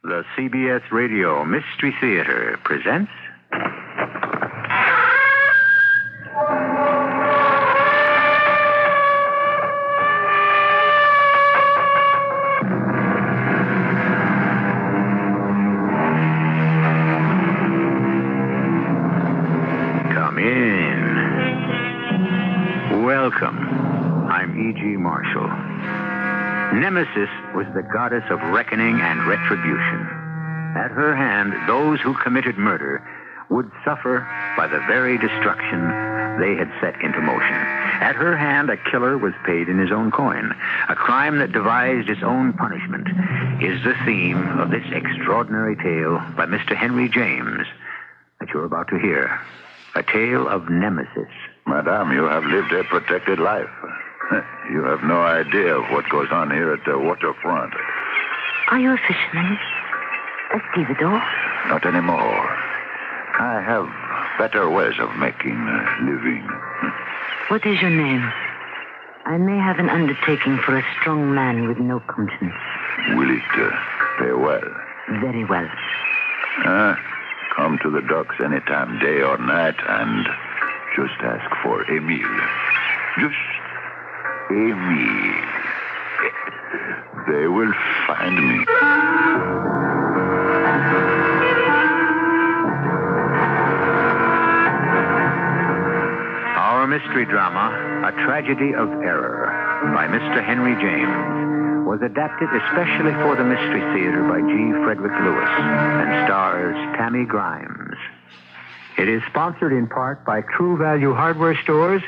The CBS Radio Mystery Theater presents... Come in. Welcome. I'm E.G. Marshall. Nemesis was the goddess of reckoning and retribution. At her hand, those who committed murder would suffer by the very destruction they had set into motion. At her hand, a killer was paid in his own coin. A crime that devised its own punishment is the theme of this extraordinary tale by Mr. Henry James that you're about to hear. A tale of Nemesis. Madame, you have lived a protected life. You have no idea of what goes on here at the waterfront. Are you a fisherman? A stevedore? Not anymore. I have better ways of making a living. What is your name? I may have an undertaking for a strong man with no conscience. Will it pay well? Very well. Come to the docks anytime, day or night, and just ask for Emile. Just Emile. They will find me. Our mystery drama, A Tragedy of Error, by Mr. Henry James, was adapted especially for the Mystery Theater by G. Frederick Lewis and stars Tammy Grimes. It is sponsored in part by True Value Hardware Stores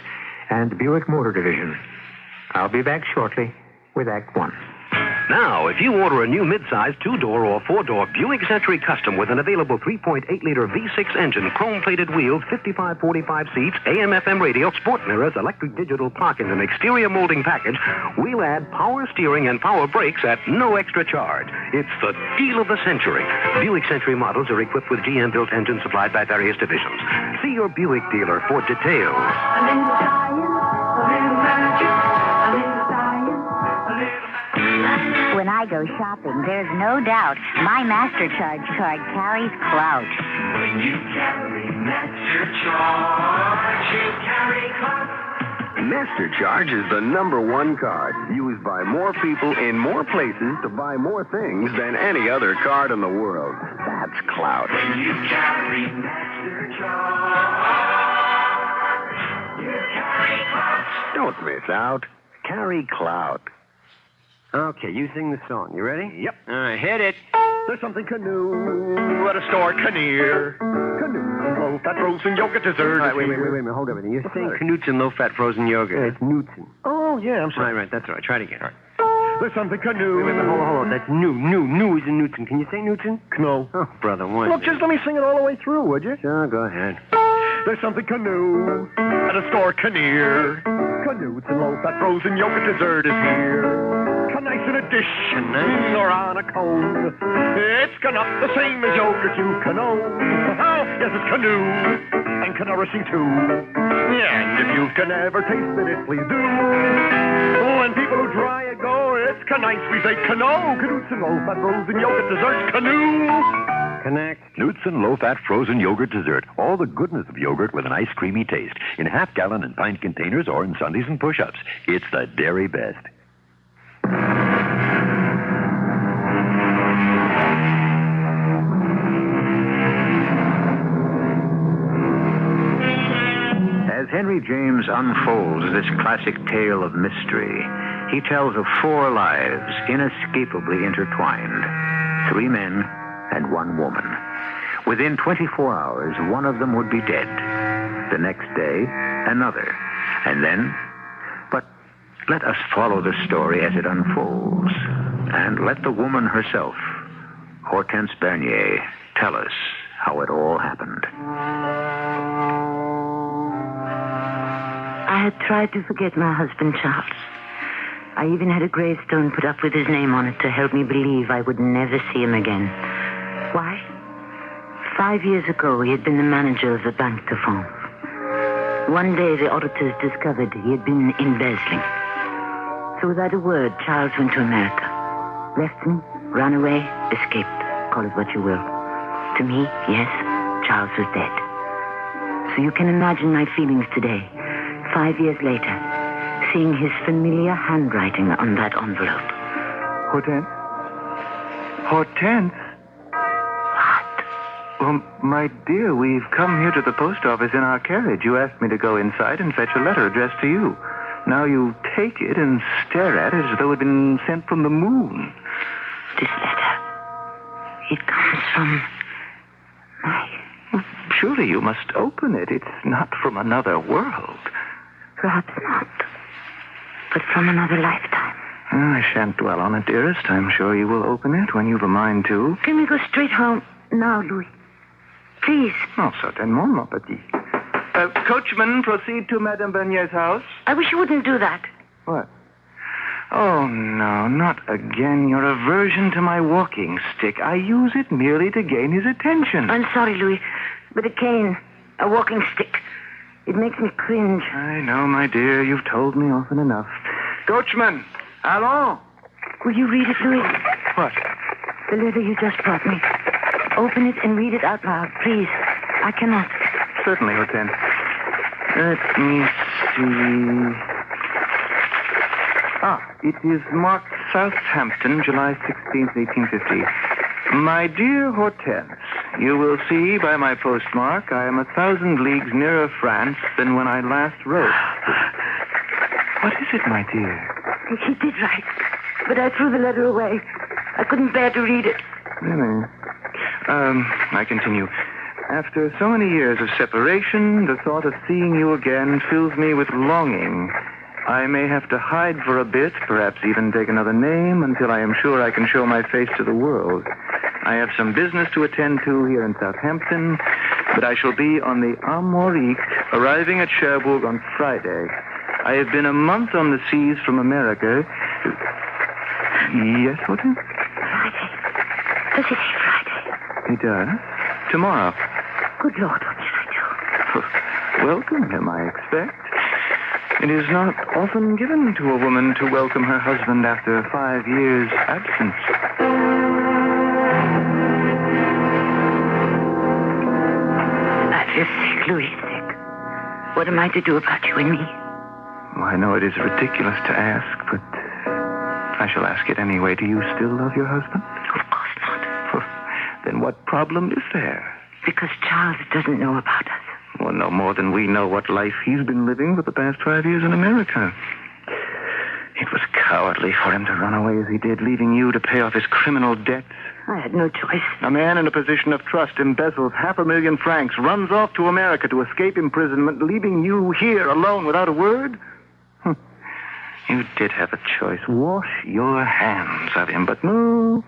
and Buick Motor Division. I'll be back shortly with Act One. Now, if you order a new midsize 2-door or 4-door Buick Century Custom with an available 3.8-liter V6 engine, chrome-plated wheels, 55-45 seats, AM/FM radio, sport mirrors, electric digital clock, and an exterior molding package, we'll add power steering and power brakes at no extra charge. It's the deal of the century. Buick Century models are equipped with GM-built engines supplied by various divisions. See your Buick dealer for details. When I go shopping, there's no doubt my MasterCharge card carries clout. When you carry MasterCharge, you carry clout. MasterCharge is the #1 card used by more people in more places to buy more things than any other card in the world. That's clout. When you carry MasterCharge, you carry clout. Don't miss out. Carry clout. Okay, you sing the song. You ready? Yep. All right, hit it. There's something canoe at a store near. Canoe, low-fat frozen yogurt dessert. All right, wait a minute. Hold on. You're saying Knutson low-fat frozen yogurt. Yeah. It's Knutson. Oh, yeah, I'm sorry. Right, that's all right. Try it again. All right. There's something canoe. Wait, hold on. That's new is in Knutson. Can you say Knutson? No. Oh, brother, one. Look, just let me sing it all the way through, would you? Sure, go ahead. There's something canoe at a store near. Knutson low-fat frozen yogurt dessert is here. Nice in a dish or on a cone. It's not the same as yogurt you canoe. Yes, it's canoe and can nourishing too. And if you can ever taste it, please do. When people who try it go, it's nice. We say canoe, Knutson low-fat frozen yogurt dessert, canoe. Connect. Knutson low-fat frozen yogurt dessert. All the goodness of yogurt with a nice creamy taste. In half-gallon and pint containers or in sundaes and push-ups. It's the dairy best. As Henry James unfolds this classic tale of mystery, he tells of 4 lives inescapably intertwined. 3 men and 1 woman. Within 24 hours, one of them would be dead. The next day, another. And then... But let us follow the story as it unfolds. And let the woman herself, Hortense Bernier, tell us how it all happened. I had tried to forget my husband, Charles. I even had a gravestone put up with his name on it to help me believe I would never see him again. Why? 5 years ago, he had been the manager of the Banque de France. One day, the auditors discovered he had been embezzling. So without a word, Charles went to America. Left me, ran away, escaped. call it what you will. To me, yes, Charles was dead. So you can imagine my feelings today, 5 years later, seeing his familiar handwriting on that envelope. Hortense? Hortense? What? Well, my dear, we've come here to the post office in our carriage. You asked me to go inside and fetch a letter addressed to you. Now you take it and stare at it as though it had been sent from the moon. This letter, it comes from my... Surely you must open it. It's not from another world. Perhaps not, but from another lifetime. I shan't dwell on it, dearest. I'm sure you will open it when you've a mind to. Can we go straight home now, Louis? Please. Oh, certainement, mon petit. Coachman, proceed to Madame Bernier's house. I wish you wouldn't do that. What? Oh, no, not again. Your aversion to my walking stick. I use it merely to gain his attention. I'm sorry, Louis, but a cane, a walking stick, it makes me cringe. I know, my dear. You've told me often enough. Coachman, allons. Will you read it, Louis? What? The letter you just brought me. Open it and read it out loud, please. I cannot. Certainly, Hortense. Let me see. It is marked Southampton, July 16th, 1850. My dear Hortense, you will see by my postmark I am 1,000 leagues nearer France than when I last wrote. What is it, my dear? He did write, but I threw the letter away. I couldn't bear to read it. Really? I continue. After so many years of separation, the thought of seeing you again fills me with longing. I may have to hide for a bit, perhaps even take another name, until I am sure I can show my face to the world. I have some business to attend to here in Southampton, but I shall be on the Armorique, arriving at Cherbourg on Friday. I have been a month on the seas from America. Yes, Hortense? Friday. Does he say Friday? He does. Tomorrow. Good Lord, what shall I do? Welcome him, I expect. It is not often given to a woman to welcome her husband after 5 years' absence. I feel sick, Louis, sick. What am I to do about you and me? Well, I know it is ridiculous to ask, but I shall ask it anyway. Do you still love your husband? Of course not. Then what problem is there? Because Charles doesn't know about us. Well, no more than we know what life he's been living for the past 5 years in America. It was cowardly for him to run away as he did, leaving you to pay off his criminal debts. I had no choice. A man in a position of trust embezzles $500,000, runs off to America to escape imprisonment, leaving you here alone without a word? You did have a choice. Wash your hands of him, but no.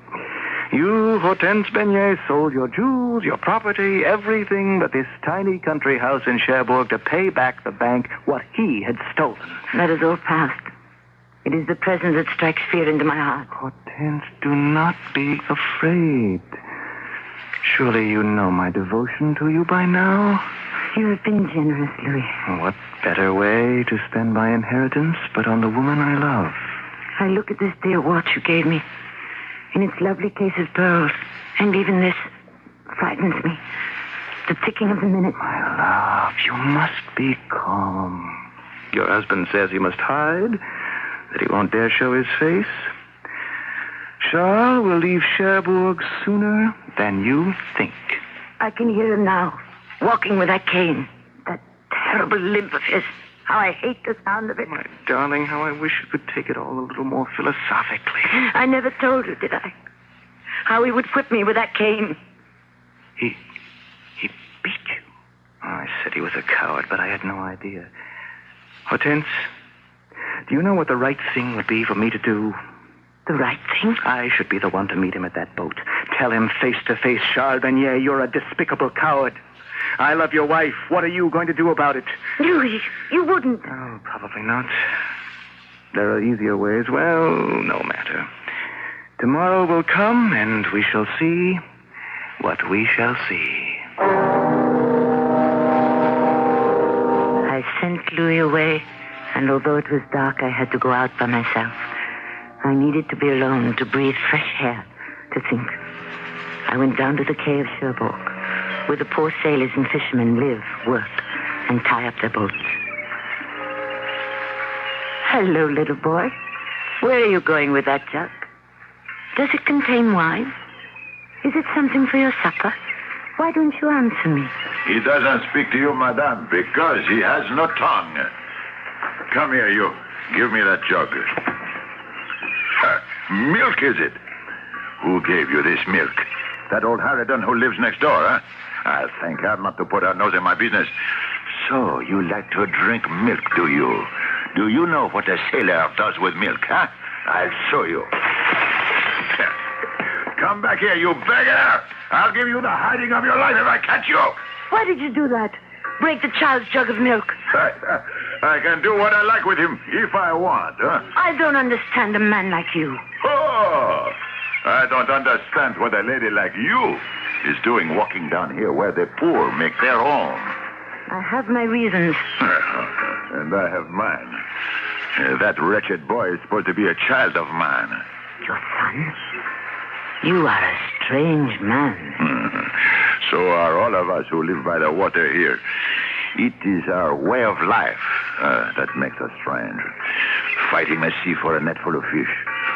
You, Hortense Beignet, sold your jewels, your property, everything but this tiny country house in Cherbourg to pay back the bank what he had stolen. That is all past. It is the present that strikes fear into my heart. Hortense, do not be afraid. Surely you know my devotion to you by now. You have been generous, Louis. What better way to spend my inheritance but on the woman I love? I look at this dear watch you gave me, in its lovely case of pearls, and even this frightens me. The ticking of the minutes. My love, you must be calm. Your husband says he must hide, that he won't dare show his face. Charles will leave Cherbourg sooner than you think. I can hear him now, walking with that cane, that terrible limp of his. How I hate the sound of it. My darling, how I wish you could take it all a little more philosophically. I never told you, did I? How he would whip me with that cane. He beat you. Oh, I said he was a coward, but I had no idea. Hortense, do you know what the right thing would be for me to do? The right thing? I should be the one to meet him at that boat. Tell him face to face, Charles Beignet, you're a despicable coward. I love your wife. What are you going to do about it? Louis, you wouldn't. Oh, probably not. There are easier ways. Well, no matter. Tomorrow will come, and we shall see what we shall see. I sent Louis away, and although it was dark, I had to go out by myself. I needed to be alone, to breathe fresh air, to think. I went down to the quay of Cherbourg, where the poor sailors and fishermen live, work, and tie up their boats. Hello, little boy. Where are you going with that jug? Does it contain wine? Is it something for your supper? Why don't you answer me? He doesn't speak to you, madame, because he has no tongue. Come here, you. Give me that jug. Milk, is it? Who gave you this milk? That old harridan who lives next door, huh? I'll thank her not to put her nose in my business. So, you like to drink milk, do you? Do you know what a sailor does with milk, huh? I'll show you. Come back here, you beggar! I'll give you the hiding of your life if I catch you! Why did you do that? Break the child's jug of milk. I can do what I like with him if I want, huh? I don't understand a man like you. Oh! I don't understand what a lady like you is doing walking down here where the poor make their home. I have my reasons. And I have mine. That wretched boy is supposed to be a child of mine. Your son? You are a strange man. So are all of us who live by the water here. It is our way of life that makes us strange. Fighting the sea for a net full of fish.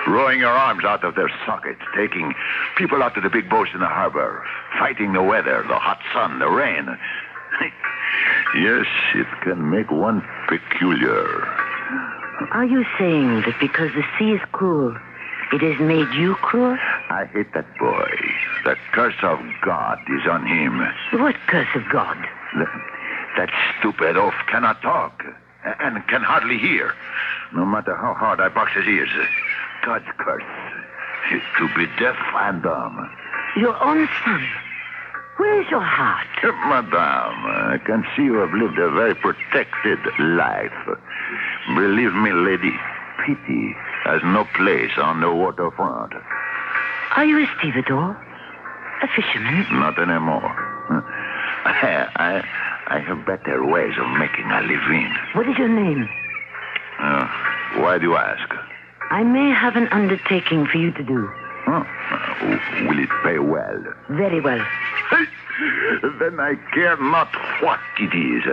Rowing your arms out of their sockets. Taking people out to the big boats in the harbor. Fighting the weather, the hot sun, the rain. Yes, it can make one peculiar. Are you saying that because the sea is cruel, it has made you cruel? I hate that boy. The curse of God is on him. What curse of God? That stupid oaf cannot talk and can hardly hear. No matter how hard I box his ears. God's curse is to be deaf and dumb. Your own son? Where is your heart? Madame, I can see you have lived a very protected life. Believe me, lady, pity has no place on the waterfront. Are you a stevedore? A fisherman? Not anymore. I have better ways of making a living. What is your name? Why do you ask? I may have an undertaking for you to do. Will it pay well? Very well. Then I care not what it is.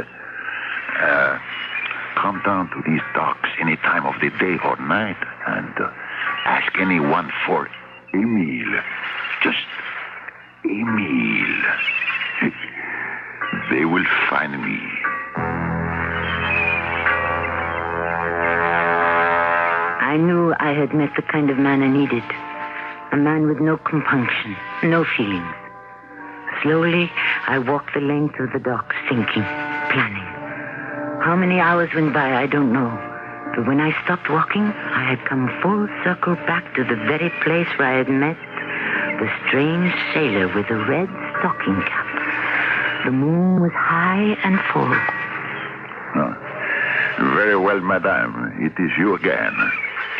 Come down to these docks any time of the day or night and ask anyone for Emile. Just Emile. They will find me. I knew I had met the kind of man I needed. A man with no compunction, no feelings. Slowly, I walked the length of the docks, thinking, planning. How many hours went by, I don't know. But when I stopped walking, I had come full circle back to the very place where I had met the strange sailor with the red stocking cap. The moon was high and full. Very well, madame. It is you again.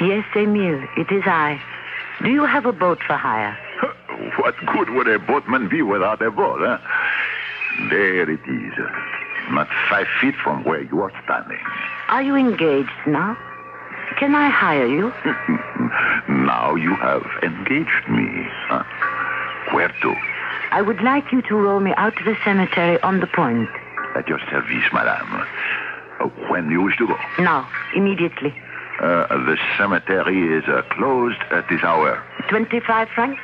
Yes, Emile, it is I. Do you have a boat for hire? What good would a boatman be without a boat, huh? There it is. Not 5 feet from where you are standing. Are you engaged now? Can I hire you? Now you have engaged me. Huh? Where to? I would like you to row me out to the cemetery on the point. At your service, madame. When you wish to go? Now, immediately. The cemetery is closed at this hour. 25 francs?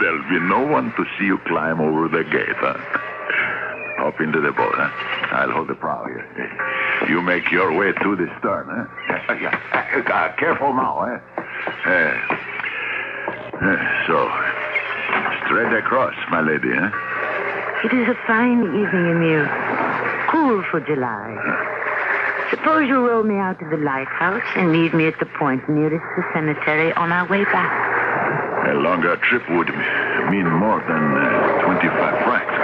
There'll be no one to see you climb over the gate, huh? Hop into the boat, huh? I'll hold the prow here. You make your way to the stern, huh? Careful now, eh? So, straight across, my lady, huh? It is a fine evening, Emile. Cool for July. Suppose you row me out to the lighthouse and leave me at the point nearest the cemetery on our way back. A longer trip would mean more than 25 francs.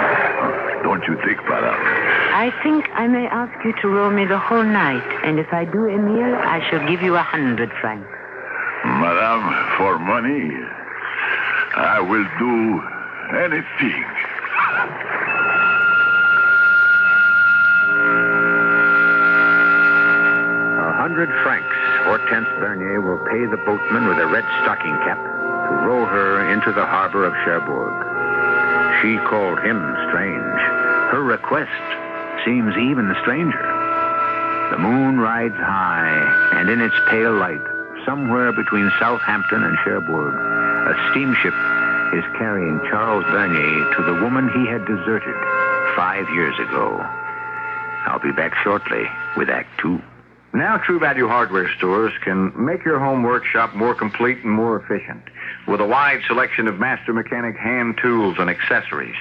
Don't you think, madame? I think I may ask you to row me the whole night, and if I do, Emile, I shall give you 100 francs. Madame, for money, I will do anything. 100 francs. Hortense Bernier will pay the boatman with a red stocking cap to row her into the harbor of Cherbourg. She called him strange. Her request seems even stranger. The moon rides high, and in its pale light, somewhere between Southampton and Cherbourg, a steamship is carrying Charles Bernier to the woman he had deserted 5 years ago. I'll be back shortly with Act Two. Now True Value hardware stores can make your home workshop more complete and more efficient with a wide selection of master mechanic hand tools and accessories.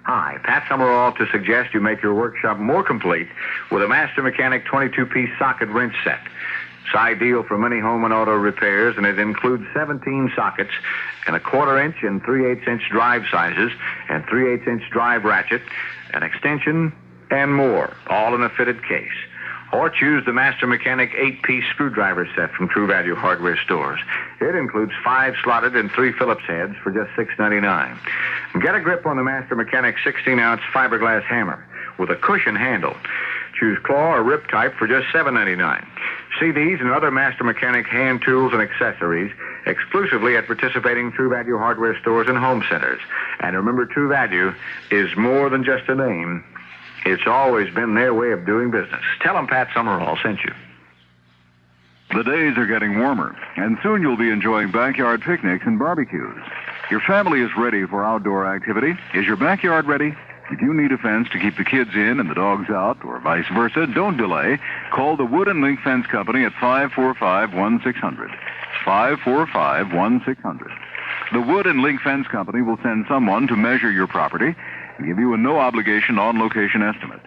Hi, Pat Summerall to suggest you make your workshop more complete with a Master Mechanic 22-piece socket wrench set. It's ideal for many home and auto repairs, and it includes 17 sockets and a 1/4-inch and 3/8-inch drive sizes and 3/8-inch drive ratchet, an extension, and more, all in a fitted case. Or choose the Master Mechanic 8-piece screwdriver set from True Value hardware stores. It includes 5 slotted and 3 Phillips heads for just $6.99. Get a grip on the Master Mechanic 16-ounce fiberglass hammer with a cushion handle. Choose claw or rip type for just $7.99. See these and other Master Mechanic hand tools and accessories exclusively at participating True Value hardware stores and home centers. And remember, True Value is more than just a name. It's always been their way of doing business. Tell them Pat Summerall sent you. The days are getting warmer, and soon you'll be enjoying backyard picnics and barbecues. Your family is ready for outdoor activity. Is your backyard ready? If you need a fence to keep the kids in and the dogs out, or vice versa, don't delay. Call the Wood and Link Fence Company at 545-1600. 545-1600. The Wood and Link Fence Company will send someone to measure your property and give you a no-obligation on-location estimate.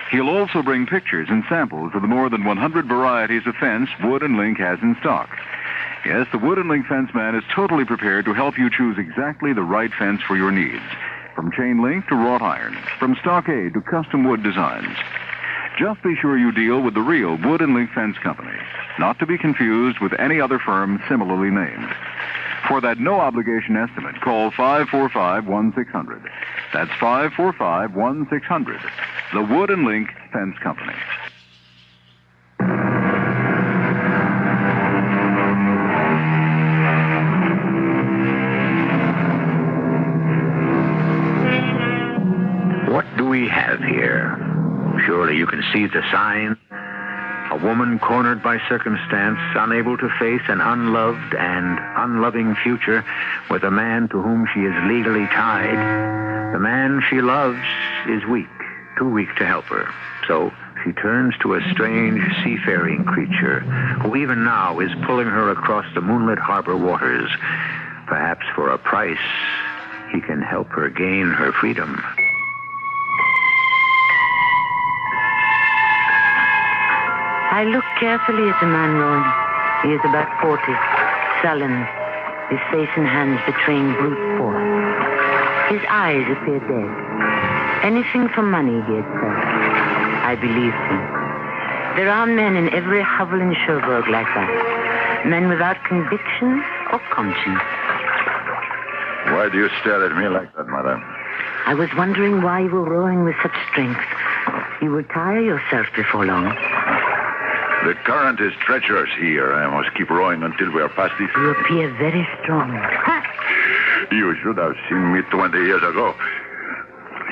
He'll also bring pictures and samples of the more than 100 varieties of fence Wood and Link has in stock. Yes, the Wood and Link Fence Man is totally prepared to help you choose exactly the right fence for your needs. From chain link to wrought iron, from stockade to custom wood designs. Just be sure you deal with the real Wood and Link Fence Company, not to be confused with any other firm similarly named. For that no-obligation estimate, call 545-1600. That's 545-1600. The Wood and Link Fence Company. What do we have here? Surely you can see the sign. A woman cornered by circumstance, unable to face an unloved and unloving future with a man to whom she is legally tied. The man she loves is weak, too weak to help her. So she turns to a strange seafaring creature who even now is pulling her across the moonlit harbor waters. Perhaps for a price, he can help her gain her freedom. I look carefully at the man rowing. He is about 40, sullen, his face and hands betraying brute force. His eyes appear dead. Anything for money, he had said. I believed him. There are men in every hovel in Cherbourg like that. Men without conviction or conscience. Why do you stare at me like that, madame? I was wondering why you were rowing with such strength. You will tire yourself before long. The current is treacherous here. I must keep rowing until we are past this. You appear very strong. You should have seen me 20 years ago.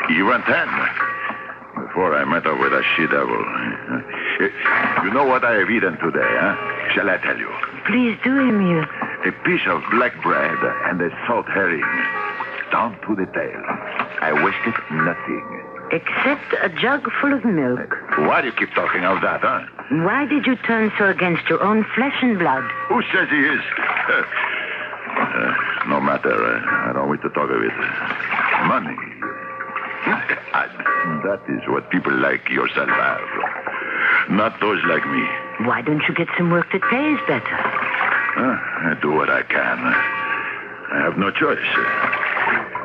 Even 10. Before I met up with a she-devil. You know what I have eaten today, huh? Shall I tell you? Please do, Emile. A piece of black bread and a salt herring. Down to the tail. I wasted nothing. Except a jug full of milk. Why do you keep talking of that, huh? Why did you turn so against your own flesh and blood? Who says he is? No matter. I don't wish to talk of it. Money. That is what people like yourself have. Not those like me. Why don't you get some work that pays better? I do what I can. I have no choice.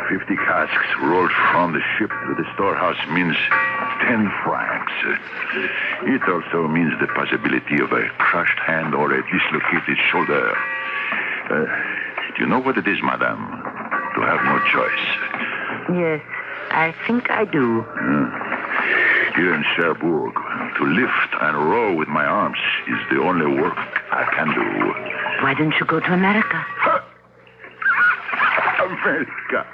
50 casks rolled from the ship to the storehouse means 10 francs. It also means the possibility of a crushed hand or a dislocated shoulder. Do you know what it is, madame? To have no choice. Yes, I think I do. Here in Cherbourg, to lift and row with my arms is the only work I can do. Why don't you go to America? America.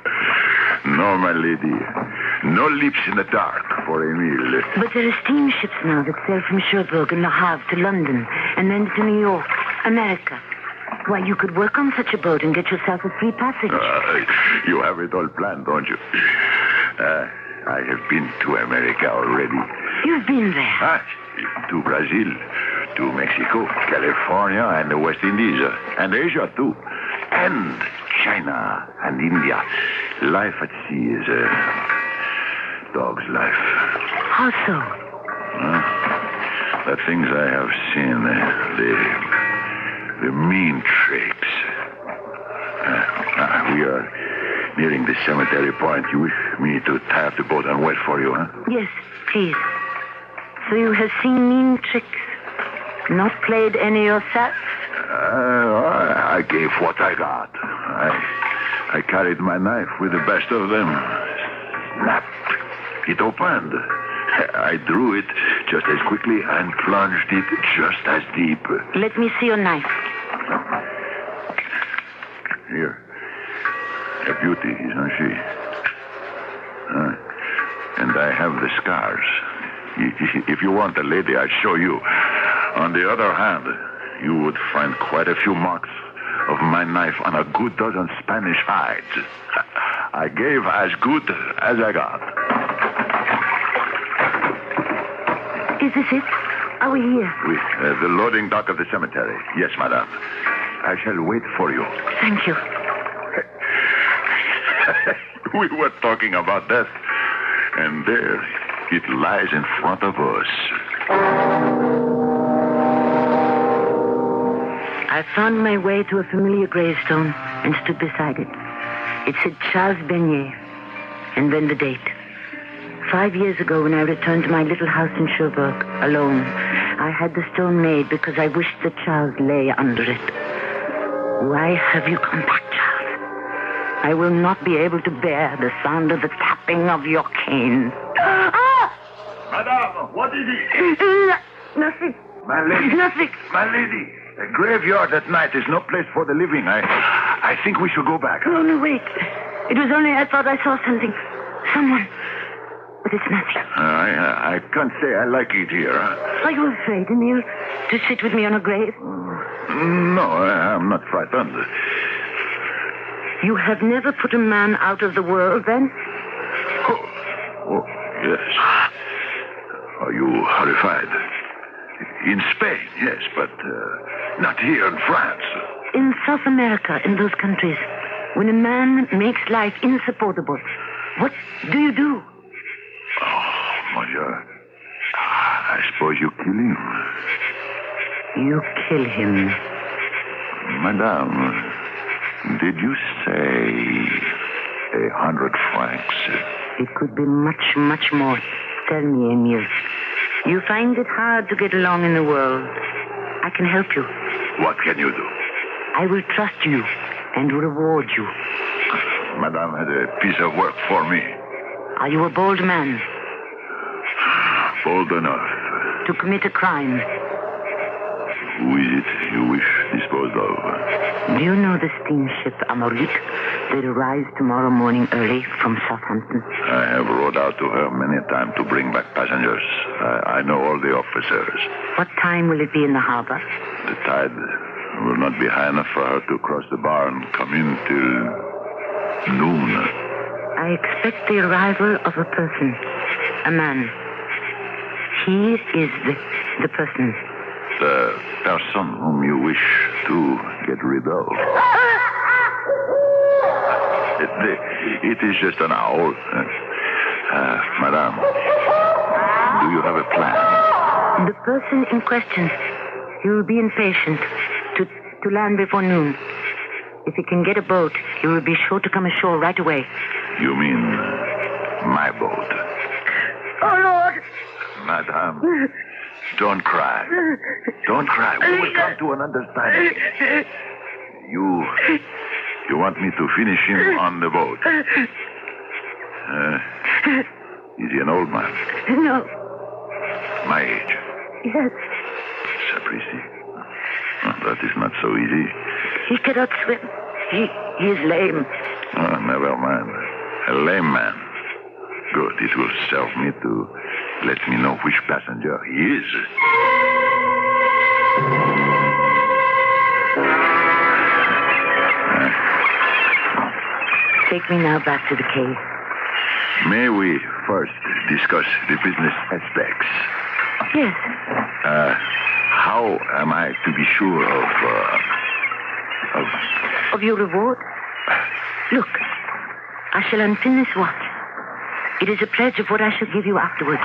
No, my lady. No lips in the dark for Emile. But there are steamships now that sail from Cherbourg and Le Havre to London and then to New York, America. Why, you could work on such a boat and get yourself a free passage. You have it all planned, don't you? I have been to America already. You've been there? To Brazil, to Mexico, California, and the West Indies, and Asia, too. And China and India. Life at sea is a dog's life. How so? The things I have seen, the mean tricks. We are nearing the cemetery point. You wish me to tie up the boat and wait for you, huh? Yes, please. So you have seen mean tricks? Not played any yourself? I gave what I got. I carried my knife with the best of them. Snap. It opened. I drew it just as quickly and plunged it just as deep. Let me see your knife. Here. A beauty, isn't she? And I have the scars. If you want a lady, I'll show you. On the other hand, you would find quite a few marks of my knife on a good dozen Spanish hides. I gave as good as I got. Is this it? Are we here? The loading dock of the cemetery. Yes, madame. I shall wait for you. Thank you. We were talking about death, and there it lies in front of us. I found my way to a familiar gravestone and stood beside it. It said Charles Beignet, and then the date. 5 years ago, when I returned to my little house in Cherbourg, alone, I had the stone made because I wished that Charles lay under it. Why have you come back, Charles? I will not be able to bear the sound of the tapping of your cane. Madame, what is it? Nothing. My lady. Nothing. My lady. A graveyard at night is no place for the living. I think we should go back. No, wait. It was only I thought I saw something. Someone. But it's nothing. I can't say I like it here. Are you afraid, Emile, to sit with me on a grave? No, I'm not frightened. You have never put a man out of the world, then? Oh, yes. Are you horrified? In Spain, yes, but not here in France. In South America, in those countries, when a man makes life insupportable, what do you do? Oh, monsieur, I suppose you kill him. You kill him. Madame, did you say 100 francs? It could be much, much more. Tell me, Emile. You find it hard to get along in the world. I can help you. What can you do? I will trust you and reward you. Madame had a piece of work for me. Are you a bold man? Bold enough. To commit a crime? Who is it you wish disposed of? Do you know the steamship Amorique that arrives tomorrow morning early from Southampton? I have rowed out to her many times to bring back passengers. I know all the officers. What time will it be in the harbor? The tide will not be high enough for her to cross the bar and come in till noon. I expect the arrival of a person. A man. He is the person. The person whom you wish to get rid of. It is just an owl. Madame, do you have a plan? The person in question, he will be impatient to land before noon. If he can get a boat, he will be sure to come ashore right away. You mean my boat? Oh, Lord! Madame, don't cry. Don't cry. We will come to an understanding. You want me to finish him on the boat? Is he an old man? No. My age? Yes. Sapristi. That is not so easy. He cannot swim. He is lame. Oh, never mind. A lame man. Good. It will serve me to let me know which passenger he is. Take me now back to the cave. May we first discuss the business aspects? Yes. How am I to be sure Of your reward? Look, I shall unpin this watch. It is a pledge of what I shall give you afterwards.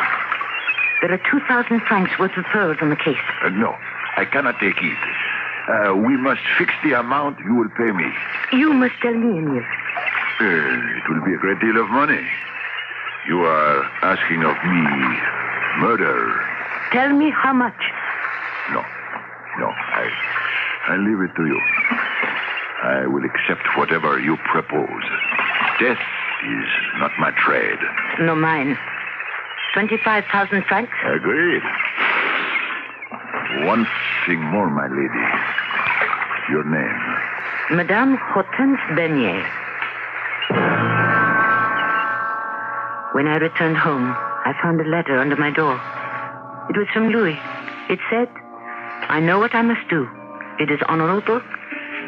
There are 2,000 francs worth of pearls on the case. No, I cannot take it. We must fix the amount you will pay me. You must tell me, Emil. It will be a great deal of money. You are asking of me murder. Tell me how much. No, I leave it to you. I will accept whatever you propose. Death is not my trade. No, mine. 25,000 francs? Agreed. One thing more, my lady. Your name? Madame Hortense Bernier. When I returned home, I found a letter under my door. It was from Louis. It said, I know what I must do. It is honorable.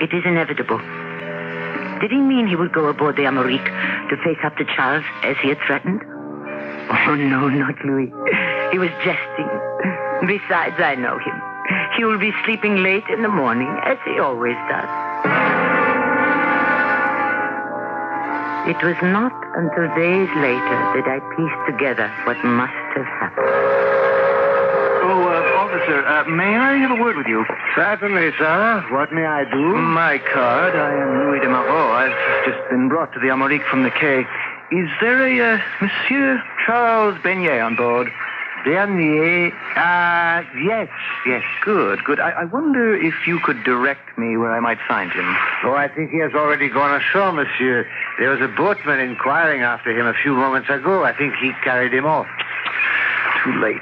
It is inevitable. Did he mean he would go aboard the Amérique to face up to Charles as he had threatened? Oh, no, not Louis. He was jesting. Besides, I know him. He will be sleeping late in the morning, as he always does. It was not until days later that I pieced together what must have happened. Officer, may I have a word with you? Certainly, sir. What may I do? My card. I am Louis de Marot. I've just been brought to the Amérique from the quay. Is there a Monsieur Charles Bernier on board? Bernier? Yes. Good. I wonder if you could direct me where I might find him. Oh, I think he has already gone ashore, monsieur. There was a boatman inquiring after him a few moments ago. I think he carried him off. Too late.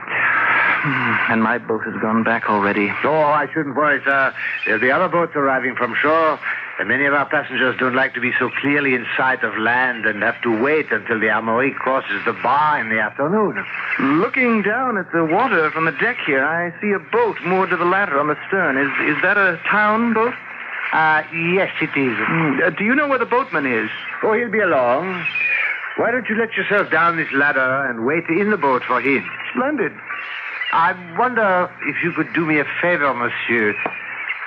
And my boat has gone back already. Oh, I shouldn't worry, sir. There'll be other boats arriving from shore, and many of our passengers don't like to be so clearly in sight of land and have to wait until the Amérique crosses the bar in the afternoon. Looking down at the water from the deck here, I see a boat moored to the ladder on the stern. Is that a town boat? Yes, it is. Do you know where the boatman is? Oh, he'll be along. Why don't you let yourself down this ladder and wait in the boat for him? Splendid. I wonder if you could do me a favor, monsieur.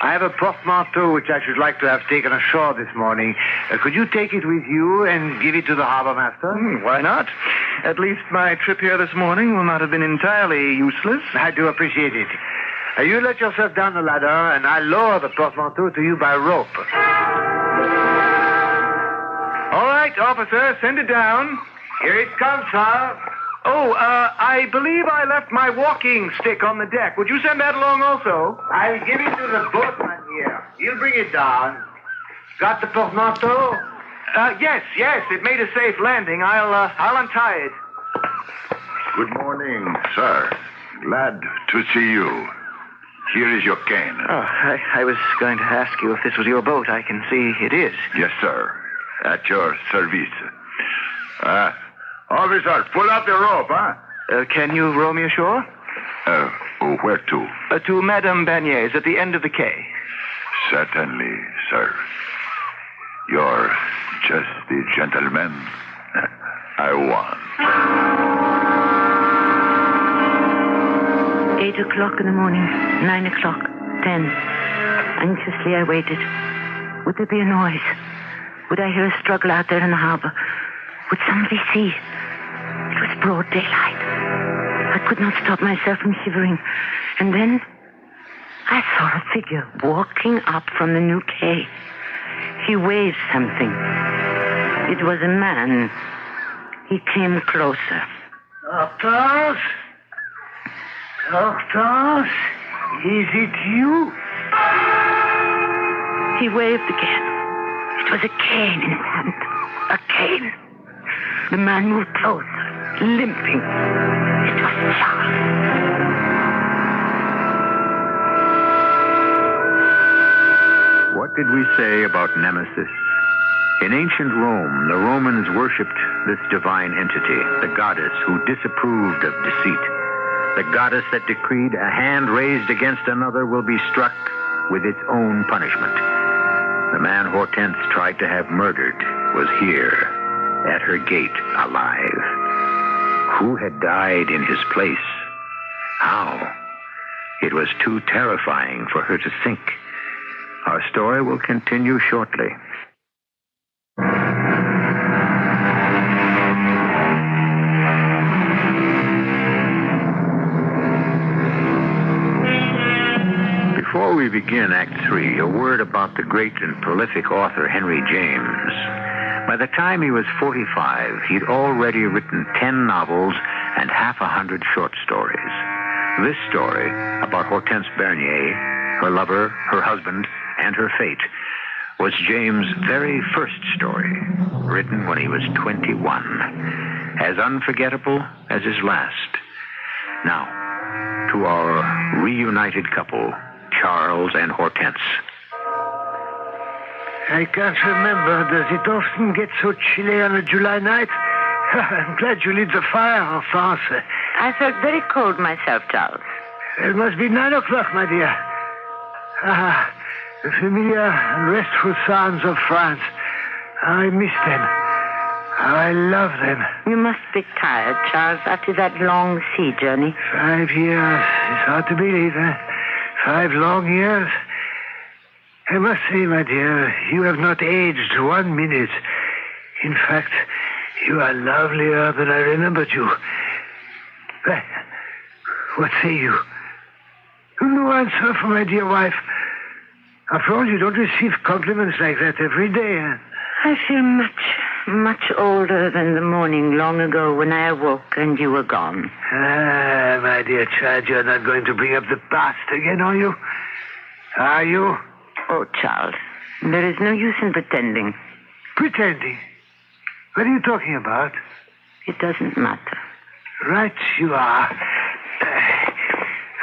I have a portmanteau which I should like to have taken ashore this morning. Could you take it with you and give it to the harbor master? Why not? At least my trip here this morning will not have been entirely useless. I do appreciate it. You let yourself down the ladder, and I'll lower the portmanteau to you by rope. All right, officer, send it down. Here it comes, sir. Oh, I believe I left my walking stick on the deck. Would you send that along also? I'll give it to the boatman here. He'll bring it down. Got the portmanteau? Yes. It made a safe landing. I'll untie it. Good morning, sir. Glad to see you. Here is your cane. Oh, I was going to ask you if this was your boat. I can see it is. Yes, sir. At your service. Officer, pull out the rope, huh? Can you row me ashore? Where to? To Madame Bernier's at the end of the quay. Certainly, sir. You're just the gentleman I want. 8 o'clock in the morning, 9 o'clock, 10. Anxiously I waited. Would there be a noise? Would I hear a struggle out there in the harbor? Would somebody see? It was broad daylight. I could not stop myself from shivering. And then I saw a figure walking up from the new quay. He waved something. It was a man. He came closer. Hortense? Hortense? Is it you? He waved again. It was a cane in his hand. A cane. The man moved closer, limping. It was Charles. What did we say about Nemesis? In ancient Rome, the Romans worshipped this divine entity, the goddess who disapproved of deceit, the goddess that decreed a hand raised against another will be struck with its own punishment. The man Hortense tried to have murdered was here, at her gate, alive. Who had died in his place? How? It was too terrifying for her to think. Our story will continue shortly. Before we begin Act 3, a word about the great and prolific author Henry James. By the time he was 45, he'd already written 10 novels and half a hundred short stories. This story, about Hortense Bernier, her lover, her husband, and her fate, was James' very first story, written when he was 21, as unforgettable as his last. Now, to our reunited couple, Charles and Hortense. I can't remember. Does it often get so chilly on a July night? I'm glad you lit the fire, Hortense. I felt very cold myself, Charles. It must be 9 o'clock, my dear. The familiar and restful sounds of France. I miss them. I love them. You must be tired, Charles, after that long sea journey. 5 years. It's hard to believe, eh? 5 long years. I must say, my dear, you have not aged 1 minute. In fact, you are lovelier than I remembered you. What say you? No answer for my dear wife. After all, you don't receive compliments like that every day. Eh? I feel much older than the morning long ago when I awoke and you were gone. Ah, my dear child, you're not going to bring up the past again, are you? Are you? Oh, Charles, there is no use in pretending. Pretending? What are you talking about? It doesn't matter. Right you are.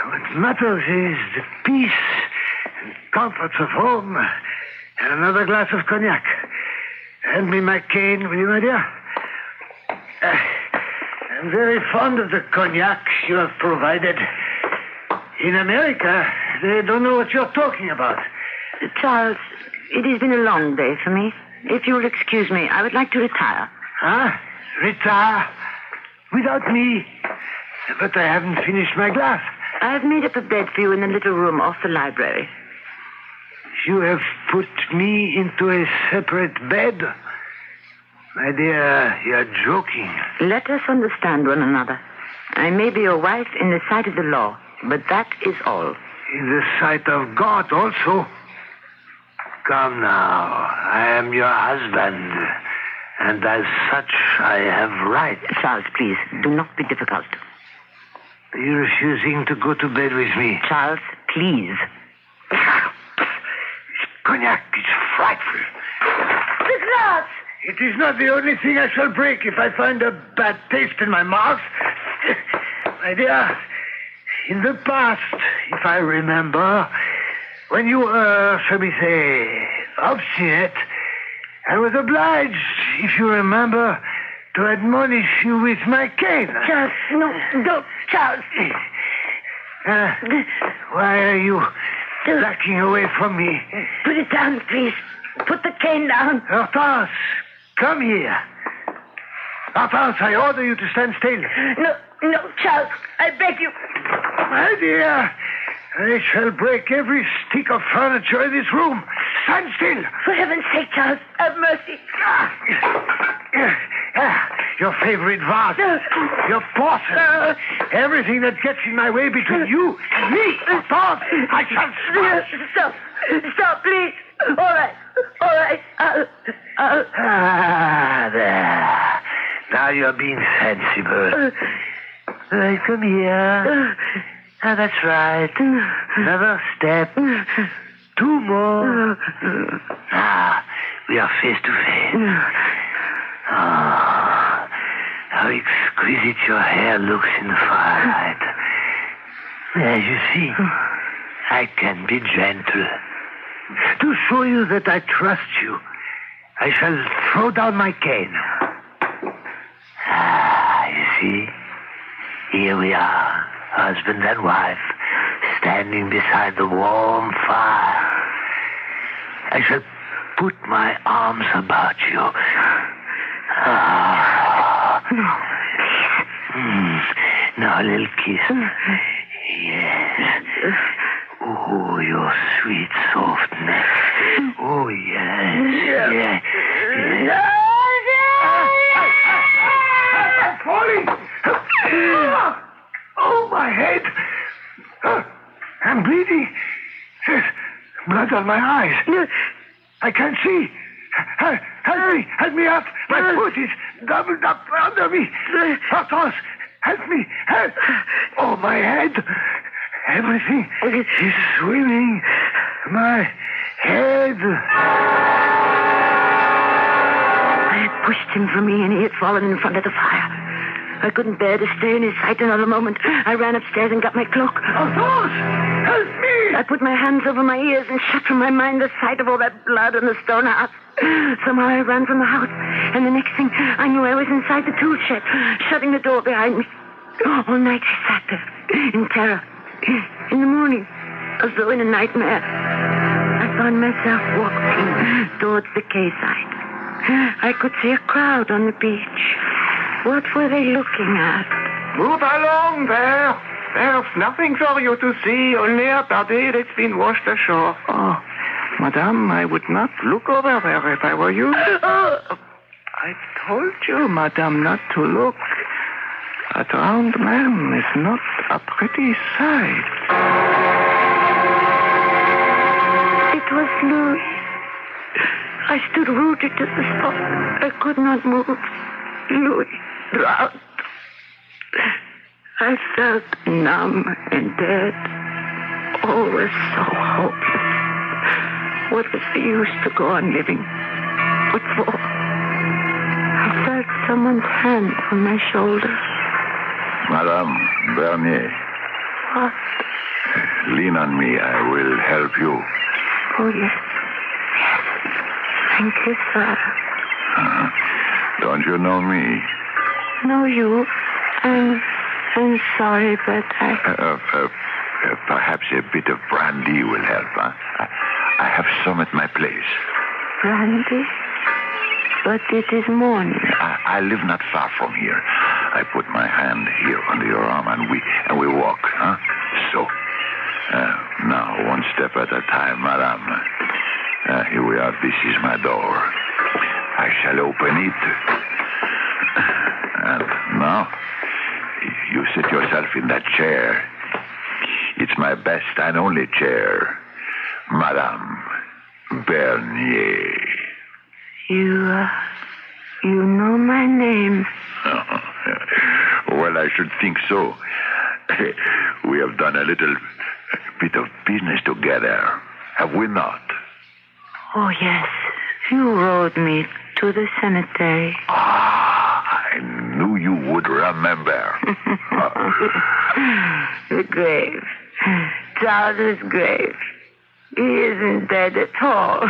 What matters is the peace and comforts of home and another glass of cognac. Hand me my cane, will you, my dear? I'm very fond of the cognac you have provided. In America, they don't know what you're talking about. Charles, it has been a long day for me. If you'll excuse me, I would like to retire. Huh? Retire? Without me? But I haven't finished my glass. I've made up a bed for you in the little room off the library. You have put me into a separate bed? My dear, you're joking. Let us understand one another. I may be your wife in the sight of the law, but that is all. In the sight of God also? Come now, I am your husband, and as such I have rights. Charles, please, do not be difficult. Are you refusing to go to bed with me? Charles, please. Cognac is frightful. The glass! It is not the only thing I shall break if I find a bad taste in my mouth. My dear, in the past, if I remember, when you were, shall we say, obstinate, I was obliged, if you remember, to admonish you with my cane. Charles, no, don't, Charles. Why are you backing away from me? Put it down, please. Put the cane down. Hortense, come here. Hortense, I order you to stand still. No, Charles, I beg you. My dear, I shall break every stick of furniture in this room. Stand still. For heaven's sake, Charles, have mercy. Your favorite vase, your porcelain, everything that gets in my way between you and me. Hortense, I shall smash. Stop, please. All right. There. Now you're being sensible. Come here. That's right. Another step. 2 more. We are face to face. How exquisite your hair looks in the firelight. As you see, I can be gentle. To show you that I trust you, I shall throw down my cane. You see? Here we are, husband and wife, standing beside the warm fire. I shall put my arms about you. Now a little kiss. Yes. Oh, your sweet, soft neck. Oh, yes. I'm falling. Oh, my head. I'm bleeding. There's blood on my eyes. I can't see. Help me. Help me up. My foot is doubled up under me. Doctors, help me. Help. Oh, my head. Everything is swimming. My head. I had pushed him from me, and he had fallen in front of the fire. I couldn't bear to stay in his sight another moment. I ran upstairs and got my cloak. Doctors, help me. I put my hands over my ears and shut from my mind the sight of all that blood and the stone house. Somehow I ran from the house, and the next thing I knew I was inside the tool shed, shutting the door behind me. All night I sat there in terror. In the morning, as though in a nightmare, I found myself walking towards the quayside. I could see a crowd on the beach. What were they looking at? Move along there. There's nothing for you to see, only a body that's been washed ashore. Oh, madame, I would not look over there if I were you. I told you, madame, not to look. A drowned man is not a pretty sight. It was Louis. I stood rooted to the spot. I could not move. Louis drowned. I felt numb and dead. All was so hopeless. What was the use to go on living? What for? I felt someone's hand on my shoulder. Madame Bernier. What? Lean on me. I will help you. Oh, yes. Thank you, sir. Don't you know me? Know you? I'm sorry, but Perhaps a bit of brandy will help, huh? I have some at my place. Brandy? But it is morning. I live not far from here. I put my hand here under your arm and we walk, huh? So. Now, one step at a time, madame. Here we are. This is my door. I shall open it. And now, you sit yourself in that chair. It's my best and only chair. Madame Bernier. You know my name. Well, I should think so. We have done a little bit of business together, have we not? Oh, yes. You rode me to the cemetery. I knew you would remember. The grave. Charles' grave. He isn't dead at all.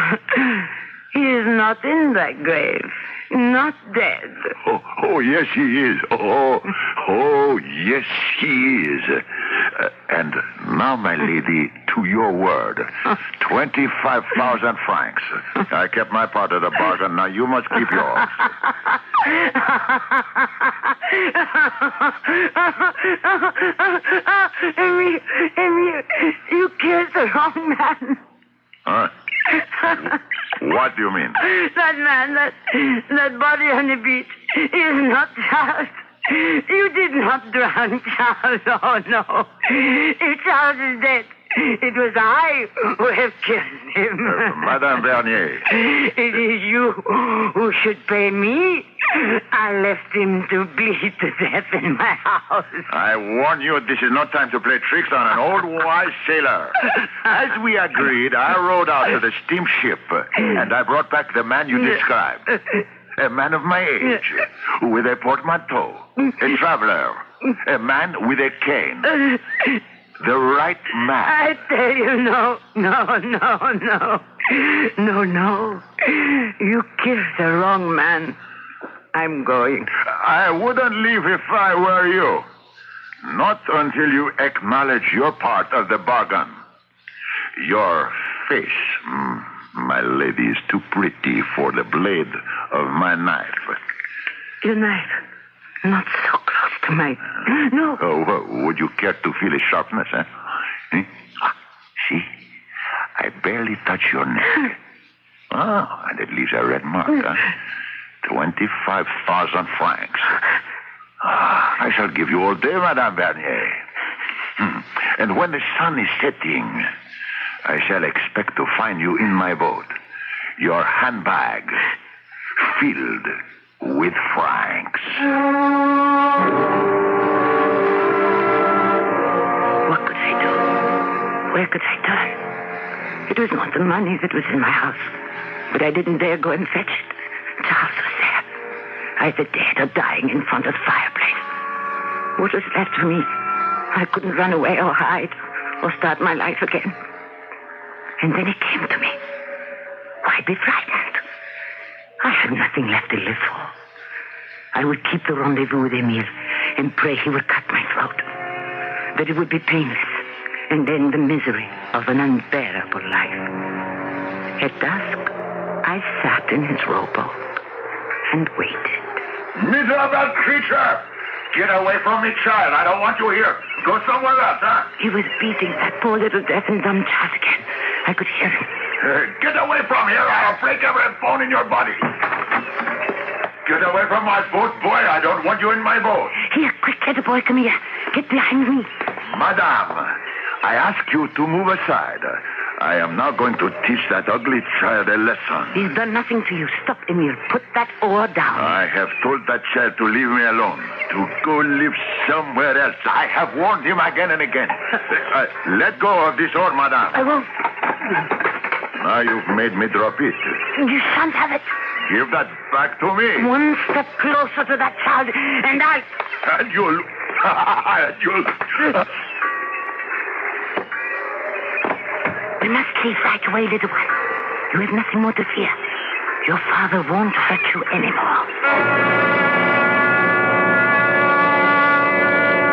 He is not in that grave. Not dead. Oh, yes, he is. Oh, yes, he is. And now, my lady, to your word. 25,000 francs. I kept my part of the bargain. Now you must keep yours. Amy, you killed the wrong man. Huh? What do you mean? That man, that body on the beach is not Charles. You did not drown Charles. Oh, no. If Charles is dead, it was I who have killed him. Madame Bernier. It is you who should pay me. I left him to bleed to death in my house. I warn you, this is not time to play tricks on an old wise sailor. As we agreed, I rowed out to the steamship, and I brought back the man you described. A man of my age, with a portmanteau, a traveler, a man with a cane. The right man. I tell you, no. No. You killed the wrong man. I'm going. I wouldn't leave if I were you. Not until you acknowledge your part of the bargain. Your face, my lady, is too pretty for the blade of my knife. Your knife? Not so close to my... No. Oh, would you care to feel its sharpness, eh? See? I barely touch your neck. And it leaves a red mark, huh? 25,000 francs. I shall give you all day, Madame Bernier. And when the sun is setting, I shall expect to find you in my boat. Your handbag filled with francs. What could I do? Where could I turn? It was not the money that was in my house, but I didn't dare go and fetch it. Charles was there, either dead or dying in front of the fireplace. What was left for me? I couldn't run away or hide or start my life again. And then it came to me. Why be frightened? I had nothing left to live for. I would keep the rendezvous with Emile and pray he would cut my throat. That it would be painless and end the misery of an unbearable life. At dusk, I sat in his rowboat and waited. Miserable creature! Get away from me, child. I don't want you here. Go somewhere else, huh? He was beating that poor little deaf and dumb child again. I could hear him. Get away from here. I'll break every bone in your body. Get away from my boat, boy. I don't want you in my boat. Here, quick, little boy, come here. Get behind me. Madame, I ask you to move aside. I am now going to teach that ugly child a lesson. He's done nothing to you. Stop, Emile. Put that oar down. I have told that child to leave me alone, to go live somewhere else. I have warned him again and again. Let go of this oar, madame. I won't. Now you've made me drop it. You shan't have it. Give that back to me. One step closer to that child, and I... And you'll... We must leave right away, little one. You have nothing more to fear. Your father won't hurt you anymore.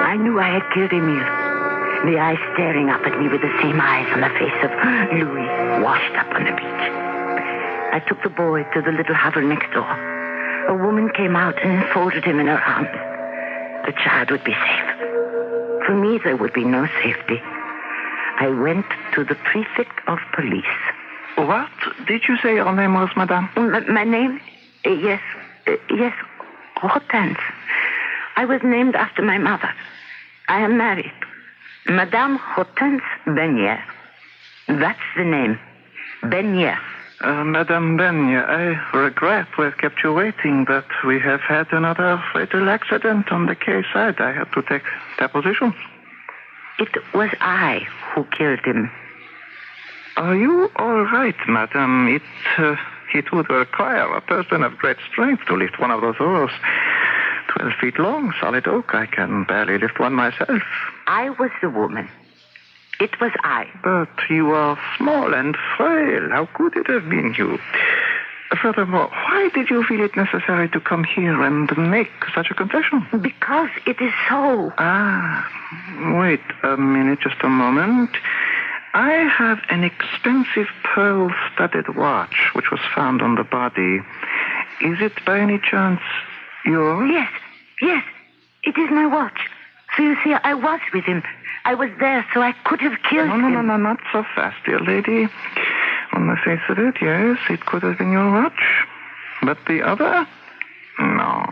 I knew I had killed Emile. The eyes staring up at me with the same eyes on the face of Louis, washed up on the beach. I took the boy to the little hovel next door. A woman came out and folded him in her arms. The child would be safe. For me, there would be no safety. I went to the prefect of police. What did you say your name was, madame? My name? Yes, Hortense. I was named after my mother. I am married. Madame Hortense Bernier. That's the name. Bernier. Madame Bernier, I regret we've kept you waiting, but we have had another fatal accident on the quay side. I had to take deposition. It was I who killed him. Are you all right, madam? It would require a person of great strength to lift one of those oars. 12 feet long, solid oak. I can barely lift one myself. I was the woman. It was I. But you are small and frail. How could it have been you? Furthermore, why did you feel it necessary to come here and make such a confession? Because it is so. Wait a minute, just a moment. I have an expensive pearl-studded watch which was found on the body. Is it by any chance yours? Yes. It is my watch. So you see, I was with him. I was there, so I could have killed him. No, not so fast, dear lady. On the face of it, yes, it could have been your watch. But the other? No.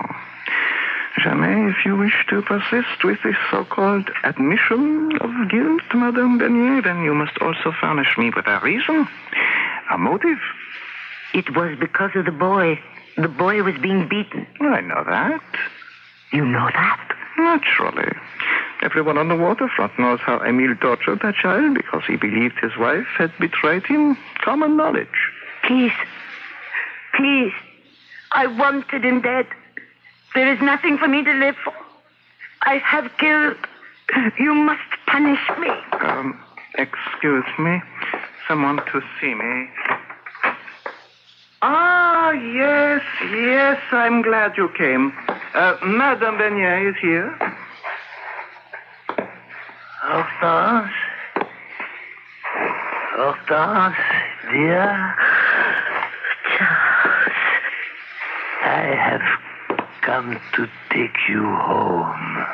Jamais, if you wish to persist with this so-called admission of guilt, Madame Bernier, then you must also furnish me with a reason, a motive. It was because of the boy. The boy was being beaten. I know that. You know that? Naturally. Everyone on the waterfront knows how Emile tortured that child because he believed his wife had betrayed him. Common knowledge. Please. I wanted him dead. There is nothing for me to live for. I have killed. You must punish me. Excuse me. Someone to see me. Ah, yes, I'm glad you came. Madame Bernier is here. Hortense, dear. Charles, I have come to take you home.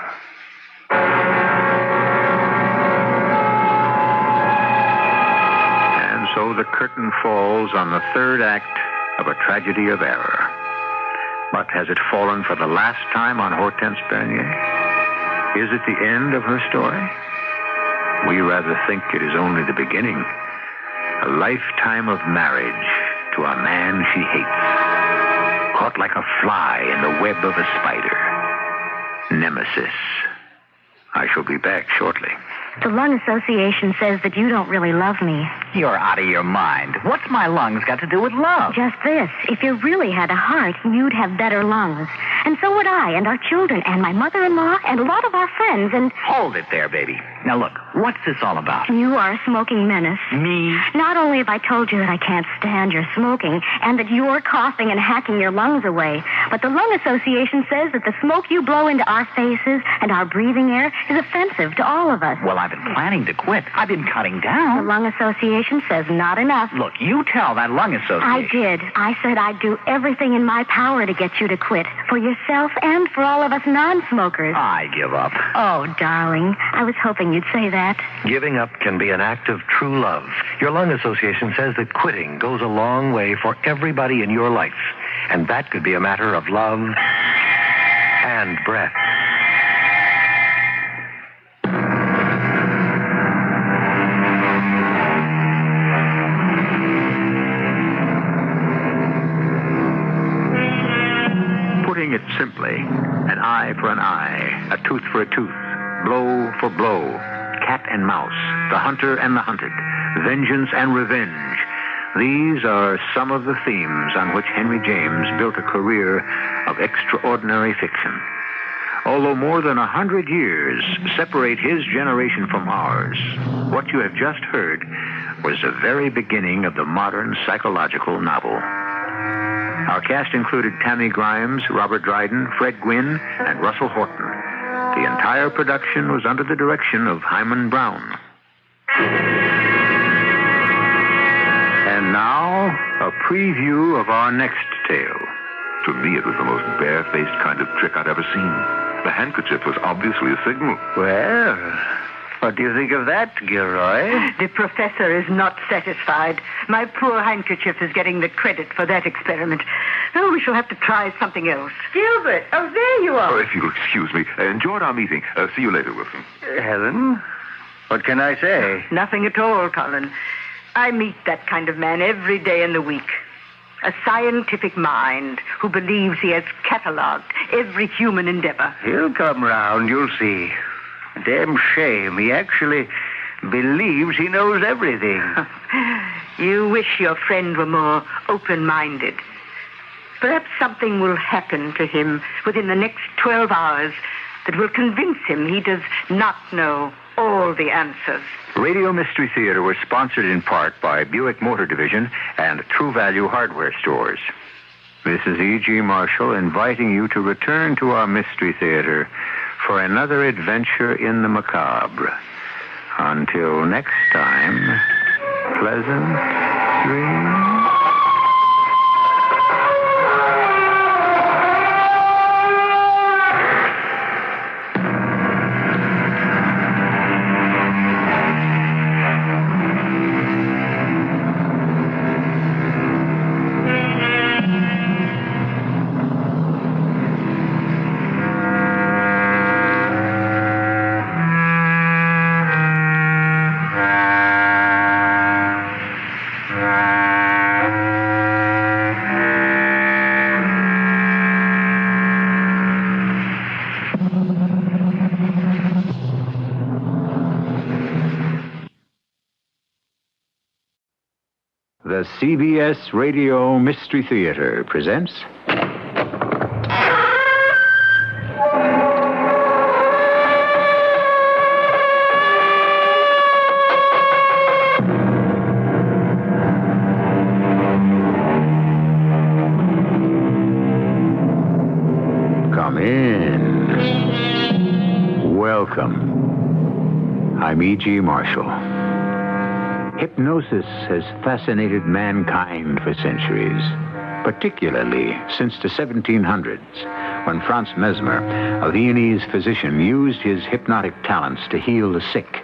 And so the curtain falls on the third act of a tragedy of error. But has it fallen for the last time on Hortense Bernier? Is it the end of her story? We rather think it is only the beginning. A lifetime of marriage to a man she hates. Caught like a fly in the web of a spider. Nemesis. I shall be back shortly. The Lung Association says that you don't really love me. You're out of your mind. What's my lungs got to do with love? Just this. If you really had a heart, you'd have better lungs. And so would I, and our children, and my mother-in-law, and a lot of our friends, and... Hold it there, baby. Now look, what's this all about? You are a smoking menace. Me? Not only have I told you that I can't stand your smoking, and that you're coughing and hacking your lungs away, but the Lung Association says that the smoke you blow into our faces and our breathing air is offensive to all of us. Well, I've been planning to quit. I've been cutting down. The Lung Association says not enough. Look, you tell that lung association. I did. I said I'd do everything in my power to get you to quit. For yourself and for all of us non-smokers. I give up. Oh, darling. I was hoping you'd say that. Giving up can be an act of true love. Your lung association says that quitting goes a long way for everybody in your life. And that could be a matter of love and breath. Putting it simply, an eye for an eye, a tooth for a tooth, blow for blow, cat and mouse, the hunter and the hunted, vengeance and revenge. These are some of the themes on which Henry James built a career of extraordinary fiction. Although more than 100 years separate his generation from ours, what you have just heard was the very beginning of the modern psychological novel. Our cast included Tammy Grimes, Robert Dryden, Fred Gwynne, and Russell Horton. The entire production was under the direction of Hyman Brown. And now, a preview of our next tale. To me, it was the most bare-faced kind of trick I'd ever seen. The handkerchief was obviously a signal. Well, what do you think of that, Gilroy? The professor is not satisfied. My poor handkerchief is getting the credit for that experiment. Oh, we shall have to try something else. Gilbert! Oh, there you are. Oh, if you'll excuse me. Enjoyed our meeting. See you later, Wilson. Helen, what can I say? Nothing at all, Colin. I meet that kind of man every day in the week. A scientific mind who believes he has catalogued every human endeavor. He'll come round, you'll see. Damn shame. He actually believes he knows everything. You wish your friend were more open-minded. Perhaps something will happen to him within the next 12 hours that will convince him he does not know all the answers. Radio Mystery Theater was sponsored in part by Buick Motor Division and True Value Hardware Stores. This is E.G. Marshall inviting you to return to our Mystery Theater for another adventure in the macabre. Until next time, pleasant dreams. The CBS Radio Mystery Theater presents... Come in. Welcome. I'm E.G. Marshall. Hypnosis has fascinated mankind for centuries, particularly since the 1700s, when Franz Mesmer, a Viennese physician, used his hypnotic talents to heal the sick.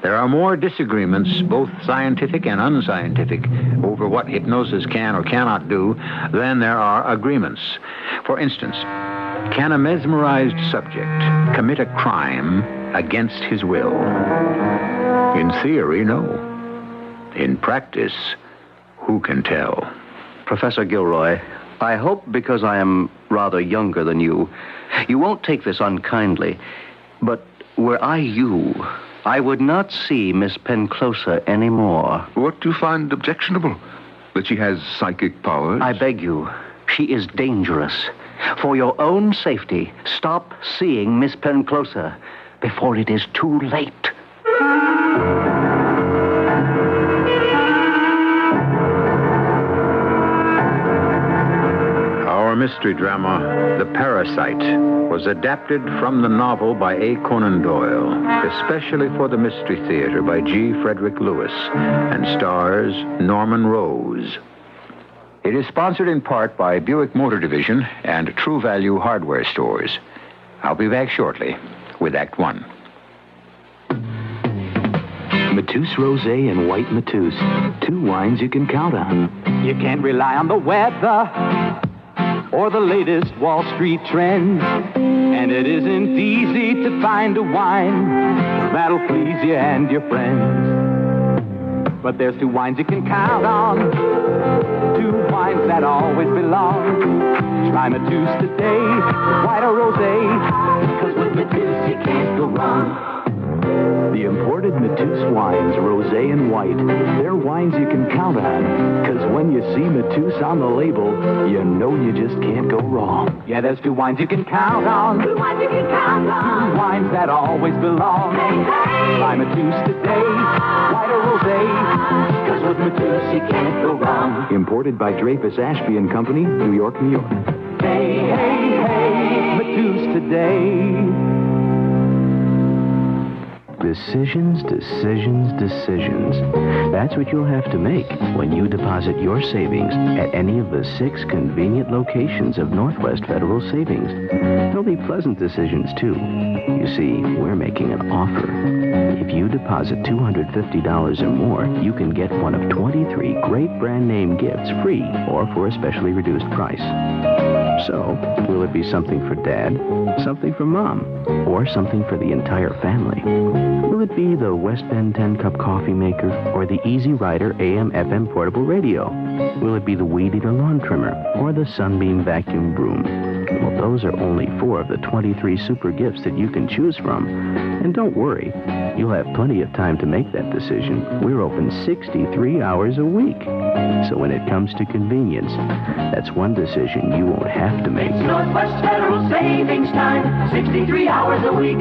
There are more disagreements, both scientific and unscientific, over what hypnosis can or cannot do than there are agreements. For instance, can a mesmerized subject commit a crime against his will? In theory, no. In practice, who can tell? Professor Gilroy, I hope because I am rather younger than you won't take this unkindly. But were I you, I would not see Miss Penclosa anymore. What do you find objectionable? That she has psychic powers? I beg you, she is dangerous. For your own safety, stop seeing Miss Penclosa before it is too late. Our mystery drama, The Parasite, was adapted from the novel by A. Conan Doyle, especially for the Mystery Theater by G. Frederick Lewis, and stars Norman Rose. It is sponsored in part by Buick Motor Division and True Value Hardware Stores. I'll be back shortly with Act One. Mateus Rosé and White Mateus. Two wines you can count on. You can't rely on the weather or the latest Wall Street trend. And it isn't easy to find a wine that'll please you and your friends. But there's two wines you can count on. Two wines that always belong. Try Mateus today, white or rosé, 'cause with Mateus you can't go wrong. The imported Mateus wines, rosé and white, they're wines you can count on. 'Cause when you see Mateus on the label, you know you just can't go wrong. Yeah, there's two wines you can count on. Two wines you can count on. Two wines that always belong. Hey, hey. Try Mateus today, white or rosé, 'cause with Mateus you can't go wrong. Imported by Dreyfus Ashby and Company, New York, New York. Hey, hey, hey, Mateus today. Decisions, decisions, decisions. That's what you'll have to make when you deposit your savings at any of the 6 convenient locations of Northwest Federal Savings. They'll be pleasant decisions, too. You see, we're making an offer. If you deposit $250 or more, you can get one of 23 great brand name gifts free or for a specially reduced price. So, will it be something for Dad, something for Mom, or something for the entire family? Will it be the West Bend 10-cup coffee maker or the Easy Rider AM/FM portable radio? Will it be the Weed Eater lawn trimmer or the Sunbeam vacuum broom? Well, those are only 4 of the 23 super gifts that you can choose from. And don't worry, you'll have plenty of time to make that decision. We're open 63 hours a week. So when it comes to convenience, that's one decision you won't have to make. It's Northwest Federal Savings Time, 63 hours a week.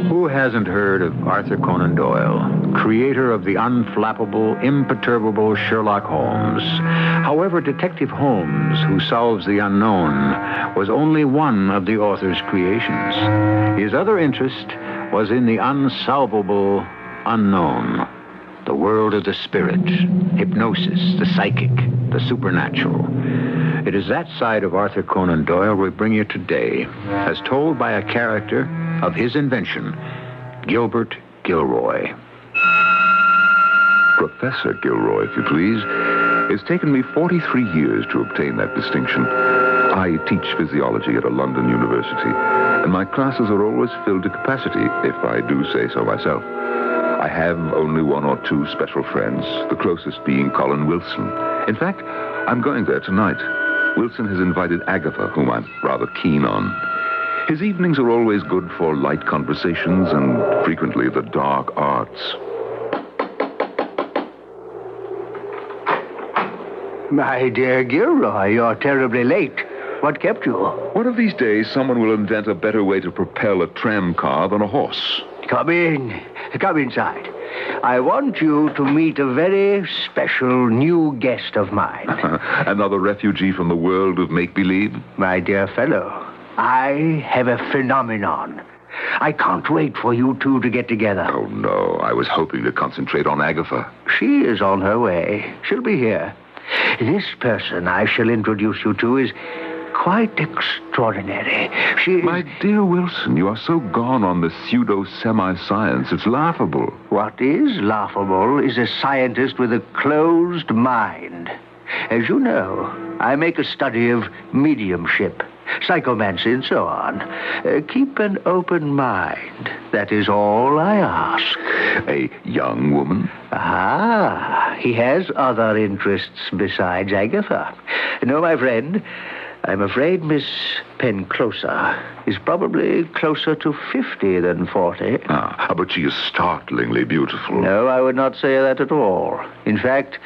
Who hasn't heard of Arthur Conan Doyle, creator of the unflappable, imperturbable Sherlock Holmes? However, Detective Holmes, who solves the unknown, was only one of the author's creations. His other interest was in the unsolvable unknown, the world of the spirit, hypnosis, the psychic, the supernatural. It is that side of Arthur Conan Doyle we bring you today, as told by a character of his invention, Gilbert Gilroy. Professor Gilroy, if you please. It's taken me 43 years to obtain that distinction. I teach physiology at a London university, and my classes are always filled to capacity, if I do say so myself. I have only 1 or 2 special friends, the closest being Colin Wilson. In fact, I'm going there tonight. Wilson has invited Agatha, whom I'm rather keen on. His evenings are always good for light conversations and frequently the dark arts. My dear Gilroy, you're terribly late. What kept you? One of these days, someone will invent a better way to propel a tram car than a horse. Come in. Come inside. I want you to meet a very special new guest of mine. Another refugee from the world of make-believe? My dear fellow, I have a phenomenon. I can't wait for you two to get together. Oh, no. I was hoping to concentrate on Agatha. She is on her way. She'll be here. This person I shall introduce you to is quite extraordinary. My dear Wilson, you are so gone on the pseudo-semi-science. It's laughable. What is laughable is a scientist with a closed mind. As you know, I make a study of mediumship, psychomancy, and so on. Keep an open mind. That is all I ask. A young woman? Ah, he has other interests besides Agatha. No, my friend, I'm afraid Miss Penclosa is probably closer to 50 than 40. But she is startlingly beautiful. No, I would not say that at all. In fact,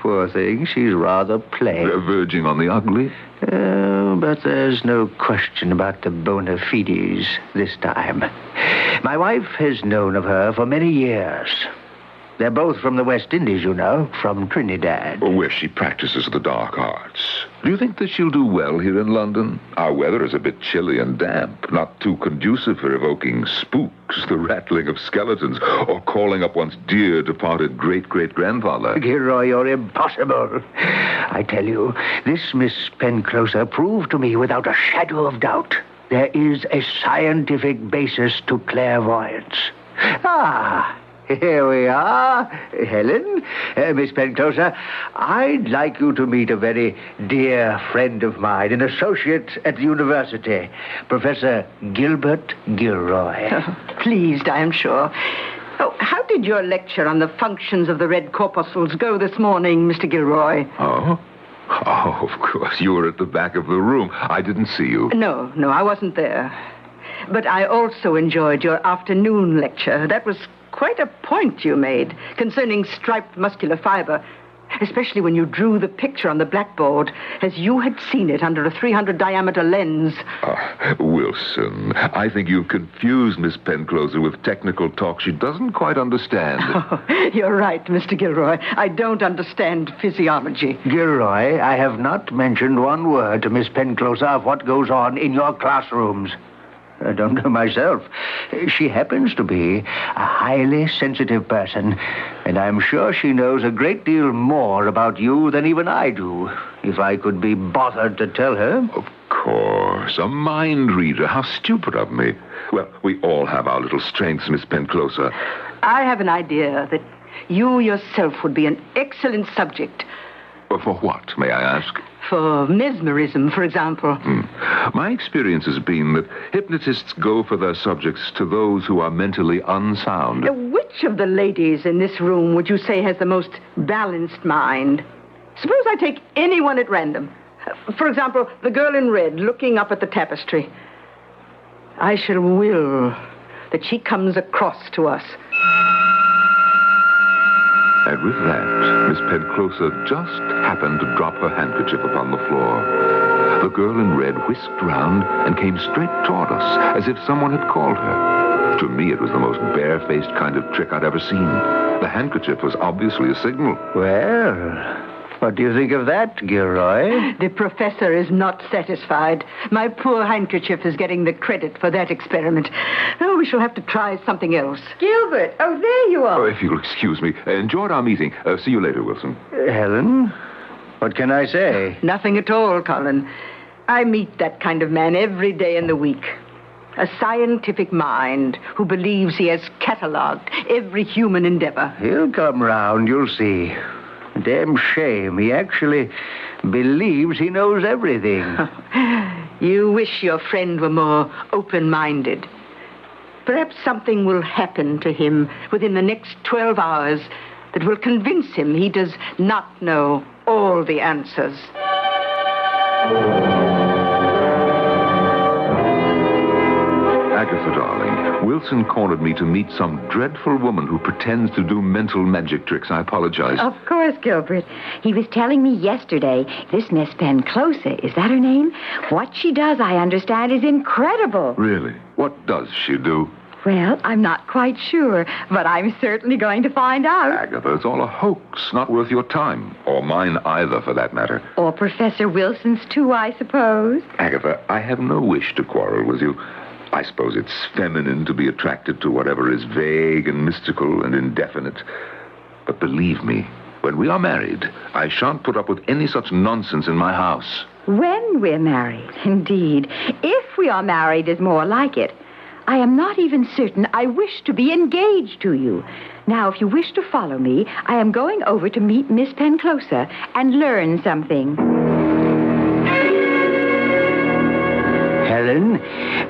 poor thing, she's rather plain. Verging on the ugly? But there's no question about the bona fides this time. My wife has known of her for many years. They're both from the West Indies, you know, from Trinidad. Where she practices the dark arts. Do you think that she'll do well here in London? Our weather is a bit chilly and damp, not too conducive for evoking spooks, the rattling of skeletons, or calling up one's dear departed great-great-grandfather. Gilroy, you're impossible. I tell you, this Miss Penclosa proved to me without a shadow of doubt there is a scientific basis to clairvoyance. Here we are, Helen. Miss Penclosa, I'd like you to meet a very dear friend of mine, an associate at the university, Professor Gilbert Gilroy. Pleased, I am sure. Oh, how did your lecture on the functions of the red corpuscles go this morning, Mr. Gilroy? Oh, of course. You were at the back of the room. I didn't see you. No, I wasn't there. But I also enjoyed your afternoon lecture. That was quite a point you made concerning striped muscular fiber, especially when you drew the picture on the blackboard as you had seen it under a 300 diameter lens. Wilson, I think you've confused Miss Penclosa with technical talk she doesn't quite understand. You're right, Mr. Gilroy. I don't understand physiology. Gilroy, I have not mentioned one word to Miss Penclosa of what goes on in your classrooms. I don't know myself. She happens to be a highly sensitive person, and I'm sure she knows a great deal more about you than even I do, if I could be bothered to tell her. Of course, a mind reader. How stupid of me. Well, we all have our little strengths, Miss Penclosa. I have an idea that you yourself would be an excellent subject. For what, may I ask? For mesmerism, for example. My experience has been that hypnotists go for their subjects to those who are mentally unsound. Which of the ladies in this room would you say has the most balanced mind? Suppose I take anyone at random. For example, the girl in red looking up at the tapestry. I shall will that she comes across to us. And with that, Miss Penclosa just happened to drop her handkerchief upon the floor. The girl in red whisked round and came straight toward us, as if someone had called her. To me, it was the most barefaced kind of trick I'd ever seen. The handkerchief was obviously a signal. Well, what do you think of that, Gilroy? The professor is not satisfied. My poor handkerchief is getting the credit for that experiment. Oh, we shall have to try something else. Gilbert, oh, there you are. If you'll excuse me, enjoyed our meeting. See you later, Wilson. Helen, what can I say? Nothing at all, Colin. I meet that kind of man every day in the week. A scientific mind who believes he has catalogued every human endeavor. He'll come round, you'll see. Damn shame. He actually believes he knows everything. You wish your friend were more open-minded. Perhaps something will happen to him within the next 12 hours that will convince him he does not know all the answers. Agatha, darling, Wilson cornered me to meet some dreadful woman who pretends to do mental magic tricks. I apologize. Of course, Gilbert. He was telling me yesterday, this Miss Penclosa, is that her name? What she does, I understand, is incredible. Really? What does she do? Well, I'm not quite sure, but I'm certainly going to find out. Agatha, it's all a hoax. Not worth your time. Or mine either, for that matter. Or Professor Wilson's, too, I suppose. Agatha, I have no wish to quarrel with you. I suppose it's feminine to be attracted to whatever is vague and mystical and indefinite. But believe me, when we are married, I shan't put up with any such nonsense in my house. When we're married, indeed. If we are married is more like it. I am not even certain I wish to be engaged to you. Now, if you wish to follow me, I am going over to meet Miss Penclosa and learn something. Helen,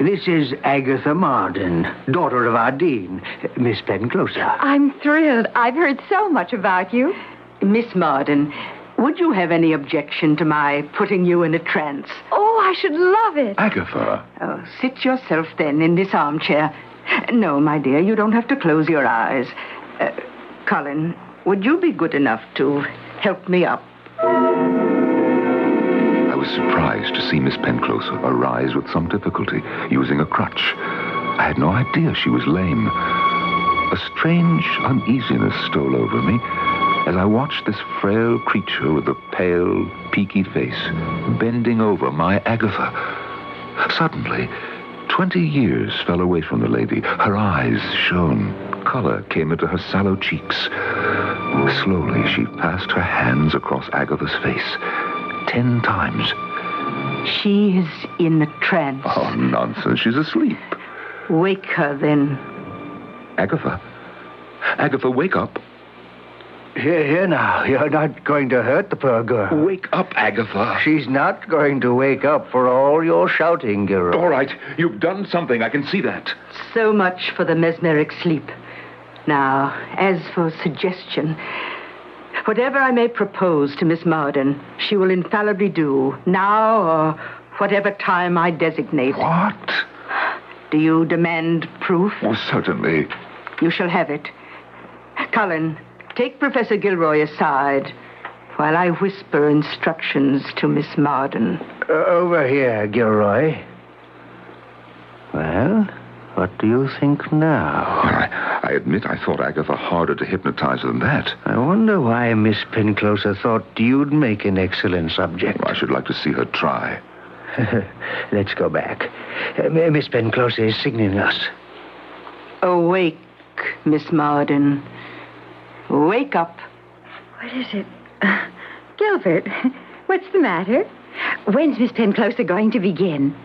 this is Agatha Marden, daughter of our dean, Miss Penclosa. I'm thrilled. I've heard so much about you. Miss Marden, would you have any objection to my putting you in a trance? Oh, I should love it. Agatha. Oh, sit yourself then in this armchair. No, my dear, you don't have to close your eyes. Colin, would you be good enough to help me up? I was surprised to see Miss Penclosa arise with some difficulty, using a crutch. I had no idea she was lame. A strange uneasiness stole over me as I watched this frail creature with a pale, peaky face bending over my Agatha. Suddenly, 20 years fell away from the lady. Her eyes shone. Color came into her sallow cheeks. Slowly, she passed her hands across Agatha's face 10 times. She is in a trance. Oh, nonsense. She's asleep. Wake her, then. Agatha. Agatha, wake up. Here now. You're not going to hurt the poor girl. Wake up, Agatha. She's not going to wake up for all your shouting, Gilroy. All right. You've done something. I can see that. So much for the mesmeric sleep. Now, as for suggestion, whatever I may propose to Miss Marden, she will infallibly do, now or whatever time I designate. What? Do you demand proof? Oh, certainly. You shall have it. Cullen, take Professor Gilroy aside while I whisper instructions to Miss Marden. Over here, Gilroy. Well, what do you think now? I admit I thought Agatha harder to hypnotize than that. I wonder why Miss Penclosa thought you'd make an excellent subject. I should like to see her try. Let's go back. Miss Penclosa is signaling us. Awake, Miss Marden. Wake up. What is it? Gilbert, what's the matter? When's Miss Penclosa going to begin?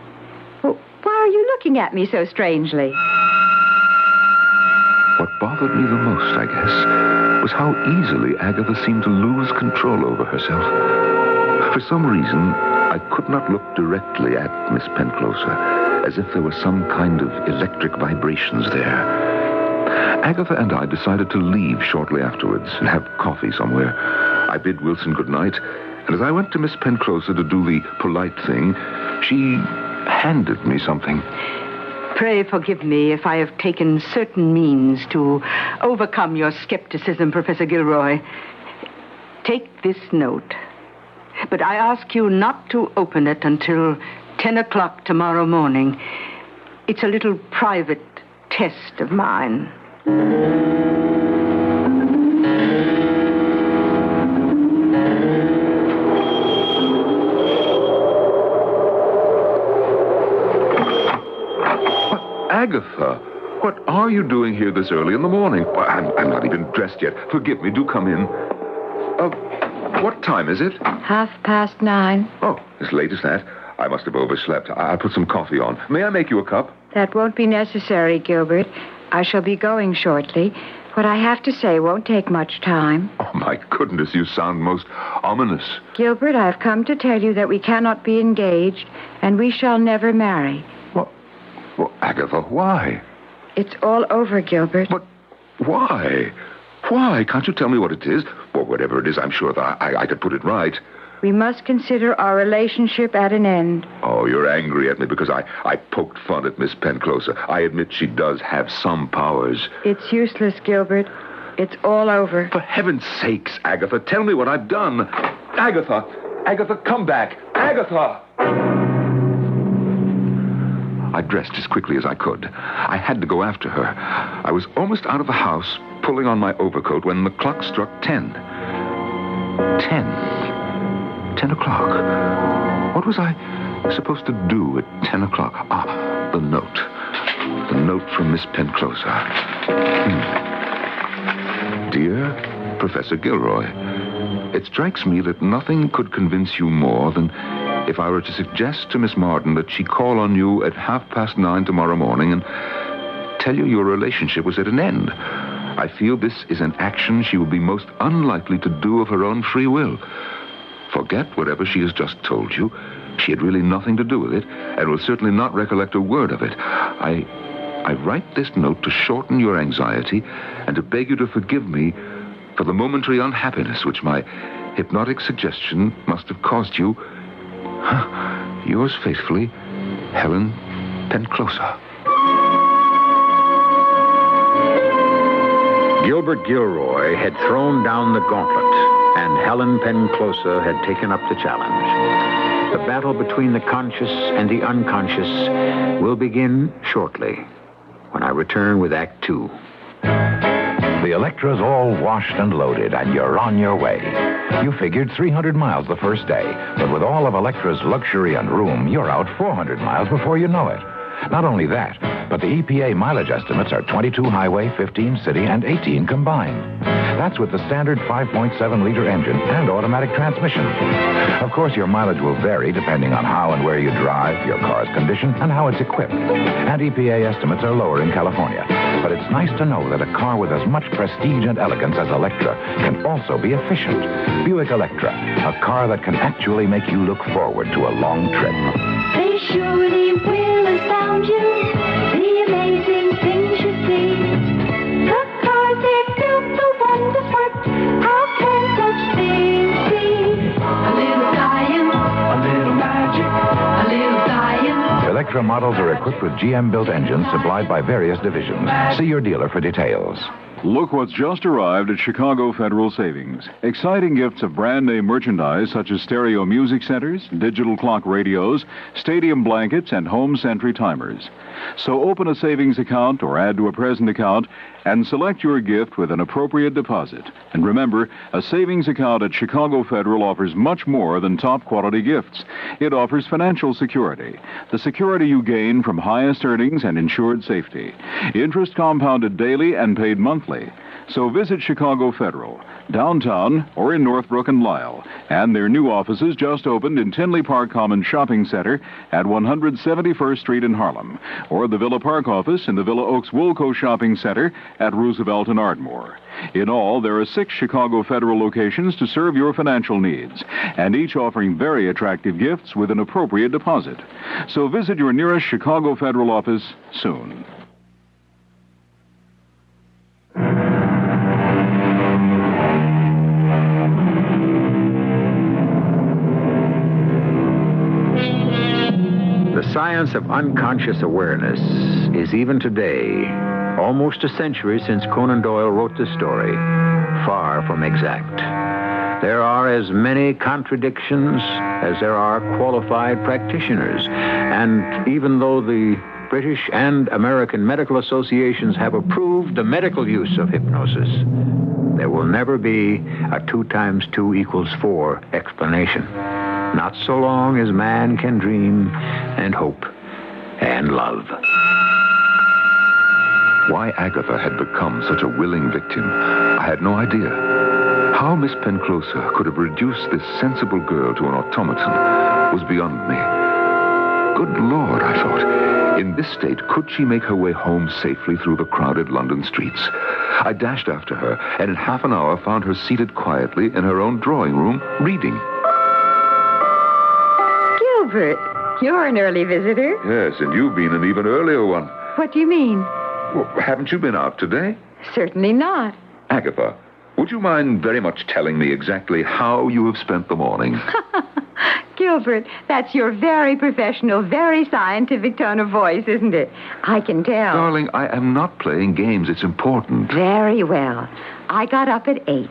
Why are you looking at me so strangely? What bothered me the most, I guess, was how easily Agatha seemed to lose control over herself. For some reason, I could not look directly at Miss Penclosa, as if there were some kind of electric vibrations there. Agatha and I decided to leave shortly afterwards and have coffee somewhere. I bid Wilson good night, and as I went to Miss Penclosa to do the polite thing, she handed me something. Pray forgive me if I have taken certain means to overcome your skepticism, Professor Gilroy. Take this note. But I ask you not to open it until 10 o'clock tomorrow morning. It's a little private test of mine. Agatha, what are you doing here this early in the morning? Well, I'm not even dressed yet. Forgive me, do come in. What time is it? 9:30. Oh, as late as that? I must have overslept. I'll put some coffee on. May I make you a cup? That won't be necessary, Gilbert. I shall be going shortly. What I have to say won't take much time. Oh, my goodness, you sound most ominous. Gilbert, I've come to tell you that we cannot be engaged, and we shall never marry. Well, Agatha, why? It's all over, Gilbert. But why? Why? Can't you tell me what it is? Well, whatever it is, I'm sure that I could put it right. We must consider our relationship at an end. Oh, you're angry at me because I poked fun at Miss Penclosa. I admit she does have some powers. It's useless, Gilbert. It's all over. For heaven's sakes, Agatha, tell me what I've done. Agatha, come back. Agatha! I dressed as quickly as I could. I had to go after her. I was almost out of the house, pulling on my overcoat, when the clock struck 10. 10 o'clock. What was I supposed to do at 10 o'clock? Ah, the note. The note from Miss Penclosa. Dear Professor Gilroy, it strikes me that nothing could convince you more than if I were to suggest to Miss Martin that she call on you at 9:30 tomorrow morning and tell you your relationship was at an end. I feel this is an action she would be most unlikely to do of her own free will. Forget whatever she has just told you. She had really nothing to do with it, and will certainly not recollect a word of it. I write this note to shorten your anxiety and to beg you to forgive me for the momentary unhappiness which my hypnotic suggestion must have caused you. Yours faithfully, Helen Penclosa. Gilbert Gilroy had thrown down the gauntlet, and Helen Penclosa had taken up the challenge. The battle between the conscious and the unconscious will begin shortly, when I return with Act 2. The Electra's all washed and loaded, and you're on your way. You figured 300 miles the first day, but with all of Electra's luxury and room, you're out 400 miles before you know it. Not only that, but the EPA mileage estimates are 22 highway, 15 city, and 18 combined. That's with the standard 5.7-liter engine and automatic transmission. Of course, your mileage will vary depending on how and where you drive, your car's condition, and how it's equipped. And EPA estimates are lower in California. But it's nice to know that a car with as much prestige and elegance as Electra can also be efficient. Buick Electra, a car that can actually make you look forward to a long trip. They surely will astound you, the amazing things you see. The cars they built, the wonders worked, how can such things be? A little science, a little magic, a little science. Electra models are equipped with GM-built engines supplied by various divisions. See your dealer for details. Look what's just arrived at Chicago Federal Savings. Exciting gifts of brand name merchandise such as stereo music centers, digital clock radios, stadium blankets, and home sentry timers. So open a savings account or add to a present account and select your gift with an appropriate deposit. And remember, a savings account at Chicago Federal offers much more than top quality gifts. It offers financial security, the security you gain from highest earnings and insured safety. Interest compounded daily and paid monthly. So visit Chicago Federal, downtown or in Northbrook and Lisle. And their new offices just opened in Tinley Park Commons Shopping Center at 171st Street in Harlem, or the Villa Park office in the Villa Oaks Woolco Shopping Center at Roosevelt and Ardmore. In all, there are 6 Chicago Federal locations to serve your financial needs, and each offering very attractive gifts with an appropriate deposit. So visit your nearest Chicago Federal office soon. The science of unconscious awareness is even today, almost a century since Conan Doyle wrote this story, far from exact. There are as many contradictions as there are qualified practitioners, and even though the British and American medical associations have approved the medical use of hypnosis, there will never be a 2 times 2 equals 4 explanation. Not so long as man can dream and hope and love. Why Agatha had become such a willing victim, I had no idea. How Miss Penclosa could have reduced this sensible girl to an automaton was beyond me. Good Lord, I thought. In this state, could she make her way home safely through the crowded London streets? I dashed after her, and in half an hour found her seated quietly in her own drawing room, reading. Gilbert, you're an early visitor. Yes, and you've been an even earlier one. What do you mean? Well, haven't you been out today? Certainly not. Agatha, would you mind very much telling me exactly how you have spent the morning? Gilbert, that's your very professional, very scientific tone of voice, isn't it? I can tell. Darling, I am not playing games. It's important. Very well. I got up at 8,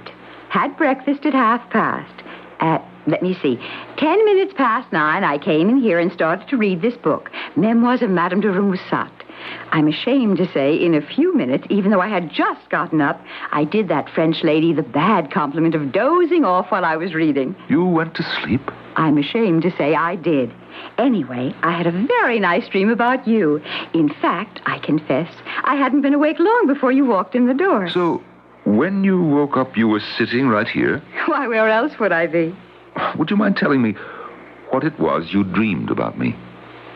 had breakfast at 8:30. At Let me see. 10 minutes past 9, I came in here and started to read this book, Memoirs of Madame de Remusat. I'm ashamed to say, in a few minutes, even though I had just gotten up, I did that French lady the bad compliment of dozing off while I was reading. You went to sleep? I'm ashamed to say I did. Anyway, I had a very nice dream about you. In fact, I confess, I hadn't been awake long before you walked in the door. So, when you woke up, you were sitting right here? Why, where else would I be? Would you mind telling me what it was you dreamed about me?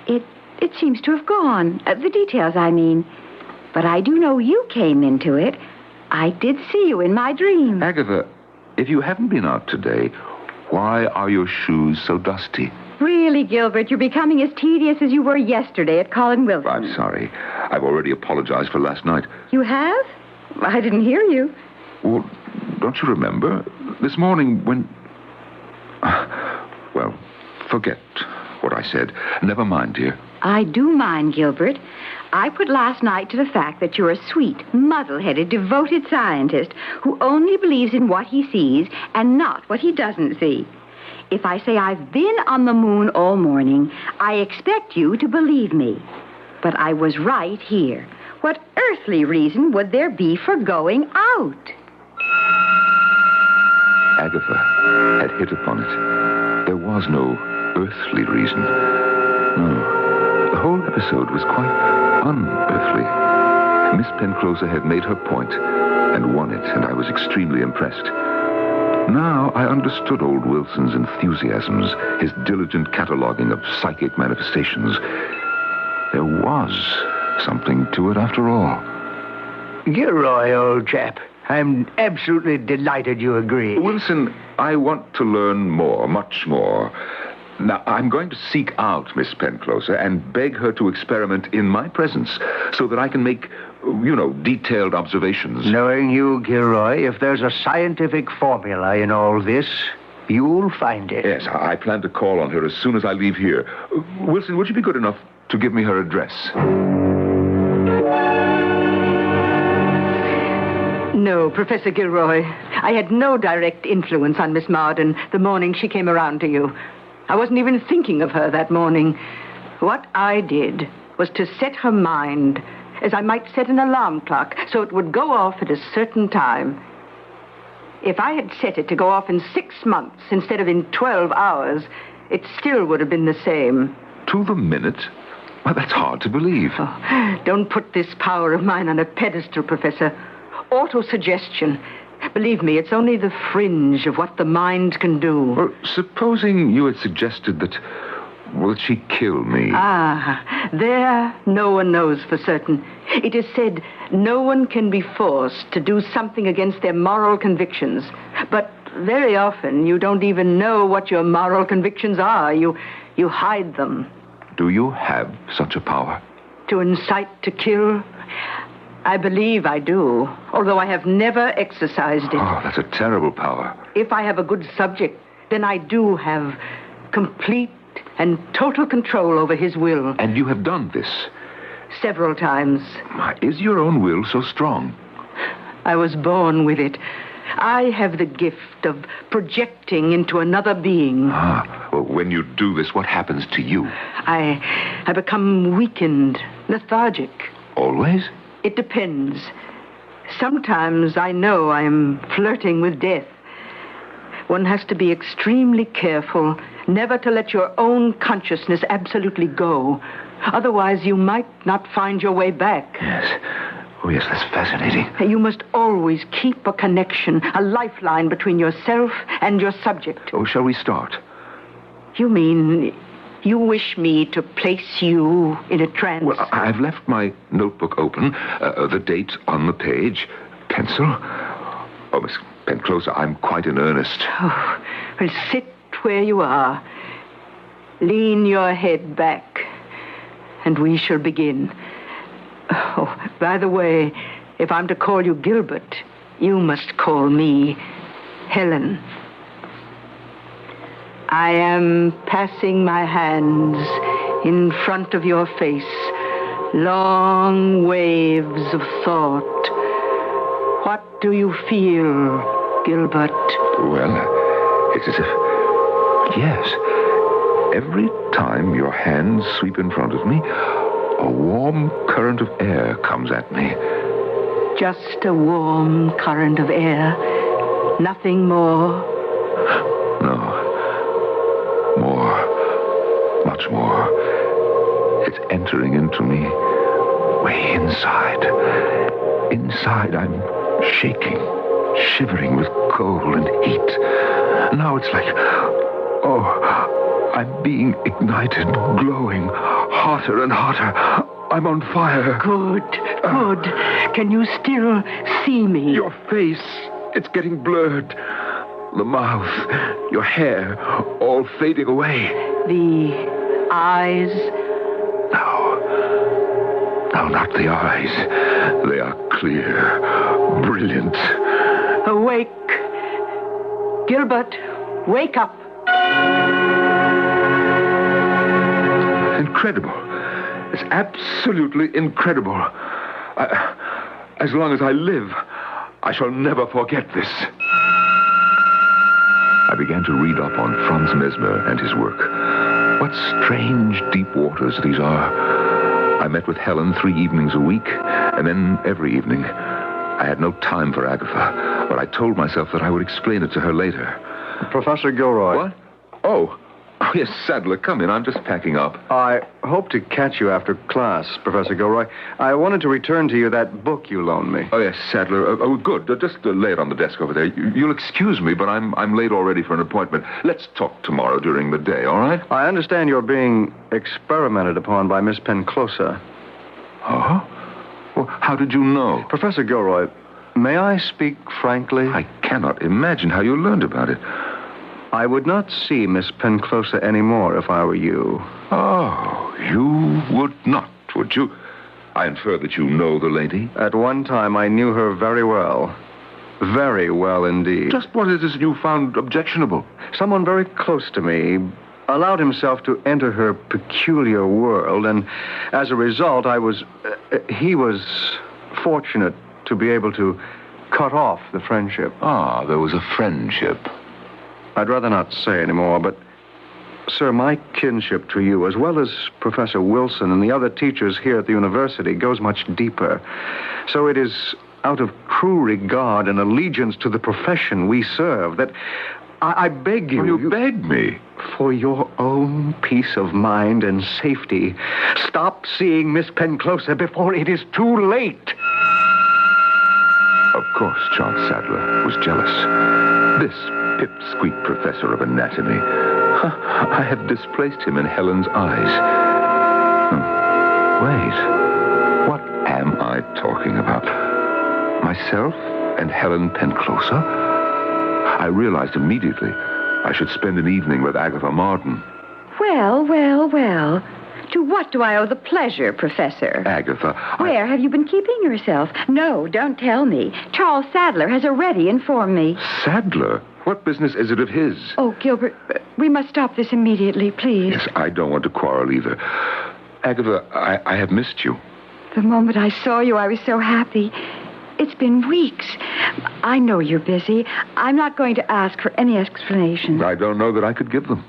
It seems to have gone. The details, I mean. But I do know you came into it. I did see you in my dream. Agatha, if you haven't been out today, why are your shoes so dusty? Really, Gilbert, you're becoming as tedious as you were yesterday at Colin Wilson. I'm sorry. I've already apologized for last night. You have? I didn't hear you. Well, don't you remember? This morning when... Well, forget what I said. Never mind, dear. I do mind, Gilbert. I put last night to the fact that you're a sweet, muddle-headed, devoted scientist who only believes in what he sees and not what he doesn't see. If I say I've been on the moon all morning, I expect you to believe me. But I was right here. What earthly reason would there be for going out? Agatha had hit upon it. There was no earthly reason. No. The whole episode was quite unearthly. Miss Penclosa had made her point and won it, and I was extremely impressed. Now I understood old Wilson's enthusiasms, his diligent cataloging of psychic manifestations. There was something to it after all. Gilroy, old chap, I'm absolutely delighted you agree. Wilson, I want to learn more, much more. Now, I'm going to seek out Miss Penclosa and beg her to experiment in my presence so that I can make, detailed observations. Knowing you, Gilroy, if there's a scientific formula in all this, you'll find it. Yes, I plan to call on her as soon as I leave here. Wilson, would you be good enough to give me her address? No, Professor Gilroy. I had no direct influence on Miss Marden the morning she came around to you. I wasn't even thinking of her that morning. What I did was to set her mind, as I might set an alarm clock, so it would go off at a certain time. If I had set it to go off in 6 months instead of in 12 hours, it still would have been the same. To the minute? Well, that's hard to believe. Oh, don't put this power of mine on a pedestal, Professor. Autosuggestion. Believe me, it's only the fringe of what the mind can do. Well, supposing you had suggested that, she kill me? There, no one knows for certain. It is said no one can be forced to do something against their moral convictions. But very often, you don't even know what your moral convictions are. You hide them. Do you have such a power? To incite to kill? I believe I do, although I have never exercised it. Oh, that's a terrible power. If I have a good subject, then I do have complete and total control over his will. And you have done this? Several times. Is your own will so strong? I was born with it. I have the gift of projecting into another being. Well, when you do this, what happens to you? I become weakened, lethargic. Always? It depends. Sometimes I know I am flirting with death. One has to be extremely careful never to let your own consciousness absolutely go. Otherwise, you might not find your way back. Yes. Oh, yes, that's fascinating. You must always keep a connection, a lifeline between yourself and your subject. Oh, shall we start? You mean you wish me to place you in a trance? Well, I've left my notebook open, the date on the page, pencil. Oh, Miss Penclosa, I'm quite in earnest. Oh, well, sit where you are. Lean your head back, and we shall begin. Oh, by the way, if I'm to call you Gilbert, you must call me Helen. I am passing my hands in front of your face, long waves of thought. What do you feel, Gilbert? Well, it's as if Yes. Every time your hands sweep in front of me, a warm current of air comes at me. Just a warm current of air. Nothing more. No. More. Much more. It's entering into me. Way inside. Inside, I'm shaking, shivering with cold and heat. Now it's like, I'm being ignited, glowing, hotter and hotter. I'm on fire. Good. Can you still see me? Your face, it's getting blurred. The mouth, your hair, all fading away. The eyes? No, not the eyes. They are clear, brilliant. Awake. Gilbert, wake up. Incredible. It's absolutely incredible. As long as I live, I shall never forget this. I began to read up on Franz Mesmer and his work. What strange deep waters these are. I met with Helen 3 evenings a week, and then every evening. I had no time for Agatha, but I told myself that I would explain it to her later. Professor Gilroy. What? Oh, yes, Sadler, come in. I'm just packing up. I hope to catch you after class, Professor Gilroy. I wanted to return to you that book you loaned me. Oh, yes, Sadler. Good. Just lay it on the desk over there. You'll excuse me, but I'm late already for an appointment. Let's talk tomorrow during the day, all right? I understand you're being experimented upon by Miss Penclosa. Oh? Well, how did you know? Professor Gilroy, may I speak frankly? I cannot imagine how you learned about it. I would not see Miss Penclosa anymore if I were you. Oh, you would not, would you? I infer that you know the lady? At one time, I knew her very well. Very well indeed. Just what is it you found objectionable? Someone very close to me allowed himself to enter her peculiar world, and as a result, he was fortunate to be able to cut off the friendship. Ah, there was a friendship. I'd rather not say any more, but, sir, my kinship to you, as well as Professor Wilson and the other teachers here at the university, goes much deeper. So it is out of true regard and allegiance to the profession we serve that I beg you... You beg me? For your own peace of mind and safety, stop seeing Miss Penclosa before it is too late. Of course, Charles Sadler was jealous. This pipsqueak professor of anatomy. I had displaced him in Helen's eyes. Wait. What am I talking about? Myself and Helen Penclosa? I realized immediately I should spend an evening with Agatha Martin. Well. To what do I owe the pleasure, Professor? Agatha, Where have you been keeping yourself? No, don't tell me. Charles Sadler has already informed me. Sadler? What business is it of his? Oh, Gilbert, we must stop this immediately, please. Yes, I don't want to quarrel either. Agatha, I have missed you. The moment I saw you, I was so happy. It's been weeks. I know you're busy. I'm not going to ask for any explanation. I don't know that I could give them.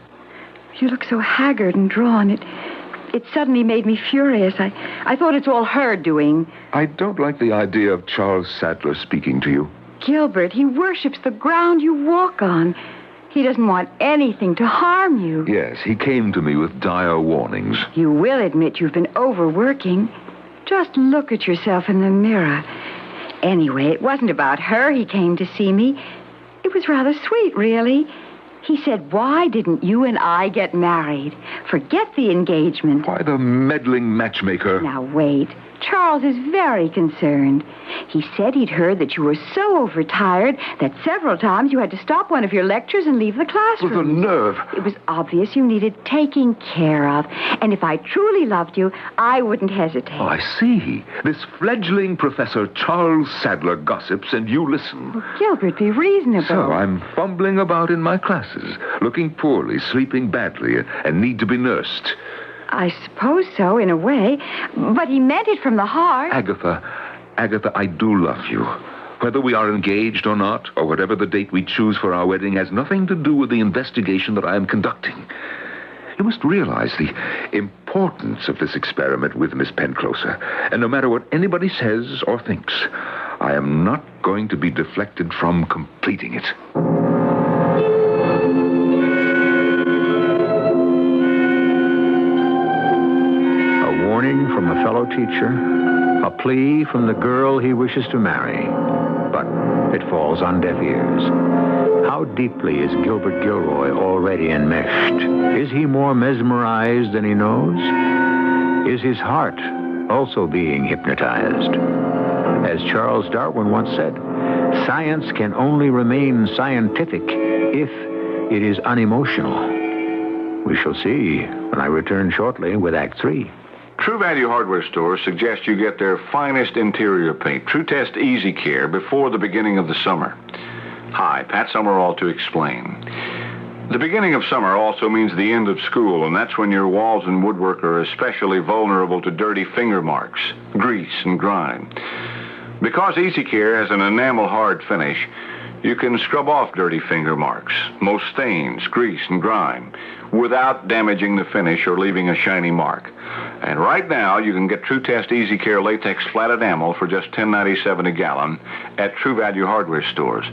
You look so haggard and drawn. It suddenly made me furious. I thought it's all her doing. I don't like the idea of Charles Sadler speaking to you. Gilbert, he worships the ground you walk on. He doesn't want anything to harm you. Yes, he came to me with dire warnings. You will admit you've been overworking. Just look at yourself in the mirror. Anyway, it wasn't about her he came to see me. It was rather sweet, really. He said, why didn't you and I get married? Forget the engagement. Why the meddling matchmaker? Now, wait. Charles is very concerned. He said he'd heard that you were so overtired that several times you had to stop one of your lectures and leave the classroom. With the nerve. It was obvious you needed taking care of. And if I truly loved you, I wouldn't hesitate. Oh, I see. This fledgling Professor Charles Sadler gossips and you listen. Well, Gilbert, be reasonable. So I'm fumbling about in my classes, looking poorly, sleeping badly, and need to be nursed. I suppose so, in a way. But he meant it from the heart. Agatha, I do love you. Whether we are engaged or not, or whatever the date we choose for our wedding, has nothing to do with the investigation that I am conducting. You must realize the importance of this experiment with Miss Penclosa. And no matter what anybody says or thinks, I am not going to be deflected from completing it. A warning from a fellow teacher, a plea from the girl he wishes to marry. But it falls on deaf ears. How deeply is Gilbert Gilroy already enmeshed? Is he more mesmerized than he knows? Is his heart also being hypnotized? As Charles Darwin once said, science can only remain scientific if it is unemotional. We shall see when I return shortly with Act 3. True Value Hardware stores suggest you get their finest interior paint, True Test Easy Care, before the beginning of the summer. Hi, Pat Summerall to explain. The beginning of summer also means the end of school, and that's when your walls and woodwork are especially vulnerable to dirty finger marks, grease, and grime. Because Easy Care has an enamel hard finish, you can scrub off dirty finger marks, most stains, grease, and grime, without damaging the finish or leaving a shiny mark. And right now, you can get True Test Easy Care Latex Flat Enamel for just $10.97 a gallon at True Value Hardware stores.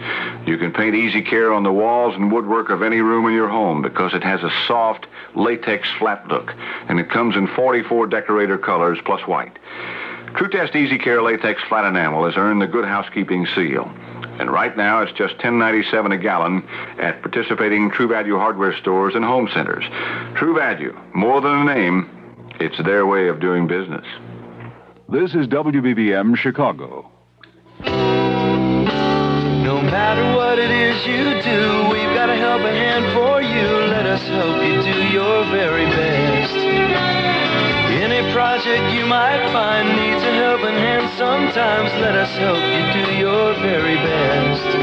You can paint Easy Care on the walls and woodwork of any room in your home because it has a soft latex flat look, and it comes in 44 decorator colors plus white. True Test Easy Care Latex Flat Enamel has earned the Good Housekeeping seal. And right now, it's just $10.97 a gallon at participating True Value Hardware stores and home centers. True Value, more than a name, it's their way of doing business. This is WBBM Chicago. No matter what it is you do, we've got a helping hand for you. Let us help you do your very best. Any project you might find needs a helping hand sometimes. Let us help you do your very best.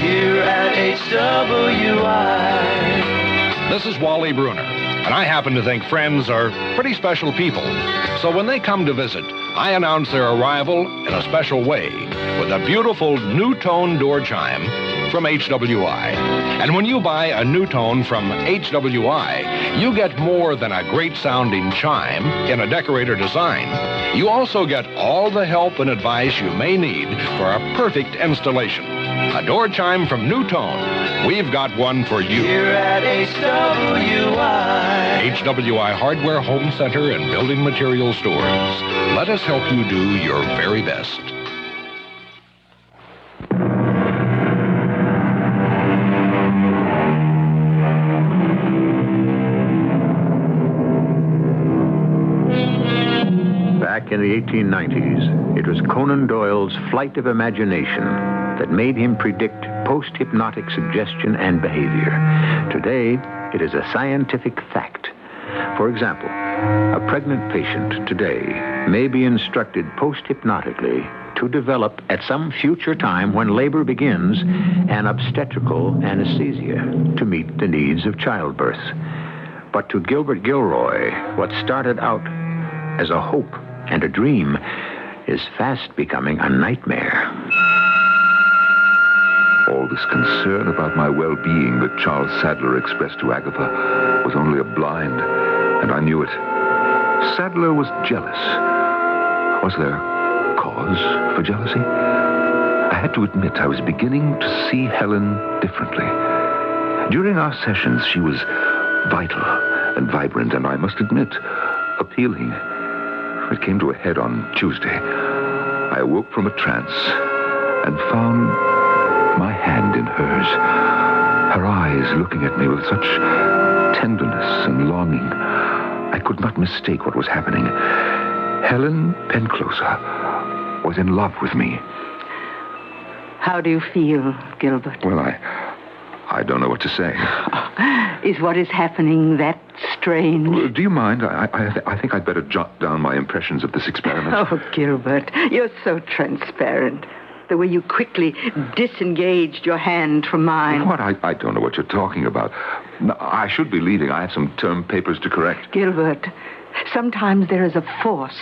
Here at HWI. This is Wally Bruner, and I happen to think friends are pretty special people. So when they come to visit, I announce their arrival in a special way with a beautiful new tone door chime from HWI. And when you buy a new tone from HWI, you get more than a great sounding chime in a decorator design. You also get all the help and advice you may need for a perfect installation. A door chime from New Tone. We've got one for you. Here at HWI. HWI Hardware Home Center and Building Material Stores. Let us help you do your very best. Back in the 1890s, it was Conan Doyle's flight of imagination that made him predict post-hypnotic suggestion and behavior. Today, it is a scientific fact. For example, a pregnant patient today may be instructed post-hypnotically to develop at some future time when labor begins an obstetrical anesthesia to meet the needs of childbirth. But to Gilbert Gilroy, what started out as a hope and a dream is fast becoming a nightmare. All this concern about my well-being that Charles Sadler expressed to Agatha was only a blind, and I knew it. Sadler was jealous. Was there cause for jealousy? I had to admit I was beginning to see Helen differently. During our sessions, she was vital and vibrant, and I must admit, appealing. It came to a head on Tuesday. I awoke from a trance and found my hand in hers, her eyes looking at me with such tenderness and longing. I could not mistake what was happening. Helen Penclosa was in love with me. How do you feel, Gilbert? Well, I don't know what to say. Is what is happening that strange? Do you mind? I think I'd better jot down my impressions of this experiment. Oh, Gilbert, you're so transparent. The way you quickly disengaged your hand from mine. What? I don't know what you're talking about. No, I should be leaving. I have some term papers to correct. Gilbert, Sometimes there is a force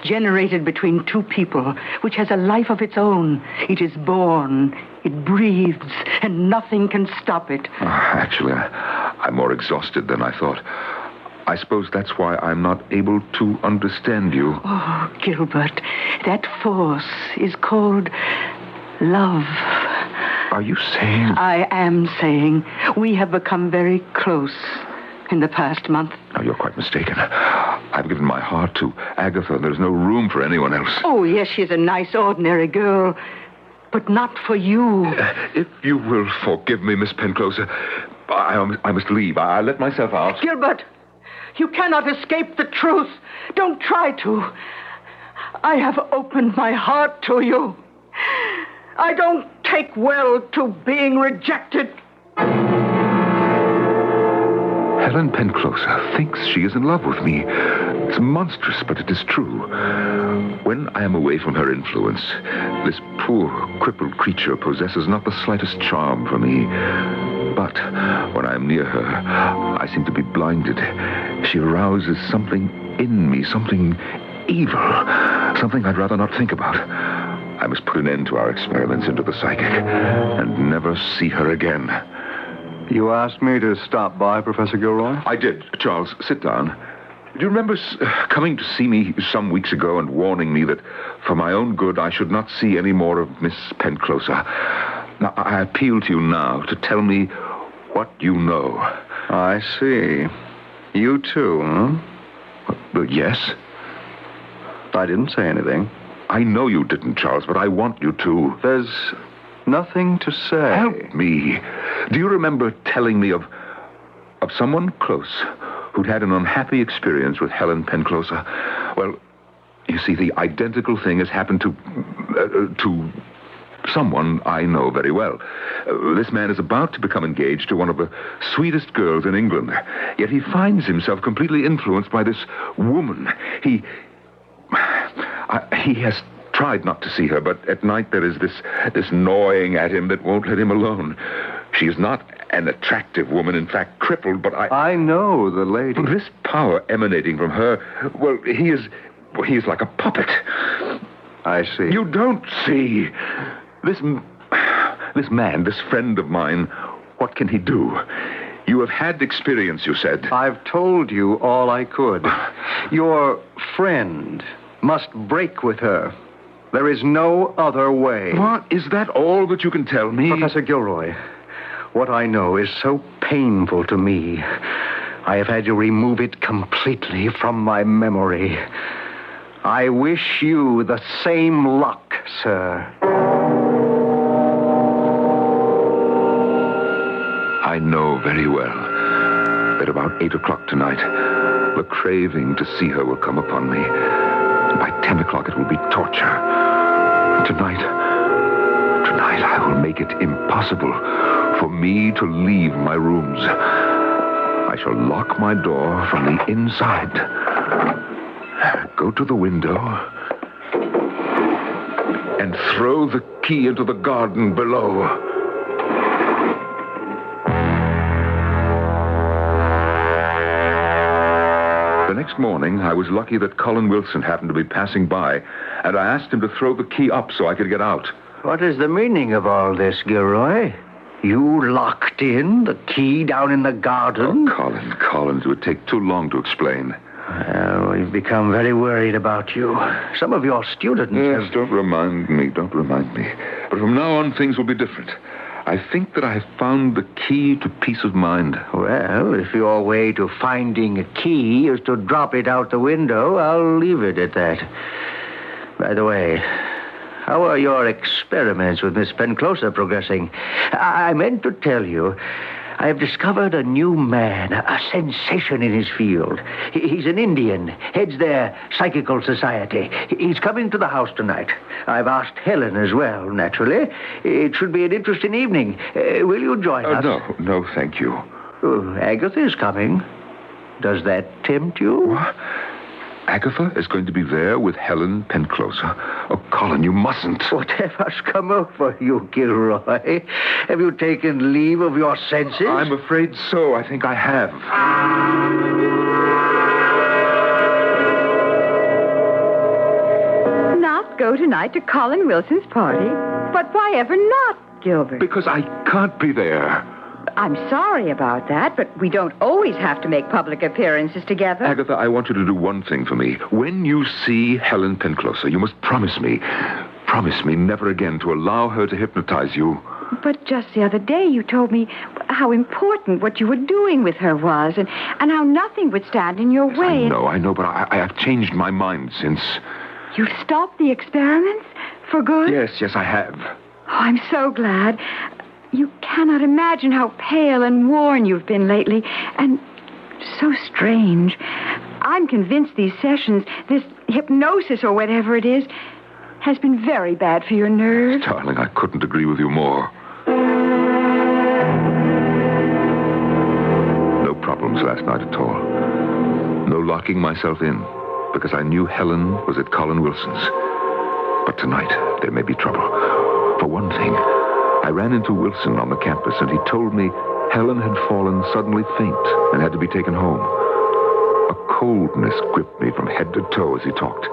generated between two people which has a life of its own. It is born, it breathes, and nothing can stop it. Actually, I'm more exhausted than I thought. I suppose that's why I'm not able to understand you. Oh, Gilbert, that force is called love. Are you saying? I am saying we have become very close in the past month. No, you're quite mistaken. I've given my heart to Agatha. There's no room for anyone else. Oh, yes, she's a nice, ordinary girl, but not for you. If you will forgive me, Miss Penclosa, I must leave. I let myself out. Gilbert, you cannot escape the truth. Don't try to. I have opened my heart to you. I don't take well to being rejected. Helen Penclosa thinks she is in love with me. It's monstrous, but it is true. When I am away from her influence, this poor, crippled creature possesses not the slightest charm for me. But when I am near her, I seem to be blinded. She arouses something in me, something evil, something I'd rather not think about. I must put an end to our experiments into the psychic and never see her again. You asked me to stop by, Professor Gilroy? I did. Charles, sit down. Do you remember coming to see me some weeks ago and warning me that for my own good I should not see any more of Miss Penclosa? Now, I appeal to you now to tell me what you know. I see. You too, huh? Yes. I didn't say anything. I know you didn't, Charles, but I want you to. There's nothing to say. Help me. Do you remember telling me of someone close who'd had an unhappy experience with Helen Penclosa? Well, you see, the identical thing has happened to someone I know very well. This man is about to become engaged to one of the sweetest girls in England. Yet he finds himself completely influenced by this woman. He has tried not to see her, but at night there is this gnawing at him that won't let him alone. She is not an attractive woman, in fact, crippled, but I know the lady. This power emanating from her, well, he is like a puppet. I see. You don't see. This man, this friend of mine, what can he do? You have had experience, you said. I've told you all I could. Your friend must break with her. There is no other way. What? Is that all that you can tell me? Professor Gilroy, what I know is so painful to me. I have had to remove it completely from my memory. I wish you the same luck, sir. I know very well that about 8 o'clock tonight, the craving to see her will come upon me. And by 10 o'clock, it will be torture. And tonight, I will make it impossible for me to leave my rooms. I shall lock my door from the inside, go to the window, and throw the key into the garden below. The next morning, I was lucky that Colin Wilson happened to be passing by, and I asked him to throw the key up so I could get out. What is the meaning of all this, Gilroy? You locked in the key down in the garden? Oh, Colin, it would take too long to explain. Well, we've become very worried about you. Some of your students Yes, don't remind me. But from now on, things will be different. I think that I have found the key to peace of mind. Well, if your way to finding a key is to drop it out the window, I'll leave it at that. By the way, how are your experiments with Miss Penclosa progressing? I meant to tell you, I have discovered a new man, a sensation in his field. He's an Indian, heads their psychical society. He's coming to the house tonight. I've asked Helen as well, naturally. It should be an interesting evening. Will you join us? No, thank you. Oh, Agatha is coming. Does that tempt you? What? Agatha is going to be there with Helen Penclosa. Oh, Colin, you mustn't. Whatever's come over you, Gilroy? Have you taken leave of your senses? I'm afraid so. I think I have. go tonight to Colin Wilson's party? But why ever not, Gilbert? Because I can't be there. I'm sorry about that, but we don't always have to make public appearances together. Agatha, I want you to do one thing for me. When you see Helen Penclosa, you must promise me never again to allow her to hypnotize you. But just the other day you told me how important what you were doing with her was, and how nothing would stand in your way. I know, but I have changed my mind since. You've stopped the experiments? For good? Yes, I have. Oh, I'm so glad. You cannot imagine how pale and worn you've been lately, and so strange. I'm convinced these sessions, this hypnosis or whatever it is, has been very bad for your nerves. Darling, I couldn't agree with you more. No problems last night at all. No locking myself in, because I knew Helen was at Colin Wilson's. But tonight, there may be trouble. For one thing, I ran into Wilson on the campus, and he told me Helen had fallen suddenly faint and had to be taken home. A coldness gripped me from head to toe as he talked.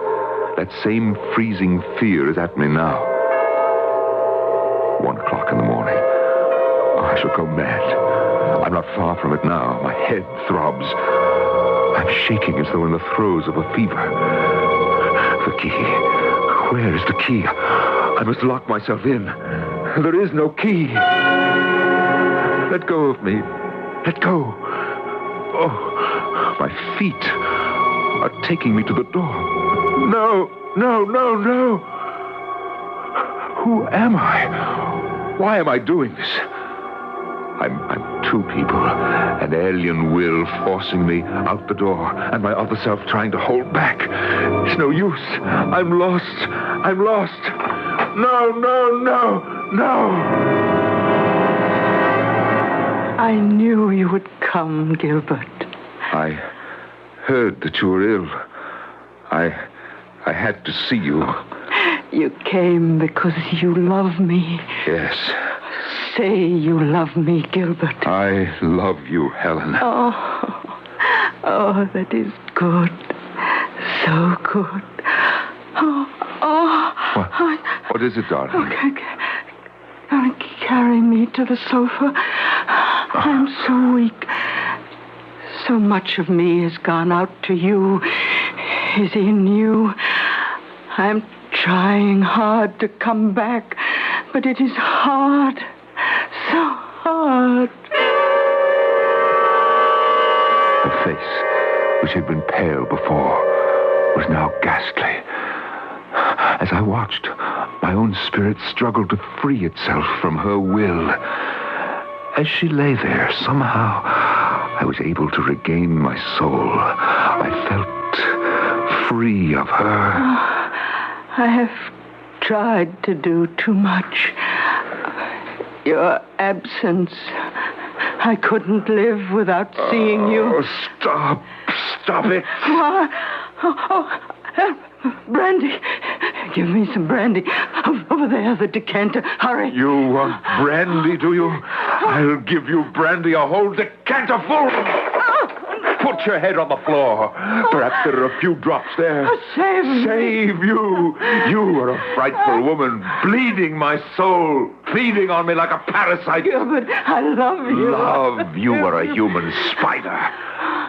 That same freezing fear is at me now. 1 o'clock in the morning. Oh, I shall go mad. I'm not far from it now. My head throbs. I'm shaking as though in the throes of a fever. The key. Where is the key? I must lock myself in. There is no key. Let go of me. Let go. Oh, my feet are taking me to the door. No. Who am I? Why am I doing this? I'm two people. An alien will forcing me out the door, and my other self trying to hold back. It's no use. I'm lost. No. I knew you would come, Gilbert. I heard that you were ill. I had to see you. You came because you love me. Yes. Say you love me, Gilbert. I love you, Helen. Oh, that is good. So good. What is it, darling? Carry me to the sofa. I'm so weak. So much of me has gone out to you, is in you. I'm trying hard to come back, but it is hard. So hard. Her face, which had been pale before, was now ghastly. As I watched, my own spirit struggled to free itself from her will. As she lay there, somehow, I was able to regain my soul. I felt free of her. I have tried to do too much. Your absence. I couldn't live without seeing you. Stop it. Brandy. Give me some brandy. Over there, the decanter. Hurry. You want brandy, do you? I'll give you brandy, a whole decanter full. Put your head on the floor. Perhaps there are a few drops there. Save me. Save you. You are a frightful woman, bleeding my soul, feeding on me like a parasite. Gilbert, I love you. Love? You were a human spider.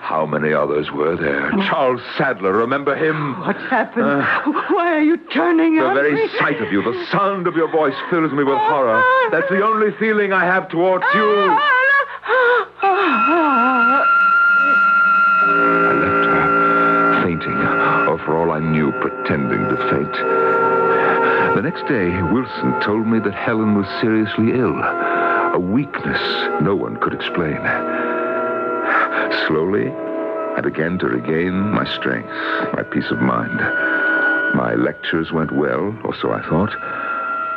How many others were there? Charles Sadler, remember him? What's happened? Why are you turning on The very me? sight of you, the sound of your voice fills me with horror. That's the only feeling I have towards you. I left her, fainting, or for all I knew, pretending to faint. The next day, Wilson told me that Helen was seriously ill. A weakness no one could explain. Slowly, I began to regain my strength, my peace of mind. My lectures went well, or so I thought.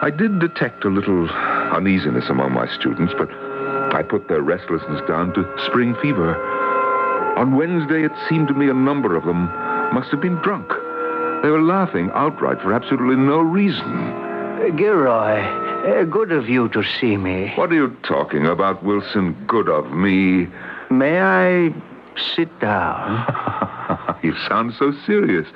I did detect a little uneasiness among my students, but I put their restlessness down to spring fever. On Wednesday, it seemed to me a number of them must have been drunk. They were laughing outright for absolutely no reason. Gilroy, good of you to see me. What are you talking about, Wilson? Good of me? May I sit down? You sound so serious.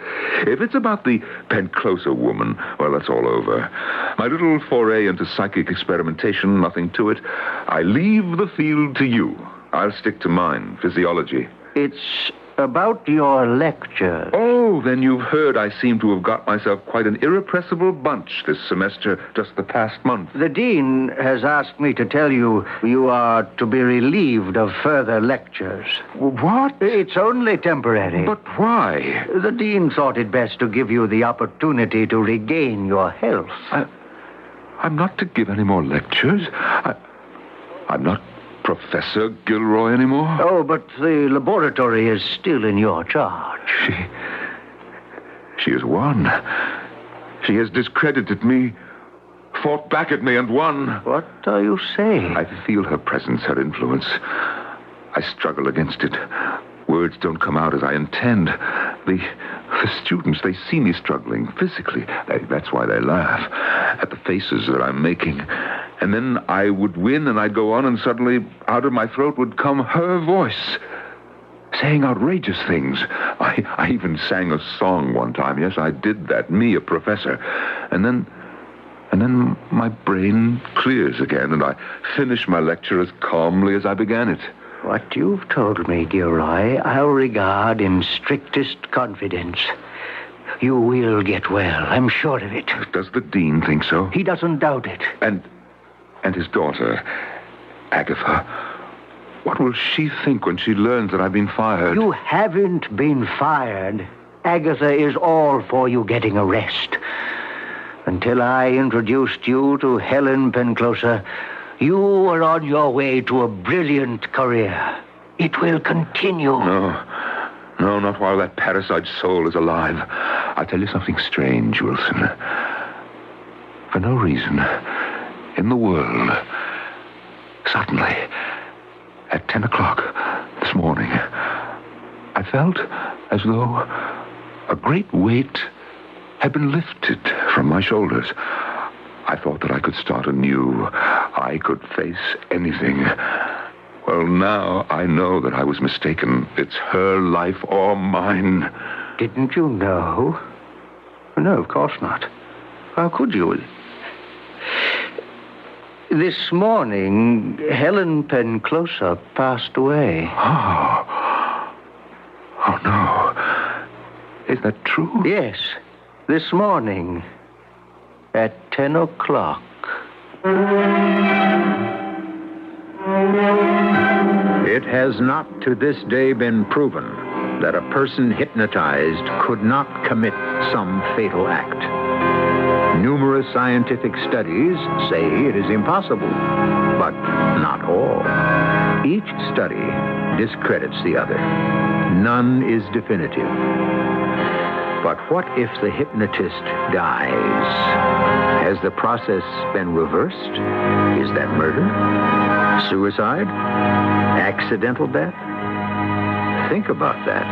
If it's about the Penclosa woman, well, that's all over. My little foray into psychic experimentation, nothing to it. I leave the field to you. I'll stick to mine, physiology. It's about your lecture. Oh, then you've heard I seem to have got myself quite an irrepressible bunch this semester, just the past month. The dean has asked me to tell you you are to be relieved of further lectures. What? It's only temporary. But why? The dean thought it best to give you the opportunity to regain your health. I'm not to give any more lectures. I'm not Professor Gilroy anymore. Oh, but the laboratory is still in your charge. She has won. She has discredited me, fought back at me, and won. What are you saying? I feel her presence, her influence. I struggle against it. Words don't come out as I intend. The students, they see me struggling physically. That's why they laugh at the faces that I'm making. And then I would win, and I'd go on, and suddenly out of my throat would come her voice, saying outrageous things. I even sang a song one time. Yes, I did that. Me, a professor. And then my brain clears again, and I finish my lecture as calmly as I began it. What you've told me, Gilroy, I'll regard in strictest confidence. You will get well, I'm sure of it. Does the dean think so? He doesn't doubt it. And his daughter, Agatha, what will she think when she learns that I've been fired? You haven't been fired. Agatha is all for you getting a rest. Until I introduced you to Helen Penclosa, you were on your way to a brilliant career. It will continue. No, not while that parasite soul is alive. I'll tell you something strange, Wilson. For no reason in the world, suddenly, at 10 o'clock this morning, I felt as though a great weight had been lifted from my shoulders. I thought that I could start anew. I could face anything. Well, now I know that I was mistaken. It's her life or mine. Didn't you know? No, of course not. How could you? This morning, Helen Penclosa passed away. Oh, no. Is that true? Yes. This morning, at 10 o'clock. It has not to this day been proven that a person hypnotized could not commit some fatal act. Numerous scientific studies say it is impossible, but not all. Each study discredits the other. None is definitive. But what if the hypnotist dies? Has the process been reversed? Is that murder? Suicide? Accidental death? Think about that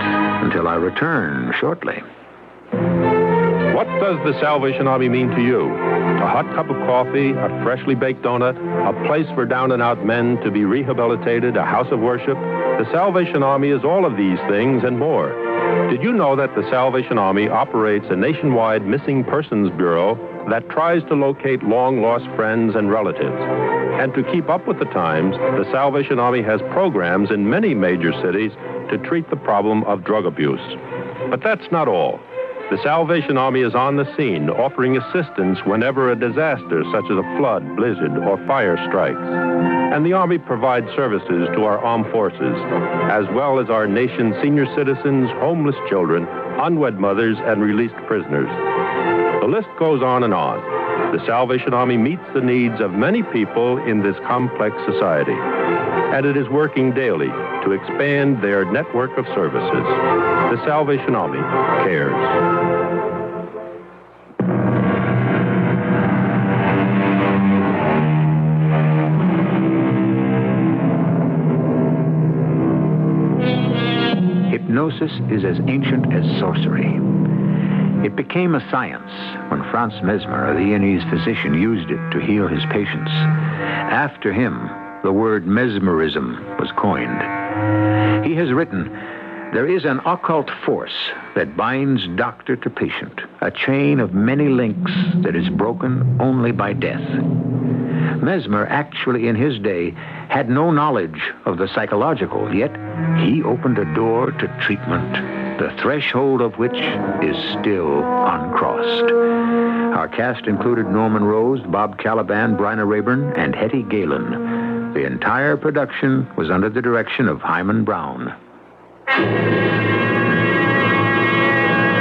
until I return shortly. What does the Salvation Army mean to you? A hot cup of coffee, a freshly baked donut, a place for down-and-out men to be rehabilitated, a house of worship? The Salvation Army is all of these things and more. Did you know that the Salvation Army operates a nationwide missing persons bureau that tries to locate long-lost friends and relatives? And to keep up with the times, the Salvation Army has programs in many major cities to treat the problem of drug abuse. But that's not all. The Salvation Army is on the scene, offering assistance whenever a disaster such as a flood, blizzard, or fire strikes. And the Army provides services to our armed forces, as well as our nation's senior citizens, homeless children, unwed mothers, and released prisoners. The list goes on and on. The Salvation Army meets the needs of many people in this complex society, and it is working daily to expand their network of services. The Salvation Army cares. Hypnosis is as ancient as sorcery. It became a science when Franz Mesmer, the Viennese physician, used it to heal his patients. After him, the word mesmerism was coined. He has written, There is an occult force that binds doctor to patient, a chain of many links that is broken only by death. Mesmer actually, in his day, had no knowledge of the psychological, yet he opened a door to treatment, the threshold of which is still uncrossed. Our cast included Norman Rose, Bob Caliban, Bryna Rayburn, and Hetty Galen. The entire production was under the direction of Hyman Brown.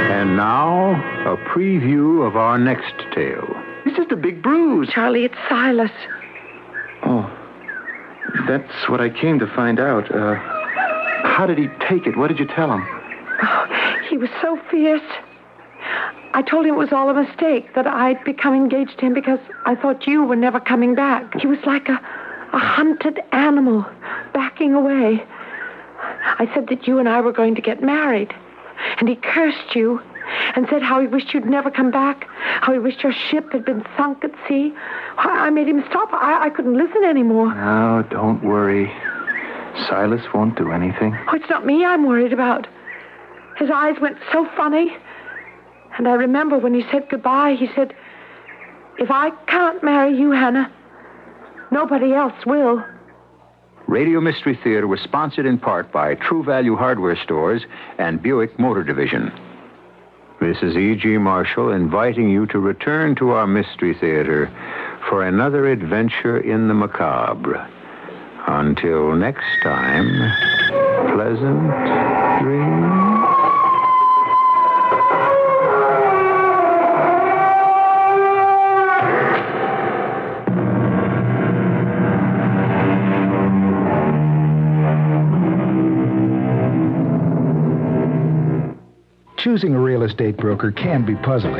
And now, a preview of our next tale. It's just a big bruise. Charlie, it's Silas. Oh, that's what I came to find out. How did he take it? What did you tell him? Oh, he was so fierce. I told him it was all a mistake, that I'd become engaged to him because I thought you were never coming back. He was like a hunted animal, backing away. I said that you and I were going to get married. And he cursed you and said how he wished you'd never come back, how he wished your ship had been sunk at sea. I made him stop. I couldn't listen anymore. No, don't worry. Silas won't do anything. Oh, it's not me I'm worried about. His eyes went so funny. And I remember when he said goodbye, he said, if I can't marry you, Hannah, nobody else will. Radio Mystery Theater was sponsored in part by True Value Hardware Stores and Buick Motor Division. This is E.G. Marshall inviting you to return to our Mystery Theater for another adventure in the macabre. Until next time, pleasant dreams. Choosing a real estate broker can be puzzling,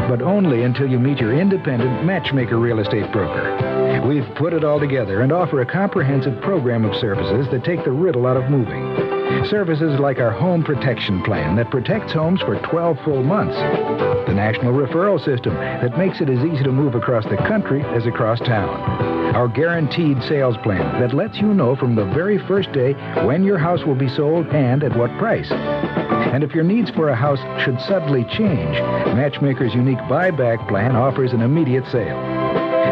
but only until you meet your independent matchmaker real estate broker. We've put it all together and offer a comprehensive program of services that take the riddle out of moving. Services like our home protection plan that protects homes for 12 full months. The national referral system that makes it as easy to move across the country as across town. Our guaranteed sales plan that lets you know from the very first day when your house will be sold and at what price. And if your needs for a house should suddenly change, Matchmaker's unique buyback plan offers an immediate sale.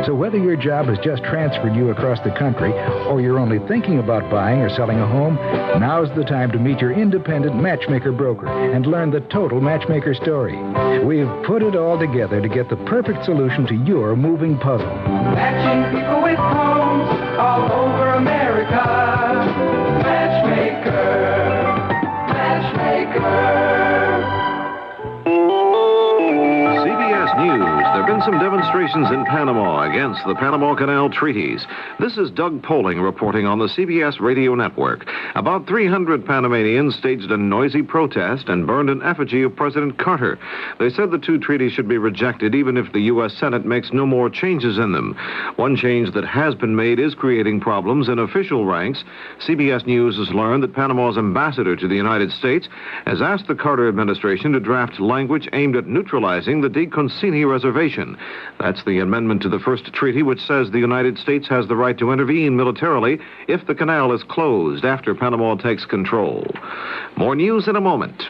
So whether your job has just transferred you across the country or you're only thinking about buying or selling a home, now's the time to meet your independent matchmaker broker and learn the total matchmaker story. We've put it all together to get the perfect solution to your moving puzzle. Matching people with homes all over America. Matchmaker. CBS News. There have been some demonstrations in Panama against the Panama Canal treaties. This is Doug Poling reporting on the CBS radio network. About 300 Panamanians staged a noisy protest and burned an effigy of President Carter. They said the two treaties should be rejected even if the U.S. Senate makes no more changes in them. One change that has been made is creating problems in official ranks. CBS News has learned that Panama's ambassador to the United States has asked the Carter administration to draft language aimed at neutralizing the De Concini Reservation. That's the amendment to the first treaty which says the United States has the right to intervene militarily if the canal is closed after Panama takes control. More news in a moment.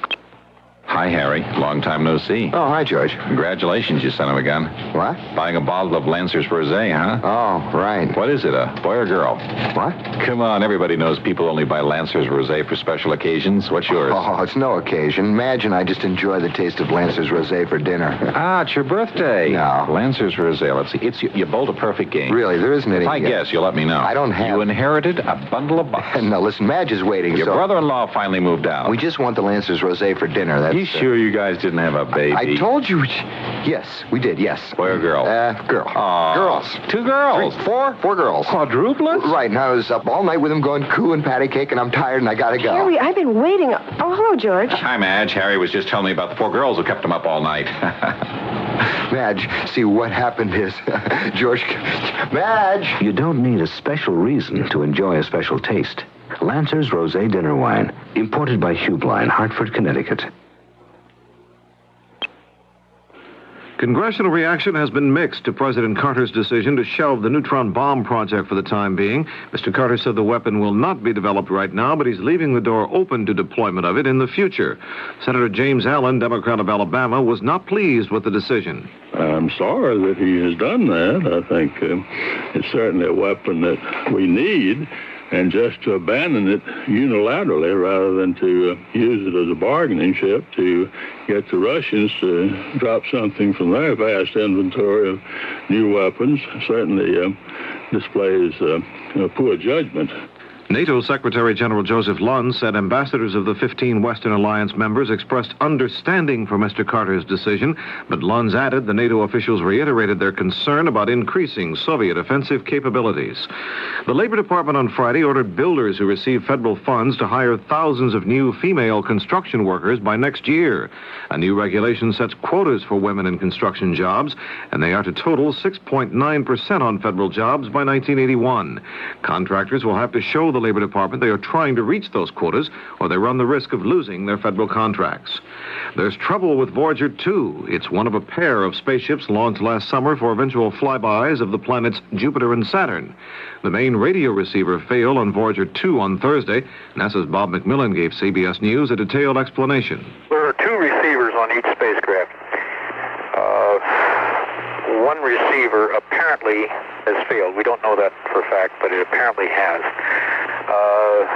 Hi, Harry. Long time no see. Oh, hi, George. Congratulations, you son of a gun. What? Buying a bottle of Lancer's Rosé, huh? Oh, right. What is it, a boy or girl? What? Come on, everybody knows people only buy Lancer's Rosé for special occasions. What's yours? Oh, it's no occasion. Madge and I just enjoy the taste of Lancer's Rosé for dinner. Ah, it's your birthday. No. Lancer's Rosé. Let's see. You bowled a perfect game. Really, there isn't any. If I guess, you'll let me know. I don't have. You inherited a bundle of bucks. No, listen, Madge is waiting. Your brother-in-law finally moved out. We just want the Lancer's Rosé for dinner. That's. You sure you guys didn't have a baby? I told you. Yes, we did. Yes. Boy or girl? Girl. Aww. Girls. 2 girls. 3, 4 girls. Quadruplets? Right. And I was up all night with them going coo and patty cake, and I'm tired and I gotta go. Harry, I've been waiting. Oh, hello, George. Hi, Madge. Harry was just telling me about the 4 girls who kept him up all night. Madge, see, what happened is, George... Madge! You don't need a special reason to enjoy a special taste. Lancer's Rosé Dinner Wine, imported by Hubline, Hartford, Connecticut. Congressional reaction has been mixed to President Carter's decision to shelve the neutron bomb project for the time being. Mr. Carter said the weapon will not be developed right now, but he's leaving the door open to deployment of it in the future. Senator James Allen, Democrat of Alabama, was not pleased with the decision. I'm sorry that he has done that. I think it's certainly a weapon that we need. And just to abandon it unilaterally rather than to use it as a bargaining chip to get the Russians to drop something from their vast inventory of new weapons certainly displays poor judgment. NATO Secretary General Joseph Lund said ambassadors of the 15 Western Alliance members expressed understanding for Mr. Carter's decision, but Lund added the NATO officials reiterated their concern about increasing Soviet offensive capabilities. The Labor Department on Friday ordered builders who receive federal funds to hire thousands of new female construction workers by next year. A new regulation sets quotas for women in construction jobs, and they are to total 6.9% on federal jobs by 1981. Contractors will have to show the Labor Department they are trying to reach those quotas, or they run the risk of losing their federal contracts. There's trouble with Voyager 2. It's one of a pair of spaceships launched last summer for eventual flybys of the planets Jupiter and Saturn. The main radio receiver failed on Voyager 2 on Thursday. NASA's Bob McMillan gave CBS News a detailed explanation. There are two receivers on each spacecraft. One receiver apparently has failed. We don't know that for a fact, but it apparently has.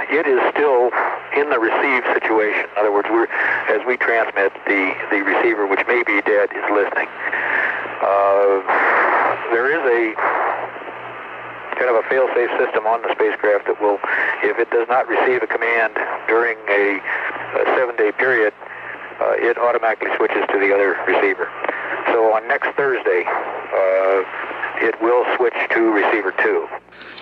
It is still in the receive situation. In other words, as we transmit, the receiver, which may be dead, is listening. There is a kind of a fail-safe system on the spacecraft that will, if it does not receive a command during a 7-day period, it automatically switches to the other receiver. So on next Thursday, it will switch to receiver 2.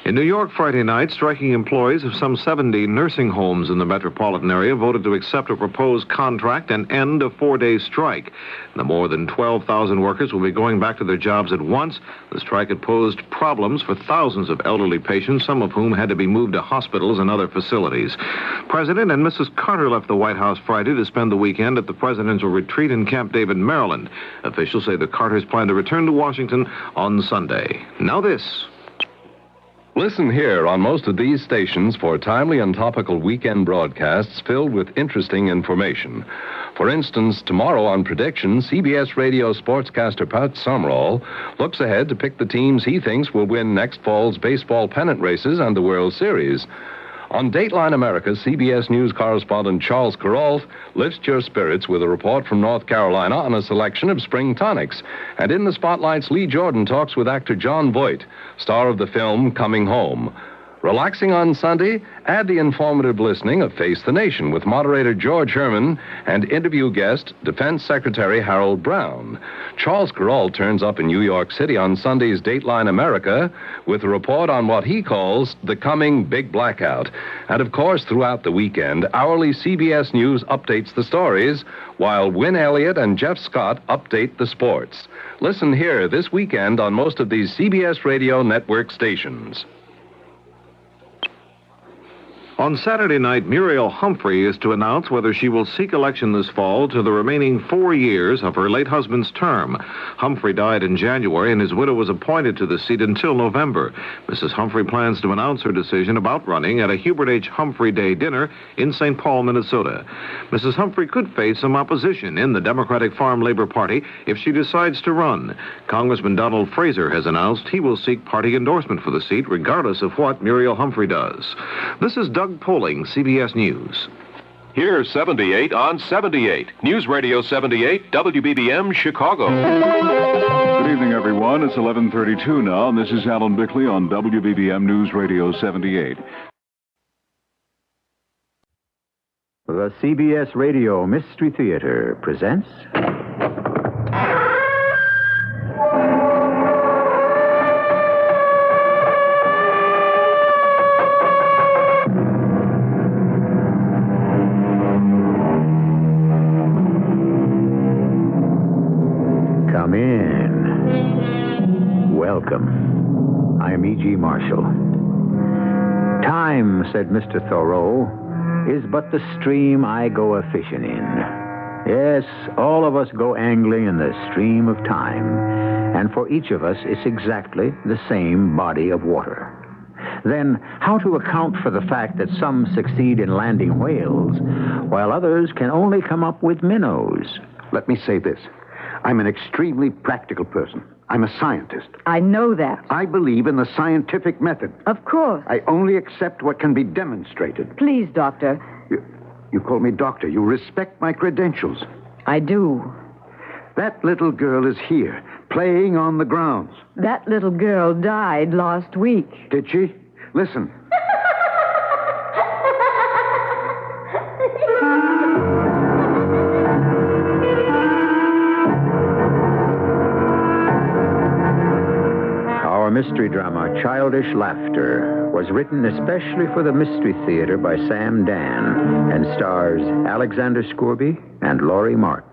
In New York Friday night, striking employees of some 70 nursing homes in the metropolitan area voted to accept a proposed contract and end a 4-day strike. The more than 12,000 workers will be going back to their jobs at once. The strike had posed problems for thousands of elderly patients, some of whom had to be moved to hospitals and other facilities. President and Mrs. Carter left the White House Friday to spend the weekend at the presidential retreat in Camp David, Maryland. Officials say the Carters plan to return to Washington on Sunday. Now this. Listen here on most of these stations for timely and topical weekend broadcasts filled with interesting information. For instance, tomorrow on Prediction, CBS radio sportscaster Pat Summerall looks ahead to pick the teams he thinks will win next fall's baseball pennant races and the World Series. On Dateline America, CBS News correspondent Charles Kuralt lifts your spirits with a report from North Carolina on a selection of spring tonics. And in the spotlights, Lee Jordan talks with actor John Voight, star of the film Coming Home. Relaxing on Sunday, add the informative listening of Face the Nation with moderator George Herman and interview guest Defense Secretary Harold Brown. Charles Kuralt turns up in New York City on Sunday's Dateline America with a report on what he calls the coming big blackout. And of course, throughout the weekend, hourly CBS News updates the stories, while Wynn Elliott and Jeff Scott update the sports. Listen here this weekend on most of these CBS Radio Network stations. On Saturday night, Muriel Humphrey is to announce whether she will seek election this fall to the remaining 4 years of her late husband's term. Humphrey died in January, and his widow was appointed to the seat until November. Mrs. Humphrey plans to announce her decision about running at a Hubert H. Humphrey Day dinner in St. Paul, Minnesota. Mrs. Humphrey could face some opposition in the Democratic Farm Labor Party if she decides to run. Congressman Donald Fraser has announced he will seek party endorsement for the seat, regardless of what Muriel Humphrey does. This is Doug Poling, CBS News. Here's 78 on 78. News Radio 78, WBBM, Chicago. Good evening, everyone. It's 11:32 now, and this is Alan Bickley on WBBM News Radio 78. The CBS Radio Mystery Theater presents... Come in. Welcome. I'm E.G. Marshall. Time, said Mr. Thoreau, is but the stream I go a-fishing in. Yes, all of us go angling in the stream of time, and for each of us, it's exactly the same body of water. Then, how to account for the fact that some succeed in landing whales, while others can only come up with minnows? Let me say this. I'm an extremely practical person. I'm a scientist. I know that. I believe in the scientific method. Of course. I only accept what can be demonstrated. Please, Doctor. You call me doctor. You respect my credentials. I do. That little girl is here, playing on the grounds. That little girl died last week. Did she? Listen. Our mystery drama, Childish Laughter, was written especially for the Mystery Theater by Sam Dan and stars Alexander Scourby and Laurie March.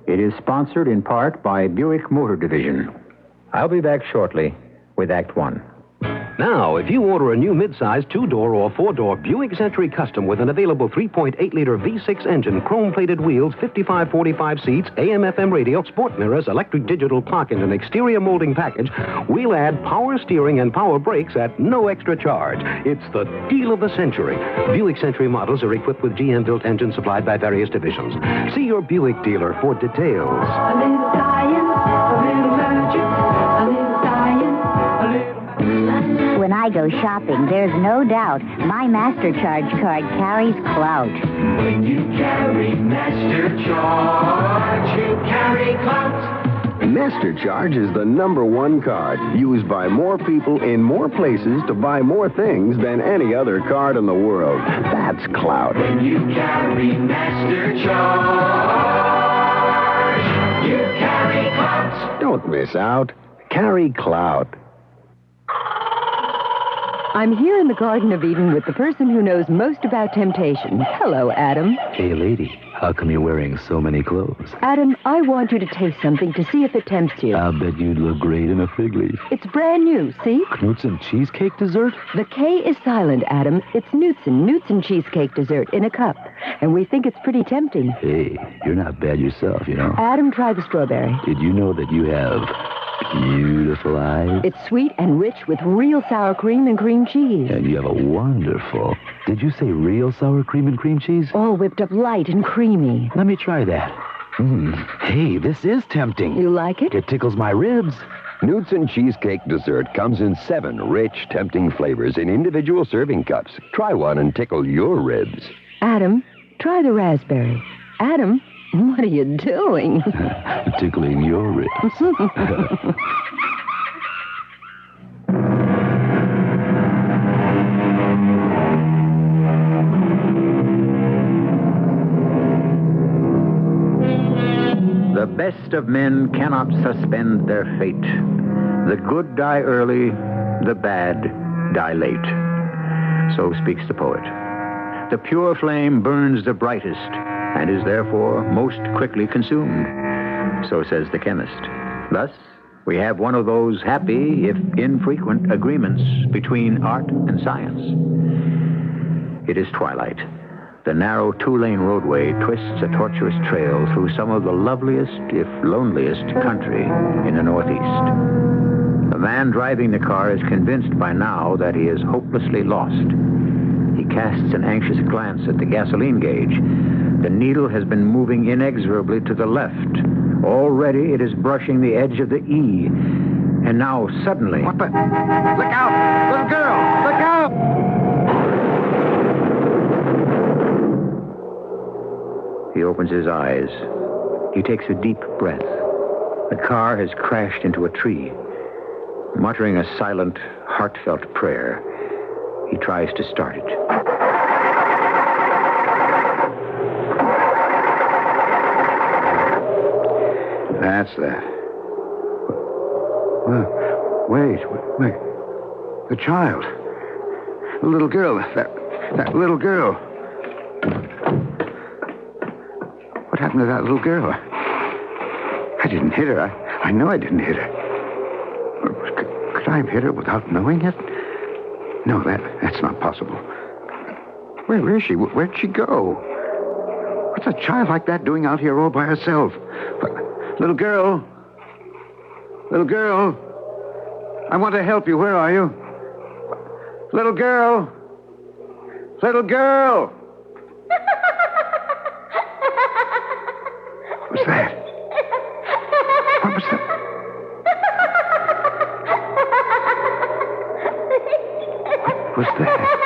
It is sponsored in part by Buick Motor Division. I'll be back shortly with Act One. Now, if you order a new midsize 2-door or 4-door Buick Century Custom with an available 3.8-liter V6 engine, chrome-plated wheels, 55-45 seats, AM/FM radio, sport mirrors, electric digital clock, and an exterior molding package, we'll add power steering and power brakes at no extra charge. It's the deal of the century. Buick Century models are equipped with GM-built engines supplied by various divisions. See your Buick dealer for details. A little science, a little magic, a little science, a little... When I go shopping, there's no doubt my MasterCharge card carries clout. When you carry MasterCharge, you carry clout. MasterCharge is the #1 card used by more people in more places to buy more things than any other card in the world. That's clout. When you carry MasterCharge, you carry clout. Don't miss out. Carry clout. I'm here in the Garden of Eden with the person who knows most about temptation. Hello, Adam. Hey, lady. How come you're wearing so many clothes? Adam, I want you to taste something to see if it tempts you. I'll bet you'd look great in a fig leaf. It's brand new, see? Knutson cheesecake dessert? The K is silent, Adam. It's Knutson cheesecake dessert in a cup. And we think it's pretty tempting. Hey, you're not bad yourself, you know. Adam, try the strawberry. Did you know that you have beautiful eyes? It's sweet and rich with real sour cream and cream cheese. And you have a wonderful... Did you say real sour cream and cream cheese? All whipped up light and creamy. Let me try that. Hey, this is tempting. You like it? It tickles my ribs. Knutson cheesecake dessert comes in 7 rich, tempting flavors in individual serving cups. Try one and tickle your ribs. Adam, try the raspberry. Adam, what are you doing? Tickling your ribs. The best of men cannot suspend their fate. The good die early, the bad die late. So speaks the poet. The pure flame burns the brightest and is therefore most quickly consumed. So says the chemist. Thus, we have one of those happy, if infrequent, agreements between art and science. It is twilight. The narrow 2-lane roadway twists a tortuous trail through some of the loveliest, if loneliest, country in the Northeast. The man driving the car is convinced by now that he is hopelessly lost. He casts an anxious glance at the gasoline gauge. The needle has been moving inexorably to the left. Already it is brushing the edge of the E. And now, suddenly... What the... Look out! Little girl! Look out! He opens his eyes. He takes a deep breath. The car has crashed into a tree. Muttering a silent, heartfelt prayer, he tries to start it. That's that. Well, wait. The child. The little girl. That little girl. What happened to that little girl? I didn't hit her. I know I didn't hit her. Could I have hit her without knowing it? No, that's not possible. Where is she? Where'd she go? What's a child like that doing out here all by herself? Little girl. Little girl. I want to help you. Where are you? Little girl. Little girl. What's that? What was that? What was that?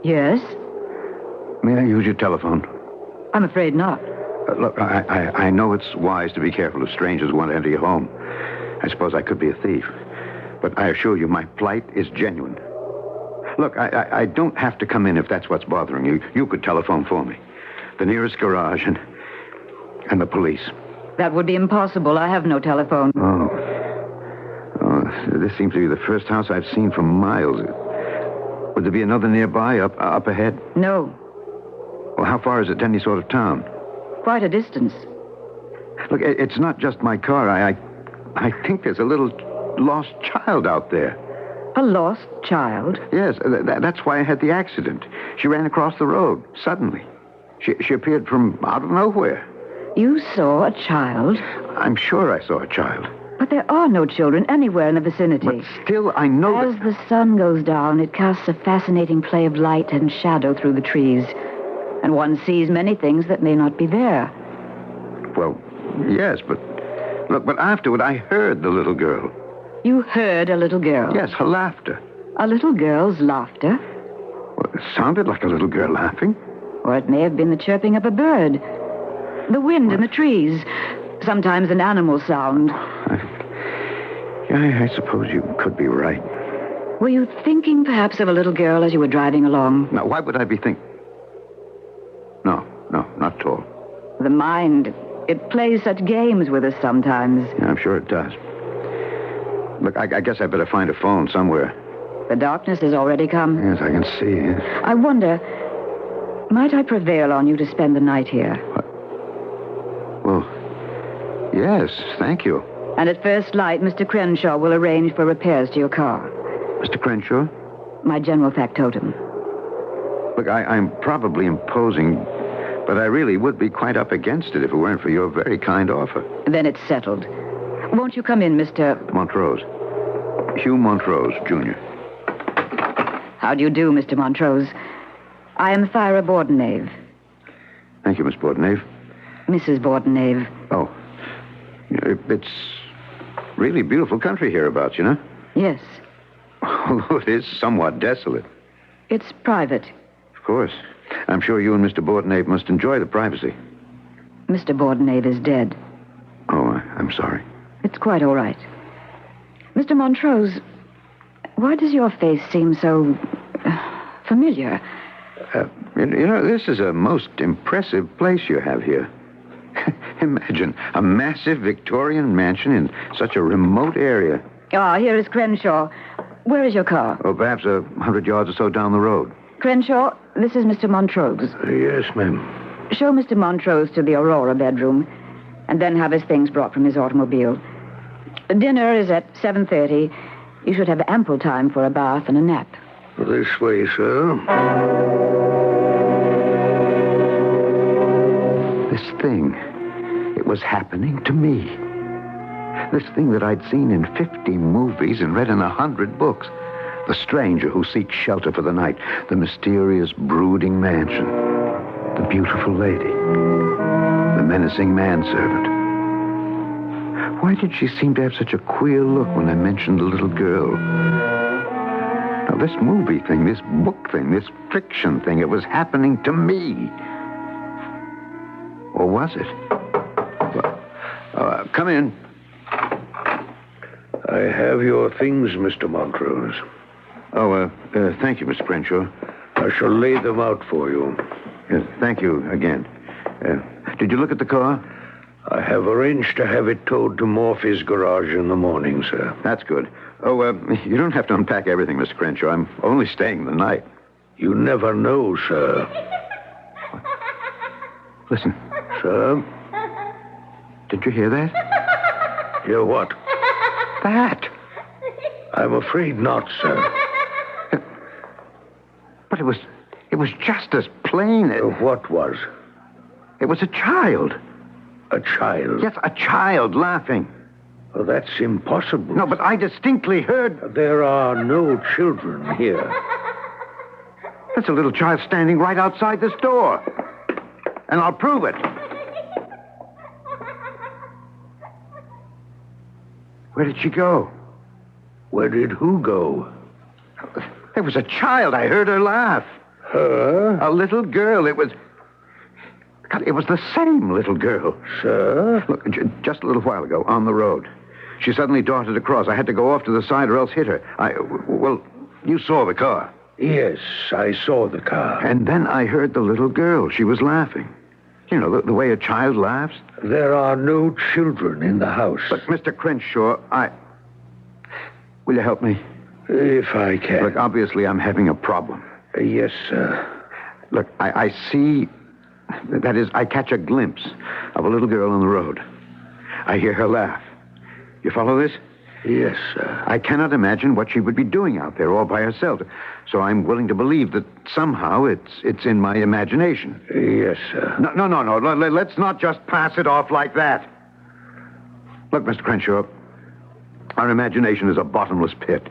Yes? May I use your telephone? I'm afraid not. Look, I know it's wise to be careful of strangers who want to enter your home. I suppose I could be a thief. But I assure you, my plight is genuine. Look, I don't have to come in if that's what's bothering you. You could telephone for me. The nearest garage and the police. That would be impossible. I have no telephone. Oh, this seems to be the first house I've seen for miles. Would there be another nearby, up ahead? No. Well, how far is it to any sort of town? Quite a distance. Look, it's not just my car. I think there's a little lost child out there. A lost child? Yes, that's why I had the accident. She ran across the road, suddenly. She appeared from out of nowhere. You saw a child? I'm sure I saw a child. But there are no children anywhere in the vicinity. But still, I know As the sun goes down, it casts a fascinating play of light and shadow through the trees. And one sees many things that may not be there. Well, yes, but... Look, but afterward, I heard the little girl. You heard a little girl? Yes, her laughter. A little girl's laughter? Well, it sounded like a little girl laughing. Or it may have been the chirping of a bird. The wind in the trees. Sometimes an animal sound. I suppose you could be right. Were you thinking perhaps of a little girl as you were driving along? Now, why would I be thinking? No, not at all. The mind, it plays such games with us sometimes. Yeah, I'm sure it does. Look, I guess I better find a phone somewhere. The darkness has already come. Yes, I can see it. I wonder, might I prevail on you to spend the night here? Well, yes, thank you. And at first light, Mr. Crenshaw will arrange for repairs to your car. Mr. Crenshaw? My general factotum. Look, I'm probably imposing, but I really would be quite up against it if it weren't for your very kind offer. Then it's settled. Won't you come in, Mr. Montrose. Hugh Montrose, Jr. How do you do, Mr. Montrose? I am Thyra Bordenave. Thank you, Miss Bordenave. Mrs. Bordenave. Oh. It's really beautiful country hereabouts, you know? Yes. Although it is somewhat desolate. It's private. Of course. I'm sure you and Mr. Bordenave must enjoy the privacy. Mr. Bordenave is dead. Oh, I'm sorry. It's quite all right. Mr. Montrose, why does your face seem so familiar? You know, this is a most impressive place you have here. Imagine a massive Victorian mansion in such a remote area. Ah, here is Crenshaw. Where is your car? Oh, perhaps 100 yards or so down the road. Crenshaw, this is Mr. Montrose. Yes, ma'am. Show Mr. Montrose to the Aurora bedroom, and then have his things brought from his automobile. Dinner is at 7:30. You should have ample time for a bath and a nap. This way, sir. This thing, it was happening to me. This thing that I'd seen in 50 movies and read in 100 books. The stranger who seeks shelter for the night. The mysterious, brooding mansion. The beautiful lady. The menacing manservant. Why did she seem to have such a queer look when I mentioned the little girl? Now, this movie thing, this book thing, this fiction thing, it was happening to me. Or was it? Well, come in. I have your things, Mr. Montrose. Oh, thank you, Mr. Crenshaw. I shall lay them out for you. Thank you again. Did you look at the car? I have arranged to have it towed to Morphy's garage in the morning, sir. That's good. Oh, you don't have to unpack everything, Mr. Crenshaw. I'm only staying the night. You never know, sir. Listen. Sir? Did you hear that? Hear what? That. I'm afraid not, sir. But it was just as plain as... What was? It was a child. A child? Yes, a child laughing. Well, that's impossible. No, but I distinctly heard... There are no children here. That's a little child standing right outside this door. And I'll prove it. Where did she go? Where did who go? There was a child. I heard her laugh. Her? A little girl. It was... God, it was the same little girl. Sir? Look, just a little while ago, on the road. She suddenly darted across. I had to go off to the side or else hit her. Well, you saw the car. Yes, I saw the car. And then I heard the little girl. She was laughing. You know, the way a child laughs. There are no children in the house. But, Mr. Crenshaw, Will you help me? If I can. Look, obviously I'm having a problem. Yes, sir. Look, I see... That is, I catch a glimpse of a little girl on the road. I hear her laugh. You follow this? Yes, sir. I cannot imagine what she would be doing out there all by herself. So I'm willing to believe that somehow it's in my imagination. Yes, sir. No. Let's not just pass it off like that. Look, Mr. Crenshaw, our imagination is a bottomless pit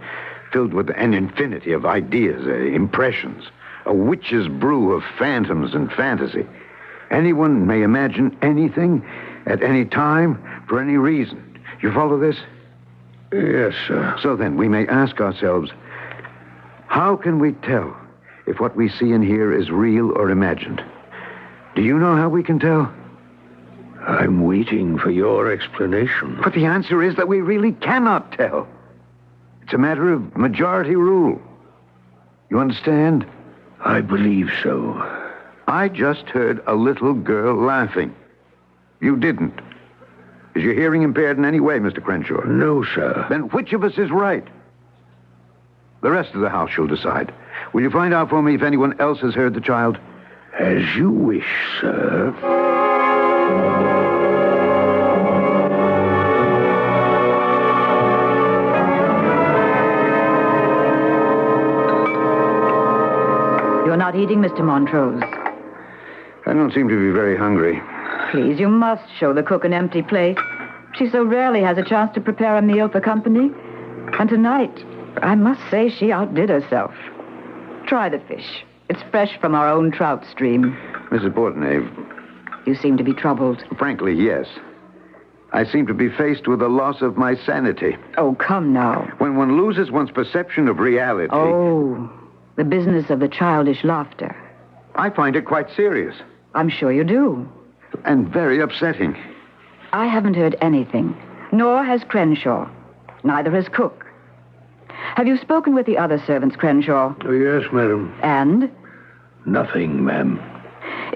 filled with an infinity of ideas, impressions, a witch's brew of phantoms and fantasy. Anyone may imagine anything at any time for any reason. You follow this? Yes, sir. So then, we may ask ourselves, how can we tell if what we see and hear is real or imagined? Do you know how we can tell? I'm waiting for your explanation. But the answer is that we really cannot tell. It's a matter of majority rule. You understand? I believe so. I just heard a little girl laughing. You didn't. Is your hearing impaired in any way, Mr. Crenshaw? No, sir. Then which of us is right? The rest of the house shall decide. Will you find out for me if anyone else has heard the child? As you wish, sir. You're not eating, Mr. Montrose. I don't seem to be very hungry. Please, you must show the cook an empty plate. She so rarely has a chance to prepare a meal for company. And tonight, I must say she outdid herself. Try the fish. It's fresh from our own trout stream. Mrs. Bordenave. You seem to be troubled. Frankly, yes. I seem to be faced with the loss of my sanity. Oh, come now. When one loses one's perception of reality... Oh, the business of the childish laughter. I find it quite serious. I'm sure you do. And very upsetting. I haven't heard anything, nor has Crenshaw. Neither has Cook. Have you spoken with the other servants, Crenshaw? Oh, yes, madam. And? Nothing, ma'am.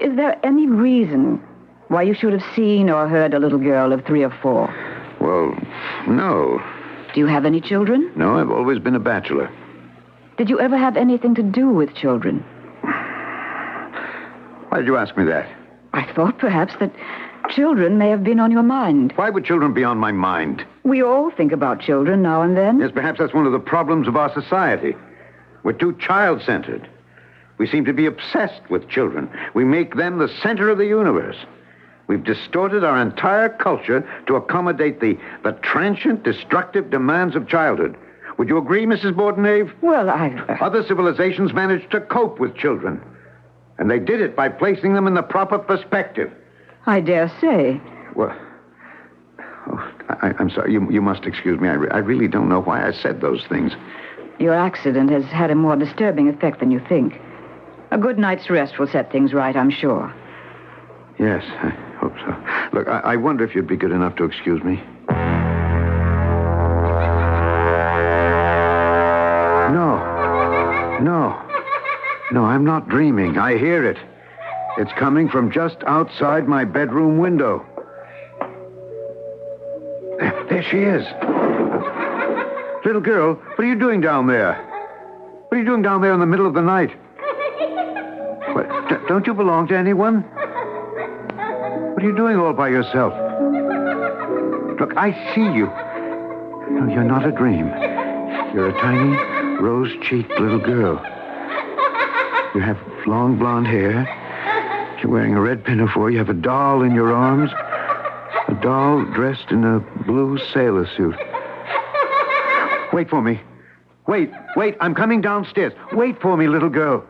Is there any reason why you should have seen or heard a little girl of 3 or 4? Well, no. Do you have any children? No, I've always been a bachelor. Did you ever have anything to do with children? Why did you ask me that? I thought perhaps that children may have been on your mind. Why would children be on my mind? We all think about children now and then. Yes, perhaps that's one of the problems of our society. We're too child-centered. We seem to be obsessed with children. We make them the center of the universe. We've distorted our entire culture to accommodate the transient, destructive demands of childhood. Would you agree, Mrs. Bordenave? Well, Other civilizations managed to cope with children. And they did it by placing them in the proper perspective. I dare say. Well, I'm sorry. You must excuse me. I really don't know why I said those things. Your accident has had a more disturbing effect than you think. A good night's rest will set things right, I'm sure. Yes, I hope so. Look, I wonder if you'd be good enough to excuse me. No, I'm not dreaming. I hear it. It's coming from just outside my bedroom window. There she is. Little girl, what are you doing down there? What are you doing down there in the middle of the night? What, don't you belong to anyone? What are you doing all by yourself? I see you. No, you're not a dream. You're a tiny, rose-cheeked little girl. You have long blonde hair. You're wearing a red pinafore. You have a doll in your arms. A doll dressed in a blue sailor suit. Wait for me. Wait. I'm coming downstairs. Wait for me, little girl.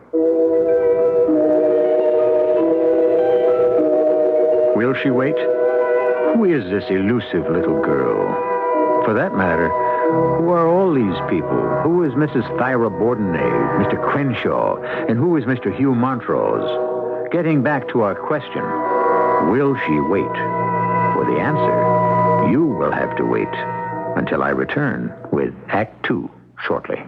Will she wait? Who is this elusive little girl? For that matter, who are all these people? Who is Mrs. Thyra Bordenave, Mr. Crenshaw, and who is Mr. Hugh Montrose? Getting back to our question, will she wait? For the answer, you will have to wait until I return with Act 2 shortly.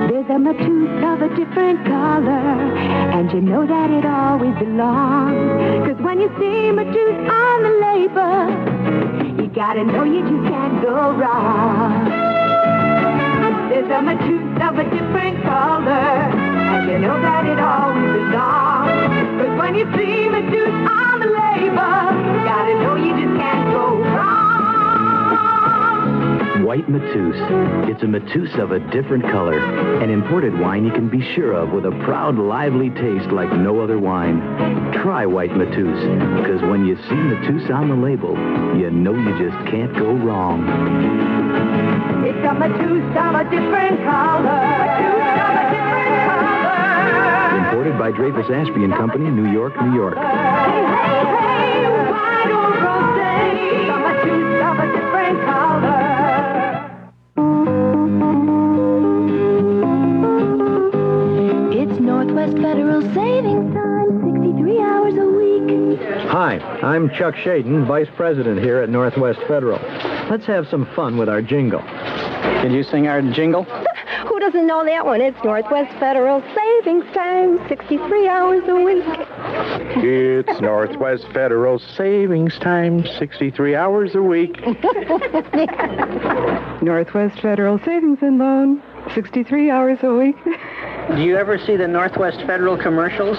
There's a matoose of a different color, and you know that it always belongs. 'Cause when you see matoose on the label, you gotta know you just can't go wrong. There's a matoose of a different color, and you know that it always belongs. 'Cause when you see matoose on the label, you gotta know you just can't go wrong. White Matoose. It's a Matoose of a different color. An imported wine you can be sure of with a proud, lively taste like no other wine. Try White Matoose, because when you see Matoose on the label, you know you just can't go wrong. It's a matoose of a different color. Matoose of a different color. Imported by Dreyfus Ashby and Company, New York, New York. Hey, white or rosé. It's a matoose of a different color. It's Northwest Federal Savings Time, 63 hours a week. Hi, I'm Chuck Shaden, Vice President here at Northwest Federal. Let's have some fun with our jingle. Can you sing our jingle? Who doesn't know that one? It's Northwest Federal Savings Time, 63 hours a week. It's Northwest Federal Savings Time, 63 hours a week. Northwest Federal Savings and Loan, 63 hours a week. Do you ever see the Northwest Federal commercials?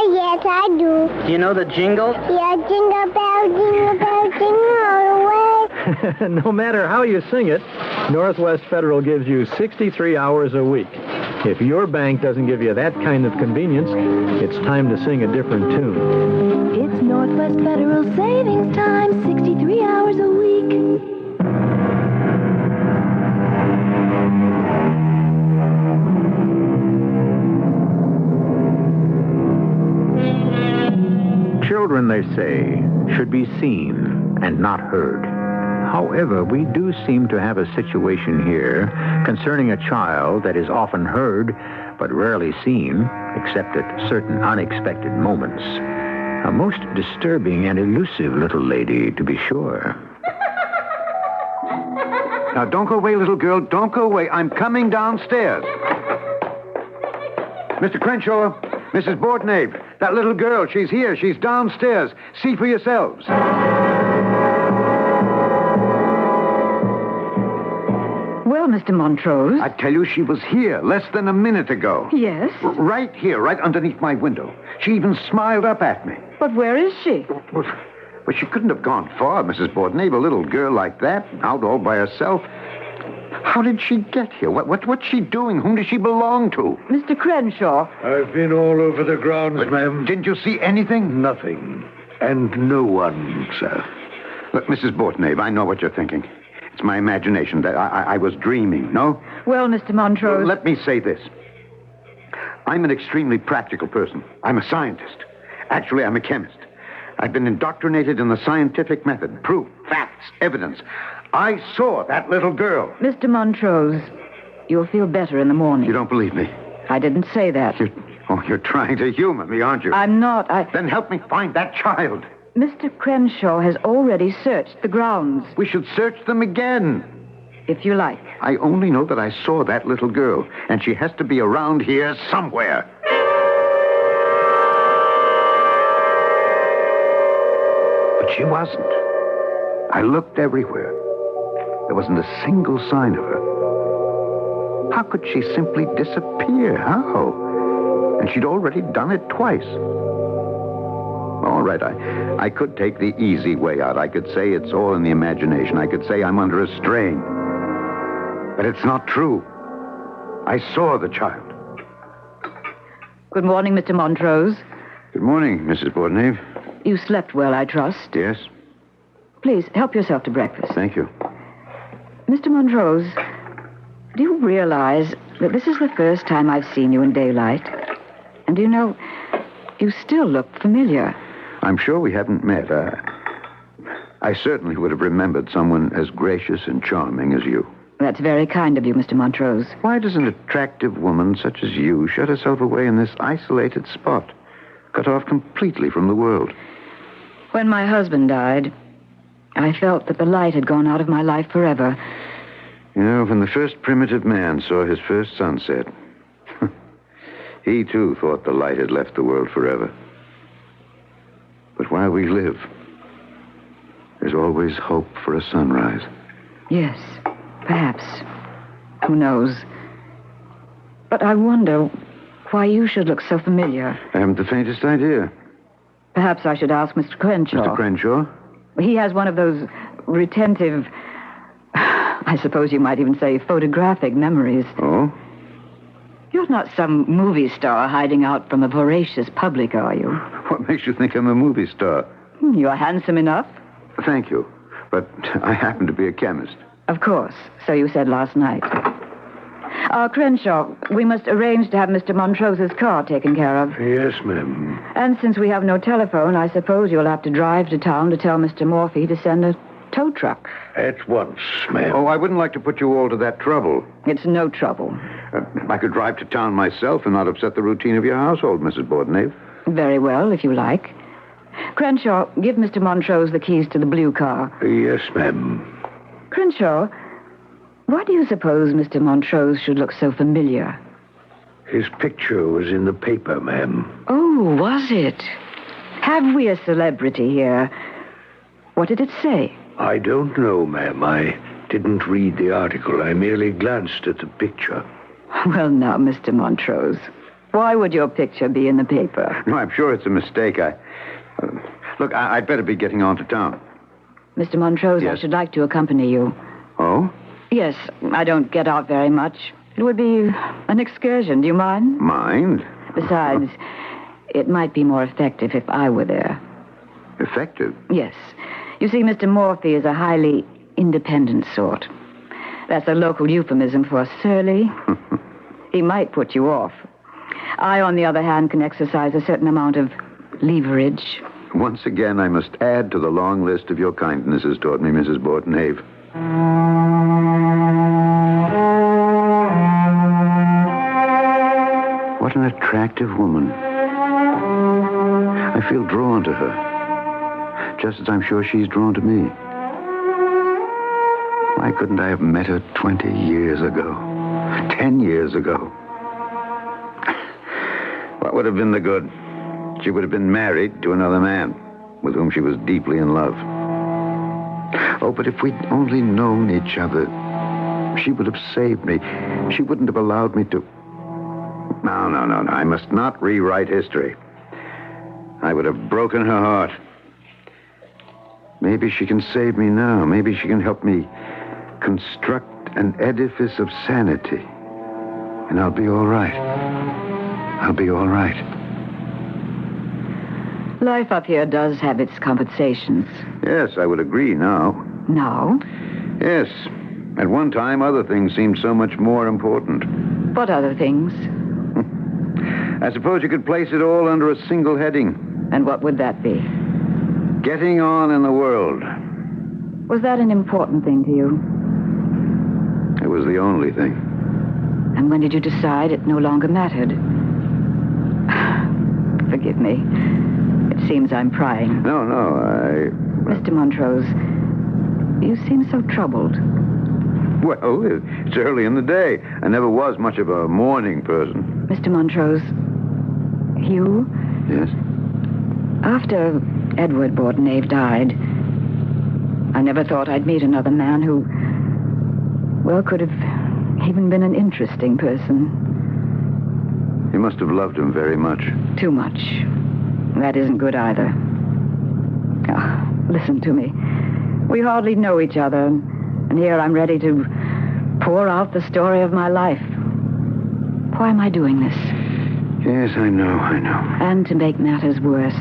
Yes, I do. Do you know the jingle? Yeah, jingle bell, jingle all the way. No matter how you sing it, Northwest Federal gives you 63 hours a week. If your bank doesn't give you that kind of convenience, it's time to sing a different tune. It's Northwest Federal Savings Time, 63 hours a week. Children, they say, should be seen and not heard. However, we do seem to have a situation here concerning a child that is often heard but rarely seen, except at certain unexpected moments. A most disturbing and elusive little lady, to be sure. Now, don't go away, little girl. Don't go away. I'm coming downstairs. Mr. Crenshaw, Mrs. Bordenave, that little girl, she's here. She's downstairs. See for yourselves. Well, Mr. Montrose. I tell you, she was here less than a minute ago. Yes? Right here, right underneath my window. She even smiled up at me. But where is she? Well, she couldn't have gone far, Mrs. Bordenave. A little girl like that, out all by herself. How did she get here? What's she doing? Whom does she belong to? Mr. Crenshaw. I've been all over the grounds, ma'am. Didn't you see anything? Nothing. And no one, sir. Look, Mrs. Bordenave, I know what you're thinking. It's my imagination that I was dreaming, no? Well, Mr. Montrose. Let me say this. I'm an extremely practical person. I'm a scientist. Actually, I'm a chemist. I've been indoctrinated in the scientific method. Proof, facts, evidence. I saw that little girl. Mr. Montrose, you'll feel better in the morning. You don't believe me? I didn't say that. You're trying to humor me, aren't you? I'm not. Then help me find that child. Mr. Crenshaw has already searched the grounds. We should search them again. If you like. I only know that I saw that little girl, and she has to be around here somewhere. But she wasn't. I looked everywhere. There wasn't a single sign of her. How could she simply disappear? How? And she'd already done it twice. All right, I could take the easy way out. I could say it's all in the imagination. I could say I'm under a strain. But it's not true. I saw the child. Good morning, Mr. Montrose. Good morning, Mrs. Bordenave. You slept well, I trust. Yes? Please, help yourself to breakfast. Thank you. Mr. Montrose, do you realize that this is the first time I've seen you in daylight? And do you know, you still look familiar. I'm sure we haven't met. I certainly would have remembered someone as gracious and charming as you. That's very kind of you, Mr. Montrose. Why does an attractive woman such as you shut herself away in this isolated spot, cut off completely from the world? When my husband died, I felt that the light had gone out of my life forever. You know, when the first primitive man saw his first sunset, he too thought the light had left the world forever. But while we live, there's always hope for a sunrise. Yes, perhaps. Who knows? But I wonder why you should look so familiar. I haven't the faintest idea. Perhaps I should ask Mr. Crenshaw. Mr. Crenshaw? He has one of those retentive, I suppose you might even say photographic memories. Oh? You're not some movie star hiding out from a voracious public, are you? What makes you think I'm a movie star? You're handsome enough. Thank you. But I happen to be a chemist. Of course. So you said last night. Crenshaw, we must arrange to have Mr. Montrose's car taken care of. Yes, ma'am. And since we have no telephone, I suppose you'll have to drive to town to tell Mr. Morphy to send a tow truck. At once, ma'am. Oh, I wouldn't like to put you all to that trouble. It's no trouble. I could drive to town myself and not upset the routine of your household, Mrs. Bordenave. Very well, if you like. Crenshaw, give Mr. Montrose the keys to the blue car. Yes, ma'am. Crenshaw, why do you suppose Mr. Montrose should look so familiar? His picture was in the paper, ma'am. Oh, was it? Have we a celebrity here? What did it say? I don't know, ma'am. I didn't read the article. I merely glanced at the picture. Well, now, Mr. Montrose, why would your picture be in the paper? No, I'm sure it's a mistake. Look, I'd better be getting on to town. Mr. Montrose, Yes? I should like to accompany you. Oh? Yes, I don't get out very much. It would be an excursion. Do you mind? Mind? Besides, it might be more effective if I were there. Effective? Yes. You see, Mr. Morphy is a highly independent sort. That's a local euphemism for surly. He might put you off. I, on the other hand, can exercise a certain amount of leverage. Once again, I must add to the long list of your kindnesses toward me, Mrs. Bordenave. What an attractive woman. I feel drawn to her, just as I'm sure she's drawn to me. Why couldn't I have met her 20 years ago? 10 years ago? What would have been the good? She would have been married to another man with whom she was deeply in love. Oh, but if we'd only known each other, she would have saved me. She wouldn't have allowed me to... No. I must not rewrite history. I would have broken her heart. Maybe she can save me now. Maybe she can help me construct an edifice of sanity. And I'll be all right. I'll be all right. Life up here does have its compensations. Yes, I would agree now. Now? Yes. At one time, other things seemed so much more important. What other things? I suppose you could place it all under a single heading. And what would that be? Getting on in the world. Was that an important thing to you? It was the only thing. And when did you decide it no longer mattered? Forgive me. It seems I'm prying. No, Mr. Montrose, you seem so troubled. Well, it's early in the day. I never was much of a morning person. Mr. Montrose, you? Yes? After Edward Bordenave died, I never thought I'd meet another man who, well, could have even been an interesting person. You must have loved him very much. Too much. That isn't good either. Oh, listen to me. We hardly know each other, and here I'm ready to pour out the story of my life. Why am I doing this? Yes, I know. And to make matters worse,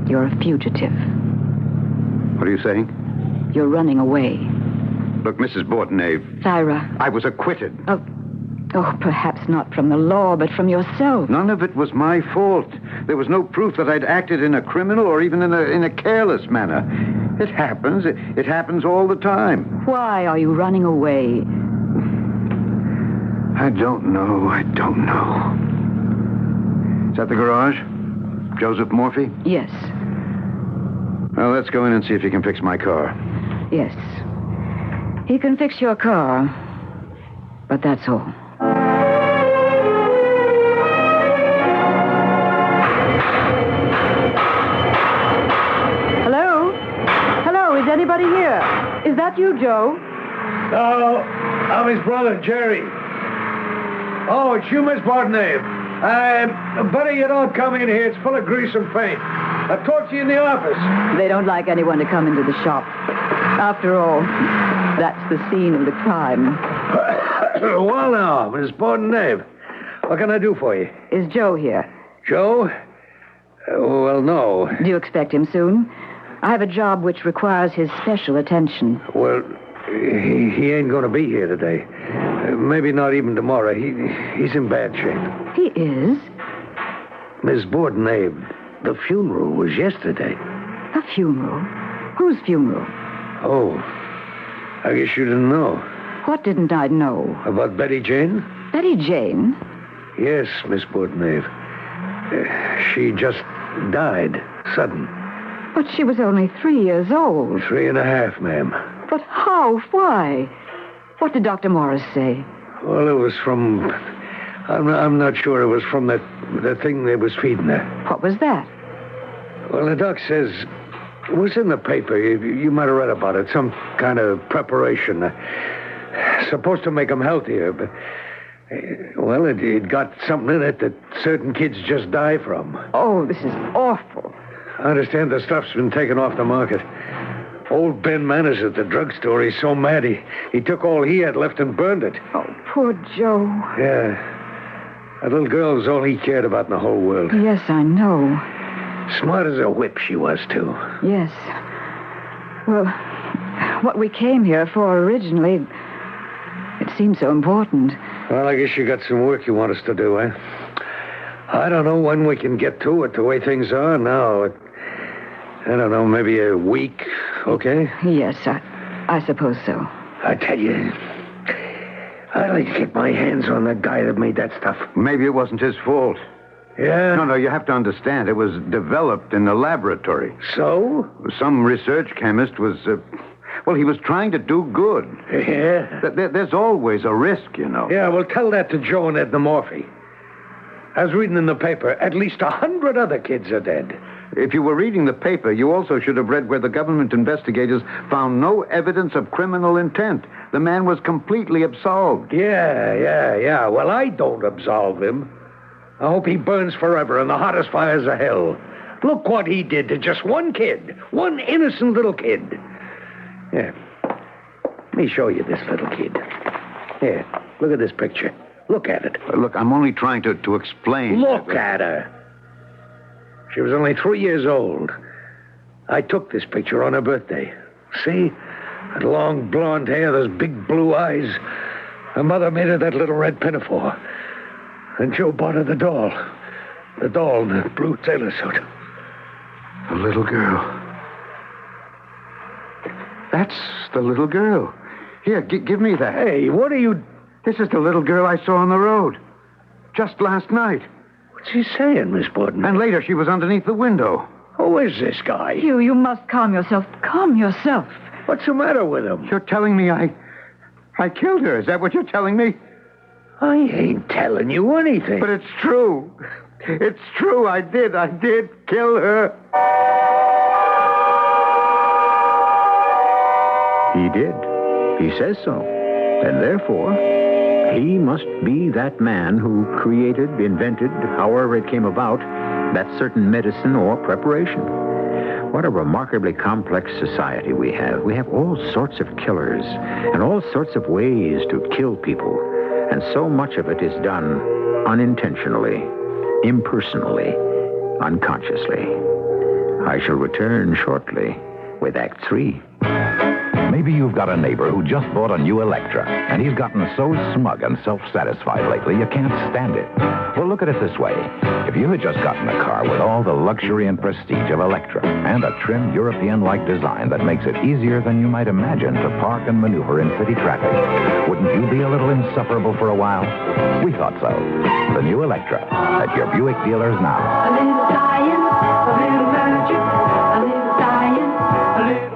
you're a fugitive. What are you saying? You're running away. Look, Mrs. Bordenave. Thyra. I was acquitted. Oh, perhaps not from the law, but from yourself. None of it was my fault. There was no proof that I'd acted in a criminal or even in a careless manner. It happens. It happens all the time. Why are you running away? I don't know. Is that the garage? Joseph Morphy? Yes. Well, let's go in and see if you can fix my car. Yes. He can fix your car, but that's all. Hello, is anybody here? Is that you, Joe? No, I'm his brother, Jerry. Oh, it's you, Miss Bordenave. Better you don't come in here. It's full of grease and paint. I'll talk to you in the office. They don't like anyone to come into the shop. After all, that's the scene of the crime. Well, now, Miss Bordenave, what can I do for you? Is Joe here? Joe? Well, no. Do you expect him soon? I have a job which requires his special attention. Well, he ain't going to be here today. Maybe not even tomorrow. He's in bad shape. He is? Miss Bordenave, the funeral was yesterday. A funeral? Whose funeral? Oh, I guess you didn't know. What didn't I know? About Betty Jane? Betty Jane? Yes, Miss Bordenave. She just died, sudden. But she was only 3 years old. 3.5, ma'am. But how? Why? What did Dr. Morris say? Well, it was from... I'm not sure. It was from the thing they was feeding her. What was that? Well, the doc says... It was in the paper. You might have read about it. Some kind of preparation. Supposed to make them healthier, but... Well, it got something in it that certain kids just die from. Oh, this is awful. I understand the stuff's been taken off the market. Old Ben Manners at the drugstore, he's so mad he took all he had left and burned it. Oh, poor Joe. Yeah. That little girl was all he cared about in the whole world. Yes, I know. Smart as a whip she was, too. Yes. Well, what we came here for originally, it seemed so important. Well, I guess you got some work you want us to do, eh? I don't know when we can get to it, the way things are now. I don't know, maybe a week, okay? Yes, I suppose so. I tell you, I'd like to get my hands on the guy that made that stuff. Maybe it wasn't his fault. Yeah? No, you have to understand. It was developed in the laboratory. So? Some research chemist was, he was trying to do good. Yeah? There's always a risk, you know. Yeah, well, tell that to Joe and Edna Morphy. I was reading in the paper, at least 100 other kids are dead. If you were reading the paper, you also should have read where the government investigators found no evidence of criminal intent. The man was completely absolved. Yeah. Well, I don't absolve him. I hope he burns forever in the hottest fires of hell. Look what he did to just one kid. One innocent little kid. Yeah. Let me show you this little kid. Here, look at this picture. Look at it. Look, I'm only trying to explain. Look at her. She was only 3 years old. I took this picture on her birthday. See? That long blonde hair, those big blue eyes. Her mother made her that little red pinafore. And Joe bought her the doll. The doll in the blue sailor suit. The little girl. That's the little girl. Here, give me that. Hey, what are you... This is the little girl I saw on the road. Just last night. What's he saying, Miss Borden? And later she was underneath the window. Who is this guy? You must calm yourself. Calm yourself. What's the matter with him? You're telling me I killed her. Is that what you're telling me? I ain't telling you anything. But it's true. It's true. I did kill her. He did. He says so. And therefore, he must be that man who created, invented, however it came about, that certain medicine or preparation. What a remarkably complex society we have. We have all sorts of killers and all sorts of ways to kill people. And so much of it is done unintentionally, impersonally, unconsciously. I shall return shortly with Act 3. Maybe you've got a neighbor who just bought a new Electra, and he's gotten so smug and self-satisfied lately you can't stand it. Well, look at it this way. If you had just gotten a car with all the luxury and prestige of Electra and a trim European-like design that makes it easier than you might imagine to park and maneuver in city traffic, wouldn't you be a little insufferable for a while? We thought so. The new Electra at your Buick dealers now. A little science, a little magic, a little science, a little...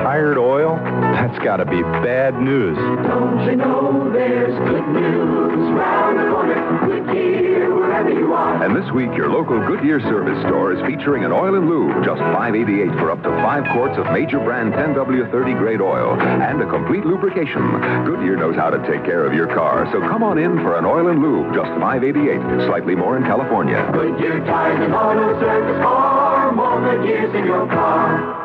Tired oil? That's got to be bad news. Don't you know there's good news round the corner? Goodyear, wherever you are. And this week, your local Goodyear service store is featuring an oil and lube, just $5.88 for up to 5 quarts of major brand 10W30 grade oil and a complete lubrication. Goodyear knows how to take care of your car, so come on in for an oil and lube, just $5.88, slightly more in California. Goodyear Tires and Auto Service for more good years in your car.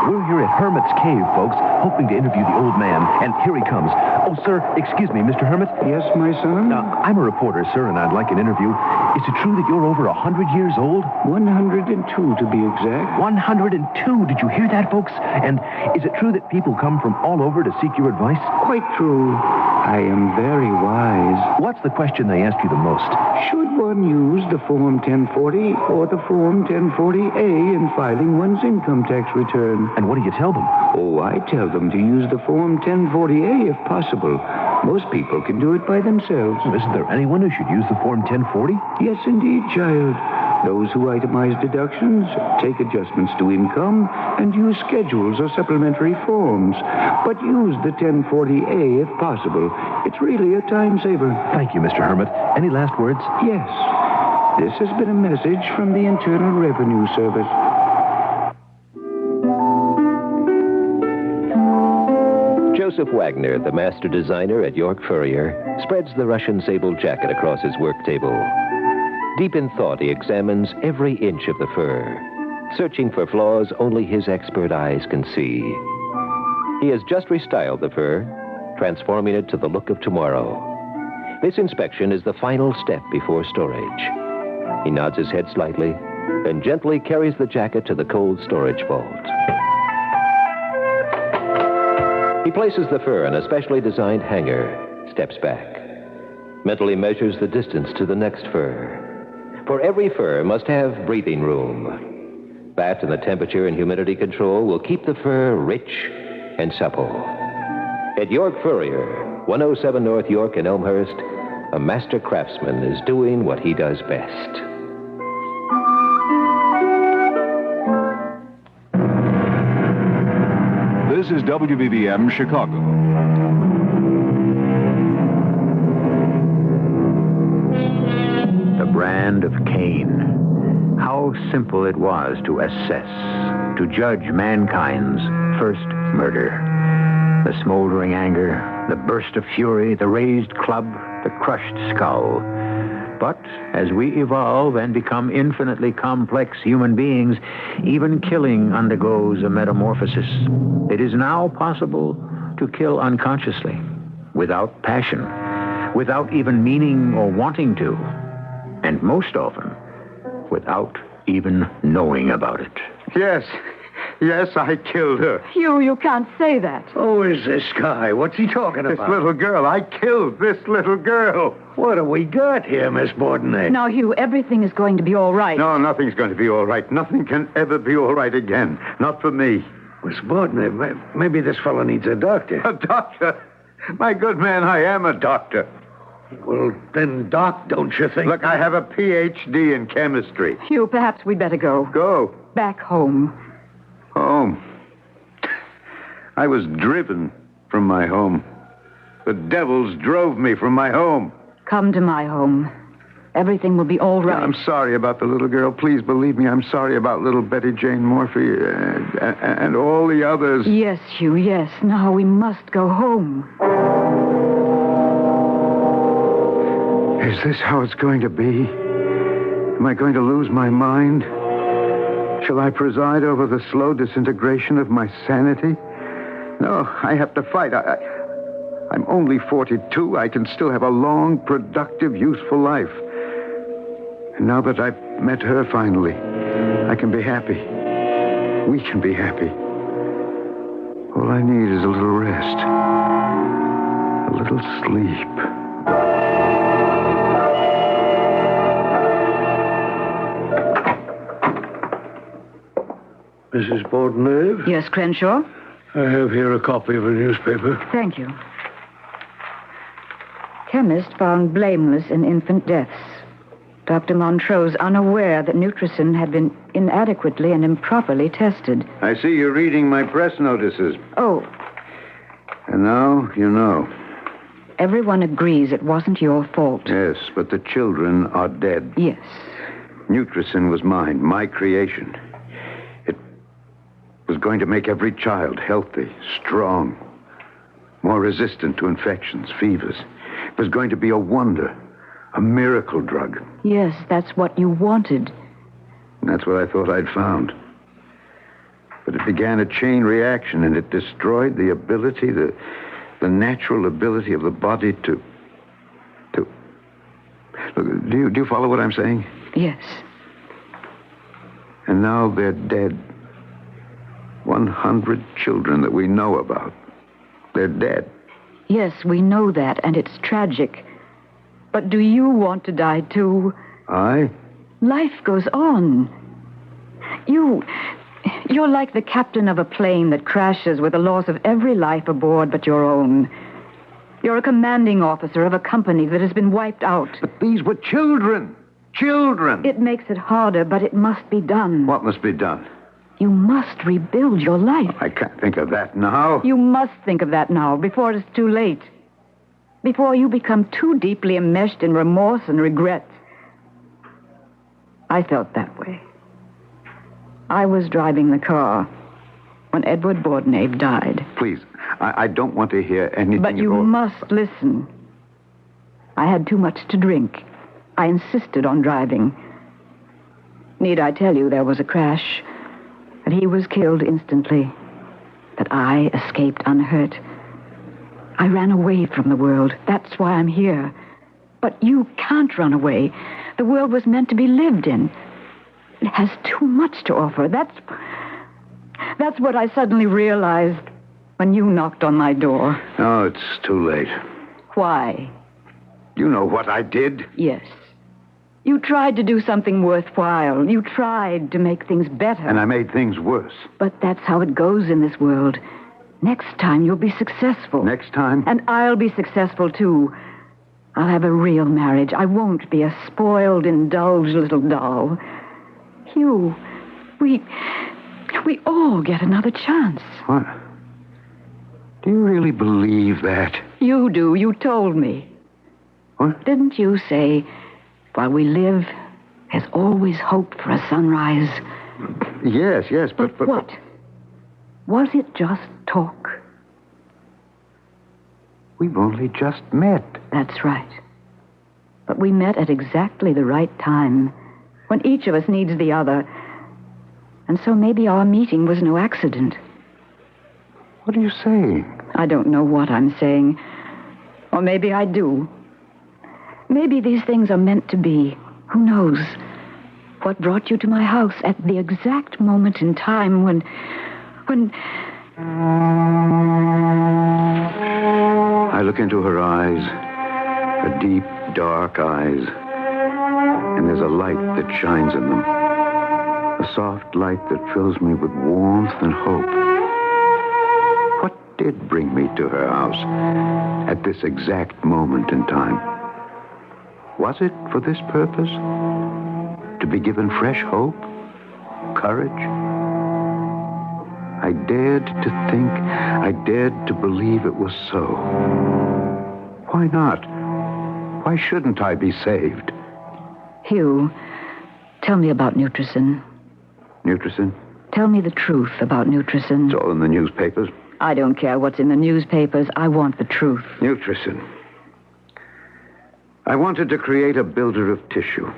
We're here at Hermit's Cave, folks, hoping to interview the old man. And here he comes. Oh, sir, excuse me, Mr. Hermit. Yes, my son? I'm a reporter, sir, and I'd like an interview. Is it true that you're over 100 years old? 102 to be exact. 102. Did you hear that, folks? And is it true that people come from all over to seek your advice? Quite true. I am very wise. What's the question they ask you the most? Should one use the Form 1040 or the Form 1040A in filing one's income tax return? And what do you tell them? Oh, I tell them to use the Form 1040A if possible. Most people can do it by themselves. Isn't there anyone who should use the Form 1040? Yes, indeed, child. Those who itemize deductions, take adjustments to income, and use schedules or supplementary forms. But use the 1040A if possible. It's really a time saver. Thank you, Mr. Hermit. Any last words? Yes. This has been a message from the Internal Revenue Service. Joseph Wagner, the master designer at York Furrier, spreads the Russian sable jacket across his work table. Deep in thought, he examines every inch of the fur, searching for flaws only his expert eyes can see. He has just restyled the fur, transforming it to the look of tomorrow. This inspection is the final step before storage. He nods his head slightly, and gently carries the jacket to the cold storage vault. He places the fur in a specially designed hanger, steps back, mentally measures the distance to the next fur. For every fur must have breathing room. That and the temperature and humidity control will keep the fur rich and supple. At York Furrier, 107 North York in Elmhurst, a master craftsman is doing what he does best. This is WBBM Chicago. The brand of Cain. How simple it was to assess, to judge mankind's first murder. The smoldering anger, the burst of fury, the raised club, the crushed skull. But as we evolve and become infinitely complex human beings, even killing undergoes a metamorphosis. It is now possible to kill unconsciously, without passion, without even meaning or wanting to, and most often, without even knowing about it. Yes, I killed her. You can't say that. Who is this guy? What's he talking about? This little girl. I killed this little girl. What have we got here, Miss Bordenay? Now, Hugh, everything is going to be all right. No, nothing's going to be all right. Nothing can ever be all right again. Not for me. Miss Bordenay, maybe this fellow needs a doctor. A doctor? My good man, I am a doctor. Well, then, Doc, don't you think... Look, I have a Ph.D. in chemistry. Hugh, perhaps we'd better go. Go? Back home. Home? I was driven from my home. The devils drove me from my home. Come to my home. Everything will be all right. I'm sorry about the little girl. Please believe me, I'm sorry about little Betty Jane Morphy and all the others. Yes, Hugh, yes. Now we must go home. Is this how it's going to be? Am I going to lose my mind? Shall I preside over the slow disintegration of my sanity? No, I have to fight. I'm only 42. I can still have a long, productive, useful life. And now that I've met her finally, I can be happy. We can be happy. All I need is a little rest. A little sleep. Mrs. Bordenave? Yes, Crenshaw? I have here a copy of a newspaper. Thank you. Chemist found blameless in infant deaths. Dr. Montrose unaware that Nutricin had been inadequately and improperly tested. I see you're reading my press notices. Oh. And now you know. Everyone agrees it wasn't your fault. Yes, but the children are dead. Yes. Nutricin was mine, my creation. It was going to make every child healthy, strong, more resistant to infections, fevers. It was going to be a wonder, a miracle drug. Yes, that's what you wanted. And that's what I thought I'd found. But it began a chain reaction, and it destroyed the ability, the natural ability of the body to... Look, do you follow what I'm saying? Yes. And now they're dead. 100 children that we know about. They're dead. Yes, we know that, and it's tragic. But do you want to die, too? I? Life goes on. You're like the captain of a plane that crashes with the loss of every life aboard but your own. You're a commanding officer of a company that has been wiped out. But these were children. Children. It makes it harder, but it must be done. What must be done? You must rebuild your life. I can't think of that now. You must think of that now, before it's too late. Before you become too deeply enmeshed in remorse and regret. I felt that way. I was driving the car when Edward Bordenave died. Please, I don't want to hear anything. But you must listen. I had too much to drink. I insisted on driving. Need I tell you there was a crash? That he was killed instantly. That I escaped unhurt. I ran away from the world. That's why I'm here. But you can't run away. The world was meant to be lived in. It has too much to offer. That's what I suddenly realized when you knocked on my door. Oh, it's too late. Why? You know what I did. Yes. You tried to do something worthwhile. You tried to make things better. And I made things worse. But that's how it goes in this world. Next time you'll be successful. Next time? And I'll be successful, too. I'll have a real marriage. I won't be a spoiled, indulged little doll. Hugh, we all get another chance. What? Do you really believe that? You do. You told me. What? Didn't you say, while we live, there's always hope for a sunrise? Yes, but what? Was it just talk? We've only just met. That's right. But we met at exactly the right time, when each of us needs the other. And so maybe our meeting was no accident. What are you saying? I don't know what I'm saying. Or maybe I do. Maybe these things are meant to be. Who knows? What brought you to my house at the exact moment in time when... I look into her eyes, her deep, dark eyes, and there's a light that shines in them. A soft light that fills me with warmth and hope. What did bring me to her house at this exact moment in time? Was it for this purpose? To be given fresh hope? Courage? I dared to think, I dared to believe it was so. Why not? Why shouldn't I be saved? Hugh, tell me about Nutricin. Nutricin? Tell me the truth about Nutricin. It's all in the newspapers. I don't care what's in the newspapers. I want the truth. Nutricin. I wanted to create a builder of tissue.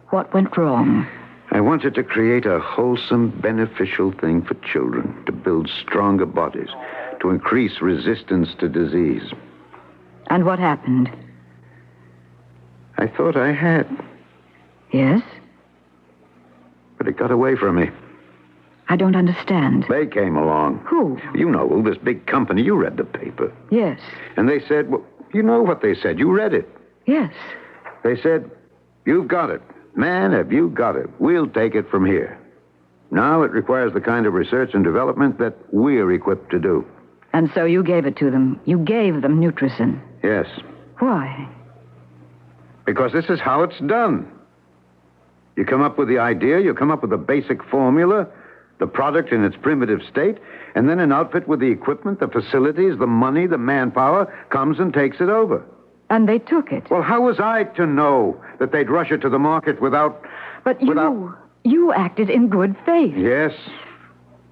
What went wrong? I wanted to create a wholesome, beneficial thing for children, to build stronger bodies, to increase resistance to disease. And what happened? I thought I had. Yes? But it got away from me. I don't understand. They came along. Who? You know who, this big company. You read the paper. Yes. And they said, well, you know what they said. You read it. Yes. They said, you've got it. Man, have you got it. We'll take it from here. Now it requires the kind of research and development that we're equipped to do. And so you gave it to them. You gave them Nutricin. Yes. Why? Because this is how it's done. You come up with the idea, you come up with a basic formula, the product in its primitive state, and then an outfit with the equipment, the facilities, the money, the manpower comes and takes it over. And they took it. Well, how was I to know that they'd rush it to the market without... But you acted in good faith. Yes.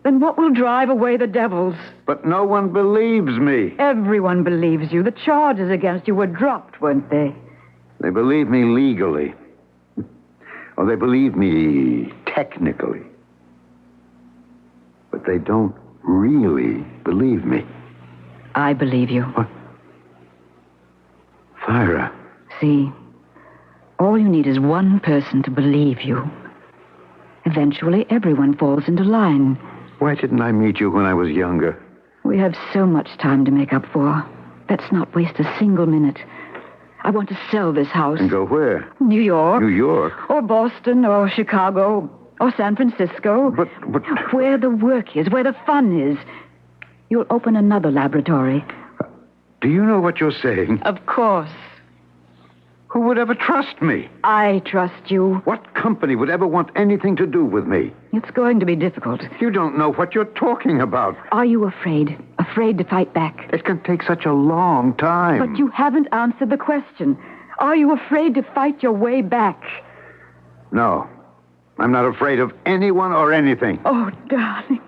Then what will drive away the devils? But no one believes me. Everyone believes you. The charges against you were dropped, weren't they? They believe me legally. Or they believe me technically. But they don't really believe me. I believe you. What? Thyra. See, all you need is one person to believe you. Eventually, everyone falls into line. Why didn't I meet you when I was younger? We have so much time to make up for. Let's not waste a single minute. I want to sell this house. And go where? New York. New York? Or Boston, or Chicago, or San Francisco. But... Where the work is, where the fun is. You'll open another laboratory. Do you know what you're saying? Of course. Who would ever trust me? I trust you. What company would ever want anything to do with me? It's going to be difficult. You don't know what you're talking about. Are you afraid? Afraid to fight back? It can take such a long time. But you haven't answered the question. Are you afraid to fight your way back? No. I'm not afraid of anyone or anything. Oh, darling.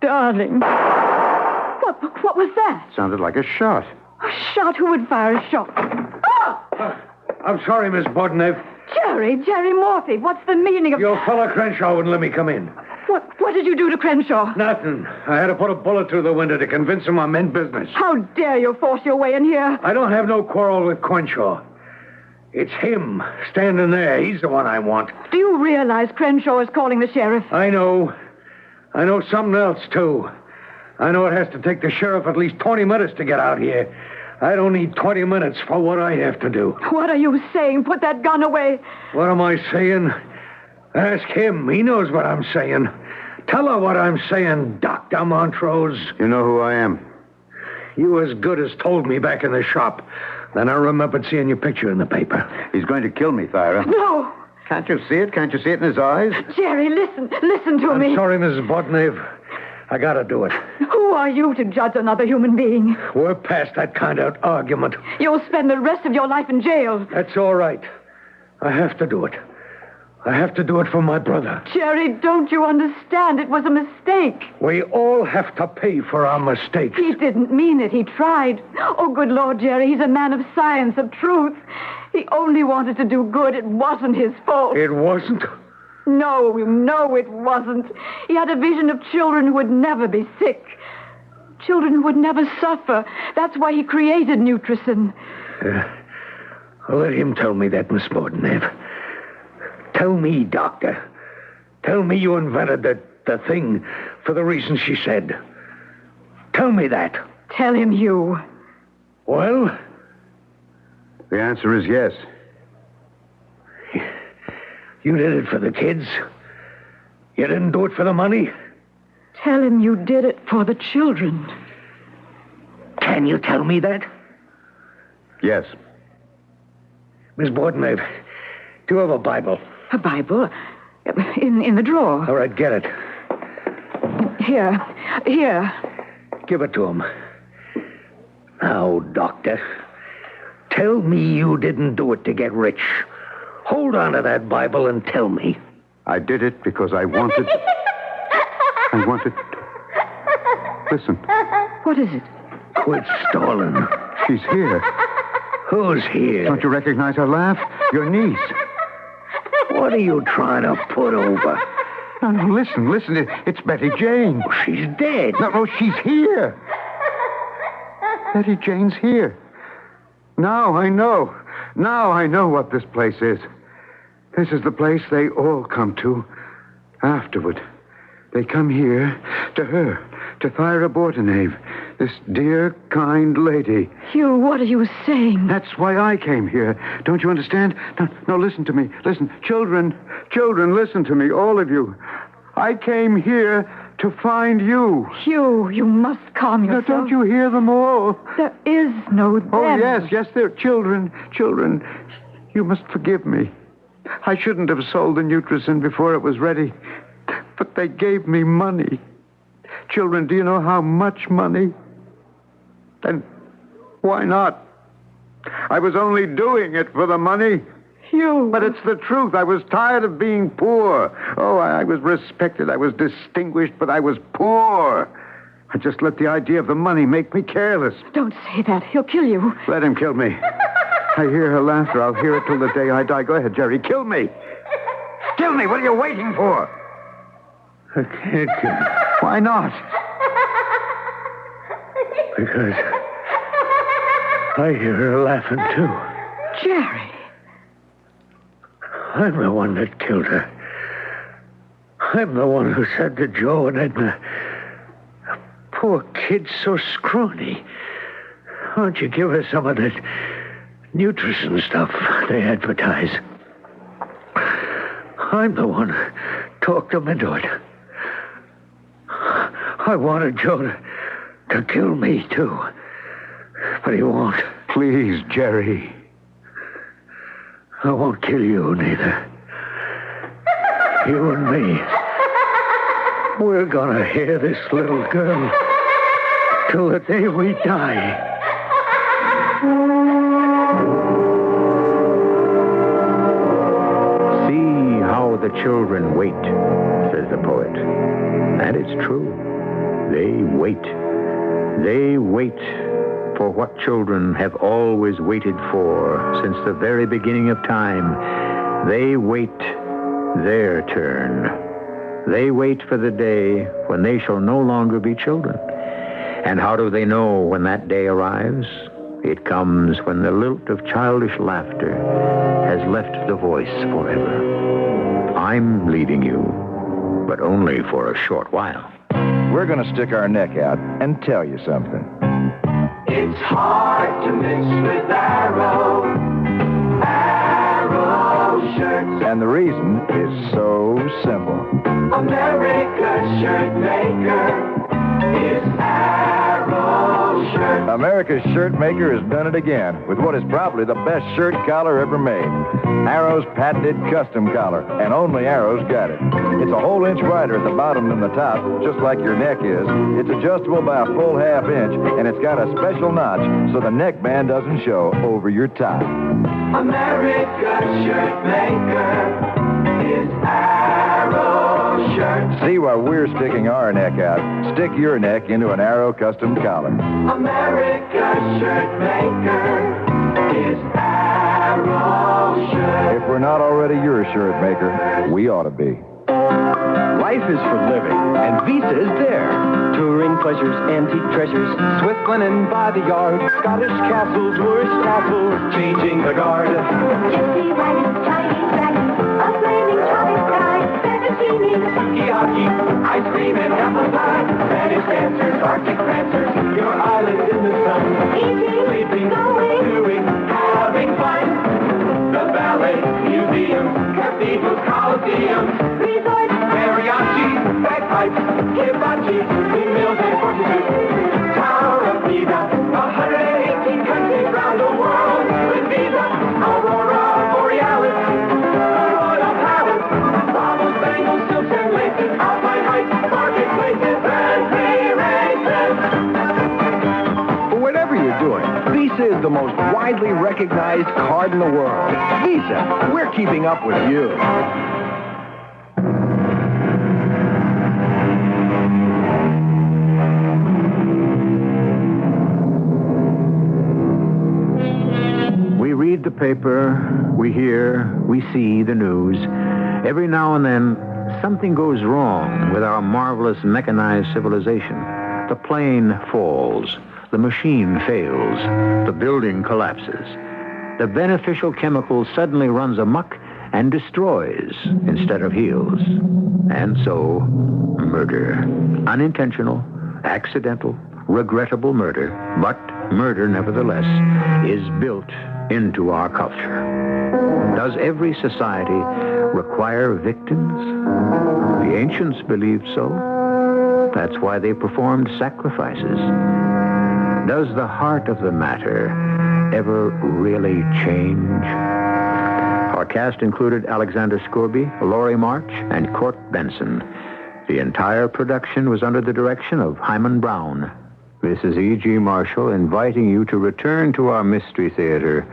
Darling. What was that? Sounded like a shot. A shot? Who would fire a shot? Oh! I'm sorry, Miss Bordenave. Jerry Morphy, what's the meaning of... Your fellow Crenshaw wouldn't let me come in. What did you do to Crenshaw? Nothing. I had to put a bullet through the window to convince him I meant business. How dare you force your way in here? I don't have no quarrel with Crenshaw. It's him, standing there. He's the one I want. Do you realize Crenshaw is calling the sheriff? I know. I know something else, too. I know it has to take the sheriff at least 20 minutes to get out here. I don't need 20 minutes for what I have to do. What are you saying? Put that gun away. What am I saying? Ask him. He knows what I'm saying. Tell her what I'm saying, Dr. Montrose. You know who I am? You as good as told me back in the shop. Then I remembered seeing your picture in the paper. He's going to kill me, Thyra. No. Can't you see it? Can't you see it in his eyes? Jerry, listen to me. I'm sorry, Mrs. Bordenave. I gotta do it. Who are you to judge another human being? We're past that kind of argument. You'll spend the rest of your life in jail. That's all right. I have to do it. I have to do it for my brother. Jerry, don't you understand? It was a mistake. We all have to pay for our mistakes. He didn't mean it. He tried. Oh, good Lord, Jerry, he's a man of science, of truth. He only wanted to do good. It wasn't his fault. It wasn't? No, it wasn't. He had a vision of children who would never be sick. Children who would never suffer. That's why he created Nutricin. Let him tell me that, Miss Bordenave. Tell me, Doctor. Tell me you invented the thing for the reason she said. Tell me that. Tell him you. Well? The answer is yes. You did it for the kids? You didn't do it for the money? Tell him you did it for the children. Can you tell me that? Yes. Miss Bordenave, do you have a Bible? A Bible? In the drawer. All right, get it. Here. Give it to him. Now, Doctor, tell me you didn't do it to get rich. Hold on to that Bible and tell me. I did it because I wanted... Listen. What is it? Quit stalling. She's here. Who's here? Don't you recognize her laugh? Your niece. What are you trying to put over? No, listen. It's Betty Jane. Oh, she's dead. No, she's here. Betty Jane's here. Now I know. Now I know what this place is. This is the place they all come to afterward. They come here to her, to Thyra Bordenave, this dear, kind lady. Hugh, what are you saying? That's why I came here. Don't you understand? No, listen to me. Listen. Children, listen to me, all of you. I came here to find you. Hugh, you must calm yourself. Now, don't you hear them all? There is no them. Oh, yes, they're children. Children, you must forgive me. I shouldn't have sold the Nutricin before it was ready. But they gave me money. Children, do you know how much money? Then why not? I was only doing it for the money. Hugh. But it's the truth. I was tired of being poor. Oh, I was respected. I was distinguished, but I was poor. I just let the idea of the money make me careless. Don't say that. He'll kill you. Let him kill me. I hear her laughter. I'll hear it till the day I die. Go ahead, Jerry. Kill me. Kill me. What are you waiting for? I can't kill you. Why not? Because I hear her laughing, too. Jerry. I'm the one that killed her. I'm the one who said to Joe and Edna, poor kid's so scrawny. Why don't you give her some of that Nutricin stuff they advertise? I'm the one who talked them into it. I wanted Joe to kill me, too. But he won't. Please, Jerry. I won't kill you, neither. You and me. We're gonna hear this little girl till the day we die. See how the children wait, says the poet. And it's true. They wait. They wait for what children have always waited for since the very beginning of time. They wait their turn. They wait for the day when they shall no longer be children. And how do they know when that day arrives? It comes when the lilt of childish laughter has left the voice forever. I'm leaving you, but only for a short while. We're going to stick our neck out and tell you something. It's hard to mix with Arrow shirts. And the reason is so simple. America's shirt maker is Arrow shirts. America's shirt maker has done it again with what is probably the best shirt collar ever made. Arrow's patented custom collar, and only Arrow's got it. It's a whole inch wider at the bottom than the top, just like your neck is. It's adjustable by a full half inch, and it's got a special notch so the neckband doesn't show over your tie. America's shirt maker is Arrow shirts. See why we're sticking our neck out. Stick your neck into an Arrow custom collar. America's shirt maker is Arrow shirts. If we're not already your shirt maker, we ought to be. Life is for living, and Visa is there. Touring pleasures, antique treasures, Swift linen by the yard, Scottish castles, Moorish castles, changing the guard. Gypsy wagons, Chinese dragons, a flaming tropic sky, fettuccine, Sukiyaki, ice cream and apple pie, Spanish dancers, Arctic prancers, your island in the sun. eating, Sleeping, going, doing, having fun. The ballet, museum, cathedrals, coliseums, resort, mariachi, bagpipes, hibachi, windmills and horses. Tower of Pisa, 118 countries round the world with Visa, Aurora Borealis, the Royal Palace, baubles, bangles, silks and laces, Alpine Heights, marketplaces, and free races. But whatever you're doing, Visa is the most widely recognized card in the world. Visa, we're keeping up with you. the paper, we hear, we see the news. Every now and then, something goes wrong with our marvelous mechanized civilization. The plane falls. The machine fails. The building collapses. The beneficial chemical suddenly runs amok and destroys instead of heals. And so, murder. Unintentional, accidental, regrettable murder, but murder nevertheless, is built into our culture. Does every society require victims? The ancients believed so. That's why they performed sacrifices. Does the heart of the matter ever really change? Our cast included Alexander Scorby, Laurie March, and Court Benson. The entire production was under the direction of Hyman Brown. This is E.G. Marshall inviting you to return to our Mystery Theater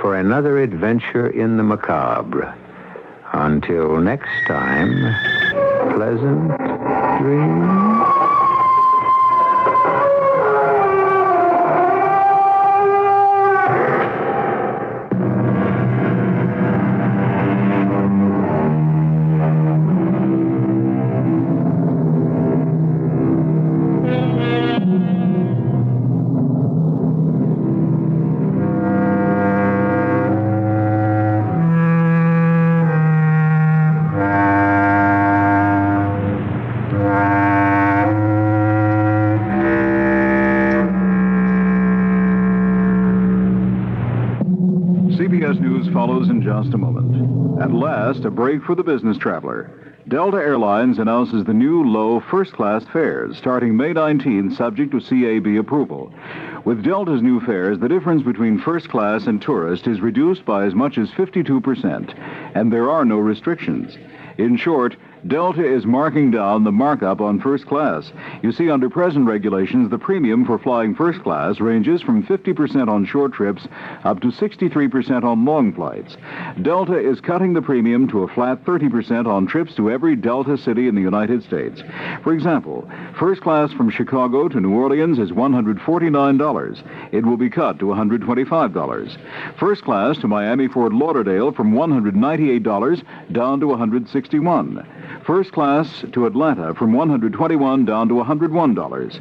for another adventure in the macabre. Until next time, pleasant dreams. CBS News follows in just a moment. At last, a break for the business traveler. Delta Airlines announces the new low first-class fares starting May 19th, subject to CAB approval. With Delta's new fares, the difference between first class and tourist is reduced by as much as 52%, and there are no restrictions. In short, Delta is marking down the markup on first class. You see, under present regulations, the premium for flying first class ranges from 50% on short trips up to 63% on long flights. Delta is cutting the premium to a flat 30% on trips to every Delta city in the United States. For example, first class from Chicago to New Orleans is $149. It will be cut to $125. First class to Miami-Fort Lauderdale from $198 down to $161. First class to Atlanta from $121 down to $101.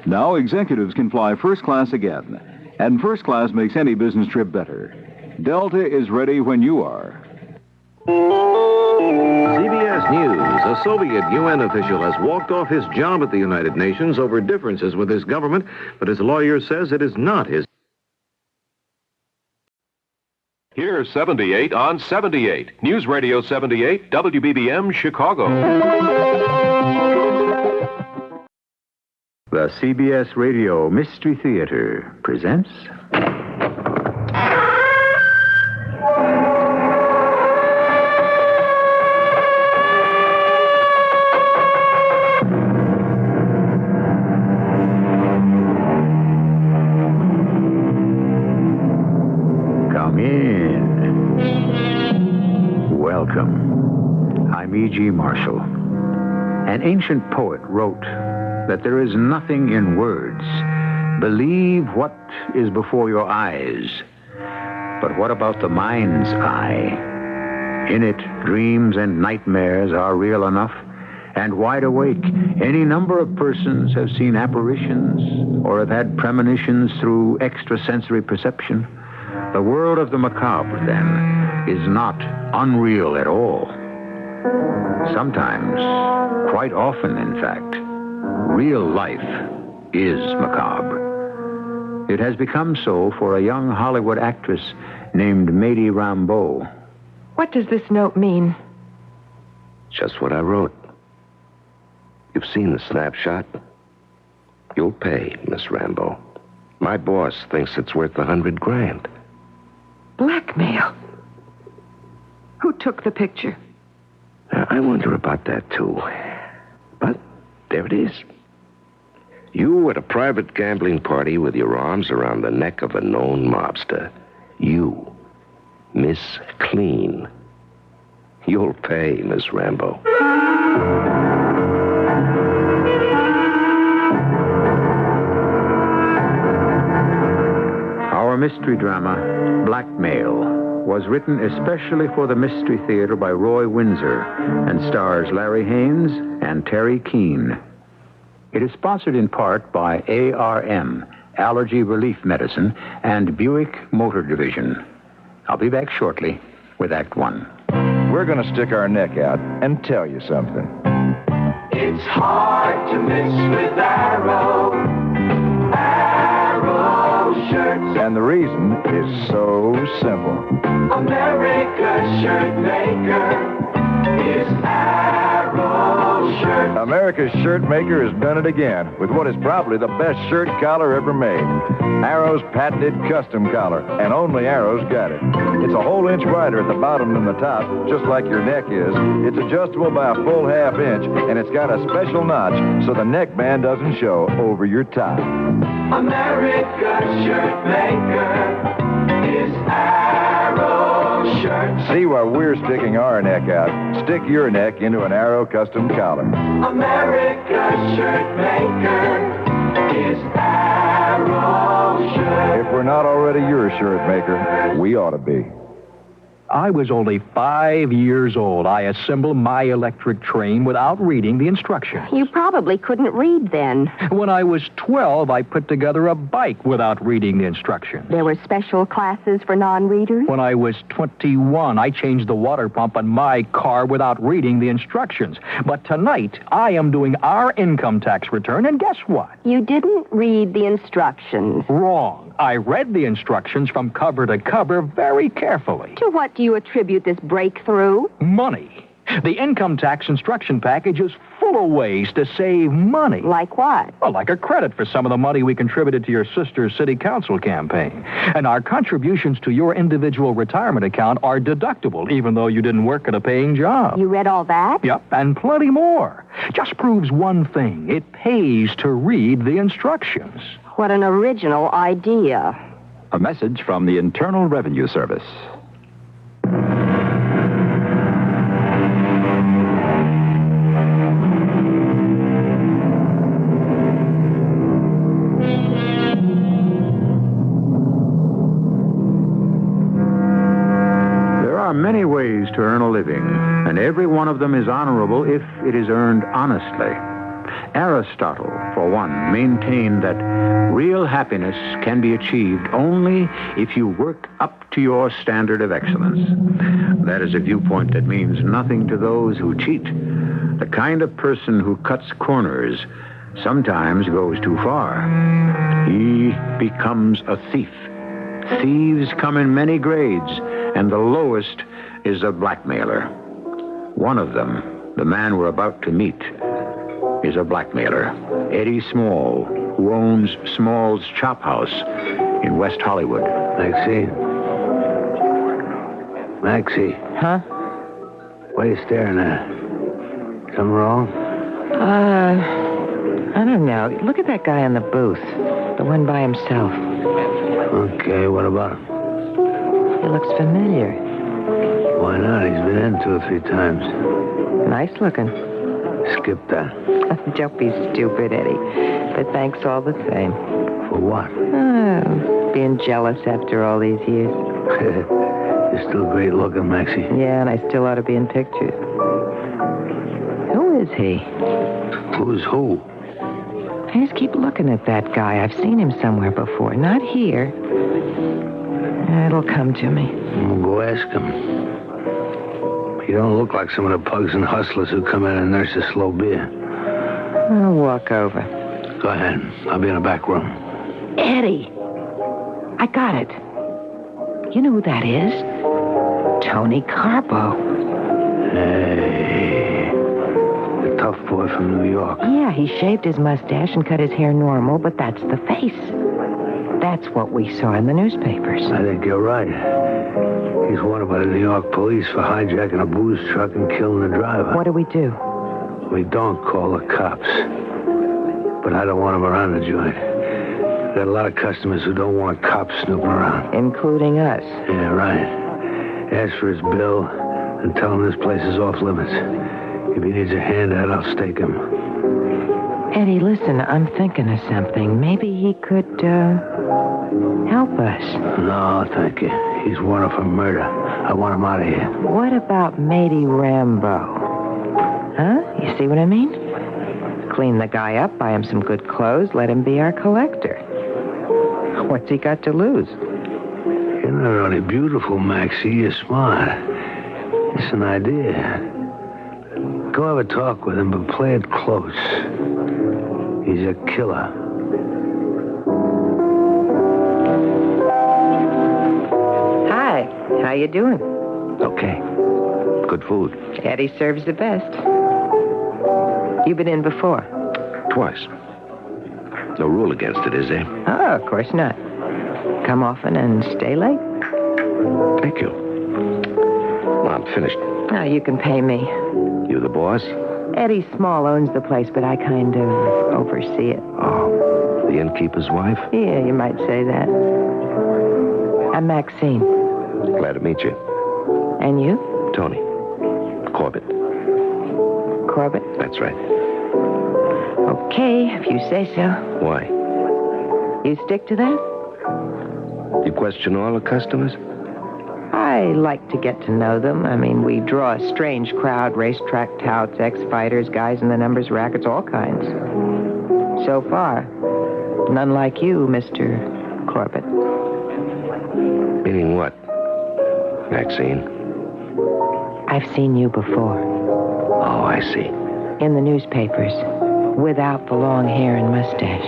Now executives can fly first class again, and first class makes any business trip better. Delta is ready when you are. CBS News. A Soviet UN official has walked off his job at the United Nations over differences with his government, but his lawyer says it is not his. Here's 78 on 78. News Radio 78, WBBM, Chicago. The CBS Radio Mystery Theater presents... Come in. Welcome. I'm E.G. Marshall. An ancient poet wrote that there is nothing in words. Believe what is before your eyes. But what about the mind's eye? In it, dreams and nightmares are real enough, and wide awake, any number of persons have seen apparitions or have had premonitions through extrasensory perception. The world of the macabre, then, is not unreal at all. Sometimes, quite often, in fact, real life is macabre. It has become so for a young Hollywood actress named Mady Rambeau. What does this note mean? Just what I wrote. You've seen the snapshot? You'll pay, Miss Rambeau. My boss thinks it's worth $100,000. Blackmail. Who took the picture? I wonder about that, too. But there it is. You at a private gambling party with your arms around the neck of a known mobster. You, Miss Clean. You'll pay, Miss Rambeau. Our mystery drama, Blackmail, was written especially for the Mystery Theater by Roy Windsor and stars Larry Haynes and Terry Keane. It is sponsored in part by ARM, Allergy Relief Medicine, and Buick Motor Division. I'll be back shortly with Act One. We're going to stick our neck out and tell you something. It's hard to miss with Arrow. Arrow shirts. And the reason is so simple. America's shirt maker is Arrow shirts. America's shirt maker has done it again with what is probably the best shirt collar ever made. Arrow's patented custom collar, and only Arrow's got it. It's a whole inch wider at the bottom than the top, just like your neck is. It's adjustable by a full half inch, and it's got a special notch so the neckband doesn't show over your tie. America's shirt maker is Arrow shirts. See why we're sticking our neck out. Stick your neck into an Arrow custom collar. America's shirt maker is Arrow shirts. If we're not already your shirt maker, we ought to be. I was only 5 years old. I assembled my electric train without reading the instructions. You probably couldn't read then. When I was 12, I put together a bike without reading the instructions. There were special classes for non-readers? When I was 21, I changed the water pump on my car without reading the instructions. But tonight, I am doing our income tax return, and guess what? You didn't read the instructions. Wrong. I read the instructions from cover to cover very carefully. To what do you attribute this breakthrough? Money. The income tax instruction package is full of ways to save money. Like what? Well, like a credit for some of the money we contributed to your sister's city council campaign. And our contributions to your individual retirement account are deductible, even though you didn't work at a paying job. You read all that? Yep, and plenty more. Just proves one thing. It pays to read the instructions. What an original idea. A message from the Internal Revenue Service. There are many ways to earn a living, and every one of them is honorable if it is earned honestly. Aristotle, for one, maintained that real happiness can be achieved only if you work up to your standard of excellence. That is a viewpoint that means nothing to those who cheat. The kind of person who cuts corners sometimes goes too far. He becomes a thief. Thieves come in many grades, and the lowest is a blackmailer. One of them, the man we're about to meet, is a blackmailer. Eddie Small, who owns Small's Chop House in West Hollywood. Maxie? Maxie? Huh? What are you staring at? Something wrong? I don't know. Look at that guy in the booth. The one by himself. Okay, what about him? He looks familiar. Why not? He's been in 2 or 3 times. Nice looking. Skip that. Don't be stupid, Eddie. But thanks all the same. For what? Oh, being jealous after all these years. You're still great looking, Maxie. Yeah, and I still ought to be in pictures. Who is he? Who's who? I just keep looking at that guy. I've seen him somewhere before. Not here. It'll come to me. Well, go ask him. You don't look like some of the pugs and hustlers who come in and nurse a slow beer. I'll walk over. Go ahead. I'll be in the back room. Eddie! I got it. You know who that is? Tony Carbo. Hey. The tough boy from New York. Yeah, he shaved his mustache and cut his hair normal, but that's the face. That's what we saw in the newspapers. I think you're right. He's wanted by the New York police for hijacking a booze truck and killing the driver. What do we do? We don't call the cops. But I don't want them around the joint. Got a lot of customers who don't want cops snooping around. Including us. Yeah, right. Ask for his bill and tell him this place is off limits. If he needs a handout, I'll stake him. Eddie, listen, I'm thinking of something. Maybe he could, Help us. No, thank you. He's wanted for murder. I want him out of here. What about Matey Rambo? Huh? You see what I mean? Clean the guy up, buy him some good clothes, let him be our collector. What's he got to lose? You're not only beautiful, Maxie. You're smart. It's an idea. Go have a talk with him, but play it close. He's a killer. Hi. How you doing? Okay. Good food. Eddie serves the best. You been in before? Twice. No rule against it, is there? Oh, of course not. Come often and stay late? Thank you. Well, I'm finished. Now you can pay me. You the boss? Eddie Small owns the place, but I kind of oversee it. Oh, the innkeeper's wife? Yeah, you might say that. I'm Maxine. Glad to meet you. And you? Tony. Corbett. Corbett? That's right. Okay, if you say so. Why? You stick to that? You question all the customers? I like to get to know them. I mean, we draw a strange crowd, racetrack touts, ex-fighters, guys in the numbers rackets, all kinds. So far, none like you, Mr. Corbett. Meaning what, Maxine? I've seen you before. Oh, I see. In the newspapers, without the long hair and mustache.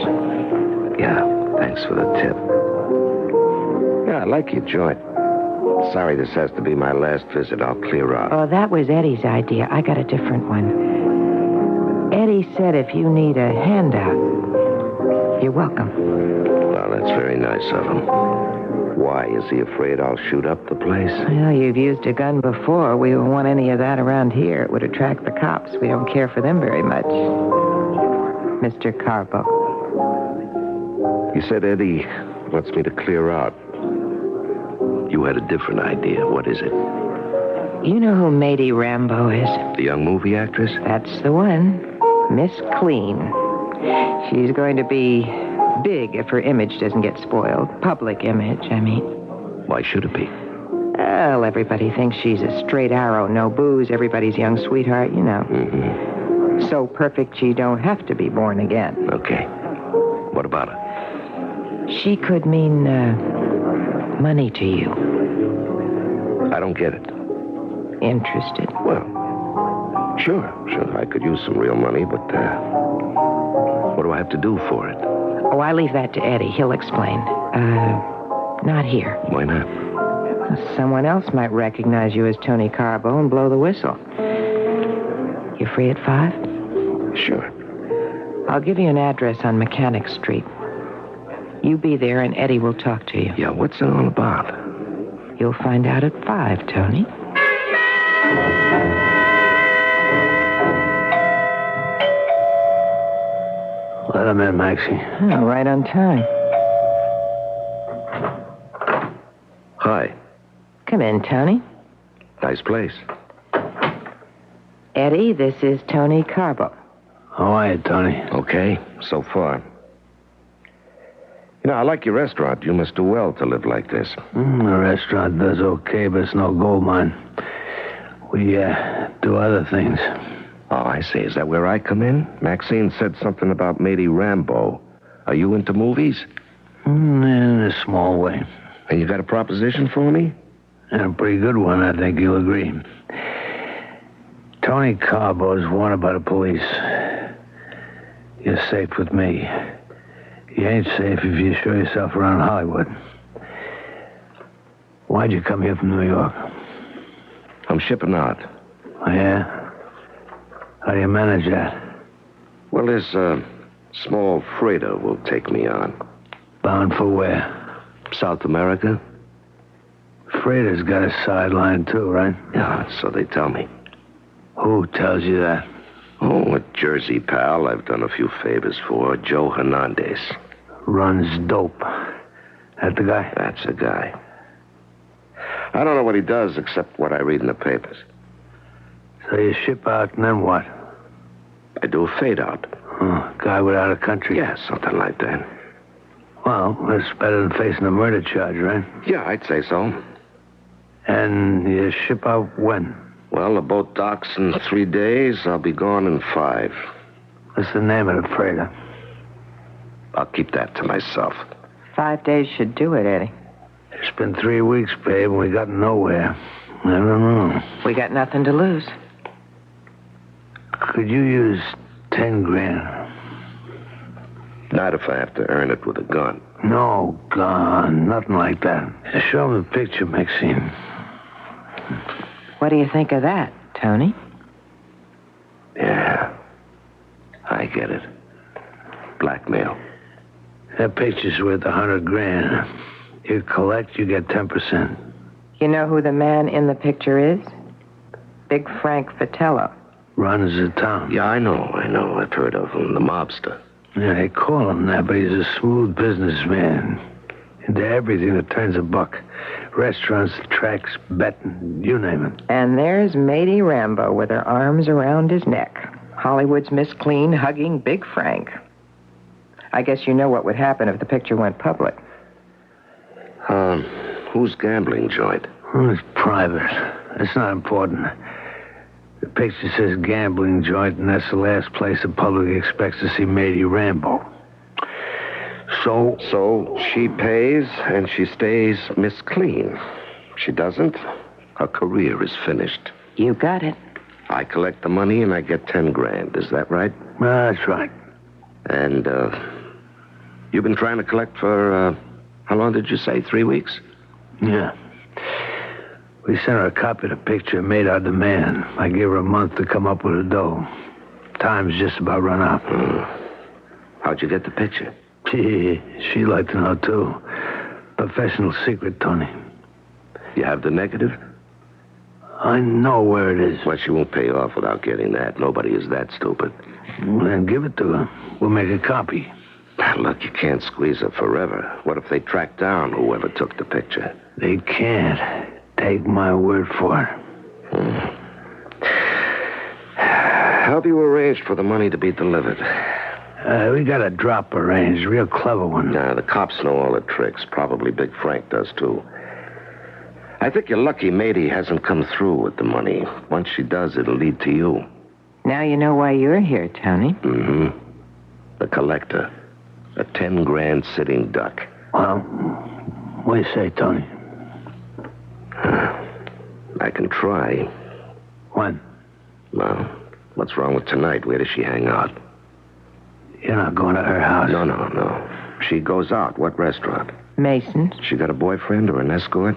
Yeah, thanks for the tip. Yeah, I like your joint. Sorry this has to be my last visit. I'll clear out. Oh, that was Eddie's idea. I got a different one. Eddie said if you need a handout, you're welcome. Well, that's very nice of him. Why? Is he afraid I'll shoot up the place? Well, you've used a gun before. We don't want any of that around here. It would attract the cops. We don't care for them very much. Mr. Carbo. You said Eddie wants me to clear out. You had a different idea. What is it? You know who Matey Rambo is? The young movie actress? That's the one. Miss Clean. She's going to be big if her image doesn't get spoiled. Public image, I mean. Why should it be? Well, everybody thinks she's a straight arrow, no booze, everybody's young sweetheart, you know. Mm-hmm. So perfect she don't have to be born again. Okay. What about her? She could mean money to you. I don't get it. Interested? Well, sure. I could use some real money, but what do I have to do for it? Oh, I leave that to Eddie. He'll explain. Not here. Why not? Someone else might recognize you as Tony Carbo and blow the whistle. You free at 5? Sure. I'll give you an address on Mechanic Street. You be there and Eddie will talk to you. Yeah, what's it all about? You'll find out at 5, Tony. Let him in, Maxie. Oh, right on time. Hi. Come in, Tony. Nice place. Eddie, this is Tony Carbo. How are you, Tony? Okay, so far. You know, I like your restaurant. You must do well to live like this. The restaurant does okay, but it's no gold mine. We do other things. Oh, I see. Is that where I come in? Maxine said something about Matey Rambo. Are you into movies? In a small way. And you got a proposition for me? And a pretty good one, I think you'll agree. Tony Carbo's wanted by the police. You're safe with me. You ain't safe if you show yourself around Hollywood. Why'd you come here from New York? I'm shipping out. Oh, yeah? How do you manage that? Well, this small freighter will take me on. Bound for where? South America. Freighter's got a sideline, too, right? Yeah, so they tell me. Who tells you that? Oh, a Jersey pal I've done a few favors for, Joe Hernandez. Runs dope. That the guy? That's the guy. I don't know what he does except what I read in the papers. So you ship out and then what? I do a fade out. Guy without a country? Yeah, something like that. Well, that's better than facing a murder charge, right? Yeah, I'd say so. And you ship out when? Well, the boat docks in 3 days. I'll be gone in 5. What's the name of the freighter? I'll keep that to myself. 5 days should do it, Eddie. It's been 3 weeks, babe, and we got nowhere. I don't know. We got nothing to lose. Could you use 10 grand? Not if I have to earn it with a gun. No gun, nothing like that. Show me the picture, Maxine. What do you think of that, Tony? Yeah, I get it. Blackmail. That picture's worth 100 grand. You collect, you get 10%. You know who the man in the picture is? Big Frank Vitello. Runs the town. Yeah, I know. I've heard of him, the mobster. Yeah, they call him that, but he's a smooth businessman. Into everything that turns a buck. Restaurants, tracks, betting, you name it. And there's Matey Rambo with her arms around his neck. Hollywood's Miss Clean hugging Big Frank. I guess you know what would happen if the picture went public. Whose gambling joint? Oh, it's private. It's not important. The picture says gambling joint, and that's the last place the public expects to see Matey Rambo. So she pays, and she stays Miss Clean. She doesn't, her career is finished. You got it. I collect the money, and I get 10 grand. Is that right? That's right. And, you've been trying to collect for, how long did you say? 3 weeks? Yeah. We sent her a copy of the picture and made our demand. I gave her a month to come up with the dough. Time's just about run out. How'd you get the picture? She'd like to know, too. Professional secret, Tony. You have the negative? I know where it is. Well, she won't pay off without getting that. Nobody is that stupid. Well, then give it to her. We'll make a copy. Look, you can't squeeze her forever. What if they track down whoever took the picture? They can't. Take my word for it. How have you arranged for the money to be delivered? We got a drop arranged. Real clever one. Nah, the cops know all the tricks. Probably Big Frank does, too. I think you're lucky Matey hasn't come through with the money. Once she does, it'll lead to you. Now you know why you're here, Tony. Mm-hmm. The collector. A 10 grand sitting duck. Well, what do you say, Tony? I can try. When? Well, what's wrong with tonight? Where does she hang out? You're not going to her house? No. She goes out. What restaurant? Mason's. She got a boyfriend or an escort?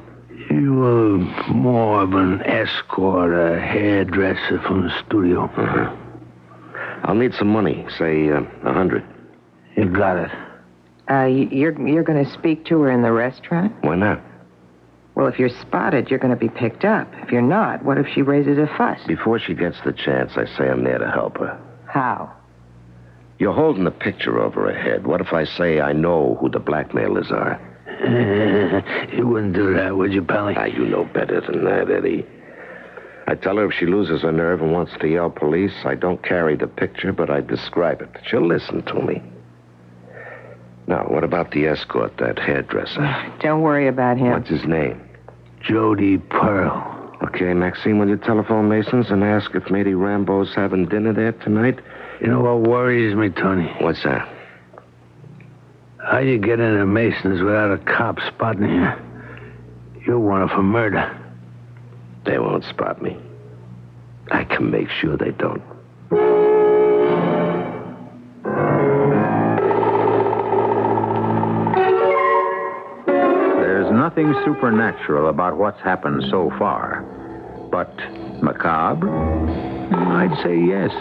More of an escort, a hairdresser from the studio. Uh-huh. I'll need some money. Say, 100. You got it. You're going to speak to her in the restaurant? Why not? Well, if you're spotted, you're going to be picked up. If you're not, what if she raises a fuss? Before she gets the chance, I say I'm there to help her. How? You're holding the picture over her head. What if I say I know who the blackmailers are? You wouldn't do that, would you, Pally? You know better than that, Eddie. I tell her if she loses her nerve and wants to yell police, I don't carry the picture, but I describe it. She'll listen to me. Now, what about the escort, that hairdresser? Don't worry about him. What's his name? Jody Pearl. Okay, Maxine, will you telephone Mason's and ask if Matey Rambo's having dinner there tonight? You know what worries me, Tony? What's that? How you get into Mason's without a cop spotting you? You're wanted for murder. They won't spot me. I can make sure they don't. There's nothing supernatural about what's happened so far. But macabre? I'd say yes.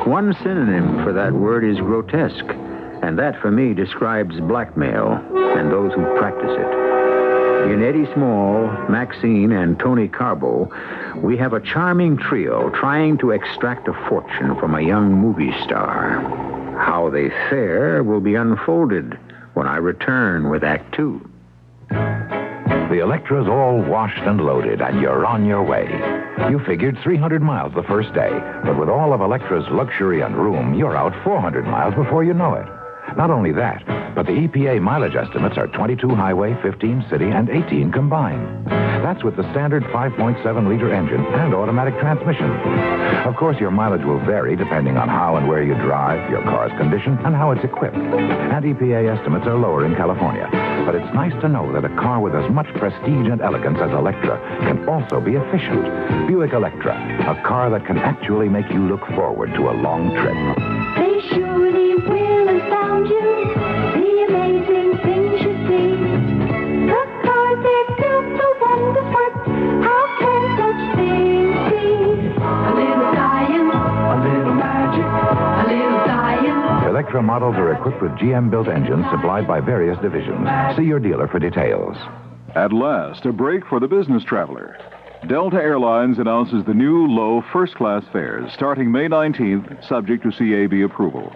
One synonym for that word is grotesque. And that, for me, describes blackmail and those who practice it. In Eddie Small, Maxine, and Tony Carbo, we have a charming trio trying to extract a fortune from a young movie star. How they fare will be unfolded when I return with Act 2. The Electra's all washed and loaded, and you're on your way. You figured 300 miles the first day, but with all of Electra's luxury and room, you're out 400 miles before you know it. Not only that, but the EPA mileage estimates are 22 highway, 15 city, and 18 combined. That's with the standard 5.7-liter engine and automatic transmission. Of course, your mileage will vary depending on how and where you drive, your car's condition, and how it's equipped. And EPA estimates are lower in California. But it's nice to know that a car with as much prestige and elegance as Electra can also be efficient. Buick Electra, a car that can actually make you look forward to a long trip. They surely will astound you. The amazing things you see. The cars they're built so wonderful. How can such things be? A little science, a little magic, a little science. Electra models are equipped with GM-built engines supplied by various divisions. See your dealer for details. At last, a break for the business traveler. Delta Airlines announces the new low first-class fares starting May 19th, subject to CAB approval.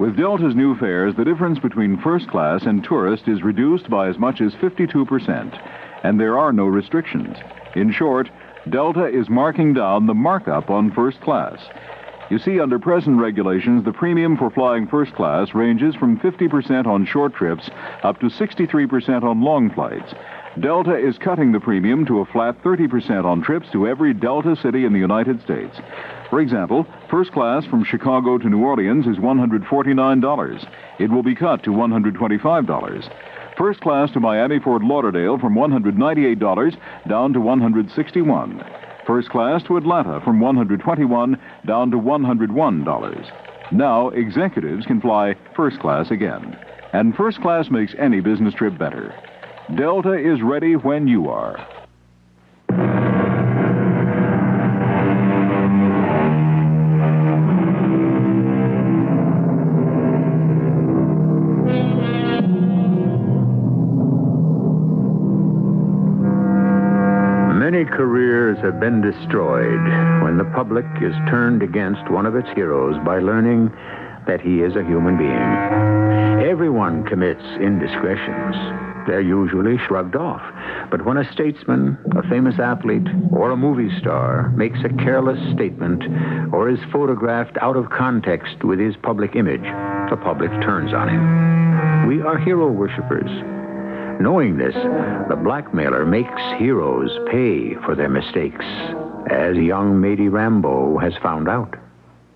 With Delta's new fares, the difference between first class and tourist is reduced by as much as 52%, and there are no restrictions. In short, Delta is marking down the markup on first class. You see, under present regulations, the premium for flying first class ranges from 50% on short trips up to 63% on long flights. Delta is cutting the premium to a flat 30% on trips to every Delta city in the United States. For example, first class from Chicago to New Orleans is $149. It will be cut to $125. First class to Miami-Fort Lauderdale from $198 down to $161. First class to Atlanta from $121 down to $101. Now, executives can fly first class again. And first class makes any business trip better. Delta is ready when you are. Many careers have been destroyed when the public is turned against one of its heroes by learning that he is a human being. Everyone commits indiscretions. They're usually shrugged off. But when a statesman, a famous athlete, or a movie star makes a careless statement or is photographed out of context with his public image, the public turns on him. We are hero worshippers. Knowing this, the blackmailer makes heroes pay for their mistakes, as young Mady Rambo has found out.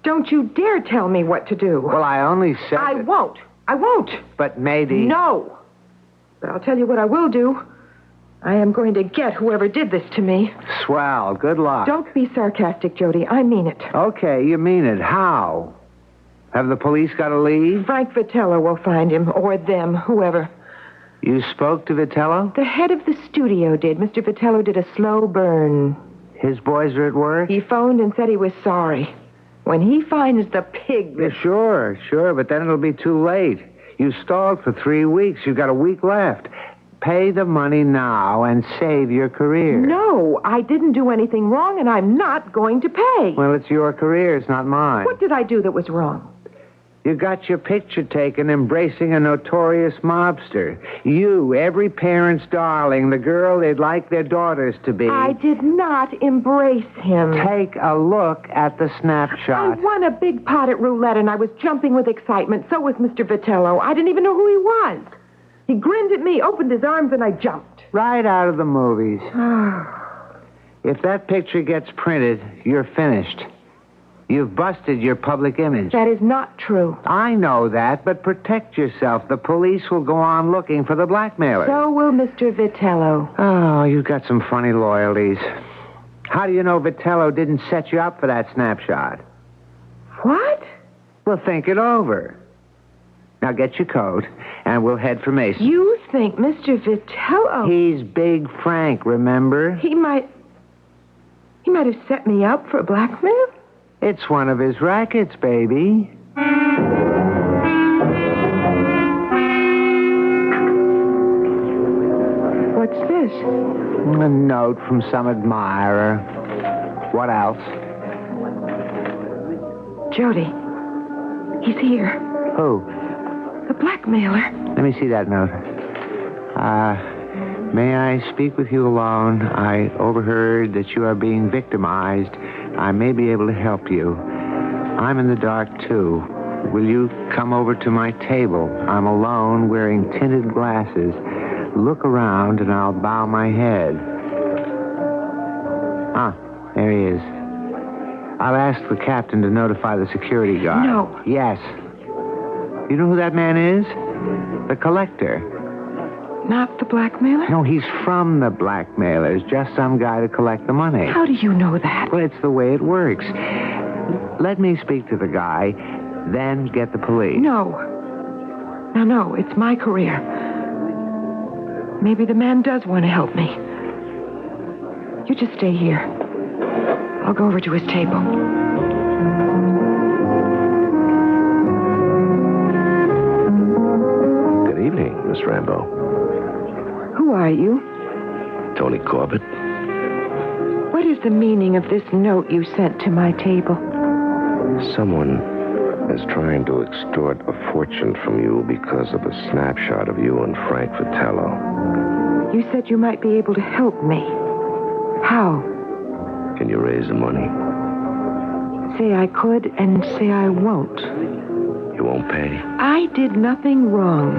Don't you dare tell me what to do. Well, I only said... I won't. I won't. But, Mady... No. But I'll tell you what I will do. I am going to get whoever did this to me. Swell. Good luck. Don't be sarcastic, Jody. I mean it. Okay, you mean it. How? Have the police got a lead? Frank Vitello will find him, or them, whoever. You spoke to Vitello? The head of the studio did. Mr. Vitello did a slow burn. His boys are at work? He phoned and said he was sorry. When he finds the pig... Yeah, sure, but then it'll be too late. You stalled for 3 weeks. You've got a week left. Pay the money now and save your career. No, I didn't do anything wrong, and I'm not going to pay. Well, it's your career. It's not mine. What did I do that was wrong? You got your picture taken embracing a notorious mobster. You, every parent's darling, the girl they'd like their daughters to be. I did not embrace him. Take a look at the snapshot. I won a big pot at roulette, and I was jumping with excitement. So was Mr. Vitello. I didn't even know who he was. He grinned at me, opened his arms, and I jumped. Right out of the movies. If that picture gets printed, you're finished. You've busted your public image. That is not true. I know that, but protect yourself. The police will go on looking for the blackmailer. So will Mr. Vitello. Oh, you've got some funny loyalties. How do you know Vitello didn't set you up for that snapshot? What? Well, think it over. Now get your coat, and we'll head for Mason. You think Mr. Vitello... He's Big Frank, remember? He might have set me up for blackmail? It's one of his rackets, baby. What's this? A note from some admirer. What else? Jody. He's here. Who? The blackmailer. Let me see that note. May I speak with you alone? I overheard that you are being victimized. I may be able to help you. I'm in the dark, too. Will you come over to my table? I'm alone, wearing tinted glasses. Look around, and I'll bow my head. Ah, there he is. I'll ask the captain to notify the security guard. No. Yes. You know who that man is? The collector. Not the blackmailer? No, he's from the blackmailers. Just some guy to collect the money. How do you know that? Well, it's the way it works. Let me speak to the guy, then get the police. No. No, it's my career. Maybe the man does want to help me. You just stay here. I'll go over to his table. Good evening, Miss Rambo. Who are you? Tony Corbett. What is the meaning of this note you sent to my table? Someone is trying to extort a fortune from you because of a snapshot of you and Frank Vitello. You said you might be able to help me. How? Can you raise the money? Say I could and say I won't. You won't pay? I did nothing wrong.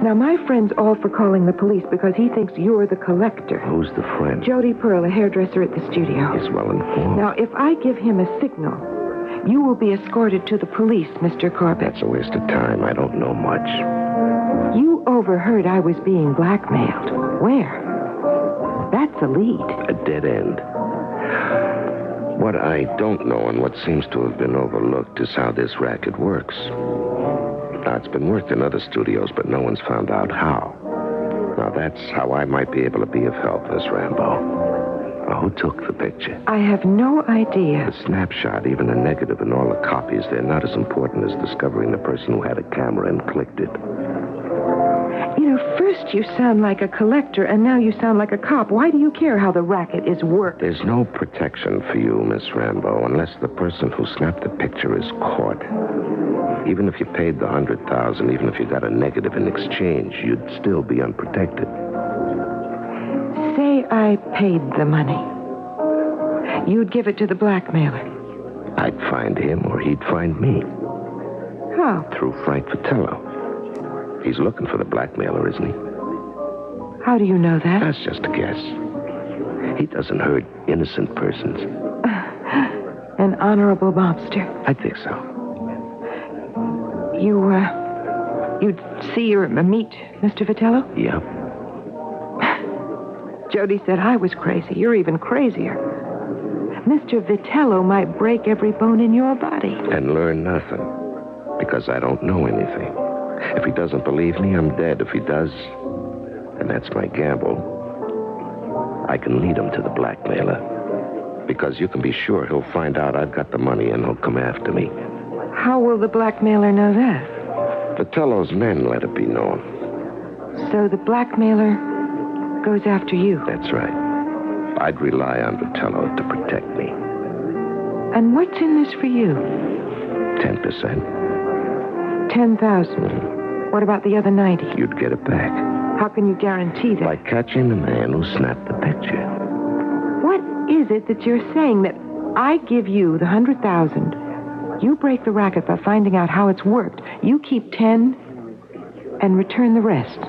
Now, my friend's all for calling the police because he thinks you're the collector. Who's the friend? Jody Pearl, a hairdresser at the studio. He's well informed. Now, if I give him a signal, you will be escorted to the police, Mr. Corbett. That's a waste of time. I don't know much. You overheard I was being blackmailed. Where? That's a lead. A dead end. What I don't know and what seems to have been overlooked is how this racket works. Now, it's been worked in other studios, but no one's found out how. Now, that's how I might be able to be of help, Miss Rambo. Now, who took the picture? I have no idea. The snapshot, even a negative, and all the copies, they're not as important as discovering the person who had a camera and clicked it. You know, first you sound like a collector, and now you sound like a cop. Why do you care how the racket is worked? There's no protection for you, Miss Rambo, unless the person who snapped the picture is caught. Even if you paid the $100,000, even if you got a negative in exchange, you'd still be unprotected. Say I paid the money. You'd give it to the blackmailer. I'd find him or he'd find me. How? Through Frank Vitello. He's looking for the blackmailer, isn't he? How do you know that? That's just a guess. He doesn't hurt innocent persons. An honorable mobster. I think so. You'd see or meet Mr. Vitello? Yeah. Jody said I was crazy. You're even crazier. Mr. Vitello might break every bone in your body. And learn nothing. Because I don't know anything. If he doesn't believe me, I'm dead. If he does, and that's my gamble, I can lead him to the blackmailer. Because you can be sure he'll find out I've got the money and he'll come after me. How will the blackmailer know that? Vitello's men let it be known. So the blackmailer goes after you? That's right. I'd rely on Vitello to protect me. And what's in this for you? 10%. 10,000. What about the other 90? You'd get it back. How can you guarantee that? By catching the man who snapped the picture. What is it that you're saying? That I give you the 100,000, you break the racket by finding out how it's worked, you keep 10 and return the rest.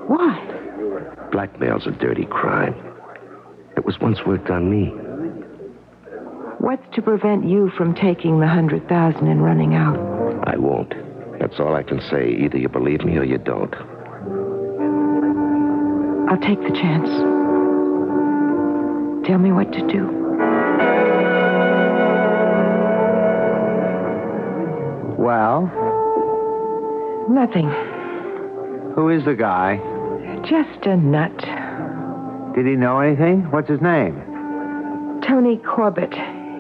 Why? Blackmail's a dirty crime. It was once worked on me. What's to prevent you from taking the 100,000 and running out? I won't. That's all I can say. Either you believe me or you don't. I'll take the chance. Tell me what to do. Well? Nothing. Who is the guy? Just a nut. Did he know anything? What's his name? Tony Corbett.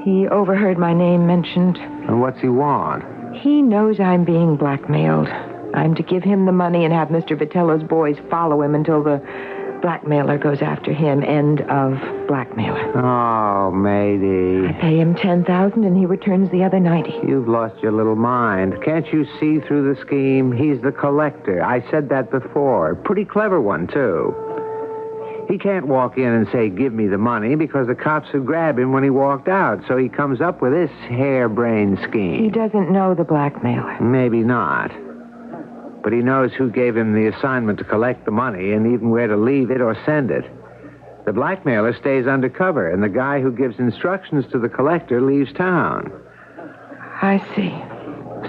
He overheard my name mentioned. And what's he want? He knows I'm being blackmailed. I'm to give him the money and have Mr. Vitello's boys follow him until the blackmailer goes after him. End of blackmailer. Oh, matey. I pay him 10,000 and he returns the other 90. You've lost your little mind. Can't you see through the scheme? He's the collector. I said that before. Pretty clever one, too. He can't walk in and say, give me the money, because the cops would grab him when he walked out. So he comes up with this harebrained scheme. He doesn't know the blackmailer. Maybe not. But he knows who gave him the assignment to collect the money and even where to leave it or send it. The blackmailer stays undercover, and the guy who gives instructions to the collector leaves town. I see.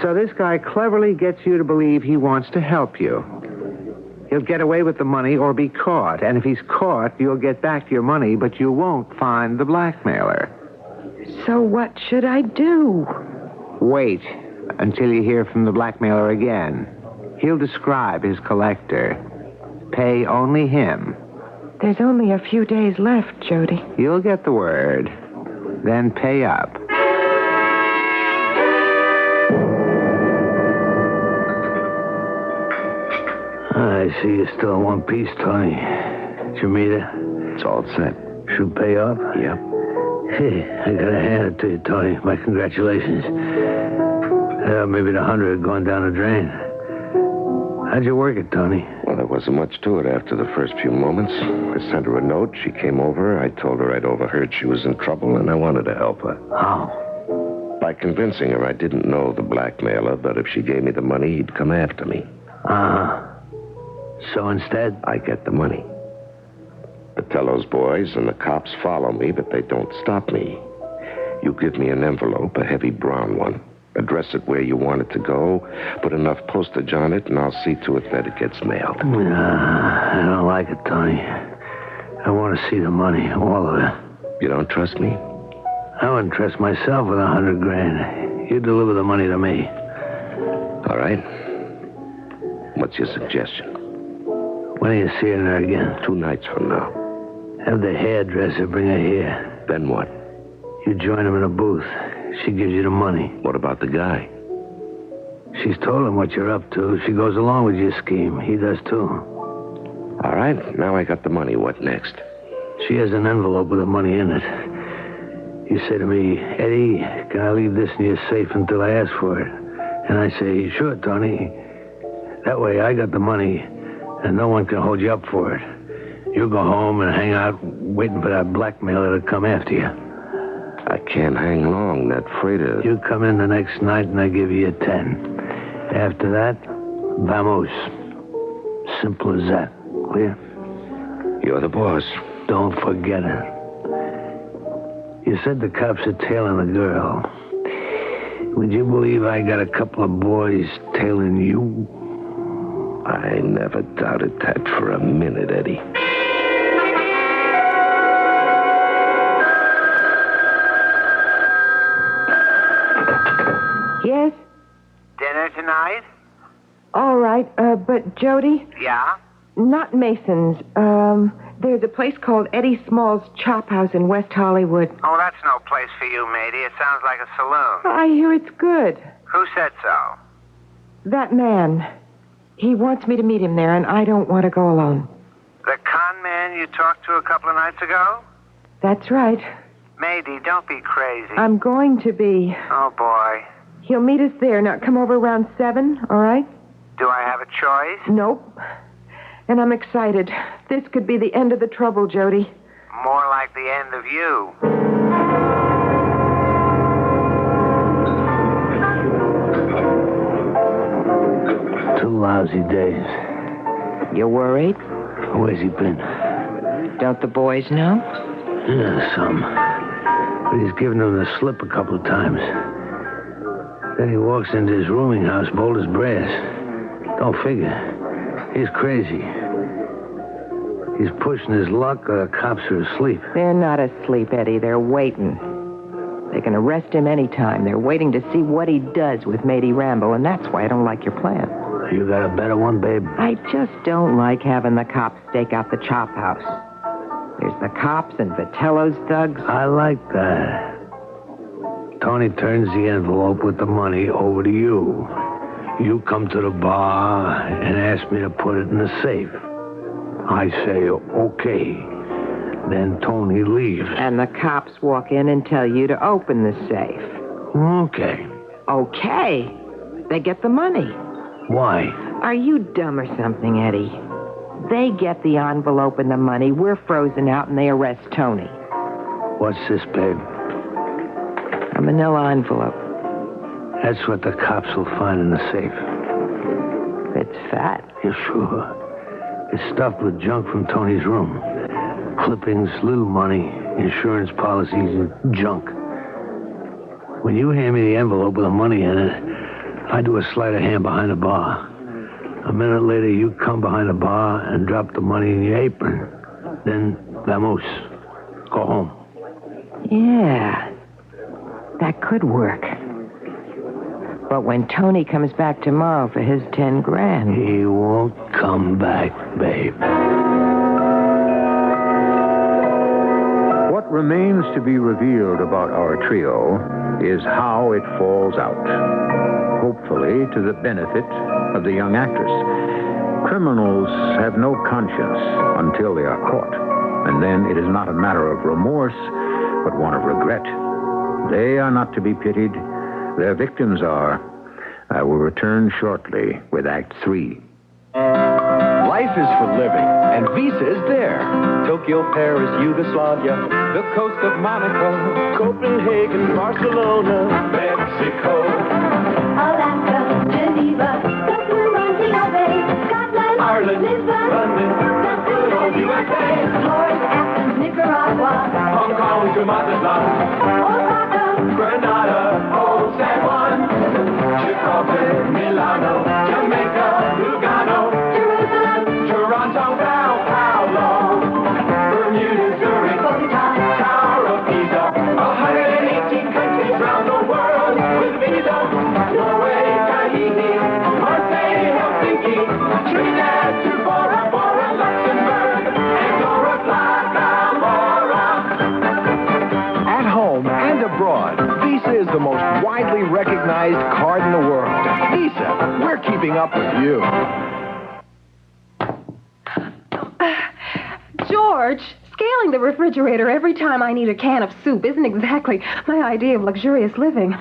So this guy cleverly gets you to believe he wants to help you. He'll get away with the money or be caught, and if he's caught, you'll get back your money, but you won't find the blackmailer. So what should I do? Wait until you hear from the blackmailer again. He'll describe his collector. Pay only him. There's only a few days left, Jody. You'll get the word. Then pay up. I see you still in one piece, Tony. Did you meet her? It's all set. Should pay off? Yep. Hey, I gotta hand it to you, Tony. My congratulations. Maybe the 100 had gone down the drain. How'd you work it, Tony? Well, there wasn't much to it after the first few moments. I sent her a note. She came over. I told her I'd overheard she was in trouble, and I wanted to help her. How? By convincing her I didn't know the blackmailer, but if she gave me the money, he'd come after me. Uh-huh. So instead? I get the money. Patello's boys and the cops follow me, but they don't stop me. You give me an envelope, a heavy brown one. Address it where you want it to go. Put enough postage on it, and I'll see to it that it gets mailed. I don't like it, Tony. I want to see the money, all of it. You don't trust me? I wouldn't trust myself with $100,000. You deliver the money to me. All right. What's your suggestion? When are you seeing her again? 2 nights from now. Have the hairdresser bring her here. Then what? You join him in a booth. She gives you the money. What about the guy? She's told him what you're up to. She goes along with your scheme. He does, too. All right. Now I got the money. What next? She has an envelope with the money in it. You say to me, Eddie, can I leave this in your safe until I ask for it? And I say, sure, Tony. That way I got the money, and no one can hold you up for it. You go home and hang out waiting for that blackmailer to come after you. I can't hang long. That freighter... You come in the next night and I give you a 10. After that, vamos. Simple as that. Clear? You're the boss. Don't forget it. You said the cops are tailing the girl. Would you believe I got a couple of boys tailing you? I never doubted that for a minute, Eddie. Yes? Dinner tonight? All right, but Jody? Yeah? Not Mason's. There's a place called Eddie Small's Chop House in West Hollywood. Oh, that's no place for you, matey. It sounds like a saloon. I hear it's good. Who said so? That man. He wants me to meet him there, and I don't want to go alone. The con man you talked to a couple of nights ago? That's right. Matey, don't be crazy. I'm going to be. Oh, boy. He'll meet us there. Now, come over around 7, all right? Do I have a choice? Nope. And I'm excited. This could be the end of the trouble, Jody. More like the end of you. 2 lousy days. You worried? Where's he been? Don't the boys know? Yeah, some. But he's given them the slip a couple of times. Then he walks into his rooming house, bold as brass. Don't figure. He's crazy. He's pushing his luck, or the cops are asleep. They're not asleep, Eddie. They're waiting. They can arrest him anytime. They're waiting to see what he does with Matey Rambo, and that's why I don't like your plan. You got a better one, babe? I just don't like having the cops stake out the chop house. There's the cops and Vitello's thugs. I like that. Tony turns the envelope with the money over to you. You come to the bar and ask me to put it in the safe. I say, okay. Then Tony leaves. And the cops walk in and tell you to open the safe. Okay. Okay. They get the money. Why? Are you dumb or something, Eddie? They get the envelope and the money. We're frozen out, and they arrest Tony. What's this, babe? A manila envelope. That's what the cops will find in the safe. It's fat. Yeah, sure. It's stuffed with junk from Tony's room. Clippings, little money, insurance policies, and junk. When you hand me the envelope with the money in it, I do a sleight of hand behind the bar. A minute later, you come behind the bar and drop the money in your apron. Then, vamos. Go home. Yeah. That could work. But when Tony comes back tomorrow for his 10 grand... He won't come back, babe. What remains to be revealed about our trio is how it falls out. Hopefully to the benefit of the young actress. Criminals have no conscience until they are caught. And then it is not a matter of remorse, but one of regret. They are not to be pitied. Their victims are. I will return shortly with Act 3. Life is for living, and Visa is there. Tokyo, Paris, Yugoslavia, the coast of Monaco, Copenhagen, Barcelona, Mexico, Alaska, Geneva, Scotland, Ireland, Lisbon, London, the good old USA, Florence, Athens, Nicaragua, Hong Kong to Mazatlan, Osaka, Granada, Old San Juan, Chicago, Milano, Jamaica, Lugano, Jerusalem, Toronto, Sao Paulo, Bermuda, Zurich, Tower of Pisa, 118 countries round the world with Visa, Norway, Tahiti, Marseille, Helsinki, Trinidad to Bora Bora, Luxembourg, Andorra, Plaza, Mora. At home and abroad, Visa is the most widely recognized card in the world. Visa, we're keeping up with you. George, scaling the refrigerator every time I need a can of soup isn't exactly my idea of luxurious living.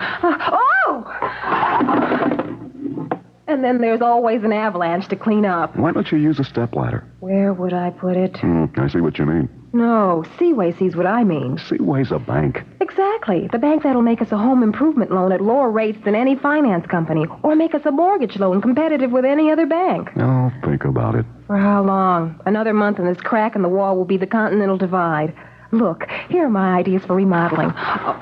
And then there's always an avalanche to clean up. Why don't you use a stepladder? Where would I put it? I see what you mean. No, Seaway sees what I mean. Seaway's a bank. Exactly. The bank that'll make us a home improvement loan at lower rates than any finance company, or make us a mortgage loan competitive with any other bank. Oh, think about it. For how long? Another month and this crack in the wall will be the Continental Divide. Look, here are my ideas for remodeling.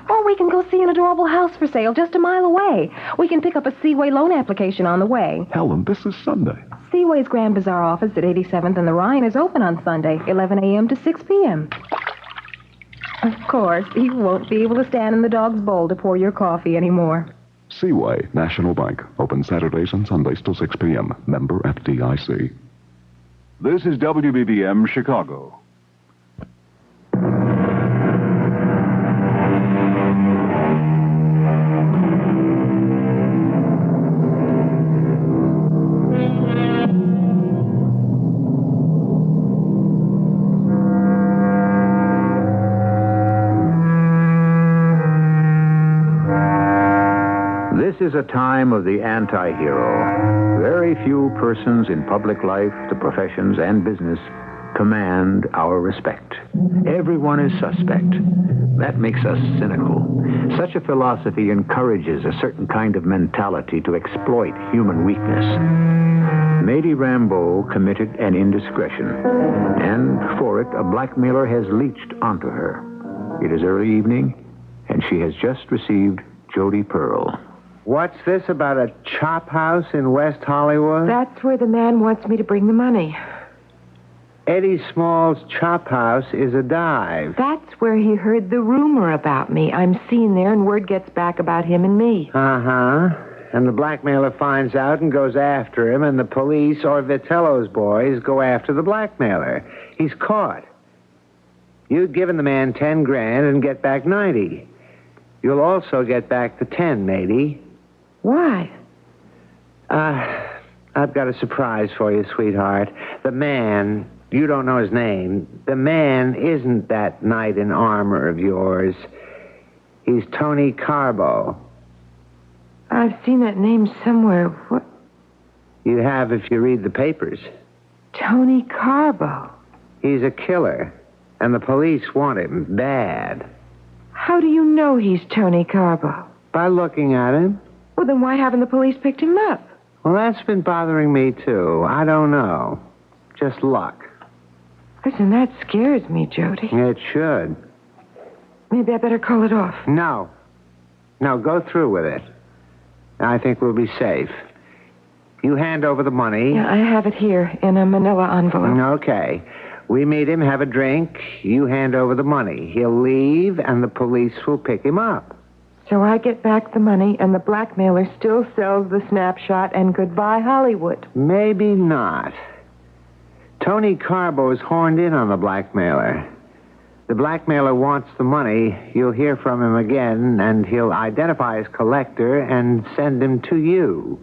Or we can go see an adorable house for sale just a mile away. We can pick up a Seaway loan application on the way. Helen, this is Sunday. Seaway's Grand Bazaar office at 87th and the Rhine is open on Sunday, 11 a.m. to 6 p.m. Of course, you won't be able to stand in the dog's bowl to pour your coffee anymore. Seaway, National Bank. Open Saturdays and Sundays till 6 p.m. Member FDIC. This is WBBM Chicago. This is a time of the anti-hero. Very few persons in public life, the professions, and business command our respect. Everyone is suspect. That makes us cynical. Such a philosophy encourages a certain kind of mentality to exploit human weakness. Mady Rambeau committed an indiscretion, and for it, a blackmailer has leached onto her. It is early evening, and she has just received Jody Pearl. What's this about a chop house in West Hollywood? That's where the man wants me to bring the money. Eddie Small's chop house is a dive. That's where he heard the rumor about me. I'm seen there, and word gets back about him and me. Uh-huh. And the blackmailer finds out and goes after him, and the police or Vitello's boys go after the blackmailer. He's caught. You've given the man 10 grand and get back 90. You'll also get back the 10, Mady. Why? I've got a surprise for you, sweetheart. The man, you don't know his name. The man isn't that knight in armor of yours. He's Tony Carbo. I've seen that name somewhere. What? You have if you read the papers. Tony Carbo. He's a killer, and the police want him bad. How do you know he's Tony Carbo? By looking at him. Well, then why haven't the police picked him up? Well, that's been bothering me, too. I don't know. Just luck. Listen, that scares me, Jody. It should. Maybe I better call it off. No. No, go through with it. I think we'll be safe. You hand over the money. Yeah, I have it here in a manila envelope. Okay. We meet him, have a drink. You hand over the money. He'll leave, and the police will pick him up. So I get back the money, and the blackmailer still sells the snapshot, and goodbye, Hollywood. Maybe not. Tony Carbo's horned in on the blackmailer. The blackmailer wants the money. You'll hear from him again, and he'll identify his collector and send him to you.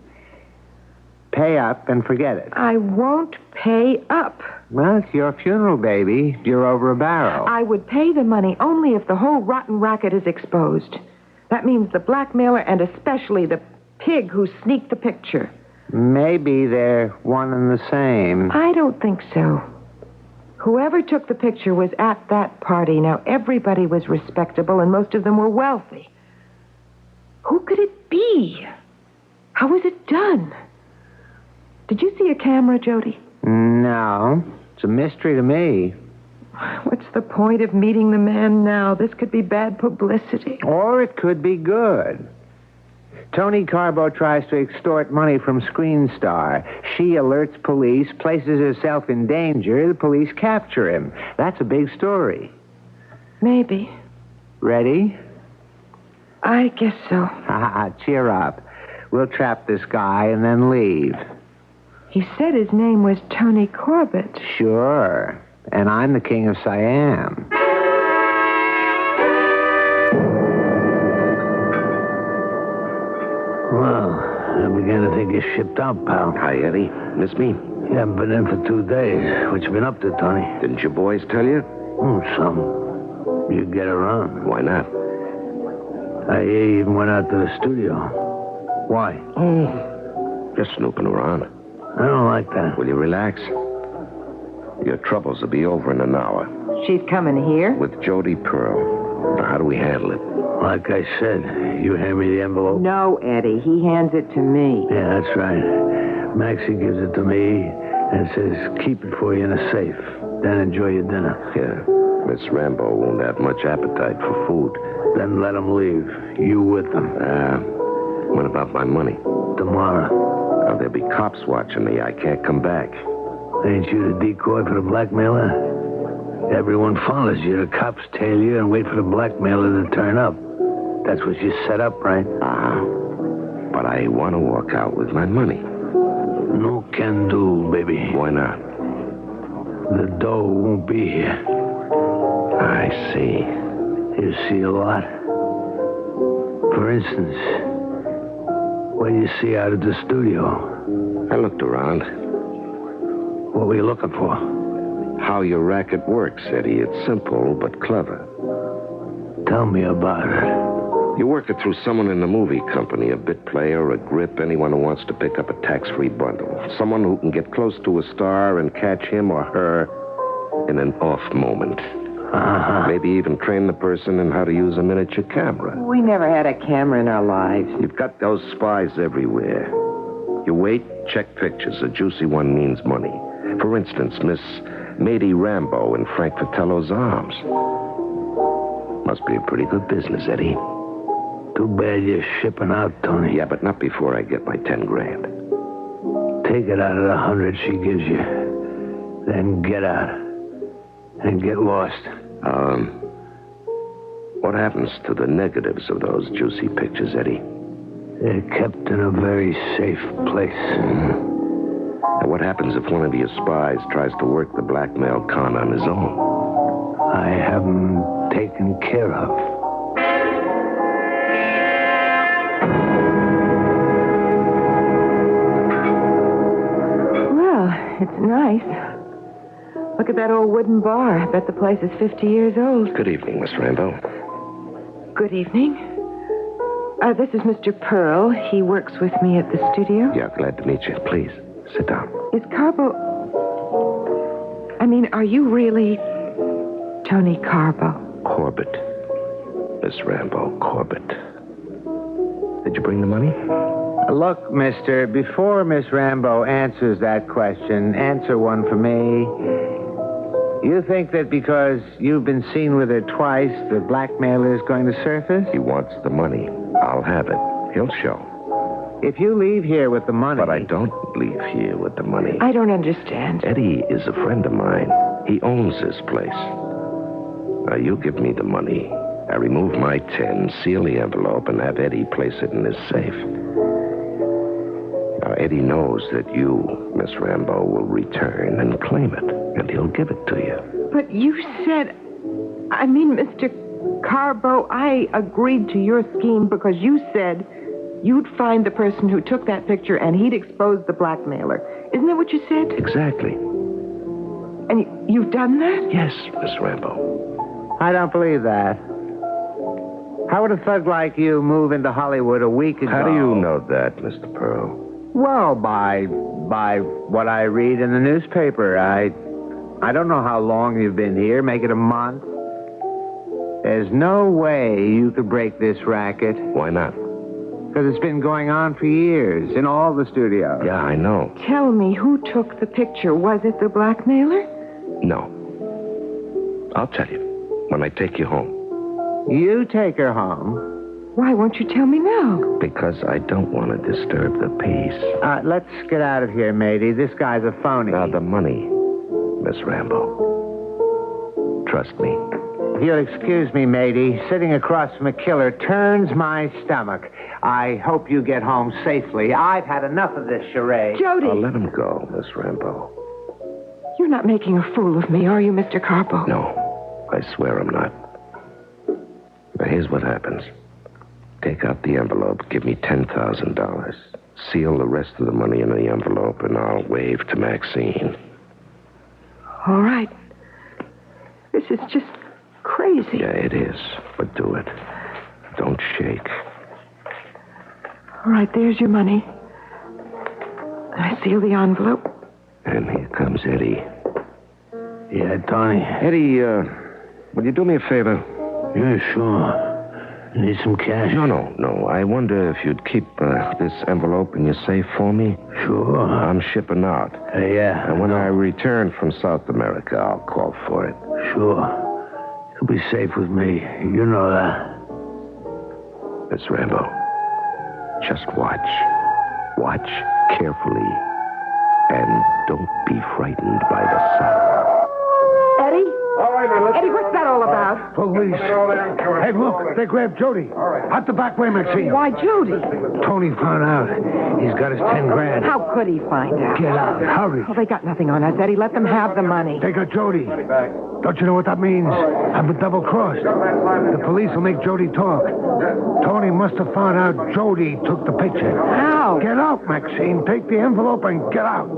Pay up and forget it. I won't pay up. Well, it's your funeral, baby. You're over a barrel. I would pay the money only if the whole rotten racket is exposed. That means the blackmailer and especially the pig who sneaked the picture. Maybe they're one and the same. I don't think so. Whoever took the picture was at that party. Now, everybody was respectable, and most of them were wealthy. Who could it be? How was it done? Did you see a camera, Jody? No. It's a mystery to me. What's the point of meeting the man now? This could be bad publicity. Or it could be good. Tony Carbo tries to extort money from Screen Star. She alerts police, places herself in danger. The police capture him. That's a big story. Maybe. Ready? I guess so. Cheer up. We'll trap this guy and then leave. He said his name was Tony Corbett. Sure. And I'm the king of Siam. Well, I began to think you shipped out, pal. Hi, Eddie. Miss me? You haven't been in for 2 days. What you been up to, Tony? Didn't your boys tell you? Some. You get around. Why not? I even went out to the studio. Why? Oh, just snooping around. I don't like that. Will you relax? Your troubles will be over in an hour. She's coming here? With Jody Pearl. Now, how do we handle it? Like I said, you hand me the envelope. No, Eddie. He hands it to me. Yeah, that's right. Maxie gives it to me and says, keep it for you in a safe. Then enjoy your dinner. Yeah. Miss Rambo won't have much appetite for food. Then let them leave. You with them. What about my money? Tomorrow. Now, there'll be cops watching me. I can't come back. Ain't you the decoy for the blackmailer? Everyone follows you. The cops tail you and wait for the blackmailer to turn up. That's what you set up, right? But I want to walk out with my money. No can do, baby. Why not? The dough won't be here. I see. You see a lot. For instance, what do you see out at the studio? I looked around. What were you looking for? How your racket works, Eddie. It's simple but clever. Tell me about it. You work it through someone in the movie company, a bit player, a grip, anyone who wants to pick up a tax-free bundle. Someone who can get close to a star and catch him or her in an off moment. Maybe even train the person in how to use a miniature camera. We never had a camera in our lives. You've got those spies everywhere. You wait, check pictures. A juicy one means money. For instance, Miss Mady Rambo in Frank Vitello's arms. Must be a pretty good business, Eddie. Too bad you're shipping out, Tony. Yeah, but not before I get my 10 grand. Take it out of the 100 she gives you. Then get out. And get lost. What happens to the negatives of those juicy pictures, Eddie? They're kept in a very safe place. And what happens if one of your spies tries to work the blackmail con on his own? I have them taken care of. Well, it's nice. Look at that old wooden bar. I bet the place is 50 years old. Good evening, Miss Rambo. Good evening. This is Mr. Pearl. He works with me at the studio. Yeah, glad to meet you. Please, sit down. Is Carbo... I mean, are you really Tony Carbo? Corbett. Miss Rambo, Corbett. Did you bring the money? Look, mister, before Miss Rambo answers that question, answer one for me. You think that because you've been seen with her twice, the blackmailer is going to surface? He wants the money. I'll have it. He'll show. If you leave here with the money... But I don't leave here with the money. I don't understand. Eddie is a friend of mine. He owns this place. Now, you give me the money. I remove my 10, seal the envelope, and have Eddie place it in his safe. Now, Eddie knows that you, Miss Rambo, will return and claim it, and he'll give it to you. But you said... I mean, Mr. Carbo, I agreed to your scheme because you said you'd find the person who took that picture and he'd expose the blackmailer. Isn't that what you said? Exactly. And you've done that? Yes, Miss Rambo. I don't believe that. How would a thug like you move into Hollywood a week ago? How do you know that, Mr. Pearl? Well, by what I read in the newspaper. I don't know how long you've been here. Make it a month. There's no way you could break this racket. Why not? Because it's been going on for years in all the studios. Yeah, I know. Tell me, who took the picture? Was it the blackmailer? No. I'll tell you when I take you home. You take her home? Why won't you tell me now? Because I don't want to disturb the peace. Let's get out of here, matey. This guy's a phony. Now, the money, Miss Rambo. Trust me. If you'll excuse me, matey, sitting across from a killer turns my stomach. I hope you get home safely. I've had enough of this charade. Jody! I'll let him go, Miss Rambo. You're not making a fool of me, are you, Mr. Carbo? No, I swear I'm not. Now, here's what happens. Take out the envelope, give me $10,000. Seal the rest of the money in the envelope, and I'll wave to Maxine. All right. This is just crazy. Yeah, it is. But do it. Don't shake. All right, there's your money. I seal the envelope. And here comes Eddie. Yeah, Tony. Eddie, will you do me a favor? Yeah, sure. You need some cash? No. I wonder if you'd keep this envelope in your safe for me. Sure. I'm shipping out. Yeah. And when I return from South America, I'll call for it. Sure. You'll be safe with me. You know that. Miss Rambo, just watch. Watch carefully. And don't be frightened by the sound. Eddie? All right, man. Eddie, what's that all about? Police. Hey, look, they grabbed Jody. All right. Out the back way, Maxine. Why, Jody? Tony found out. He's got his 10 grand. How could he find out? Get out. Hurry. Well, they got nothing on us, Eddie. Let them have the money. They got Jody. Don't you know what that means? I've been double-crossed. The police will make Jody talk. Tony must have found out Jody took the picture. How? Get out, Maxine. Take the envelope and get out.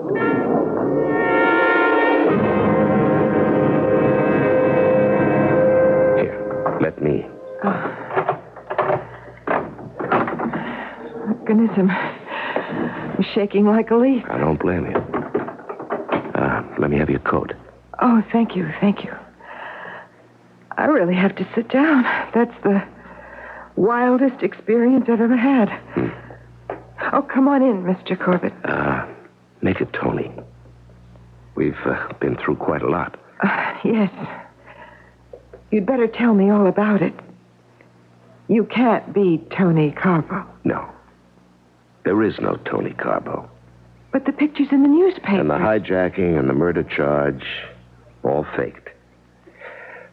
Let me. Goodness, I'm shaking like a leaf. I don't blame you. Let me have your coat. Oh, thank you. I really have to sit down. That's the wildest experience I've ever had. Oh, come on in, Mr. Corbett. Make it Tony. We've been through quite a lot. Yes. You'd better tell me all about it. You can't be Tony Carbo. No. There is no Tony Carbo. But the pictures in the newspaper. And the hijacking and the murder charge, all faked.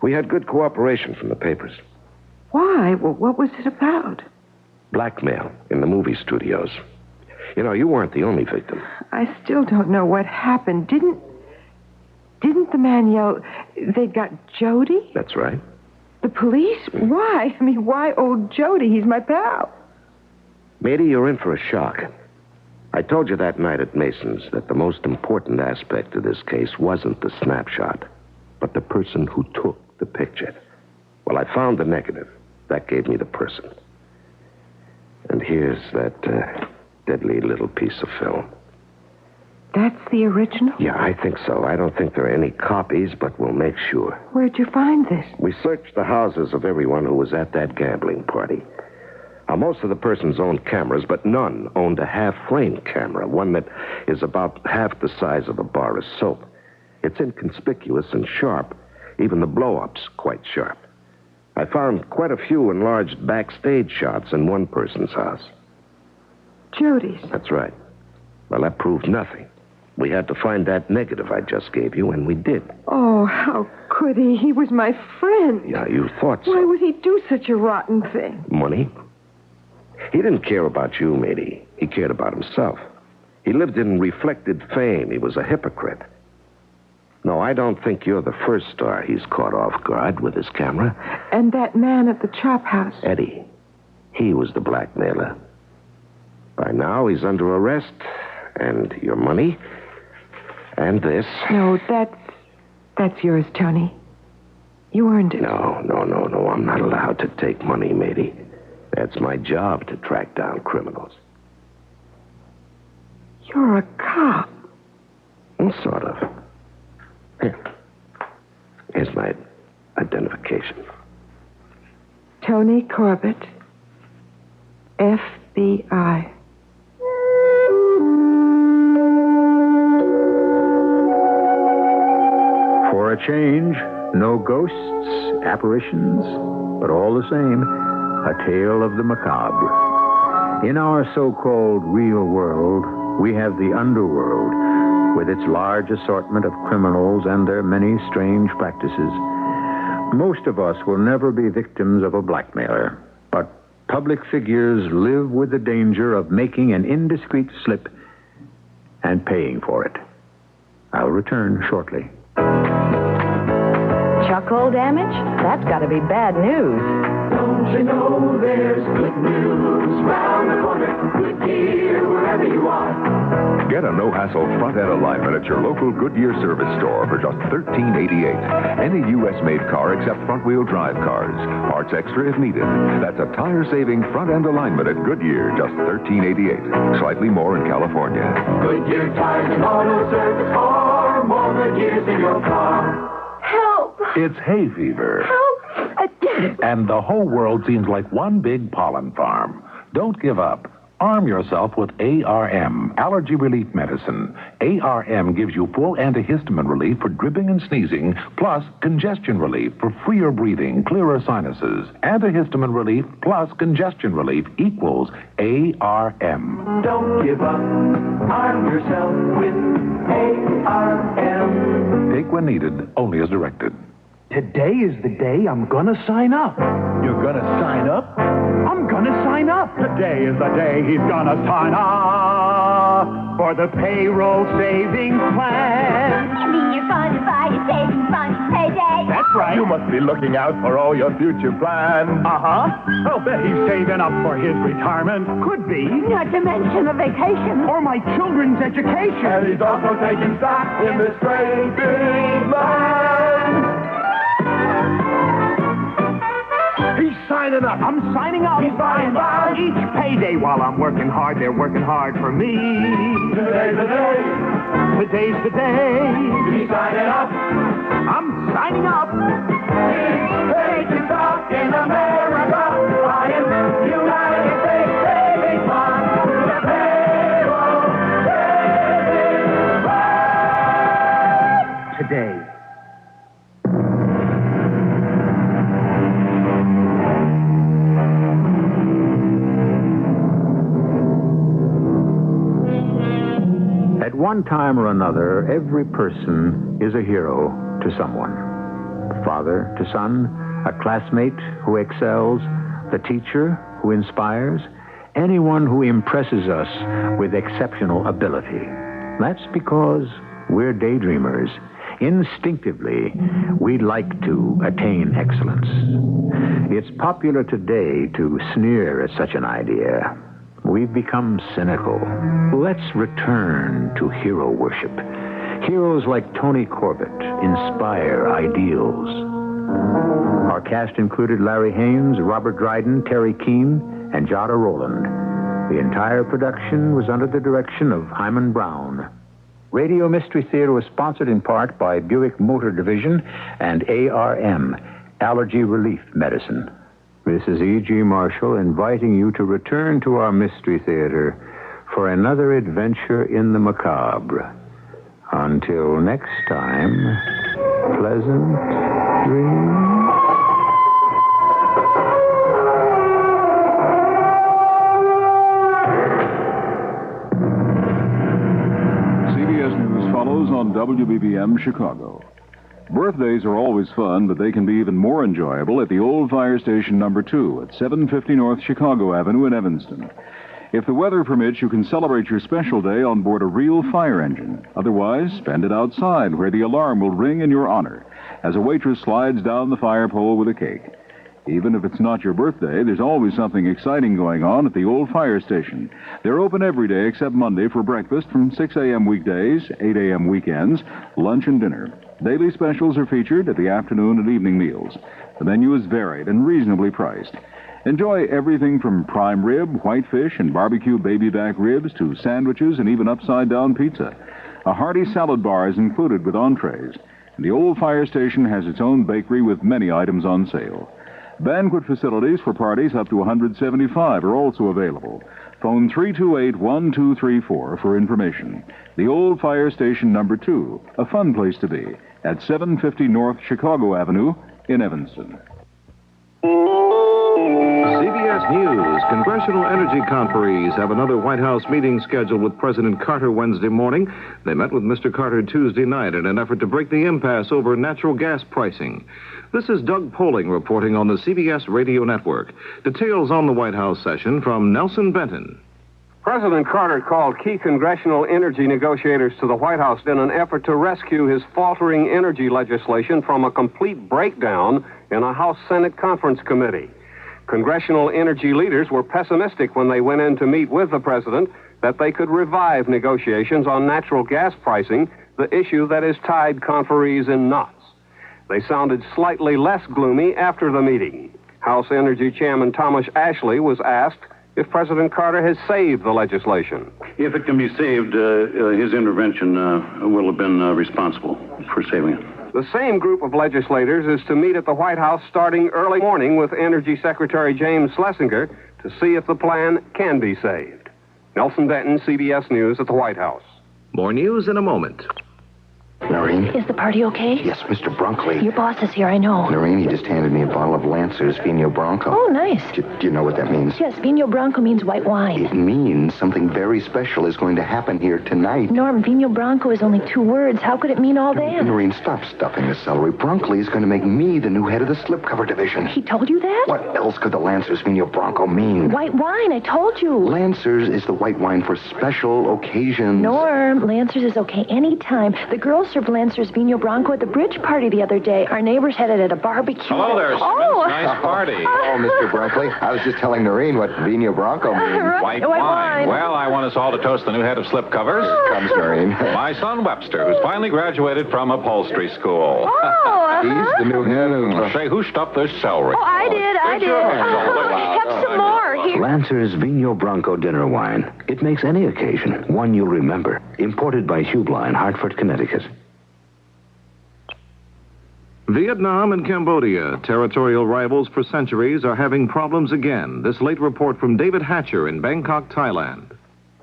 We had good cooperation from the papers. Why? Well, what was it about? Blackmail in the movie studios. You know, you weren't the only victim. I still don't know what happened. Didn't the man yell, they got Jody? That's right. The police? Why? I mean, why old Jody? He's my pal. Matey, you're in for a shock. I told you that night at Mason's that the most important aspect of this case wasn't the snapshot, but the person who took the picture. Well, I found the negative. That gave me the person. And here's that deadly little piece of film. That's the original? Yeah, I think so. I don't think there are any copies, but we'll make sure. Where'd you find this? We searched the houses of everyone who was at that gambling party. Now, most of the persons owned cameras, but none owned a half-frame camera, one that is about half the size of a bar of soap. It's inconspicuous and sharp. Even the blow-up's quite sharp. I found quite a few enlarged backstage shots in one person's house. Judy's? That's right. Well, that proved nothing. We had to find that negative I just gave you, and we did. Oh, how could he? He was my friend. Yeah, you thought so. Why would he do such a rotten thing? Money? He didn't care about you, matey. He cared about himself. He lived in reflected fame. He was a hypocrite. No, I don't think you're the first star he's caught off guard with his camera. And that man at the chop house. Eddie. He was the blackmailer. By now, he's under arrest. And your money. And this. No, that's yours, Tony. You earned it. No. I'm not allowed to take money, matey. That's my job, to track down criminals. You're a cop. Well, sort of. Here's my identification. Tony Corbett, FBI. For a change, no ghosts, apparitions, but all the same, a tale of the macabre. In our so-called real world, we have the underworld, with its large assortment of criminals and their many strange practices. Most of us will never be victims of a blackmailer, but public figures live with the danger of making an indiscreet slip and paying for it. I'll return shortly. Chuckhole damage? That's got to be bad news. Don't you know there's good news round the corner? Goodyear, wherever you are. Get a no-hassle front-end alignment at your local Goodyear service store for just $13.88. Any U.S.-made car except front-wheel drive cars. Parts extra if needed. That's a tire-saving front-end alignment at Goodyear, just $13.88. Slightly more in California. Goodyear tires and auto service for more Goodyears in your car. Help! It's hay fever. Help! And the whole world seems like one big pollen farm. Don't give up. Arm yourself with ARM, allergy relief medicine. ARM gives you full antihistamine relief for dripping and sneezing, plus congestion relief for freer breathing, clearer sinuses. Antihistamine relief plus congestion relief equals ARM. Don't give up. Arm yourself with ARM. Take when needed, only as directed. Today is the day I'm gonna sign up. You're gonna sign up? I'm gonna sign up. Today is the day he's gonna sign up for the payroll savings plan. You mean you're going to buy your savings fund payday? That's right. You must be looking out for all your future plans. Uh-huh. I'll bet he's saving up for his retirement. Could be. Not to mention a vacation. Or my children's education. And he's also taking stock in this great big land. He's signing up. I'm signing up. He's buying bonds. Each payday while I'm working hard, they're working hard for me. Today's the day. Today's the day. He's signing up. I'm signing up. He's taking stock in America. Buying United States savings bonds. The payroll savings bonds. Today. At one time or another, every person is a hero to someone. Father to son, a classmate who excels, the teacher who inspires, anyone who impresses us with exceptional ability. That's because we're daydreamers. Instinctively, we'd like to attain excellence. It's popular today to sneer at such an idea. We've become cynical. Let's return to hero worship. Heroes like Tony Corbett inspire ideals. Our cast included Larry Haynes, Robert Dryden, Terry Keane, and Jada Rowland. The entire production was under the direction of Hyman Brown. Radio Mystery Theater was sponsored in part by Buick Motor Division and ARM, Allergy Relief Medicine. This is E.G. Marshall inviting you to return to our Mystery Theater for another adventure in the macabre. Until next time, pleasant dreams. CBS News follows on WBBM Chicago. Birthdays are always fun, but they can be even more enjoyable at the old fire station number 2 at 750 North Chicago Avenue in Evanston. If the weather permits, you can celebrate your special day on board a real fire engine. Otherwise, spend it outside where the alarm will ring in your honor as a waitress slides down the fire pole with a cake. Even if it's not your birthday, there's always something exciting going on at the old fire station. They're open every day except Monday for breakfast from 6 a.m. weekdays, 8 a.m. weekends, lunch and dinner. Daily specials are featured at the afternoon and evening meals. The menu is varied and reasonably priced. Enjoy everything from prime rib, whitefish, and barbecue baby back ribs to sandwiches and even upside-down pizza. A hearty salad bar is included with entrees. And the old fire station has its own bakery with many items on sale. Banquet facilities for parties up to 175 are also available. Phone 328-1234 for information. The old fire station number 2, a fun place to be, at 750 North Chicago Avenue in Evanston. CBS News. Congressional energy conferees have another White House meeting scheduled with President Carter Wednesday morning. They met with Mr. Carter Tuesday night in an effort to break the impasse over natural gas pricing. This is Doug Poling reporting on the CBS Radio Network. Details on the White House session from Nelson Benton. President Carter called key congressional energy negotiators to the White House in an effort to rescue his faltering energy legislation from a complete breakdown in a House Senate Conference Committee. Congressional energy leaders were pessimistic when they went in to meet with the president that they could revive negotiations on natural gas pricing, the issue that has tied conferees in knots. They sounded slightly less gloomy after the meeting. House Energy Chairman Thomas Ashley was asked if President Carter has saved the legislation. If it can be saved, his intervention will have been responsible for saving it. The same group of legislators is to meet at the White House starting early morning with Energy Secretary James Schlesinger to see if the plan can be saved. Nelson Benton, CBS News at the White House. More news in a moment. Noreen? Is the party okay? Yes, Mr. Bronkley. Your boss is here, I know. Noreen, he just handed me a bottle of Lancer's Vino Bronco. Oh, nice. Do you know what that means? Yes, Vino Bronco means white wine. It means something very special is going to happen here tonight. Norm, Vino Bronco is only 2 words. How could it mean all that? Noreen, stop stuffing the celery. Bronkley is going to make me the new head of the slipcover division. He told you that? What else could the Lancer's Vino Bronco mean? White wine, I told you. Lancer's is the white wine for special occasions. Norm, Lancer's is okay anytime. The girls served Lancer's Vino Bronco at the bridge party the other day. Our neighbors had it at a barbecue. Hello there, Simmons. Oh. Nice party. Oh, Mr. Bronkley, I was just telling Noreen what Vino Bronco means. Right. White wine. Well, I want us all to toast the new head of slipcovers. Comes Noreen. My son Webster, who's finally graduated from upholstery school. Oh, He's the new head of... Say, who stuffed this celery? Oh, I did. Have some more here. Lancer's Vino Bronco dinner wine. It makes any occasion one you'll remember. Imported by Hubline, Hartford, Connecticut. Vietnam and Cambodia, territorial rivals for centuries, are having problems again. This late report from David Hatcher in Bangkok, Thailand.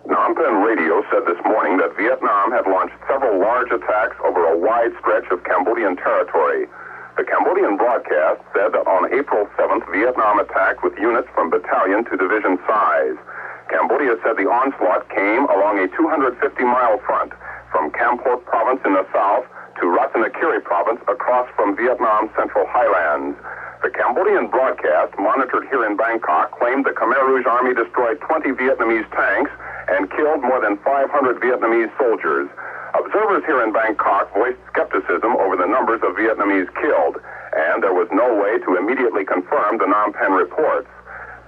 Phnom Penh Radio said this morning that Vietnam had launched several large attacks over a wide stretch of Cambodian territory. The Cambodian broadcast said that on April 7th, Vietnam attacked with units from battalion to division size. Cambodia said the onslaught came along a 250-mile front from Kampot province in the south to Ratanakiri province across from Vietnam's central highlands. The Cambodian broadcast, monitored here in Bangkok, claimed the Khmer Rouge Army destroyed 20 Vietnamese tanks and killed more than 500 Vietnamese soldiers. Observers here in Bangkok voiced skepticism over the numbers of Vietnamese killed, and there was no way to immediately confirm the Phnom Penh reports.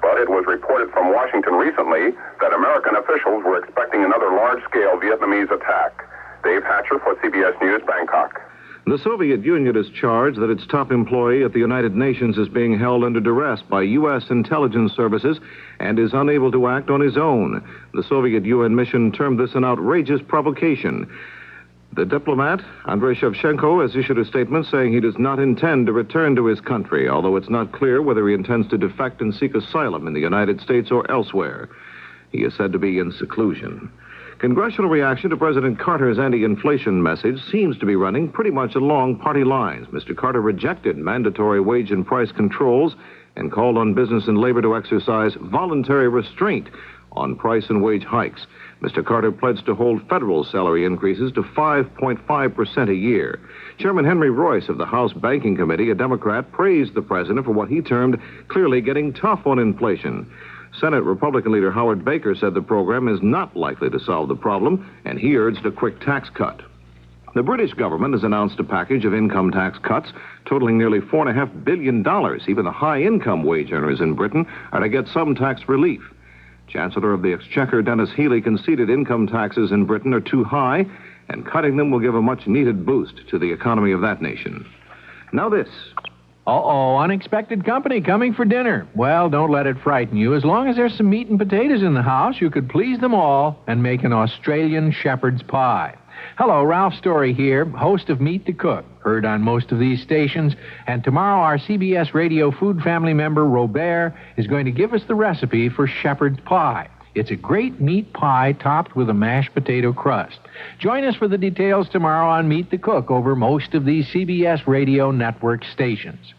But it was reported from Washington recently that American officials were expecting another large-scale Vietnamese attack. Dave Hatcher for CBS News, Bangkok. The Soviet Union has charged that its top employee at the United Nations is being held under duress by U.S. intelligence services and is unable to act on his own. The Soviet UN mission termed this an outrageous provocation. The diplomat, Andrei Shevchenko, has issued a statement saying he does not intend to return to his country, although it's not clear whether he intends to defect and seek asylum in the United States or elsewhere. He is said to be in seclusion. Congressional reaction to President Carter's anti-inflation message seems to be running pretty much along party lines. Mr. Carter rejected mandatory wage and price controls and called on business and labor to exercise voluntary restraint on price and wage hikes. Mr. Carter pledged to hold federal salary increases to 5.5% a year. Chairman Henry Royce of the House Banking Committee, a Democrat, praised the president for what he termed clearly getting tough on inflation. Senate Republican leader Howard Baker said the program is not likely to solve the problem, and he urged a quick tax cut. The British government has announced a package of income tax cuts totaling nearly $4.5 billion. Even the high-income wage earners in Britain are to get some tax relief. Chancellor of the Exchequer Dennis Healey conceded income taxes in Britain are too high, and cutting them will give a much-needed boost to the economy of that nation. Now this. Uh-oh, unexpected company coming for dinner. Well, don't let it frighten you. As long as there's some meat and potatoes in the house, you could please them all and make an Australian shepherd's pie. Hello, Ralph Story here, host of Meet the Cook, heard on most of these stations. And tomorrow, our CBS Radio food family member, Robert, is going to give us the recipe for shepherd's pie. It's a great meat pie topped with a mashed potato crust. Join us for the details tomorrow on Meet the Cook over most of these CBS Radio network stations.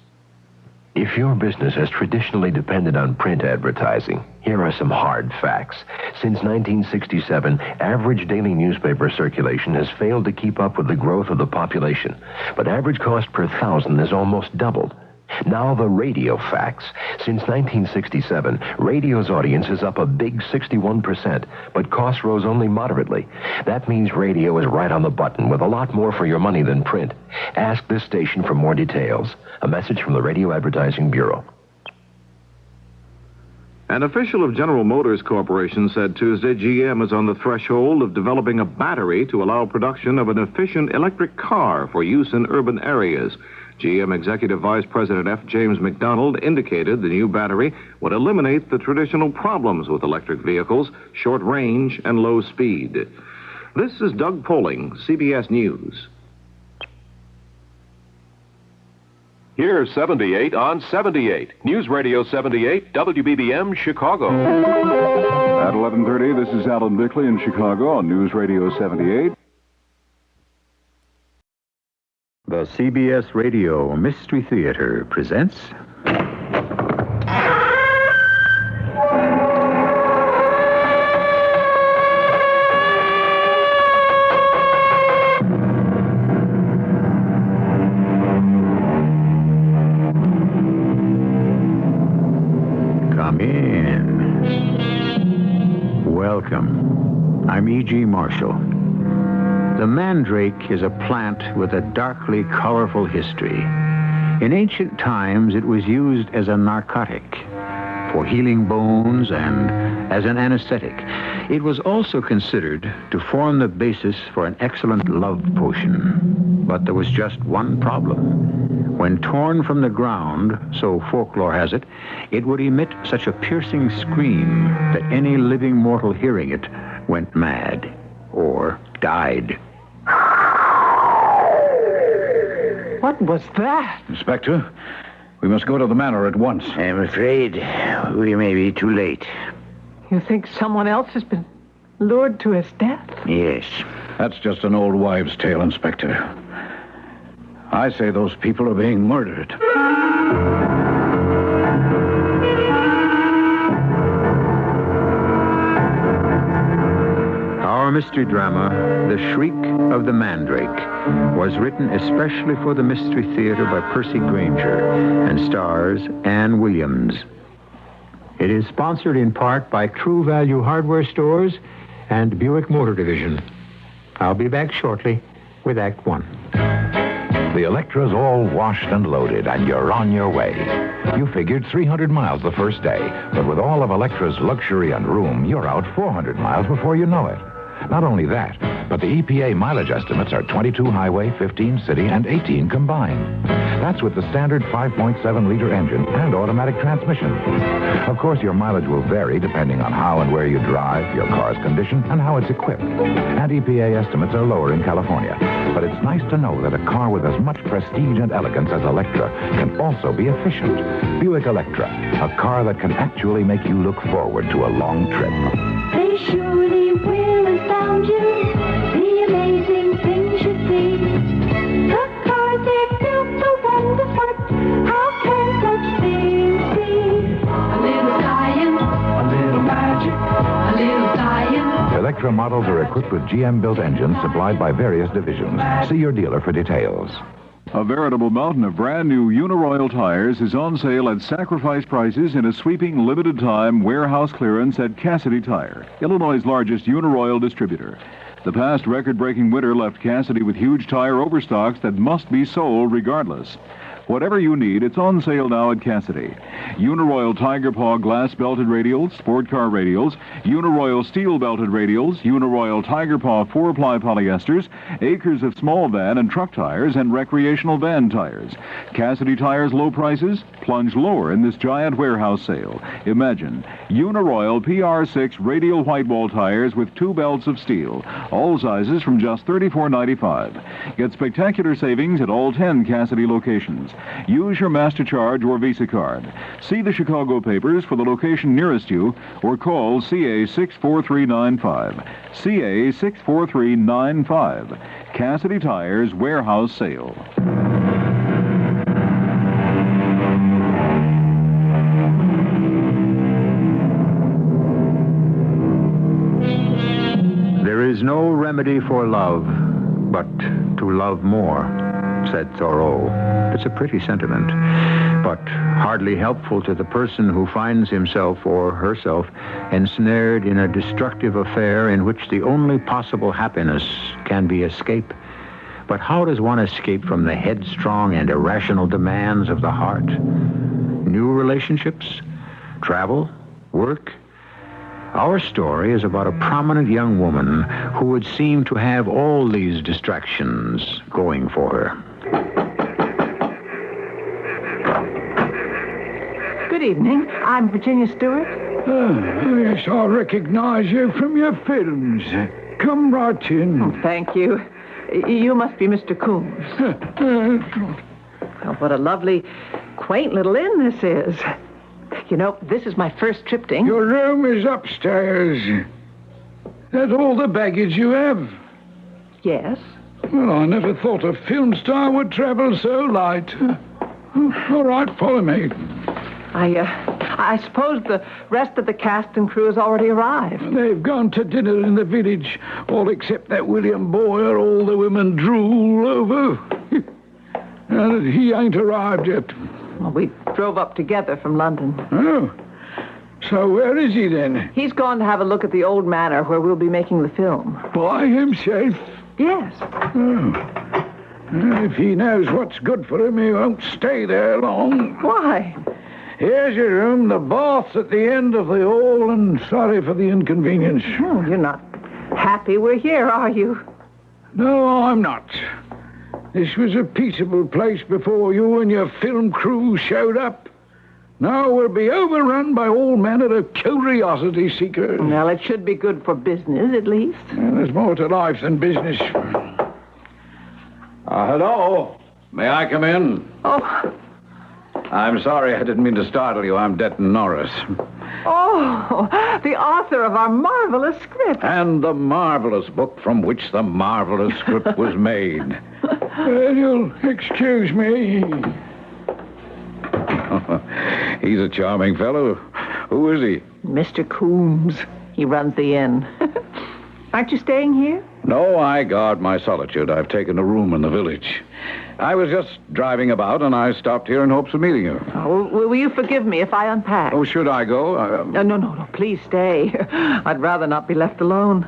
If your business has traditionally depended on print advertising, here are some hard facts. Since 1967, average daily newspaper circulation has failed to keep up with the growth of the population, but average cost per thousand has almost doubled. Now the radio facts. Since 1967, radio's audience is up a big 61%, but costs rose only moderately. That means radio is right on the button with a lot more for your money than print. Ask this station for more details. A message from the Radio Advertising Bureau. An official of General Motors Corporation said Tuesday GM is on the threshold of developing a battery to allow production of an efficient electric car for use in urban areas. GM Executive Vice President F. James McDonald indicated the new battery would eliminate the traditional problems with electric vehicles, short range and low speed. This is Doug Poling, CBS News. Here's 78 on 78. News Radio 78, WBBM, Chicago. At 11:30, this is Alan Bickley in Chicago on News Radio 78. The CBS Radio Mystery Theater presents... Come in. Welcome. I'm E.G. Marshall. The mandrake is a plant with a darkly colorful history. In ancient times, it was used as a narcotic for healing bones and as an anesthetic. It was also considered to form the basis for an excellent love potion. But there was just one problem. When torn from the ground, so folklore has it, it would emit such a piercing scream that any living mortal hearing it went mad or died. What was that? Inspector, we must go to the manor at once. I'm afraid we may be too late. You think someone else has been lured to his death? Yes. That's just an old wives' tale, Inspector. I say those people are being murdered. Our mystery drama, The Shriek of the Mandrake, was written especially for the Mystery Theater by Percy Granger and stars Ann Williams. It is sponsored in part by True Value Hardware Stores and Buick Motor Division. I'll be back shortly with Act One. The Electra's all washed and loaded, and you're on your way. You figured 300 miles the first day, but with all of Electra's luxury and room, you're out 400 miles before you know it. Not only that, but the EPA mileage estimates are 22 highway, 15 city, and 18 combined. That's with the standard 5.7-liter engine and automatic transmission. Of course, your mileage will vary depending on how and where you drive, your car's condition, and how it's equipped. And EPA estimates are lower in California. But it's nice to know that a car with as much prestige and elegance as Electra can also be efficient. Buick Electra, a car that can actually make you look forward to a long trip. They surely will astound you, the amazing things you see. The cars they're built so wonderful, how can such things be? A little science, a little magic, a little science. Electra models are equipped with GM-built engines supplied by various divisions. See your dealer for details. A veritable mountain of brand new Uniroyal tires is on sale at sacrifice prices in a sweeping limited time warehouse clearance at Cassidy Tire, Illinois' largest Uniroyal distributor. The past record-breaking winter left Cassidy with huge tire overstocks that must be sold regardless. Whatever you need, it's on sale now at Cassidy. Uniroyal Tiger Paw glass-belted radials, sport car radials, Uniroyal steel-belted radials, Uniroyal Tiger Paw 4-ply polyesters, acres of small van and truck tires, and recreational van tires. Cassidy Tire's low prices plunge lower in this giant warehouse sale. Imagine Uniroyal PR6 radial white wall tires with 2 belts of steel, all sizes from just $34.95. Get spectacular savings at all 10 Cassidy locations. Use your MasterCharge or Visa card. See the Chicago papers for the location nearest you or call CA 64395. CA 64395. Cassidy Tires Warehouse Sale. There is no remedy for love but to love more, said Thoreau. It's a pretty sentiment, but hardly helpful to the person who finds himself or herself ensnared in a destructive affair in which the only possible happiness can be escape. But how does one escape from the headstrong and irrational demands of the heart? New relationships? Travel? Work? Our story is about a prominent young woman who would seem to have all these distractions going for her. Good evening. I'm Virginia Stewart. Yes, I recognize you from your films. Come right in. Oh, thank you. You must be Mr. Coombs. Well, what a lovely, quaint little inn this is. You know, this is my first trip to England. Your room is upstairs. That's all the baggage you have? Yes. Well, I never thought a film star would travel so light. All right, follow me. I suppose the rest of the cast and crew has already arrived. They've gone to dinner in the village, all except that William Boyer all the women drool over. And he ain't arrived yet. Well, we drove up together from London. Oh. So where is he then? He's gone to have a look at the old manor where we'll be making the film. By himself? Yes. Oh. If he knows what's good for him, he won't stay there long. Why? Here's your room. The bath's at the end of the hall, and sorry for the inconvenience. Oh, you're not happy we're here, are you? No, I'm not. This was a peaceable place before you and your film crew showed up. Now we'll be overrun by all manner of curiosity seekers. Well, it should be good for business, at least. Well, there's more to life than business. Hello? May I come in? Oh. I'm sorry, I didn't mean to startle you. I'm Denton Norris. Oh, the author of our marvelous script. And the marvelous book from which the marvelous script was made. Well, you'll excuse me. He's a charming fellow. Who is he? Mr. Coombs. He runs the inn. Aren't you staying here? No, I guard my solitude. I've taken a room in the village. I was just driving about, and I stopped here in hopes of meeting you. Oh, will you forgive me if I unpack? Oh, should I go? No. Please stay. I'd rather not be left alone.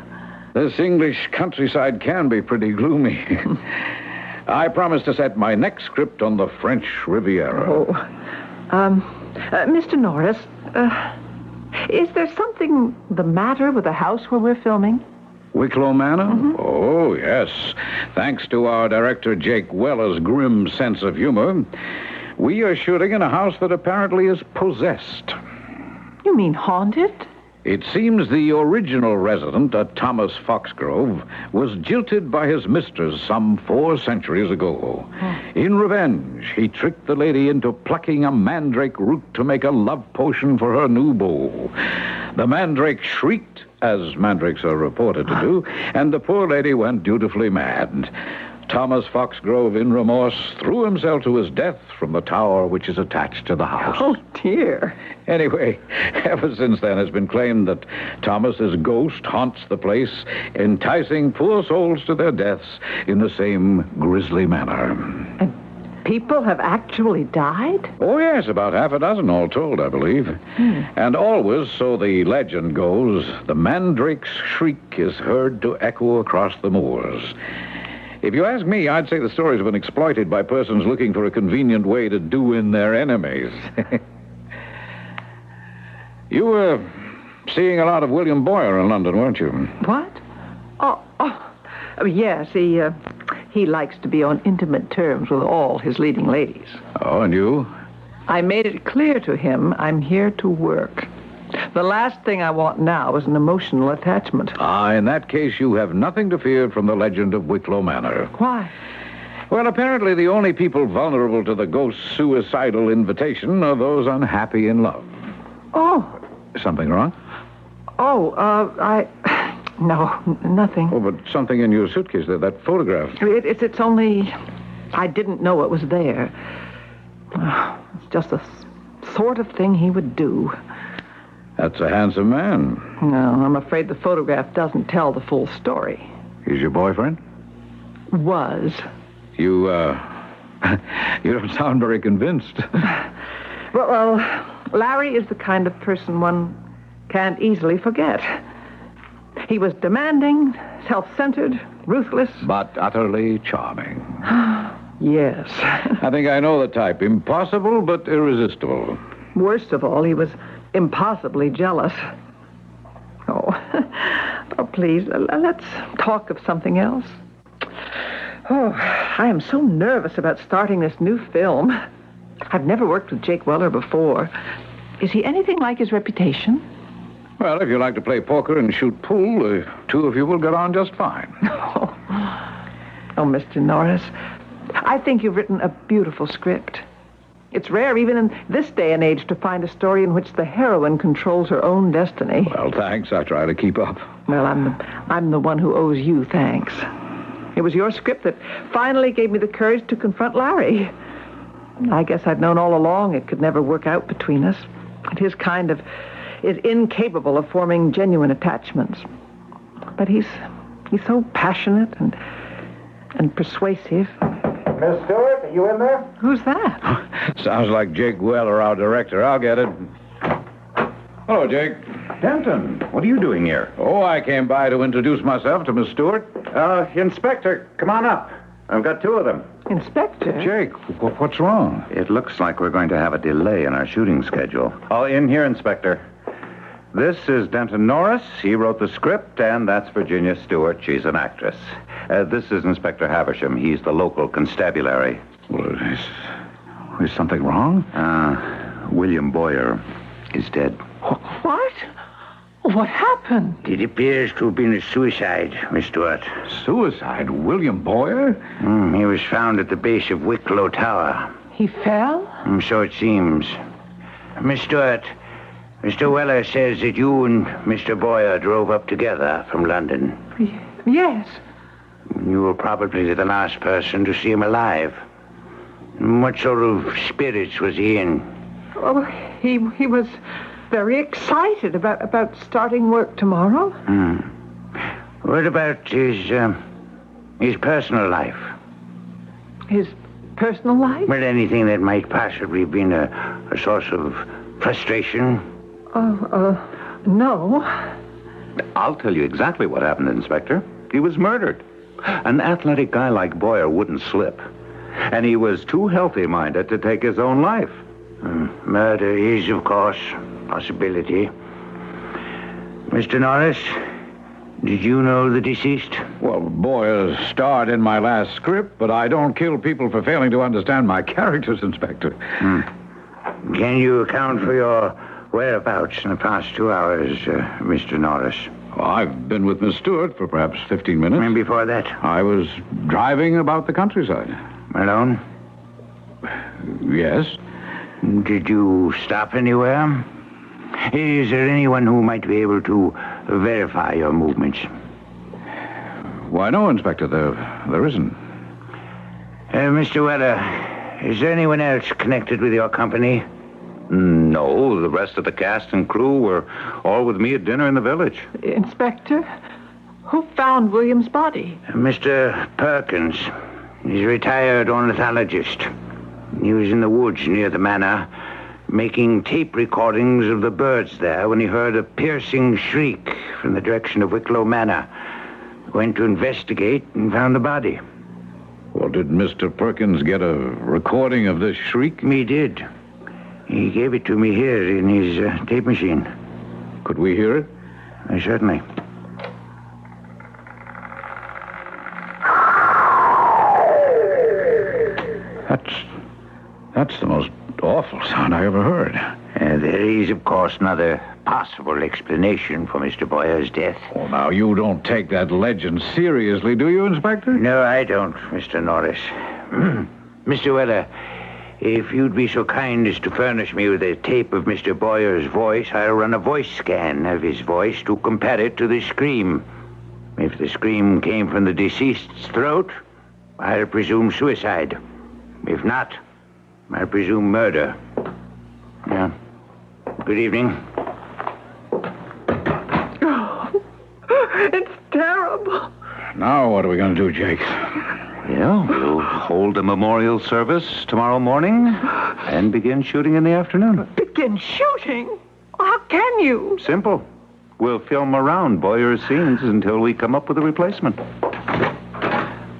This English countryside can be pretty gloomy. I promise to set my next script on the French Riviera. Mr. Norris, is there something the matter with the house where we're filming? Wicklow Manor? Oh, yes. Thanks to our director, Jake Weller's grim sense of humor, we are shooting in a house that apparently is possessed. You mean haunted? It seems the original resident, a Thomas Foxgrove, was jilted by his mistress some 4 centuries ago. In revenge, he tricked the lady into plucking a mandrake root to make a love potion for her new beau. The mandrake shrieked, as mandrakes are reported to do, and the poor lady went dutifully mad. Thomas Foxgrove, in remorse, threw himself to his death from the tower which is attached to the house. Oh, dear. Anyway, ever since then it's been claimed that Thomas's ghost haunts the place, enticing poor souls to their deaths in the same grisly manner. And people have actually died? Oh, yes, about half a dozen all told, I believe. And always, so the legend goes, the mandrake's shriek is heard to echo across the moors. If you ask me, I'd say the stories have been exploited by persons looking for a convenient way to do in their enemies. You were seeing a lot of William Boyer in London, weren't you? What? Oh, yes, he likes to be on intimate terms with all his leading ladies. Oh, and you? I made it clear to him I'm here to work. The last thing I want now is an emotional attachment. In that case, you have nothing to fear from the legend of Wicklow Manor. Why? Well, apparently the only people vulnerable to the ghost's suicidal invitation are those unhappy in love. Oh. Something wrong? No, nothing. Oh, but something in your suitcase, that photograph. It's only... I didn't know it was there. It's just the sort of thing he would do. That's a handsome man. No, I'm afraid the photograph doesn't tell the full story. He's your boyfriend? Was. You don't sound very convinced. Well, Larry is the kind of person one can't easily forget. He was demanding, self-centered, ruthless. But utterly charming. Yes. I think I know the type. Impossible, but irresistible. Worst of all, he was impossibly jealous. Oh, please, let's talk of something else. Oh, I am so nervous about starting this new film. I've never worked with Jake Weller before. Is he anything like his reputation? Well, if you like to play poker and shoot pool, the two of you will get on just fine. Oh, Mr. Norris, I think you've written a beautiful script. It's rare, even in this day and age, to find a story in which the heroine controls her own destiny. Well, thanks. I try to keep up. Well, I'm the one who owes you thanks. It was your script that finally gave me the courage to confront Larry. I guess I'd known all along it could never work out between us. And his kind is incapable of forming genuine attachments. But he's so passionate and persuasive. Miss Stewart, are you in there? Who's that? Sounds like Jake Weller, our director. I'll get it. Hello, Jake. Denton, what are you doing here? Oh, I came by to introduce myself to Miss Stewart. Inspector, come on up. I've got 2 of them. Inspector? Jake, what's wrong? It looks like we're going to have a delay in our shooting schedule. Oh, in here, Inspector. This is Denton Norris. He wrote the script, and that's Virginia Stewart. She's an actress. This is Inspector Havisham. He's the local constabulary. Well, is something wrong? William Boyer is dead. What? What happened? It appears to have been a suicide, Miss Stewart. Suicide? William Boyer? He was found at the base of Wicklow Tower. He fell? So it seems. Miss Stewart, Mr. Weller says that you and Mr. Boyer drove up together from London. Yes. You were probably the last person to see him alive. What sort of spirits was he in? Oh, he was very excited about starting work tomorrow. What about his personal life? His personal life? Well, anything that might possibly have been a source of frustration? No. I'll tell you exactly what happened, Inspector. He was murdered. An athletic guy like Boyer wouldn't slip. And he was too healthy-minded to take his own life. Murder is, of course, a possibility. Mr. Norris, Did you know the deceased? Well, Boyer starred in my last script, but I don't kill people for failing to understand my characters, Inspector. Can you account for your whereabouts in the past 2 hours, Mr. Norris? Well, I've been with Miss Stewart for perhaps 15 minutes. And before that? I was driving about the countryside. Alone? Yes. Did you stop anywhere? Is there anyone who might be able to verify your movements? Why, no, Inspector. There isn't. Mr. Weller, is there anyone else connected with your company? No, the rest of the cast and crew were all with me at dinner in the village. Inspector, who found William's body? Mr. Perkins. He's a retired ornithologist. He was in the woods near the manor, making tape recordings of the birds there when he heard a piercing shriek from the direction of Wicklow Manor. Went to investigate and found the body. Well, did Mr. Perkins get a recording of this shriek? He did. He gave it to me here in his tape machine. Could we hear it? Certainly. That's the most awful sound I ever heard. There is, of course, another possible explanation for Mr. Boyer's death. Well, now, you don't take that legend seriously, do you, Inspector? No, I don't, Mr. Norris. Mr. Weller, if you'd be so kind as to furnish me with a tape of Mr. Boyer's voice, I'll run a voice scan of his voice to compare it to the scream. If the scream came from the deceased's throat, I'll presume suicide. If not, I presume murder. Yeah. Good evening. Oh, it's terrible. Now what are we going to do, Jake? Yeah, we'll hold a memorial service tomorrow morning and begin shooting in the afternoon. Begin shooting? How can you? Simple. We'll film around Boyer's scenes until we come up with a replacement.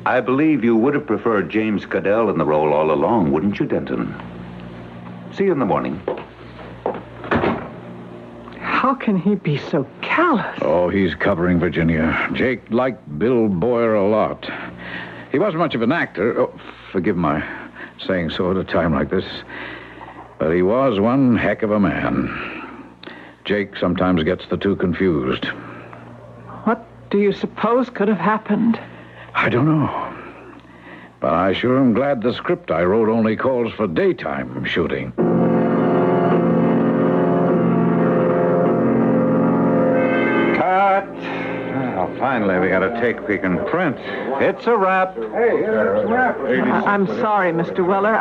I believe you would have preferred James Caddell in the role all along, wouldn't you, Denton? See you in the morning. How can he be so callous? Oh, he's covering Virginia. Jake liked Bill Boyer a lot. He wasn't much of an actor. Oh, forgive my saying so at a time like this. But he was one heck of a man. Jake sometimes gets the two confused. What do you suppose could have happened? I don't know. But I sure am glad the script I wrote only calls for daytime shooting. Cut! Well, finally, we got a take we can print. It's a wrap. Hey, it's a wrap. I'm sorry, Mr. Weller.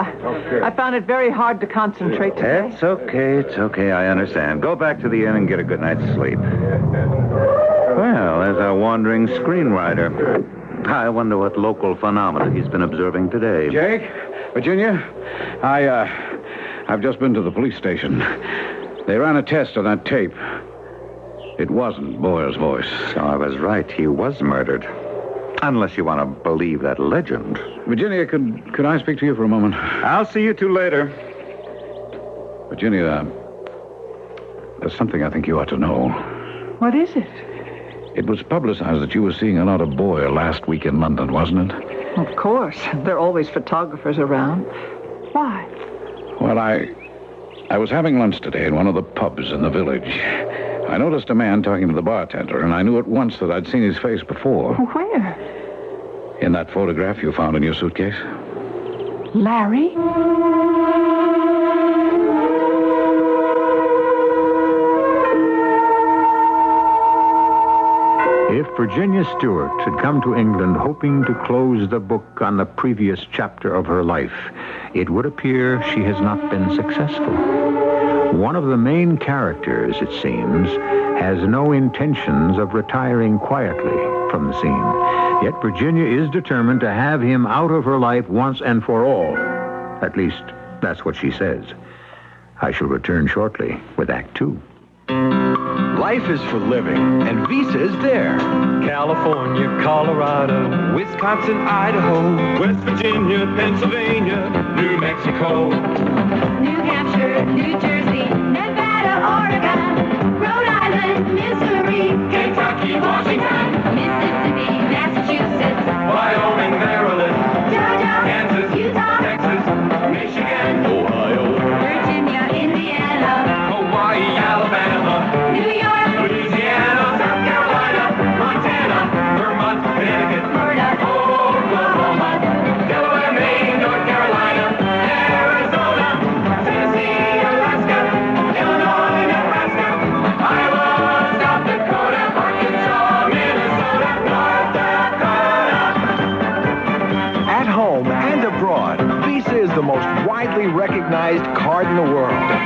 I found it very hard to concentrate today. It's okay. I understand. Go back to the inn and get a good night's sleep. Well, there's our wandering screenwriter. I wonder what local phenomena he's been observing today. Jake, Virginia, I've just been to the police station. They ran a test on that tape. It wasn't Boyer's voice. So I was right. He was murdered. Unless you want to believe that legend. Virginia, could I speak to you for a moment? I'll see you two later. Virginia, there's something I think you ought to know. What is it? It was publicized that you were seeing a lot of Boyer last week in London, wasn't it? Of course. There are always photographers around. Why? Well, I was having lunch today in one of the pubs in the village. I noticed a man talking to the bartender, and I knew at once that I'd seen his face before. Where? In that photograph you found in your suitcase. Larry? If Virginia Stewart had come to England hoping to close the book on the previous chapter of her life, it would appear she has not been successful. One of the main characters, it seems, has no intentions of retiring quietly from the scene. Yet Virginia is determined to have him out of her life once and for all. At least, that's what she says. I shall return shortly with Act Two. Life is for living, and Visa is there. California, Colorado, Wisconsin, Idaho, West Virginia, Pennsylvania, New Mexico, New Hampshire, New Jersey, Nevada, Oregon, Rhode Island, Missouri, Kentucky, Washington,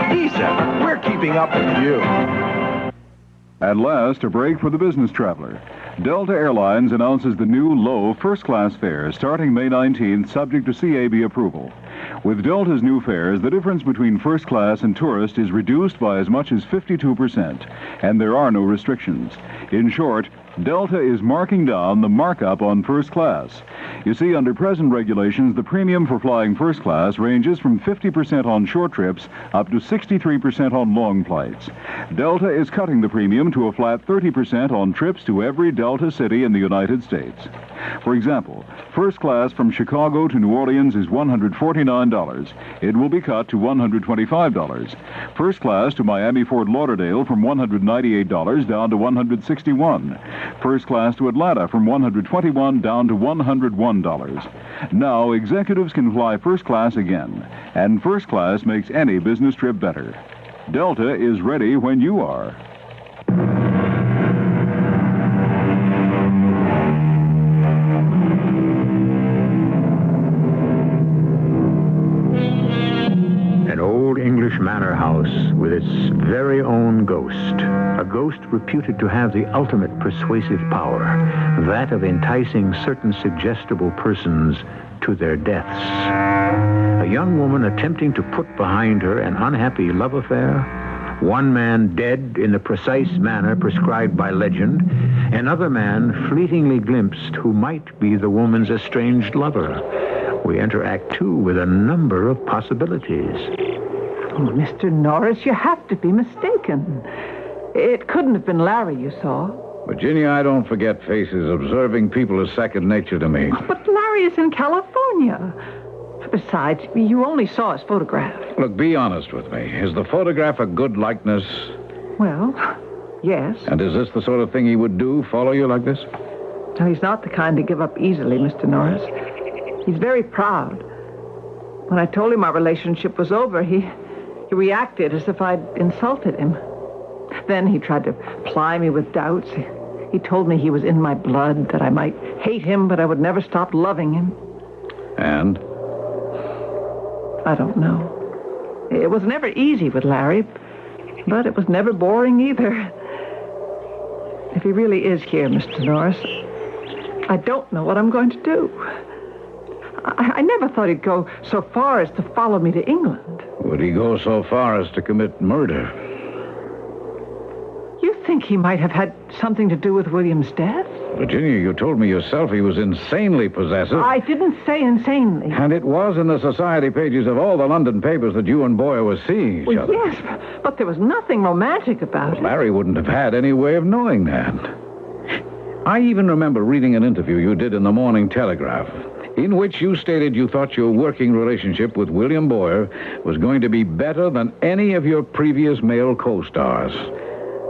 Visa, we're keeping up with you. At last, a break for the business traveler. Delta Airlines announces the new low first-class fares starting May 19th, subject to CAB approval. With Delta's new fares, the difference between first class and tourist is reduced by as much as 52%, and there are no restrictions. In short, Delta is marking down the markup on first class. You see, under present regulations, the premium for flying first class ranges from 50% on short trips up to 63% on long flights. Delta is cutting the premium to a flat 30% on trips to every Delta city in the United States. For example, first class from Chicago to New Orleans is $149. It will be cut to $125. First class to Miami-Fort Lauderdale from $198 down to $161. First class to Atlanta from $121 down to $101. Now, executives can fly first class again, and first class makes any business trip better. Delta is ready when you are. An old English manor house with its very own ghost. A ghost reputed to have the ultimate persuasive power, that of enticing certain suggestible persons to their deaths. A young woman attempting to put behind her an unhappy love affair, one man dead in the precise manner prescribed by legend, another man fleetingly glimpsed who might be the woman's estranged lover. We enter Act 2 with a number of possibilities. Oh, Mr. Norris, you have to be mistaken. It couldn't have been Larry you saw. Virginia, I don't forget faces. Observing people is second nature to me. But Larry is in California. Besides, you only saw his photograph. Look, be honest with me. Is the photograph a good likeness? Well, yes. And is this the sort of thing he would do, follow you like this? No, he's not the kind to give up easily, Mr. Norris. He's very proud. When I told him our relationship was over, he reacted as if I'd insulted him. Then he tried to ply me with doubts. He told me he was in my blood, that I might hate him, but I would never stop loving him. And? I don't know. It was never easy with Larry, but it was never boring either. If he really is here, Mr. Norris, I don't know what I'm going to do. I never thought he'd go so far as to follow me to England. Would he go so far as to commit murder? You think he might have had something to do with William's death? Virginia, you told me yourself he was insanely possessive. I didn't say insanely. And it was in the society pages of all the London papers that you and Boyer were seeing each other. Yes, but there was nothing romantic about it. Larry wouldn't have had any way of knowing that. I even remember reading an interview you did in the Morning Telegraph, in which you stated you thought your working relationship with William Boyer was going to be better than any of your previous male co-stars.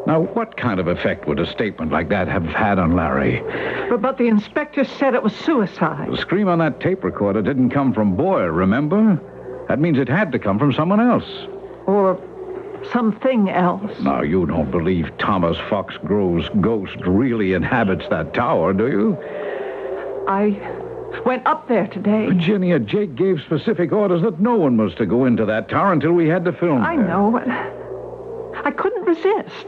Now, what kind of effect would a statement like that have had on Larry? But the inspector said it was suicide. The scream on that tape recorder didn't come from Boyer, remember? That means it had to come from someone else. Or something else. Now, you don't believe Thomas Foxgrove's ghost really inhabits that tower, do you? I went up there today. Virginia, Jake gave specific orders that no one was to go into that tower until we had to film I there. know, but I couldn't resist.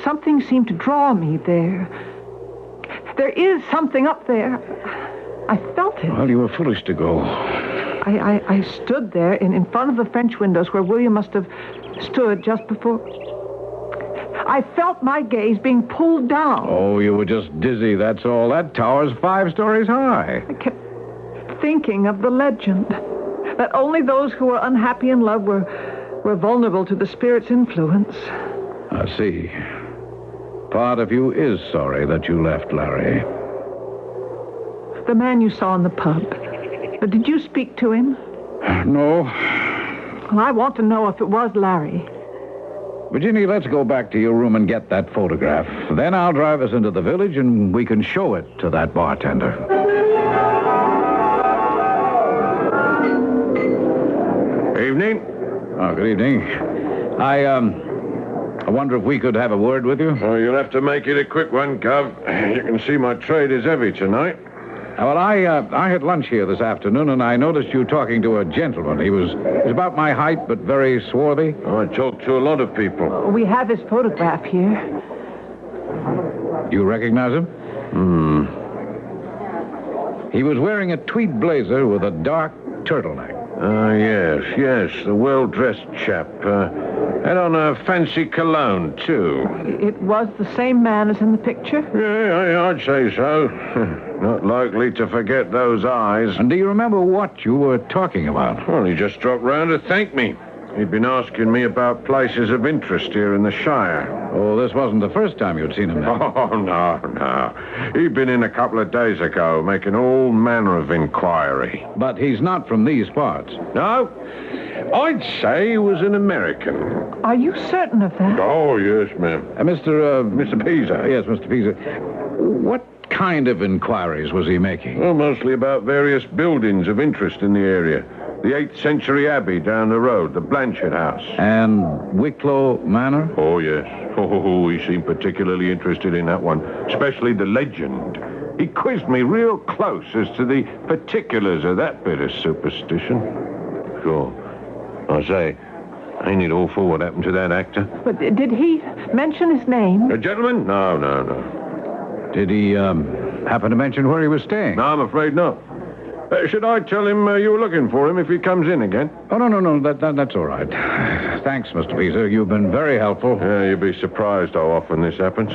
Something seemed to draw me there. There is something up there. I felt it. Well, you were foolish to go. I stood there in front of the French windows where William must have stood just before. I felt my gaze being pulled down. Oh, you were just dizzy, that's all. That tower's 5 stories high. I kept thinking of the legend, that only those who were unhappy in love were vulnerable to the spirit's influence. I see. Part of you is sorry that you left, Larry. The man you saw in the pub. Did you speak to him? No. Well, I want to know if it was Larry. Virginia, let's go back to your room and get that photograph. Then I'll drive us into the village and we can show it to that bartender. Evening. Oh, good evening. I wonder if we could have a word with you? Oh, you'll have to make it a quick one, Cub. You can see my trade is heavy tonight. Well, I had lunch here this afternoon, and I noticed you talking to a gentleman. He was about my height, but very swarthy. Oh, I talked to a lot of people. We have his photograph here. You recognize him? He was wearing a tweed blazer with a dark turtleneck. Yes, the well-dressed chap. Had on a fancy cologne, too. It was the same man as in the picture? Yeah, I'd say so. Not likely to forget those eyes. And do you remember what you were talking about? Well, he just dropped round to thank me. He'd been asking me about places of interest here in the Shire. Oh, this wasn't the first time you'd seen him then? Oh, no. He'd been in a couple of days ago, making all manner of inquiry. But he's not from these parts. No, I'd say he was an American. Are you certain of that? Oh, yes, ma'am. Mr. Pisa. Yes, Mr. Pisa. What kind of inquiries was he making? Well, mostly about various buildings of interest in the area. The 8th century abbey down the road, the Blanchard House. And Wicklow Manor? Oh, yes. Oh, he seemed particularly interested in that one, especially the legend. He quizzed me real close as to the particulars of that bit of superstition. Sure. I say, ain't it awful what happened to that actor? But did he mention his name? A gentleman? No. Did he happen to mention where he was staying? No, I'm afraid not. Should I tell him you were looking for him if he comes in again? Oh, no. That's all right. Thanks, Mr. Pisa. You've been very helpful. Yeah, you'd be surprised how often this happens.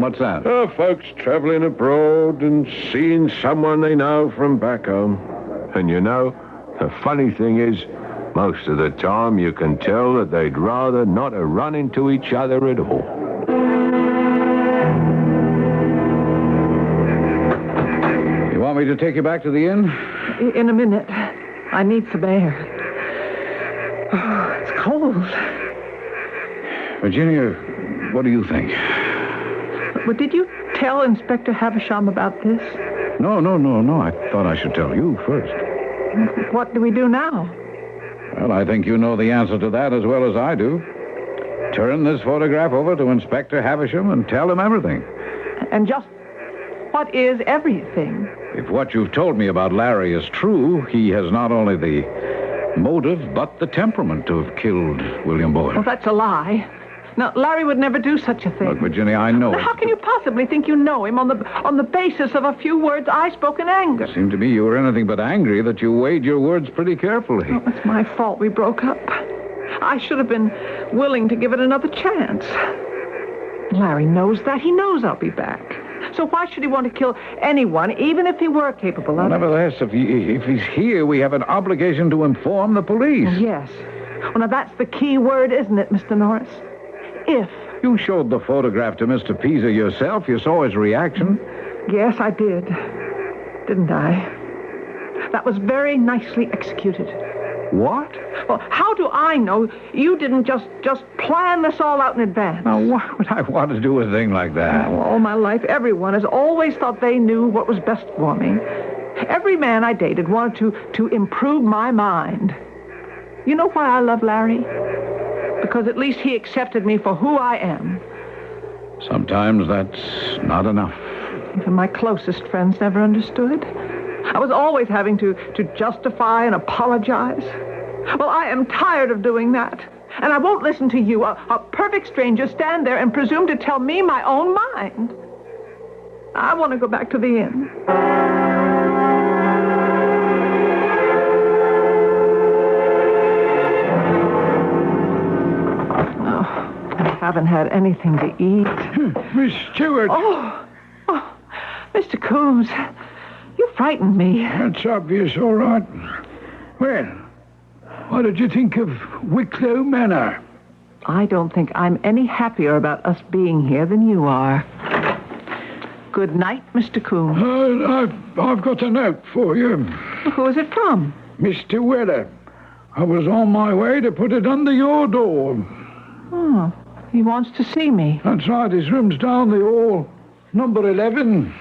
What's that? Folks traveling abroad and seeing someone they know from back home. And you know, the funny thing is, most of the time you can tell that they'd rather not have run into each other at all. Want me to take you back to the inn? In a minute. I need some air. Oh, it's cold. Virginia, what do you think? Well, did you tell Inspector Havisham about this? No. I thought I should tell you first. What do we do now? Well, I think you know the answer to that as well as I do. Turn this photograph over to Inspector Havisham and tell him everything. And just what is everything? If what you've told me about Larry is true, he has not only the motive, but the temperament to have killed William Boyd. Well, that's a lie. Now, Larry would never do such a thing. Look, Virginia, I know How can you possibly think you know him on the basis of a few words I spoke in anger? It seemed to me you were anything but angry, that you weighed your words pretty carefully. Oh, it's my fault we broke up. I should have been willing to give it another chance. Larry knows that. He knows I'll be back. So why should he want to kill anyone, even if he were capable of it? Nevertheless, if he's here, we have an obligation to inform the police. Yes. Well, now that's the key word, isn't it, Mr. Norris? If. You showed the photograph to Mr. Pisa yourself. You saw his reaction. Yes, I did. Didn't I? That was very nicely executed. What? Well, how do I know you didn't just plan this all out in advance? Now, why would I want to do a thing like that? Well, all my life, everyone has always thought they knew what was best for me. Every man I dated wanted to improve my mind. You know why I love Larry? Because at least he accepted me for who I am. Sometimes that's not enough. Even my closest friends never understood. I was always having to justify and apologize. Well, I am tired of doing that. And I won't listen to you, a perfect stranger, stand there and presume to tell me my own mind. I want to go back to the inn. Oh, I haven't had anything to eat. Miss Stewart. Oh, Mr. Coombs. You frightened me. That's obvious, all right. Well, what did you think of Wicklow Manor? I don't think I'm any happier about us being here than you are. Good night, Mr. Coombs. I've got a note for you. Who is it from? Mr. Weller. I was on my way to put it under your door. Oh, he wants to see me. That's right. His room's down the hall. Number 11.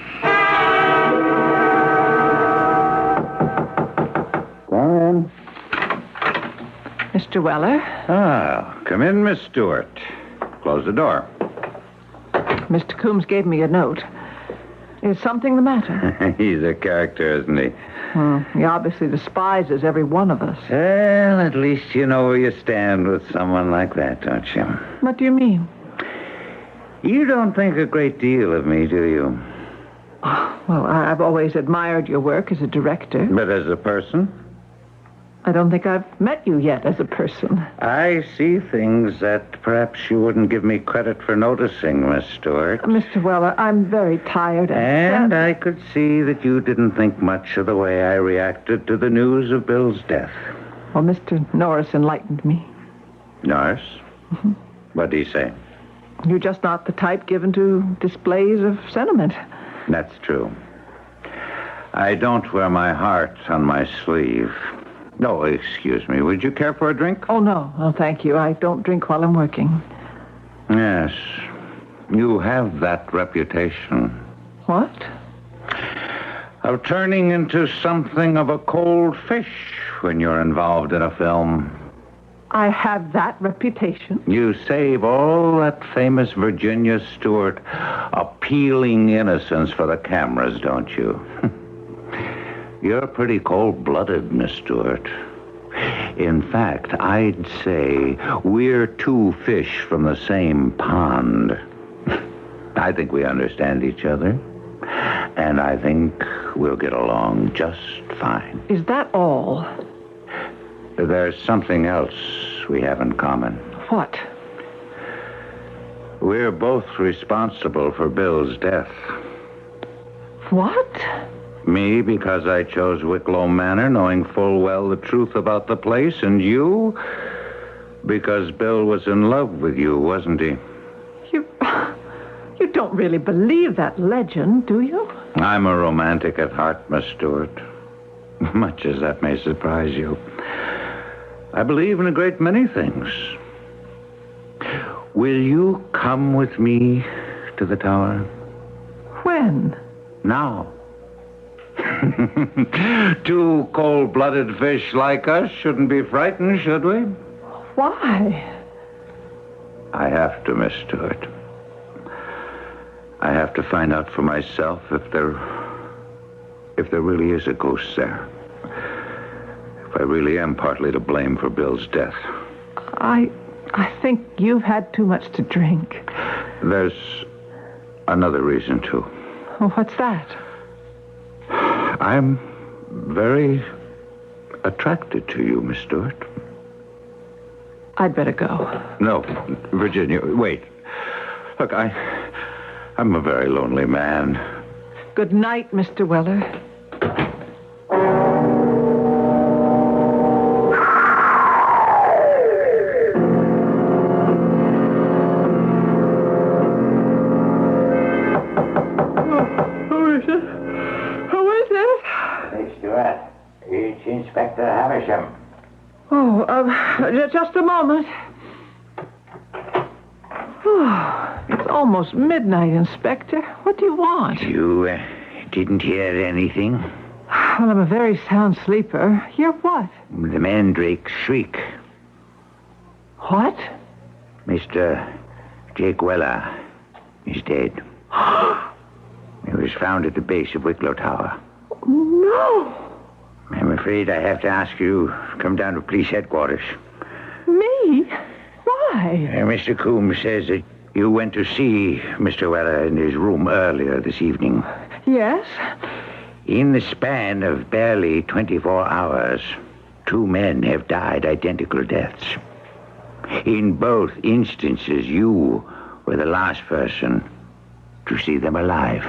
Come in. Mr. Weller? Come in, Miss Stewart. Close the door. Mr. Coombs gave me a note. Is something the matter? He's a character, isn't he? Well, he obviously despises every one of us. Well, at least you know where you stand with someone like that, don't you? What do you mean? You don't think a great deal of me, do you? Well, I've always admired your work as a director. But as a person? I don't think I've met you yet as a person. I see things that perhaps you wouldn't give me credit for noticing, Miss Stewart. Mr. Weller, I'm very tired. And I could see that you didn't think much of the way I reacted to the news of Bill's death. Well, Mr. Norris enlightened me. Norris? Mm-hmm. What'd he say? You're just not the type given to displays of sentiment. That's true. I don't wear my heart on my sleeve. No, excuse me. Would you care for a drink? Oh, no. No, thank you. I don't drink while I'm working. Yes. You have that reputation. What? Of turning into something of a cold fish when you're involved in a film. I have that reputation. You save all that famous Virginia Stewart appealing innocence for the cameras, don't you? You're pretty cold-blooded, Miss Stewart. In fact, I'd say we're two fish from the same pond. I think we understand each other, and I think we'll get along just fine. Is that all? There's something else we have in common. What? We're both responsible for Bill's death. What? Me, because I chose Wicklow Manor, knowing full well the truth about the place, and you, because Bill was in love with you, wasn't he? You don't really believe that legend, do you? I'm a romantic at heart, Miss Stewart. Much as that may surprise you. I believe in a great many things. Will you come with me to the tower? When? Now. Two cold-blooded fish like us shouldn't be frightened, should we? Why? I have to, Miss Stewart. I have to find out for myself if there really is a ghost there. If I really am partly to blame for Bill's death. I think you've had too much to drink. There's another reason, too. Oh, what's that? I'm very attracted to you, Miss Stewart. I'd better go. No, Virginia, wait. Look, I'm a very lonely man. Good night, Mr. Weller. It's Inspector Havisham. Oh, just a moment. Oh, it's almost midnight, Inspector. What do you want? You didn't hear anything? Well, I'm a very sound sleeper. Hear what? The Mandrake Shriek. What? Mr. Jake Weller is dead. He was found at the base of Wicklow Tower. No. I'm afraid I have to ask you to come down to police headquarters. Me? Why? Mr. Coombs says that you went to see Mr. Weller in his room earlier this evening. Yes? In the span of barely 24 hours, 2 men have died identical deaths. In both instances, you were the last person to see them alive.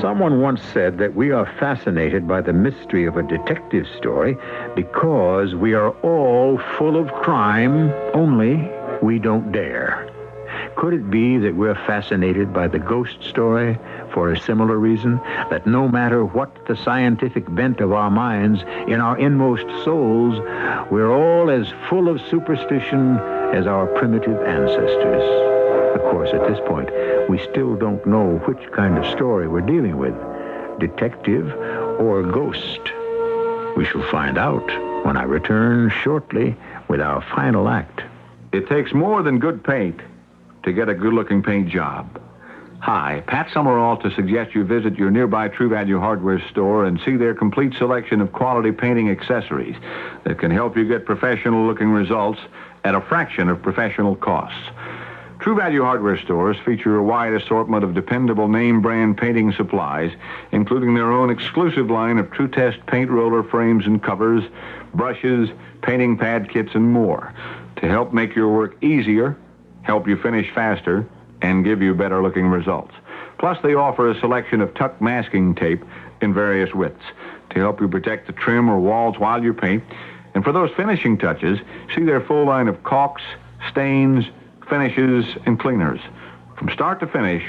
Someone once said that we are fascinated by the mystery of a detective story because we are all full of crime, only we don't dare. Could it be that we're fascinated by the ghost story for a similar reason? That no matter what the scientific bent of our minds, in our inmost souls, we're all as full of superstition as our primitive ancestors. Of course, at this point, we still don't know which kind of story we're dealing with, detective or ghost. We shall find out when I return shortly with our final act. It takes more than good paint to get a good-looking paint job. Hi, Pat Summerall to suggest you visit your nearby True Value hardware store and see their complete selection of quality painting accessories that can help you get professional-looking results at a fraction of professional costs. True Value hardware stores feature a wide assortment of dependable name-brand painting supplies, including their own exclusive line of True Test paint roller frames and covers, brushes, painting pad kits, and more to help make your work easier, help you finish faster, and give you better-looking results. Plus, they offer a selection of tuck masking tape in various widths to help you protect the trim or walls while you paint. And for those finishing touches, see their full line of caulks, stains, finishes, and cleaners. From start to finish,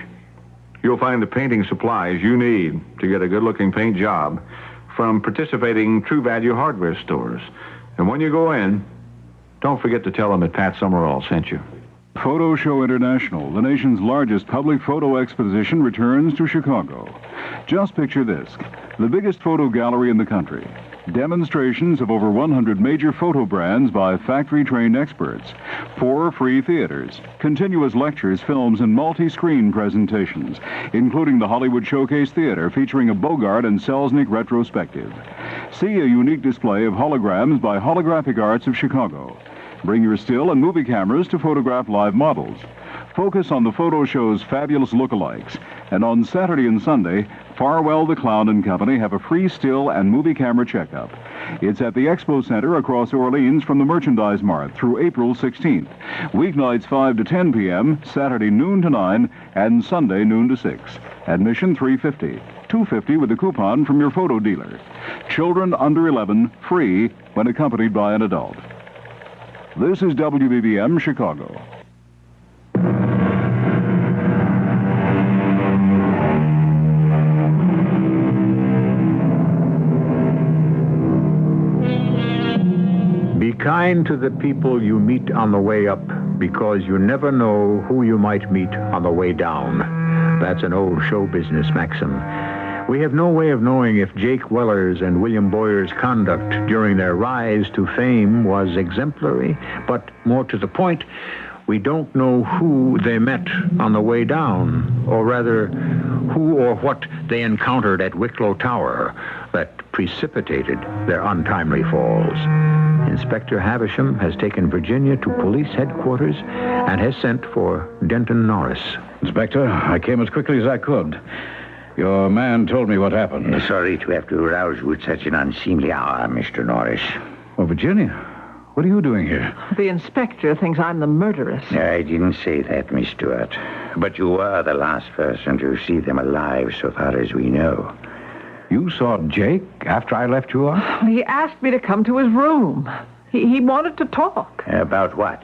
you'll find the painting supplies you need to get a good-looking paint job from participating True Value hardware stores. And when you go in, don't forget to tell them that Pat Summerall sent you. Photo Show International, the nation's largest public photo exposition, returns to Chicago. Just picture this, the biggest photo gallery in the country. Demonstrations of over 100 major photo brands by factory-trained experts. 4 free theaters. Continuous lectures, films, and multi-screen presentations, including the Hollywood Showcase Theater featuring a Bogart and Selznick retrospective. See a unique display of holograms by Holographic Arts of Chicago. Bring your still and movie cameras to photograph live models. Focus on the photo show's fabulous lookalikes. And on Saturday and Sunday, Farwell the Clown and Company have a free still and movie camera checkup. It's at the Expo Center across Orleans from the Merchandise Mart through April 16th. Weeknights 5 to 10 p.m., Saturday noon to 9, and Sunday noon to 6. Admission $3.50. $2.50 with a coupon from your photo dealer. Children under 11, free when accompanied by an adult. This is WBBM Chicago. Be kind to the people you meet on the way up, because you never know who you might meet on the way down. That's an old show business maxim. We have no way of knowing if Jake Weller's and William Boyer's conduct during their rise to fame was exemplary, but more to the point, we don't know who they met on the way down, or rather, who or what they encountered at Wicklow Tower that precipitated their untimely falls. Inspector Havisham has taken Virginia to police headquarters and has sent for Denton Norris. Inspector, I came as quickly as I could. Your man told me what happened. Sorry to have to arouse you at such an unseemly hour, Mr. Norris. Oh, Virginia, what are you doing here? The inspector thinks I'm the murderess. I didn't say that, Miss Stewart. But you were the last person to see them alive, so far as we know. You saw Jake after I left you out? He asked me to come to his room. He wanted to talk. About what?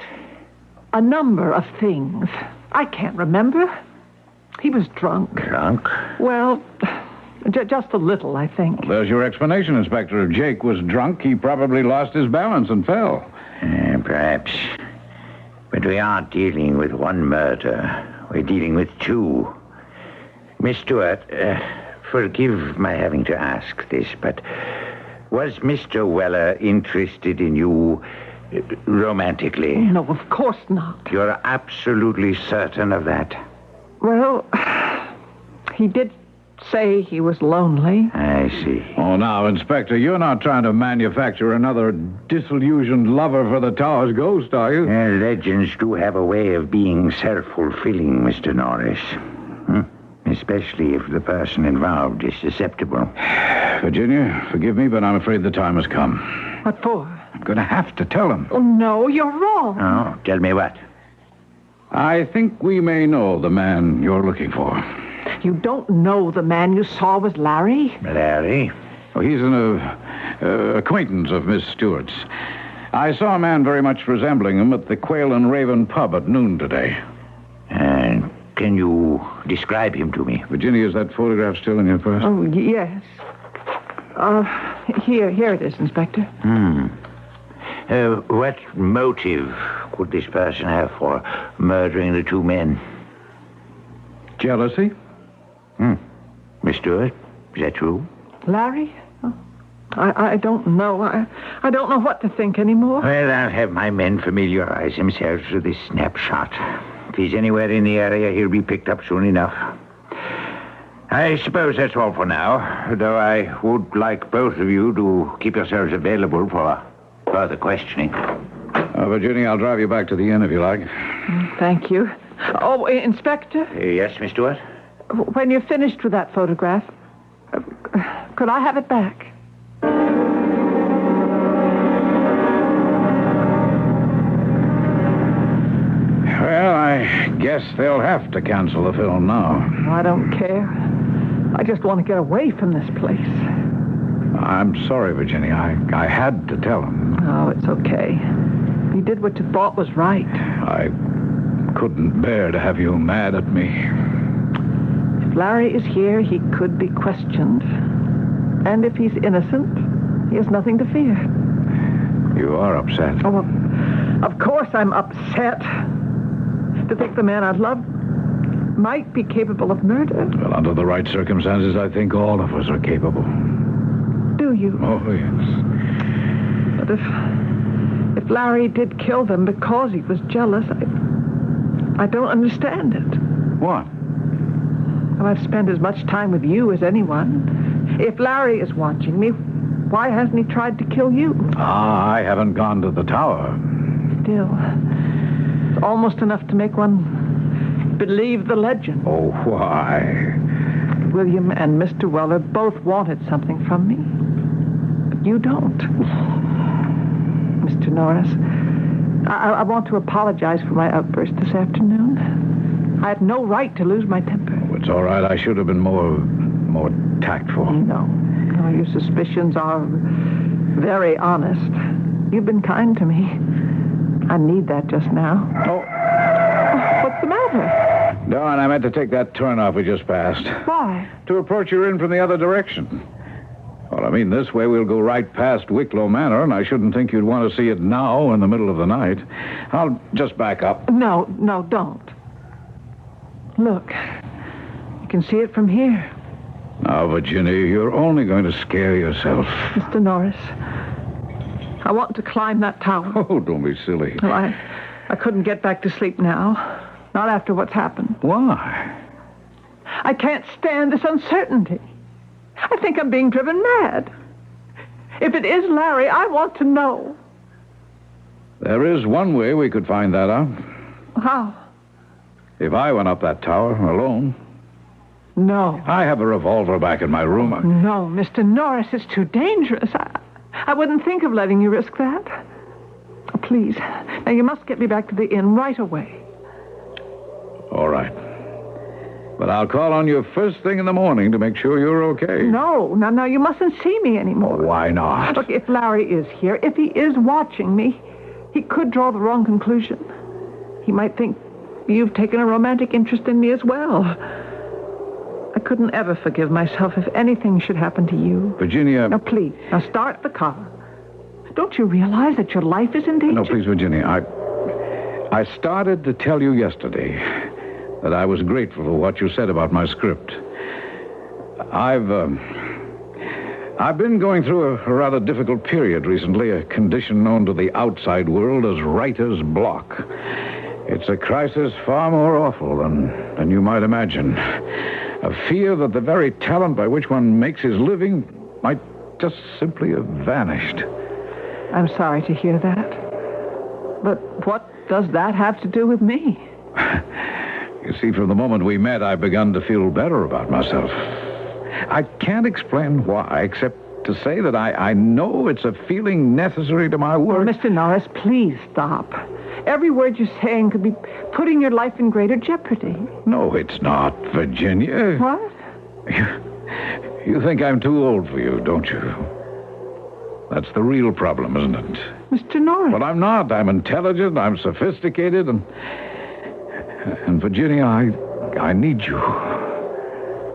A number of things. I can't remember. He was drunk. Drunk? Well, just a little, I think. Well, there's your explanation, Inspector. If Jake was drunk, he probably lost his balance and fell. Perhaps. But we aren't dealing with one murder. We're dealing with 2. Miss Stewart, forgive my having to ask this, but was Mr. Weller interested in you romantically? No, of course not. You're absolutely certain of that? Well, he did say he was lonely. I see. Oh, now, Inspector, you're not trying to manufacture another disillusioned lover for the Tower's ghost, are you? Legends do have a way of being self-fulfilling, Mr. Norris. Especially if the person involved is susceptible. Virginia, forgive me, but I'm afraid the time has come. What for? I'm going to have to tell him. Oh, no, you're wrong. Oh, tell me what? I think we may know the man you're looking for. You don't know the man you saw was Larry? Larry? Oh, he's an acquaintance of Miss Stewart's. I saw a man very much resembling him at the Quail and Raven pub at noon today. And can you describe him to me? Virginia, is that photograph still in your purse? Oh, yes. Here it is, Inspector. What motive could this person have for murdering the 2 men? Jealousy? Miss Stewart, is that true? Larry? Oh, I don't know. I don't know what to think anymore. Well, I'll have my men familiarize themselves with this snapshot. If he's anywhere in the area, he'll be picked up soon enough. I suppose that's all for now, though I would like both of you to keep yourselves available for further questioning. Virginia, I'll drive you back to the inn if you like. Thank you. Oh, Inspector? Yes, Miss Stewart? When you're finished with that photograph, could I have it back? Well, I guess they'll have to cancel the film now. I don't care. I just want to get away from this place. I'm sorry, Virginia. I had to tell him. Oh, it's okay. You did what you thought was right. I couldn't bear to have you mad at me. If Larry is here, he could be questioned. And if he's innocent, he has nothing to fear. You are upset. Oh, well, of course I'm upset. To think the man I loved might be capable of murder. Well, under the right circumstances, I think all of us are capable. Do you? Oh, yes. But if Larry did kill them because he was jealous, I don't understand it. What? Well, I've spent as much time with you as anyone. If Larry is watching me, why hasn't he tried to kill you? I haven't gone to the tower. Still, it's almost enough to make one believe the legend. Oh, why? William and Mr. Weller both wanted something from me, but you don't. Mr. Norris, I want to apologize for my outburst this afternoon. I had no right to lose my temper. Oh, it's all right. I should have been more tactful. No, your suspicions are very honest. You've been kind to me. I need that just now. Oh. What's the matter? Dawn, I meant to take that turnoff we just passed. Why? To approach your inn from the other direction. Well, I mean, this way we'll go right past Wicklow Manor, and I shouldn't think you'd want to see it now in the middle of the night. I'll just back up. No, don't. Look, you can see it from here. Now, Virginia, you're only going to scare yourself. Mr. Norris, I want to climb that tower. Oh, don't be silly. Well, I couldn't get back to sleep now. Not after what's happened. Why? I can't stand this uncertainty. I think I'm being driven mad. If it is Larry, I want to know. There is one way we could find that out. How? If I went up that tower alone. No. I have a revolver back in my room. No, Mr. Norris, it's too dangerous. I wouldn't think of letting you risk that. Oh, please. Now, you must get me back to the inn right away. All right. But I'll call on you first thing in the morning to make sure you're okay. No, you mustn't see me anymore. Oh, why not? Look, if Larry is here, if he is watching me, he could draw the wrong conclusion. He might think you've taken a romantic interest in me as well. I couldn't ever forgive myself if anything should happen to you. Virginia... Now, please, start the car. Don't you realize that your life is in danger? No, please, Virginia, I started to tell you yesterday that I was grateful for what you said about my script. I've been going through a rather difficult period recently, a condition known to the outside world as writer's block. It's a crisis far more awful than you might imagine. A fear that the very talent by which one makes his living might just simply have vanished. I'm sorry to hear that. But what does that have to do with me? You see, from the moment we met, I've begun to feel better about myself. I can't explain why, except to say that I know it's a feeling necessary to my work. Oh, Mr. Norris, please stop. Every word you're saying could be putting your life in greater jeopardy. No, it's not, Virginia. What? You think I'm too old for you, don't you? That's the real problem, isn't it? Mr. Norris. But I'm not. I'm intelligent, I'm sophisticated, and Virginia, I need you.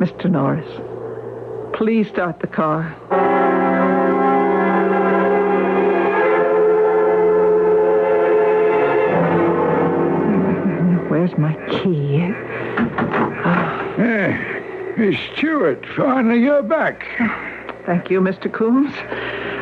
Mr. Norris, please start the car. Where's my key? Hey, Miss Stewart, finally you're back. Thank you, Mr. Coombs.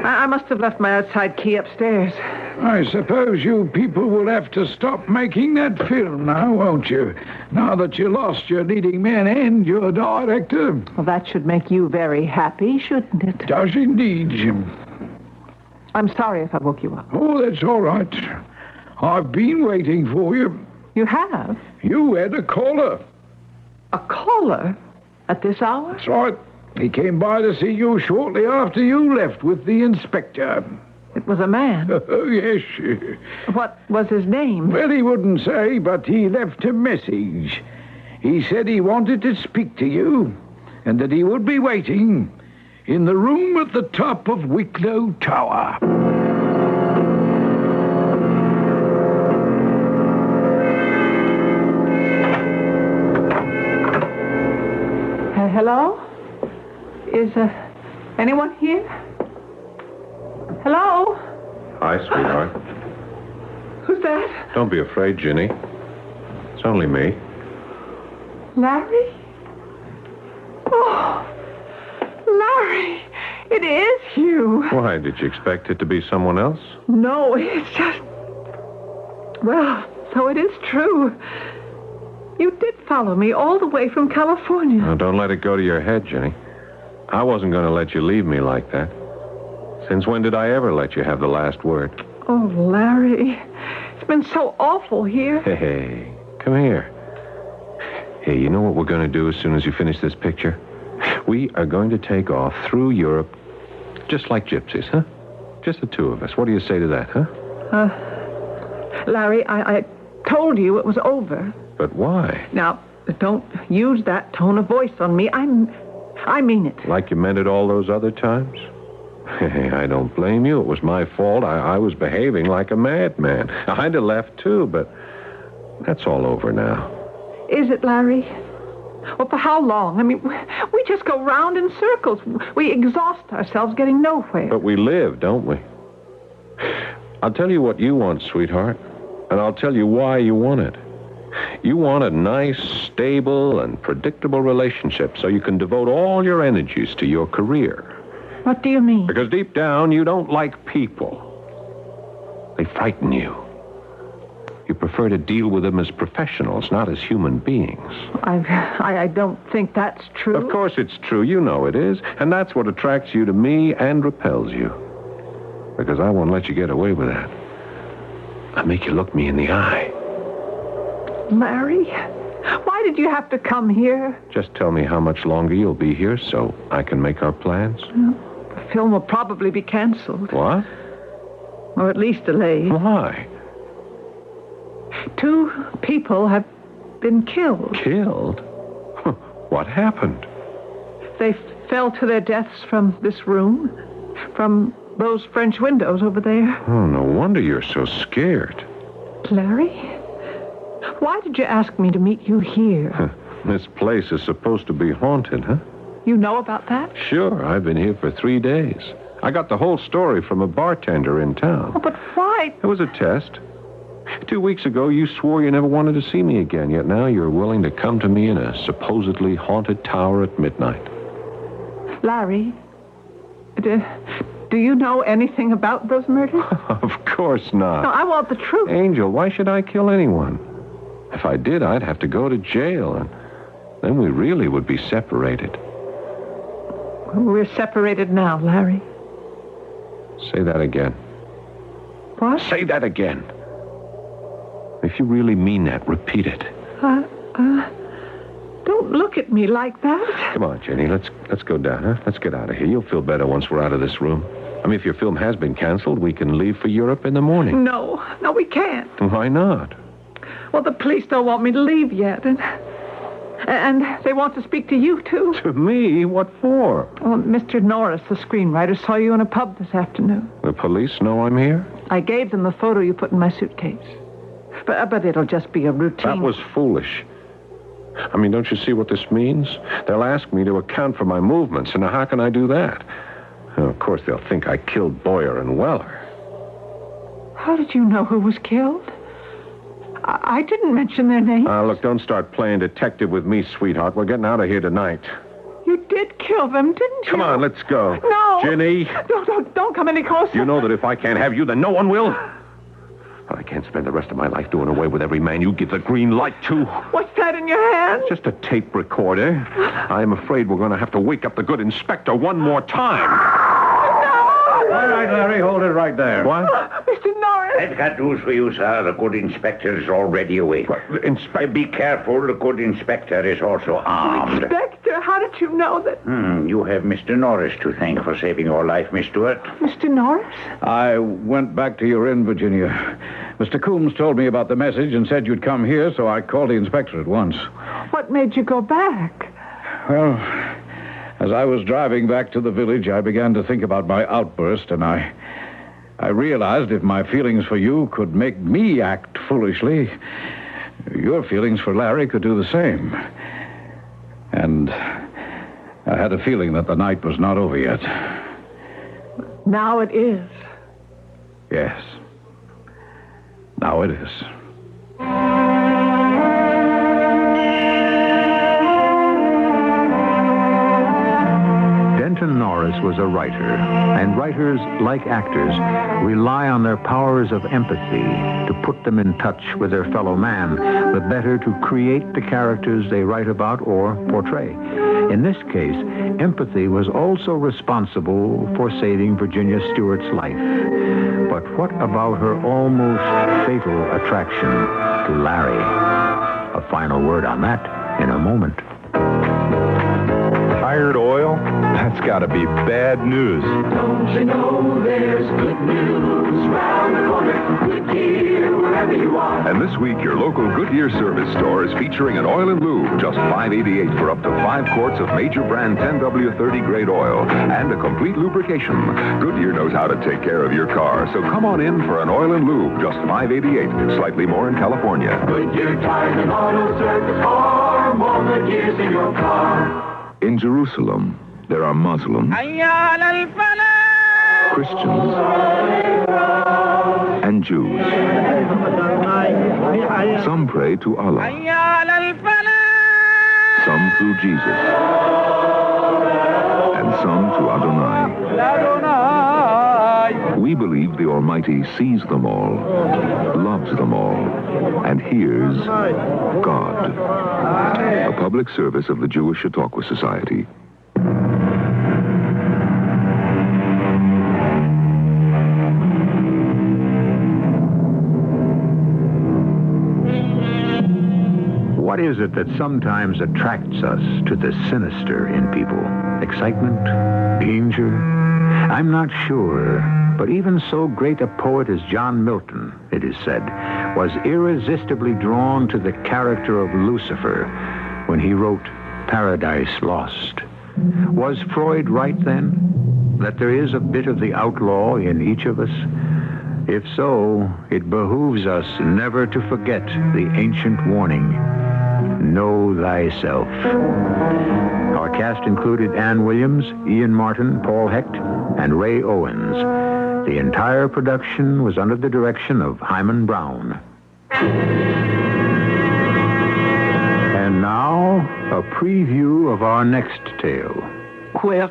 I must have left my outside key upstairs. I suppose you people will have to stop making that film now, won't you? Now that you lost your leading man and your director. Well, that should make you very happy, shouldn't it? Does indeed, Jim. I'm sorry if I woke you up. Oh, that's all right. I've been waiting for you. You have? You had a caller. A caller? At this hour? That's right. He came by to see you shortly after you left with the inspector. It was a man? Oh, yes. What was his name? Well, he wouldn't say, but he left a message. He said he wanted to speak to you, and that he would be waiting in the room at the top of Wicklow Tower. Hello? Is anyone here? Hello? Hi, sweetheart. Who's that? Don't be afraid, Ginny. It's only me. Larry? Oh, Larry, it is you. Why, did you expect it to be someone else? No, it's just... Well, so it is true. You did follow me all the way from California. Now, don't let it go to your head, Ginny. I wasn't going to let you leave me like that. Since when did I ever let you have the last word? Oh, Larry, it's been so awful here. Hey, come here. Hey, you know what we're going to do as soon as you finish this picture? We are going to take off through Europe just like gypsies, huh? Just the two of us. What do you say to that, huh? Larry, I told you it was over. But why? Now, don't use that tone of voice on me. I mean it. Like you meant it all those other times? Hey, I don't blame you. It was my fault. I was behaving like a madman. I'd have left, too, but that's all over now. Is it, Larry? Well, for how long? I mean, we just go round in circles. We exhaust ourselves getting nowhere. But we live, don't we? I'll tell you what you want, sweetheart, and I'll tell you why you want it. You want a nice, stable, and predictable relationship so you can devote all your energies to your career. What do you mean? Because deep down, you don't like people. They frighten you. You prefer to deal with them as professionals, not as human beings. I don't think that's true. Of course it's true. You know it is. And that's what attracts you to me and repels you. Because I won't let you get away with that. I make you look me in the eye. Larry, why did you have to come here? Just tell me how much longer you'll be here so I can make our plans. The film will probably be canceled. What? Or at least delayed. Why? 2 people have been killed. Killed? What happened? They fell to their deaths from this room, from those French windows over there. Oh, no wonder you're so scared. Larry, why did you ask me to meet you here? This place is supposed to be haunted, huh? You know about that? Sure, I've been here for 3 days. I got the whole story from a bartender in town. Oh, but why? It was a test. 2 weeks ago, you swore you never wanted to see me again, yet now you're willing to come to me in a supposedly haunted tower at midnight. Larry, do you know anything about those murders? Of course not. No, I want the truth. Angel, why should I kill anyone? If I did, I'd have to go to jail, and then we really would be separated. We're separated now, Larry. Say that again. What? Say that again. If you really mean that, repeat it. Don't look at me like that. Come on, Jenny, let's go down, huh? Let's get out of here. You'll feel better once we're out of this room. I mean, if your film has been canceled, we can leave for Europe in the morning. No, we can't. Why not? Well, the police don't want me to leave yet, and they want to speak to you, too. To me? What for? Well, Mr. Norris, the screenwriter, saw you in a pub this afternoon. The police know I'm here? I gave them the photo you put in my suitcase. But it'll just be a routine. That was foolish. I mean, don't you see what this means? They'll ask me to account for my movements, and how can I do that? Well, of course, they'll think I killed Boyer and Weller. How did you know who was killed? I didn't mention their names. Look, don't start playing detective with me, sweetheart. We're getting out of here tonight. You You did kill them, didn't you? Come on, let's go. No. Ginny. Don't come any closer. You know that if I can't have you, then no one will. But I can't spend the rest of my life doing away with every man you give the green light to. What's that in your hand? Just a tape recorder. I'm afraid we're going to have to wake up the good inspector one more time. All right, Larry, hold it right there. What? Mr. Norris. I've got news for you, sir. The good inspector is already awake. Be careful. The good inspector is also armed. Inspector, how did you know that? You have Mr. Norris to thank for saving your life, Miss Stewart. Mr. Norris? I went back to your inn, Virginia. Mr. Coombs told me about the message and said you'd come here, so I called the inspector at once. What made you go back? Well, as I was driving back to the village, I began to think about my outburst, and I realized if my feelings for you could make me act foolishly, your feelings for Larry could do the same. And I had a feeling that the night was not over yet. Now it is. Yes. Now it is. Denton Norris was a writer, and writers, like actors, rely on their powers of empathy to put them in touch with their fellow man, the better to create the characters they write about or portray. In this case, empathy was also responsible for saving Virginia Stewart's life. But what about her almost fatal attraction to Larry? A final word on that in a moment. Tired oil? That's got to be bad news. Don't you know there's good news round the corner? Goodyear, wherever you are. And this week, your local Goodyear service store is featuring an oil and lube, just $5.88 for up to 5 quarts of major brand 10W30 grade oil and a complete lubrication. Goodyear knows how to take care of your car, so come on in for an oil and lube, just $5.88, slightly more in California. Goodyear tires and auto service for more good years in your car. In Jerusalem, there are Muslims, Christians, and Jews. Some pray to Allah. Some through Jesus. And some to Adonai. We believe the Almighty sees them all, loves them all, and hears God. A public service of the Jewish Chautauqua Society. What is it that sometimes attracts us to the sinister in people? Excitement? Danger? I'm not sure, but even so great a poet as John Milton, it is said, was irresistibly drawn to the character of Lucifer when he wrote Paradise Lost. Was Freud right then, that there is a bit of the outlaw in each of us? If so, it behooves us never to forget the ancient warning, know thyself. Our cast included Ann Williams, Ian Martin, Paul Hecht, and Ray Owens. The entire production was under the direction of Hyman Brown. And now, a preview of our next tale. Where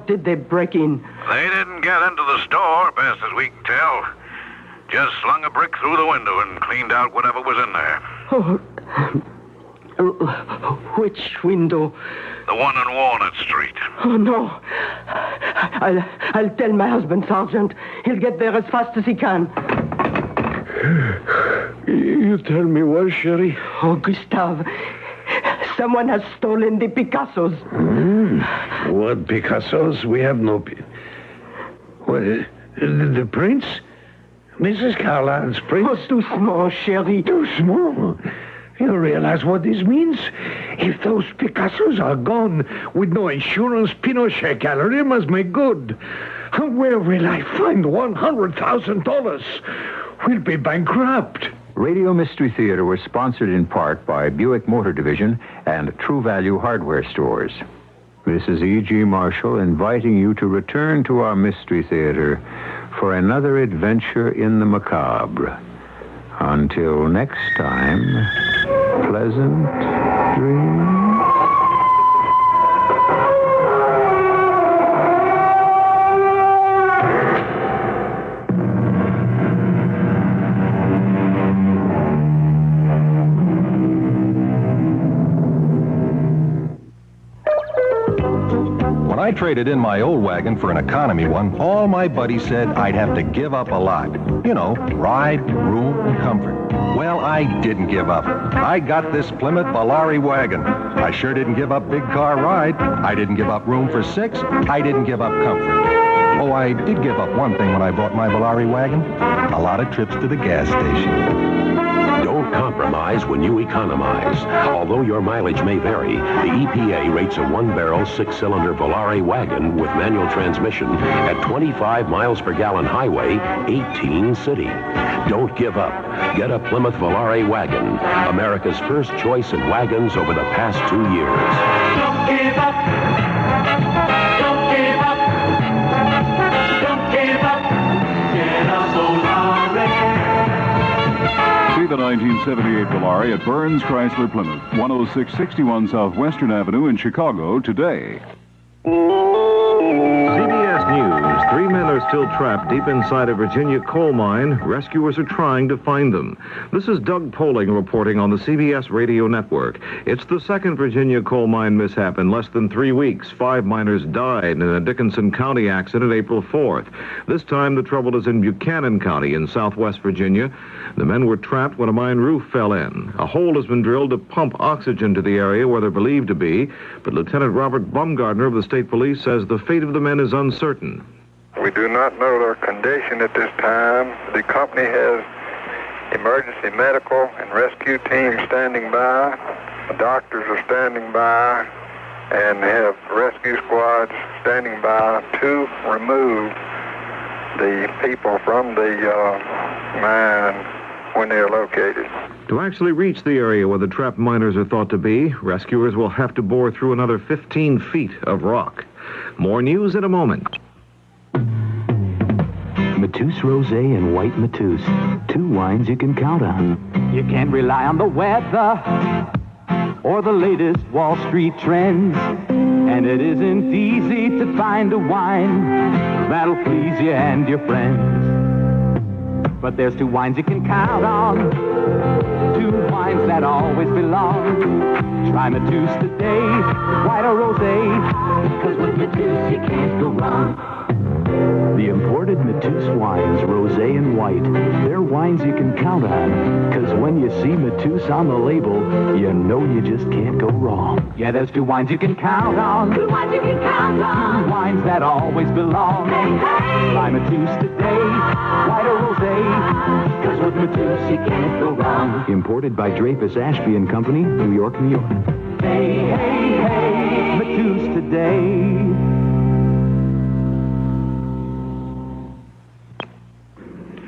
did they break in? They didn't get into the store, best as we can tell. Just slung a brick through the window and cleaned out whatever was in there. Which window? The one on Walnut Street. Oh, no. I'll tell my husband, Sergeant. He'll get there as fast as he can. You tell me what, Sherry? Oh, Gustave. Someone has stolen the Picassos. What Picassos? We have no... What, the prince? Mrs. Carlyle's prince? Oh, too small, Sherry. Too small? You realize what this means? If those Picassos are gone, with no insurance, Pinochet Gallery must make good. And where will I find $100,000? We'll be bankrupt. Radio Mystery Theater was sponsored in part by Buick Motor Division and True Value Hardware Stores. This is E.G. Marshall inviting you to return to our Mystery Theater for another adventure in the macabre. Until next time, pleasant dreams. traded in my old wagon for an economy one, all my buddies said I'd have to give up a lot. You know, ride, room, and comfort. Well, I didn't give up. I got this Plymouth Volare wagon. I sure didn't give up big car ride. I didn't give up room for 6. I didn't give up comfort. Oh, I did give up one thing when I bought my Volare wagon. A lot of trips to the gas station. Don't compromise when you economize. Although your mileage may vary, the EPA rates a 1-barrel, 6-cylinder Volare wagon with manual transmission at 25 miles per gallon highway, 18 city. Don't give up. Get a Plymouth Volare wagon, America's first choice in wagons over the past 2 years. Don't give up. Don't give up. Don't give up. Get a Volare. See the 1978 Volare at Burns Chrysler Plymouth, 10661 Southwestern Avenue in Chicago today. CBS News. 3 men are still trapped deep inside a Virginia coal mine. Rescuers are trying to find them. This is Doug Poling reporting on the CBS radio network. It's the second Virginia coal mine mishap in less than 3 weeks. 5 miners died in a Dickinson County accident April 4th. This time the trouble is in Buchanan County in southwest Virginia. The men were trapped when a mine roof fell in. A hole has been drilled to pump oxygen to the area where they're believed to be, but Lieutenant Robert Bumgardner of the state police says the fate of the men is uncertain. We do not know their condition at this time. The company has emergency medical and rescue teams standing by. The doctors are standing by and have rescue squads standing by to remove the people from the mine when they are located. To actually reach the area where the trapped miners are thought to be, rescuers will have to bore through another 15 feet of rock. More news in a moment. Mateus Rosé and White Mateus. 2 wines you can count on. You can't rely on the weather or the latest Wall Street trends. And it isn't easy to find a wine that'll please you and your friends. But there's 2 wines you can count on. 2 wines that always belong. Try Mateus today, white or rosé, 'cause with Mateus you can't go wrong. The imported Mateus wines, rosé and white, they're wines you can count on. 'Cause when you see Mateus on the label, you know you just can't go wrong. Yeah, there's 2 wines you can count on. 2 wines you can count on. 2 wines that always belong. Hey, hey. Try Mateus today, white or rosé, 'cause with Mateus you can't go wrong. Imported by Dreyfus Ashby and Company, New York, New York. Hey, hey, hey, Mateus today.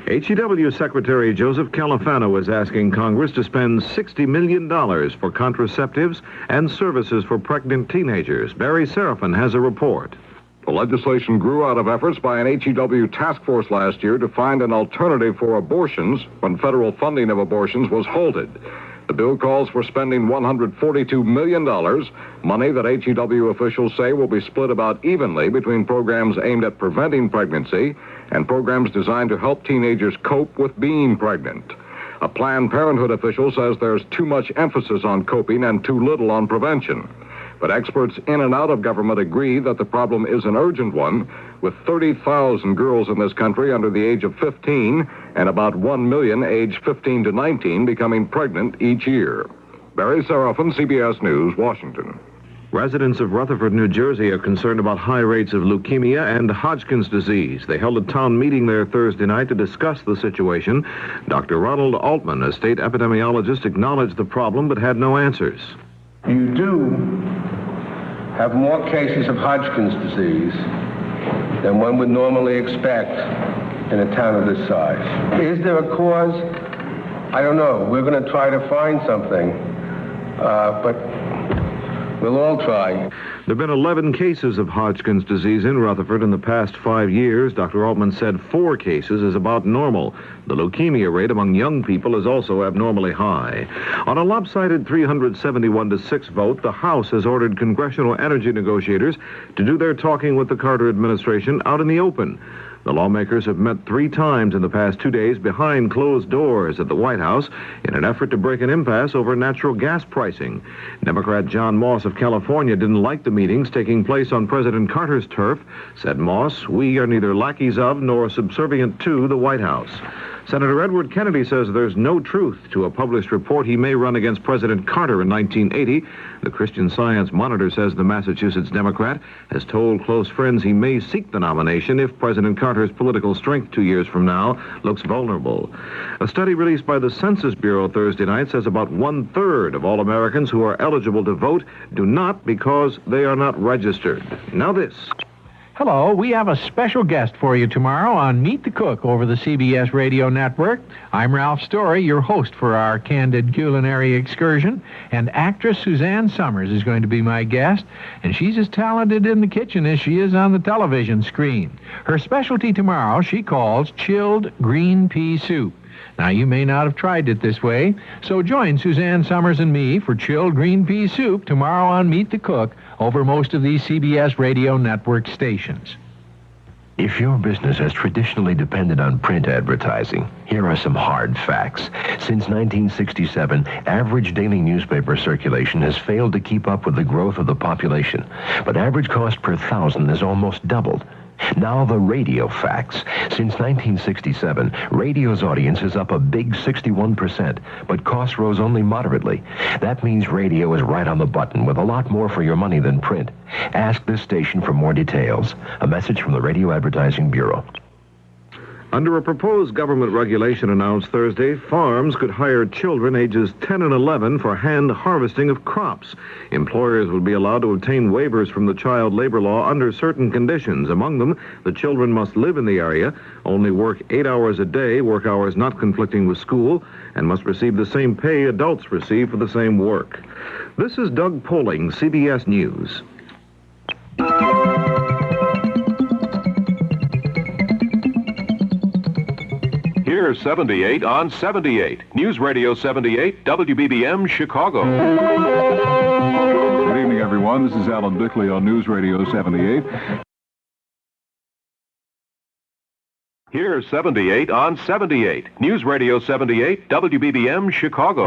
HEW Secretary Joseph Califano is asking Congress to spend $60 million for contraceptives and services for pregnant teenagers. Barry Seraphin has a report. The legislation grew out of efforts by an HEW task force last year to find an alternative for abortions when federal funding of abortions was halted. The bill calls for spending $142 million, money that HEW officials say will be split about evenly between programs aimed at preventing pregnancy and programs designed to help teenagers cope with being pregnant. A Planned Parenthood official says there's too much emphasis on coping and too little on prevention. But experts in and out of government agree that the problem is an urgent one, with 30,000 girls in this country under the age of 15 and about 1 million aged 15 to 19 becoming pregnant each year. Barry Seraphin, CBS News, Washington. Residents of Rutherford, New Jersey are concerned about high rates of leukemia and Hodgkin's disease. They held a town meeting there Thursday night to discuss the situation. Dr. Ronald Altman, a state epidemiologist, acknowledged the problem but had no answers. You do have more cases of Hodgkin's disease than one would normally expect in a town of this size. Is there a cause? I don't know. We're going to try to find something, but we'll all try. There have been 11 cases of Hodgkin's disease in Rutherford in the past 5 years. Dr. Altman said 4 cases is about normal. The leukemia rate among young people is also abnormally high. On a lopsided 371-6 vote, the House has ordered congressional energy negotiators to do their talking with the Carter administration out in the open. The lawmakers have met 3 times in the past 2 days behind closed doors at the White House in an effort to break an impasse over natural gas pricing. Democrat John Moss of California didn't like the meetings taking place on President Carter's turf. Said Moss, "We are neither lackeys of nor subservient to the White House." Senator Edward Kennedy says there's no truth to a published report he may run against President Carter in 1980. The Christian Science Monitor says the Massachusetts Democrat has told close friends he may seek the nomination if President Carter's political strength 2 years from now looks vulnerable. A study released by the Census Bureau Thursday night says about 1/3 of all Americans who are eligible to vote do not because they are not registered. Now this. Hello, we have a special guest for you tomorrow on Meet the Cook over the CBS Radio Network. I'm Ralph Story, your host for our candid culinary excursion, and actress Suzanne Summers is going to be my guest, and she's as talented in the kitchen as she is on the television screen. Her specialty tomorrow she calls chilled green pea soup. Now, you may not have tried it this way, so join Suzanne Summers and me for chilled green pea soup tomorrow on Meet the Cook over most of these CBS Radio Network stations. If your business has traditionally depended on print advertising, here are some hard facts. Since 1967, average daily newspaper circulation has failed to keep up with the growth of the population, but average cost per thousand has almost doubled. Now the radio facts. Since 1967, radio's audience is up a big 61%, but costs rose only moderately. That means radio is right on the button with a lot more for your money than print. Ask this station for more details. A message from the Radio Advertising Bureau. Under a proposed government regulation announced Thursday, farms could hire children ages 10 and 11 for hand harvesting of crops. Employers would be allowed to obtain waivers from the child labor law under certain conditions. Among them, the children must live in the area, only work 8 hours a day, work hours not conflicting with school, and must receive the same pay adults receive for the same work. This is Doug Poling, CBS News. Here's 78 on 78. News Radio 78, WBBM, Chicago. Good evening, everyone. This is Alan Bickley on News Radio 78. Here's 78 on 78. News Radio 78, WBBM, Chicago.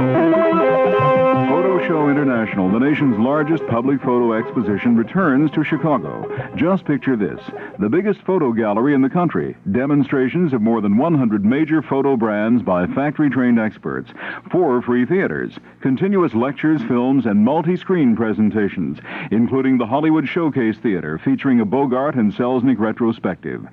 Photo Show International, the nation's largest public photo exposition, returns to Chicago. Just picture this. The biggest photo gallery in the country. Demonstrations of more than 100 major photo brands by factory-trained experts. 4 free theaters. Continuous lectures, films, and multi-screen presentations, including the Hollywood Showcase Theater, featuring a Bogart and Selznick retrospective.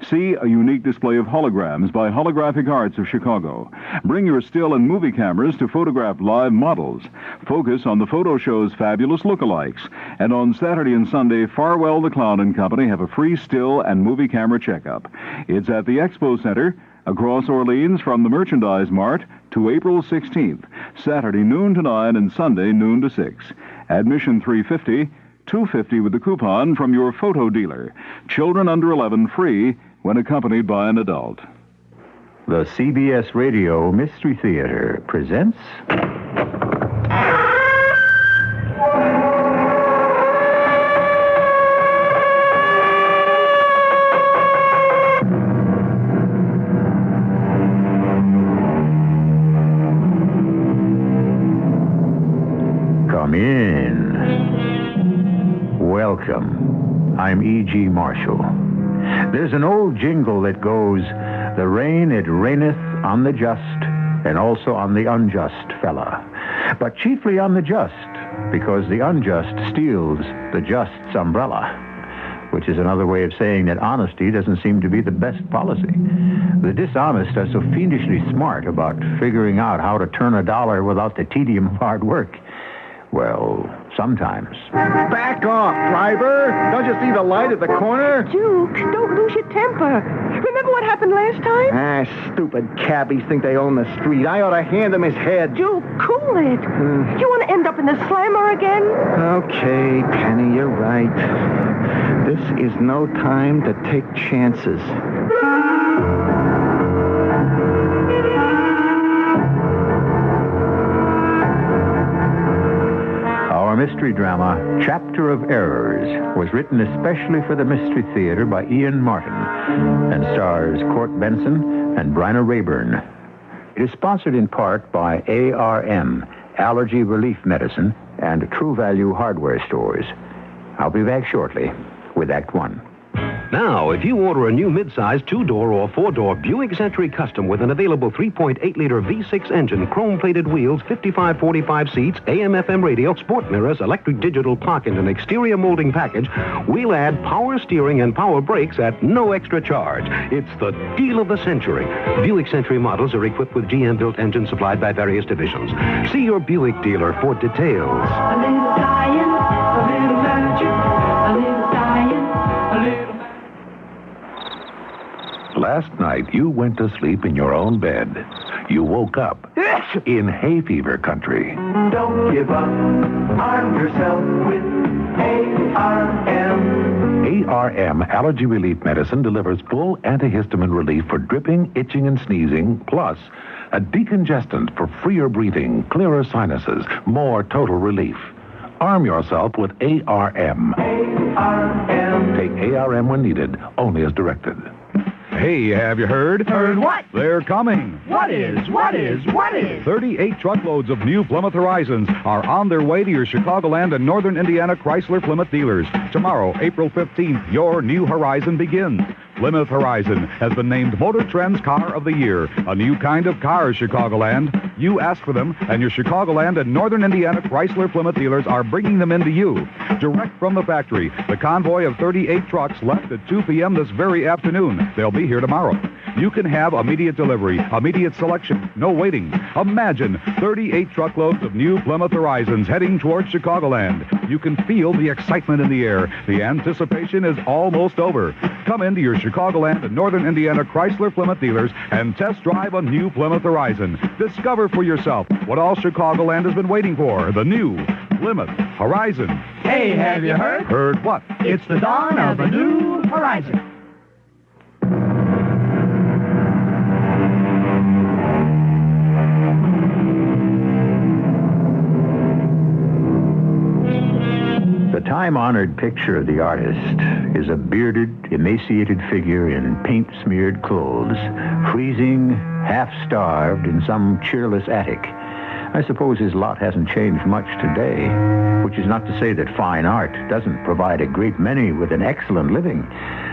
See a unique display of holograms by Holographic Arts of Chicago. Bring your still and movie cameras to photograph live models. Focus on the photo show's fabulous lookalikes. And on Saturday and Sunday, Farwell the Clown and Company have a free still and movie camera checkup. It's at the Expo Center across Orleans from the Merchandise Mart to April 16th. Saturday noon to 9 and Sunday noon to 6. Admission $3.50, $2.50 with the coupon from your photo dealer. Children under 11 free when accompanied by an adult. The CBS Radio Mystery Theater presents... Come in. Welcome. I'm E.G. Marshall. There's an old jingle that goes, "The rain it raineth on the just, and also on the unjust fella, but chiefly on the just, because the unjust steals the just's umbrella," which is another way of saying that honesty doesn't seem to be the best policy. The dishonest are so fiendishly smart about figuring out how to turn a dollar without the tedium of hard work. Well, sometimes. Back off, driver! Don't you see the light at the corner? Duke, don't lose your temper. Remember what happened last time? Ah, stupid cabbies think they own the street. I ought to hand him his head. Duke, cool it. You want to end up in the slammer again? Okay, Penny, you're right. This is no time to take chances. Our mystery mystery drama Chapter of Errors was written especially for the Mystery Theater by Ian Martin and stars Court Benson and Bryna Rayburn. It is sponsored in part by ARM, Allergy Relief Medicine, and True Value Hardware Stores. I'll be back shortly with Act One. Now, if you order a new midsize 2-door or 4-door Buick Century Custom with an available 3.8-liter V6 engine, chrome-plated wheels, 55-45 seats, AM/FM radio, sport mirrors, electric digital clock, and an exterior molding package, we'll add power steering and power brakes at no extra charge. It's the deal of the century. Buick Century models are equipped with GM-built engines supplied by various divisions. See your Buick dealer for details. A little science, a little magic, a little science, a little... Last night, you went to sleep in your own bed. You woke up in hay fever country. Don't give up. Arm yourself with ARM. ARM Allergy Relief Medicine delivers full antihistamine relief for dripping, itching, and sneezing, plus a decongestant for freer breathing, clearer sinuses, more total relief. Arm yourself with ARM. ARM. Take ARM when needed, only as directed. Hey, have you heard? Heard what? They're coming. What is? 38 truckloads of new Plymouth Horizons are on their way to your Chicagoland and Northern Indiana Chrysler Plymouth dealers. Tomorrow, April 15th, your new Horizon begins. Plymouth Horizon has been named Motor Trend's Car of the Year. A new kind of car, Chicagoland. You ask for them, and your Chicagoland and Northern Indiana Chrysler Plymouth dealers are bringing them into you. Direct from the factory, the convoy of 38 trucks left at 2 p.m. this very afternoon. They'll be here tomorrow. You can have immediate delivery, immediate selection, no waiting. Imagine 38 truckloads of new Plymouth Horizons heading towards Chicagoland. You can feel the excitement in the air. The anticipation is almost over. Come into your Chicagoland and Northern Indiana Chrysler Plymouth dealers and test drive a new Plymouth Horizon. Discover for yourself what all Chicagoland has been waiting for, the new Plymouth Horizon. Hey, have you heard? Heard what? It's the dawn of a new horizon. The time-honored picture of the artist is a bearded, emaciated figure in paint-smeared clothes, freezing, half-starved in some cheerless attic. I suppose his lot hasn't changed much today, which is not to say that fine art doesn't provide a great many with an excellent living.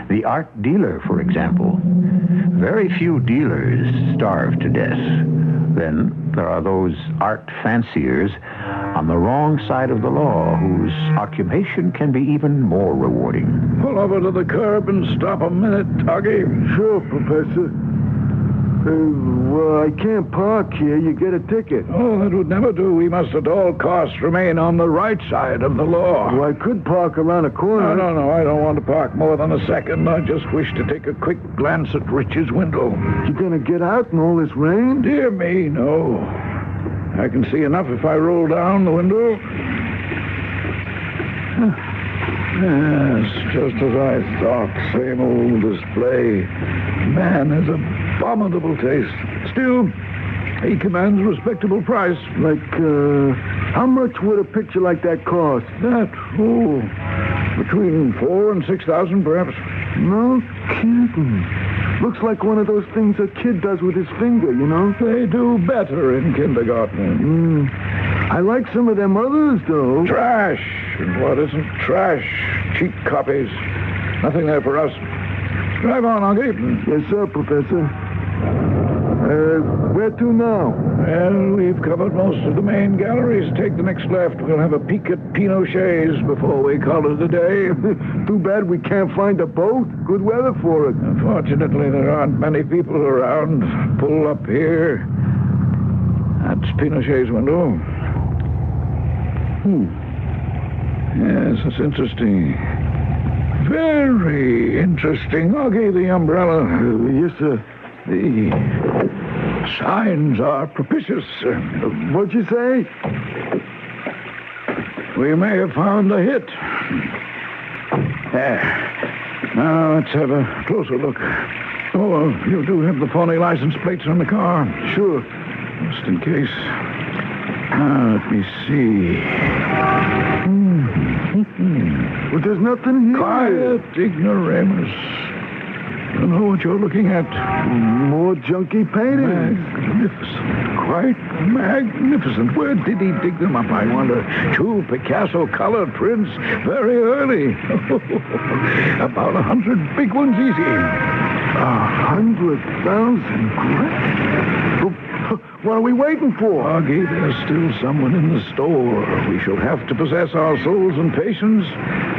The art dealer, for example. Very few dealers starve to death. Then there are those art fanciers on the wrong side of the law whose occupation can be even more rewarding. Pull over to the curb and stop a minute, Tuggy. Sure, Professor. Well, I can't park here. You get a ticket. Oh, that would never do. We must at all costs remain on the right side of the law. Well, I could park around a corner. No. I don't want to park more than a second. I just wish to take a quick glance at Rich's window. You gonna get out in all this rain? Dear me, no. I can see enough if I roll down the window. Yes, just as I thought. Same old display. Man has abominable taste. Still, he commands a respectable price. Like, how much would a picture like that cost? That, between 4,000 and 6,000, perhaps. No kidding. Looks like one of those things a kid does with his finger, you know? They do better in kindergarten. I like some of them others, though. Trash. And what isn't trash? Cheap copies. Nothing there for us. Drive on, Augie. Yes, sir, Professor. Where to now? Well, we've covered most of the main galleries. Take the next left. We'll have a peek at Pinochet's before we call it a day. Too bad we can't find a boat. Good weather for it. Unfortunately, there aren't many people around. Pull up here. That's Pinochet's window. Yes, it's interesting. Very interesting. Augie, the umbrella. Yes, sir. The signs are propitious. What'd you say? We may have found the hit. Now, let's have a closer look. Oh, you do have the phony license plates on the car. Sure. Just in case. Let me see. Well, there's nothing here. Quiet, ignoramus. You know what you're looking at? More junky paintings. Magnificent. Quite magnificent. Where did he dig them up, I wonder? 2 Picasso colored prints very early. About 100 big ones easy. 100,000 grand? What are we waiting for? Augie, there's still someone in the store. We shall have to possess our souls and patience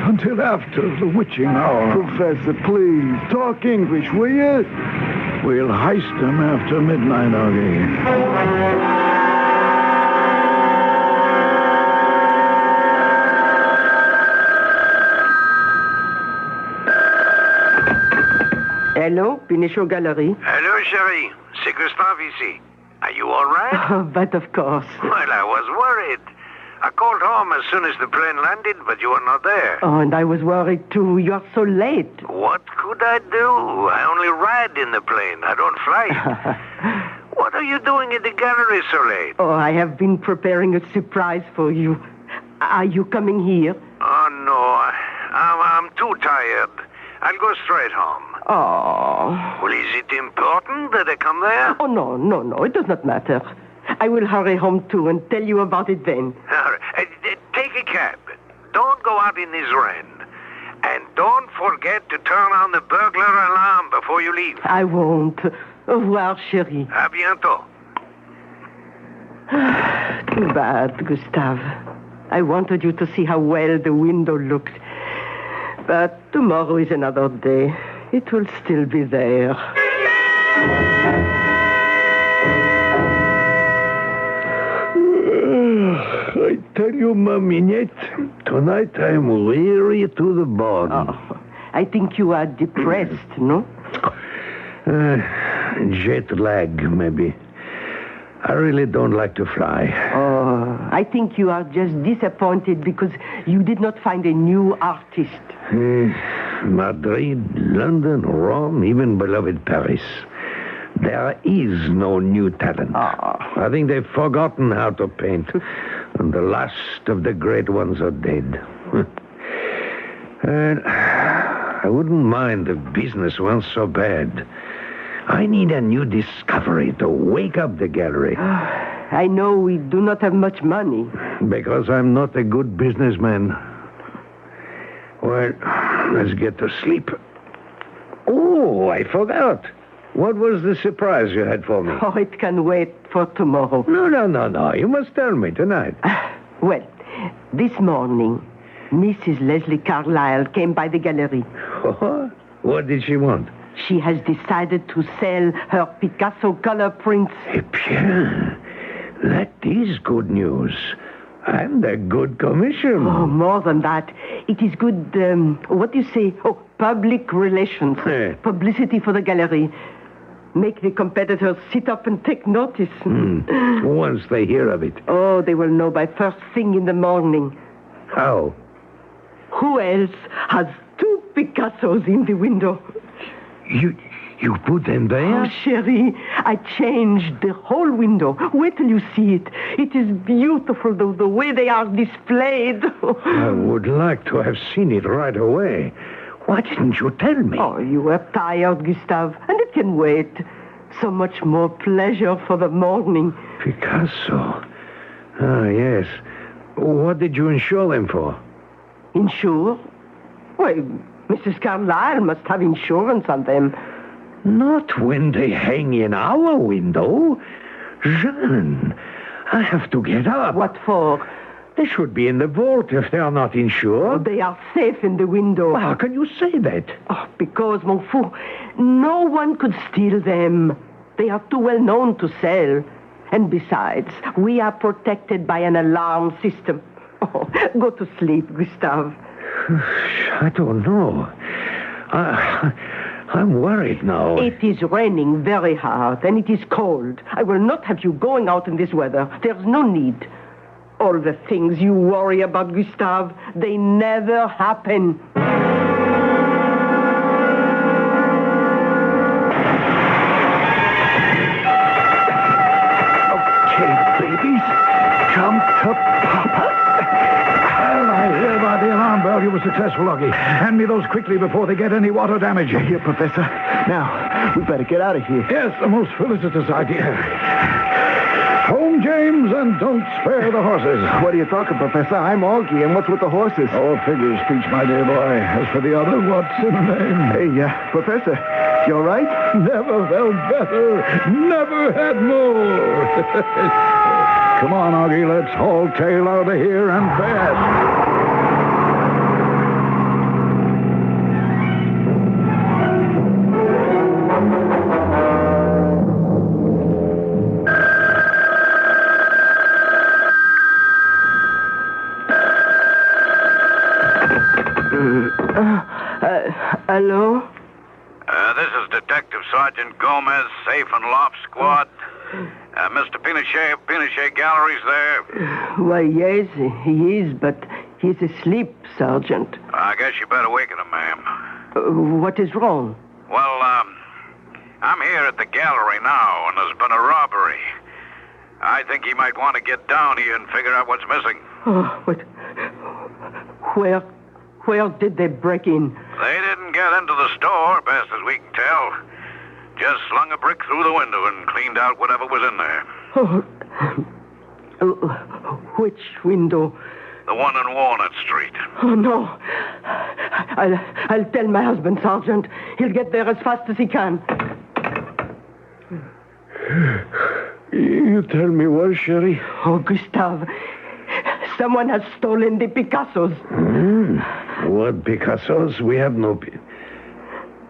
until after the witching hour. Professor, please, talk English, will you? We'll heist them after midnight, Augie. Hello, Pinchot Gallery. Hello, chérie. C'est Gustave ici. Are you all right? Oh, but of course. Well, I was worried. I called home as soon as the plane landed, but you were not there. Oh, and I was worried too. You are so late. What could I do? I only ride in the plane. I don't fly it. What are you doing in the gallery so late? Oh, I have been preparing a surprise for you. Are you coming here? Oh, no. I'm too tired. I'll go straight home. Oh. Well, is it important that I come there? Oh, no. It does not matter. I will hurry home, too, and tell you about it then. All right. Take a cab. Don't go out in this rain. And don't forget to turn on the burglar alarm before you leave. I won't. Au revoir, chérie. À bientôt. Too bad, Gustave. I wanted you to see how well the window looked. But tomorrow is another day. It will still be there. I tell you, ma mignette, tonight I'm weary to the bone. Oh, I think you are depressed, no? Jet lag, maybe. I really don't like to fly. Oh, I think you are just disappointed because you did not find a new artist. Madrid, London, Rome, even beloved Paris. There is no new talent. I think they've forgotten how to paint. And the last of the great ones are dead. And I wouldn't mind if business weren't so bad. I need a new discovery to wake up the gallery. I know we do not have much money. Because I'm not a good businessman. Well, let's get to sleep. Oh, I forgot. What was the surprise you had for me? Oh, it can wait for tomorrow. No. You must tell me tonight. Well, this morning, Mrs. Leslie Carlyle came by the gallery. What did she want? She has decided to sell her Picasso color prints. Pierre, that is good news. And a good commission. Oh, more than that. It is good, what do you say? Oh, public relations. Publicity for the gallery. Make the competitors sit up and take notice. Once they hear of it. Oh, they will know by first thing in the morning. How? Who else has 2 Picassos in the window? You put them there? Oh, chérie, I changed the whole window. Wait till you see it. It is beautiful, the way they are displayed. I would like to have seen it right away. Why didn't you tell me? Oh, you were tired, Gustave, and it can wait. So much more pleasure for the morning. Picasso. Yes. What did you insure them for? Insure? Well, Mrs. Carlyle must have insurance on them. Not when they hang in our window. Jeanne, I have to get up. What for? They should be in the vault if they are not insured. Oh, they are safe in the window. How can you say that? Oh, because, mon fou, no one could steal them. They are too well known to sell. And besides, we are protected by an alarm system. Oh, go to sleep, Gustave. I don't know. I'm worried now. It is raining very hard, and it is cold. I will not have you going out in this weather. There's no need. All the things you worry about, Gustave, they never happen. Okay, babies. successful, Augie. Hand me those quickly before they get any water damage. Here, Professor. Now, we better get out of here. Yes, the most felicitous idea. Home, James, and don't spare the horses. What are you talking, Professor? I'm Augie, and what's with the horses? Oh, figure of speech, my dear boy. As for the other, what's in a name? Hey, Professor, you all right? Never felt better. Never had more. Come on, Augie, let's haul tail out of here and fast. Hello? This is Detective Sergeant Gomez, Safe and Loft Squad. Mr. Pinochet Gallery's there? Why, yes, he is, but he's asleep, Sergeant. I guess you better waken him, ma'am. What is wrong? Well, I'm here at the gallery now, and there's been a robbery. I think he might want to get down here and figure out what's missing. Oh, but where did they break in? They didn't get into the store, best as we can tell. Just slung a brick through the window and cleaned out whatever was in there. Oh, which window? The one on Walnut Street. Oh, no. I'll tell my husband, Sergeant. He'll get there as fast as he can. You tell me what, Sherry? Oh, Gustave. Someone has stolen the Picassos. What Picassos? We have no...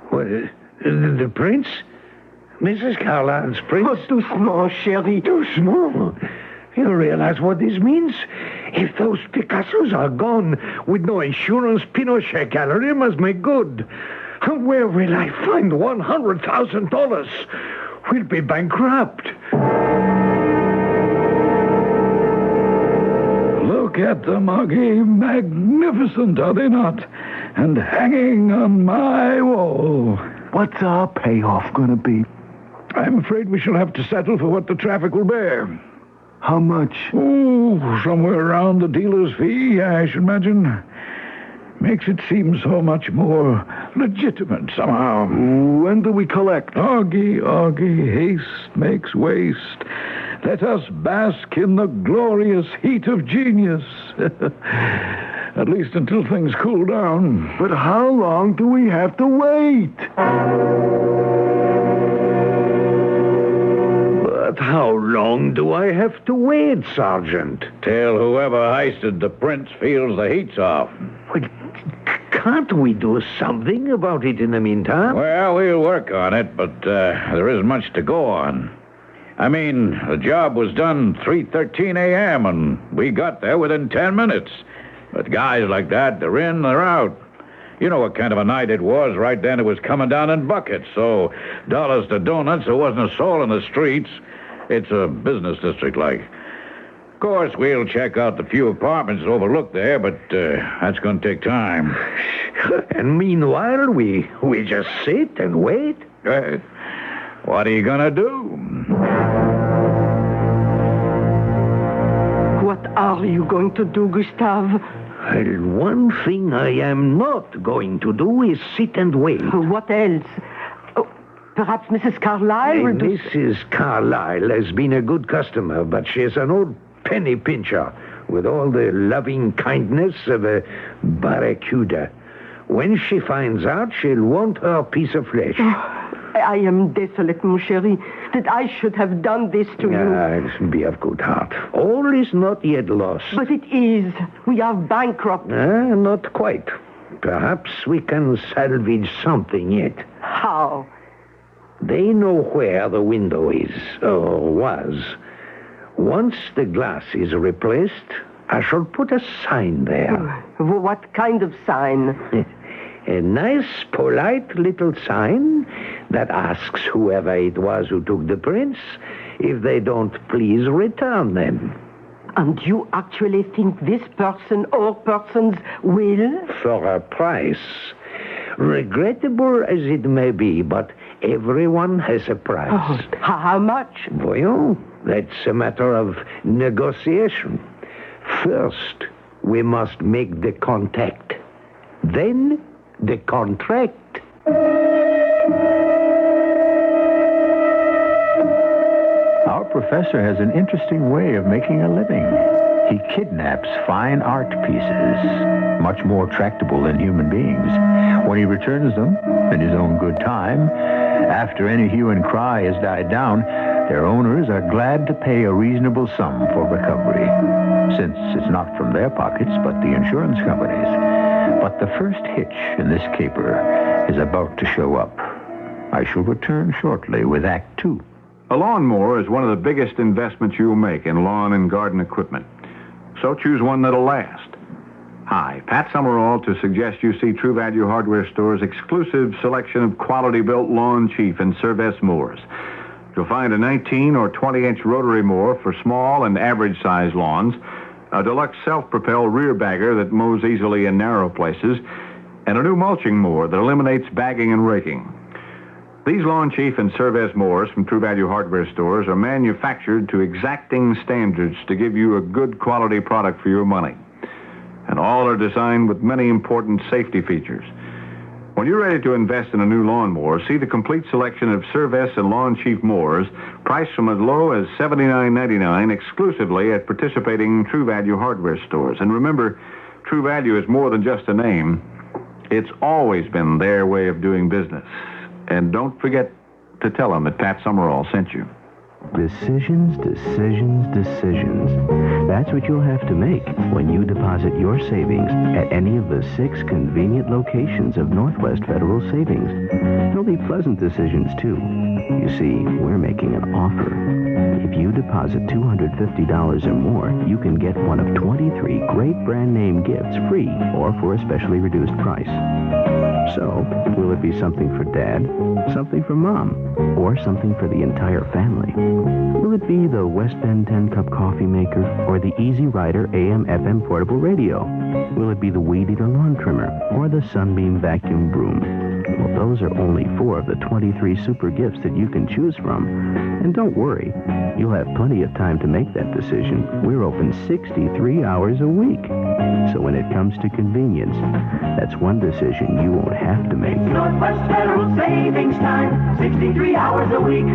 What, the prince? Mrs. Carlyle's prince? Oh, too small, Sherry. Too small? You realize what this means? If those Picassos are gone, with no insurance, Pinochet Gallery must make good. Where will I find $100,000? We'll be bankrupt. Look at them, Augie. Magnificent, are they not? And hanging on my wall. What's our payoff going to be? I'm afraid we shall have to settle for what the traffic will bear. How much? Oh, somewhere around the dealer's fee, I should imagine. Makes it seem so much more legitimate somehow. When do we collect? Augie, haste makes waste. Let us bask in the glorious heat of genius. At least until things cool down. But how long do we have to wait? But how long do I have to wait, Sergeant? Till whoever heisted the prince feels the heat's off. Well, can't we do something about it in the meantime? Well, we'll work on it, but there isn't much to go on. I mean, the job was done 3:13 a.m., and we got there within 10 minutes. But guys like that, they're in, they're out. You know what kind of a night it was. Right then it was coming down in buckets, so dollars to donuts, there wasn't a soul in the streets. It's a business district like. Of course, we'll check out the few apartments overlooked there, but that's going to take time. And meanwhile, we just sit and wait? What are you going to do? What are you going to do, Gustave? Well, one thing I am not going to do is sit and wait. What else? Oh, perhaps Mrs. Carlyle will do... Mrs. Carlyle has been a good customer, but she's an old penny pincher with all the loving kindness of a barracuda. When she finds out, she'll want her piece of flesh. I am desolate, mon chéri, that I should have done this to you. Be of good heart. All is not yet lost. But it is. We are bankrupt. Not quite. Perhaps we can salvage something yet. How? They know where the window is, or was. Once the glass is replaced, I shall put a sign there. What kind of sign? A nice, polite little sign that asks whoever it was who took the prints if they don't please return them. And you actually think this person or persons will? For a price. Regrettable as it may be, but everyone has a price. Oh, how much? Voyons, that's a matter of negotiation. First, we must make the contact. Then the contract. Our professor has an interesting way of making a living. He kidnaps fine art pieces, much more tractable than human beings. When he returns them, in his own good time, after any hue and cry has died down, their owners are glad to pay a reasonable sum for recovery, since it's not from their pockets, but the insurance companies. But the first hitch in this caper is about to show up. I shall return shortly with Act Two. A lawnmower is one of the biggest investments you'll make in lawn and garden equipment. So choose one that'll last. Hi, Pat Summerall to suggest you see True Value Hardware Store's exclusive selection of quality-built Lawn Chief and Cervus mowers. You'll find a 19 or 20-inch rotary mower for small and average-sized lawns, a deluxe self-propelled rear bagger that mows easily in narrow places, and a new mulching mower that eliminates bagging and raking. These Lawn Chief and Cervus mowers from True Value Hardware Stores are manufactured to exacting standards to give you a good quality product for your money. And all are designed with many important safety features. When you're ready to invest in a new lawnmower, see the complete selection of Cervus and Lawn Chief mowers, priced from as low as $79.99 exclusively at participating True Value Hardware Stores. And remember, True Value is more than just a name. It's always been their way of doing business. And don't forget to tell them that Pat Summerall sent you. Decisions, decisions, decisions. That's what you'll have to make when you deposit your savings at any of the 6 convenient locations of Northwest Federal Savings. They'll be pleasant decisions, too. You see, we're making an offer. If you deposit $250 or more, you can get one of 23 great brand name gifts free or for a specially reduced price. So, will it be something for Dad, something for Mom, or something for the entire family? Will it be the West Bend 10-cup coffee maker or the Easy Rider AM/FM portable radio? Will it be the Weed Eater lawn trimmer or the Sunbeam vacuum broom? Well, those are only 4 of the 23 super gifts that you can choose from. And don't worry, you'll have plenty of time to make that decision. We're open 63 hours a week. So when it comes to convenience, that's one decision you won't have to make. Northwest Federal Savings Time, 63 hours a week.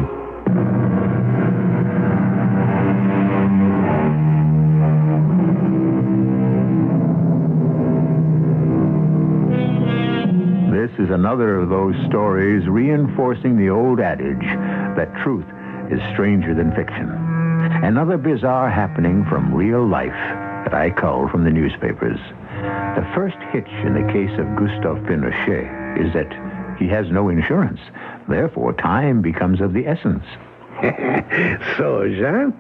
This is another of those stories reinforcing the old adage that truth is stranger than fiction. Another bizarre happening from real life that I cull from the newspapers. The first hitch in the case of Gustave Pinochet is that he has no insurance. Therefore, time becomes of the essence. So, Jean,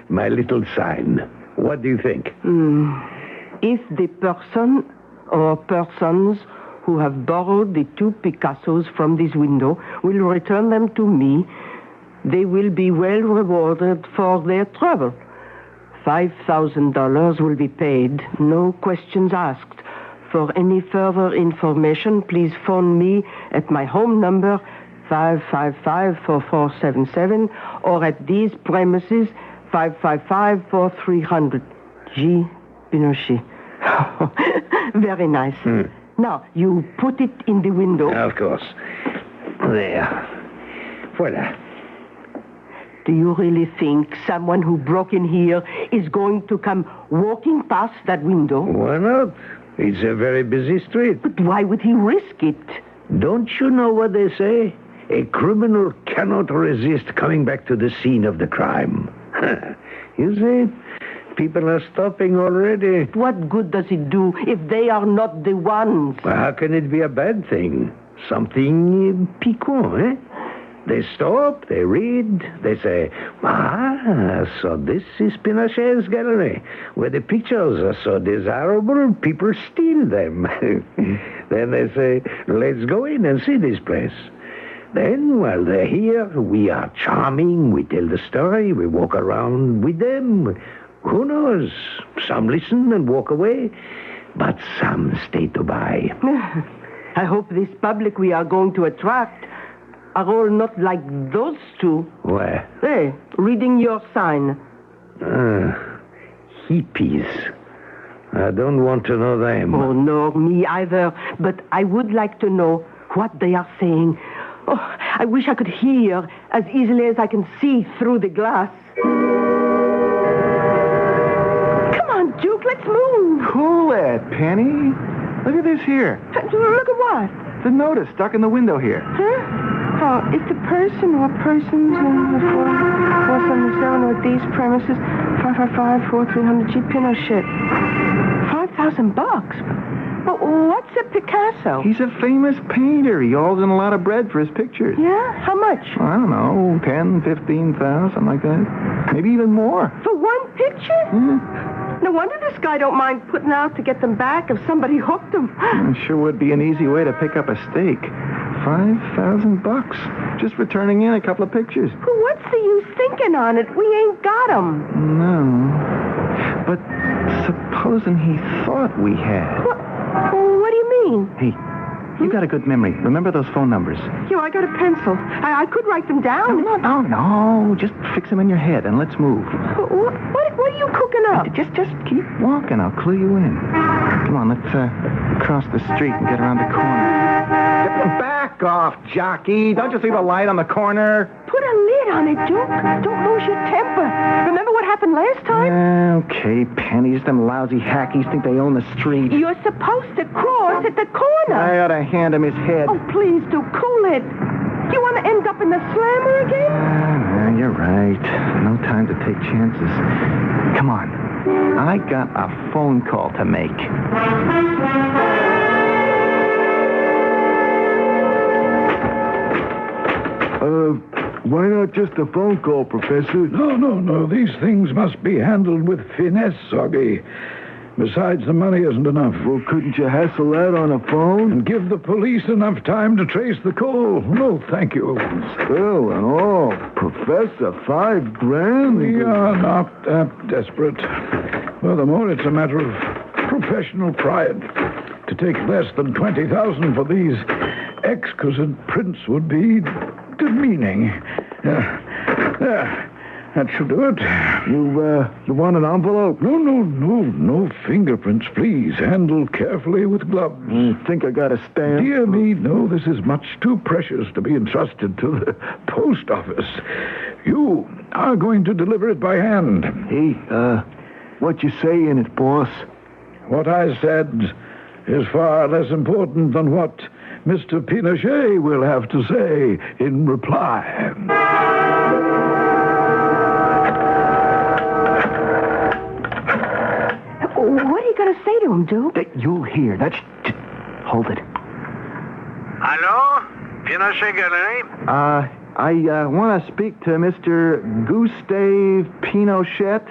my little sign. What do you think? If the person or persons who have borrowed the 2 Picassos from this window will return them to me, they will be well rewarded for their trouble. $5,000 will be paid, no questions asked. For any further information, please phone me at my home number, 555-4477, or at these premises, 555-4300. G. Pinochet. Very nice. Now, you put it in the window. Of course. There. Voila. Do you really think someone who broke in here is going to come walking past that window? Why not? It's a very busy street. But why would he risk it? Don't you know what they say? A criminal cannot resist coming back to the scene of the crime. You see, people are stopping already. What good does it do if they are not the ones? Well, how can it be a bad thing? Something piquant, eh? They stop, they read, they say, so this is Pinochet's gallery, where the pictures are so desirable, people steal them. Then they say, let's go in and see this place. Then, while they're here, we are charming, we tell the story, we walk around with them. Who knows? Some listen and walk away, but some stay to buy. I hope this public we are going to attract are all not like those 2. Where? Hey, reading your sign. Hippies. I don't want to know them. Oh, no, me either. But I would like to know what they are saying. Oh, I wish I could hear as easily as I can see through the glass. Come on, Duke, let's move. Cool it, Penny. Look at this here. Look at what? The notice stuck in the window here. Huh? Oh, it's a person or persons in the 477 or these premises, 555-4300 G Pinochet. $5,000. Well, what's a Picasso? He's a famous painter. He hauls in a lot of bread for his pictures. Yeah? How much? I don't know, 10, 15,000, something like that. Maybe even more. For one picture? Yeah. No wonder this guy don't mind putting out to get them back if somebody hooked them. It sure would be an easy way to pick up a stake. $5,000. Just for turning in a couple of pictures. Well, what's the use thinking on it? We ain't got them. No. But supposing he thought we had. What do you mean? Hey, you got a good memory. Remember those phone numbers? Here, I got a pencil. I could write them down. No. Just fix them in your head and let's move. What are you cooking up? Just keep walking. I'll clue you in. Come on, let's cross the street and get around the corner. Back off, jockey. Don't you see the light on the corner? Put a lid on it, Duke. Don't lose your temper. Remember what happened last time? Okay, pennies. Them lousy hackies think they own the street. You're supposed to cross at the corner. I ought to hand him his head. Oh, please, Duke, cool it. You want to end up in the slammer again? You're right. No time to take chances. Come on. I got a phone call to make. Why not just a phone call, Professor? No. These things must be handled with finesse, Soggy. Besides, the money isn't enough. Well, couldn't you hassle that on a phone? And give the police enough time to trace the call. No, thank you. Still and all, Professor, $5,000? We are not that desperate. Furthermore, it's a matter of professional pride. To take less than $20,000 for these exquisite prints would be demeaning. That should do it. You want an envelope? No fingerprints, please. Handled carefully with gloves. Think I got a stamp? Dear me, no. This is much too precious to be entrusted to the post office. You are going to deliver it by hand. Hey, what you say in it, boss? What I said is far less important than what Mr. Pinochet will have to say in reply. What are you going to say to him, Duke? You'll hear. Hold it. Hello? Pinochet Gallery? I want to speak to Mr. Gustave Pinochet.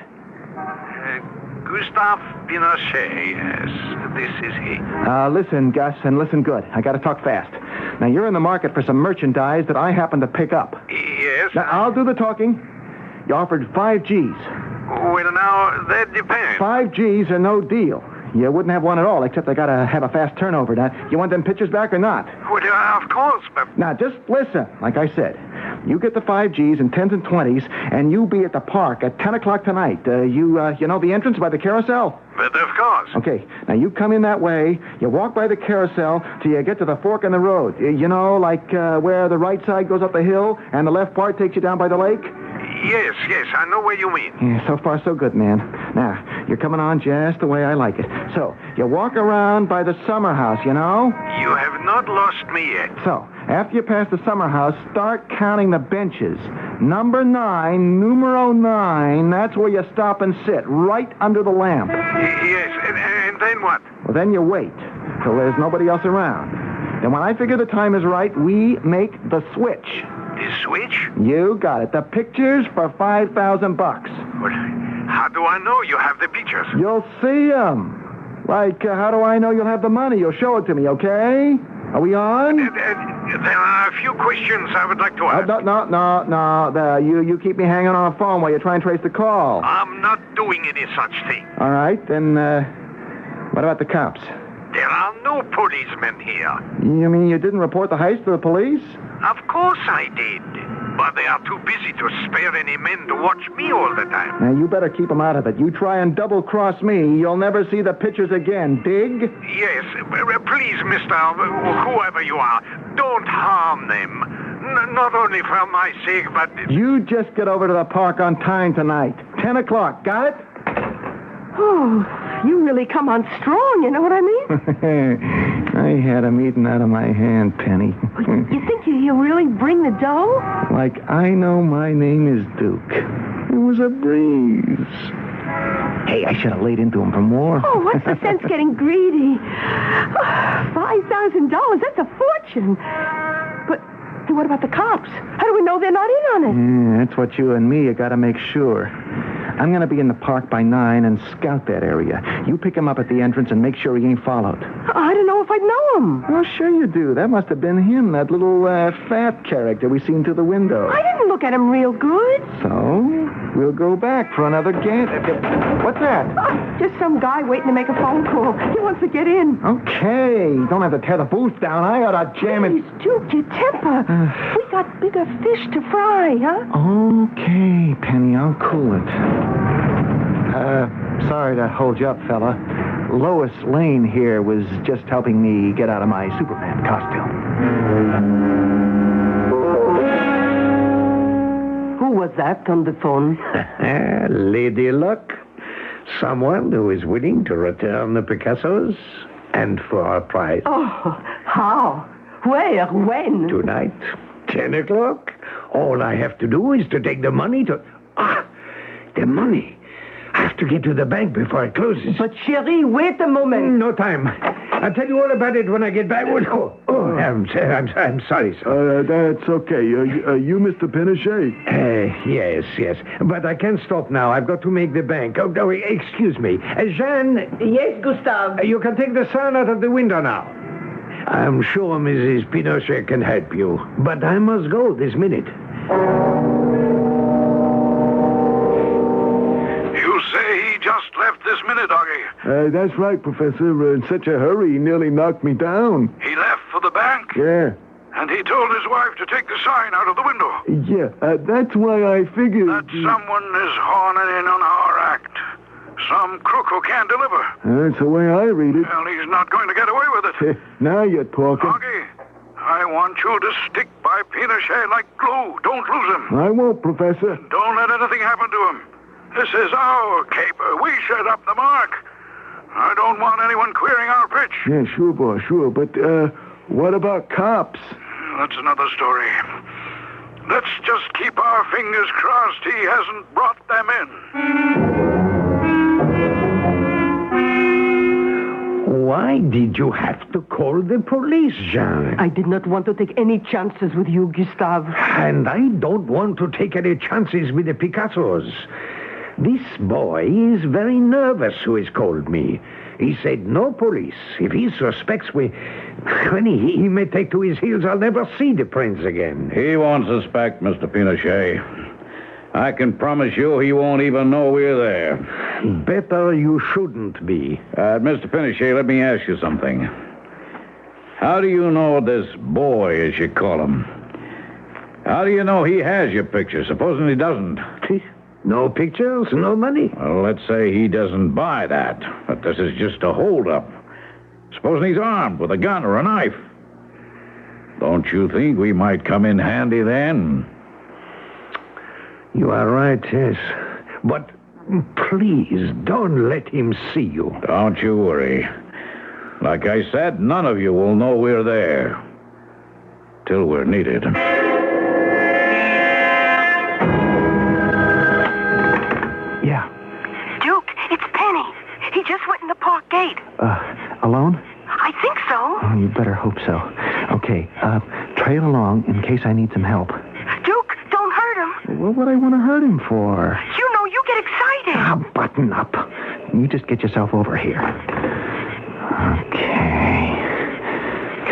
Gustave Pinochet, yes. This is he. Listen, Gus, and listen good. I got to talk fast. Now, you're in the market for some merchandise that I happen to pick up. Yes? Now, I'll do the talking. You offered 5 G's. Well, now, that depends. 5 G's or no deal. You wouldn't have one at all, except I got to have a fast turnover. Now, you want them pictures back or not? Well, of course, but... Now, just listen. Like I said, you get the 5 G's and 10s and 20s, and you be at the park at 10 o'clock tonight. You know the entrance by the carousel? But of course. Okay. Now, you come in that way, you walk by the carousel till you get to the fork in the road. You know, like where the right side goes up the hill and the left part takes you down by the lake? Yes, I know what you mean. Yeah, so far so good, man. Now, you're coming on just the way I like it. So, you walk around by the summer house, you know? You have not lost me yet. So, after you pass the summer house, start counting the benches. Number 9, numero 9, that's where you stop and sit, right under the lamp. Yes, and then what? Well, then you wait till there's nobody else around. Then when I figure the time is right, we make the switch. The switch? You got it. The pictures for $5,000. Well, how do I know you have the pictures? You'll see them. Like, how do I know you'll have the money? You'll show it to me, okay? Are we on? There are a few questions I would like to ask. No. You keep me hanging on the phone while you try and trace the call. I'm not doing any such thing. All right, then, what about the cops? There are no policemen here. You mean you didn't report the heist to the police? Of course I did. But they are too busy to spare any men to watch me all the time. Now, you better keep them out of it. You try and double-cross me, you'll never see the pictures again. Dig? Yes, please, Mr. Whoever you are, don't harm them. Not only for my sake, but... You just get over to the park on time tonight. 10 o'clock. Got it? Oh, you really come on strong, you know what I mean? I had him eating out of my hand, Penny. You think he'll really bring the dough? Like I know my name is Duke. It was a breeze. Hey, I should have laid into him for more. Oh, what's the sense getting greedy? $5,000, that's a fortune. But what about the cops? How do we know they're not in on it? That's what you and me have got to make sure. I'm going to be in the park by 9 and scout that area. You pick him up at the entrance and make sure he ain't followed. I don't know if I'd know him. Well, sure you do. That must have been him, that little fat character we seen through the window. I didn't look at him real good. So, we'll go back for another game. What's that? Just some guy waiting to make a phone call. He wants to get in. Okay. Don't have to tear the booth down. I ought to jam it. Please, Duke, your temper. We got bigger fish to fry, huh? Okay, Penny, I'll cool it. Sorry to hold you up, fella. Lois Lane here was just helping me get out of my Superman costume. Who was that on the phone? Lady Luck. Someone who is willing to return the Picassos and for a price. Oh, how? Where? When? Tonight, 10 o'clock. All I have to do is to take the money to... the money. I have to get to the bank before it closes. But, Cherie, wait a moment. No time. I'll tell you all about it when I get back. I'm sorry, sir. That's okay. You Mr. Pinochet? Yes. But I can't stop now. I've got to make the bank. Oh, excuse me. Jeanne. Yes, Gustave. You can take the sun out of the window now. I'm sure Mrs. Pinochet can help you. But I must go this minute. You say he just left this minute, Augie? That's right, Professor. In such a hurry, he nearly knocked me down. He left for the bank? Yeah. And he told his wife to take the sign out of the window? Yeah, that's why I figured... That someone is horning in on our act. Some crook who can't deliver. That's the way I read it. Well, he's not going to get away with it. Now you're talking. Augie, I want you to stick by Pinochet like glue. Don't lose him. I won't, Professor. Don't let anything happen to him. This is our caper. We set up the mark. I don't want anyone queering our pitch. Yeah, sure, boy, sure. But, what about cops? That's another story. Let's just keep our fingers crossed he hasn't brought them in. Why did you have to call the police, Jean? I did not want to take any chances with you, Gustave. And I don't want to take any chances with the Picassos. This boy is very nervous who has called me. He said no police. If he suspects when he may take to his heels, I'll never see the prince again. He won't suspect, Mr. Pinochet. I can promise you he won't even know we're there. Better you shouldn't be. Mr. Pinochet, let me ask you something. How do you know this boy, as you call him? How do you know he has your picture, supposing he doesn't? No pictures, no money. Well, let's say he doesn't buy that, but this is just a holdup. Supposing he's armed with a gun or a knife. Don't you think we might come in handy then? You are right, yes. But please, don't let him see you. Don't you worry. Like I said, none of you will know we're there. Till we're needed. Yeah. Duke, it's Penny. He just went in the park gate. Alone? I think so. Oh, you better hope so. Okay, trail along in case I need some help. Duke, don't hurt him. What would I want to hurt him for? You know, you get excited. Button up. You just get yourself over here. Okay.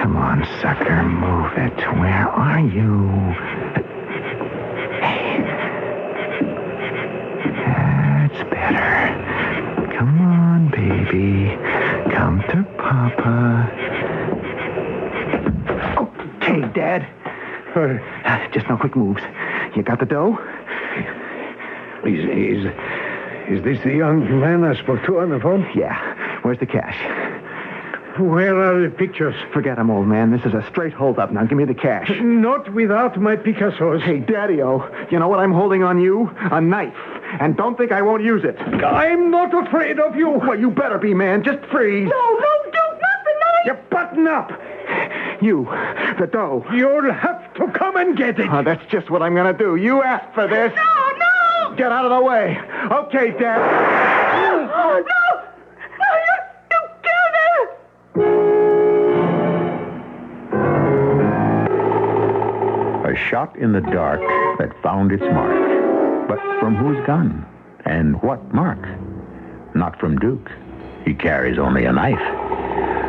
Come on, sucker, move it. Where are you? Hey. That's better. Come on, baby. Come to Papa. Just no quick moves. You got the dough? Is this the young man I spoke to on the phone? Yeah. Where's the cash? Where are the pictures? Forget him, old man. This is a straight hold-up. Now give me the cash. Not without my Picassos. Hey, Daddy-O, you know what I'm holding on you? A knife. And don't think I won't use it. I'm not afraid of you. Well, you better be, man. Just freeze. No, not the knife. You button up. You, the dough. You'll have to come and get it. That's just what I'm going to do. You asked for this. No! Get out of the way. Okay, Dad. Oh, no! You killed her! A shot in the dark that found its mark. But from whose gun? And what mark? Not from Duke. He carries only a knife.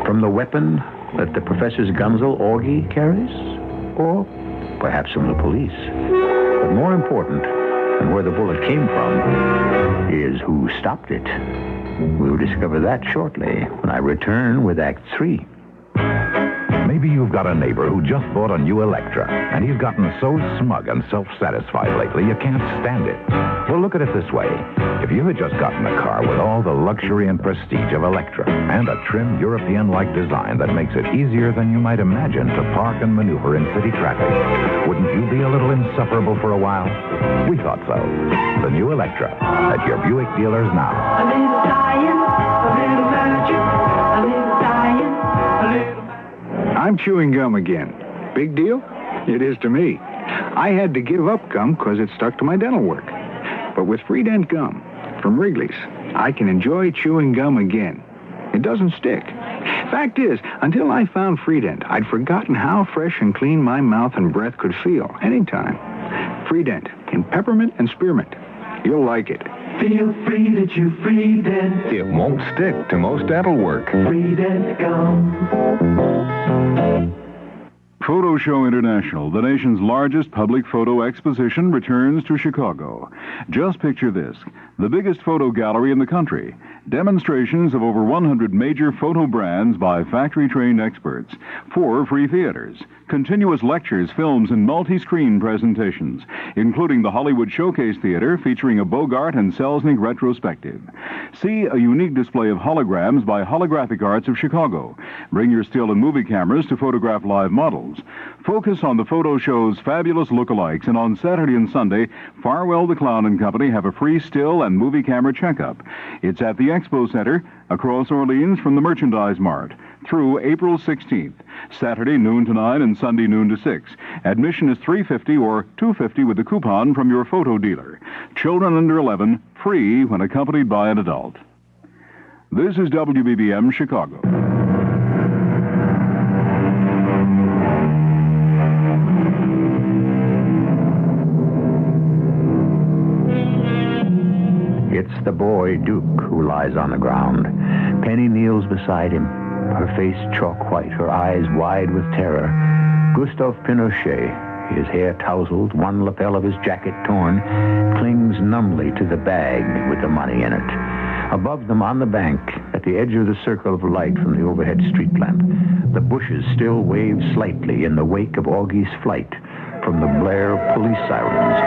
From the weapon that the Professor's gunzel Augie carries? Or perhaps from the police. But more important, and where the bullet came from, is who stopped it. We'll discover that shortly when I return with Act 3. Maybe you've got a neighbor who just bought a new Electra, and he's gotten so smug and self-satisfied lately you can't stand it. Well, look at it this way. If you had just gotten a car with all the luxury and prestige of Electra, and a trim European-like design that makes it easier than you might imagine to park and maneuver in city traffic, wouldn't you be a little insufferable for a while? We thought so. The new Electra at your Buick dealers now. A little science, a little magic, a little science, a little... I'm chewing gum again. Big deal? It is to me. I had to give up gum because it stuck to my dental work. But with Freedent gum from Wrigley's, I can enjoy chewing gum again. It doesn't stick. Fact is, until I found Freedent, I'd forgotten how fresh and clean my mouth and breath could feel anytime. Freedent in peppermint and spearmint. You'll like it. Feel free to chew Freedent. It won't stick to most dental work. Freedent gum. Photo Show International, the nation's largest public photo exposition, returns to Chicago. Just picture this, the biggest photo gallery in the country. Demonstrations of over 100 major photo brands by factory-trained experts. 4 free theaters. Continuous lectures, films, and multi-screen presentations, including the Hollywood Showcase Theater featuring a Bogart and Selznick retrospective. See a unique display of holograms by Holographic Arts of Chicago. Bring your still and movie cameras to photograph live models. Focus on the photo show's fabulous lookalikes, and on Saturday and Sunday, Farwell the Clown and Company have a free still and movie camera checkup. It's at the Expo Center across Orleans from the Merchandise Mart through April 16th. Saturday noon to 9 and Sunday noon to 6. Admission is $3.50 or $2.50 with a coupon from your photo dealer. Children under 11, free when accompanied by an adult. This is WBBM Chicago. It's the boy, Duke, who lies on the ground. Penny kneels beside him, her face chalk white, her eyes wide with terror. Gustave Pinochet, his hair tousled, one lapel of his jacket torn, clings numbly to the bag with the money in it. Above them on the bank, at the edge of the circle of light from the overhead street lamp, the bushes still wave slightly in the wake of Augie's flight from the blare of police sirens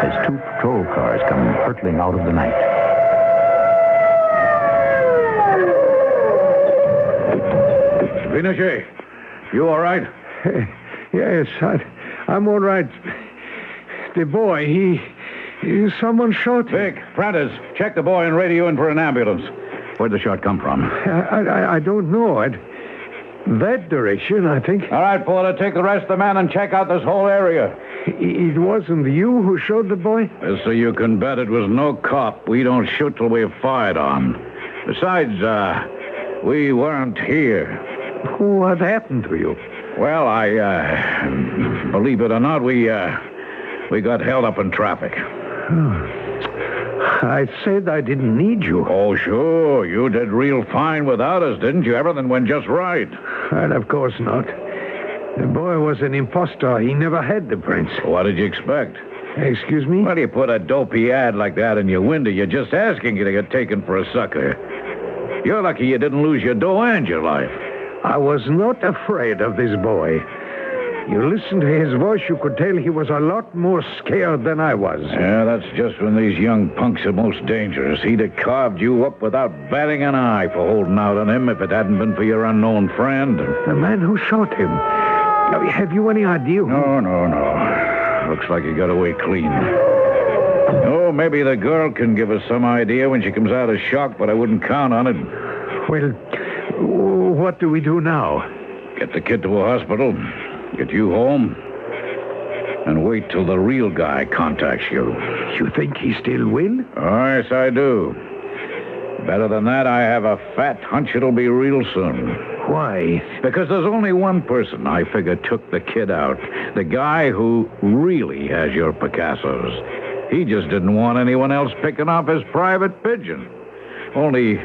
as 2 patrol cars come hurtling out of the night. Pinochet, you all right? Yes, I'm all right. The boy, someone shot him. Vic, Prentice, check the boy and radio in for an ambulance. Where'd the shot come from? I don't know. That direction, I think. All right, Porter, take the rest of the men and check out this whole area. It wasn't you who shot the boy? So you can bet it was no cop. We don't shoot till we're fired on. Besides, we weren't here. What happened to you? Well, believe it or not, we got held up in traffic. I said I didn't need you. Oh, sure. You did real fine without us, didn't you? Everything went just right. Well, of course not. The boy was an impostor. He never had the prints. What did you expect? Excuse me? Well, you put a dopey ad like that in your window, you're just asking you to get taken for a sucker. You're lucky you didn't lose your dough and your life. I was not afraid of this boy. You listened to his voice, you could tell he was a lot more scared than I was. Yeah, that's just when these young punks are most dangerous. He'd have carved you up without batting an eye for holding out on him if it hadn't been for your unknown friend. The man who shot him. Have you any idea who... No. Looks like he got away clean. Oh, maybe the girl can give us some idea when she comes out of shock, but I wouldn't count on it. Well, what do we do now? Get the kid to a hospital, get you home, and wait till the real guy contacts you. You think he still will? Oh, yes, I do. Better than that, I have a fat hunch it'll be real soon. Why? Because there's only one person I figure took the kid out. The guy who really has your Picassos. He just didn't want anyone else picking off his private pigeon. Only,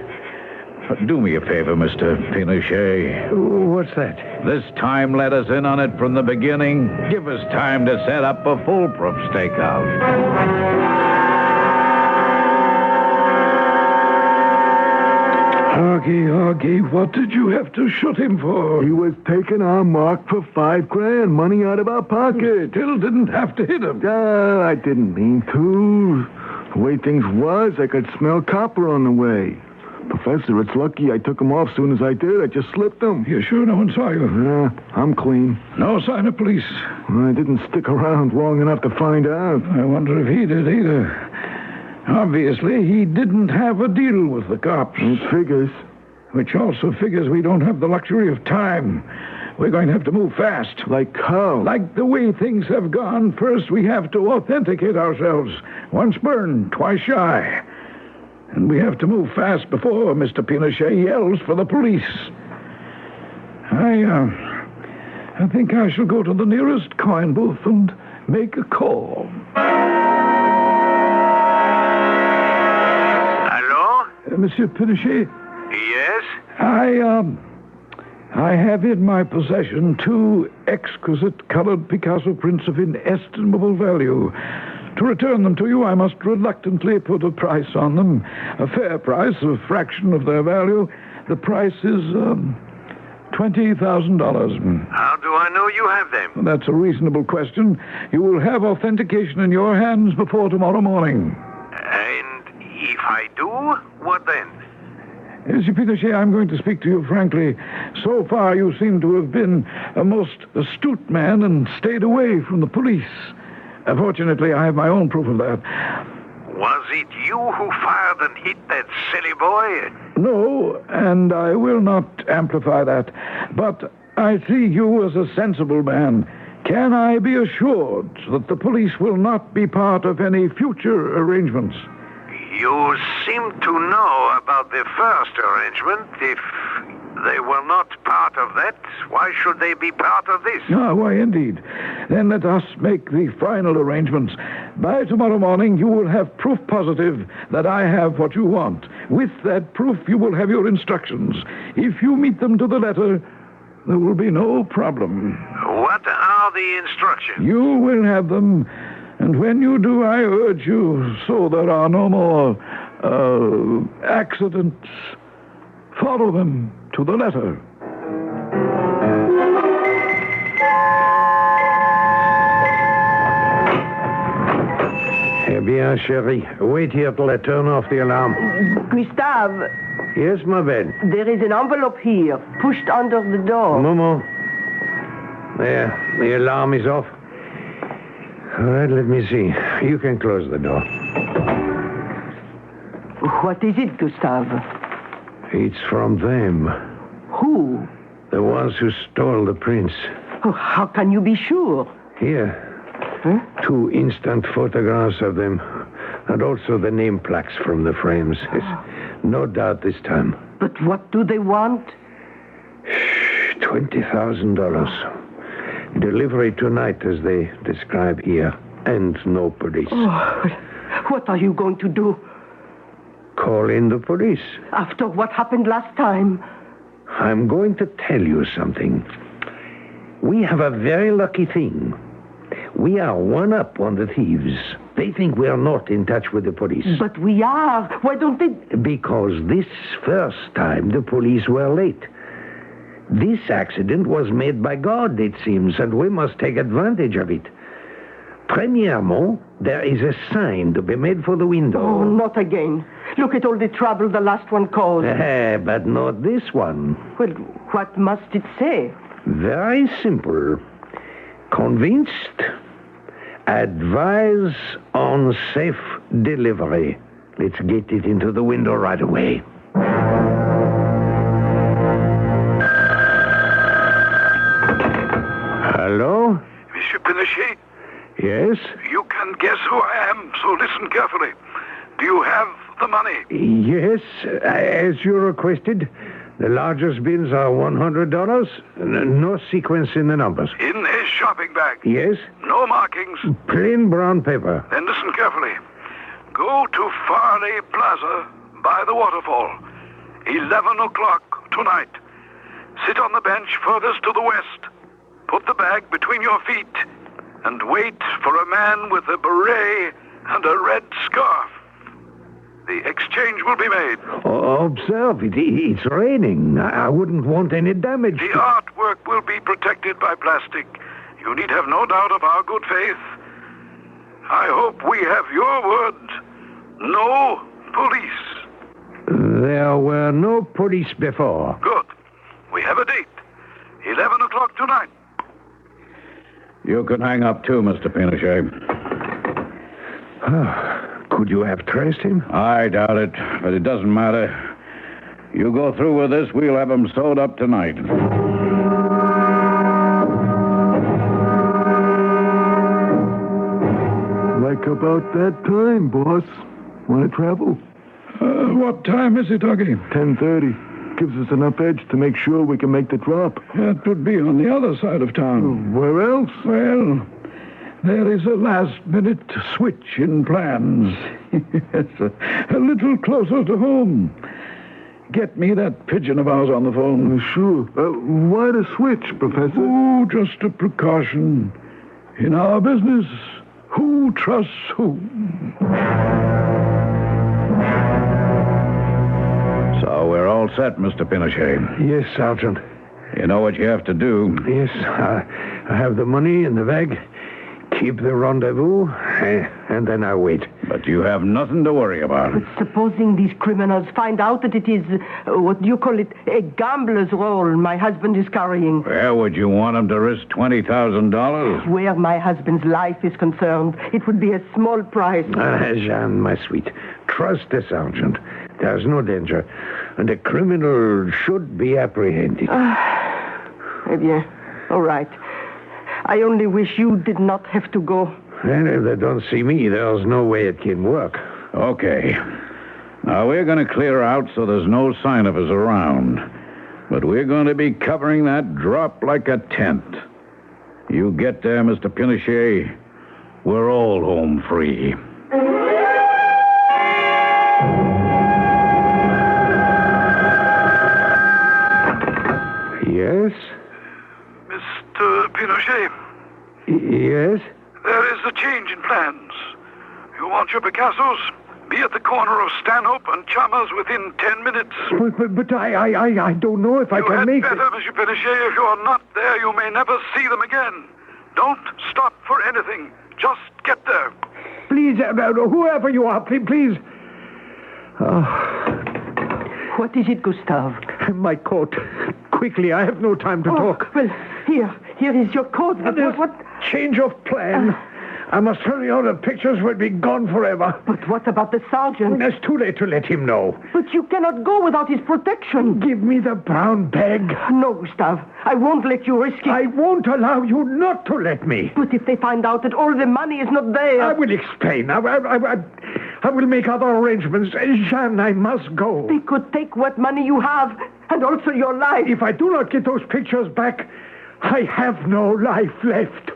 do me a favor, Mr. Pinochet. What's that? This time let us in on it from the beginning. Give us time to set up a foolproof stakeout. Augie, what did you have to shoot him for? He was taking our mark for $5,000, money out of our pocket. Still didn't have to hit him. I didn't mean to. The way things was, I could smell copper on the way. Professor, it's lucky I took him off soon as I did. I just slipped him. You sure no one saw you? Yeah, I'm clean. No sign of police? I didn't stick around long enough to find out. I wonder if he did either. Obviously, he didn't have a deal with the cops. It figures. Which also figures we don't have the luxury of time. We're going to have to move fast. Like how? Like the way things have gone. First, we have to authenticate ourselves. Once burned, twice shy. And we have to move fast before Mr. Pinochet yells for the police. I think I shall go to the nearest coin booth and make a call. Hello? Monsieur Pinochet? Yes? I have in my possession 2 exquisite colored Picasso prints of inestimable value. To return them to you, I must reluctantly put a price on them. A fair price, a fraction of their value. The price is $20,000. How do I know you have them? Well, that's a reasonable question. You will have authentication in your hands before tomorrow morning. And if I do, what then? Monsieur Pinochet, I'm going to speak to you frankly. So far, you seem to have been a most astute man and stayed away from the police. Fortunately, I have my own proof of that. Was it you who fired and hit that silly boy? No, and I will not amplify that. But I see you as a sensible man. Can I be assured that the police will not be part of any future arrangements? You seem to know about the first arrangement. If they were not part of that, why should they be part of this? Ah, why, indeed. Then let us make the final arrangements. By tomorrow morning, you will have proof positive that I have what you want. With that proof, you will have your instructions. If you meet them to the letter, there will be no problem. What are the instructions? You will have them. And when you do, I urge you, so there are no more accidents, follow them to the letter. Eh bien, chérie, wait here till I turn off the alarm. Gustave, Yes, ma belle. there is an envelope here, pushed under the door. Momo. There, the alarm is off. All right, let me see. You can close the door. What is it, Gustave? It's from them. Who? The ones who stole the prince. Oh, how can you be sure? Here. 2 instant photographs of them. And also the name plaques from the frames. No doubt this time. But what do they want? $20,000. Delivery tonight, as they describe here. And no police. Oh, what are you going to do? Call in the police. After what happened last time? I'm going to tell you something. We have a very lucky thing. We are one up on the thieves. They think we are not in touch with the police. But we are. Why don't they... Because this first time the police were late. This accident was made by God, it seems, and we must take advantage of it. Premièrement, there is a sign to be made for the window. Oh, not again. Look at all the trouble the last one caused. But not this one. Well, what must it say? Very simple. Convinced? Advise on safe delivery. Let's get it into the window right away. Hello? Monsieur Pinochet, Yes? you can guess who I am, so listen carefully. Do you have the money? Yes, as you requested. The largest bins are $100. No sequence in the numbers. In a shopping bag. Yes? No markings. Plain brown paper. Then listen carefully. Go to Farley Plaza by the waterfall. 11 o'clock tonight. Sit on the bench furthest to the west. Put the bag between your feet and wait for a man with a beret and a red scarf. The exchange will be made. Observe, it's raining. I wouldn't want any damage. The artwork will be protected by plastic. You need have no doubt of our good faith. I hope we have your word. No police. There were no police before. Good. We have a date. 11 o'clock tonight. You can hang up too, Mr. Pinochet. Could you have traced him? I doubt it, but it doesn't matter. You go through with this, we'll have him sewed up tonight. Like about that time, boss. Want to travel? What time is it, Augie? 10:30. Gives us enough edge to make sure we can make the drop. It would be on the other side of town. Where else? Well, there is a last-minute switch in plans. It's a little closer to home. Get me that pigeon of ours on the phone. Sure. Why the switch, Professor? Oh, just a precaution. In our business, who trusts whom? So we're all set, Mr. Pinochet. Yes, Sergeant. You know what you have to do. Yes, I have the money in the bag. Keep the rendezvous, and then I wait. But you have nothing to worry about. But supposing these criminals find out that it is, what do you call it, a gambler's role my husband is carrying. Where would you want him to risk $20,000? Where my husband's life is concerned, it would be a small price. Jeanne, my sweet, trust the sergeant. There's no danger, and the criminal should be apprehended. Eh bien, all right. I only wish you did not have to go. And if they don't see me, there's no way it can work. Okay. Now, we're going to clear out so there's no sign of us around. But we're going to be covering that drop like a tent. You get there, Mr. Pinochet, we're all home free. Yes? Mr. Pinochet. Yes? There is a change in plans. You want your Picassos? Be at the corner of Stanhope and Chalmers within 10 minutes. But I don't know if I can make it. You had better, Monsieur Pinochet. If you are not there, you may never see them again. Don't stop for anything. Just get there. Please, whoever you are, please. What is it, Gustave? My coat. Quickly, I have no time to talk. Well, here is your coat. But what? Change of plan. I must hurry on. The pictures will be gone forever. But what about the sergeant? It's too late to let him know. But you cannot go without his protection. Give me the brown bag. No, Gustave. I won't let you risk it. I won't allow you not to let me. But if they find out that all the money is not there... I will explain. I will make other arrangements. Jeanne, I must go. They could take what money you have and also your life. If I do not get those pictures back, I have no life left.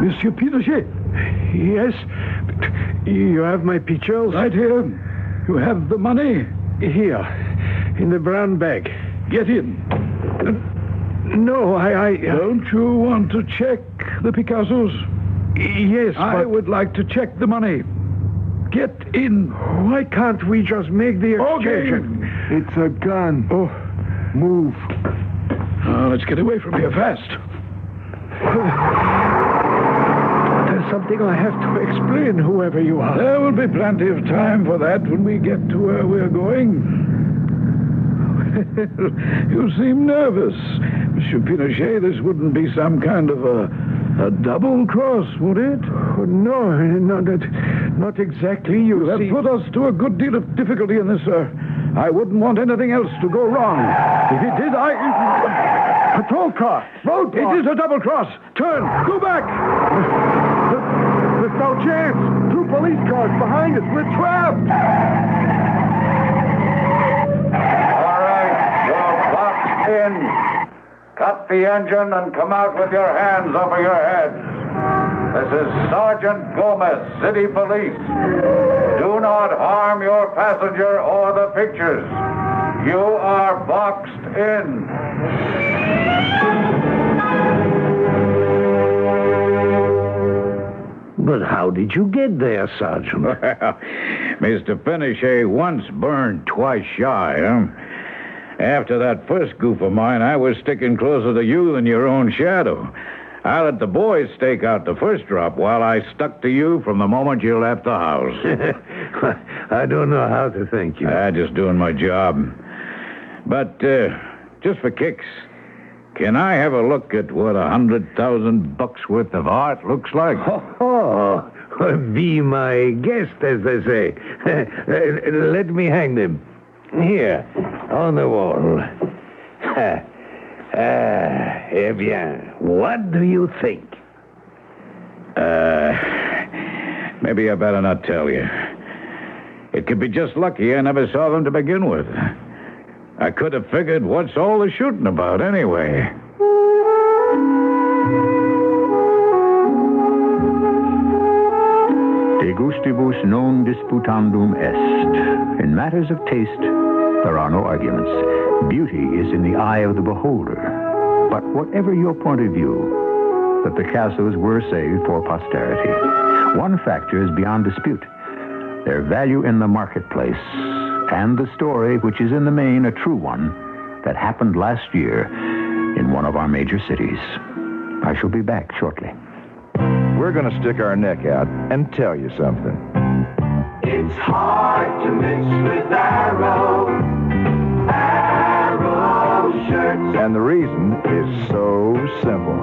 Monsieur Pinochet. Yes? You have my pictures? Right here. You have the money? Here, in the brown bag. Get in. No, I... Don't you want to check the Picassos? Yes, I would like to check the money. get in. Why can't we just make the exchange? Okay. It's a gun. Oh, Move. let's get away from here fast. There's something I have to explain, whoever you are. There will be plenty of time for that when we get to where we're going. You seem nervous. Monsieur Pinochet, this wouldn't be some kind of a double cross, would it? Oh, no, not exactly. You That see... put us to a good deal of difficulty in this, sir. I wouldn't want anything else to go wrong. If it did, Patrol car! Road It is a double cross. Turn! Go back! There's no chance. 2 police cars behind us. We're trapped. All right, you're boxed in. Cut the engine and come out with your hands over your heads. This is Sergeant Gomez, City Police. Do not harm your passenger or the pictures. You are boxed in. But how did you get there, Sergeant? Well, Mr. Pinochet once burned, twice shy, huh? After that first goof of mine, I was sticking closer to you than your own shadow. I let the boys stake out the first drop while I stuck to you from the moment you left the house. I don't know how to thank you. Just doing my job. But, just for kicks, can I have a look at what $100,000 worth of art looks like? Oh, be my guest, as they say. Let me hang them. Here, on the wall. Eh bien, what do you think? Maybe I better not tell you. It could be just lucky I never saw them to begin with. I could have figured what's all the shooting about anyway. De gustibus non disputandum est. In matters of taste, there are no arguments. Beauty is in the eye of the beholder. But whatever your point of view, the Picassos were saved for posterity. One factor is beyond dispute. Their value in the marketplace and the story, which is in the main a true one, that happened last year in one of our major cities. I shall be back shortly. We're going to stick our neck out and tell you something. It's hard to mix with Arrow shirts. And the reason is so simple.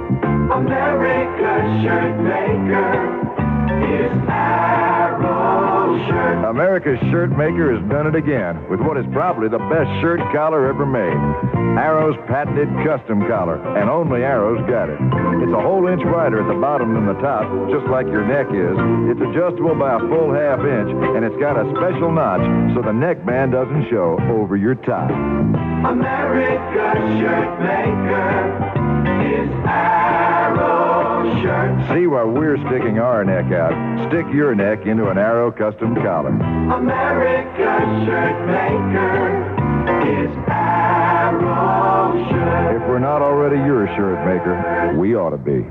America's shirt maker is Arrow shirts. America's shirt maker has done it again with what is probably the best shirt collar ever made. Arrow's patented custom collar, and only Arrow's got it. It's a whole inch wider at the bottom than the top, just like your neck is. It's adjustable by a full half inch, and it's got a special notch so the neckband doesn't show over your top. America's shirt maker is Arrow shirts. See why we're sticking our neck out. Stick your neck into an Arrow custom collar. America's shirt maker is Arrow shirts. If we're not already your shirt maker, we ought to be.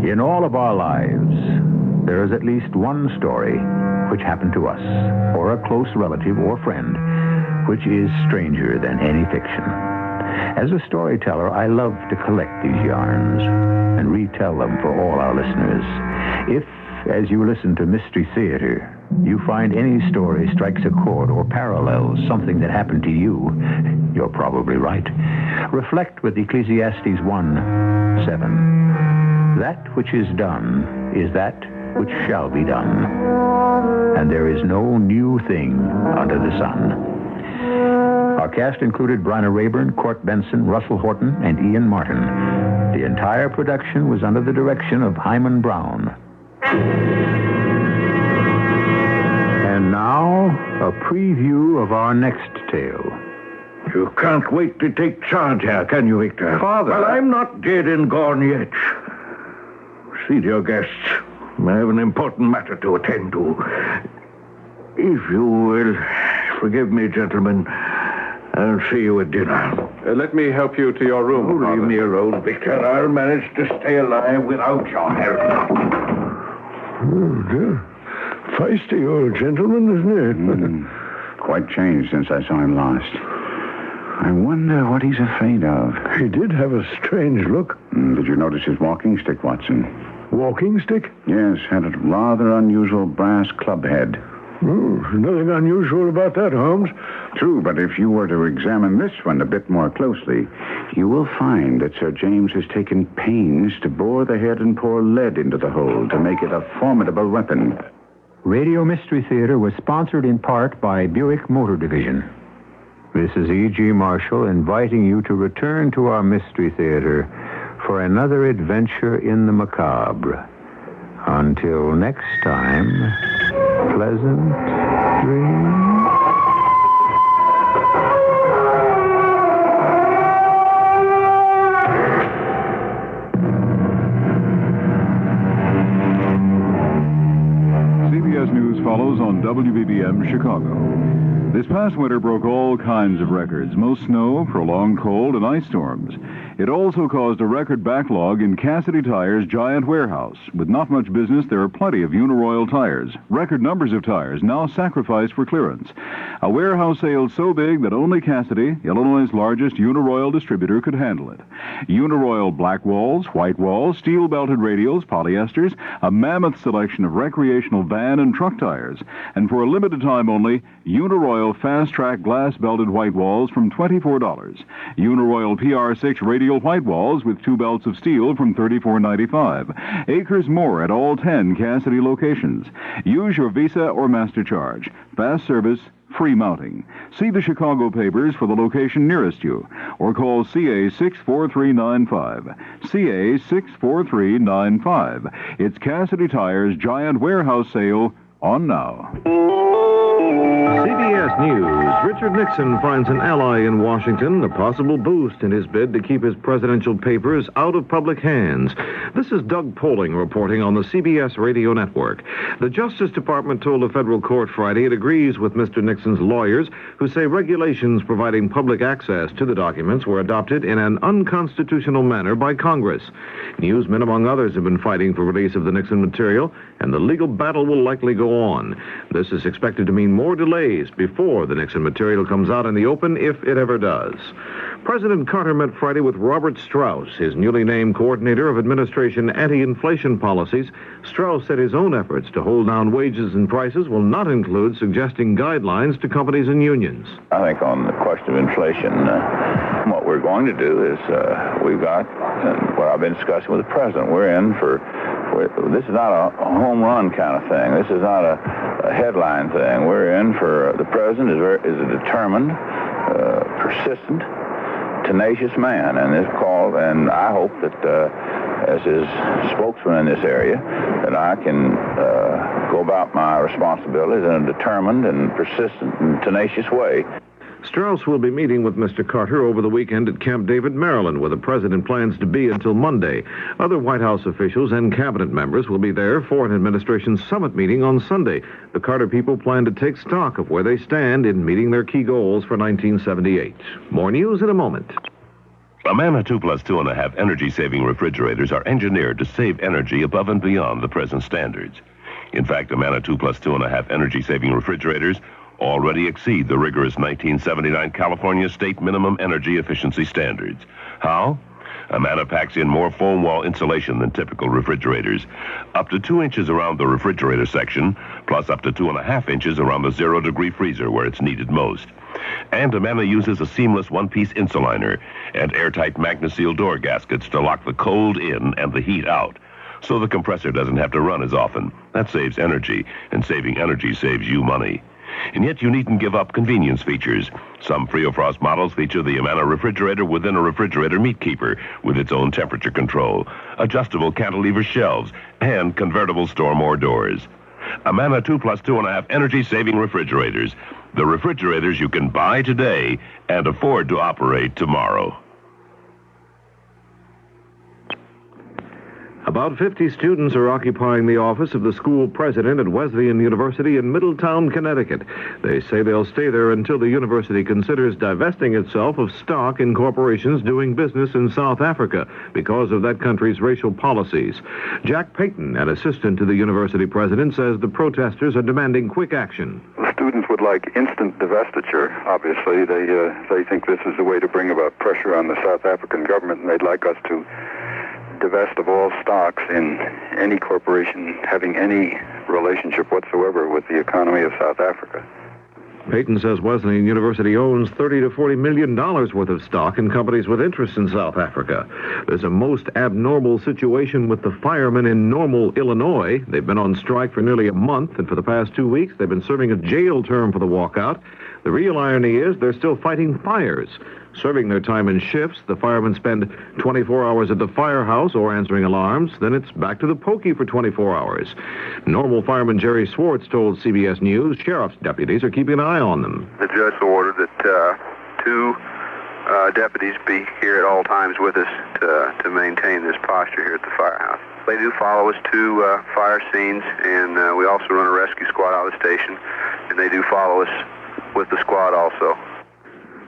In all of our lives, there is at least one story which happened to us, or a close relative or friend, which is stranger than any fiction. As a storyteller, I love to collect these yarns and retell them for all our listeners. If, as you listen to Mystery Theater, you find any story strikes a chord or parallels something that happened to you, you're probably right. Reflect with Ecclesiastes 1:7. That which is done is that which shall be done, and there is no new thing under the sun. Our cast included Bryna Rayburn, Court Benson, Russell Horton, and Ian Martin. The entire production was under the direction of Hyman Brown. And now, a preview of our next tale. You can't wait to take charge here, can you, Victor? Father. Well, I'm not dead and gone yet. See, dear guests, I have an important matter to attend to. If you will forgive me, gentlemen, I'll see you at dinner. Let me help you to your room, Leave me alone, Victor. I'll manage to stay alive without your help. Oh, dear. Feisty old gentleman, isn't it? Quite changed since I saw him last. I wonder what he's afraid of. He did have a strange look. Did you notice his walking stick, Watson? Walking stick? Yes, had a rather unusual brass club head. Oh, nothing unusual about that, Holmes. True, but if you were to examine this one a bit more closely, you will find that Sir James has taken pains to bore the head and pour lead into the hole to make it a formidable weapon. Radio Mystery Theater was sponsored in part by Buick Motor Division. This is E.G. Marshall inviting you to return to our Mystery Theater for another adventure in the macabre. Until next time, pleasant dreams. CBS News follows on WBBM Chicago. This past winter broke all kinds of records. Most snow, prolonged cold, and ice storms. It also caused a record backlog in Cassidy Tire's giant warehouse. With not much business, there are plenty of Uniroyal tires. Record numbers of tires now sacrificed for clearance. A warehouse sale so big that only Cassidy, Illinois' largest Uniroyal distributor, could handle it. Uniroyal black walls, white walls, steel-belted radials, polyesters, a mammoth selection of recreational van and truck tires. And for a limited time only, Uniroyal fast-track glass-belted white walls from $24. Uniroyal PR6 radial white walls with 2 belts of steel from $34.95. Acres more at all 10 Cassidy locations. Use your Visa or MasterCharge. Fast service, free mounting. See the Chicago papers for the location nearest you, or call CA 64395. CA 64395. It's Cassidy Tire's giant warehouse sale on now. CBS News. Richard Nixon finds an ally in Washington, a possible boost in his bid to keep his presidential papers out of public hands. This is Doug Poling reporting on the CBS Radio Network. The Justice Department told a federal court Friday it agrees with Mr. Nixon's lawyers, who say regulations providing public access to the documents were adopted in an unconstitutional manner by Congress. Newsmen, among others, have been fighting for release of the Nixon material, and the legal battle will likely go on. This is expected to mean more delays before the Nixon material comes out in the open, if it ever does. President Carter met Friday with Robert Strauss, his newly named coordinator of administration anti-inflation policies. Strauss said his own efforts to hold down wages and prices will not include suggesting guidelines to companies and unions. I think on the question of inflation, what we're going to do is we've got what I've been discussing with the president. This is not a home run kind of thing. This is not a headline thing. We're in for the president is a determined, persistent, tenacious man, and I hope that as his spokesman in this area, that I can go about my responsibilities in a determined and persistent and tenacious way. Strauss will be meeting with Mr. Carter over the weekend at Camp David, Maryland, where the president plans to be until Monday. Other White House officials and cabinet members will be there for an administration summit meeting on Sunday. The Carter people plan to take stock of where they stand in meeting their key goals for 1978. More news in a moment. Amana 2 Plus 2.5 energy-saving refrigerators are engineered to save energy above and beyond the present standards. In fact, Amana 2 Plus 2.5 energy-saving refrigerators already exceed the rigorous 1979 California State Minimum Energy Efficiency Standards. How? Amana packs in more foam wall insulation than typical refrigerators. Up to 2 inches around the refrigerator section, plus up to 2.5 inches around the 0-degree freezer where it's needed most. And Amana uses a seamless one-piece insuliner and airtight MagnaSeal door gaskets to lock the cold in and the heat out, so the compressor doesn't have to run as often. That saves energy, and saving energy saves you money. And yet you needn't give up convenience features. Some Friofrost models feature the Amana refrigerator within a refrigerator meat keeper with its own temperature control, adjustable cantilever shelves, and convertible store-more doors. Amana 2 Plus 2.5 energy-saving refrigerators. The refrigerators you can buy today and afford to operate tomorrow. About 50 students are occupying the office of the school president at Wesleyan University in Middletown, Connecticut. They say they'll stay there until the university considers divesting itself of stock in corporations doing business in South Africa because of that country's racial policies. Jack Payton, an assistant to the university president, says the protesters are demanding quick action. The students would like instant divestiture, obviously. They think this is the way to bring about pressure on the South African government, and they'd like us to divest of all stocks in any corporation having any relationship whatsoever with the economy of South Africa. Payton says Wesleyan University owns $30 to $40 million worth of stock in companies with interests in South Africa. There's a most abnormal situation with the firemen in Normal, Illinois. They've been on strike for nearly a month, and for the past 2 weeks, they've been serving a jail term for the walkout. The real irony is they're still fighting fires. Serving their time in shifts, the firemen spend 24 hours at the firehouse or answering alarms. Then it's back to the pokey for 24 hours. Normal fireman Jerry Swartz told CBS News sheriff's deputies are keeping an eye on them. The judge ordered that two deputies be here at all times with us to maintain this posture here at the firehouse. They do follow us to fire scenes, and we also run a rescue squad out of the station, and they do follow us with the squad also.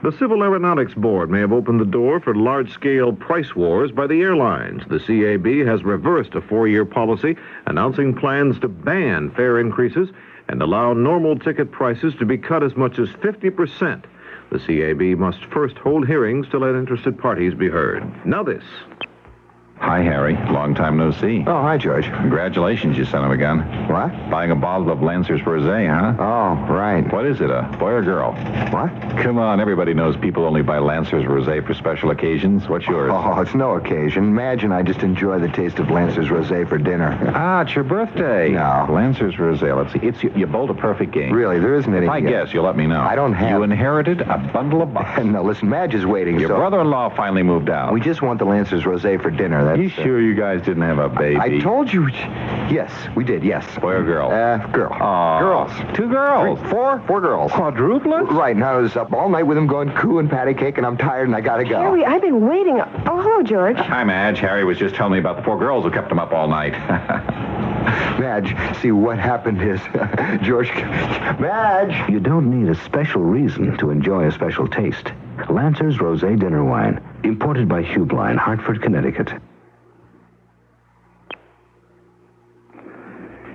The Civil Aeronautics Board may have opened the door for large-scale price wars by the airlines. The CAB has reversed a 4-year policy announcing plans to ban fare increases and allow normal ticket prices to be cut as much as 50%. The CAB must first hold hearings to let interested parties be heard. Now this. Hi, Harry. Long time no see. Oh, hi, George. Congratulations, you son of a gun. What? Buying a bottle of Lancers Rosé, huh? Oh, right. What is it, a boy or girl? What? Come on, everybody knows people only buy Lancers Rosé for special occasions. What's yours? Oh, it's no occasion. Imagine I just enjoy the taste of Lancers Rosé for dinner. Ah, it's your birthday. No. Lancers Rosé. Let's see. You bowled a perfect game. Really, there isn't any. If I guess, you'll let me know. I don't have... You inherited a bundle of bucks. No, listen, Madge is waiting, Your brother-in-law finally moved out. We just want the Lancers Rosé for dinner. That's... You sure you guys didn't have a baby? I told you. Yes, we did, yes. Boy or girl? Girl. Aww. Girls. 2 girls. 3, 4 girls. Quadruplets? Right, now I was up all night with them going coo and patty cake, and I'm tired and I gotta go. Harry, I've been waiting. Oh, hello, George. Hi, Madge. Harry was just telling me about the 4 girls who kept him up all night. Madge, see, what happened is, George... Madge! You don't need a special reason to enjoy a special taste. Lancers Rosé Dinner Wine, imported by Hubline, Hartford, Connecticut.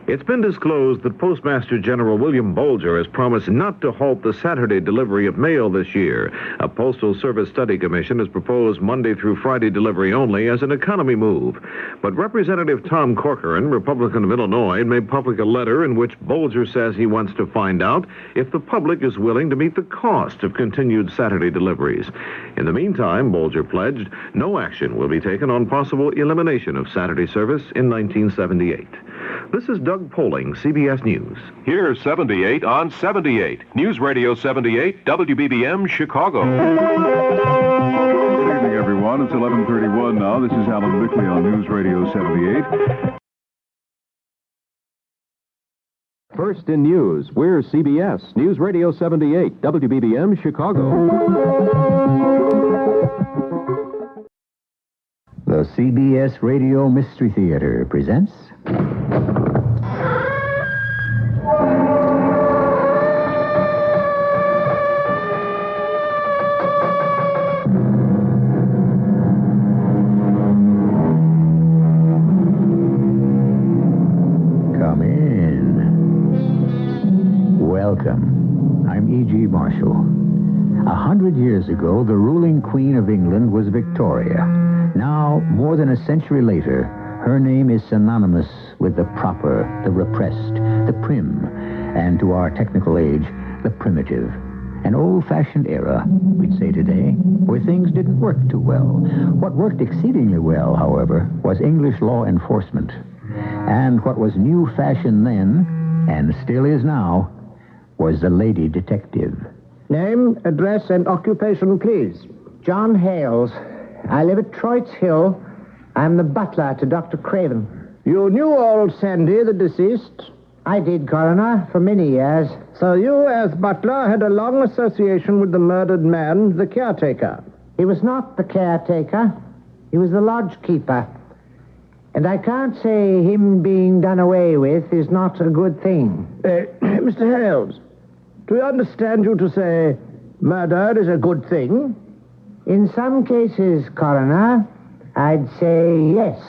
It's been disclosed that Postmaster General William Bolger has promised not to halt the Saturday delivery of mail this year. A Postal Service Study Commission has proposed Monday through Friday delivery only as an economy move. But Representative Tom Corcoran, Republican of Illinois, made public a letter in which Bolger says he wants to find out if the public is willing to meet the cost of continued Saturday deliveries. In the meantime, Bolger pledged no action will be taken on possible elimination of Saturday service in 1978. This is Doug Poling, CBS News. Here's 78 on 78. News Radio 78, WBBM, Chicago. Good evening, everyone. It's 11:31 now. This is Alan Bickley on News Radio 78. First in news, we're CBS, News Radio 78, WBBM, Chicago. The CBS Radio Mystery Theater presents... Come in. Welcome. I'm E.G. Marshall. 100 years ago, the ruling Queen of England was Victoria. Now, more than a century later, her name is synonymous with the proper, the repressed, the prim, and to our technical age, the primitive. An old-fashioned era, we'd say today, where things didn't work too well. What worked exceedingly well, however, was English law enforcement. And what was new fashion then, and still is now, was the lady detective. Name, address, and occupation, please. John Hales. I live at Troyte's Hill. I'm the butler to Dr. Craven. You knew old Sandy, the deceased? I did, Coroner, for many years. So you, as butler, had a long association with the murdered man, the caretaker? He was not the caretaker. He was the lodge keeper. And I can't say him being done away with is not a good thing. Mr. Hales, do I understand you to say murder is a good thing? In some cases, Coroner, I'd say yes.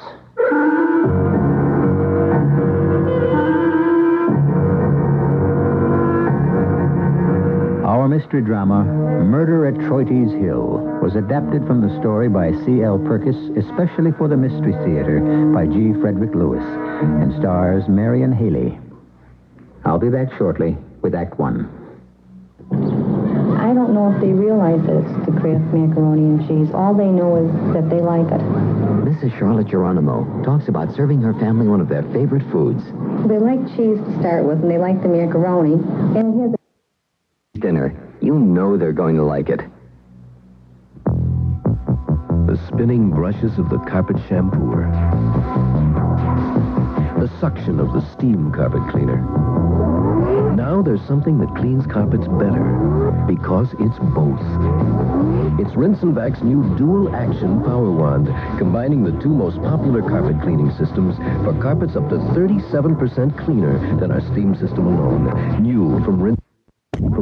Our mystery drama, Murder at Troyte's Hill, was adapted from the story by C.L. Purkis, especially for the Mystery Theater by G. Frederick Lewis, and stars Marion Haley. I'll be back shortly with Act One. I don't know if they realize that it's the Kraft macaroni and cheese. All they know is that they like it. Mrs. Charlotte Geronimo talks about serving her family one of their favorite foods. They like cheese to start with, and they like the macaroni. And here's Dinner. You know they're going to like it. The spinning brushes of the carpet shampooer. The suction of the steam carpet cleaner. Now there's something that cleans carpets better, because it's both. It's Rinse and Vac's new dual-action power wand, combining the two most popular carpet cleaning systems for carpets up to 37% cleaner than our steam system alone. New from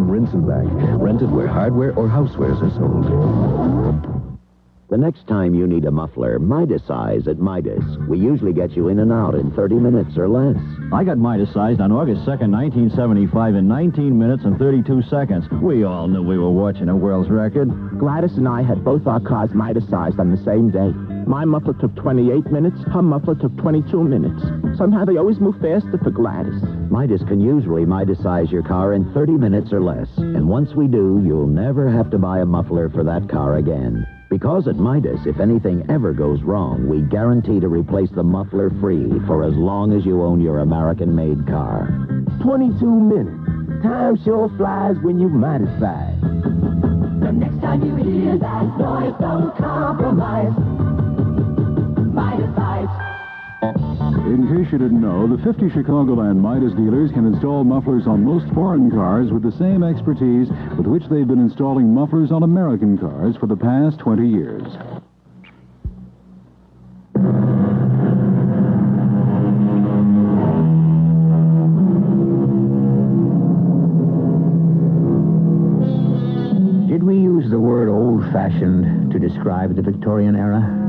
Rinse and Vac, rented where hardware or housewares are sold. The next time you need a muffler, Midas-size at Midas. We usually get you in and out in 30 minutes or less. I got Midas-sized on August 2nd, 1975 in 19 minutes and 32 seconds. We all knew we were watching a world's record. Gladys and I had both our cars Midas-sized on the same day. My muffler took 28 minutes, her muffler took 22 minutes. Somehow they always move faster for Gladys. Midas can usually Midas-size your car in 30 minutes or less. And once we do, you'll never have to buy a muffler for that car again. Because at Midas, if anything ever goes wrong, we guarantee to replace the muffler free for as long as you own your American-made car. 22 minutes. Time sure flies when you Midas-size. The next time you hear that noise, don't compromise. Midas-size. In case you didn't know, the 50 Chicagoland Midas dealers can install mufflers on most foreign cars with the same expertise with which they've been installing mufflers on American cars for the past 20 years. Did we use the word old-fashioned to describe the Victorian era?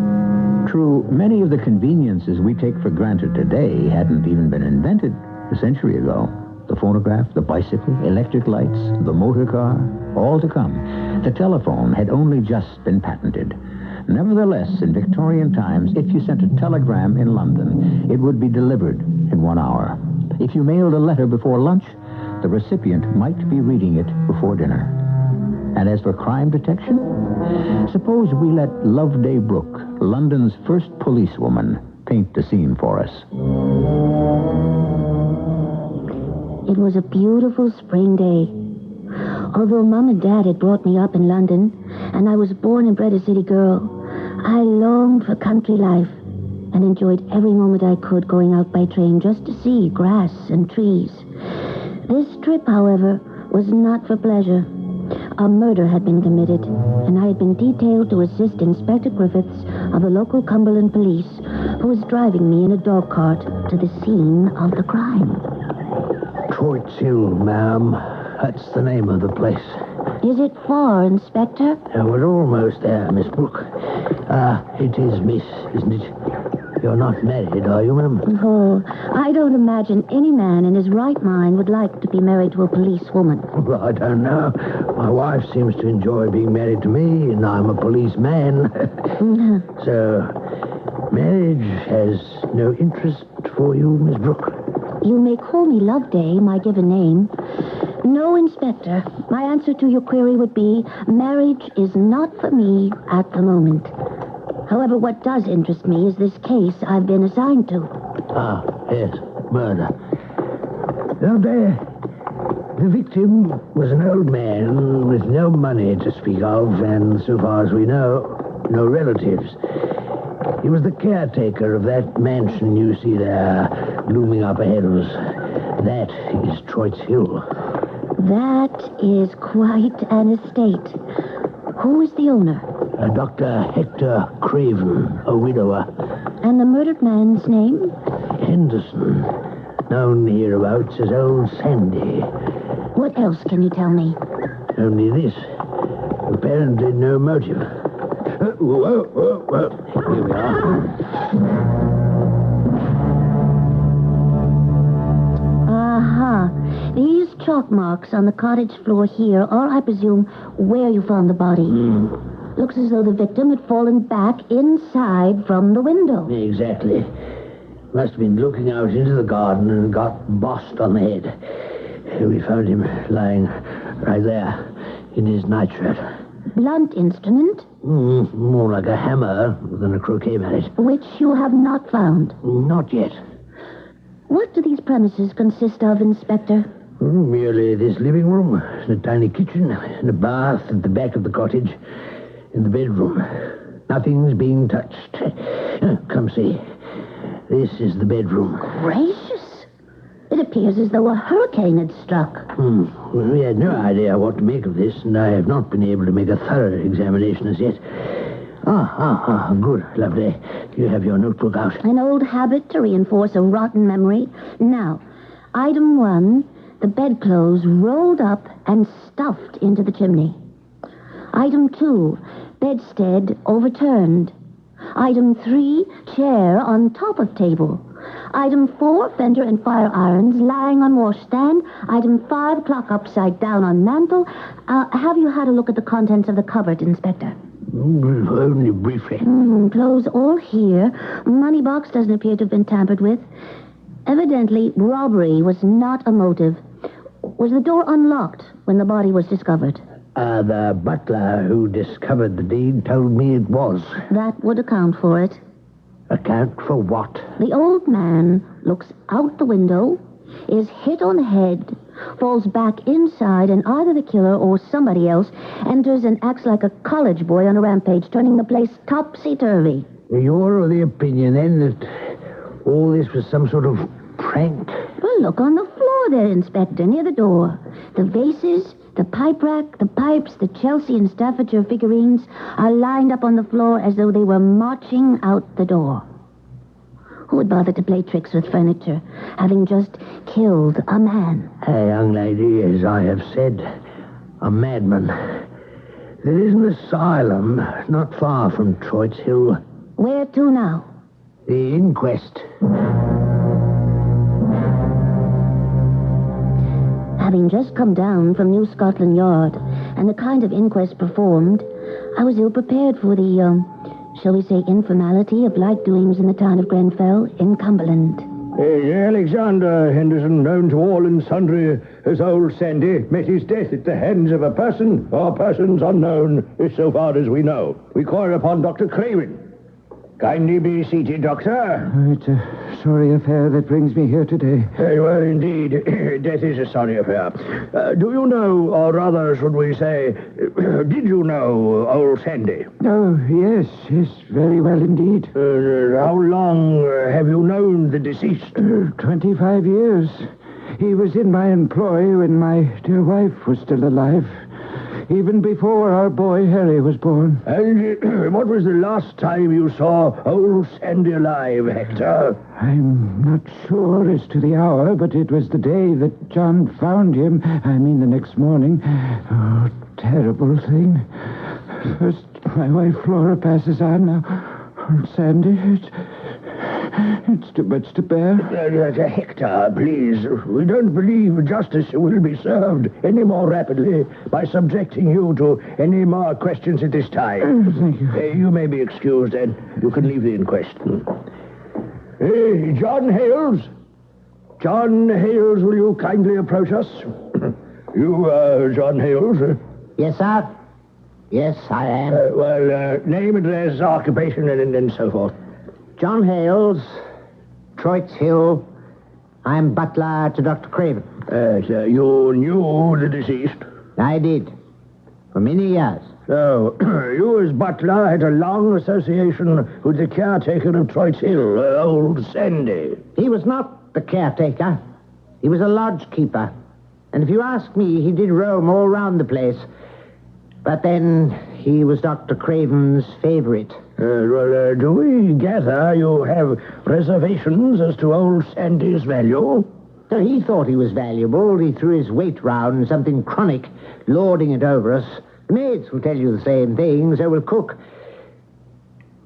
True, many of the conveniences we take for granted today hadn't even been invented a century ago. The phonograph, the bicycle, electric lights, the motor car, all to come. The telephone had only just been patented. Nevertheless, in Victorian times, if you sent a telegram in London, it would be delivered in 1 hour. If you mailed a letter before lunch, the recipient might be reading it before dinner. And as for crime detection, suppose we let Loveday Brooke, London's first policewoman, paint the scene for us. It was a beautiful spring day. Although Mom and Dad had brought me up in London, and I was born and bred a city girl, I longed for country life and enjoyed every moment I could going out by train just to see grass and trees. This trip, however, was not for pleasure. A murder had been committed, and I had been detailed to assist Inspector Griffiths of the local Cumberland police, who was driving me in a dog cart to the scene of the crime. Troyte's Hill, ma'am. That's the name of the place. Is it far, Inspector? We're almost there, Miss Brooke. It is Miss, isn't it? You're not married, are you, ma'am? Oh, I don't imagine any man in his right mind would like to be married to a policewoman. Well, I don't know. My wife seems to enjoy being married to me, and I'm a policeman. So, marriage has no interest for you, Miss Brooke? You may call me Loveday, my given name. No, Inspector. My answer to your query would be, marriage is not for me at the moment. However, what does interest me is this case I've been assigned to. Ah, yes, murder. Loveday, the victim was an old man with no money to speak of, and so far as we know, no relatives. He was the caretaker of that mansion you see there, looming up ahead of us. That is Troyte's Hill. That is quite an estate. Who is the owner? Dr. Hector Craven, a widower. And the murdered man's name? Henderson. Known hereabouts as Old Sandy. What else can you tell me? Only this. Apparently no motive. Whoa. Here we are. Aha. These chalk marks on the cottage floor here are, I presume, where you found the body. Looks as though the victim had fallen back inside from the window. Exactly. Must have been looking out into the garden and got bossed on the head. We found him lying right there in his nightshirt. Blunt instrument? More like a hammer than a croquet mallet. Which you have not found? Not yet. What do these premises consist of, Inspector? Merely this living room, and a tiny kitchen, and a bath at the back of the cottage, and the bedroom. Nothing's being touched. Come see. This is the bedroom. Gracious! It appears as though a hurricane had struck. Well, we had no idea what to make of this, and I have not been able to make a thorough examination as yet. Good, lovely. You have your notebook out. An old habit to reinforce a rotten memory. Now, item 1, the bedclothes rolled up and stuffed into the chimney. Item 2, bedstead overturned. Item 3, chair on top of table. Item 4, fender and fire irons lying on washstand. Item 5, clock upside down on mantel. Have you had a look at the contents of the cupboard, Inspector? Only briefly. Clothes all here. Money box doesn't appear to have been tampered with. Evidently, robbery was not a motive. Was the door unlocked when the body was discovered? The butler who discovered the deed told me it was. That would account for it. Account for what? The old man looks out the window, is hit on the head, falls back inside, and either the killer or somebody else enters and acts like a college boy on a rampage, turning the place topsy-turvy. You're of the opinion, then, that all this was some sort of prank? Well, look on the floor there, Inspector, near the door. The vases, the pipe rack, the pipes, the Chelsea and Staffordshire figurines are lined up on the floor as though they were marching out the door. Who would bother to play tricks with furniture, having just killed a man? A young lady, as I have said, a madman. There is an asylum not far from Troyte Hill. Where to now? The inquest. Having just come down from New Scotland Yard and the kind of inquest performed, I was ill-prepared for the, shall we say, informality of light doings in the town of Grenfell in Cumberland. Alexander Henderson, known to all and sundry as Old Sandy, met his death at the hands of a person or persons unknown, so far as we know. We call upon Dr. Craven. Kindly be seated, Doctor. It's a sorry affair that brings me here today. Well, indeed. Death is a sorry affair. Do you know, or rather, should we say, did you know Old Sandy? Oh, yes, very well indeed. How long have you known the deceased? 25 years. He was in my employ when my dear wife was still alive. Even before our boy Harry was born. And what was the last time you saw Old Sandy alive, Hector? I'm not sure as to the hour, but it was the day that John found him. I mean, the next morning. Oh, terrible thing. First, my wife Flora passes on. Now, Old Sandy, it's too much to bear. Hector, please. We don't believe justice will be served any more rapidly by subjecting you to any more questions at this time. Thank you. You may be excused, and you can leave the inquest. Hey, John Hales. John Hales, will you kindly approach us? You, John Hales? Yes, sir. Yes, I am. Name, address, occupation, and so forth. John Hales, Troyte Hill. I'm butler to Dr. Craven. You knew the deceased? I did. For many years. So, you as butler had a long association with the caretaker of Troyte Hill, Old Sandy. He was not the caretaker. He was a lodge keeper. And if you ask me, he did roam all round the place. But then he was Dr. Craven's favorite. Do we gather you have reservations as to old Sandy's value? So he thought he was valuable. He threw his weight round, something chronic, lording it over us. The maids will tell you the same thing, so will cook.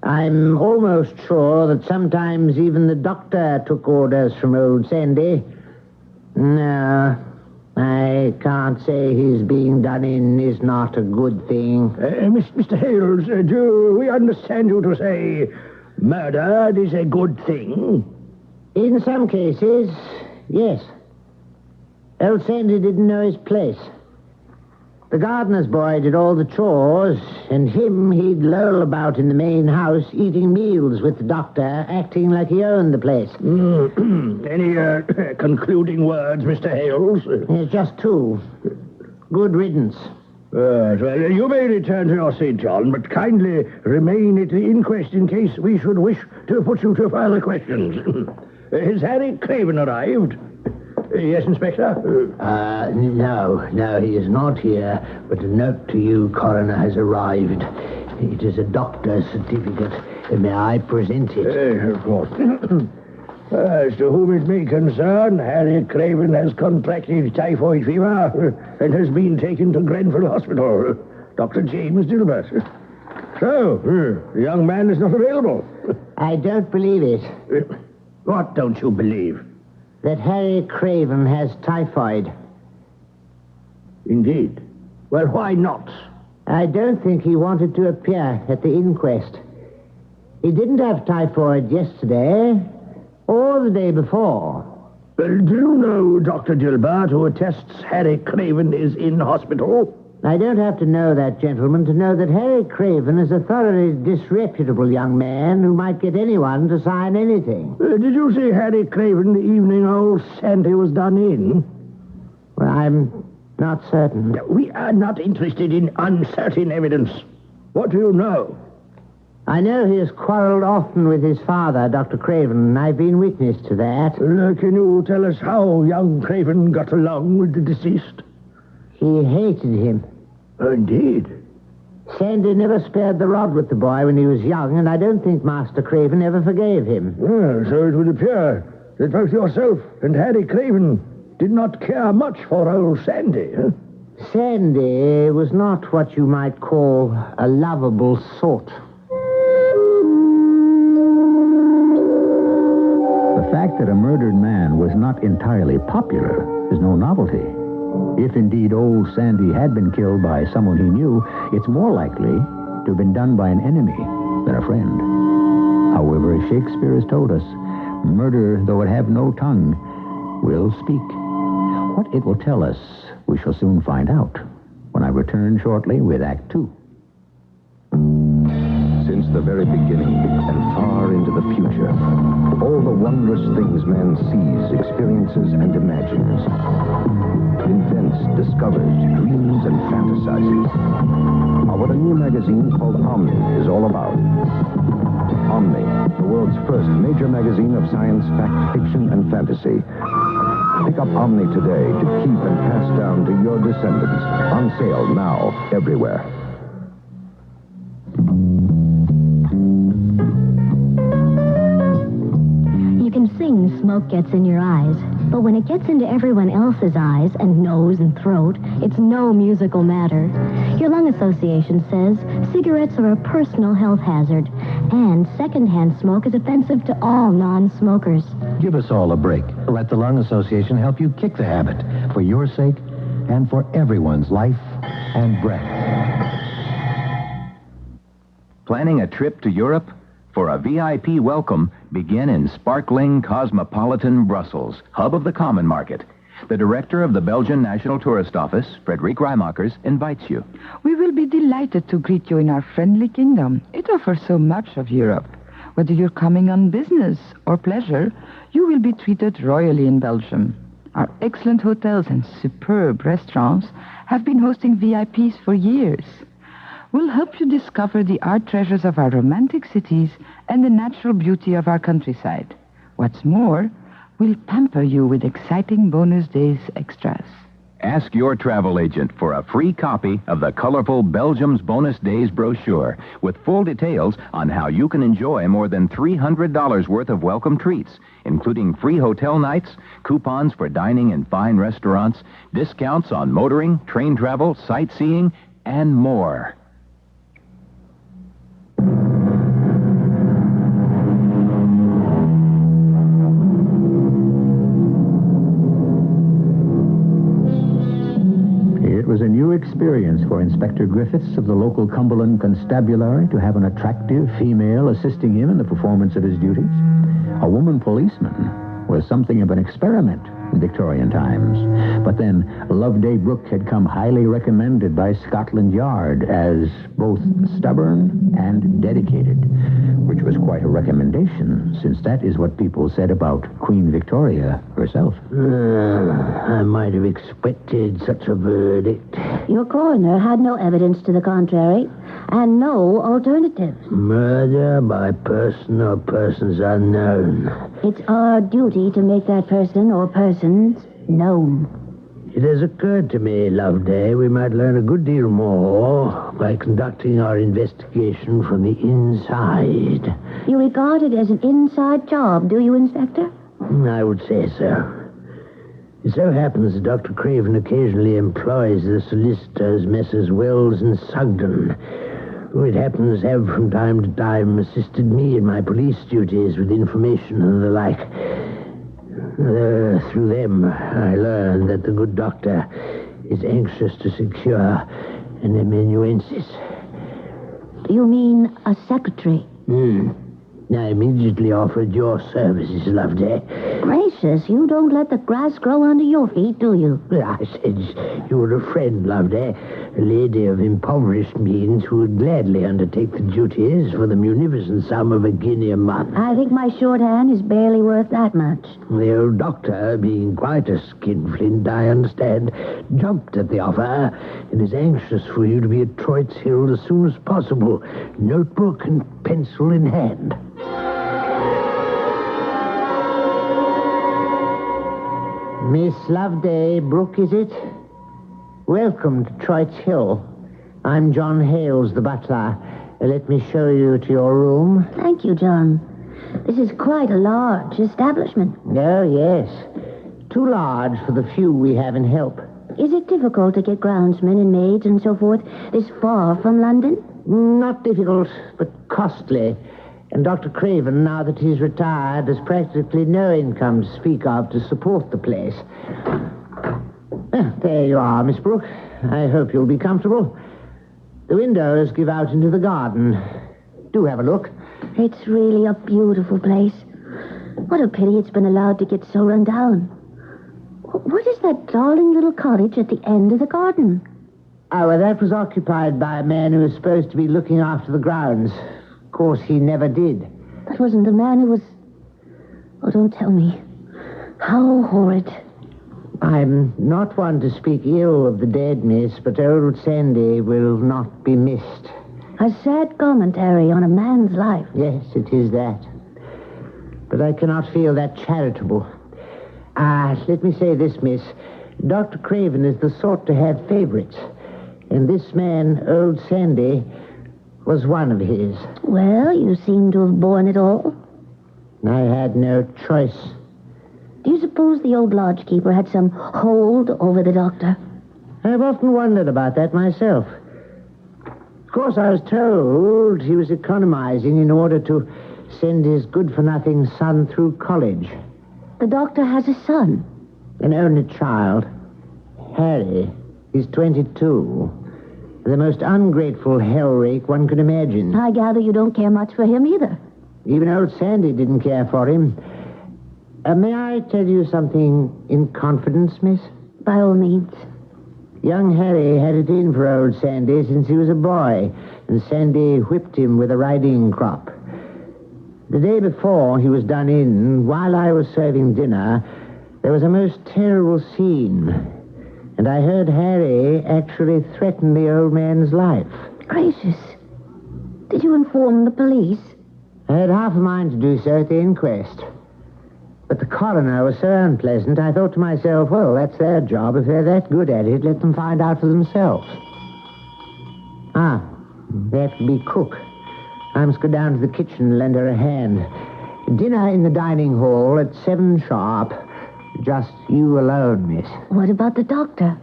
I'm almost sure that sometimes even the doctor took orders from old Sandy. No, I can't say his being done in is not a good thing. Mr. Hales, do we understand you to say murder is a good thing? In some cases, yes. Old Sandy didn't know his place. The gardener's boy did all the chores, and him he'd loll about in the main house, eating meals with the doctor, acting like he owned the place. Any concluding words, Mr. Hales? Just two. Good riddance. Well, you may return to your St. John, but kindly remain at the inquest in case we should wish to put you to further questions. Has Harry Craven arrived? Yes, Inspector? No, he is not here, but a note to you, Coroner, has arrived. It is a doctor's certificate. May I present it? Of course. As to whom it may concern, Harry Craven has contracted typhoid fever and has been taken to Grenfell Hospital. Dr. James Dilbert. So, the young man is not available. I don't believe it. What don't you believe? That Harry Craven has typhoid. Indeed. Well, why not? I don't think he wanted to appear at the inquest. He didn't have typhoid yesterday or the day before. Well, do you know Dr. Dilbert, who attests Harry Craven is in hospital? I don't have to know that, gentlemen, to know that Harry Craven is a thoroughly disreputable young man who might get anyone to sign anything. Did you see Harry Craven the evening old Sandy was done in? Well, I'm not certain. We are not interested in uncertain evidence. What do you know? I know he has quarreled often with his father, Dr. Craven, and I've been witness to that. Can you tell us how young Craven got along with the deceased? He hated him. Indeed. Sandy never spared the rod with the boy when he was young, and I don't think Master Craven ever forgave him. Well, so it would appear that both yourself and Harry Craven did not care much for old Sandy, huh? Sandy was not what you might call a lovable sort. The fact that a murdered man was not entirely popular is no novelty. If indeed old Sandy had been killed by someone he knew, it's more likely to have been done by an enemy than a friend. However, as Shakespeare has told us, murder, though it have no tongue, will speak. What it will tell us, we shall soon find out when I return shortly with Act 2. Since the very beginning and far into the future, all the wondrous things man sees, experiences, and imagines, invents, discovers, dreams, and fantasizes, are what a new magazine called Omni is all about. Omni, the world's first major magazine of science, fact, fiction, and fantasy. Pick up Omni today to keep and pass down to your descendants. On sale now, everywhere. You can sing Smoke Gets in Your Eyes, but when it gets into everyone else's eyes and nose and throat, it's no musical matter. Your lung association says cigarettes are a personal health hazard, and secondhand smoke is offensive to all non-smokers. Give us all a break. Let the Lung Association help you kick the habit for your sake and for everyone's life and breath. Planning a trip to Europe? For a VIP welcome, begin in sparkling cosmopolitan Brussels, hub of the common market. The director of the Belgian National Tourist Office, Frederic Reimakers, invites you. We will be delighted to greet you in our friendly kingdom. It offers so much of Europe. Whether you're coming on business or pleasure, you will be treated royally in Belgium. Our excellent hotels and superb restaurants have been hosting VIPs for years. We'll help you discover the art treasures of our romantic cities and the natural beauty of our countryside. What's more, we'll pamper you with exciting bonus days extras. Ask your travel agent for a free copy of the colorful Belgium's Bonus Days brochure with full details on how you can enjoy more than $300 worth of welcome treats, including free hotel nights, coupons for dining in fine restaurants, discounts on motoring, train travel, sightseeing, and more. It was a new experience for Inspector Griffiths of the local Cumberland Constabulary to have an attractive female assisting him in the performance of his duties. A woman policeman was something of an experiment in Victorian times. But then Loveday Brooke had come highly recommended by Scotland Yard as both stubborn and dedicated, which was quite a recommendation, since that is what people said about Queen Victoria herself. I might have expected such a verdict. Your coroner had no evidence to the contrary, and no alternatives. Murder by person or persons unknown. It's our duty to make that person or persons known. It has occurred to me, Loveday, we might learn a good deal more by conducting our investigation from the inside. You regard it as an inside job, do you, Inspector? I would say so. It so happens that Dr. Craven occasionally employs the solicitors Messrs. Wells and Sugden, who it happens have from time to time assisted me in my police duties with information and the like. Through them, I learned that the good doctor is anxious to secure an amanuensis. You mean a secretary? I immediately offered your services, Loveday. Gracious, you don't let the grass grow under your feet, do you? I said you were a friend, Loveday, a lady of impoverished means who would gladly undertake the duties for the munificent sum of £1 a month. I think my shorthand is barely worth that much. The old doctor, being quite a skinflint, I understand, jumped at the offer and is anxious for you to be at Troyte Hill as soon as possible, notebook and pencil in hand. Miss Loveday Brooke, is it? Welcome to Troyte Hill. I'm John Hales, the butler. Let me show you to your room. Thank you, John. This is quite a large establishment. Oh, yes. Too large for the few we have in help. Is it difficult to get groundsmen and maids and so forth this far from London? Not difficult, but costly. And Dr. Craven, now that he's retired, has practically no income to speak of to support the place. There you are, Miss Brooke. I hope you'll be comfortable. The windows give out into the garden. Do have a look. It's really a beautiful place. What a pity it's been allowed to get so run down. What is that darling little cottage at the end of the garden? Oh, well, that was occupied by a man who was supposed to be looking after the grounds. Of course, he never did. That wasn't the man who was... Oh, don't tell me. How horrid. I'm not one to speak ill of the dead, miss, but old Sandy will not be missed. A sad commentary on a man's life. Yes, it is that. But I cannot feel that charitable. Let me say this, miss. Dr. Craven is the sort to have favorites. And this man, old Sandy, was one of his. Well, you seem to have borne it all. I had no choice. Do you suppose the old lodgekeeper had some hold over the doctor? I've often wondered about that myself. Of course, I was told he was economizing in order to send his good-for-nothing son through college. The doctor has a son? An only child. Harry. He's 22. The most ungrateful hell-rake one could imagine. I gather you don't care much for him either. Even old Sandy didn't care for him. May I tell you something in confidence, miss? By all means. Young Harry had it in for old Sandy since he was a boy, and Sandy whipped him with a riding crop. The day before he was done in, while I was serving dinner, there was a most terrible scene. And I heard Harry actually threaten the old man's life. Gracious. Did you inform the police? I had half a mind to do so at the inquest. But the coroner was so unpleasant, I thought to myself, well, that's their job. If they're that good at it, let them find out for themselves. Ah, they have to be cook. I must go down to the kitchen and lend her a hand. Dinner in the dining hall at 7 sharp. Just you alone, miss. What about the doctor?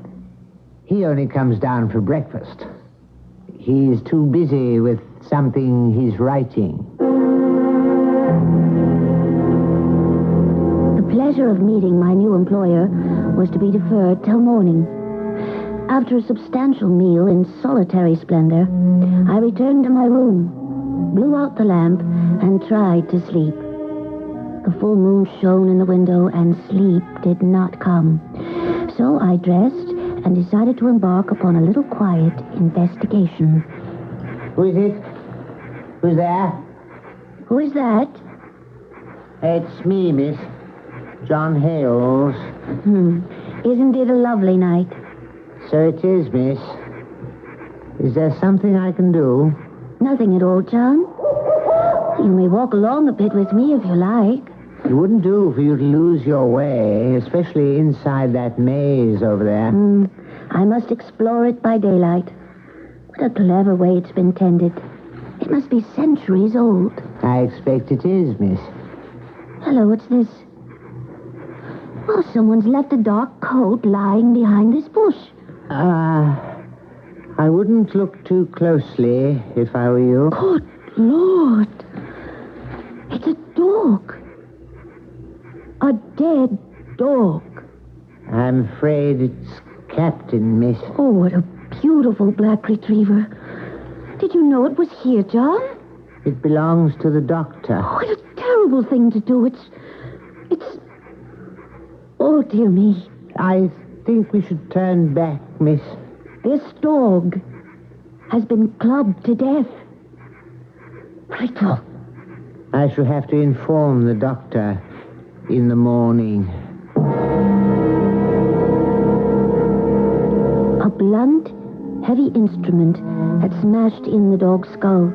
He only comes down for breakfast. He's too busy with something he's writing. The pleasure of meeting my new employer was to be deferred till morning. After a substantial meal in solitary splendor, I returned to my room, blew out the lamp, and tried to sleep. The full moon shone in the window, and sleep did not come. So I dressed and decided to embark upon a little quiet investigation. Who is it? Who's there? Who is that? It's me, miss. John Hales. Isn't it a lovely night? So it is, miss. Is there something I can do? Nothing at all, John. You may walk along a bit with me if you like. It wouldn't do for you to lose your way, especially inside that maze over there. I must explore it by daylight. What a clever way it's been tended. It must be centuries old. I expect it is, miss. Hello, what's this? Oh, someone's left a dark coat lying behind this bush. I wouldn't look too closely if I were you. Good Lord. It's a dog. A dead dog. I'm afraid it's Captain, miss. Oh, what a beautiful black retriever. Did you know it was here, John? It belongs to the doctor. Oh, what a terrible thing to do. It's... Oh, dear me. I think we should turn back, miss. This dog has been clubbed to death. Frightful. I shall have to inform the doctor in the morning. A blunt, heavy instrument had smashed in the dog's skull.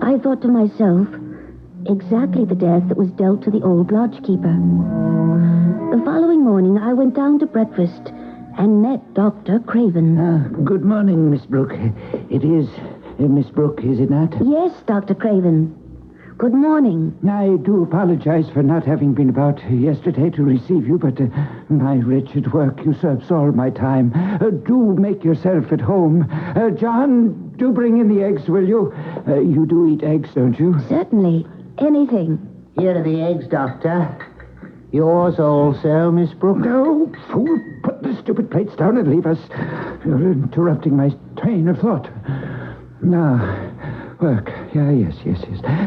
I thought to myself, exactly the death that was dealt to the old lodgekeeper. The following morning, I went down to breakfast and met Dr. Craven. Good morning, Miss Brooke. It is Miss Brooke, is it not? Yes, Dr. Craven. Good morning. I do apologize for not having been about yesterday to receive you, but my wretched work usurps all my time. Do make yourself at home. John, do bring in the eggs, will you? You do eat eggs, don't you? Certainly. Anything. Here are the eggs, Doctor. Yours also, Miss Brooke. No, fool. Put the stupid plates down and leave us. You're interrupting my train of thought. Now, work. Yes.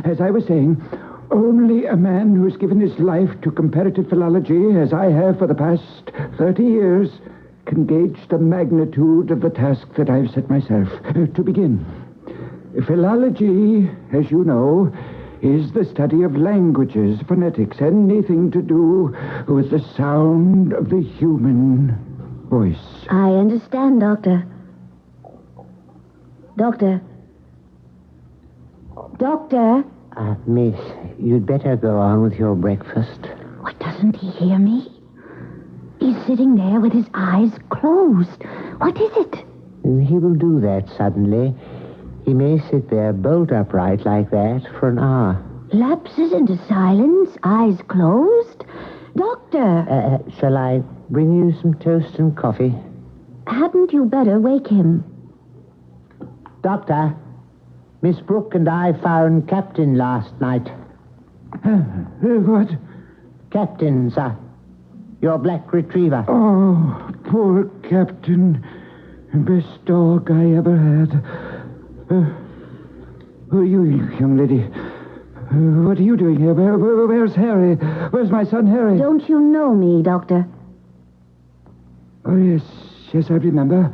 As I was saying, only a man who's given his life to comparative philology, as I have for the past 30 years, can gauge the magnitude of the task that I've set myself. To begin, philology, as you know, is the study of languages, phonetics, anything to do with the sound of the human voice. I understand, Doctor. Doctor. Miss, you'd better go on with your breakfast. What, doesn't he hear me? He's sitting there with his eyes closed. What is it? He will do that suddenly. He may sit there bolt upright like that for an hour. Lapses into silence, eyes closed? Doctor! Shall I bring you some toast and coffee? Hadn't you better wake him? Doctor, Miss Brooke and I found Captain last night. What? Captain, sir. Your black retriever. Oh, poor Captain. Best dog I ever had. Who are you, young lady? What are you doing here? Where's Harry? Where's my son, Harry? Don't you know me, Doctor? Oh, yes, I remember.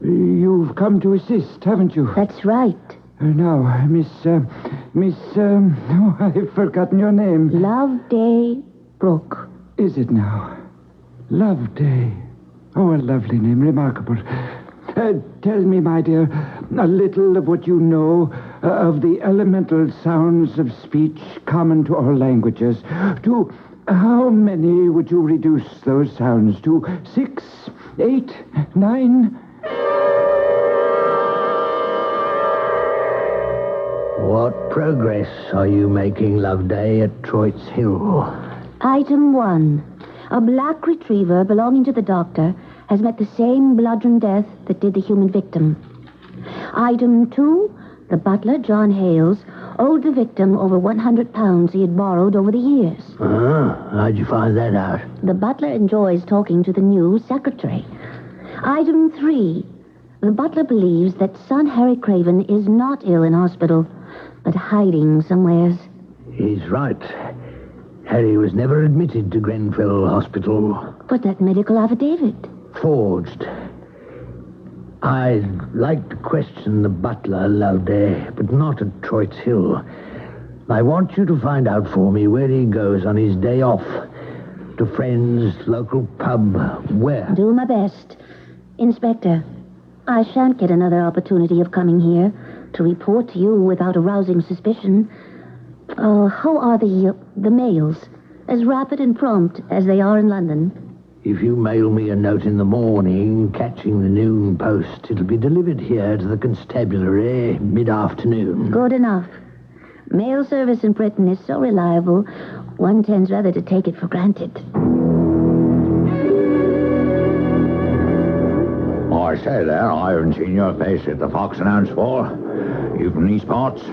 You've come to assist, haven't you? That's right. Now, Miss, oh, I've forgotten your name. Loveday Brooke. Is it now? Loveday. Oh, a lovely name, remarkable. Tell me, my dear, a little of what you know of the elemental sounds of speech common to all languages. To How many would you reduce those sounds to? 6, 8, 9? What progress are you making, Loveday, at Troyte's Hill? Item 1. A black retriever belonging to the doctor has met the same bludgeon death that did the human victim. Item 2. The butler, John Hales, owed the victim over £100 he had borrowed over the years. How'd you find that out? The butler enjoys talking to the new secretary. Item 3. The butler believes that son Harry Craven is not ill in hospital, but hiding somewheres. He's right. Harry was never admitted to Grenfell Hospital. But that medical affidavit? Forged. I'd like to question the butler, Loveday, but not at Troyte's Hill. I want you to find out for me where he goes on his day off. To friends, local pub, where? Do my best. Inspector, I shan't get another opportunity of coming here to report to you without arousing suspicion. How are the mails? As rapid and prompt as they are in London? If you mail me a note in the morning, catching the noon post, it'll be delivered here to the constabulary mid-afternoon. Good enough. Mail service in Britain is so reliable, one tends rather to take it for granted. I say there, I haven't seen your face at the Fox and Hounds for. You from these parts?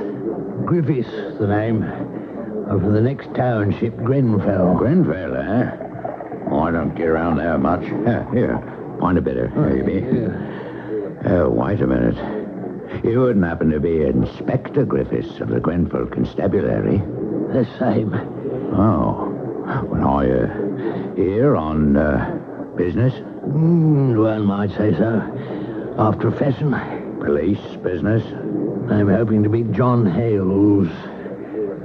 Griffiths, the name. I'm from the next township, Grenfell. Grenfell, eh? Oh, I don't get around there much. Here, find a bitter. There you be. Wait a minute. You wouldn't happen to be Inspector Griffiths of the Grenfell Constabulary? The same. Oh. Well, are you here on business? One might say so. Of profession. Police business? I'm hoping to meet John Hales.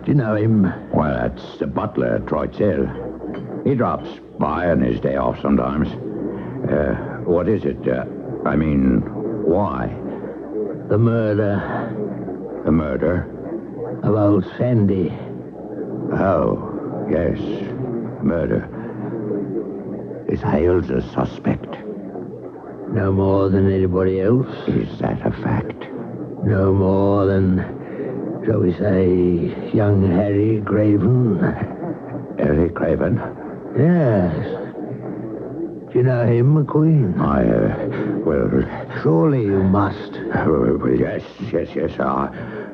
Do you know him? Well, that's the butler at Troyte's Hill. He drops by on his day off sometimes. What is it? Why? The murder. The murder? Of old Sandy. Oh, yes. Murder. Is Hales a suspect? No more than anybody else. Is that a fact? No more than, shall we say, young Harry Craven. Harry Craven? Yes. Do you know him, McQueen? Well... Surely you must. Yes.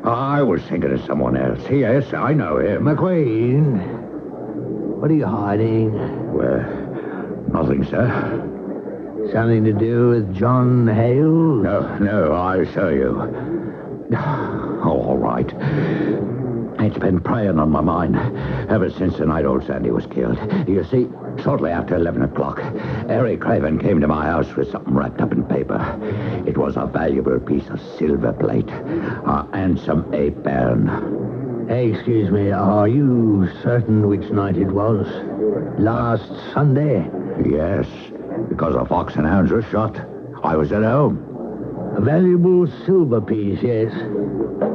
I was thinking of someone else. Yes, I know him. McQueen, what are you hiding? Well, nothing, sir. Something to do with John Hales? No, I'll show you. Oh, all right. It's been preying on my mind ever since the night old Sandy was killed. You see, shortly after 11 o'clock, Harry Craven came to my house with something wrapped up in paper. It was a valuable piece of silver plate and some ape-bone. Excuse me, are you certain which night it was? Last Sunday? Yes, because the Fox and Hounds was shot. I was at home. A valuable silver piece, yes.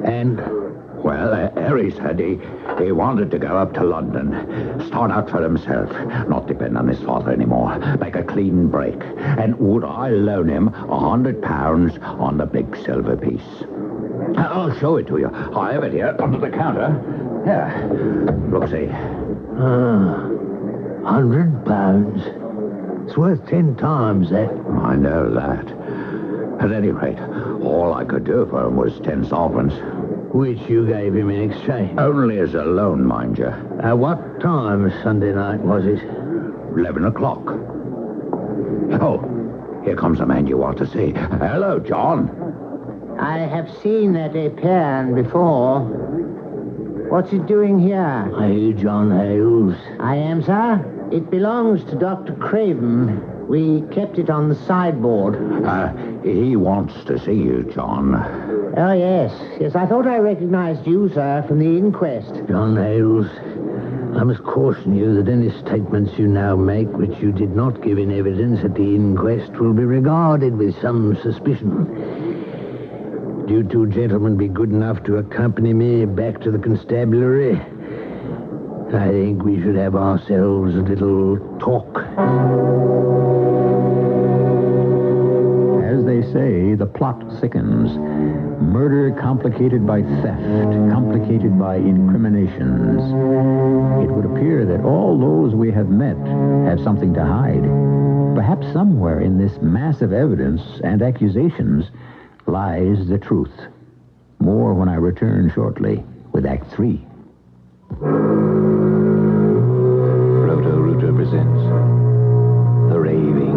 And... Well, Harry said he wanted to go up to London, start out for himself, not depend on his father anymore, make a clean break. And would I loan him £100 on the big silver piece? I'll show it to you. I have it here under the counter. Here. Look, see. £100? It's worth 10 times that. I know that. At any rate, all I could do for him was 10 sovereigns. Which you gave him in exchange? Only as a loan, mind you. At what time Sunday night was it? 11 o'clock. Oh, here comes the man you want to see. Hello, John. I have seen that ape-bone before. What's it doing here? Are you John Hales? I am, sir. It belongs to Dr. Craven. We kept it on the sideboard. He wants to see you, John. Oh, yes. Yes, I thought I recognized you, sir, from the inquest. John Hales, I must caution you that any statements you now make, which you did not give in evidence at the inquest, will be regarded with some suspicion. Do you two gentlemen be good enough to accompany me back to the constabulary? I think we should have ourselves a little talk. As they say, the plot thickens. Murder complicated by theft, complicated by incriminations. It would appear that all those we have met have something to hide. Perhaps somewhere in this mass of evidence and accusations lies the truth. More when I return shortly with Act 3. Roto-Rooter presents The Raving.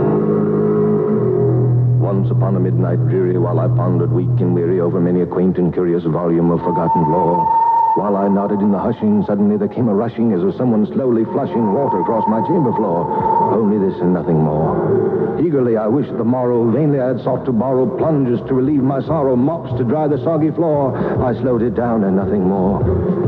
Once upon a midnight dreary, while I pondered weak and weary over many a quaint and curious volume of forgotten lore, while I nodded in the hushing, suddenly there came a rushing as of someone slowly flushing water across my chamber floor. Only this and nothing more. Eagerly I wished the morrow, vainly I had sought to borrow plunges to relieve my sorrow, mops to dry the soggy floor. I slowed it down and nothing more.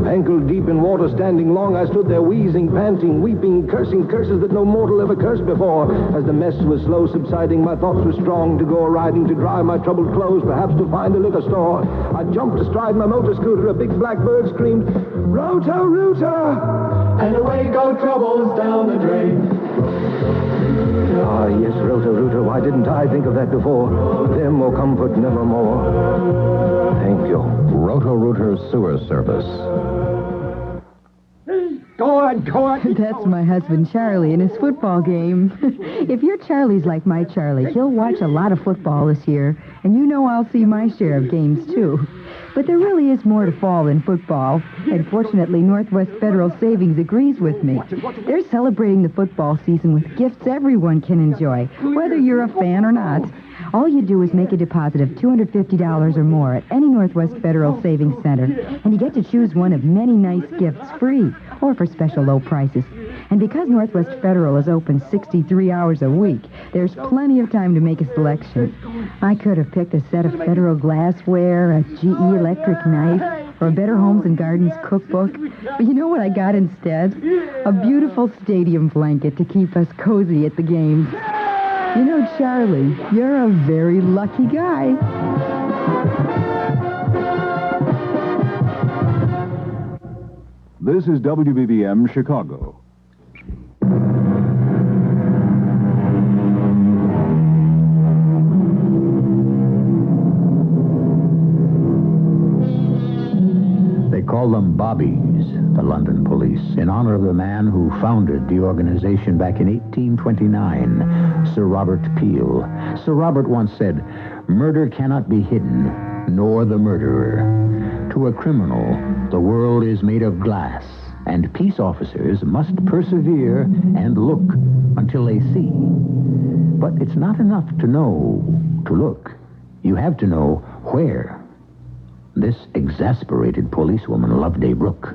Ankle deep in water, standing long, I stood there wheezing, panting, weeping, cursing curses that no mortal ever cursed before. As the mess was slow subsiding, my thoughts were strong to go a-riding, to dry my troubled clothes, perhaps to find a liquor store. I jumped astride my motor scooter, a big black bird screamed, "Roto-Rooter!" And away go troubles down the drain. Ah, yes, Roto-Rooter, why didn't I think of that before? Them or comfort nevermore. Thank you. Roto-Rooter Sewer Service. Go on. That's my husband, Charlie, in his football game. If your Charlie's like my Charlie, he'll watch a lot of football this year, and you know I'll see my share of games, too. But there really is more to fall than football, and fortunately, Northwest Federal Savings agrees with me. They're celebrating the football season with gifts everyone can enjoy, whether you're a fan or not. All you do is make a deposit of $250 or more at any Northwest Federal Savings Center, and you get to choose one of many nice gifts free or for special low prices. And because Northwest Federal is open 63 hours a week, there's plenty of time to make a selection. I could have picked a set of Federal glassware, a GE electric knife, or a Better Homes and Gardens cookbook. But you know what I got instead? A beautiful stadium blanket to keep us cozy at the games. You know, Charlie, you're a very lucky guy. This is WBBM Chicago. They call them Bobbies, the London police, in honor of the man who founded the organization back in 1829, Sir Robert Peel. Sir Robert once said, "Murder cannot be hidden, nor the murderer. To a criminal, the world is made of glass, and peace officers must persevere and look until they see." But it's not enough to know to look. You have to know where. This exasperated policewoman loved a brook.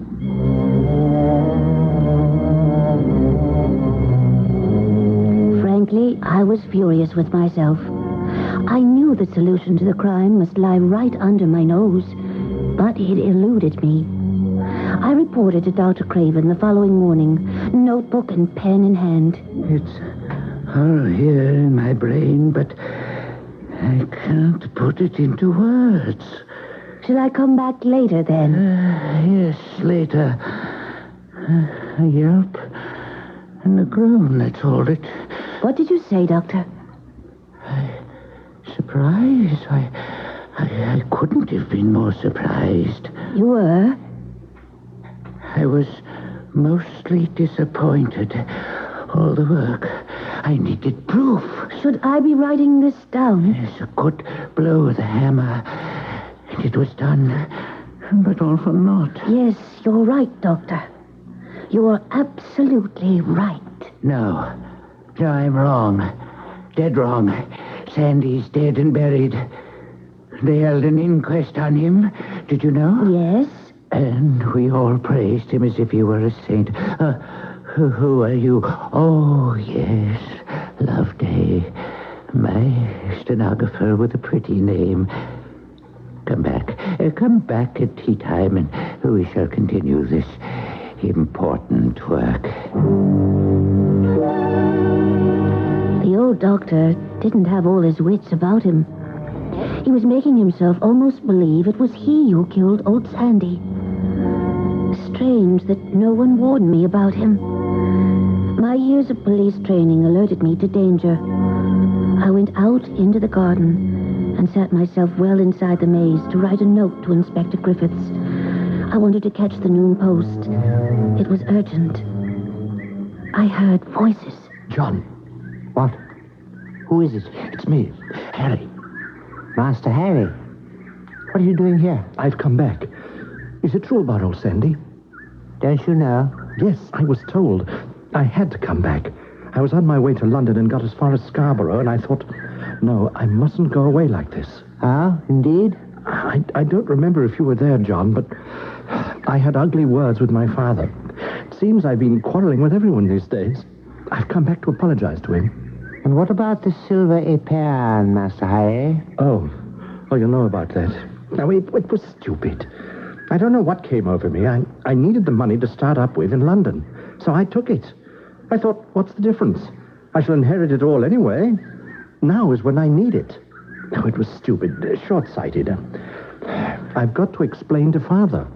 Frankly, I was furious with myself. I knew the solution to the crime must lie right under my nose, but it eluded me. I reported to Dr. Craven the following morning, notebook and pen in hand. It's all here in my brain, but I can't put it into words. Shall I come back later, then? Yes, later. A yelp and a groan, that's all it... What did you say, Doctor? Surprised? I couldn't have been more surprised. You were? I was mostly disappointed. All the work. I needed proof. Should I be writing this down? Yes, a good blow of the hammer. And it was done. But all for naught. Yes, you're right, Doctor. You are absolutely right. No, I'm wrong. Dead wrong. Sandy's dead and buried. They held an inquest on him. Did you know? Yes. And we all praised him as if he were a saint. Who are you? Oh, yes. Loveday. My stenographer with a pretty name. Come back. Come back at tea time and we shall continue this important work. The old doctor didn't have all his wits about him. He was making himself almost believe it was he who killed old Sandy. strange that no one warned me about him. My years of police training alerted me to danger. I went out into the garden and sat myself well inside the maze to write a note to Inspector Griffiths. I wanted to catch the noon post. It was urgent. I heard voices. John. What? Who is it? It's me, Harry. Master Harry. What are you doing here? I've come back. Is it true about old Sandy? Don't you know? Yes, I was told. I had to come back. I was on my way to London and got as far as Scarborough, and I thought, no, I mustn't go away like this. Oh, indeed? I don't remember if you were there, John, but I had ugly words with my father. It seems I've been quarreling with everyone these days. I've come back to apologize to him. And what about the silver epergne, Master Harry? Oh, you know about that. Now, it was stupid. I don't know what came over me. I needed the money to start up with in London, so I took it. I thought, what's the difference? I shall inherit it all anyway. Now is when I need it. No, it was stupid, short-sighted. I've got to explain to Father.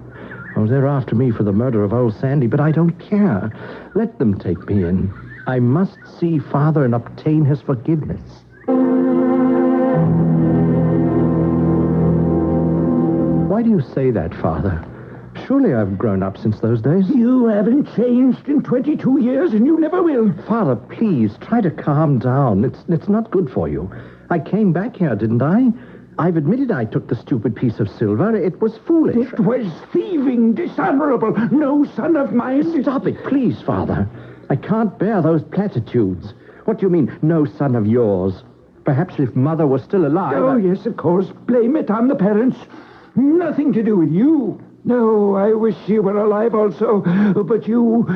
Oh, they're after me for the murder of old Sandy, but I don't care. Let them take me in. I must see Father and obtain his forgiveness. Why do you say that, Father? Surely I've grown up since those days. You haven't changed in 22 years, and you never will. Father, please, try to calm down. It's not good for you. I came back here, didn't I? I've admitted I took the stupid piece of silver. It was foolish. It was thieving, dishonorable. No son of mine... Stop it, please, Father. I can't bear those platitudes. What do you mean, no son of yours? Perhaps if Mother was still alive... Oh, yes, of course. Blame it on the parents. Nothing to do with you. No, I wish you were alive also. But you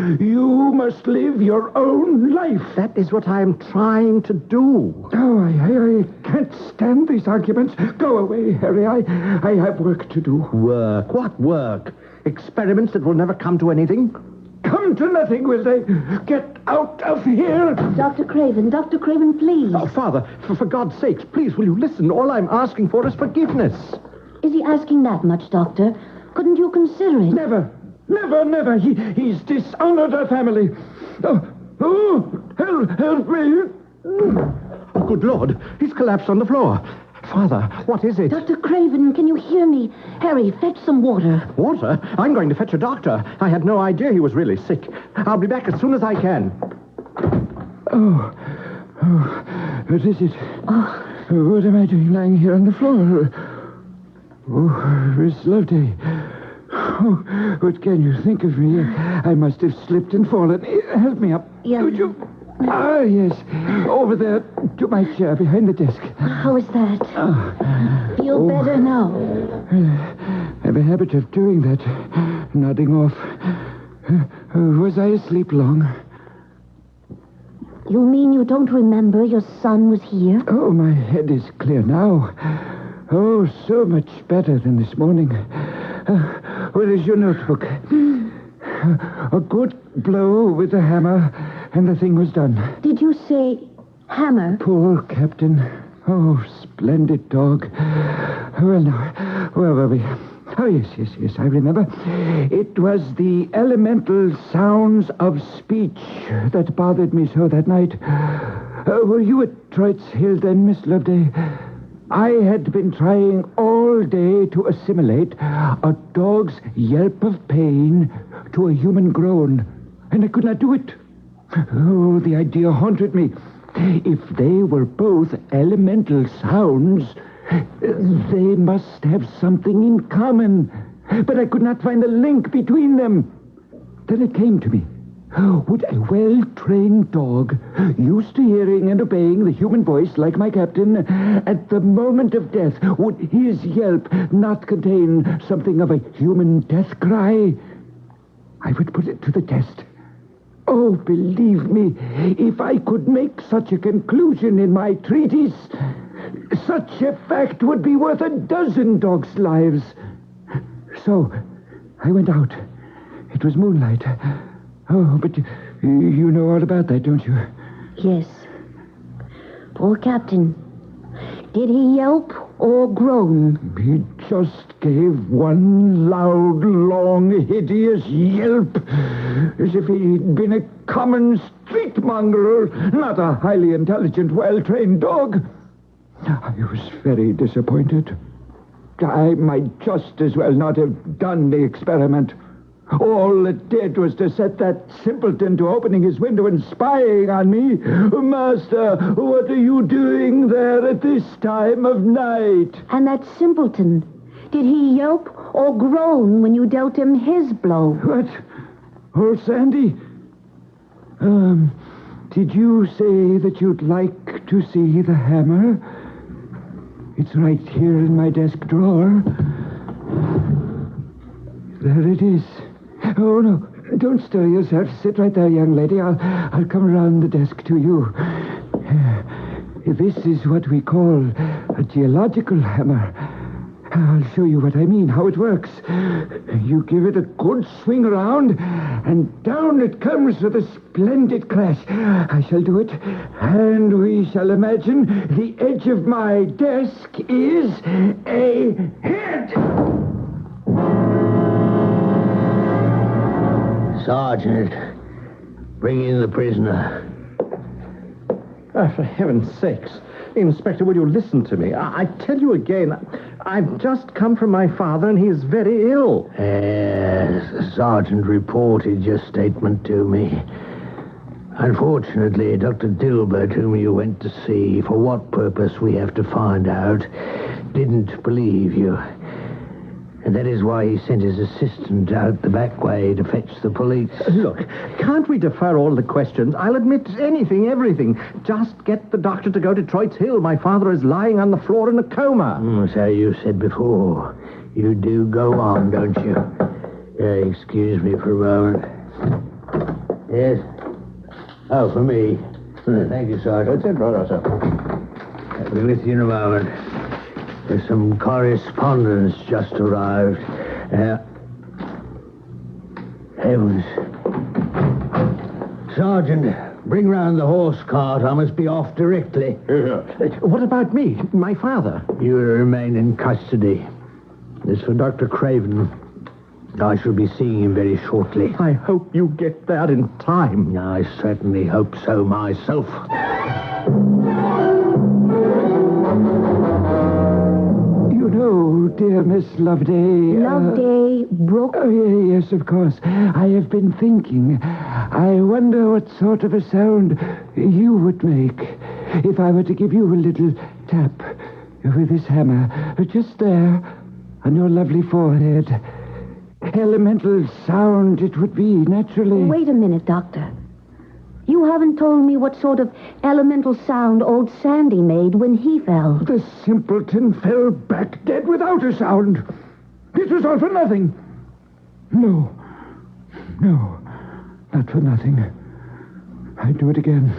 must live your own life. That is what I am trying to do. Oh, I can't stand these arguments. Go away, Harry. I have work to do. Work? What work? Experiments that will never come to anything? Come to nothing, will they? Get out of here. Dr. Craven, please. Oh, Father, for God's sakes, please, will you listen? All I'm asking for is forgiveness. Is he asking that much, Doctor? Couldn't you consider it? Never. Never. He's dishonored our family. Help me. Oh, good Lord. He's collapsed on the floor. Father, what is it? Dr. Craven, can you hear me? Harry, fetch some water. Water? I'm going to fetch a doctor. I had no idea he was really sick. I'll be back as soon as I can. Oh, what is it? What am I doing lying here on the floor? Oh, Miss Loveday. Oh, what can you think of me? I must have slipped and fallen. Help me up. Yes. Would you? Ah, yes. Over there to my chair behind the desk. How is that? Feel better now? I have a habit of doing that. Nodding off. Was I asleep long? You mean you don't remember your son was here? Oh, my head is clear now. Oh, so much better than this morning. Where is your notebook? A good blow with the hammer, and the thing was done. Did you say hammer? Poor Captain. Oh, splendid dog. Well, now, where were we? Oh, yes, I remember. It was the elemental sounds of speech that bothered me so that night. Were you at Troyte's Hill then, Miss Loveday? I had been trying all day to assimilate a dog's yelp of pain to a human groan, and I could not do it. Oh, the idea haunted me. If they were both elemental sounds, they must have something in common, but I could not find the link between them. Then it came to me. Would a well-trained dog, used to hearing and obeying the human voice like my captain, at the moment of death, would his yelp not contain something of a human death cry? I would put it to the test. Oh, believe me, if I could make such a conclusion in my treatise, such a fact would be worth a dozen dogs' lives. So, I went out. It was moonlight. Oh, but you know all about that, don't you? Yes. Poor Captain. Did he yelp or groan? He just gave one loud, long, hideous yelp, as if he'd been a common street mongrel, not a highly intelligent, well-trained dog. I was very disappointed. I might just as well not have done the experiment. All it did was to set that simpleton to opening his window and spying on me. Master, what are you doing there at this time of night? And that simpleton, did he yelp or groan when you dealt him his blow? What? Oh, Sandy? Did you say that you'd like to see the hammer? It's right here in my desk drawer. There it is. Oh, no, don't stir yourself. Sit right there, young lady. I'll come around the desk to you. This is what we call a geological hammer. I'll show you what I mean, how it works. You give it a good swing around, and down it comes with a splendid crash. I shall do it, and we shall imagine the edge of my desk is a head. Sergeant, bring in the prisoner. For heaven's sakes. Inspector, will you listen to me? I tell you again, I've just come from my father, and he is very ill. The sergeant reported your statement to me. Unfortunately, Dr. Dilbert, whom you went to see, for what purpose we have to find out, didn't believe you. And that is why he sent his assistant out the back way to fetch the police. Look, can't we defer all the questions? I'll admit anything, everything. Just get the doctor to go to Troyte Hill. My father is lying on the floor in a coma. So you said before. You do go on, don't you? Excuse me for a moment. Yes? Oh, for me. Thank you, Sergeant. That's it, brother, sir. I'll be with you in a moment. There's some correspondence just arrived. Heavens. Sergeant, bring round the horse cart. I must be off directly. What about me, my father? You will remain in custody. As for Dr. Craven, I shall be seeing him very shortly. I hope you get there in time. I certainly hope so myself. Oh, dear Miss Loveday. Loveday Brooke? Oh, yes, of course. I have been thinking. I wonder what sort of a sound you would make if I were to give you a little tap with this hammer. Just there, on your lovely forehead. Elemental sound it would be, naturally. Wait a minute, Doctor. You haven't told me what sort of elemental sound old Sandy made when he fell. The simpleton fell back dead without a sound. It was all for nothing. No, not for nothing. I'd do it again,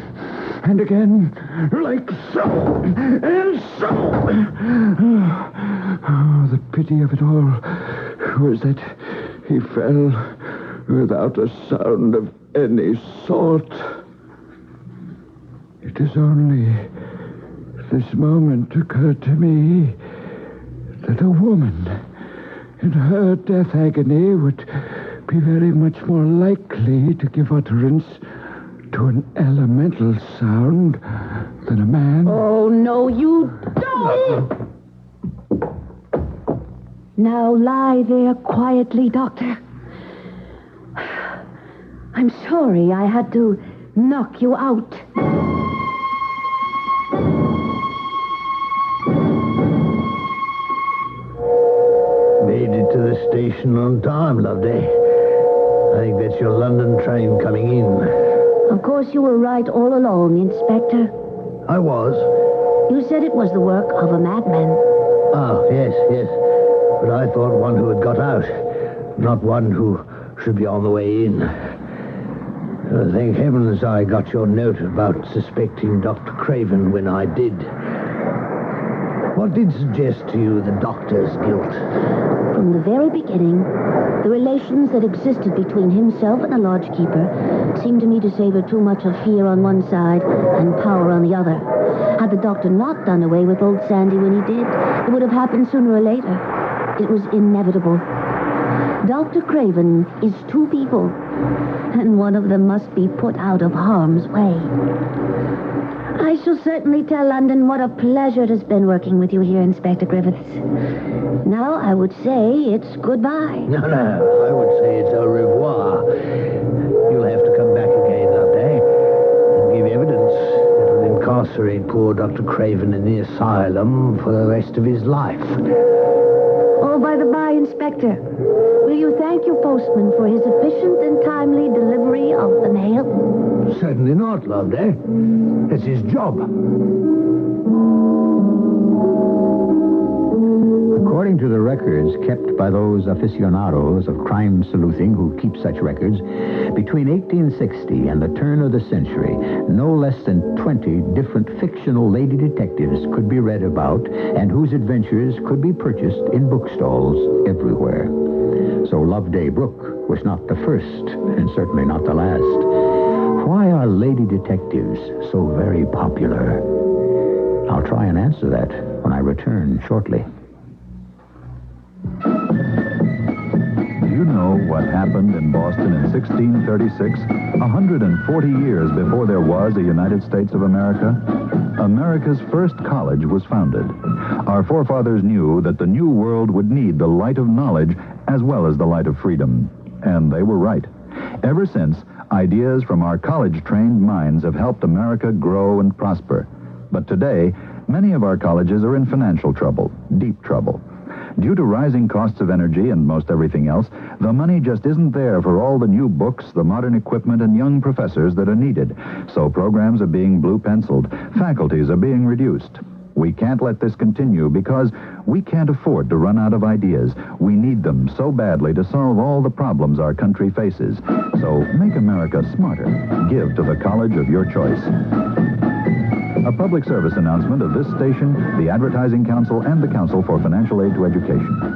and again, like so, and so. Oh, the pity of it all was that he fell without a sound of any sort. It has only this moment occurred to me that a woman in her death agony would be very much more likely to give utterance to an elemental sound than a man. Oh, no, you don't! Now lie there quietly, Doctor. I'm sorry I had to knock you out. Made it to the station on time, Loveday. I think that's your London train coming in. Of course you were right all along, Inspector. I was. You said it was the work of a madman. Oh, yes. But I thought one who had got out, not one who should be on the way in. Thank heavens I got your note about suspecting Dr. Craven when I did. What did suggest to you the doctor's guilt? From the very beginning, the relations that existed between himself and the lodgekeeper seemed to me to savor too much of fear on one side and power on the other. Had the doctor not done away with old Sandy when he did, it would have happened sooner or later. It was inevitable. Dr. Craven is two people, and one of them must be put out of harm's way. I shall certainly tell London what a pleasure it has been working with you here, Inspector Griffiths. Now I would say it's goodbye. No, I would say it's au revoir. You'll have to come back again, Loveday, and give evidence that will incarcerate poor Dr. Craven in the asylum for the rest of his life. Oh, by the by, Inspector, will you thank your postman for his efficient and timely delivery of the mail? Certainly not, Loveday. It's his job. According to the records kept by those aficionados of crime sleuthing who keep such records, between 1860 and the turn of the century, no less than 20 different fictional lady detectives could be read about and whose adventures could be purchased in bookstalls everywhere. So Loveday Brooke was not the first, and certainly not the last. Why are lady detectives so very popular? I'll try and answer that when I return shortly. Do you know what happened in Boston in 1636, 140 years before there was a United States of America? America's first college was founded. Our forefathers knew that the new world would need the light of knowledge as well as the light of freedom. And they were right. Ever since, ideas from our college-trained minds have helped America grow and prosper. But today, many of our colleges are in financial trouble, deep trouble. Due to rising costs of energy and most everything else, the money just isn't there for all the new books, the modern equipment, and young professors that are needed. So programs are being blue-penciled. Faculties are being reduced. We can't let this continue because we can't afford to run out of ideas. We need them so badly to solve all the problems our country faces. So make America smarter. Give to the college of your choice. A public service announcement of this station, the Advertising Council, and the Council for Financial Aid to Education.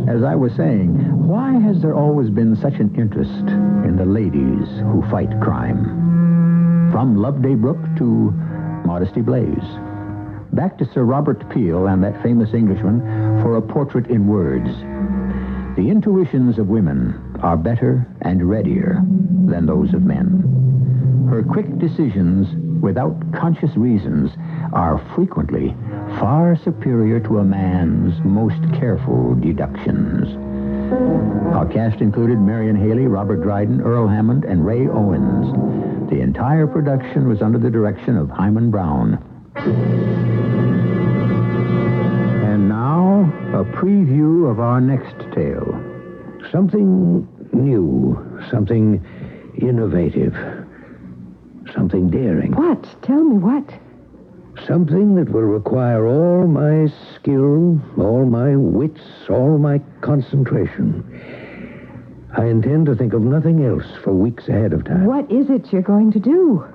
As I was saying, why has there always been such an interest in the ladies who fight crime? From Loveday Brooke to Modesty Blaze. Back to Sir Robert Peel and that famous Englishman for a portrait in words. The intuitions of women are better and readier than those of men. Her quick decisions without conscious reasons are frequently far superior to a man's most careful deductions. Our cast included Marion Haley, Robert Dryden, Earl Hammond, and Ray Owens. The entire production was under the direction of Hyman Brown. And now, a preview of our next tale. Something new, something innovative, something daring. What? Tell me what? Something that will require all my skill, all my wits, all my concentration. I intend to think of nothing else for weeks ahead of time. What is it you're going to do?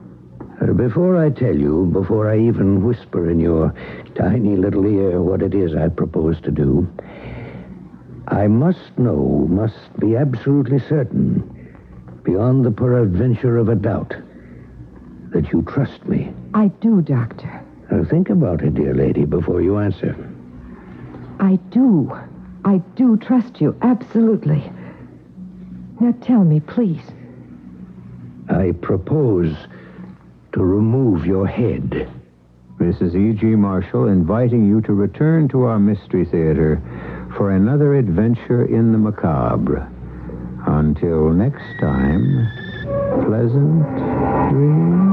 Before I tell you, before I even whisper in your tiny little ear what it is I propose to do, I must know, must be absolutely certain, beyond the peradventure of a doubt, that you trust me. I do, Doctor. Now think about it, dear lady, before you answer. I do. I do trust you, absolutely. Now tell me, please. I propose to remove your head. This is E.G. Marshall inviting you to return to our Mystery Theater for another adventure in the macabre. Until next time, pleasant dreams.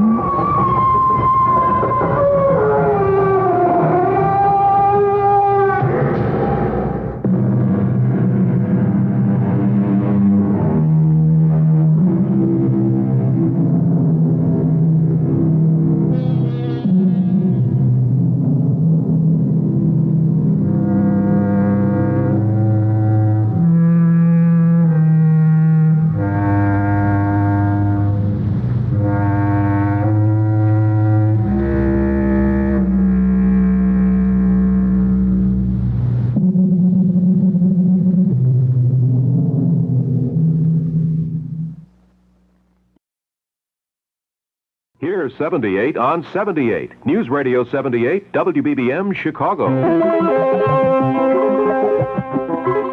Here's 78 on 78. News Radio 78, WBBM, Chicago.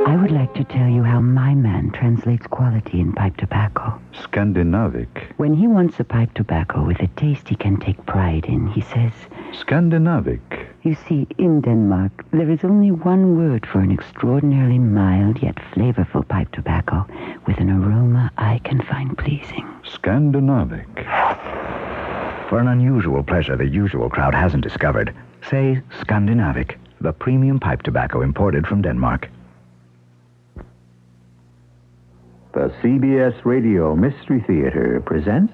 I would like to tell you how my man translates quality in pipe tobacco. Scandinavic. When he wants a pipe tobacco with a taste he can take pride in, he says, Scandinavic. You see, in Denmark, there is only one word for an extraordinarily mild yet flavorful pipe tobacco with an aroma I can find pleasing. Scandinavic. For an unusual pleasure the usual crowd hasn't discovered, say Scandinavic, the premium pipe tobacco imported from Denmark. The CBS Radio Mystery Theater presents...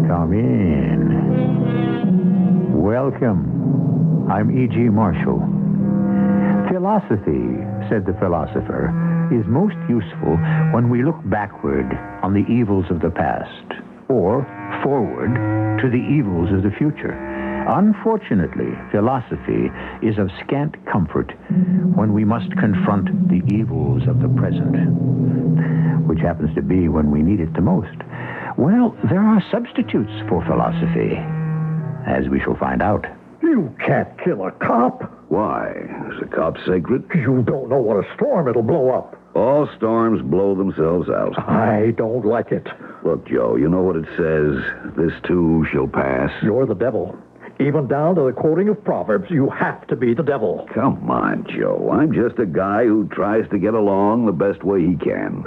Come in. Welcome. I'm E.G. Marshall. Philosophy, said the philosopher, is most useful when we look backward on the evils of the past, or forward to the evils of the future. Unfortunately, philosophy is of scant comfort when we must confront the evils of the present, which happens to be when we need it the most. Well, there are substitutes for philosophy, as we shall find out. You can't kill a cop. Why? Is a cop sacred? You don't know what a storm it'll blow up. All storms blow themselves out. I don't like it. Look, Joe, you know what it says? This too shall pass. You're the devil. Even down to the quoting of Proverbs, you have to be the devil. Come on, Joe. I'm just a guy who tries to get along the best way he can.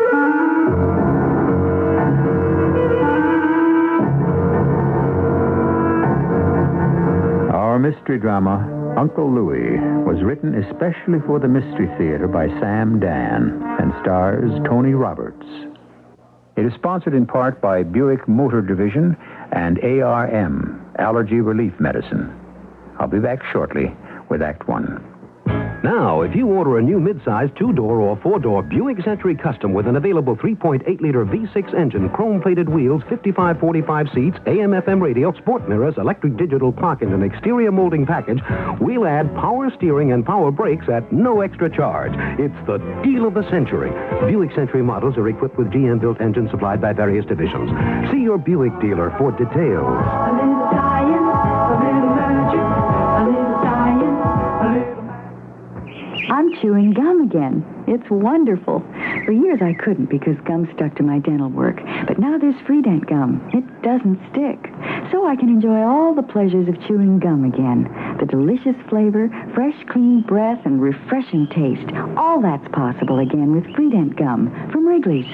Our mystery drama, Uncle Louie, was written especially for the Mystery Theater by Sam Dan and stars Tony Roberts. It is sponsored in part by Buick Motor Division and ARM, Allergy Relief Medicine. I'll be back shortly with Act One. Now, if you order a new midsize 2-door or 4-door Buick Century Custom with an available 3.8-liter V6 engine, chrome-plated wheels, 55-45 seats, AM/FM radio, sport mirrors, electric digital clock, and an exterior molding package, we'll add power steering and power brakes at no extra charge. It's the deal of the century. Buick Century models are equipped with GM-built engines supplied by various divisions. See your Buick dealer for details. A little science, a little magic, a little science, a little... I'm chewing gum again. It's wonderful. For years I couldn't because gum stuck to my dental work. But now there's Freedent gum. It doesn't stick. So I can enjoy all the pleasures of chewing gum again. The delicious flavor, fresh, clean breath, and refreshing taste. All that's possible again with Freedent gum from Wrigley's.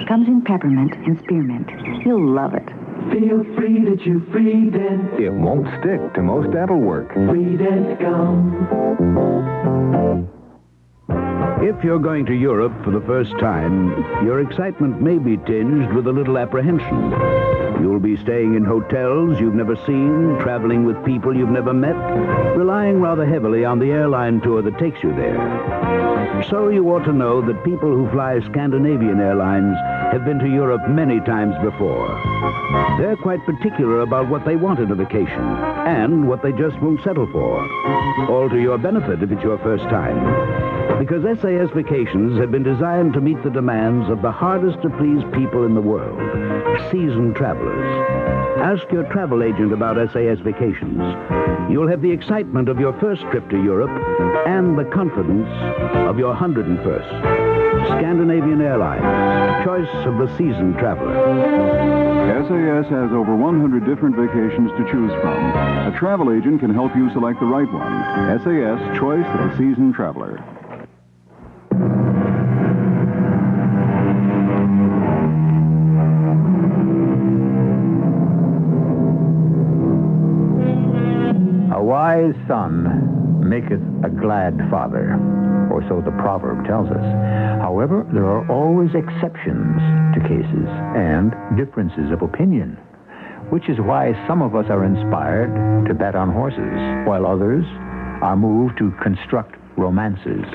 Comes in peppermint and spearmint. You'll love it. Feel free to chew Freedent. It won't stick to most dental work. Freedent gum. If you're going to Europe for the first time, your excitement may be tinged with a little apprehension. You'll be staying in hotels you've never seen, traveling with people you've never met, relying rather heavily on the airline tour that takes you there. So you ought to know that people who fly Scandinavian Airlines have been to Europe many times before. They're quite particular about what they want in a vacation, and what they just won't settle for. All to your benefit if it's your first time. Because SAS Vacations have been designed to meet the demands of the hardest-to-please people in the world, seasoned travelers. Ask your travel agent about SAS Vacations. You'll have the excitement of your first trip to Europe and the confidence of your 101st. Scandinavian Airlines, choice of the seasoned traveler. SAS has over 100 different vacations to choose from. A travel agent can help you select the right one. SAS, choice of the seasoned traveler. A wise son maketh a glad father, or so the proverb tells us. However, there are always exceptions to cases and differences of opinion, which is why some of us are inspired to bet on horses, while others are moved to construct romances.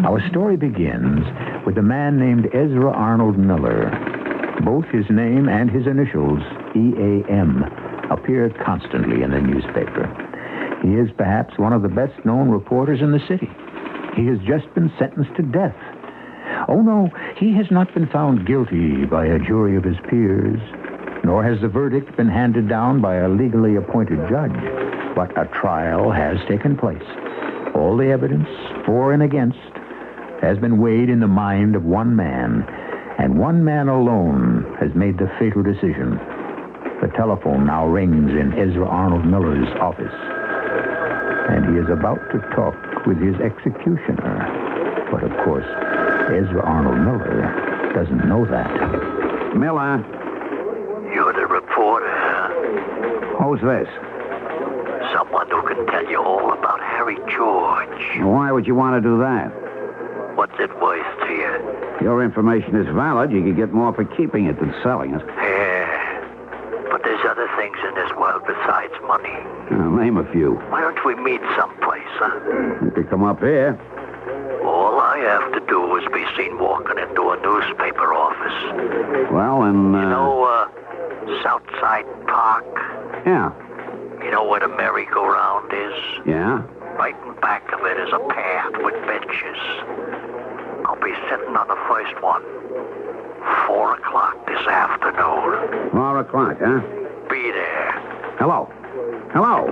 Our story begins with a man named Ezra Arnold Miller. Both his name and his initials, EAM, appear constantly in the newspaper. He is perhaps one of the best-known reporters in the city. He has just been sentenced to death. Oh, no, he has not been found guilty by a jury of his peers, nor has the verdict been handed down by a legally appointed judge. But a trial has taken place. All the evidence, for and against, has been weighed in the mind of one man, and one man alone has made the fatal decision. The telephone now rings in Ezra Arnold Miller's office, and he is about to talk with his executioner. But, of course, Ezra Arnold Miller doesn't know that. Miller. You're the reporter, huh? Who's this? Someone who can tell you all about Harry George. Why would you want to do that? What's it worth to you? Your information is valid. You could get more for keeping it than selling it. Yeah. But there's other things in this world besides money. Name a few. Why don't we meet someplace, huh? You could come up here. All I have to do is be seen walking into a newspaper office. Well, and, You know, Southside Park? Yeah. You know where the merry-go-round is? Yeah? Right in back of it is a path with benches. I'll be sitting on the first one. 4 o'clock this afternoon. 4 o'clock, huh? Be there. Hello. Hello.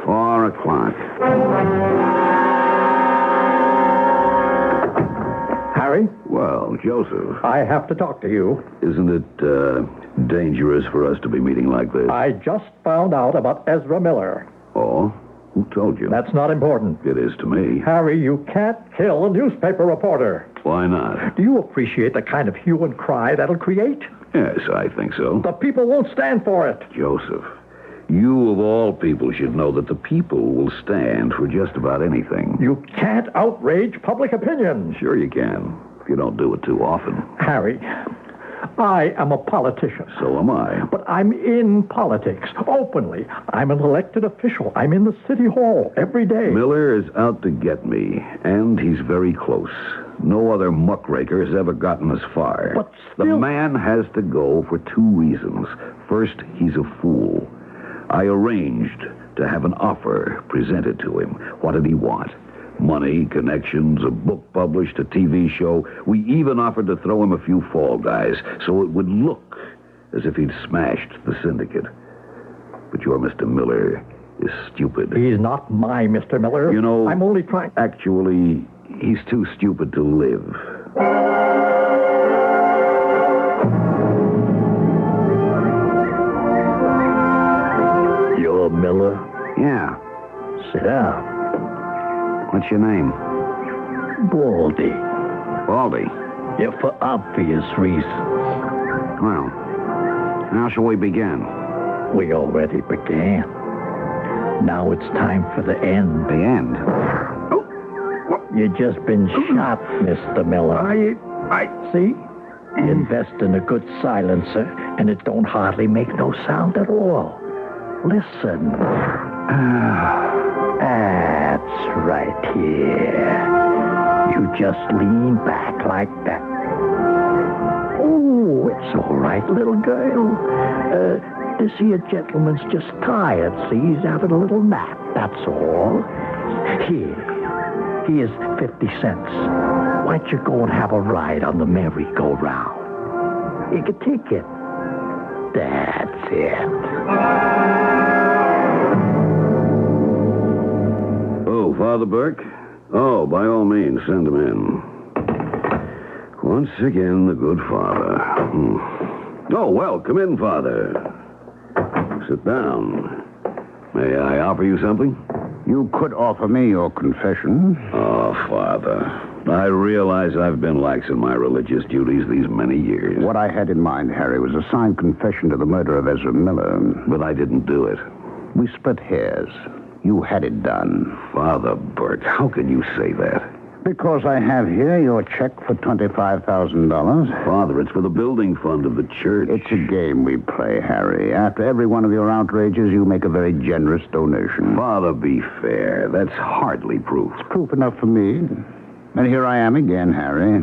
4 o'clock. Harry? Well, Joseph. I have to talk to you. Isn't it dangerous for us to be meeting like this? I just found out about Ezra Miller. Oh? Who told you? That's not important. It is to me. Harry, you can't kill a newspaper reporter. Why not? Do you appreciate the kind of hue and cry that'll create? Yes, I think so. The people won't stand for it. Joseph, you of all people should know that the people will stand for just about anything. You can't outrage public opinion. Sure you can, if you don't do it too often. Harry, I am a politician. So am I. But I'm in politics, openly. I'm an elected official. I'm in the city hall every day. Miller is out to get me, and he's very close. No other muckraker has ever gotten as far. But The man has to go for 2 reasons. First, he's a fool. I arranged to have an offer presented to him. What did he want? Money, connections, a book published, a TV show. We even offered to throw him a few fall guys so it would look as if he'd smashed the syndicate. But your Mr. Miller is stupid. He's not my Mr. Miller. You know, I'm only trying... Actually, he's too stupid to live. You're Miller? Yeah. Sit down. What's your name? Baldy. Baldy. Yeah, for obvious reasons. Well, how shall we begin? We already began. Now it's time for the end. The end? You've just been shot, Mr. Miller. I see? Invest in a good silencer, and it don't hardly make no sound at all. Listen. That's right here. You just lean back like that. Oh, it's all right, little girl. This here gentleman's just tired, see? He's having a little nap, that's all. Here's 50 cents. Why don't you go and have a ride on the merry-go-round? You can take it. That's it. Oh, Father Burke? Oh, by all means, send him in. Once again, the good father. Oh, well, come in, Father. Sit down. May I offer you something? You could offer me your confession. Oh, Father, I realize I've been lax in my religious duties these many years. What I had in mind, Harry, was a signed confession to the murder of Ezra Miller. But I didn't do it. We split hairs. You had it done. Father Burke, how can you say that? Because I have here your check for $25,000. Father, it's for the building fund of the church. It's a game we play, Harry. After every one of your outrages, you make a very generous donation. Father, be fair. That's hardly proof. It's proof enough for me. And here I am again, Harry.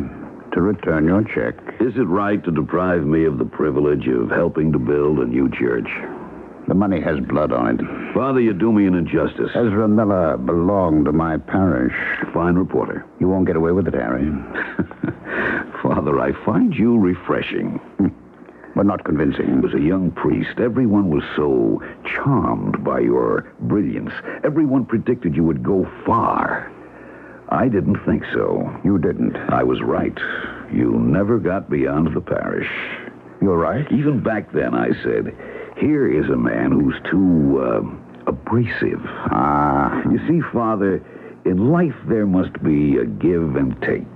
to return your check. Is it right to deprive me of the privilege of helping to build a new church? The money has blood on it. Father, you do me an injustice. Ezra Miller belonged to my parish. Fine reporter. You won't get away with it, Harry. Father, I find you refreshing. But not convincing. As a young priest, everyone was so charmed by your brilliance. Everyone predicted you would go far. I didn't think so. You didn't. I was right. You never got beyond the parish. You're right. Even back then, I said, here is a man who's too, abrasive. You see, Father, in life there must be a give and take.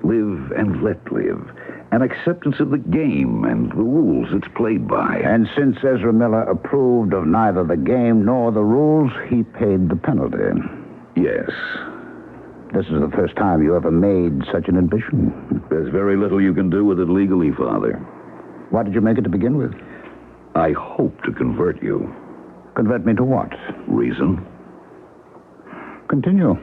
Live and let live. An acceptance of the game and the rules it's played by. And since Ezra Miller approved of neither the game nor the rules, he paid the penalty. Yes. This is the first time you ever made such an admission. There's very little you can do with it legally, Father. Why did you make it to begin with? I hope to convert you. Convert me to what? Reason. Continue.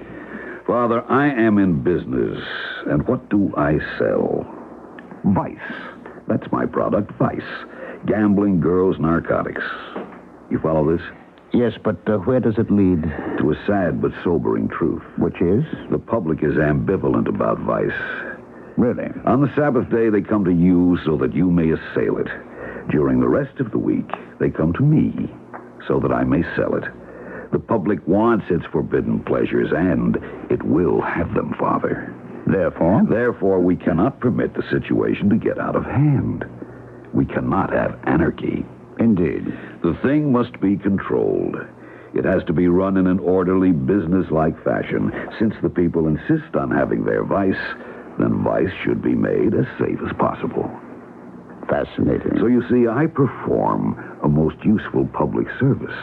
Father, I am in business, and what do I sell? Vice. That's my product, vice. Gambling, girls, narcotics. You follow this? Yes, but where does it lead? To a sad but sobering truth. Which is? The public is ambivalent about vice. Really? On the Sabbath day, they come to you so that you may assail it. During the rest of the week, they come to me so that I may sell it. The public wants its forbidden pleasures, and it will have them, Father. Therefore? Therefore, we cannot permit the situation to get out of hand. We cannot have anarchy. Indeed. The thing must be controlled. It has to be run in an orderly, business-like fashion. Since the people insist on having their vice, then vice should be made as safe as possible. Fascinating. So you see, I perform a most useful public service.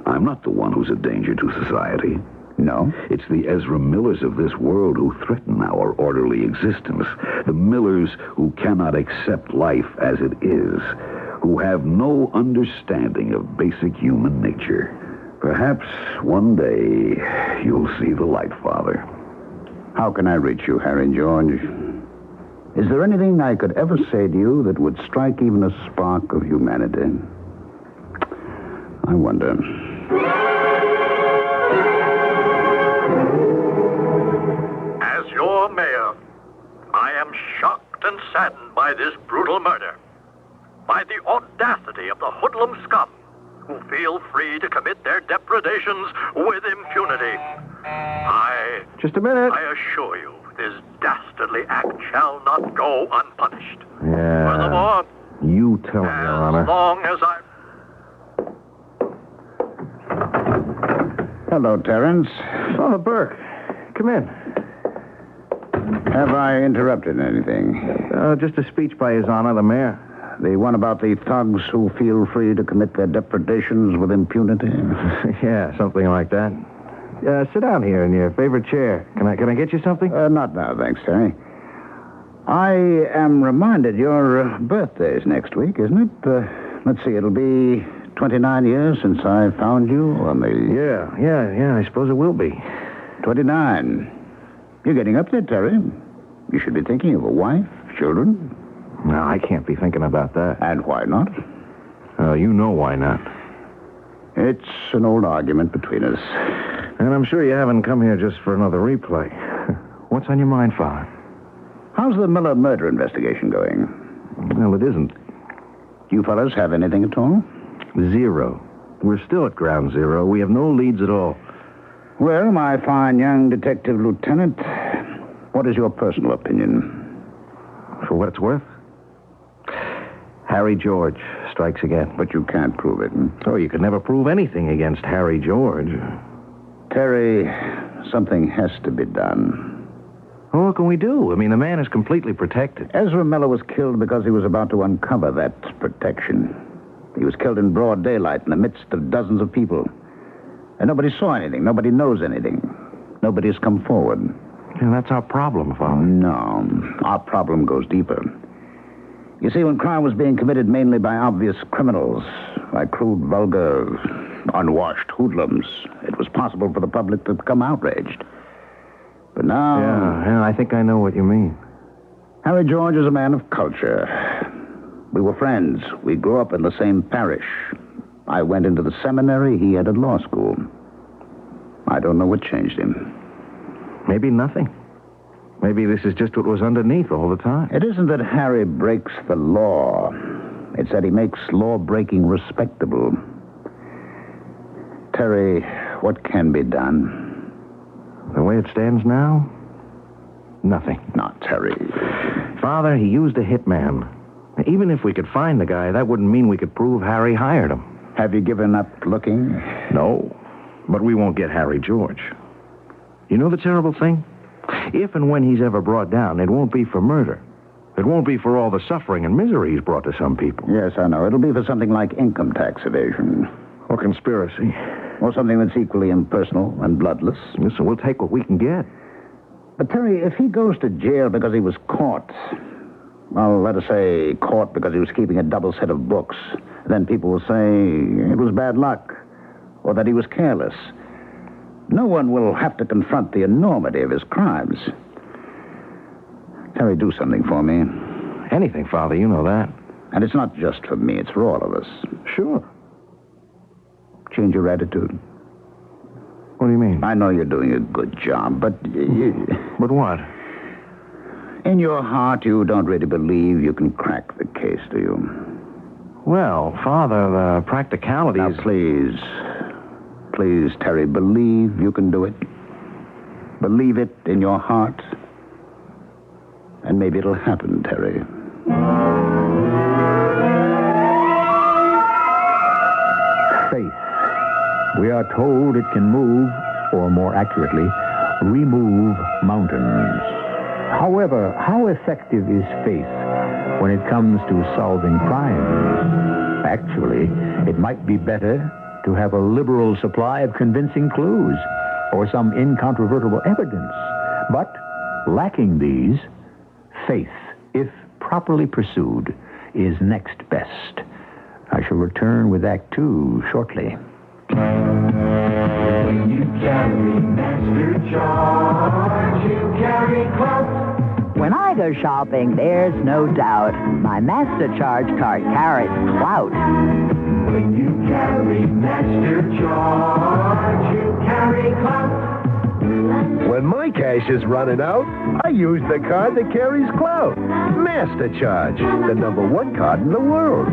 I'm not the one who's a danger to society. No? It's the Ezra Millers of this world who threaten our orderly existence. The Millers who cannot accept life as it is, who have no understanding of basic human nature. Perhaps one day you'll see the light, Father. How can I reach you, Harry George? Is there anything I could ever say to you that would strike even a spark of humanity? I wonder. As your mayor, I am shocked and saddened by this brutal murder, by the audacity of the hoodlum scum who feel free to commit their depredations with impunity. Just a minute. I assure you, this dastardly act shall not go unpunished. Yeah. Furthermore, You tell him, Your Honor. as long as I... Hello, Terrence. Oh, Burke. Come in. Have I interrupted anything? Just a speech by His Honor, the mayor. The one about the thugs who feel free to commit their depredations with impunity? Yeah, something like that. Sit down here in your favorite chair. Can I get you something? Not now, thanks, Terry. I am reminded your birthday's next week, isn't it? Let's see, it'll be 29 years since I found you on the... Yeah, I suppose it will be. 29. You're getting up there, Terry. You should be thinking of a wife, children. No, I can't be thinking about that. And why not? You know why not. It's an old argument between us. And I'm sure you haven't come here just for another replay. What's on your mind, Father? How's the Miller murder investigation going? Well, it isn't. You fellas have anything at all? Zero. We're still at ground zero. We have no leads at all. Well, my fine young detective lieutenant, what is your personal opinion? For what it's worth? Harry George strikes again. But you can't prove it. Oh, you could never prove anything against Harry George. Terry, something has to be done. Well, what can we do? I mean, the man is completely protected. Ezra Miller was killed because he was about to uncover that protection. He was killed in broad daylight in the midst of dozens of people. And nobody saw anything. Nobody knows anything. Nobody's come forward. And that's our problem, Father. No, our problem goes deeper. You see, when crime was being committed mainly by obvious criminals, by crude, vulgar, unwashed hoodlums, it was possible for the public to become outraged. But now... Yeah, I think I know what you mean. Harry George is a man of culture. We were friends. We grew up in the same parish. I went into the seminary. He entered law school. I don't know what changed him. Maybe nothing. Maybe this is just what was underneath all the time. It isn't that Harry breaks the law. It's that he makes law-breaking respectable. Terry, what can be done? The way it stands now, nothing. Not Terry. Father, he used a hitman. Even if we could find the guy, that wouldn't mean we could prove Harry hired him. Have you given up looking? No, but we won't get Harry George. You know the terrible thing? If and when he's ever brought down, it won't be for murder. It won't be for all the suffering and misery he's brought to some people. Yes, I know. It'll be for something like income tax evasion. Or conspiracy. Or something that's equally impersonal and bloodless. Listen, we'll take what we can get. But, Terry, if he goes to jail because he was caught, well, let us say caught because he was keeping a double set of books, then people will say it was bad luck, or that he was careless. No one will have to confront the enormity of his crimes. Terry, do something for me. Anything, Father, you know that. And it's not just for me, it's for all of us. Sure. Change your attitude. What do you mean? I know you're doing a good job, but... But what? In your heart, you don't really believe you can crack the case, do you? Well, Father, the practicalities... Now, please... Please, Terry, believe you can do it. Believe it in your heart. And maybe it'll happen, Terry. Faith. We are told it can move, or more accurately, remove mountains. However, how effective is faith when it comes to solving crimes? Actually, it might be better to have a liberal supply of convincing clues or some incontrovertible evidence. But lacking these, faith, if properly pursued, is next best. I shall return with Act 2 shortly. When you carry master charge, you carry clout. When I go shopping, there's no doubt my Master Charge card carries clout. When you carry master charge, you carry clout. When my cash is running out, I use the card that carries clout. Master Charge, the #1 card in the world.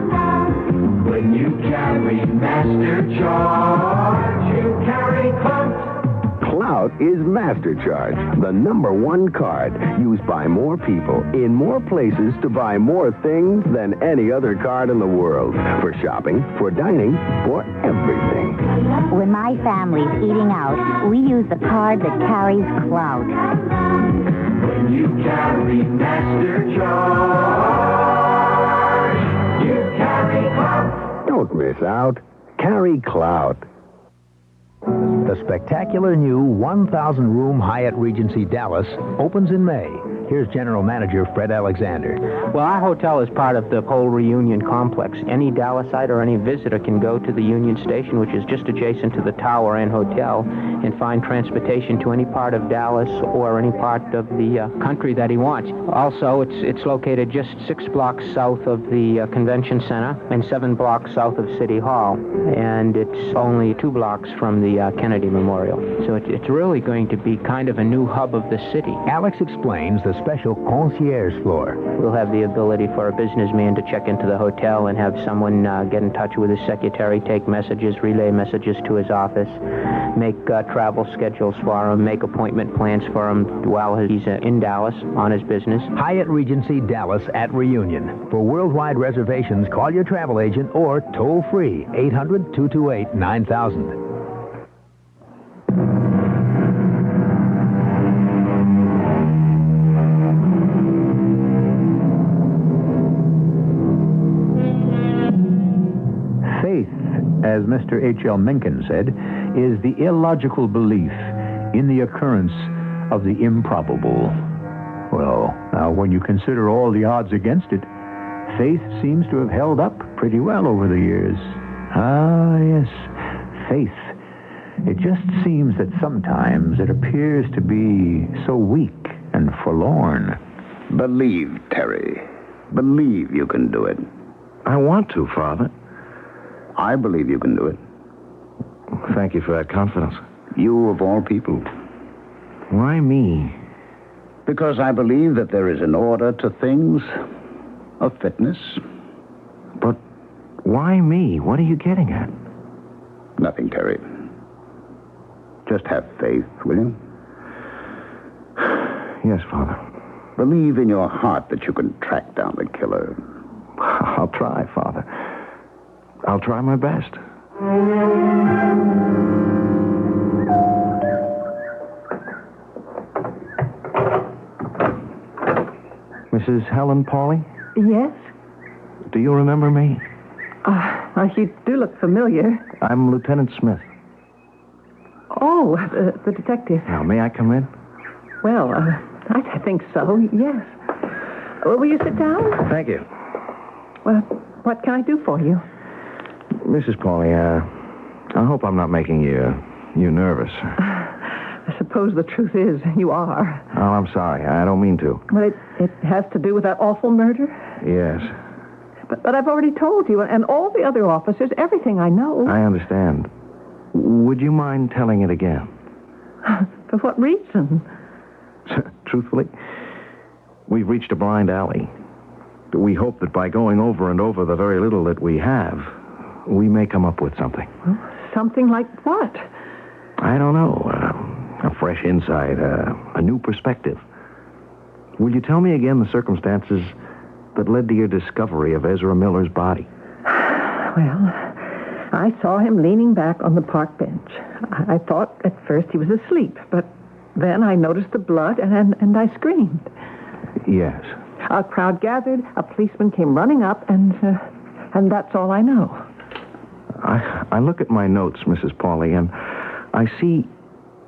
When you carry master charge, you carry clout. Clout is Master Charge, the #1 card used by more people in more places to buy more things than any other card in the world. For shopping, for dining, for everything. When my family's eating out, we use the card that carries clout. When you carry master charge, you carry clout. Don't miss out. Carry clout. The spectacular new 1,000-room Hyatt Regency Dallas opens in May. Here's General Manager Fred Alexander. Well, our hotel is part of the whole Reunion complex. Any Dallasite or any visitor can go to the Union Station, which is just adjacent to the tower and hotel, and find transportation to any part of Dallas or any part of the country that he wants. Also, it's located just 6 blocks south of the convention center and 7 blocks south of City Hall, and it's only 2 blocks from the Kennedy Memorial. So it's really going to be kind of a new hub of the city. Alex explains the special concierge floor. We'll have the ability for a businessman to check into the hotel and have someone get in touch with his secretary, take messages, relay messages to his office, make travel schedules for him, make appointment plans for him while he's in Dallas on his business. Hyatt Regency Dallas at Reunion. For worldwide reservations, call your travel agent or toll free 800-228-9000. As Mr. H.L. Mencken said, is the illogical belief in the occurrence of the improbable. Well, now when you consider all the odds against it, faith seems to have held up pretty well over the years. Ah, yes, faith. It just seems that sometimes it appears to be so weak and forlorn. Believe, Terry. Believe you can do it. I want to, Father. I believe you can do it. Thank you for that confidence. You of all people. Why me? Because I believe that there is an order to things, a fitness. But why me? What are you getting at? Nothing, Terry. Just have faith, will you? Yes, Father. Believe in your heart that you can track down the killer. I'll try, Father. I'll try my best. Mrs. Helen Pauley? Yes? Do you remember me? You do look familiar. I'm Lieutenant Smith. Oh, the detective. Now, may I come in? Well, I think so, yes. Will you sit down? Thank you. Well, what can I do for you? Mrs. Pauley, I hope I'm not making you nervous. I suppose the truth is you are. Oh, I'm sorry. I don't mean to. Well, it has to do with that awful murder? Yes. But I've already told you, and all the other officers, everything I know. I understand. Would you mind telling it again? For what reason? Truthfully, we've reached a blind alley. We hope that by going over and over the very little that we have, we may come up with something. Something like what? I don't know. A fresh insight, a new perspective. Will you tell me again the circumstances that led to your discovery of Ezra Miller's body? Well, I saw him leaning back on the park bench. I thought at first he was asleep, but then I noticed the blood and I screamed. Yes. A crowd gathered, a policeman came running up, and that's all I know. I look at my notes, Mrs. Pauley, and I see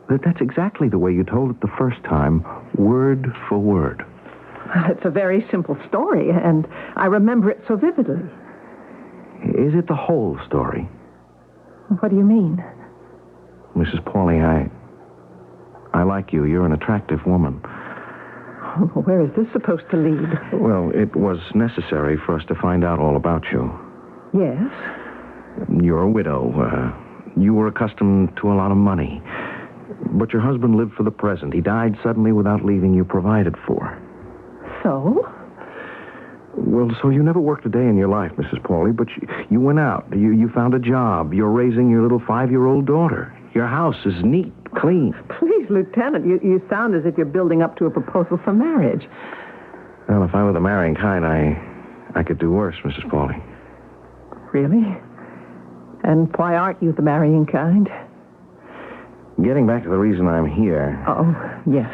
that's exactly the way you told it the first time, word for word. It's a very simple story, and I remember it so vividly. Is it the whole story? What do you mean? Mrs. Pauley, I like you. You're an attractive woman. Where is this supposed to lead? Well, it was necessary for us to find out all about you. Yes? You're a widow. You were accustomed to a lot of money. But your husband lived for the present. He died suddenly without leaving you provided for. So? Well, so you never worked a day in your life, Mrs. Pauley, but you went out. You found a job. You're raising your little 5-year-old daughter. Your house is neat, clean. Please, Lieutenant, you sound as if you're building up to a proposal for marriage. Well, if I were the marrying kind, I could do worse, Mrs. Pauley. Really? And why aren't you the marrying kind? Getting back to the reason I'm here. Oh, yes.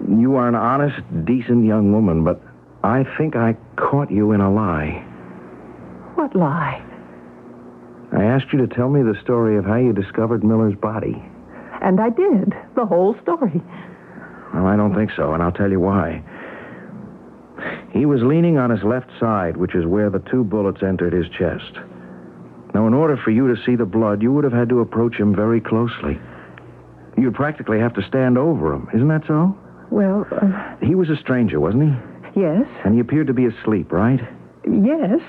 You are an honest, decent young woman, but I think I caught you in a lie. What lie? I asked you to tell me the story of how you discovered Miller's body. And I did. The whole story. Well, I don't think so, and I'll tell you why. He was leaning on his left side, which is where the 2 bullets entered his chest. Now, in order for you to see the blood, you would have had to approach him very closely. You'd practically have to stand over him. Isn't that so? Well, He was a stranger, wasn't he? Yes. And he appeared to be asleep, right? Yes.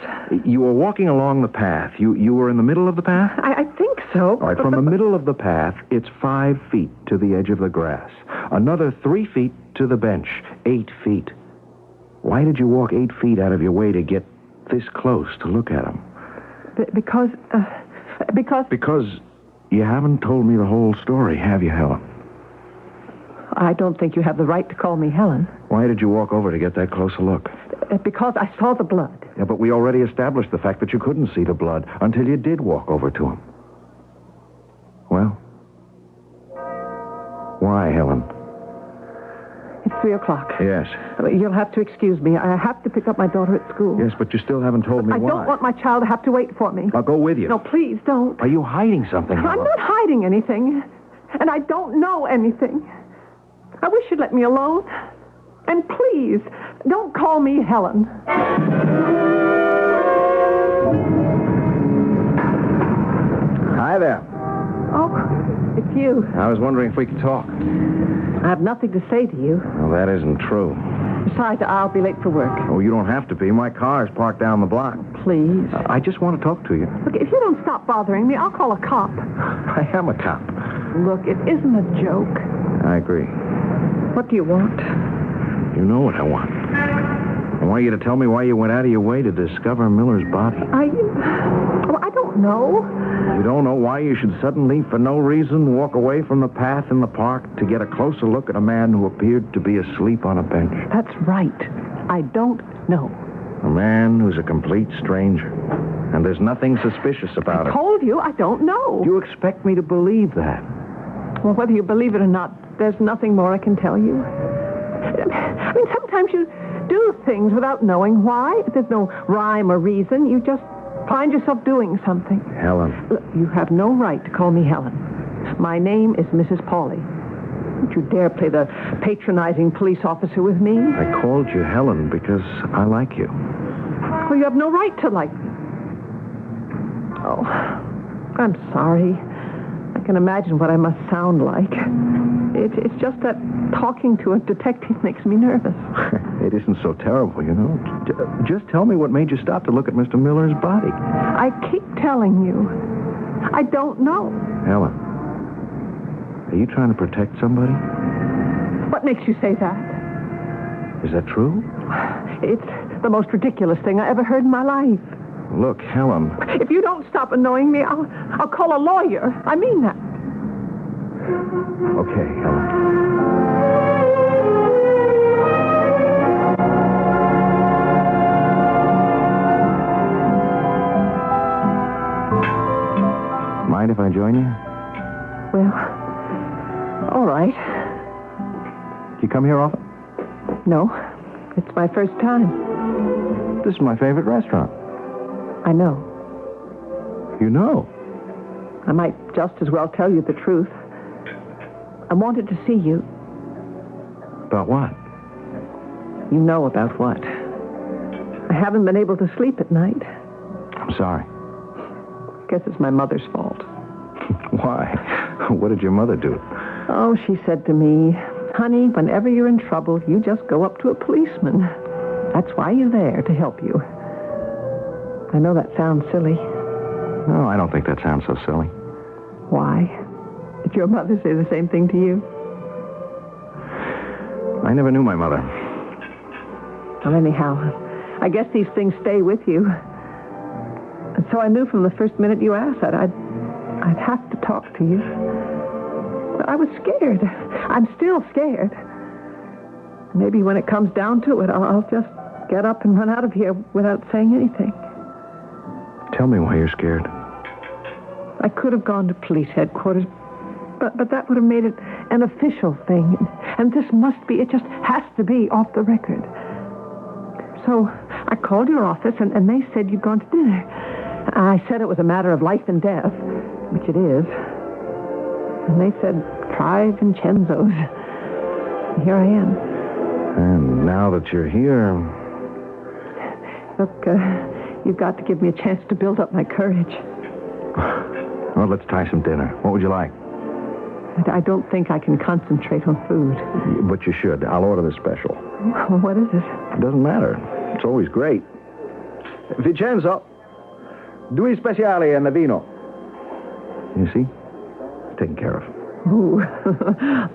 You were walking along the path. You were in the middle of the path? I think so. All right, from the middle of the path, it's 5 feet to the edge of the grass. Another 3 feet to the bench. 8 feet. Why did you walk 8 feet out of your way to get this close to look at him? Because... Because you haven't told me the whole story, have you, Helen? I don't think you have the right to call me Helen. Why did you walk over to get that close a look? Because I saw the blood. Yeah, but we already established the fact that you couldn't see the blood until you did walk over to him. Well? Why, Helen? It's 3 o'clock. Yes. You'll have to excuse me. I have to pick up my daughter at school. Yes, but you still haven't told me why. I don't want my child to have to wait for me. I'll go with you. No, please don't. Are you hiding something, Helen? I'm not hiding anything. And I don't know anything. I wish you'd let me alone. And please, don't call me Helen. Hi there. Oh, it's you. I was wondering if we could talk. I have nothing to say to you. Well, that isn't true. Besides, I'll be late for work. Oh, you don't have to be. My car is parked down the block. Please. I just want to talk to you. Look, if you don't stop bothering me, I'll call a cop. I am a cop. Look, it isn't a joke. I agree. What do you want? You know what I want. I want you to tell me why you went out of your way to discover Miller's body. I don't know. You don't know why you should suddenly, for no reason, walk away from the path in the park to get a closer look at a man who appeared to be asleep on a bench. That's right. I don't know. A man who's a complete stranger. And there's nothing suspicious about I it. told you, I don't know. You expect me to believe that? Well, whether you believe it or not, there's nothing more I can tell you. I mean, sometimes you do things without knowing why. There's no rhyme or reason. You just find yourself doing something. Helen. Look, you have no right to call me Helen. My name is Mrs. Pauley. Don't you dare play the patronizing police officer with me. I called you Helen because I like you. Well, you have no right to like me. Oh, I'm sorry. I can imagine what I must sound like. It's just that talking to a detective makes me nervous. It isn't so terrible, you know. Just tell me what made you stop to look at Mr. Miller's body. I keep telling you. I don't know. Helen, are you trying to protect somebody? What makes you say that? Is that true? It's the most ridiculous thing I ever heard in my life. Look, Helen. If you don't stop annoying me, I'll call a lawyer. I mean that. Okay, Helen. Mind if I join you? Well, all right. You come here often? No, it's my first time. This is my favorite restaurant. I know. You know? I might just as well tell you the truth. I wanted to see you. About what? You know about what. I haven't been able to sleep at night. I'm sorry. Guess it's my mother's fault. Why? What did your mother do? Oh, she said to me, honey, whenever you're in trouble, you just go up to a policeman. That's why you're there, to help you. I know that sounds silly. No, I don't think that sounds so silly. Why? Did your mother say the same thing to you? I never knew my mother. Well, anyhow, I guess these things stay with you. And so I knew from the first minute you asked that I'd have to talk to you. But I was scared. I'm still scared. Maybe when it comes down to it, I'll just get up and run out of here without saying anything. Tell me why you're scared. I could have gone to police headquarters, but that would have made it an official thing. And this must be, it just has to be off the record. So I called your office, and they said you'd gone to dinner. I said it was a matter of life and death, which it is. And they said, try Vincenzo's. And here I am. And now that you're here... Look, you've got to give me a chance to build up my courage. Well, let's try some dinner. What would you like? I don't think I can concentrate on food. But you should. I'll order the special. What is it? It doesn't matter. It's always great. Vincenzo, due speciali and the vino. You see? Taken care of. Ooh,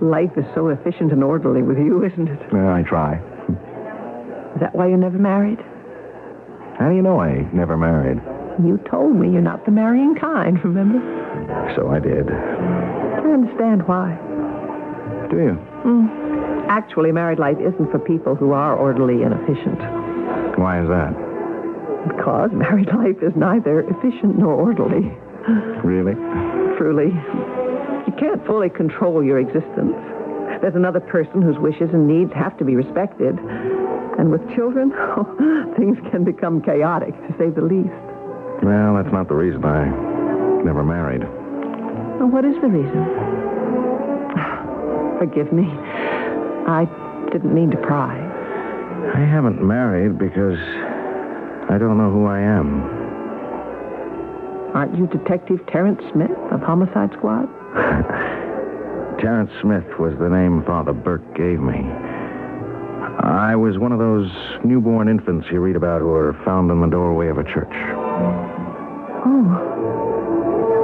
life is so efficient and orderly with you, isn't it? I try. Is that why you're never married? How do you know I never married? You told me you're not the marrying kind, remember? So I did. I understand why. Do you? Actually, married life isn't for people who are orderly and efficient. Why is that? Because married life is neither efficient nor orderly. Really? Truly. You can't fully control your existence. There's another person whose wishes and needs have to be respected. And with children, things can become chaotic, to say the least. Well, that's not the reason I never married. Well, what is the reason? Forgive me. I didn't mean to pry. I haven't married because I don't know who I am. Aren't you Detective Terrence Smith of Homicide Squad? Terrence Smith was the name Father Burke gave me. I was one of those newborn infants you read about who are found in the doorway of a church. Oh,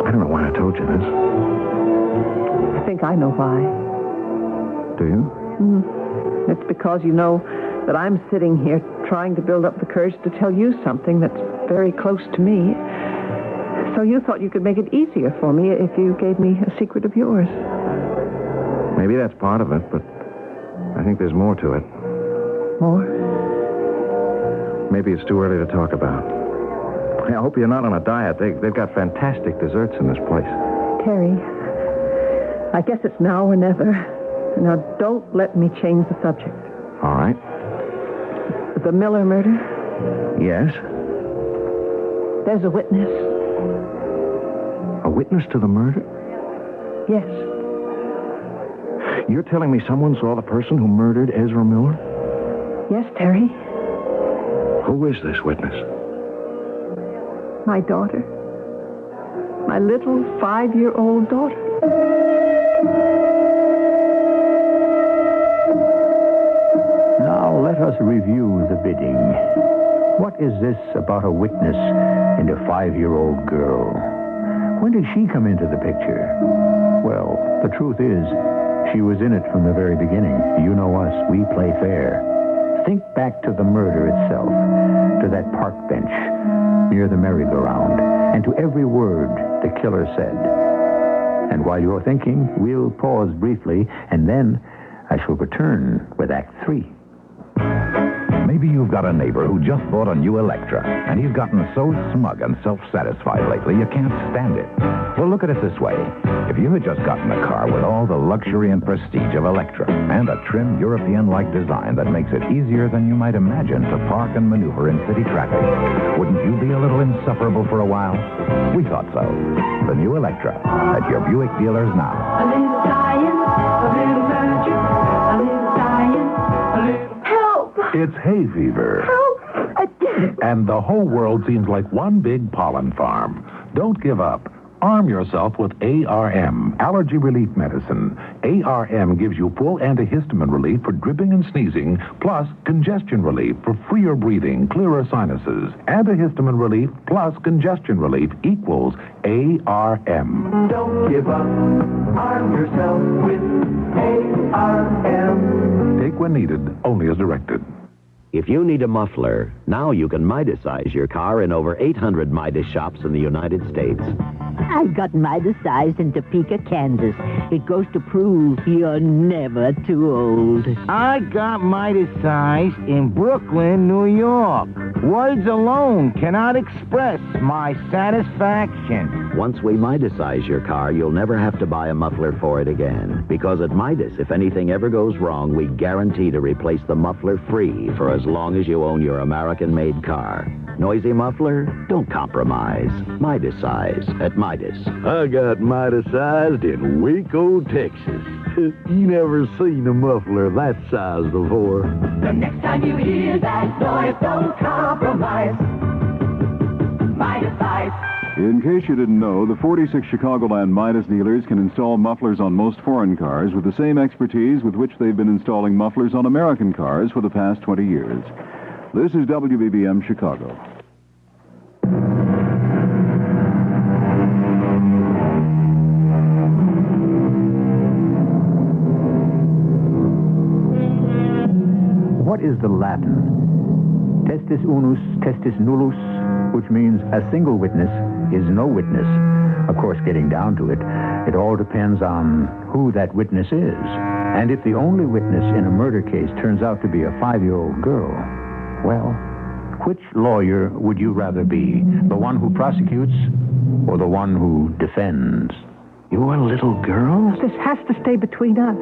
I don't know why I told you this. I think I know why. Do you? It's because you know that I'm sitting here trying to build up the courage to tell you something that's very close to me. So you thought you could make it easier for me if you gave me a secret of yours. Maybe that's part of it, but I think there's more to it. More? Maybe it's too early to talk about. I hope you're not on a diet. They've got fantastic desserts in this place. Terry, I guess it's now or never. Now, don't let me change the subject. All right. The Miller murder? Yes? There's a witness. A witness to the murder? Yes. You're telling me someone saw the person who murdered Ezra Miller? Yes, Terry. Who is this witness? My daughter. My little 5-year-old daughter. Now let us review the bidding. What is this about a witness and a 5-year-old girl? When did she come into the picture? Well, the truth is, she was in it from the very beginning. You know us, we play fair. Think back to the murder itself, to that park bench near the merry-go-round, and to every word the killer said. And while you're thinking, we'll pause briefly, and then I shall return with Act 3. Maybe you've got a neighbor who just bought a new Electra, and he's gotten so smug and self-satisfied lately you can't stand it. Well, look at it this way. If you had just gotten a car with all the luxury and prestige of Electra, and a trim European-like design that makes it easier than you might imagine to park and maneuver in city traffic, wouldn't you be a little insufferable for a while? We thought so. The new Electra at your Buick dealers now. A little science, a little magic, a little science, a little... Help! It's hay fever. Help! And the whole world seems like one big pollen farm. Don't give up. Arm yourself with ARM, allergy relief medicine. ARM gives you full antihistamine relief for dripping and sneezing, plus congestion relief for freer breathing, clearer sinuses. Antihistamine relief plus congestion relief equals ARM. Don't give up. Arm yourself with ARM. Take when needed, only as directed. If you need a muffler, now you can Midas-size your car in over 800 Midas shops in the United States. I got Midas-sized in Topeka, Kansas. It goes to prove you're never too old. I got Midas-sized in Brooklyn, New York. Words alone cannot express my satisfaction. Once we Midas-size your car, you'll never have to buy a muffler for it again. Because at Midas, if anything ever goes wrong, we guarantee to replace the muffler free for as long as you own your American-made car. Noisy muffler? Don't compromise. Midas-size at Midas. I got Midas-sized in Waco, Texas. You never seen a muffler that size before. The next time you hear that noise, don't compromise. Midas-size. In case you didn't know, the 46 Chicagoland Midas dealers can install mufflers on most foreign cars with the same expertise with which they've been installing mufflers on American cars for the past 20 years. This is WBBM Chicago. What is the Latin? Testis unus, testis nullus, which means a single witness is no witness. Of course, getting down to it, it all depends on who that witness is. And if the only witness in a murder case turns out to be a 5-year-old girl, well, which lawyer would you rather be? The one who prosecutes or the one who defends? You're a little girl? This has to stay between us.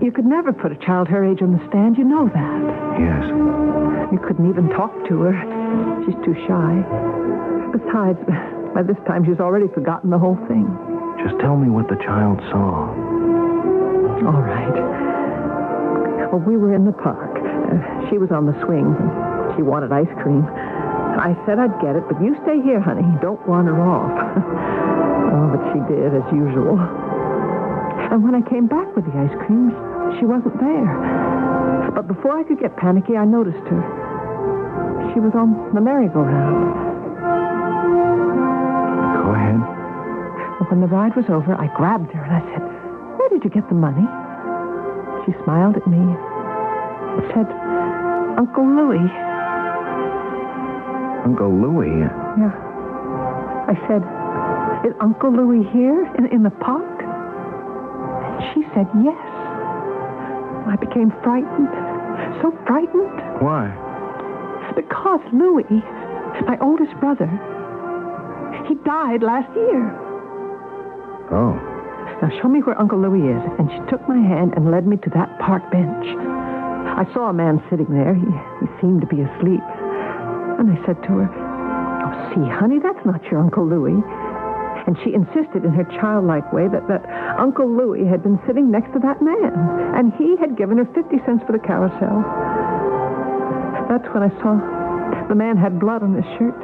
You could never put a child her age on the stand. You know that. Yes. You couldn't even talk to her. She's too shy. Besides, by this time, she's already forgotten the whole thing. Just tell me what the child saw. All right. Well, we were in the park. She was on the swings. She wanted ice cream. I said I'd get it, but you stay here, honey. Don't wander off. Oh, but she did, as usual. And when I came back with the ice cream, she wasn't there. But before I could get panicky, I noticed her. She was on the merry-go-round. Go ahead. When the ride was over, I grabbed her and I said, "Where did you get the money?" She smiled at me and said, "Uncle Louis." Uncle Louis? Yeah. I said, "Is Uncle Louis here in the park?" And she said, "Yes." I became frightened. So frightened. Why? Because Louis, my oldest brother, he died last year. Oh. Now show me where Uncle Louis is. And she took my hand and led me to that park bench. I saw a man sitting there. He seemed to be asleep. And I said to her, "Oh, see, honey, that's not your Uncle Louis." And she insisted in her childlike way that Uncle Louis had been sitting next to that man. And he had given her 50 cents for the carousel. That's when I saw the man had blood on his shirt.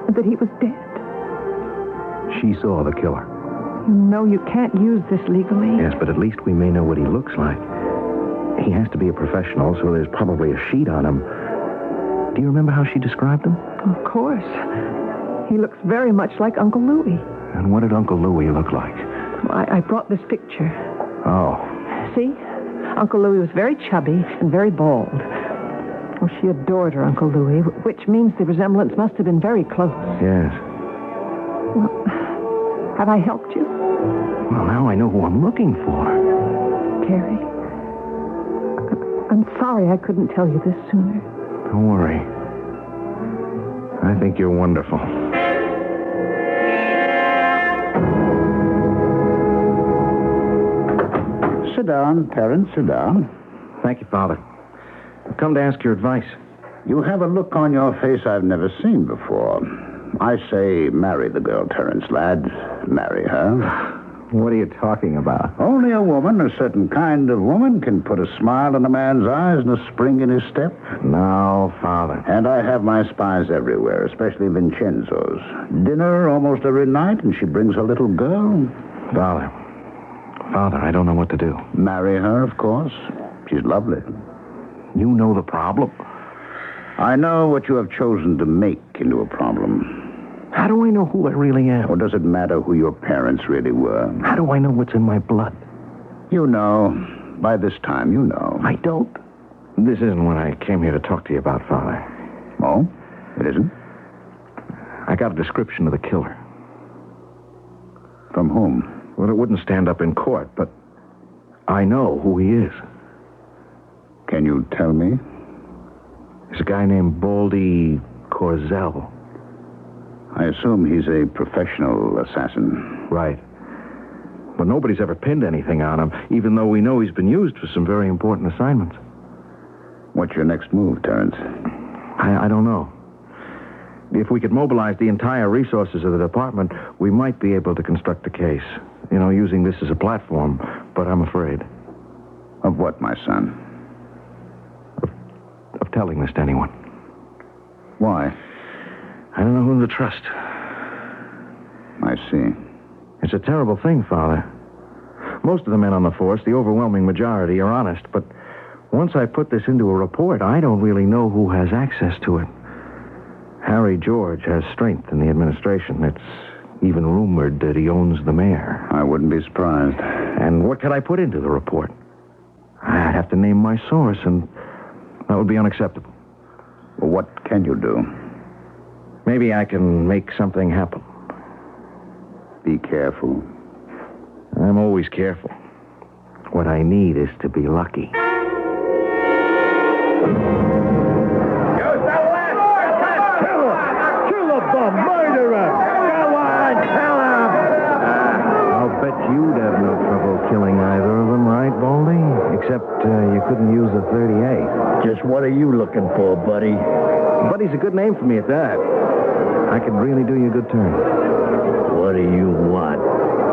And that he was dead. She saw the killer. No, you can't use this legally. Yes, but at least we may know what he looks like. He has to be a professional, so there's probably a sheet on him. Do you remember how she described him? Of course. He looks very much like Uncle Louis. And what did Uncle Louis look like? I brought this picture. Oh. See? Uncle Louis was very chubby and very bald. Oh, she adored her Uncle Louis, which means the resemblance must have been very close. Yes. Well, have I helped you? Well, now I know who I'm looking for. Terry, I'm sorry I couldn't tell you this sooner. Don't worry. I think you're wonderful. Sit down, Terence, sit down. Thank you, Father. I've come to ask your advice. You have a look on your face I've never seen before. I say marry the girl, Terence, lad. Marry her. What are you talking about? Only a woman, a certain kind of woman, can put a smile in a man's eyes and a spring in his step. No, Father. And I have my spies everywhere, especially Vincenzo's. Dinner almost every night, and she brings her little girl. Father, I don't know what to do. Marry her, of course. She's lovely. You know the problem. I know what you have chosen to make into a problem. How do I know who I really am? Or does it matter who your parents really were? How do I know what's in my blood? You know. By this time, you know. I don't. This isn't what I came here to talk to you about, Father. Oh? It isn't? I got a description of the killer. From whom? Well, it wouldn't stand up in court, but I know who he is. Can you tell me? There's a guy named Baldy Corzell. I assume he's a professional assassin. Right. But nobody's ever pinned anything on him, even though we know he's been used for some very important assignments. What's your next move, Terence? I don't know. If we could mobilize the entire resources of the department, we might be able to construct a case. You know, using this as a platform. But I'm afraid. Of what, my son? Of telling this to anyone. Why? I don't know whom to trust. I see. It's a terrible thing, Father. Most of the men on the force, the overwhelming majority, are honest, but once I put this into a report, I don't really know who has access to it. Harry George has strength in the administration. It's even rumored that he owns the mayor. I wouldn't be surprised. And what could I put into the report? I'd have to name my source, and that would be unacceptable. Well, what can you do? Maybe I can make something happen. Be careful. I'm always careful. What I need is to be lucky. Kill the murderer! Go on, kill him! I'll bet you'd have no trouble killing either of them, right, Baldy? Except you couldn't use a .38. Just what are you looking for, buddy? Buddy's a good name for me at that. I could really do you a good turn. What do you want,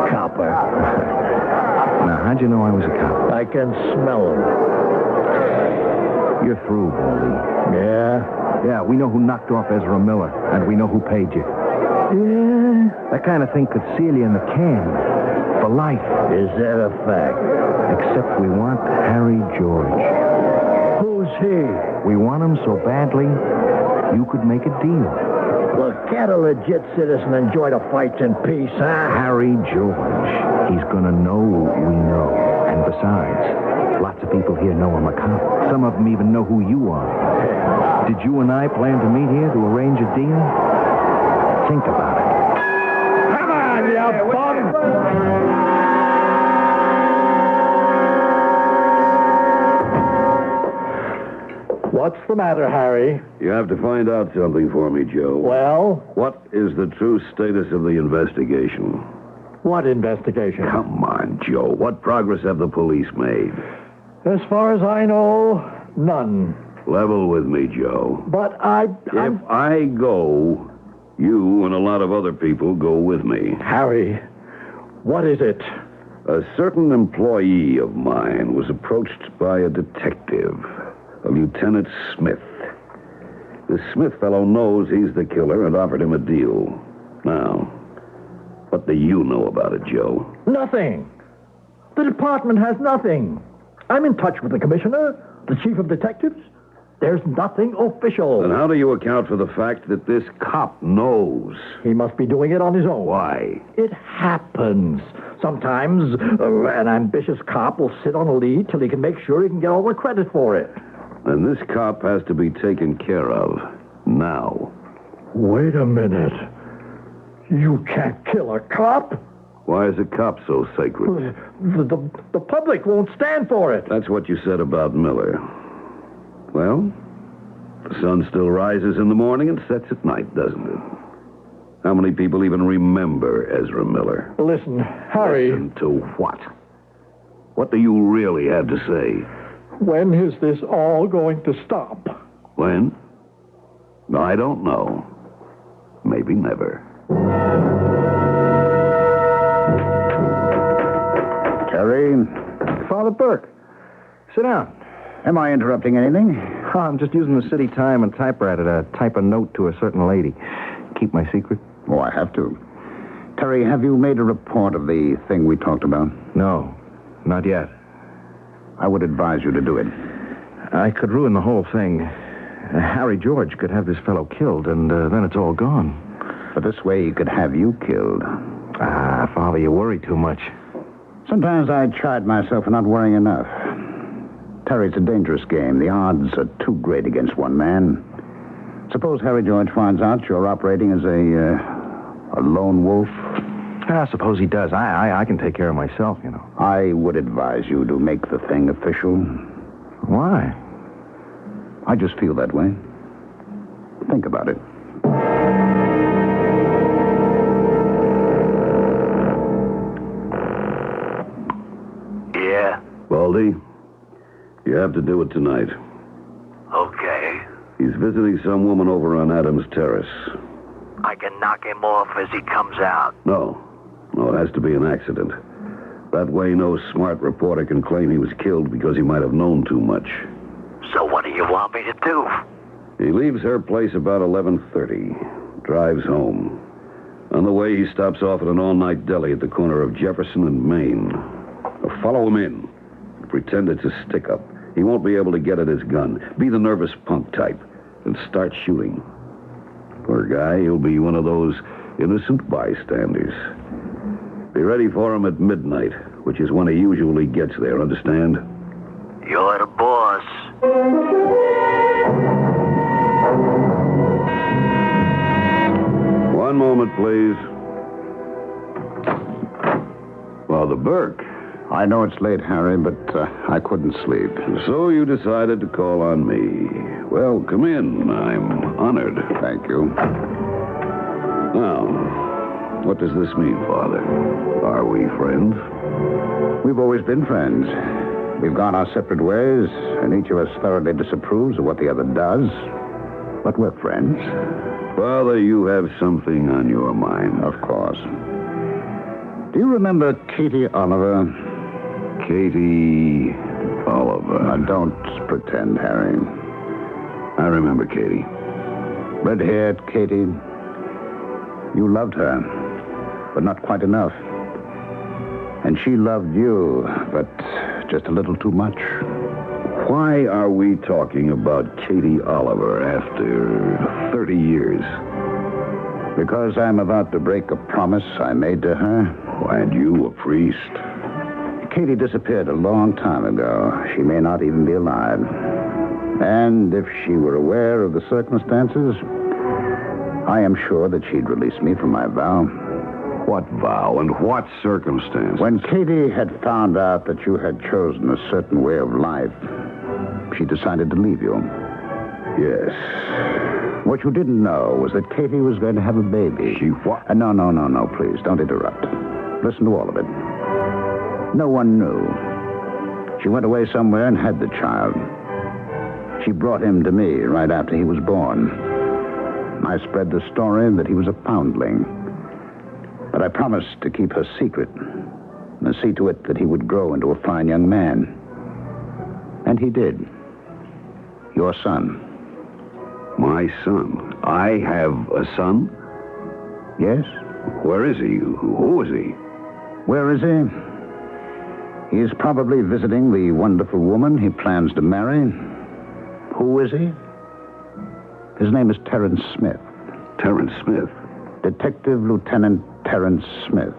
copper? Now, how'd you know I was a cop? I can smell him. You're through, Baldy. Yeah? Yeah, we know who knocked off Ezra Miller, and we know who paid you. Yeah? That kind of thing could seal you in the can. For life. Is that a fact? Except we want Harry George. We want him so badly, you could make a deal. Look, can't a legit citizen enjoy the fights in peace, huh? Harry George. He's gonna know we know. And besides, lots of people here know I'm a cop. Some of them even know who you are. Did you and I plan to meet here to arrange a deal? Think about it. Come on, you bum! What's the matter, Harry? You have to find out something for me, Joe. Well? What is the true status of the investigation? What investigation? Come on, Joe. What progress have the police made? As far as I know, none. Level with me, Joe. But If I go, you and a lot of other people go with me. Harry, what is it? A certain employee of mine was approached by a detective, a Lieutenant Smith. The Smith fellow knows he's the killer and offered him a deal. Now, what do you know about it, Joe? Nothing. The department has nothing. I'm in touch with the commissioner, the chief of detectives. There's nothing official. And how do you account for the fact that this cop knows? He must be doing it on his own. Why? It happens. Sometimes an ambitious cop will sit on a lead till he can make sure he can get all the credit for it. And this cop has to be taken care of now. Wait a minute. You can't kill a cop? Why is a cop so sacred? The public won't stand for it. That's what you said about Miller. Well, the sun still rises in the morning and sets at night, doesn't it? How many people even remember Ezra Miller? Listen, Harry. Listen to what? What do you really have to say? When is this all going to stop? When? I don't know. Maybe never. Terry? Father Burke. Sit down. Am I interrupting anything? I'm just using the city time and typewriter to type a note to a certain lady. Keep my secret? Oh, I have to. Terry, have you made a report of the thing we talked about? No, not yet. I would advise you to do it. I could ruin the whole thing. Harry George could have this fellow killed, and then it's all gone. But this way he could have you killed. Ah, Father, you worry too much. Sometimes I chide myself for not worrying enough. Terry, it's a dangerous game. The odds are too great against one man. Suppose Harry George finds out you're operating as a lone wolf. I suppose he does. I can take care of myself, you know. I would advise you to make the thing official. Why? I just feel that way. Think about it. Yeah? Baldy, you have to do it tonight. Okay. He's visiting some woman over on Adams Terrace. I can knock him off as he comes out. No, it has to be an accident. That way no smart reporter can claim he was killed because he might have known too much. So what do you want me to do? He leaves her place about 11:30, drives home. On the way, he stops off at an all-night deli at the corner of Jefferson and Main. Follow him in. Pretend it's a stick-up. He won't be able to get at his gun. Be the nervous punk type and start shooting. Poor guy, he'll be one of those innocent bystanders. Be ready for him at midnight, which is when he usually gets there, understand? You're the boss. One moment, please. Father Burke. I know it's late, Harry, but I couldn't sleep. So you decided to call on me. Well, come in. I'm honored. Thank you. Now, what does this mean, Father? Are we friends? We've always been friends. We've gone our separate ways, and each of us thoroughly disapproves of what the other does. But we're friends. Father, you have something on your mind. Of course. Do you remember Katie Oliver? Katie Oliver. Now, don't pretend, Harry. I remember Katie. Red-haired Katie. You loved her, but not quite enough. And she loved you, but just a little too much. Why are we talking about Katie Oliver after 30 years? Because I'm about to break a promise I made to her. And you, a priest? Katie disappeared a long time ago. She may not even be alive. And if she were aware of the circumstances, I am sure that she'd release me from my vow. What vow and what circumstance? When Katie had found out that you had chosen a certain way of life, she decided to leave you. Yes. What you didn't know was that Katie was going to have a baby. She what? No, please, don't interrupt. Listen to all of it. No one knew. She went away somewhere and had the child. She brought him to me right after he was born. I spread the story that he was a foundling. But I promised to keep her secret and see to it that he would grow into a fine young man. And he did. Your son. My son? I have a son? Yes. Where is he? Who is he? Where is he? He is probably visiting the wonderful woman he plans to marry. Who is he? His name is Terrence Smith. Terrence Smith? Detective Lieutenant Terrence Smith.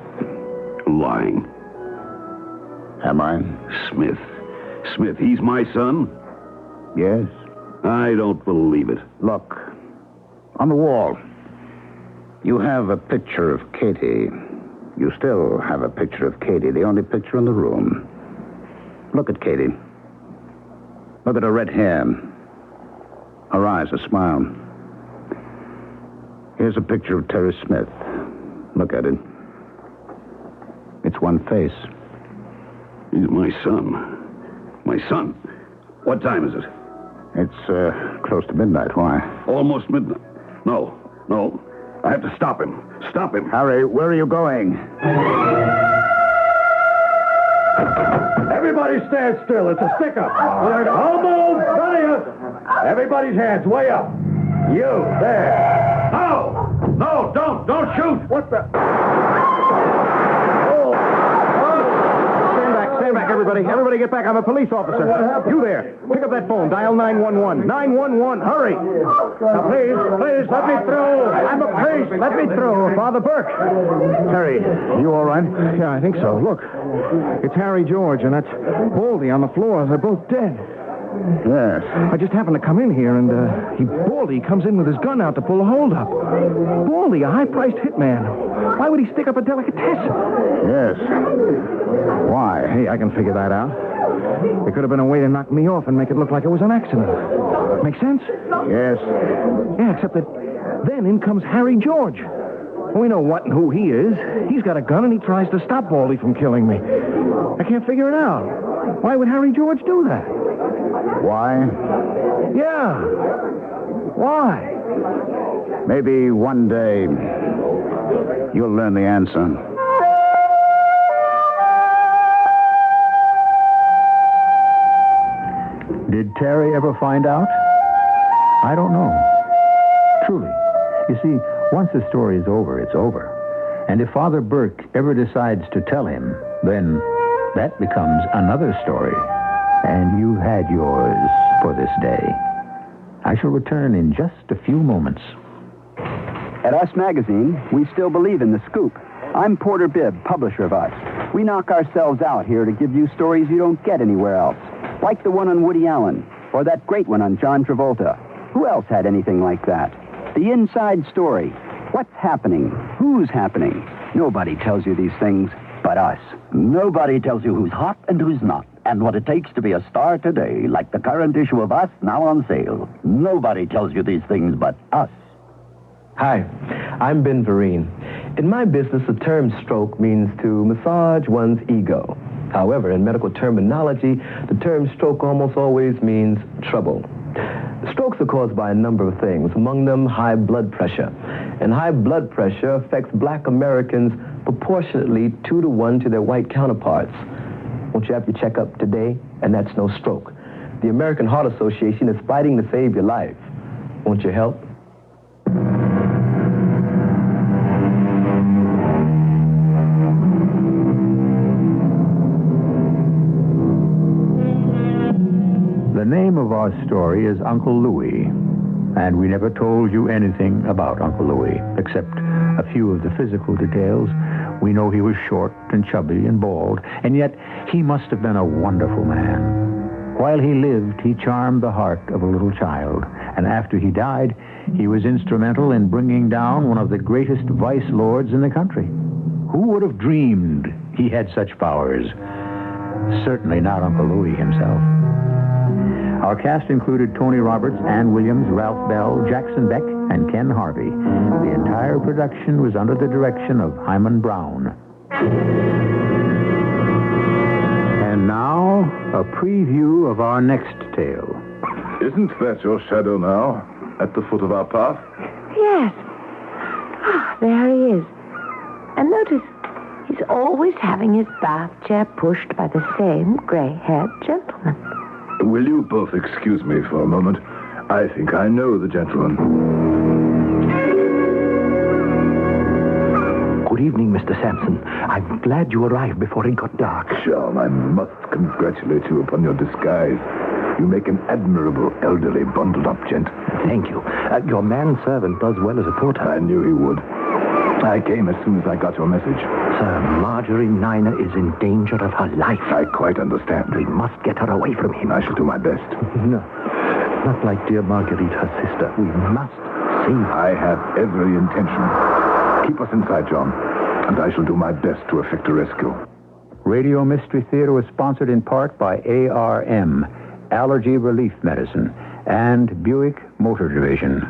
Lying. Am I? Smith, he's my son? Yes. I don't believe it. Look, on the wall, you have a picture of Katie. You still have a picture of Katie, the only picture in the room. Look at Katie. Look at her red hair. Her eyes, a smile. Here's a picture of Terry Smith. Look at it. It's one face. He's my son. My son? What time is it? It's close to midnight. Why? Almost midnight. No. I have to stop him. Stop him. Harry, where are you going? Everybody stand still. It's a stick-up. All move. None of you. Everybody's hands way up. You, there. No, don't shoot. What the? Stand back, everybody. Everybody get back. I'm a police officer. You there. Pick up that phone. Dial 911. 911. Hurry. Now, please, let me through. I'm a priest. Let me through. Father Burke. Harry, you all right? Yeah, I think so. Look, it's Harry George, and that's Baldy on the floor. They're both dead. Yes. I just happened to come in here, and Baldy comes in with his gun out to pull a hold-up. Baldy, a high-priced hitman. Why would he stick up a delicatessen? Yes. Why? Hey, I can figure that out. It could have been a way to knock me off and make it look like it was an accident. Make sense? Yes. Yeah, except that then in comes Harry George. We know what and who he is. He's got a gun, and he tries to stop Baldy from killing me. I can't figure it out. Why would Harry George do that? Why? Yeah. Why? Maybe one day you'll learn the answer. Did Terry ever find out? I don't know. Truly. You see, once the story is over, it's over. And if Father Burke ever decides to tell him, then that becomes another story. And you had yours for this day. I shall return in just a few moments. At Us Magazine, we still believe in the scoop. I'm Porter Bibb, publisher of Us. We knock ourselves out here to give you stories you don't get anywhere else. Like the one on Woody Allen, or that great one on John Travolta. Who else had anything like that? The inside story. What's happening? Who's happening? Nobody tells you these things but us. Nobody tells you who's hot and who's not, and what it takes to be a star today, like the current issue of Us now on sale. Nobody tells you these things but us. Hi, I'm Ben Vereen. In my business, the term stroke means to massage one's ego. However, in medical terminology, the term stroke almost always means trouble. Strokes are caused by a number of things, among them high blood pressure. And high blood pressure affects black Americans proportionately 2-to-1 to their white counterparts. Won't you have your checkup today? And that's no stroke. The American Heart Association is fighting to save your life. Won't you help? The The name of our story is Uncle Louie, and we never told you anything about Uncle Louie, except a few of the physical details. We know he was short and chubby and bald, and yet he must have been a wonderful man. While he lived, he charmed the heart of a little child, and after he died, he was instrumental in bringing down one of the greatest vice lords in the country. Who would have dreamed he had such powers? Certainly not Uncle Louie himself. Our cast included Tony Roberts, Ann Williams, Ralph Bell, Jackson Beck, and Ken Harvey. The entire production was under the direction of Hyman Brown. And now, a preview of our next tale. Isn't that your shadow now, at the foot of our path? Yes. Ah, there he is. And notice, he's always having his bath chair pushed by the same gray-haired gentleman. Will you both excuse me for a moment? I think I know the gentleman. Good evening, Mr. Sampson. I'm glad you arrived before it got dark. John, I must congratulate you upon your disguise. You make an admirable, elderly, bundled-up gent. Thank you. Your manservant does well as a porter. I knew he would. I came as soon as I got your message. Sir, Marjorie Niner is in danger of her life. I quite understand. We must get her away from him. I shall do my best. No, not like dear Marguerite, her sister. We must see. I have every intention. Keep us inside, John, and I shall do my best to effect a rescue. Radio Mystery Theater was sponsored in part by ARM, Allergy Relief Medicine, and Buick Motor Division.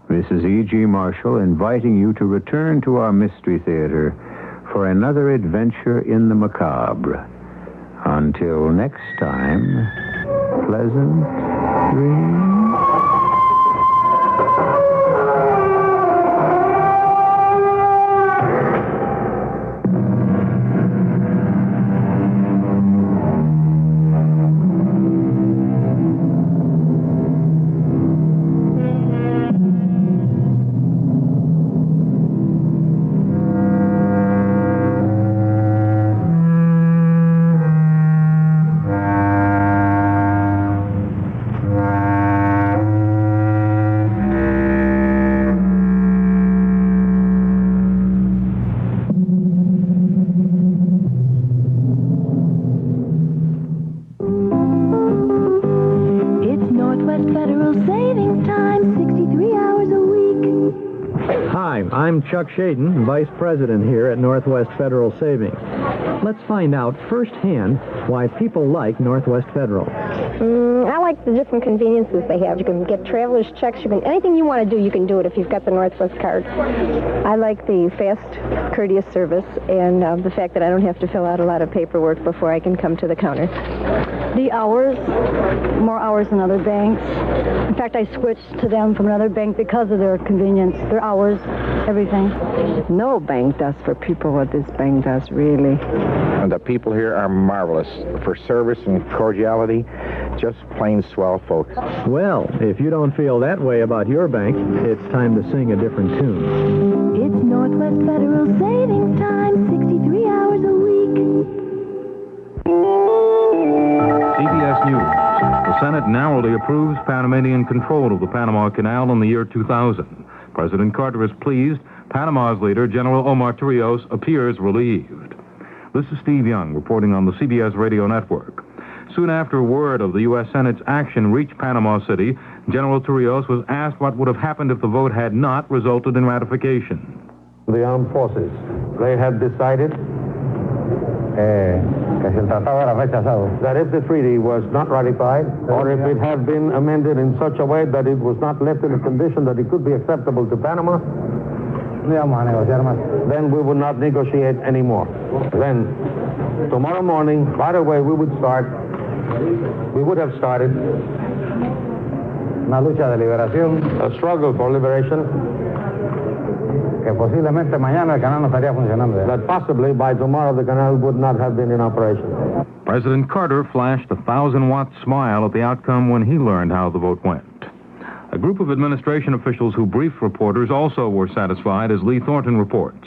This is E.G. Marshall inviting you to return to our Mystery Theater for another adventure in the macabre. Until next time, pleasant dreams. I'm Chuck Shaden, Vice President here at Northwest Federal Savings. Let's find out firsthand why people like Northwest Federal. I like the different conveniences they have. You can get traveler's checks. You can anything you want to do, you can do it if you've got the Northwest card. I like the fast, courteous service and the fact that I don't have to fill out a lot of paperwork before I can come to the counter. The hours, more hours than other banks. In fact, I switched to them from another bank because of their convenience, their hours, everything. No bank does for people what this bank does, really. And the people here are marvelous for service and cordiality. Just plain swell folks. Well, if you don't feel that way about your bank, it's time to sing a different tune. It's Northwest Federal Savings Time, 63 hours a week. CBS News. The Senate narrowly approves Panamanian control of the Panama Canal in the year 2000. President Carter is pleased. Panama's leader, General Omar Torrijos, appears relieved. This is Steve Young reporting on the CBS radio network. Soon after word of the U.S. Senate's action reached Panama City, General Torrijos was asked what would have happened if the vote had not resulted in ratification. The armed forces, they had decided that if the treaty was not ratified, or if it had been amended in such a way that it was not left in a condition that it could be acceptable to Panama, then we would not negotiate anymore. Then, tomorrow morning, right away, we would have started a struggle for liberation. That possibly by tomorrow the canal would not have been in operation. President Carter flashed a 1,000-watt smile at the outcome when he learned how the vote went. A group of administration officials who briefed reporters also were satisfied, as Lee Thornton reports.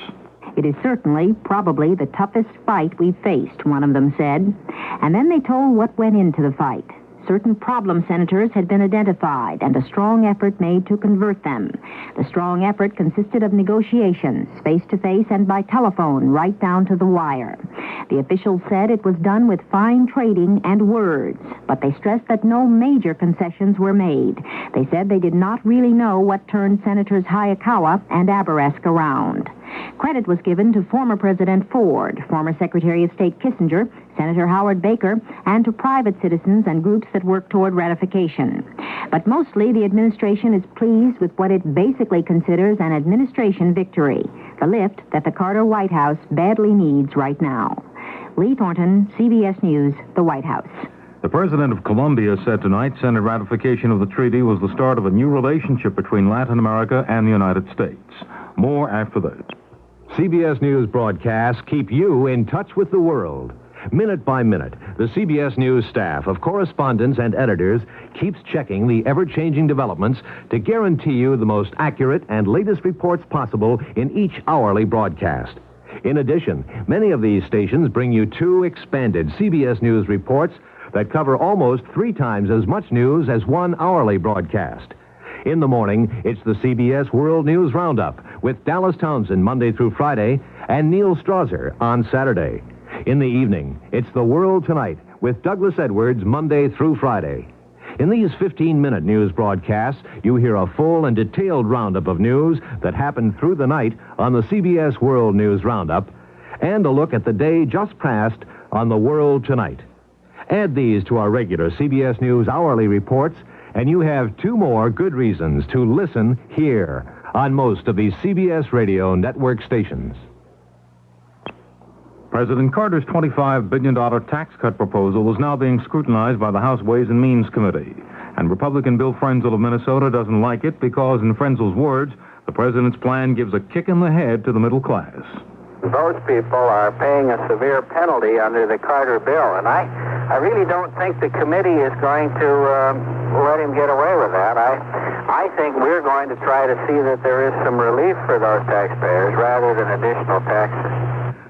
It is certainly, probably, the toughest fight we've faced, one of them said. And then they told what went into the fight. certain problem senators had been identified and a strong effort made to convert them. The strong effort consisted of negotiations, face-to-face and by telephone, right down to the wire. The officials said it was done with fine trading and words, but they stressed that no major concessions were made. They said they did not really know what turned Senators Hayakawa and Aberesk around. Credit was given to former President Ford, former Secretary of State Kissinger, Senator Howard Baker, and to private citizens and groups that work toward ratification. But mostly, the administration is pleased with what it basically considers an administration victory, the lift that the Carter White House badly needs right now. Lee Thornton, CBS News, the White House. The president of Colombia said tonight Senate ratification of the treaty was the start of a new relationship between Latin America and the United States. More after this. CBS News broadcasts keep you in touch with the world. Minute by minute, the CBS News staff of correspondents and editors keeps checking the ever-changing developments to guarantee you the most accurate and latest reports possible in each hourly broadcast. In addition, many of these stations bring you 2 expanded CBS News reports that cover almost 3 times as much news as 1 hourly broadcast. In the morning, it's the CBS World News Roundup with Dallas Townsend Monday through Friday and Neil Strasser on Saturday. In the evening, it's The World Tonight with Douglas Edwards Monday through Friday. In these 15-minute news broadcasts, you hear a full and detailed roundup of news that happened through the night on the CBS World News Roundup and a look at the day just passed on The World Tonight. Add these to our regular CBS News hourly reports, and you have 2 more good reasons to listen here on most of these CBS radio network stations. President Carter's $25 billion tax cut proposal is now being scrutinized by the House Ways and Means Committee. And Republican Bill Frenzel of Minnesota doesn't like it because, in Frenzel's words, the president's plan gives a kick in the head to the middle class. Those people are paying a severe penalty under the Carter bill, and I really don't think the committee is going to let him get away with that. I think we're going to try to see that there is some relief for those taxpayers rather than additional taxes.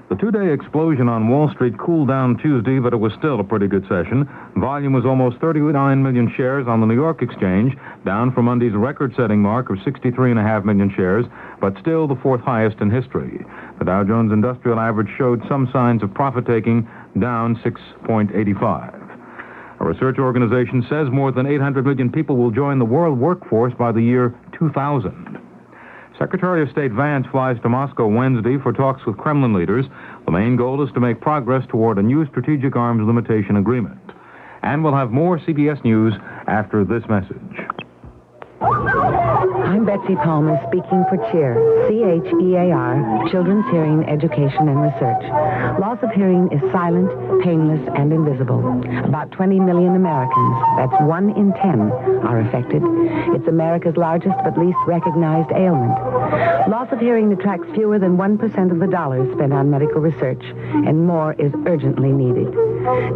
The 2-day explosion on Wall Street cooled down Tuesday, but it was still a pretty good session. Volume was almost 39 million shares on the New York Exchange, down from Monday's record-setting mark of 63.5 million shares, but still the 4th highest in history. The Dow Jones Industrial Average showed some signs of profit-taking, down 6.85. A research organization says more than 800 million people will join the world workforce by the year 2000. Secretary of State Vance flies to Moscow Wednesday for talks with Kremlin leaders. The main goal is to make progress toward a new strategic arms limitation agreement. And we'll have more CBS News after this message. I'm Betsy Palmer speaking for CHEER, C-H-E-A-R, Children's Hearing Education and Research. Loss of hearing is silent, painless, and invisible. About 20 million Americans, that's 1 in 10, are affected. It's America's largest but least recognized ailment. Loss of hearing attracts fewer than 1% of the dollars spent on medical research, and more is urgently needed.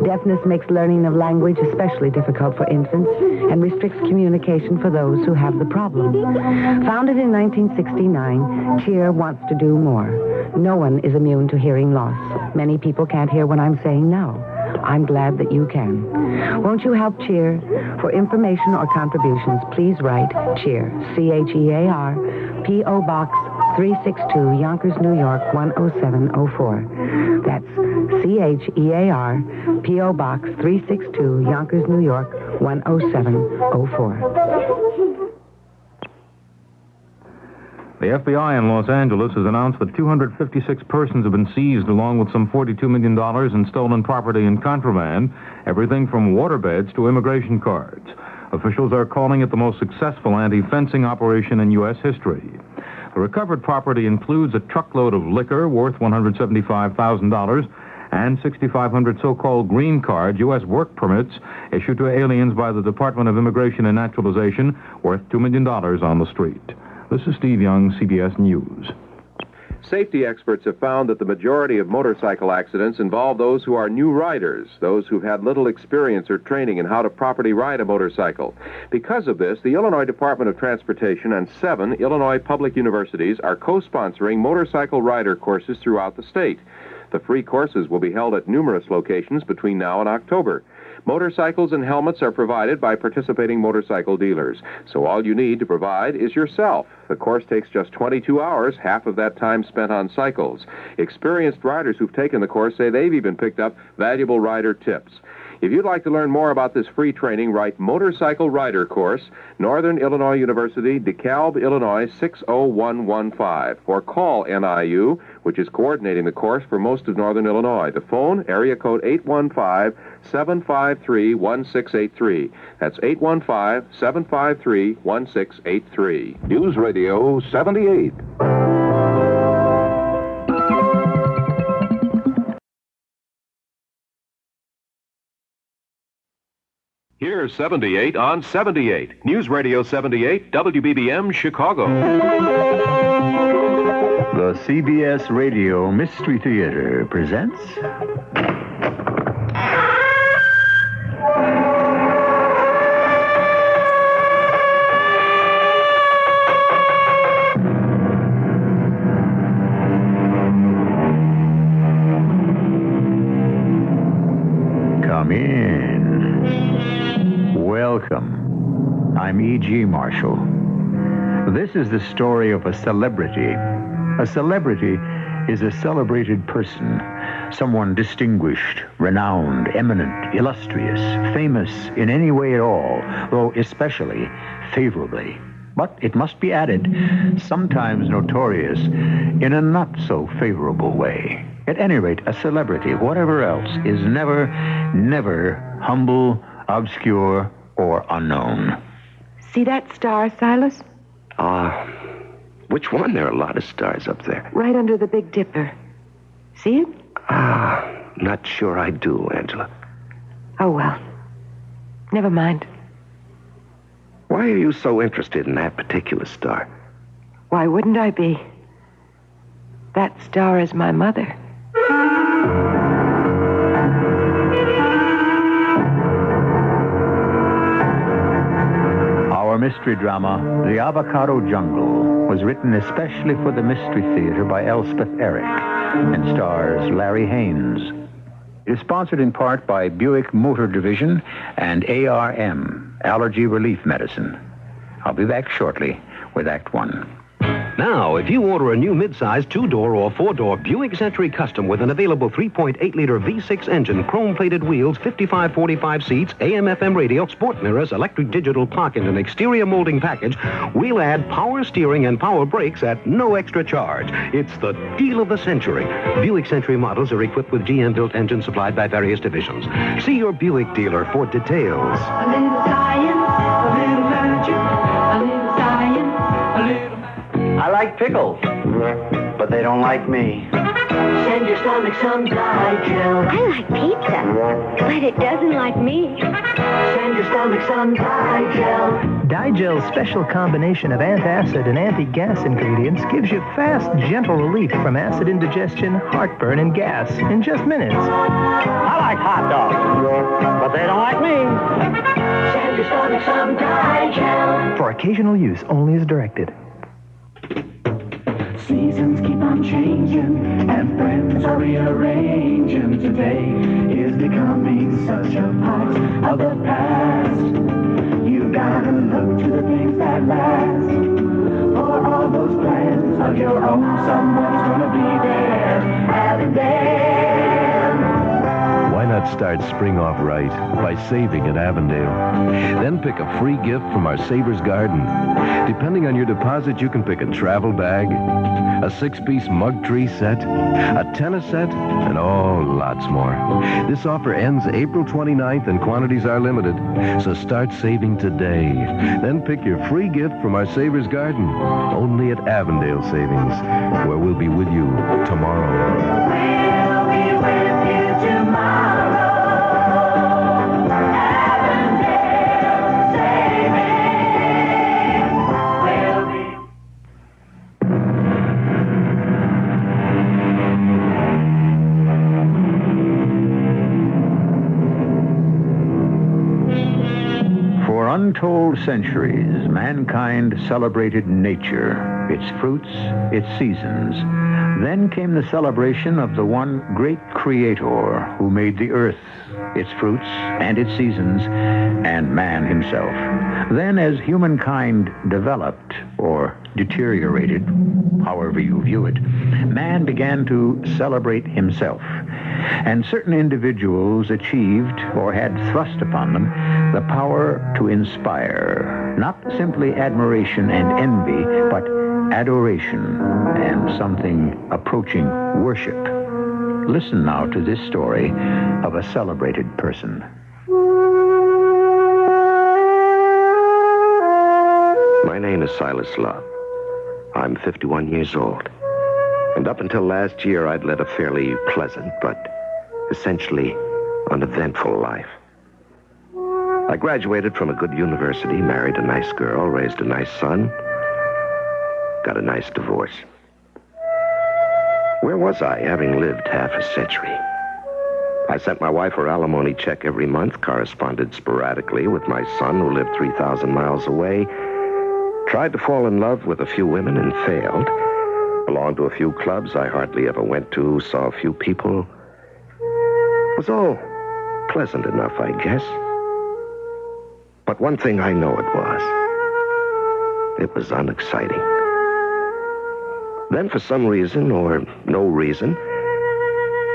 Deafness makes learning of language especially difficult for infants and restricts communication for those who have the problem. Founded in 1969, CHEER wants to do more. No one is immune to hearing loss. Many people can't hear what I'm saying now. I'm glad that you can. Won't you help CHEER? For information or contributions, please write CHEER, C-H-E-A-R, P.O. Box 362, Yonkers, New York, 10704. That's C-H-E-A-R, P.O. Box 362, Yonkers, New York, 10704. The FBI in Los Angeles has announced that 256 persons have been seized, along with some $42 million in stolen property and contraband, everything from waterbeds to immigration cards. Officials are calling it the most successful anti-fencing operation in U.S. history. The recovered property includes a truckload of liquor worth $175,000 and 6,500 so-called green card U.S. work permits issued to aliens by the Department of Immigration and Naturalization worth $2 million on the street. This is Steve Young, CBS News. Safety experts have found that the majority of motorcycle accidents involve those who are new riders, those who've had little experience or training in how to properly ride a motorcycle. Because of this, the Illinois Department of Transportation and 7 Illinois public universities are co-sponsoring motorcycle rider courses throughout the state. The free courses will be held at numerous locations between now and October. Motorcycles and helmets are provided by participating motorcycle dealers. So all you need to provide is yourself. The course takes just 22 hours, half of that time spent on cycles. Experienced riders who've taken the course say they've even picked up valuable rider tips. If you'd like to learn more about this free training, write Motorcycle Rider Course, Northern Illinois University, DeKalb, Illinois, 60115, or call NIU, which is coordinating the course for most of Northern Illinois. The phone, area code 815-753-1683. That's 815-753-1683. News Radio 78. Here's 78 on 78. News Radio 78, WBBM, Chicago. The CBS Radio Mystery Theater presents... Come in. Welcome. I'm E.G. Marshall. This is the story of a celebrity. A celebrity is a celebrated person, someone distinguished, renowned, eminent, illustrious, famous in any way at all, though especially favorably. But it must be added, sometimes notorious in a not-so-favorable way. At any rate, a celebrity, whatever else, is never humble, obscure, or unknown. See that star, Silas? Which one? There are a lot of stars up there. Right under the Big Dipper. See it? Not sure I do, Angela. Oh, well. Never mind. Why are you so interested in that particular star? Why wouldn't I be? That star is my mother. Our mystery drama, The Avocado Jungle, was written especially for the Mystery Theater by Elspeth Eric and stars Larry Haynes. It is sponsored in part by Buick Motor Division and ARM, Allergy Relief Medicine. I'll be back shortly with Act One. Now, if you order a new midsize 2-door or 4-door Buick Century Custom with an available 3.8-liter V6 engine, chrome-plated wheels, 55-45 seats, AM/FM radio, sport mirrors, electric digital clock, and an exterior molding package, we'll add power steering and power brakes at no extra charge. It's the deal of the century. Buick Century models are equipped with GM-built engines supplied by various divisions. See your Buick dealer for details. A little science, a little magic, a little science, a little... I like pickles, but they don't like me. Send your stomach some Digel. I like pizza, but it doesn't like me. Send your stomach some Digel. Digel's special combination of antacid and anti-gas ingredients gives you fast, gentle relief from acid indigestion, heartburn, and gas in just minutes. I like hot dogs, but they don't like me. Send your stomach some Digel. For occasional use only as directed. Seasons keep on changing, and friends are rearranging. Today is becoming such a part of the past. You gotta look to the things that last. For all those plans of your own, someone's gonna be there, Avondale. Why not start spring off right by saving at Avondale? Then pick a free gift from our Savers Garden. Depending on your deposit, you can pick a travel bag, a 6-piece mug tree set, a tennis set, and lots more. This offer ends April 29th and quantities are limited, so start saving today. Then pick your free gift from our Savers Garden, only at Avondale Savings, where we'll be with you tomorrow. We'll be with you tomorrow. For untold centuries, mankind celebrated nature, its fruits, its seasons. Then came the celebration of the one great creator who made the earth, its fruits and its seasons, and man himself. Then, as humankind developed or deteriorated, however you view it, man began to celebrate himself. And certain individuals achieved, or had thrust upon them, the power to inspire not simply admiration and envy, but adoration and something approaching worship. Listen now to this story of a celebrated person. My name is Silas Love. I'm 51 years old. And up until last year, I'd led a fairly pleasant, but essentially uneventful life. I graduated from a good university, married a nice girl, raised a nice son, got a nice divorce. Where was I, having lived half a century? I sent my wife her alimony check every month, corresponded sporadically with my son, who lived 3,000 miles away, tried to fall in love with a few women and failed, belonged to a few clubs I hardly ever went to, saw a few people. It was all pleasant enough, I guess. But one thing I know it was unexciting. Then, for some reason or no reason,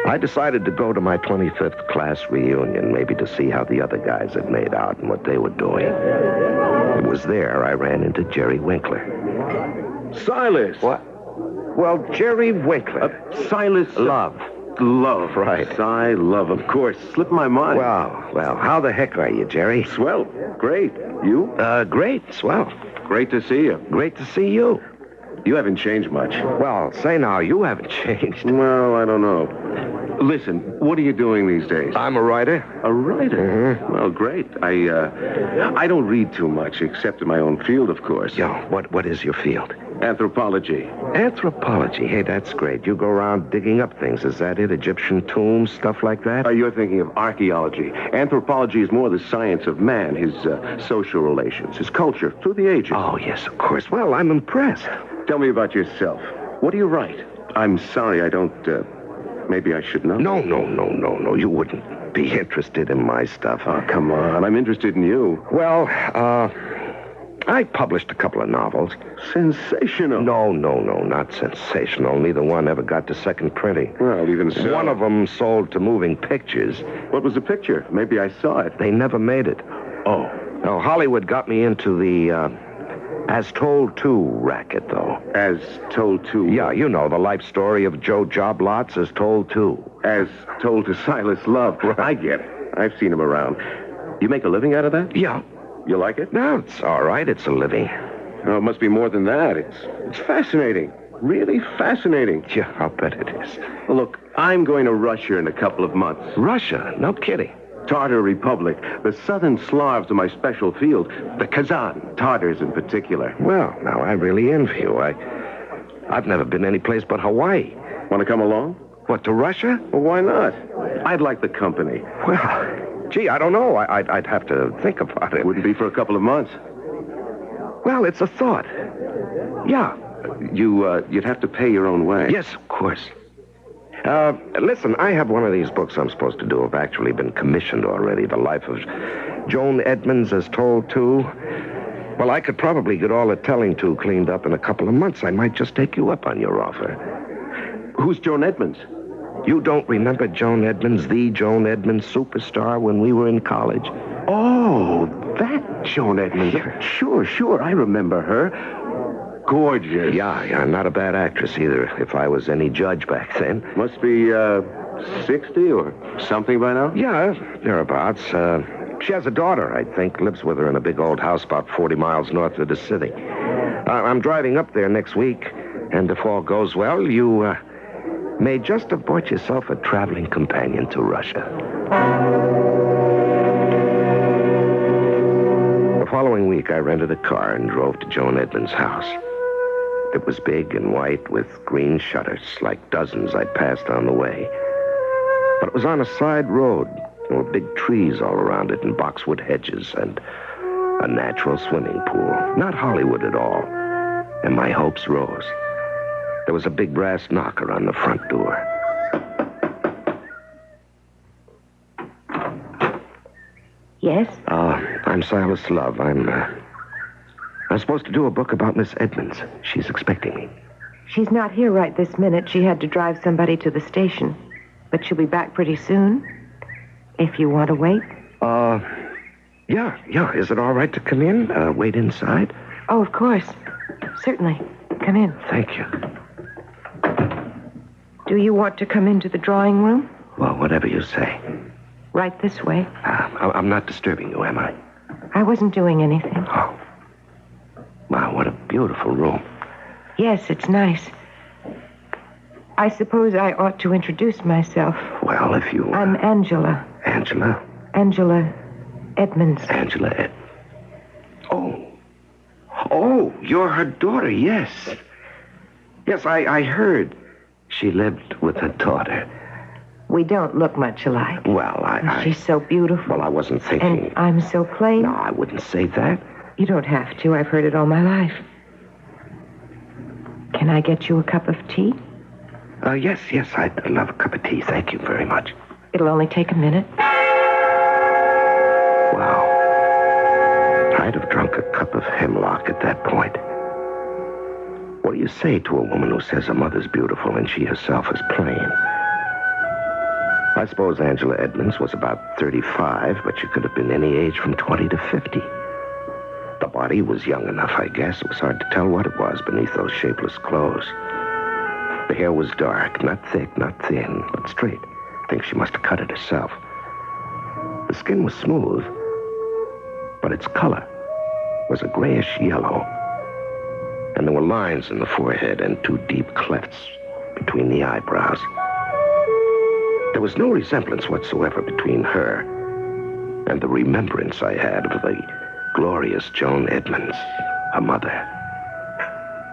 I decided to go to my 25th class reunion, maybe to see how the other guys had made out and what they were doing. It was there I ran into Jerry Winkler. Silas! What? Well, Jerry Winkler. Silas... Love. Love. Right. I love, of course. Slipped my mind. Well, how the heck are you, Jerry? Swell. Great. You? Great. Swell. Great to see you. Great to see you. You haven't changed much. Well, say now, you haven't changed. Well, I don't know. Listen, what are you doing these days? I'm a writer. A writer? Mm-hmm. Well, great. I don't read too much, except in my own field, of course. Yeah, what is your field? Anthropology. Anthropology? Hey, that's great. You go around digging up things, is that it? Egyptian tombs, stuff like that? You're thinking of archaeology. Anthropology is more the science of man, his social relations, his culture, through the ages. Oh, yes, of course. Well, I'm impressed. Tell me about yourself. What do you write? I'm sorry, I don't... maybe I should know. No. You wouldn't be interested in my stuff. Oh, come on. I'm interested in you. Well, I published a couple of novels. Sensational. No, not sensational. Neither one ever got to second printing. Well, even so. One of them sold to moving pictures. What was the picture? Maybe I saw it. They never made it. Oh. No, Hollywood got me into the, As Told To racket, though. As Told To? Yeah, you know, the life story of Joe Joblots as told to. As told to Silas Love. Right. I get it. I've seen him around. You make a living out of that? Yeah. You like it? No, it's all right. It's a living. Oh, it must be more than that. It's fascinating. Really fascinating. Yeah, I'll bet it is. Well, look, I'm going to Russia in a couple of months. Russia? No kidding. Tartar Republic. The southern Slavs are my special field. The Kazan, Tartars in particular. Well, now, I really envy you. I've never been anyplace but Hawaii. Want to come along? What, to Russia? Well, why not? I'd like the company. Well, gee, I don't know. I'd have to think about it. Wouldn't be for a couple of months. Well, it's a thought. Yeah. You'd have to pay your own way. Yes, of course. Listen, I have one of these books I'm supposed to do. I've actually been commissioned already. The Life of Joan Edmonds as Told To. Well, I could probably get all the telling to cleaned up in a couple of months. I might just take you up on your offer. Who's Joan Edmonds? You don't remember Joan Edmonds, the Joan Edmonds superstar when we were in college? Oh, that Joan Edmonds. Yeah. Sure, I remember her. Gorgeous. Yeah, not a bad actress either, if I was any judge back then. Must be, 60 or something by now? Yeah, thereabouts. She has a daughter, I think, lives with her in a big old house about 40 miles north of the city. I'm driving up there next week, and if all goes well, you, may just have bought yourself a traveling companion to Russia. The following week, I rented a car and drove to Joan Edmonds' house. It was big and white with green shutters, like dozens I'd passed on the way. But it was on a side road. There were big trees all around it and boxwood hedges and a natural swimming pool. Not Hollywood at all. And my hopes rose. There was a big brass knocker on the front door. Yes? I'm Silas Love. I'm supposed to do a book about Miss Edmonds. She's expecting me. She's not here right this minute. She had to drive somebody to the station. But she'll be back pretty soon. If you want to wait. Yeah. Is it all right to come in? Wait inside? Oh, of course. Certainly. Come in. Thank you. Do you want to come into the drawing room? Well, whatever you say. Right this way. I'm not disturbing you, am I? I wasn't doing anything. Oh. Wow, what a beautiful room. Yes, it's nice. I suppose I ought to introduce myself. Well, if you... I'm Angela. Angela? Angela Edmonds. Angela Oh, you're her daughter, yes. Yes, I heard she lived with her daughter. We don't look much alike. Well, She's so beautiful. Well, I wasn't thinking... And I'm so plain. No, I wouldn't say that. You don't have to. I've heard it all my life. Can I get you a cup of tea? Yes, I'd love a cup of tea. Thank you very much. It'll only take a minute. Wow. I'd have drunk a cup of hemlock at that point. What do you say to a woman who says her mother's beautiful and she herself is plain? I suppose Angela Edmonds was about 35, but she could have been any age from 20 to 50. The body was young enough, I guess. It was hard to tell what it was beneath those shapeless clothes. The hair was dark, not thick, not thin, but straight. I think she must have cut it herself. The skin was smooth, but its color was a grayish yellow. And there were lines in the forehead and 2 deep clefts between the eyebrows. There was no resemblance whatsoever between her and the remembrance I had of the glorious Joan Edmonds, her mother.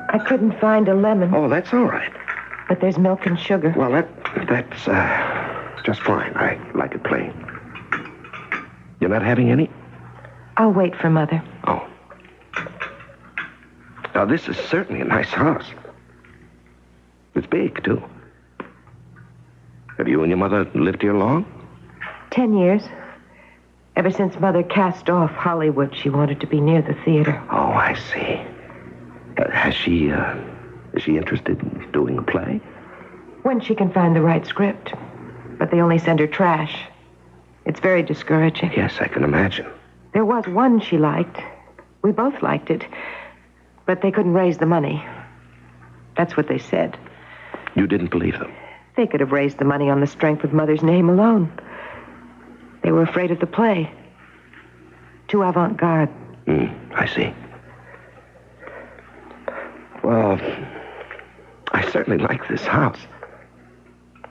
I couldn't find a lemon. Oh, that's all right. But there's milk and sugar. Well, that's just fine. I like it plain. You're not having any? I'll wait for Mother. Oh. Now, this is certainly a nice house. It's big, too. Have you and your mother lived here long? 10 years. Ever since Mother cast off Hollywood, she wanted to be near the theater. Oh, I see. Is she interested in doing a play? When she can find the right script. But they only send her trash. It's very discouraging. Yes, I can imagine. There was one she liked. We both liked it. But they couldn't raise the money. That's what they said. You didn't believe them? They could have raised the money on the strength of Mother's name alone. They were afraid of the play. Too avant-garde. I see. Well, I certainly like this house.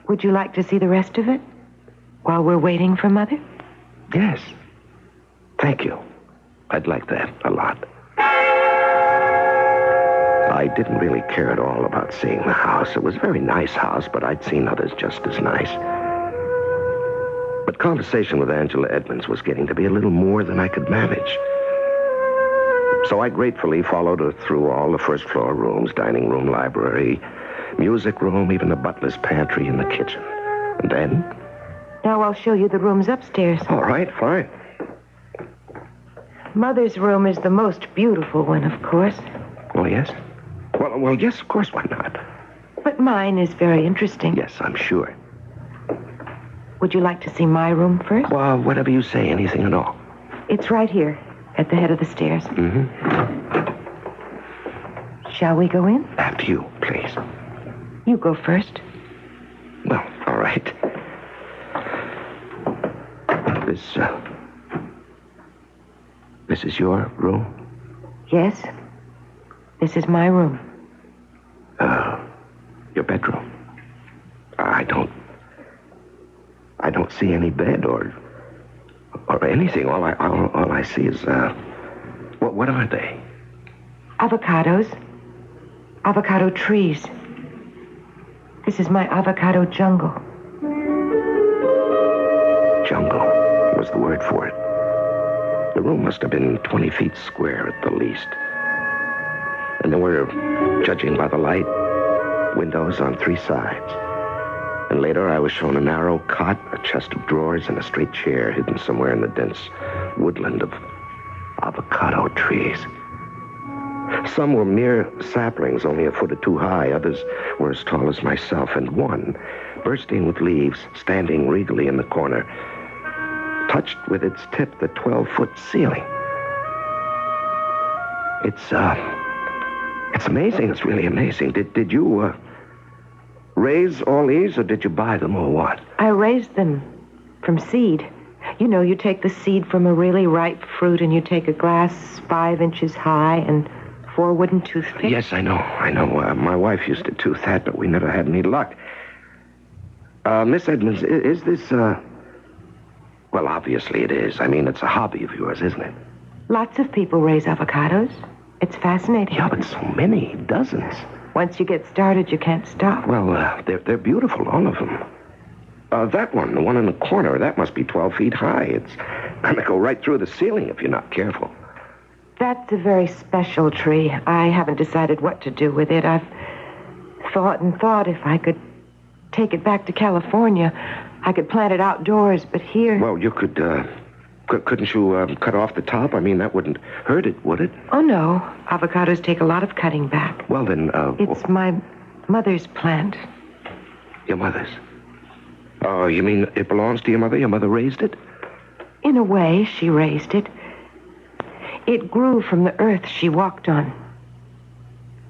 Would you like to see the rest of it? While we're waiting for Mother? Yes. Thank you. I'd like that a lot. I didn't really care at all about seeing the house. It was a very nice house, but I'd seen others just as nice. But conversation with Angela Edmonds was getting to be a little more than I could manage. So I gratefully followed her through all the first-floor rooms, dining room, library, music room, even the butler's pantry and the kitchen. And then? Now I'll show you the rooms upstairs. All right, fine. Mother's room is the most beautiful one, of course. Oh, yes? Well, yes, of course, why not? But mine is very interesting. Yes, I'm sure. Would you like to see my room first? Well, whatever you say, anything at all. It's right here, at the head of the stairs. Mm-hmm. Shall we go in? After you, please. You go first. Well, all right. This is your room? Yes. This is my room. Your bedroom? I don't see any bed or anything. All I see is, what are they? Avocados. Avocado trees. This is my avocado jungle. Jungle was the word for it. The room must have been 20 feet square at the least. And there were, judging by the light, windows on 3 sides. And later I was shown a narrow cot, a chest of drawers, and a straight chair hidden somewhere in the dense woodland of avocado trees. Some were mere saplings, only a foot or two high. Others were as tall as myself, and one, bursting with leaves, standing regally in the corner, touched with its tip the 12-foot ceiling. It's amazing. It's really amazing. Did you, raise all these, or did you buy them, or what? I raised them from seed. You know, you take the seed from a really ripe fruit, and you take a glass 5 inches high and 4 wooden toothpicks. Yes, I know. My wife used to tooth that, but we never had any luck. Miss Edmonds, is this, well, obviously it is. I mean, it's a hobby of yours, isn't it? Lots of people raise avocados. It's fascinating. Yeah, but so many, dozens. Once you get started, you can't stop. Well, they're beautiful, all of them. That one, the one in the corner, that must be 12 feet high. It's going to go right through the ceiling if you're not careful. That's a very special tree. I haven't decided what to do with it. I've thought and thought if I could take it back to California, I could plant it outdoors, but here... Well, you could, couldn't you cut off the top? I mean, that wouldn't hurt it, would it? Oh, no. Avocados take a lot of cutting back. Well, then, It's my mother's plant. Your mother's? Oh, you mean it belongs to your mother? Your mother raised it? In a way, she raised it. It grew from the earth she walked on.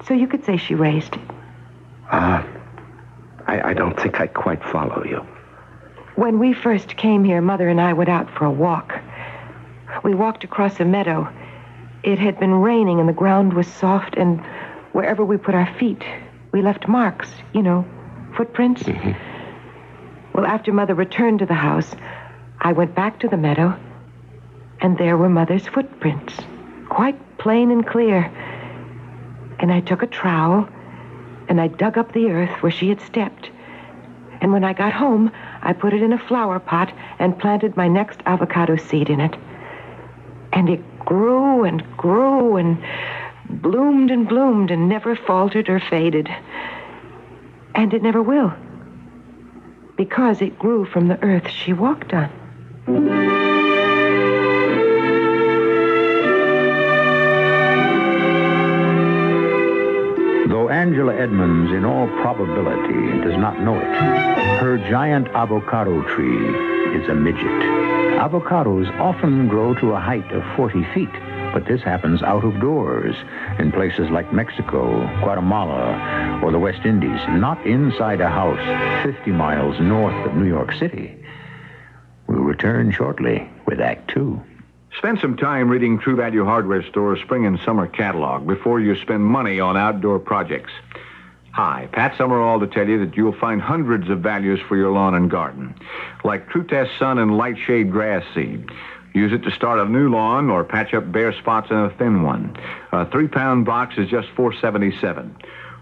So you could say she raised it. I don't think I quite follow you. When we first came here, Mother and I went out for a walk. We walked across a meadow. It had been raining and the ground was soft, and wherever we put our feet, we left marks, you know, footprints. Mm-hmm. Well, after Mother returned to the house, I went back to the meadow, and there were Mother's footprints, quite plain and clear. And I took a trowel, and I dug up the earth where she had stepped. And when I got home, I put it in a flower pot and planted my next avocado seed in it. And it grew and grew and bloomed and never faltered or faded. And it never will. Because it grew from the earth she walked on. Though Angela Edmonds, in all probability, does not know it, her giant avocado tree is a midget. Avocados often grow to a height of 40 feet, but this happens out of doors in places like Mexico, Guatemala, or the West Indies, not inside a house 50 miles north of New York City. We'll return shortly with Act Two. Spend some time reading True Value Hardware Store's spring and summer catalog before you spend money on outdoor projects. Hi, Pat Summerall to tell you that you'll find hundreds of values for your lawn and garden, like True Test Sun and Light Shade Grass Seed. Use it to start a new lawn or patch up bare spots in a thin one. A 3-pound box is just $4.77.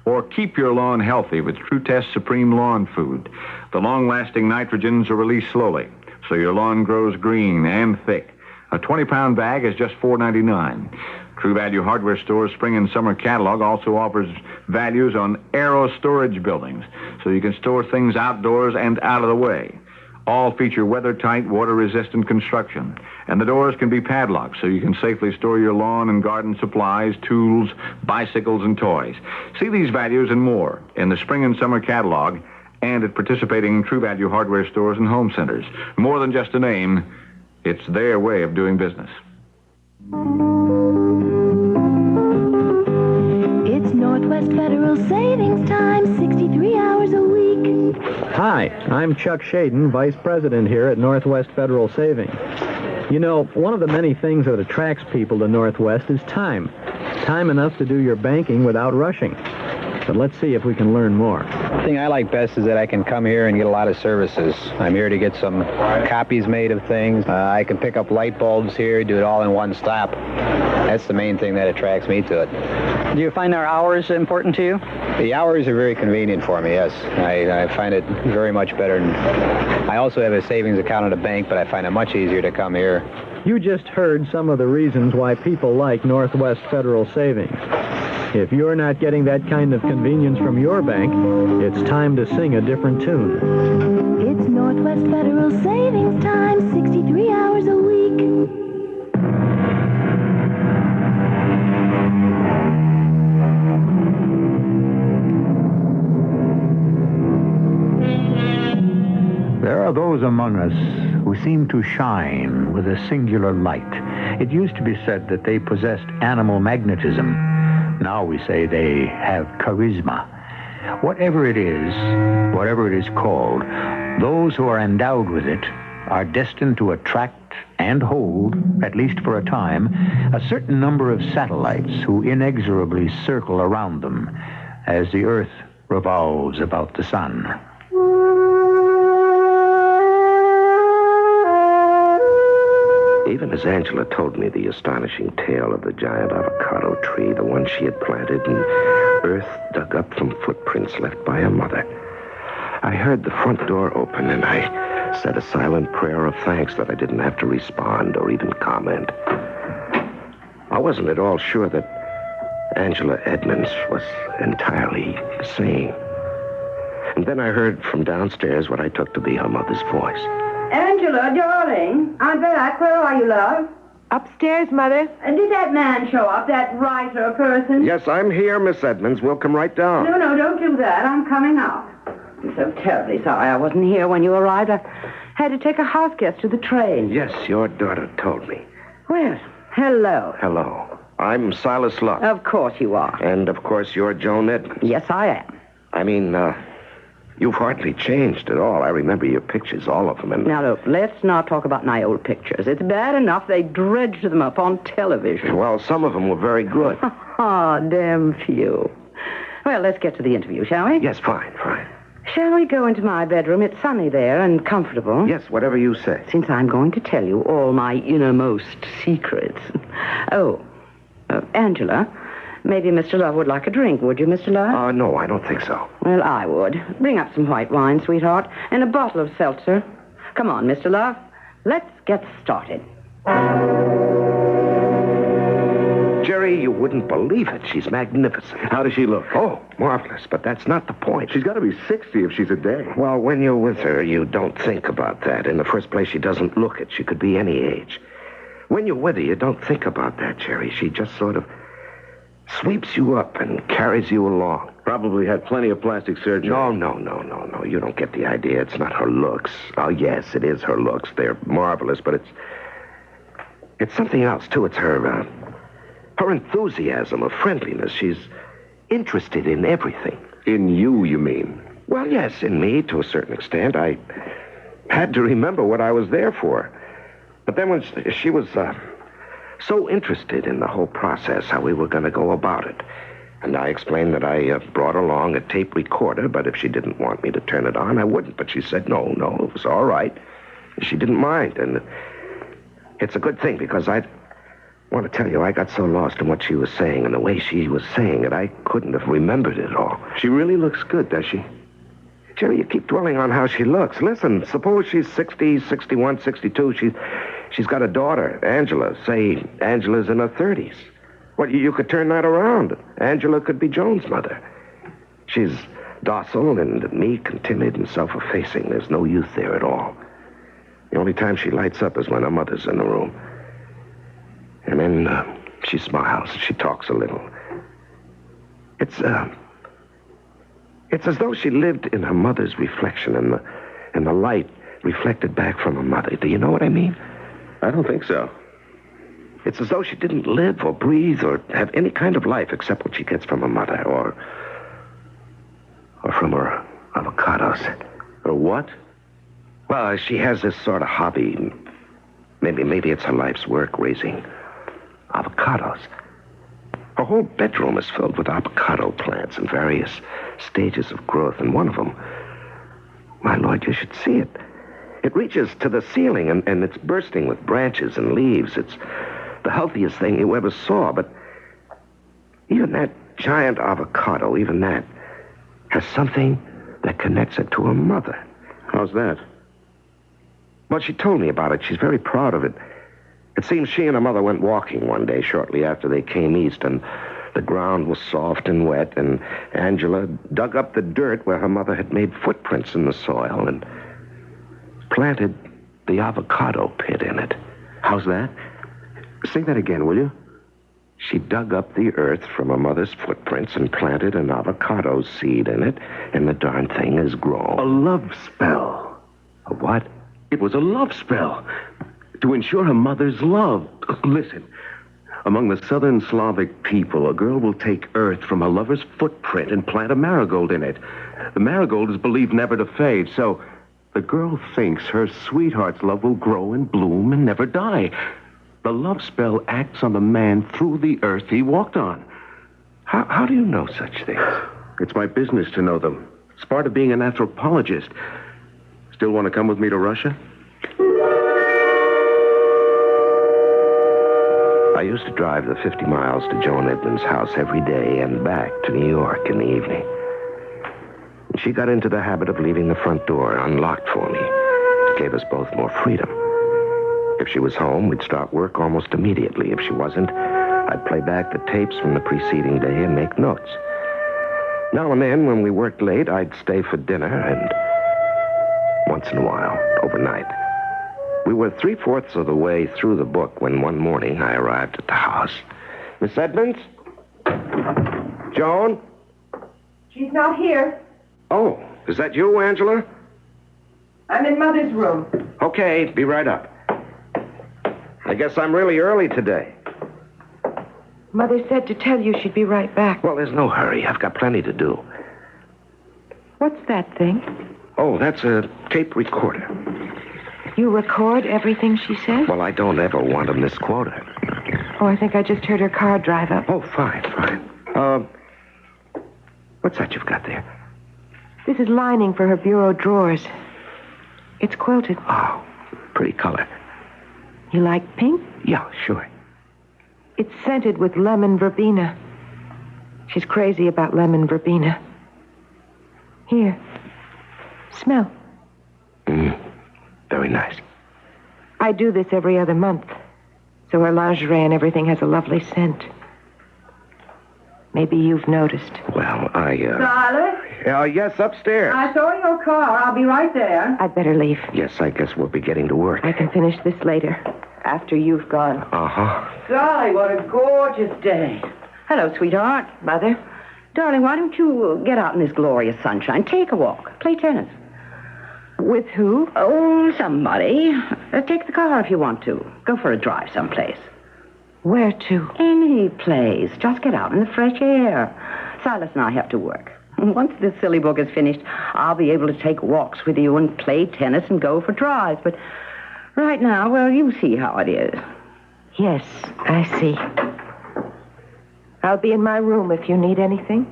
Or keep your lawn healthy with True Test Supreme Lawn Food. The long-lasting nitrogens are released slowly, so your lawn grows green and thick. A 20-pound bag is just $4.99. True Value Hardware Store's spring and summer catalog also offers values on aero storage buildings, so you can store things outdoors and out of the way. All feature weather-tight, water-resistant construction. And the doors can be padlocked, so you can safely store your lawn and garden supplies, tools, bicycles, and toys. See these values and more in the spring and summer catalog and at participating True Value Hardware stores and home centers. More than just a name, it's their way of doing business. It's Northwest Federal Savings Time, 63 hours a week. Hi, I'm Chuck Shaden, Vice President here at Northwest Federal Savings. You know, one of the many things that attracts people to Northwest is time. Time enough to do your banking without rushing. But let's see if we can learn more. The thing I like best is that I can come here and get a lot of services. I'm here to get some copies made of things. I can pick up light bulbs here, do it all in one stop. That's the main thing that attracts me to it. Do you find our hours important to you? The hours are very convenient for me, yes. I find it very much better. I also have a savings account at a bank, but I find it much easier to come here. You just heard some of the reasons why people like Northwest Federal Savings. If you're not getting that kind of convenience from your bank, it's time to sing a different tune. It's Northwest Federal Savings Time, 63 hours a week. There are those among us who seem to shine with a singular light. It used to be said that they possessed animal magnetism. Now we say they have charisma. Whatever it is called, those who are endowed with it are destined to attract and hold, at least for a time, a certain number of satellites who inexorably circle around them as the Earth revolves about the sun. Even as Angela told me the astonishing tale of the giant avocado tree, the one she had planted and earth dug up from footprints left by her mother, I heard the front door open and I said a silent prayer of thanks that I didn't have to respond or even comment. I wasn't at all sure that Angela Edmonds was entirely sane. And then I heard from downstairs what I took to be her mother's voice. Angela, darling, I'm back. Where are you, love? Upstairs, Mother. And did that man show up, that writer person? Yes, I'm here, Miss Edmonds. We'll come right down. No, don't do that. I'm coming out. I'm so terribly sorry I wasn't here when you arrived. I had to take a house guest to the train. Yes, your daughter told me. Well, hello. Hello. I'm Silas Luck. Of course you are. And, of course, you're Joan Edmonds. Yes, I am. I mean, you've hardly changed at all. I remember your pictures, all of them. And Now, look, let's not talk about my old pictures. It's bad enough they dredged them up on television. Well, some of them were very good. Damn few. Well, let's get to the interview, shall we? Yes, fine. Shall we go into my bedroom? It's sunny there and comfortable. Yes, whatever you say. Since I'm going to tell you all my innermost secrets. Angela, maybe Mr. Love would like a drink, would you, Mr. Love? No, I don't think so. Well, I would. Bring up some white wine, sweetheart, and a bottle of seltzer. Come on, Mr. Love. Let's get started. Jerry, you wouldn't believe it. She's magnificent. How does she look? Oh, marvelous, but that's not the point. She's got to be 60 if she's a day. Well, when you're with her, you don't think about that. In the first place, she doesn't look it. She could be any age. When you're with her, you don't think about that, Jerry. She just sort of sweeps you up and carries you along. Probably had plenty of plastic surgery. No. You don't get the idea. It's not her looks. Oh, yes, it is her looks. They're marvelous, but it's something else, too. It's her enthusiasm, her friendliness. She's interested in everything. In you, you mean? Well, yes, in me, to a certain extent. I had to remember what I was there for. But then when she was so interested in the whole process, how we were going to go about it. And I explained that I brought along a tape recorder, but if she didn't want me to turn it on, I wouldn't. But she said, no, it was all right. She didn't mind. And it's a good thing, because I want to tell you, I got so lost in what she was saying and the way she was saying it, I couldn't have remembered it all. She really looks good, does she? Jerry, you keep dwelling on how she looks. Listen, suppose she's 60, 61, 62. She's got a daughter, Angela. Say Angela's in her 30s. Well, you could turn that around. Angela could be Joan's mother. She's docile and meek and timid and self-effacing. There's no youth there at all. The only time she lights up is when her mother's in the room. And then she smiles. She talks a little. It's as though she lived in her mother's reflection and the light reflected back from her mother. Do you know what I mean? I don't think so. It's as though she didn't live or breathe or have any kind of life except what she gets from her mother or from her avocados. Or what? Well, she has this sort of hobby. Maybe it's her life's work, raising avocados. Her whole bedroom is filled with avocado plants in various stages of growth, and one of them, my Lord, you should see it. It reaches to the ceiling, and it's bursting with branches and leaves. It's the healthiest thing you ever saw, but even that giant avocado, even that, has something that connects it to her mother. How's that? Well, she told me about it. She's very proud of it. It seems she and her mother went walking one day shortly after they came east, and The ground was soft and wet, and Angela dug up the dirt where her mother had made footprints in the soil and planted the avocado pit in it. How's that? Say that again, will you? She dug up the earth from her mother's footprints and planted an avocado seed in it, and the darn thing has grown. A love spell. A what? It was a love spell. To ensure her mother's love. Listen, among the southern Slavic people, a girl will take earth from her lover's footprint and plant a marigold in it. The marigold is believed never to fade, so the girl thinks her sweetheart's love will grow and bloom and never die. The love spell acts on the man through the earth he walked on. How do you know such things? It's my business to know them. It's part of being an anthropologist. Still want to come with me to Russia? I used to drive the 50 miles to Joan Edmonds' house every day and back to New York in the evening. She got into the habit of leaving the front door unlocked for me. It gave us both more freedom. If she was home, we'd start work almost immediately. If she wasn't, I'd play back the tapes from the preceding day and make notes. Now and then, when we worked late, I'd stay for dinner and once in a while, overnight. We were 3/4 of the way through the book when one morning I arrived at the house. Miss Edmonds? Joan? She's not here. Oh, is that you, Angela? I'm in Mother's room. Okay, be right up. I guess I'm really early today. Mother said to tell you she'd be right back. Well, there's no hurry. I've got plenty to do. What's that thing? Oh, that's a tape recorder. You record everything she says? Well, I don't ever want to misquote her. Oh, I think I just heard her car drive up. Oh, fine. What's that you've got there? This is lining for her bureau drawers. It's quilted. Oh, pretty color. You like pink? Yeah, sure. It's scented with lemon verbena. She's crazy about lemon verbena. Here. Smell. Very nice. I do this every other month, so her lingerie and everything has a lovely scent. Maybe you've noticed. Well, Silas? Yes, upstairs. I saw your car. I'll be right there. I'd better leave. Yes, I guess we'll be getting to work. I can finish this later, after you've gone. Uh-huh. Golly, what a gorgeous day. Hello, sweetheart. Mother? Darling, why don't you get out in this glorious sunshine? Take a walk. Play tennis. With who? Oh, somebody. Take the car if you want to. Go for a drive someplace. Where to? Any place. Just get out in the fresh air. Silas and I have to work. Once this silly book is finished, I'll be able to take walks with you and play tennis and go for drives. But right now, well, you see how it is. Yes, I see. I'll be in my room if you need anything.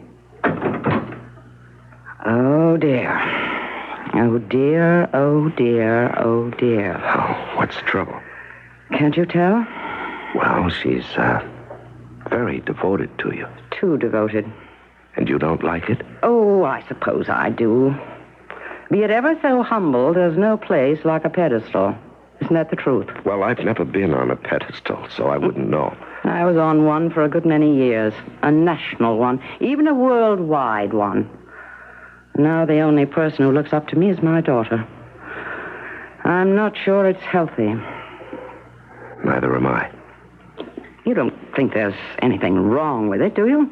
Oh, dear. Oh, dear, oh, dear, oh, dear. Oh, what's the trouble? Can't you tell? Well, she's, very devoted to you. Too devoted. And you don't like it? Oh, I suppose I do. Be it ever so humble, there's no place like a pedestal. Isn't that the truth? Well, I've never been on a pedestal, so I wouldn't know. I was on one for a good many years. A national one. Even a worldwide one. Now the only person who looks up to me is my daughter. I'm not sure it's healthy. Neither am I. You don't think there's anything wrong with it, do you?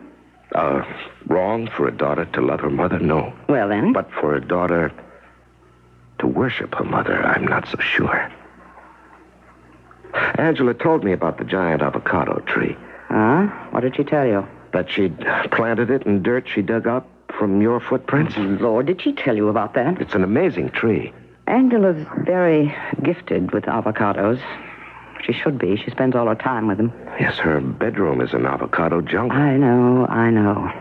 Wrong for a daughter to love her mother? No. Well, then? But for a daughter to worship her mother, I'm not so sure. Angela told me about the giant avocado tree. Huh? What did she tell you? That she'd planted it in dirt she dug up from your footprints. Lord, did she tell you about that? It's an amazing tree. Angela's very gifted with avocados. She should be. She spends all her time with them. Yes, her bedroom is an avocado jungle. I know.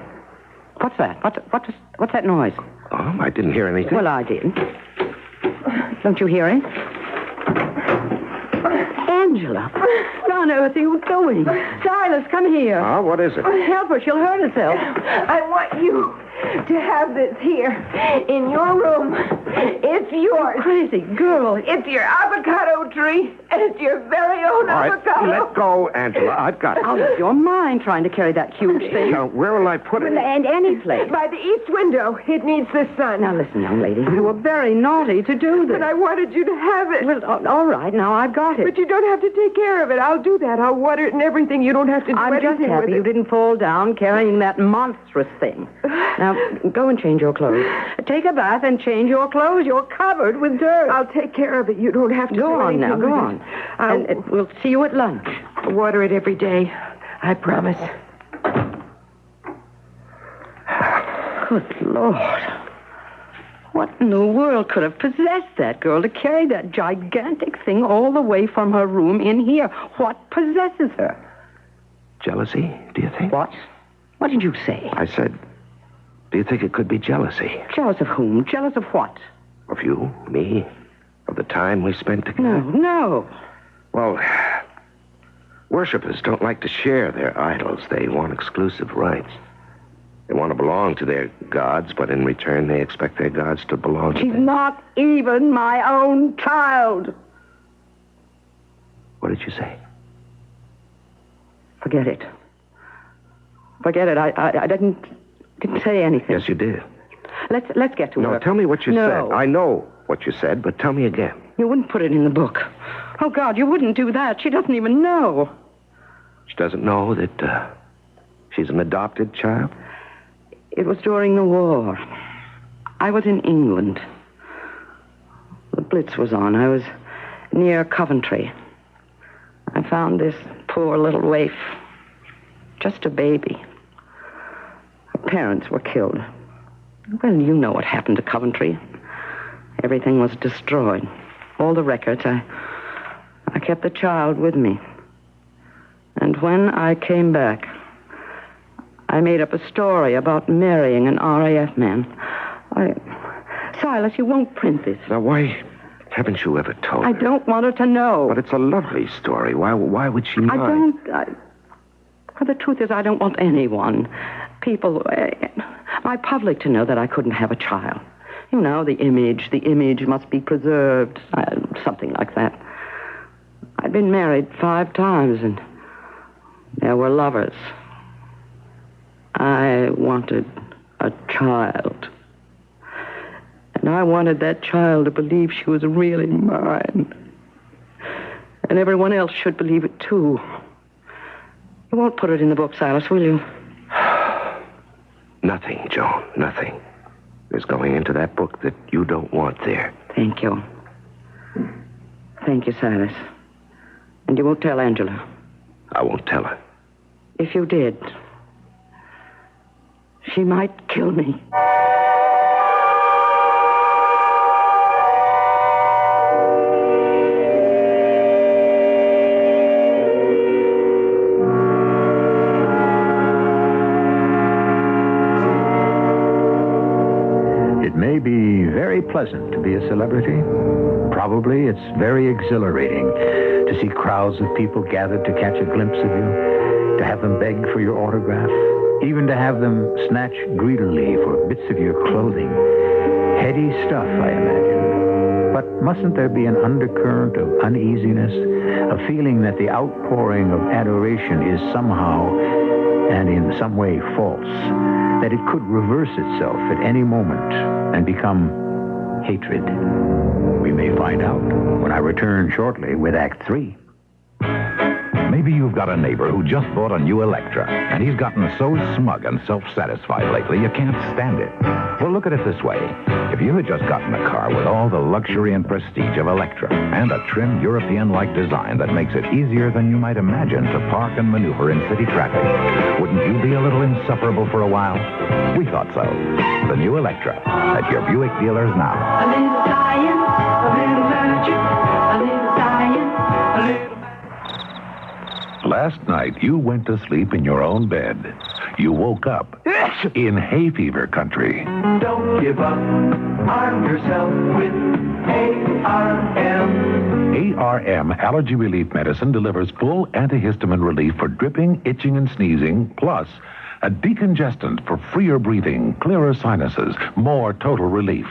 What's that? What's that noise? Oh, I didn't hear anything. Well, I did. Don't you hear it? Angela. on earth are you doing? Silas, come here. What is it? Help her. She'll hurt herself. I want you to have this here in your room. It's yours. Crazy girl. It's your avocado tree, and it's your very own All right, avocado. let go, Angela. I've got it. Out of your mind trying to carry that huge thing. Now, where will I put it? And any place. By the east window. It needs the sun. Now, listen, young lady. You were very naughty to do this. But I wanted you to have it. Well, all right. Now I've got it. But you don't have to take care of it. I'll do that. I'll water it and everything. You don't have to do I'm anything just happy with you it. didn't fall down carrying that monstrous thing. Now, go and change your clothes. Take a bath and change your clothes. You're covered with dirt. I'll take care of it. You don't have to Go do on now. anything Go with on. it. And we'll see you at lunch. I'll water it every day. I promise. Good Lord. What in the world could have possessed that girl to carry that gigantic thing all the way from her room in here? What possesses her? Jealousy, do you think? What? What did you say? I said, do you think it could be jealousy? Jealous of whom? Jealous of what? Of you, me, of the time we spent together? No. Well, worshippers don't like to share their idols. They want exclusive rights. They want to belong to their gods, but in return they expect their gods to belong to She's them. not even my own child. What did you say? Forget it. Forget it. I didn't say anything. Yes, you did. Let's get to No, work. tell me what you No. said. I know what you said, but tell me again. You wouldn't put it in the book. Oh, God, you wouldn't do that. She doesn't even know. She doesn't know that she's an adopted child? It was during the war. I was in England. The Blitz was on. I was near Coventry. I found this poor little waif. Just a baby. Her parents were killed. Well, you know what happened to Coventry. Everything was destroyed. All the records. I kept the child with me. And when I came back, I made up a story about marrying an RAF man. Silas, you won't print this. Now, why haven't you ever told her? I don't want her to know. But it's a lovely story. Why would she mind? Well, the truth is, I don't want anyone, people, my public to know that I couldn't have a child. You know, the image must be preserved, something like that. I'd been married 5 times, and there were lovers. I wanted a child. And I wanted that child to believe she was really mine. And everyone else should believe it, too. You won't put it in the book, Silas, will you? Nothing, Joan, nothing. There's going into that book that you don't want there. Thank you. Thank you, Silas. And you won't tell Angela? I won't tell her. If you did, she might kill me. It may be very pleasant to be a celebrity. Probably it's very exhilarating to see crowds of people gathered to catch a glimpse of you, to have them beg for your autograph, even to have them snatch greedily for bits of your clothing. Heady stuff, I imagine. But mustn't there be an undercurrent of uneasiness, a feeling that the outpouring of adoration is somehow and in some way false, that it could reverse itself at any moment and become hatred? We may find out when I return shortly with Act 3. Maybe you've got a neighbor who just bought a new Electra, and he's gotten so smug and self-satisfied lately you can't stand it. Well, look at it this way. If you had just gotten a car with all the luxury and prestige of Electra and a trim European-like design that makes it easier than you might imagine to park and maneuver in city traffic, wouldn't you be a little insufferable for a while? We thought so. The new Electra at your Buick dealers now. A little science, a little magic, a little science, a little... Last night, you went to sleep in your own bed. You woke up in hay fever country. Don't give up. Arm yourself with ARM. ARM Allergy Relief Medicine delivers full antihistamine relief for dripping, itching, and sneezing, plus a decongestant for freer breathing, clearer sinuses, more total relief.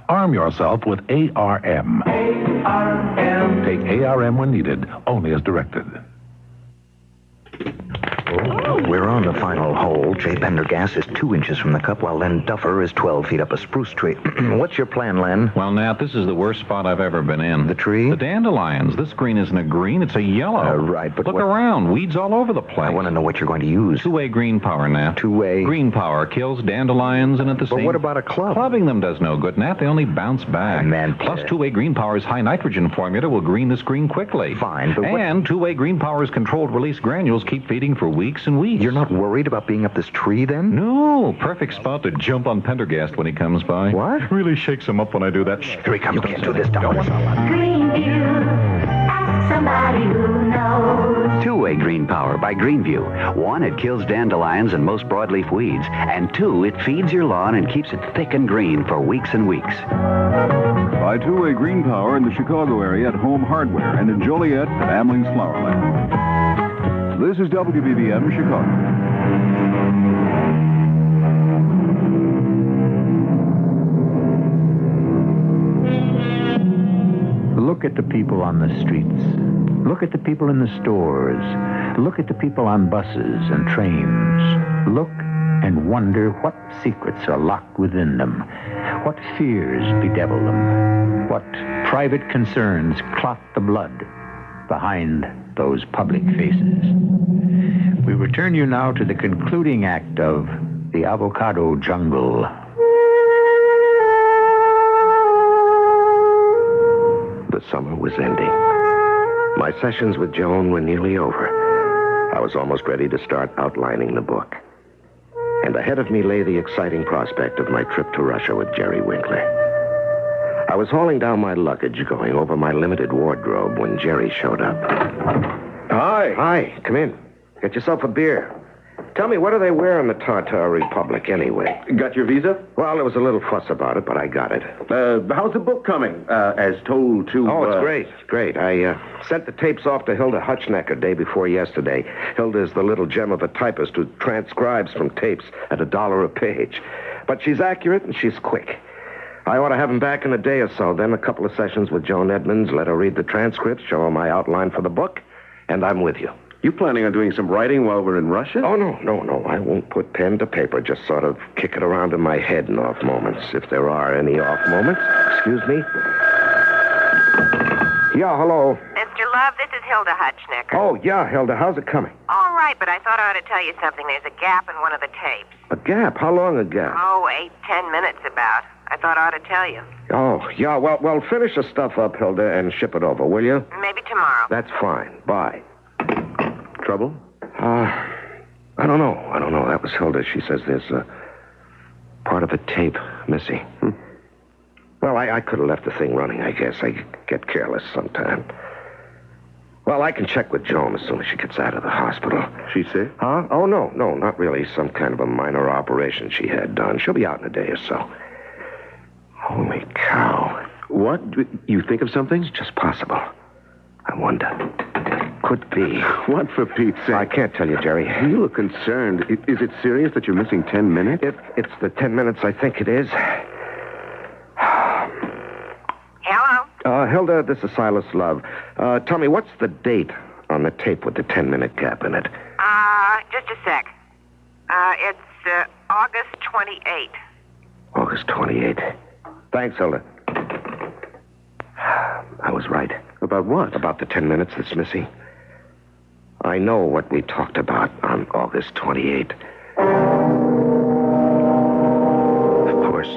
Arm yourself with ARM. ARM. Take ARM when needed, only as directed. We're on the final hole. J. Pendergast is 2 inches from the cup, while Len Duffer is 12 feet up a spruce tree. What's your plan, Len? Well, Nat, this is the worst spot I've ever been in. The tree? The dandelions. This green isn't a green, it's a yellow. Right, but Look around. Weeds all over the place. I want to know what you're going to use. Two-way green power, Nat. Two-way? Green power kills dandelions, and at the same... But what about a club? Clubbing them does no good, Nat. They only bounce back. Plus, two-way green power's high nitrogen formula will green this green quickly. Fine, but And two-way green power's controlled release granules keep feeding for weeks and weeks. You're not worried about being up this tree, then? No. Perfect spot to jump on Pendergast when he comes by. What? Really shakes him up when I do that. Here he comes. You can't do this, Duffer. Greenview. Ask somebody who knows. Two-way green power by Greenview. One, it kills dandelions and most broadleaf weeds. And two, it feeds your lawn and keeps it thick and green for weeks and weeks. Buy two-way green power in the Chicago area at Home Hardware and in Joliet at Amling's Flowerland. This is WBBM Chicago. Look at the people on the streets. Look at the people in the stores. Look at the people on buses and trains. Look and wonder what secrets are locked within them. What fears bedevil them. What private concerns clot the blood behind those public faces. We return you now to the concluding act of The Avocado Jungle. The summer was ending. My sessions with Joan were nearly over. I was almost ready to start outlining the book. And ahead of me lay the exciting prospect of my trip to Russia with Jerry Winkler. I was hauling down my luggage, going over my limited wardrobe, when Jerry showed up. Hi. Hi, come in. Get yourself a beer. Tell me, what do they wear in the Tartar Republic anyway? Got your visa? Well, there was a little fuss about it, but I got it. How's the book coming? As told to... Oh, it's great. It's great. I sent the tapes off to Hilda Hutchnecker day before yesterday. Hilda's the little gem of a typist who transcribes from tapes at $1 a page. But she's accurate and she's quick. I ought to have him back in a day or so. Then a couple of sessions with Joan Edmonds, let her read the transcripts, show her my outline for the book, and I'm with you. You planning on doing some writing while we're in Russia? Oh, no. I won't put pen to paper, just sort of kick it around in my head in off moments, if there are any off moments. Excuse me. Yeah, hello. Mr. Love, this is Hilda Hutchnecker. Oh, yeah, Hilda, how's it coming? All right, but I thought I ought to tell you something. There's a gap in one of the tapes. A gap? How long a gap? Oh, 8-10 minutes about. I thought I ought to tell you. Oh, yeah, well, finish the stuff up, Hilda, and ship it over, will you? Maybe tomorrow. That's fine. Bye. Trouble? I don't know. That was Hilda. She says there's a part of a tape missing. Well, I could have left the thing running, I guess. I get careless sometime. Well, I can check with Joan as soon as she gets out of the hospital. She sick? Huh? Oh, no, not really. Some kind of a minor operation she had done. She'll be out in a day or so. Holy cow. What? You think of something? It's just possible. I wonder. Could be. What, for Pete's sake? I can't tell you, Jerry. You look concerned. Is it serious that you're missing 10 minutes? It's the 10 minutes I think it is. Hello? Hilda, this is Silas Love. Tell me, what's the date on the tape with the 10-minute gap in it? Just a sec. It's August 28th. August 28th. Thanks, Hilda. I was right. About what? About the 10 minutes that's missing. I know what we talked about on August 28th. Of course,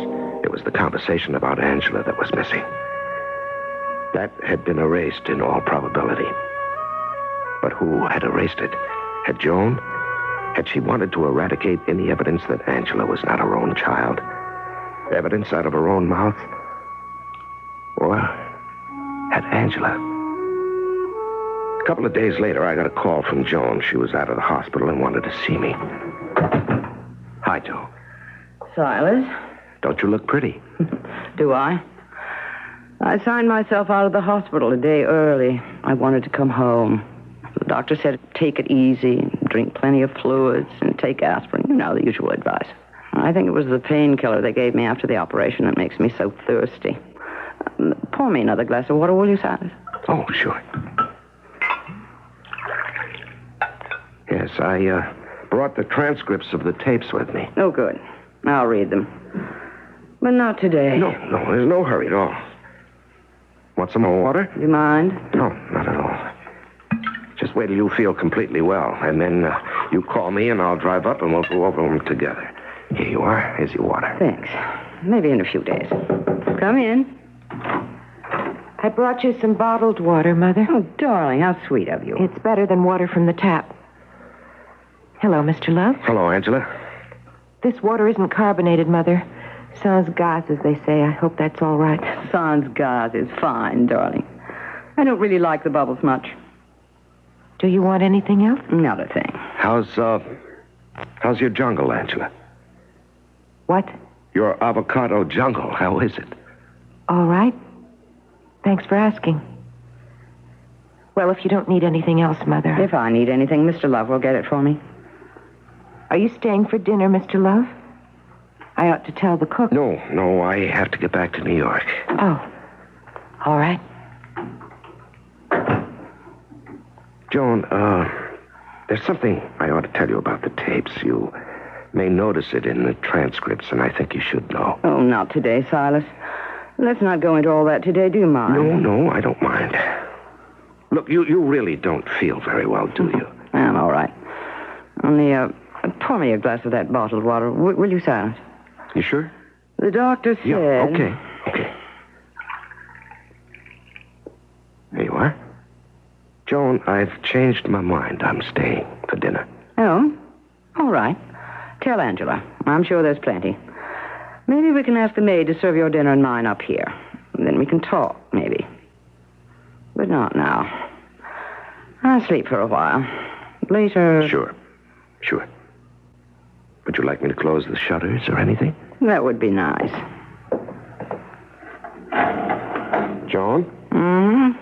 it was the conversation about Angela that was missing. That had been erased in all probability. But who had erased it? Had Joan? Had she wanted to eradicate any evidence that Angela was not her own child? Evidence out of her own mouth? Or had Angela couple of days later, I got a call from Joan. She was out of the hospital and wanted to see me. Hi, Joan. Silas? Don't you look pretty? Do I? I signed myself out of the hospital a day early. I wanted to come home. The doctor said take it easy, drink plenty of fluids, and take aspirin. You know, the usual advice. I think it was the painkiller they gave me after the operation that makes me so thirsty. Pour me another glass of water, will you, Silas? Oh, sure. Yes, I brought the transcripts of the tapes with me. Oh, good. I'll read them. But not today. No, there's no hurry at all. Want some more water? You mind? No, not at all. Just wait till you feel completely well, and then you call me, and I'll drive up, and we'll go over them together. Here you are. Here's your water. Thanks. Maybe in a few days. Come in. I brought you some bottled water, Mother. Oh, darling, how sweet of you. It's better than water from the tap. Hello, Mr. Love. Hello, Angela. This water isn't carbonated, Mother. Sans gaz, as they say. I hope that's all right. Sans gaz is fine, darling. I don't really like the bubbles much. Do you want anything else? Not a thing. How's your jungle, Angela? What? Your avocado jungle. How is it? All right. Thanks for asking. Well, if you don't need anything else, Mother. If I need anything, Mr. Love will get it for me. Are you staying for dinner, Mr. Love? I ought to tell the cook. No, I have to get back to New York. Oh. All right. Joan, there's something I ought to tell you about the tapes. You may notice it in the transcripts, and I think you should know. Oh, not today, Silas. Let's not go into all that today, do you mind? No, I don't mind. Look, you really don't feel very well, do you? I'm all right. Only, pour me a glass of that bottled water, will you, Silas? You sure? The doctor said... Yeah, okay. There you are. Joan, I've changed my mind. I'm staying for dinner. Oh? All right. Tell Angela. I'm sure there's plenty. Maybe we can ask the maid to serve your dinner and mine up here. And then we can talk, maybe. But not now. I'll sleep for a while. Later... Sure. Would you like me to close the shutters or anything? That would be nice. Joan? Mm-hmm?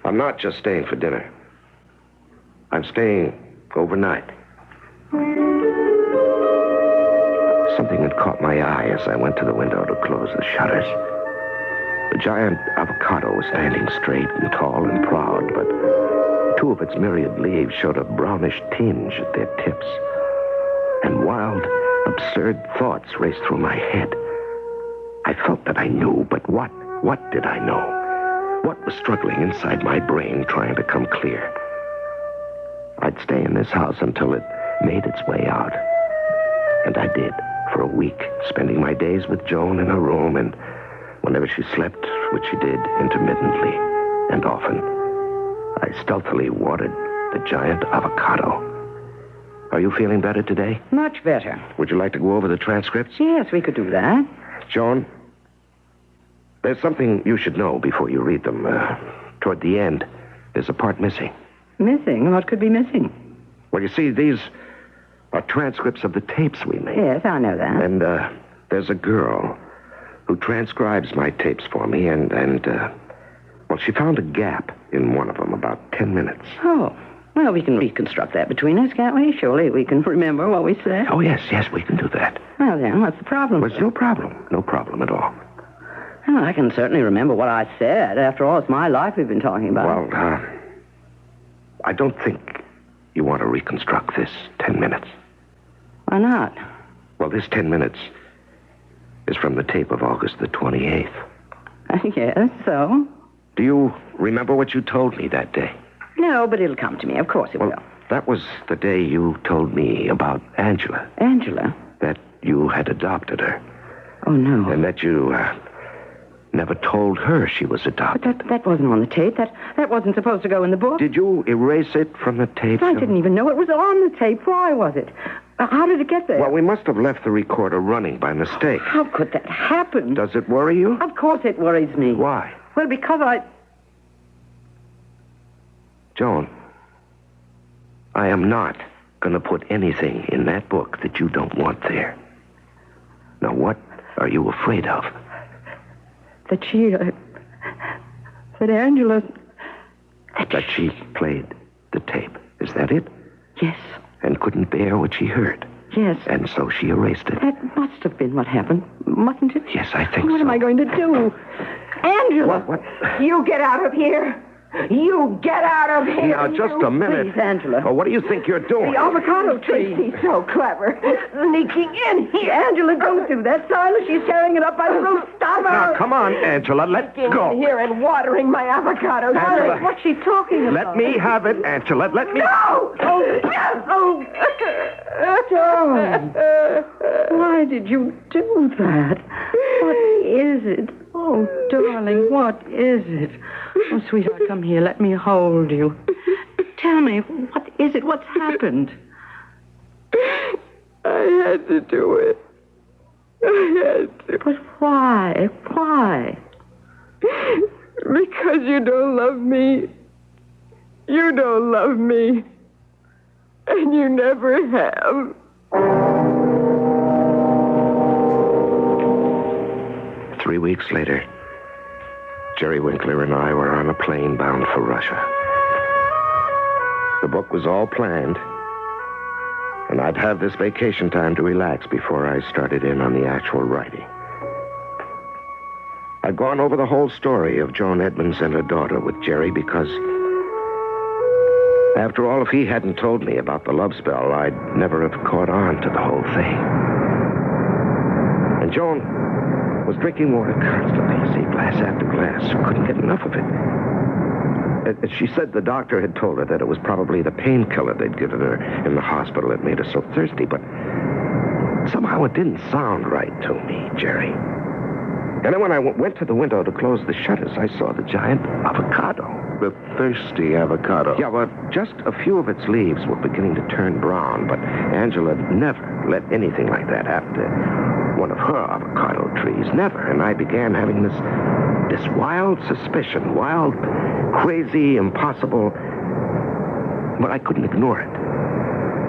I'm not just staying for dinner. I'm staying overnight. Something had caught my eye as I went to the window to close the shutters. The giant avocado was standing straight and tall and proud, but two of its myriad leaves showed a brownish tinge at their tips. And wild, absurd thoughts raced through my head. I felt that I knew, but what? What did I know? What was struggling inside my brain, trying to come clear? I'd stay in this house until it made its way out. And I did, for a week, spending my days with Joan in her room, and whenever she slept, which she did intermittently and often, I stealthily watered the giant avocado. Are you feeling better today? Much better. Would you like to go over the transcripts? Yes, we could do that. Joan, there's something you should know before you read them. Toward the end, there's a part missing. Missing? What could be missing? Well, you see, these are transcripts of the tapes we made. Yes, I know that. And there's a girl who transcribes my tapes for me, and well, she found a gap in one of them, about 10 minutes. Oh. Well, we can reconstruct that between us, can't we? Surely we can remember what we said. Oh, yes, we can do that. Well, then, what's the problem? Well, it's no problem. No problem at all. Well, I can certainly remember what I said. After all, it's my life we've been talking about. Well, I don't think you want to reconstruct this 10 minutes. Why not? Well, this 10 minutes is from the tape of August the 28th. Yes, so? Do you remember what you told me that day? No, but it'll come to me. Of course it will. That was the day you told me about Angela. Angela? That you had adopted her. Oh, no. And that you never told her she was adopted. But that wasn't on the tape. That wasn't supposed to go in the book. Did you erase it from the tape? I didn't even know it was on the tape. Why was it? How did it get there? Well, we must have left the recorder running by mistake. How could that happen? Does it worry you? Of course it worries me. Why? Well, because Joan, I am not going to put anything in that book that you don't want there. Now, what are you afraid of? That Angela... That she played the tape. Is that it? Yes. And couldn't bear what she heard. Yes. And so she erased it. That must have been what happened, mustn't it? Yes, I think What am I going to do? Angela! What? You get out of here! You get out of here! Now, just a minute. Please, Angela. Oh, what do you think you're doing? The avocado tree. He's so clever. Sneaking in here. Angela, don't do that. Silas, she's tearing it up by the root. Stop her! Now, come on, Angela. Let go. In here and watering my avocado. Angela. What's she talking about? Let me have it, Angela. Let me... No! Oh, yes! Oh! John! Why did you do that? What is it? Oh, darling, what is it? Oh, sweetheart, come here. Let me hold you. Tell me, what is it? What's happened? I had to do it. I had to. But why? Why? Because you don't love me. You don't love me. And you never have. 3 weeks later, Jerry Winkler and I were on a plane bound for Russia. The book was all planned, and I'd have this vacation time to relax before I started in on the actual writing. I'd gone over the whole story of Joan Edmonds and her daughter with Jerry because, after all, if he hadn't told me about the love spell, I'd never have caught on to the whole thing. And Joan was drinking water constantly, see, glass after glass. Couldn't get enough of it. She said the doctor had told her that it was probably the painkiller they'd given her in the hospital that made her so thirsty, but somehow it didn't sound right to me, Jerry. And then when I went to the window to close the shutters, I saw the giant avocado. The thirsty avocado. Yeah, well, just a few of its leaves were beginning to turn brown, but Angela never let anything like that happen to one of her avocado trees. Never. And I began having this wild suspicion, wild, crazy, impossible, but I couldn't ignore it.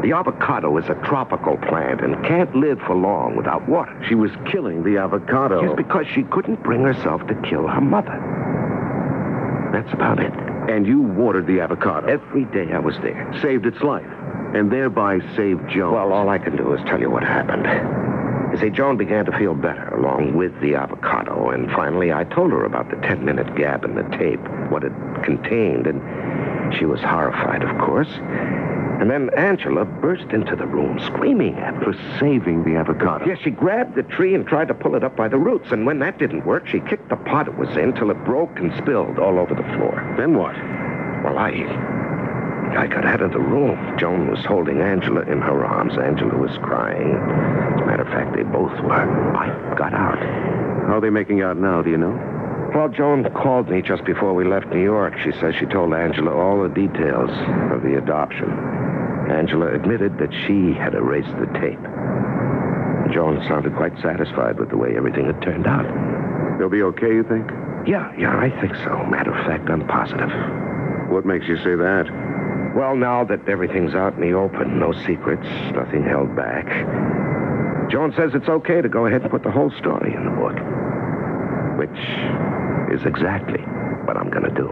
The avocado is a tropical plant and can't live for long without water. She was killing the avocado. Just because she couldn't bring herself to kill her mother. That's about it. And you watered the avocado? Every day I was there. Saved its life, and thereby saved Joan. Well, all I can do is tell you what happened. You see, Joan began to feel better along with the avocado, and finally I told her about the 10-minute gap in the tape, what it contained, and she was horrified, of course. And then Angela burst into the room screaming at me. For saving the avocado. Yes, she grabbed the tree and tried to pull it up by the roots, and when that didn't work, she kicked the pot it was in till it broke and spilled all over the floor. Then what? Well, I got out of the room. Joan was holding Angela in her arms. Angela was crying. As a matter of fact, they both were. I got out. How are they making out now, do you know? Well, Joan called me just before we left New York. She says she told Angela all the details of the adoption. Angela admitted that she had erased the tape. Joan sounded quite satisfied with the way everything had turned out. They'll be okay, you think? Yeah, I think so. Matter of fact, I'm positive. What makes you say that? Well, now that everything's out in the open, no secrets, nothing held back, Joan says it's okay to go ahead and put the whole story in the book. Which is exactly what I'm going to do.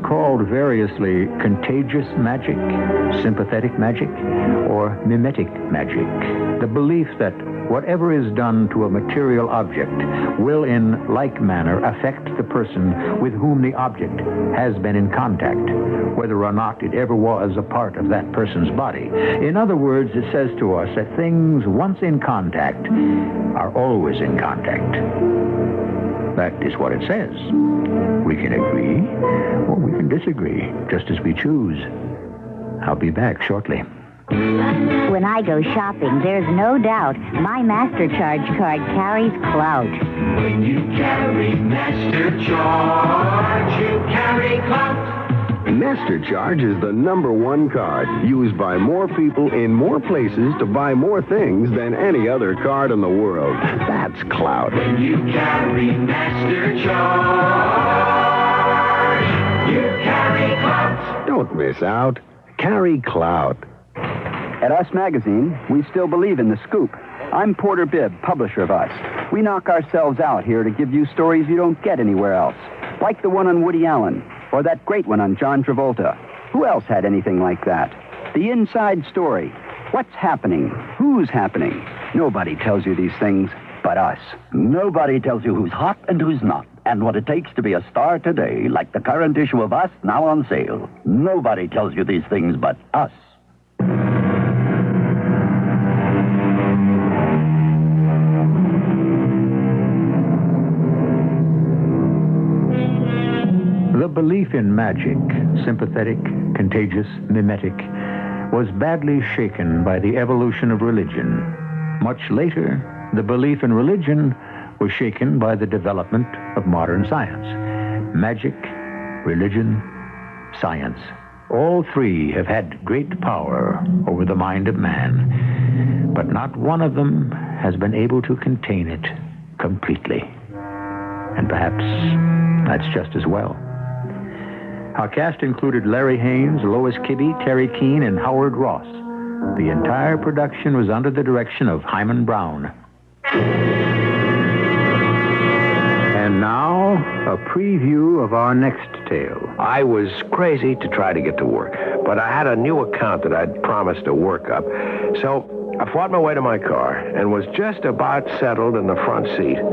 Called variously contagious magic, sympathetic magic, or mimetic magic. The belief that whatever is done to a material object will in like manner affect the person with whom the object has been in contact, whether or not it ever was a part of that person's body. In other words, it says to us that things once in contact are always in contact. That is what it says. We can agree, or we can disagree, just as we choose. I'll be back shortly. When I go shopping, there's no doubt my MasterCharge card carries clout. When you carry MasterCharge, you carry clout. MasterCharge is the #1 card used by more people in more places to buy more things than any other card in the world. That's clout. When you carry MasterCharge, you carry clout. Don't miss out. Carry clout. At Us Magazine, we still believe in the scoop. I'm Porter Bibb, publisher of Us. We knock ourselves out here to give you stories you don't get anywhere else, like the one on Woody Allen, or that great one on John Travolta. Who else had anything like that? The inside story. What's happening? Who's happening? Nobody tells you these things but us. Nobody tells you who's hot and who's not, and what it takes to be a star today, like the current issue of Us now on sale. Nobody tells you these things but us. The belief in magic, sympathetic, contagious, mimetic, was badly shaken by the evolution of religion. Much later, the belief in religion was shaken by the development of modern science. Magic, religion, science. All three have had great power over the mind of man, but not one of them has been able to contain it completely. And perhaps that's just as well. Our cast included Larry Haynes, Lois Kibbe, Terry Keane, and Howard Ross. The entire production was under the direction of Hyman Brown. And now, a preview of our next tale. I was crazy to try to get to work, but I had a new account that I'd promised to work up. So I fought my way to my car and was just about settled in the front seat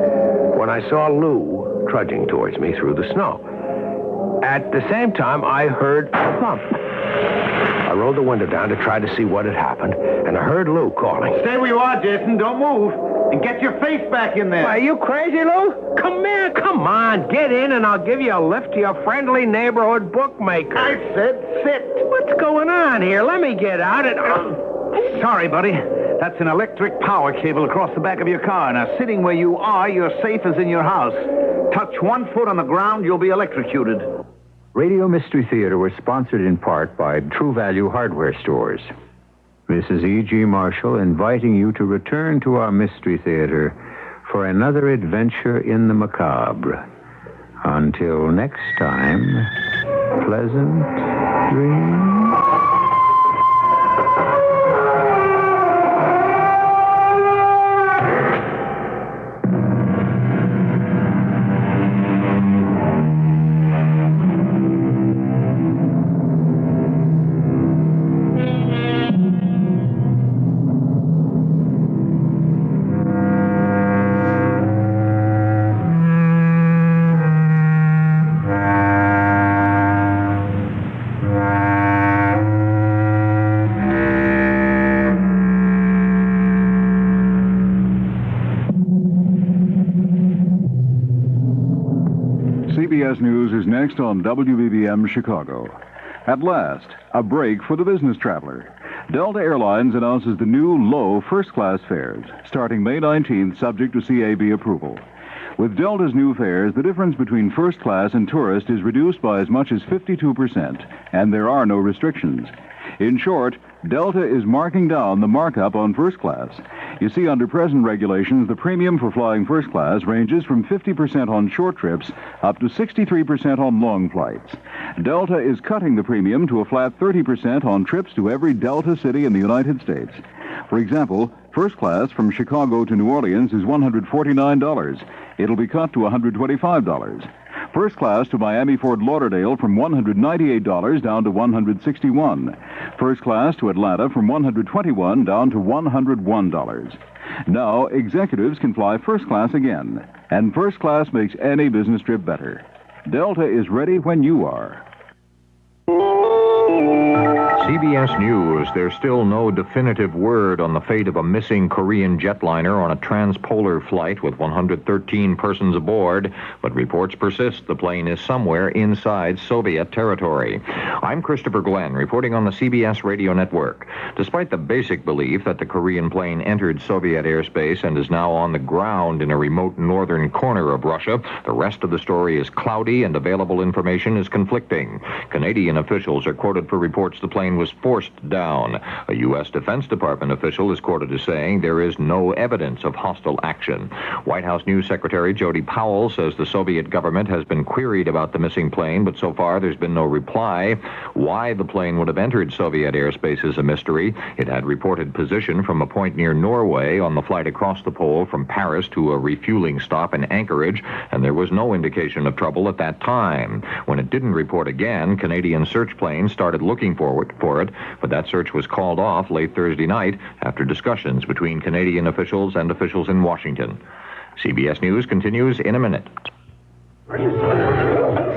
when I saw Lou trudging towards me through the snow. At the same time, I heard a thump. I rolled the window down to try to see what had happened, and I heard Lou calling. Stay where you are, Jason. Don't move. And get your face back in there. Are you crazy, Lou? Come here. Come on. Get in, and I'll give you a lift to your friendly neighborhood bookmaker. I said sit. What's going on here? Let me get out and... Sorry, buddy. That's an electric power cable across the back of your car. Now, sitting where you are, you're safe as in your house. Touch one foot on the ground, you'll be electrocuted. Radio Mystery Theater was sponsored in part by True Value Hardware Stores. This is E.G. Marshall inviting you to return to our Mystery Theater for another adventure in the macabre. Until next time, pleasant dreams. CBS News is next on WBBM Chicago. At last, a break for the business traveler. Delta Airlines announces the new low first-class fares, starting May 19th, subject to CAB approval. With Delta's new fares, the difference between first class and tourist is reduced by as much as 52%, and there are no restrictions. In short, Delta is marking down the markup on first class. You see, under present regulations, the premium for flying first class ranges from 50% on short trips up to 63% on long flights. Delta is cutting the premium to a flat 30% on trips to every Delta city in the United States. For example, first class from Chicago to New Orleans is $149. It'll be cut to $125. First class to Miami-Fort Lauderdale from $198 down to $161. First class to Atlanta from $121 down to $101. Now, executives can fly first class again, and first class makes any business trip better. Delta is ready when you are. CBS News, there's still no definitive word on the fate of a missing Korean jetliner on a transpolar flight with 113 persons aboard, but reports persist the plane is somewhere inside Soviet territory. I'm Christopher Glenn, reporting on the CBS Radio Network. Despite the basic belief that the Korean plane entered Soviet airspace and is now on the ground in a remote northern corner of Russia, the rest of the story is cloudy and available information is conflicting. Canadian officials are quoted for reports the plane was forced down. A U.S. Defense Department official is quoted as saying there is no evidence of hostile action. White House News Secretary Jody Powell says the Soviet government has been queried about the missing plane, but so far there's been no reply. Why the plane would have entered Soviet airspace is a mystery. It had reported position from a point near Norway on the flight across the pole from Paris to a refueling stop in Anchorage, and there was no indication of trouble at that time. When it didn't report again, Canadian search planes started looking for it, but that search was called off late Thursday night after discussions between Canadian officials and officials in Washington. CBS News continues in a minute.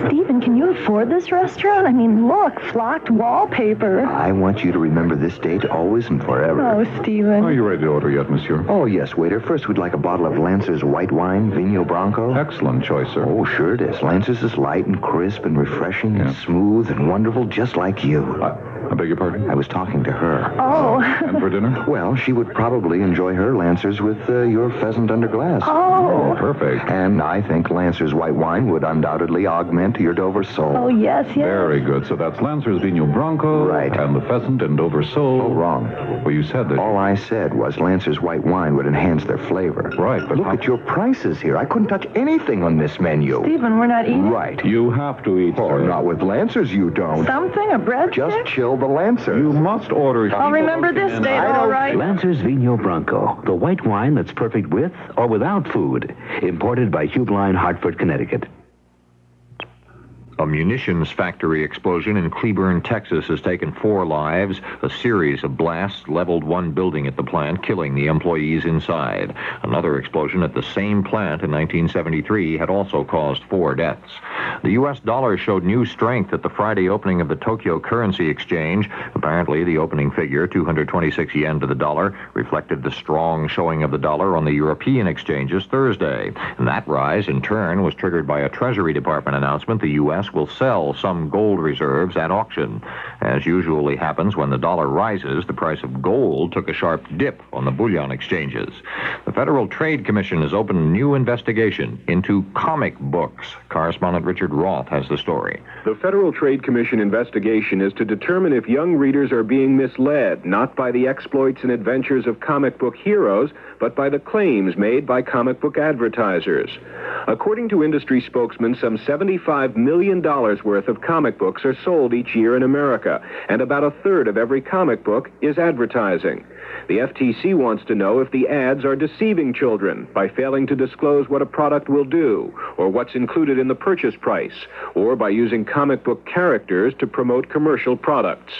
Stephen, can you afford this restaurant? I mean, look, flocked wallpaper. I want you to remember this date always and forever. Oh, Stephen. Are you ready to order yet, monsieur? Oh, yes, waiter. First, we'd like a bottle of Lancer's white wine, Vino Blanco. Excellent choice, sir. Oh, sure it is. Lancer's is light and crisp and refreshing and smooth and wonderful, just like you. I beg your pardon? I was talking to her. Oh. And for dinner? Well, she would probably enjoy her Lancers with your pheasant under glass. Oh. Perfect. And I think Lancer's white wine would undoubtedly augment your Dover sole. Oh, yes. Very good. So that's Lancer's Vino Blanco. Right. And the pheasant and Dover sole. Oh, wrong. Well, you said that. All I said was Lancer's white wine would enhance their flavor. Right, but look at your prices here. I couldn't touch anything on this menu. Stephen, we're not eating? Right. You have to eat, Oh, sir. not with Lancers, you don't. Something? A bread Just stick? chill the Lancers. You must order. I'll remember this date, all right. Lancer's Vino Blanco, the white wine that's perfect with or without food. Imported by Hubeline, Hartford, Connecticut. A munitions factory explosion in Cleburne, Texas has taken 4 lives. A series of blasts leveled one building at the plant, killing the employees inside. Another explosion at the same plant in 1973 had also caused 4 deaths. The U.S. dollar showed new strength at the Friday opening of the Tokyo Currency Exchange. Apparently, the opening figure, 226 yen to the dollar, reflected the strong showing of the dollar on the European exchanges Thursday. And that rise, in turn, was triggered by a Treasury Department announcement the U.S. will sell some gold reserves at auction. As usually happens when the dollar rises, the price of gold took a sharp dip on the bullion exchanges. The Federal Trade Commission has opened a new investigation into comic books. Correspondent Richard Roth has the story. The Federal Trade Commission investigation is to determine if young readers are being misled, not by the exploits and adventures of comic book heroes, but by the claims made by comic book advertisers. According to industry spokesmen, some $75 million worth of comic books are sold each year in America, and about a third of every comic book is advertising. The FTC wants to know if the ads are deceiving children by failing to disclose what a product will do, or what's included in the purchase price, or by using comic book characters to promote commercial products.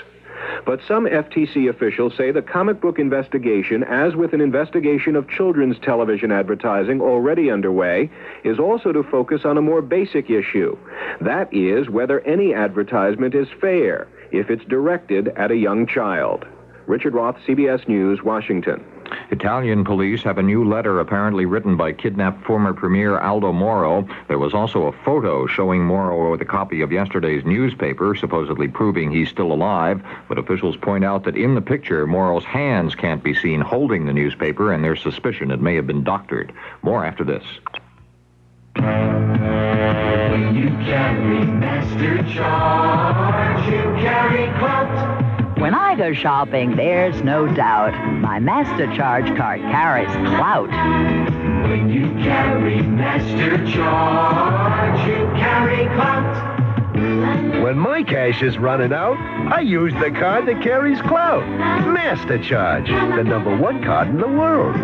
But some FTC officials say the comic book investigation, as with an investigation of children's television advertising already underway, is also to focus on a more basic issue. That is, whether any advertisement is fair if it's directed at a young child. Richard Roth, CBS News, Washington. Italian police have a new letter apparently written by kidnapped former Premier Aldo Moro. There was also a photo showing Moro with a copy of yesterday's newspaper, supposedly proving he's still alive. But officials point out that in the picture, Moro's hands can't be seen holding the newspaper, and there's suspicion it may have been doctored. More after this. When you carry master charge, you carry clout. When I go shopping, there's no doubt my MasterCharge card carries clout. When you carry master charge, you carry clout. When my cash is running out, I use the card that carries clout. MasterCharge, the #1 card in the world.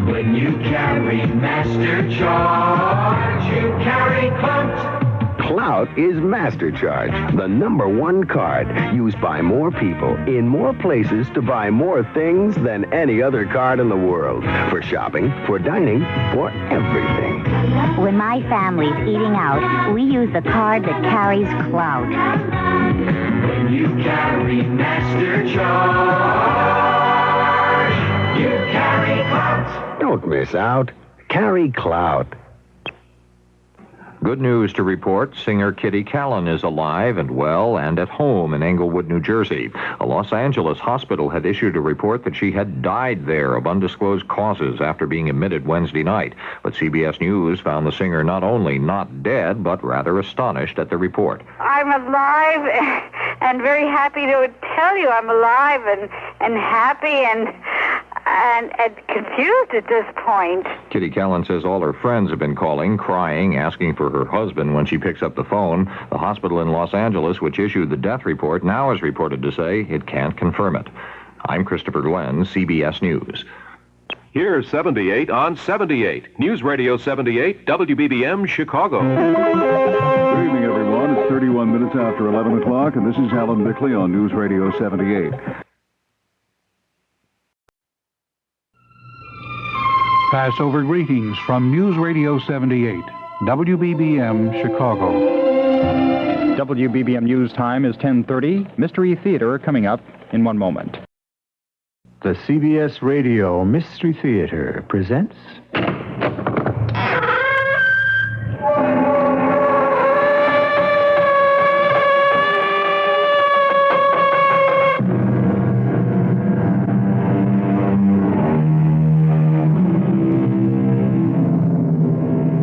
When you carry master charge, you carry clout. Clout is MasterCharge, the #1 card used by more people in more places to buy more things than any other card in the world. For shopping, for dining, for everything. When my family's eating out, we use the card that carries clout. When you carry master charge, you carry clout. Don't miss out. Carry clout. Good news to report. Singer Kitty Callan is alive and well and at home in Englewood, New Jersey. A Los Angeles hospital had issued a report that she had died there of undisclosed causes after being admitted Wednesday night. But CBS News found the singer not only not dead, but rather astonished at the report. I'm alive and very happy to tell you I'm alive and happy and confused at this point. Kitty Callan says all her friends have been calling, crying, asking for her husband when she picks up the phone. The hospital in Los Angeles, which issued the death report, now is reported to say it can't confirm it. I'm Christopher Glenn, CBS News. Here's 78 on 78. News Radio 78, WBBM, Chicago. Good evening, everyone. It's 31 minutes after 11 o'clock, and this is Alan Bickley on News Radio 78. Passover greetings from News Radio 78, WBBM, Chicago. WBBM News time is 10:30. Mystery Theater coming up in one moment. The CBS Radio Mystery Theater presents...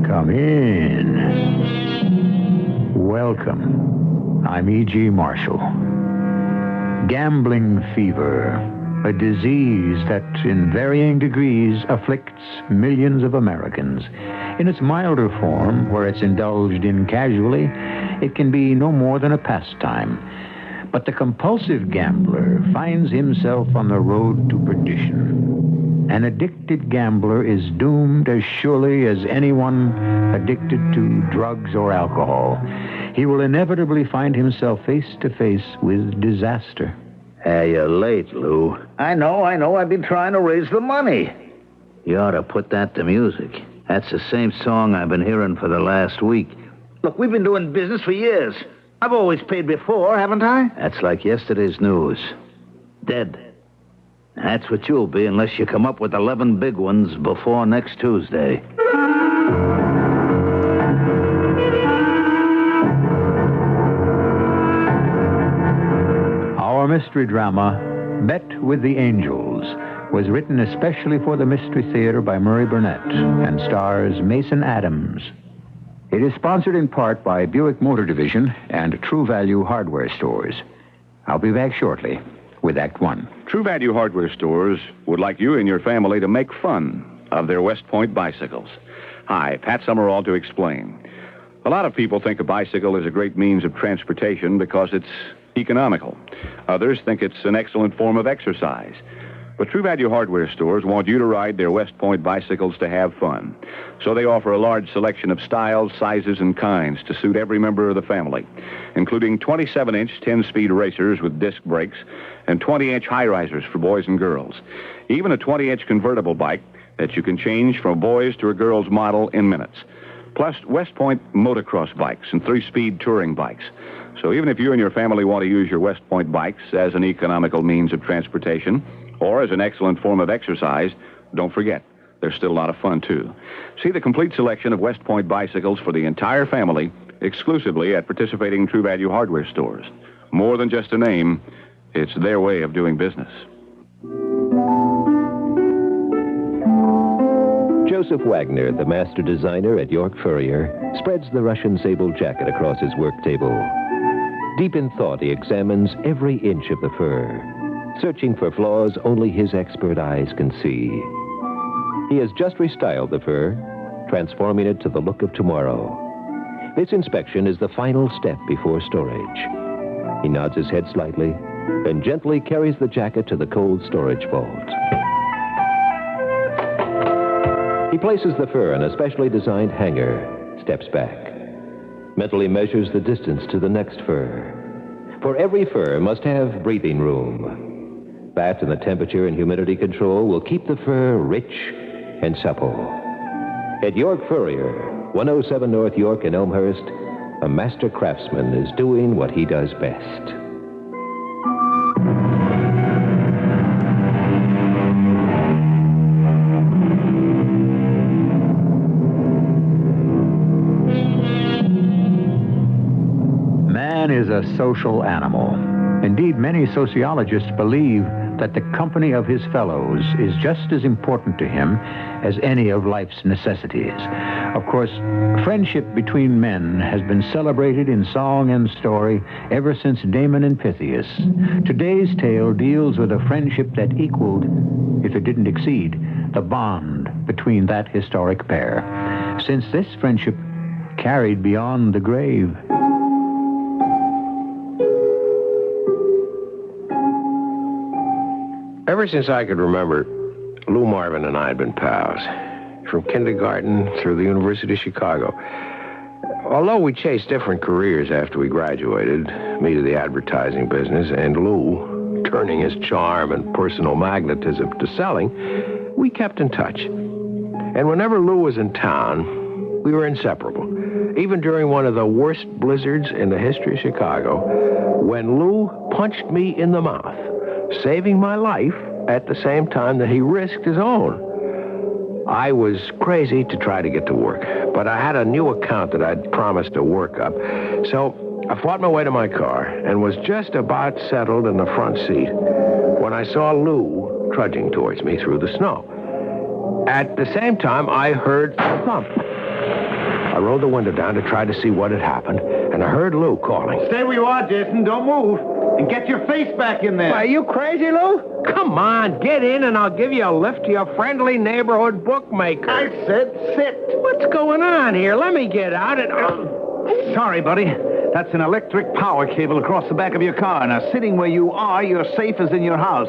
Come in. Welcome. I'm E.G. Marshall. Gambling fever, a disease that in varying degrees afflicts millions of Americans. In its milder form, where it's indulged in casually, it can be no more than a pastime. But the compulsive gambler finds himself on the road to perdition. An addicted gambler is doomed as surely as anyone addicted to drugs or alcohol. He will inevitably find himself face to face with disaster. Hey, you're late, Lou. I know. I've been trying to raise the money. You ought to put that to music. That's the same song I've been hearing for the last week. Look, we've been doing business for years. I've always paid before, haven't I? That's like yesterday's news. Dead. That's what you'll be unless you come up with 11 big ones before next Tuesday. Our mystery drama, Bet with the Angels, was written especially for the Mystery Theater by Murray Burnett and stars Mason Adams. It is sponsored in part by Buick Motor Division and True Value Hardware Stores. I'll be back shortly with Act One. True Value Hardware Stores would like you and your family to make fun of their West Point bicycles. Hi, Pat Summerall to explain. A lot of people think a bicycle is a great means of transportation because it's economical. Others think it's an excellent form of exercise. But True Value Hardware Stores want you to ride their West Point bicycles to have fun. So they offer a large selection of styles, sizes, and kinds to suit every member of the family, including 27-inch 10-speed racers with disc brakes and 20-inch high-risers for boys and girls. Even a 20-inch convertible bike that you can change from a boy's to a girl's model in minutes. Plus West Point motocross bikes and 3-speed touring bikes. So even if you and your family want to use your West Point bikes as an economical means of transportation or as an excellent form of exercise, don't forget, they're still a lot of fun, too. See the complete selection of West Point bicycles for the entire family exclusively at participating True Value Hardware Stores. More than just a name, it's their way of doing business. Joseph Wagner, the master designer at York Furrier, spreads the Russian sable jacket across his work table. Deep in thought, he examines every inch of the fur, searching for flaws only his expert eyes can see. He has just restyled the fur, transforming it to the look of tomorrow. This inspection is the final step before storage. He nods his head slightly and gently carries the jacket to the cold storage vault. He places the fur in a specially designed hanger, steps back, mentally measures the distance to the next fur. For every fur must have breathing room. That and the temperature and humidity control will keep the fur rich and supple. At York Furrier, 107 North York in Elmhurst, a master craftsman is doing what he does best. a social animal. Indeed, many sociologists believe that the company of his fellows is just as important to him as any of life's necessities. Of course, friendship between men has been celebrated in song and story ever since Damon and Pythias. Today's tale deals with a friendship that equaled, if it didn't exceed, the bond between that historic pair. Since this friendship carried beyond the grave. Ever since I could remember, Lou Marvin and I had been pals, from kindergarten through the University of Chicago. Although we chased different careers after we graduated, me to the advertising business, and Lou turning his charm and personal magnetism to selling, we kept in touch. And whenever Lou was in town, we were inseparable. Even during one of the worst blizzards in the history of Chicago, when Lou punched me in the mouth, saving my life at the same time that he risked his own. I was crazy to try to get to work, but I had a new account that I'd promised to work up. So I fought my way to my car and was just about settled in the front seat when I saw Lou trudging towards me through the snow. At the same time, I heard a thump. I rolled the window down to try to see what had happened, and I heard Lou calling. Stay where you are, Jason. Don't move. And get your face back in there. Are you crazy, Lou? Come on, get in and I'll give you a lift to your friendly neighborhood bookmaker. I said sit. What's going on here? Let me get out and... Sorry, buddy. That's an electric power cable across the back of your car. Now, sitting where you are, you're safe as in your house.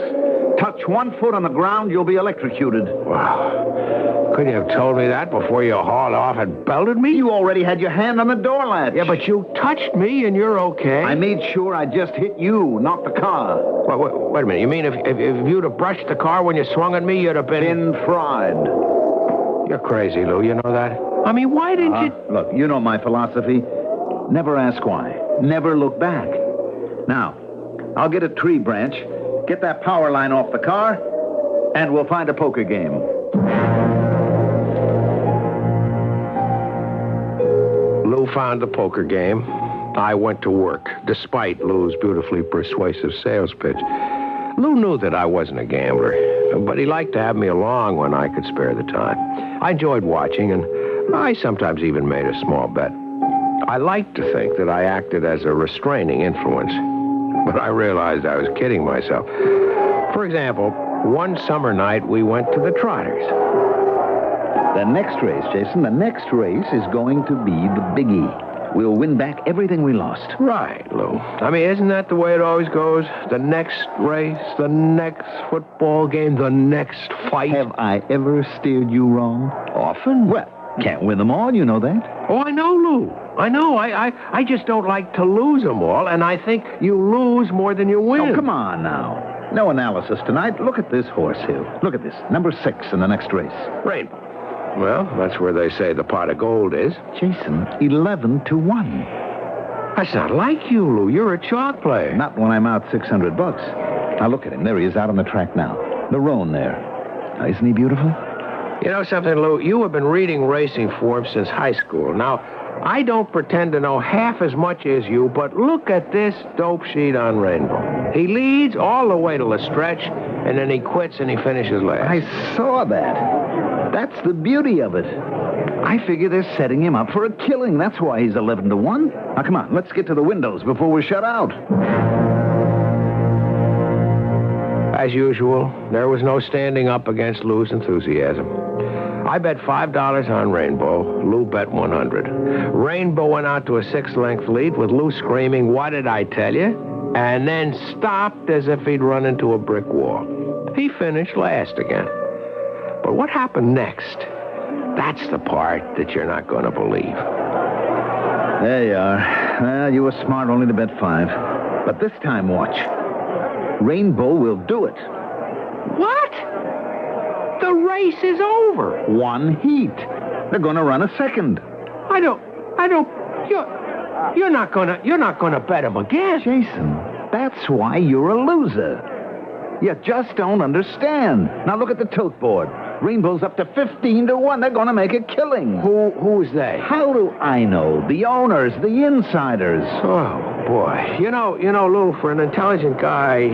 Touch 1 foot on the ground, you'll be electrocuted. Wow. Couldn't you have told me that before you hauled off and belted me? You already had your hand on the door latch. Yeah, but you touched me and you're okay. I made sure I just hit you, not the car. Wait a minute. You mean if you'd have brushed the car when you swung at me, you'd have been fried. You're crazy, Lou. You know that? I mean, why didn't you... Look, you know my philosophy. Never ask why. Never look back. Now, I'll get a tree branch, get that power line off the car, and we'll find a poker game. Lou found the poker game. I went to work, despite Lou's beautifully persuasive sales pitch. Lou knew that I wasn't a gambler, but he liked to have me along when I could spare the time. I enjoyed watching, and I sometimes even made a small bet. I liked to think that I acted as a restraining influence, but I realized I was kidding myself. For example, one summer night, we went to the Trotters. The next race, Jason, the next race is going to be the biggie. We'll win back everything we lost. Right, Lou. I mean, isn't that the way it always goes? The next race, the next football game, the next fight. Have I ever steered you wrong? Often. Well, can't win them all, you know that. Oh, I know, Lou. I know. I just don't like to lose them all, and I think you lose more than you win. Oh, come on now. No analysis tonight. Look at this horse here. Look at this. Number 6 in the next race. Rainbow. Well, that's where they say the pot of gold is. Jason, 11-1. That's not like you, Lou. You're a chalk player. Not when I'm out $600. Now look at him. There he is out on the track now. The roan there. Now, isn't he beautiful? You know something, Lou? You have been reading racing forms since high school. Now, I don't pretend to know half as much as you, but look at this dope sheet on Rainbow. He leads all the way to the stretch, and then he quits and he finishes last. I saw that. That's the beauty of it. I figure they're setting him up for a killing. That's why he's 11-1. Now, come on, let's get to the windows before we're shut out. As usual, there was no standing up against Lou's enthusiasm. I bet $5 on Rainbow. Lou bet 100. Rainbow went out to a 6-length lead with Lou screaming, "What did I tell you?" and then stopped as if he'd run into a brick wall. He finished last again. But what happened next? That's the part that you're not going to believe. There you are. Well, you were smart only to bet 5. But this time, watch. Rainbow will do it. What? The race is over. 1 heat. They're going to run a second. I don't. You're not gonna bet him again. Jason, that's why you're a loser. You just don't understand. Now look at the tote board. Rainbow's up to 15-1. They're going to make a killing. Who's they? How do I know? The owners, the insiders. Oh, boy. You know, Lou, for an intelligent guy,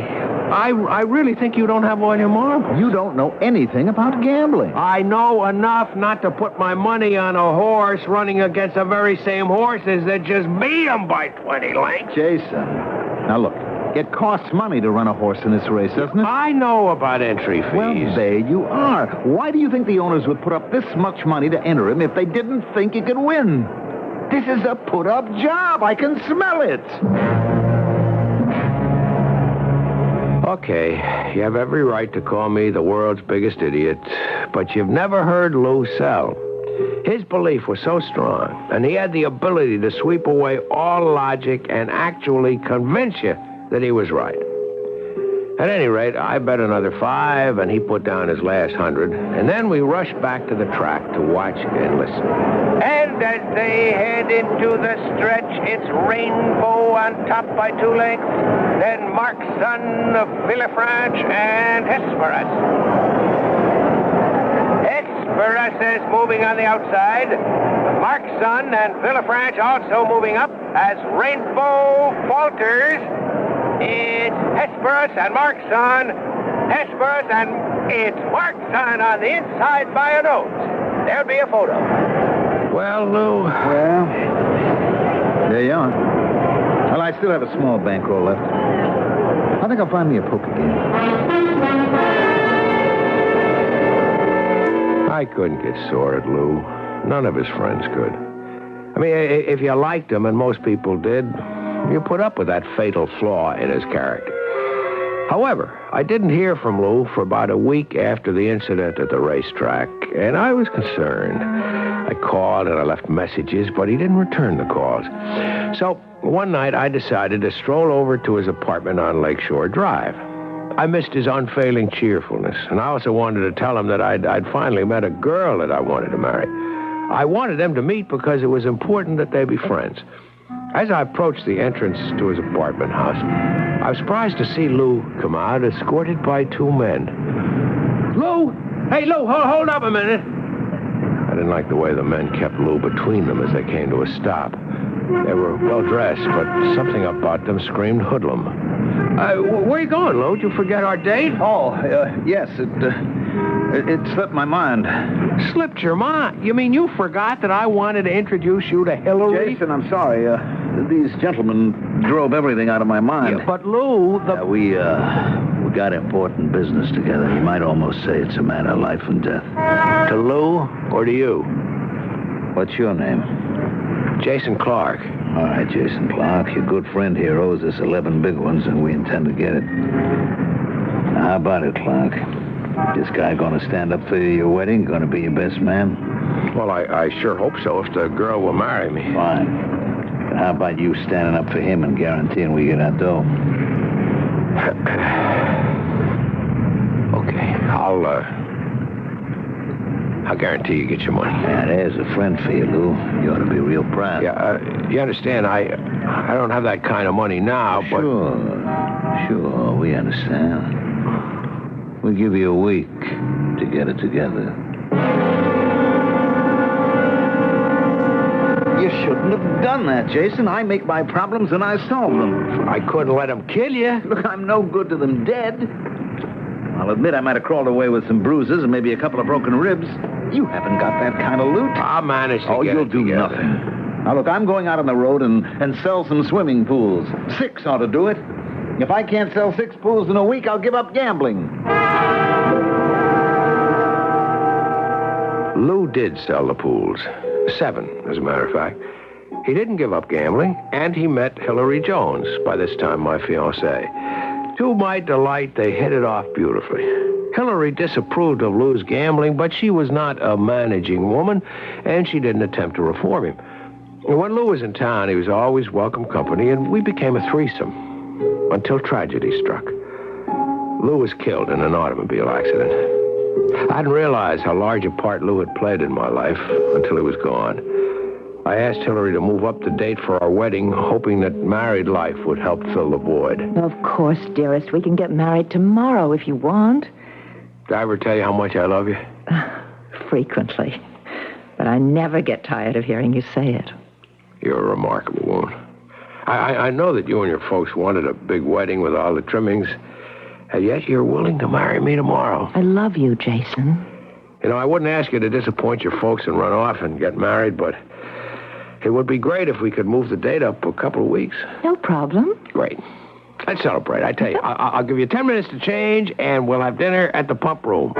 I really think you don't have all your marbles. You don't know anything about gambling. I know enough not to put my money on a horse running against the very same horses that just beat him by 20 lengths. Jason, now look, it costs money to run a horse in this race, doesn't it? I know about entry fees. Well, there you are. Why do you think the owners would put up this much money to enter him if they didn't think he could win? This is a put-up job. I can smell it. Okay, you have every right to call me the world's biggest idiot, but you've never heard Lou sell. His belief was so strong, and he had the ability to sweep away all logic and actually convince you that he was right. At any rate, I bet another 5, and he put down his last 100, and then we rushed back to the track to watch and listen. And as they head into the stretch, it's Rainbow on top by 2 lengths, then Mark's Son, Villafranche, and Hesperus. Hesperus is moving on the outside. Mark's Son and Villafranche also moving up as Rainbow falters. It's Hesperus and Mark's Son. Hesperus and it's Mark's Son on the inside by a nose. There'll be a photo. Well, Lou. Well, there you are. Well, I still have a small bankroll left. I think I'll find me a poker game. I couldn't get sore at Lou. None of his friends could. I mean, if you liked him, and most people did, you put up with that fatal flaw in his character. However, I didn't hear from Lou for about a week after the incident at the racetrack, and I was concerned. I called and I left messages, but he didn't return the calls. So one night I decided to stroll over to his apartment on Lakeshore Drive. I missed his unfailing cheerfulness, and I also wanted to tell him that I'd finally met a girl that I wanted to marry. I wanted them to meet because it was important that they be friends. As I approached the entrance to his apartment house, I was surprised to see Lou come out, escorted by 2 men. Lou! Hey, Lou, hold up a minute. I didn't like the way the men kept Lou between them as they came to a stop. They were well-dressed, but something about them screamed hoodlum. Where you going, Lou? Did you forget our date? Oh, yes, it slipped my mind. Slipped your mind? You mean you forgot that I wanted to introduce you to Hillary? Jason, I'm sorry. These gentlemen drove everything out of my mind. Yeah, but Lou, we got important business together. You might almost say it's a matter of life and death. To Lou or to you? What's your name? Jason Clark. All right, Jason Clark. Your good friend here owes us 11 big ones, and we intend to get it. Now, how about it, Clark? This guy gonna stand up for your wedding? Gonna be your best man? Well, I sure hope so, if the girl will marry me. Fine. But how about you standing up for him and guaranteeing we get our dough? Okay, I'll guarantee you get your money. Yeah, there's a friend for you, Lou. You ought to be real proud. Yeah, you understand, I don't have that kind of money now, but... Sure, we understand. We'll give you a week to get it together. You shouldn't have done that, Jason. I make my problems and I solve them. I couldn't let them kill you. Look, I'm no good to them dead. I'll admit I might have crawled away with some bruises and maybe a couple of broken ribs. You haven't got that kind of loot. I'll manage to get you'll it do together. nothing. Now, look, I'm going out on the road and sell some swimming pools. 6 ought to do it. If I can't sell 6 pools in a week, I'll give up gambling. Lou did sell the pools. 7, as a matter of fact. He didn't give up gambling, and he met Hillary Jones, by this time my fiancée. To my delight, they hit it off beautifully. Hillary disapproved of Lou's gambling, but she was not a managing woman, and she didn't attempt to reform him. When Lou was in town, he was always welcome company, and we became a threesome, until tragedy struck. Lou was killed in an automobile accident. I didn't realize how large a part Lou had played in my life until he was gone. I asked Hillary to move up the date for our wedding, hoping that married life would help fill the void. Of course, dearest. We can get married tomorrow if you want. Did I ever tell you how much I love you? Frequently. But I never get tired of hearing you say it. You're a remarkable woman. I know that you and your folks wanted a big wedding with all the trimmings, and yet you're willing to marry me tomorrow. I love you, Jason. You know, I wouldn't ask you to disappoint your folks and run off and get married, but it would be great if we could move the date up a couple of weeks. No problem. Great. Let's celebrate. I tell you, I'll give you 10 minutes to change, and we'll have dinner at the pump room.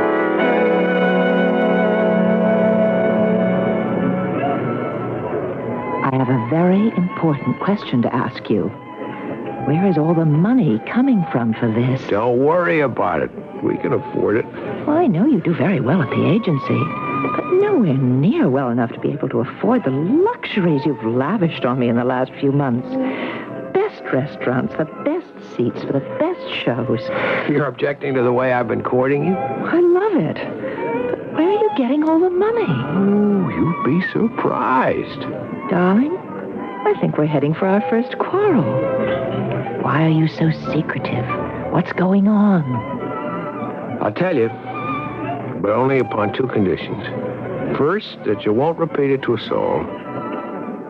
I have a very important question to ask you. Where is all the money coming from for this? Don't worry about it. We can afford it. Well, I know you do very well at the agency, but nowhere near well enough to be able to afford the luxuries you've lavished on me in the last few months. Best restaurants, the best seats for the best shows. You're objecting to the way I've been courting you? I love it. But where are you getting all the money? Ooh, you'd be surprised. Darling, I think we're heading for our first quarrel. Why are you so secretive? What's going on? I'll tell you, but only upon two conditions. First, that you won't repeat it to a soul.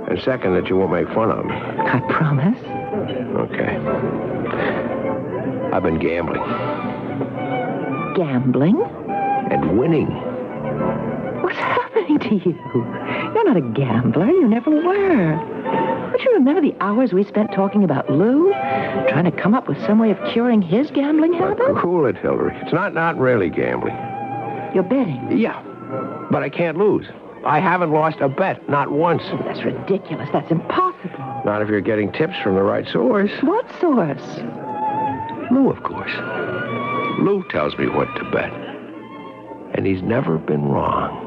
And second, that you won't make fun of me. I promise. Okay. I've been gambling. Gambling? And winning. What's happening to you? You're not a gambler. You never were. Don't you remember the hours we spent talking about Lou? Trying to come up with some way of curing his gambling habit? Cool it, Hillary. It's not really gambling. You're betting? Yeah. But I can't lose. I haven't lost a bet, not once. That's ridiculous. That's impossible. Not if you're getting tips from the right source. What source? Lou, of course. Lou tells me what to bet. And he's never been wrong.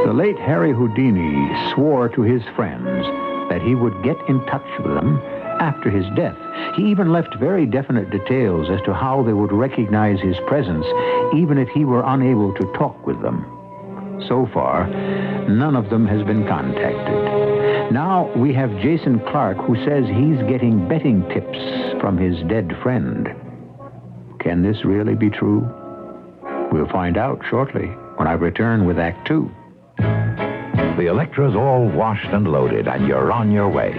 The late Harry Houdini swore to his friends that he would get in touch with them after his death. He even left very definite details as to how they would recognize his presence, even if he were unable to talk with them. So far, none of them has been contacted. Now we have Jason Clark, who says he's getting betting tips from his dead friend. Can this really be true? We'll find out shortly when I return with Act 2. The Electra's all washed and loaded, and you're on your way.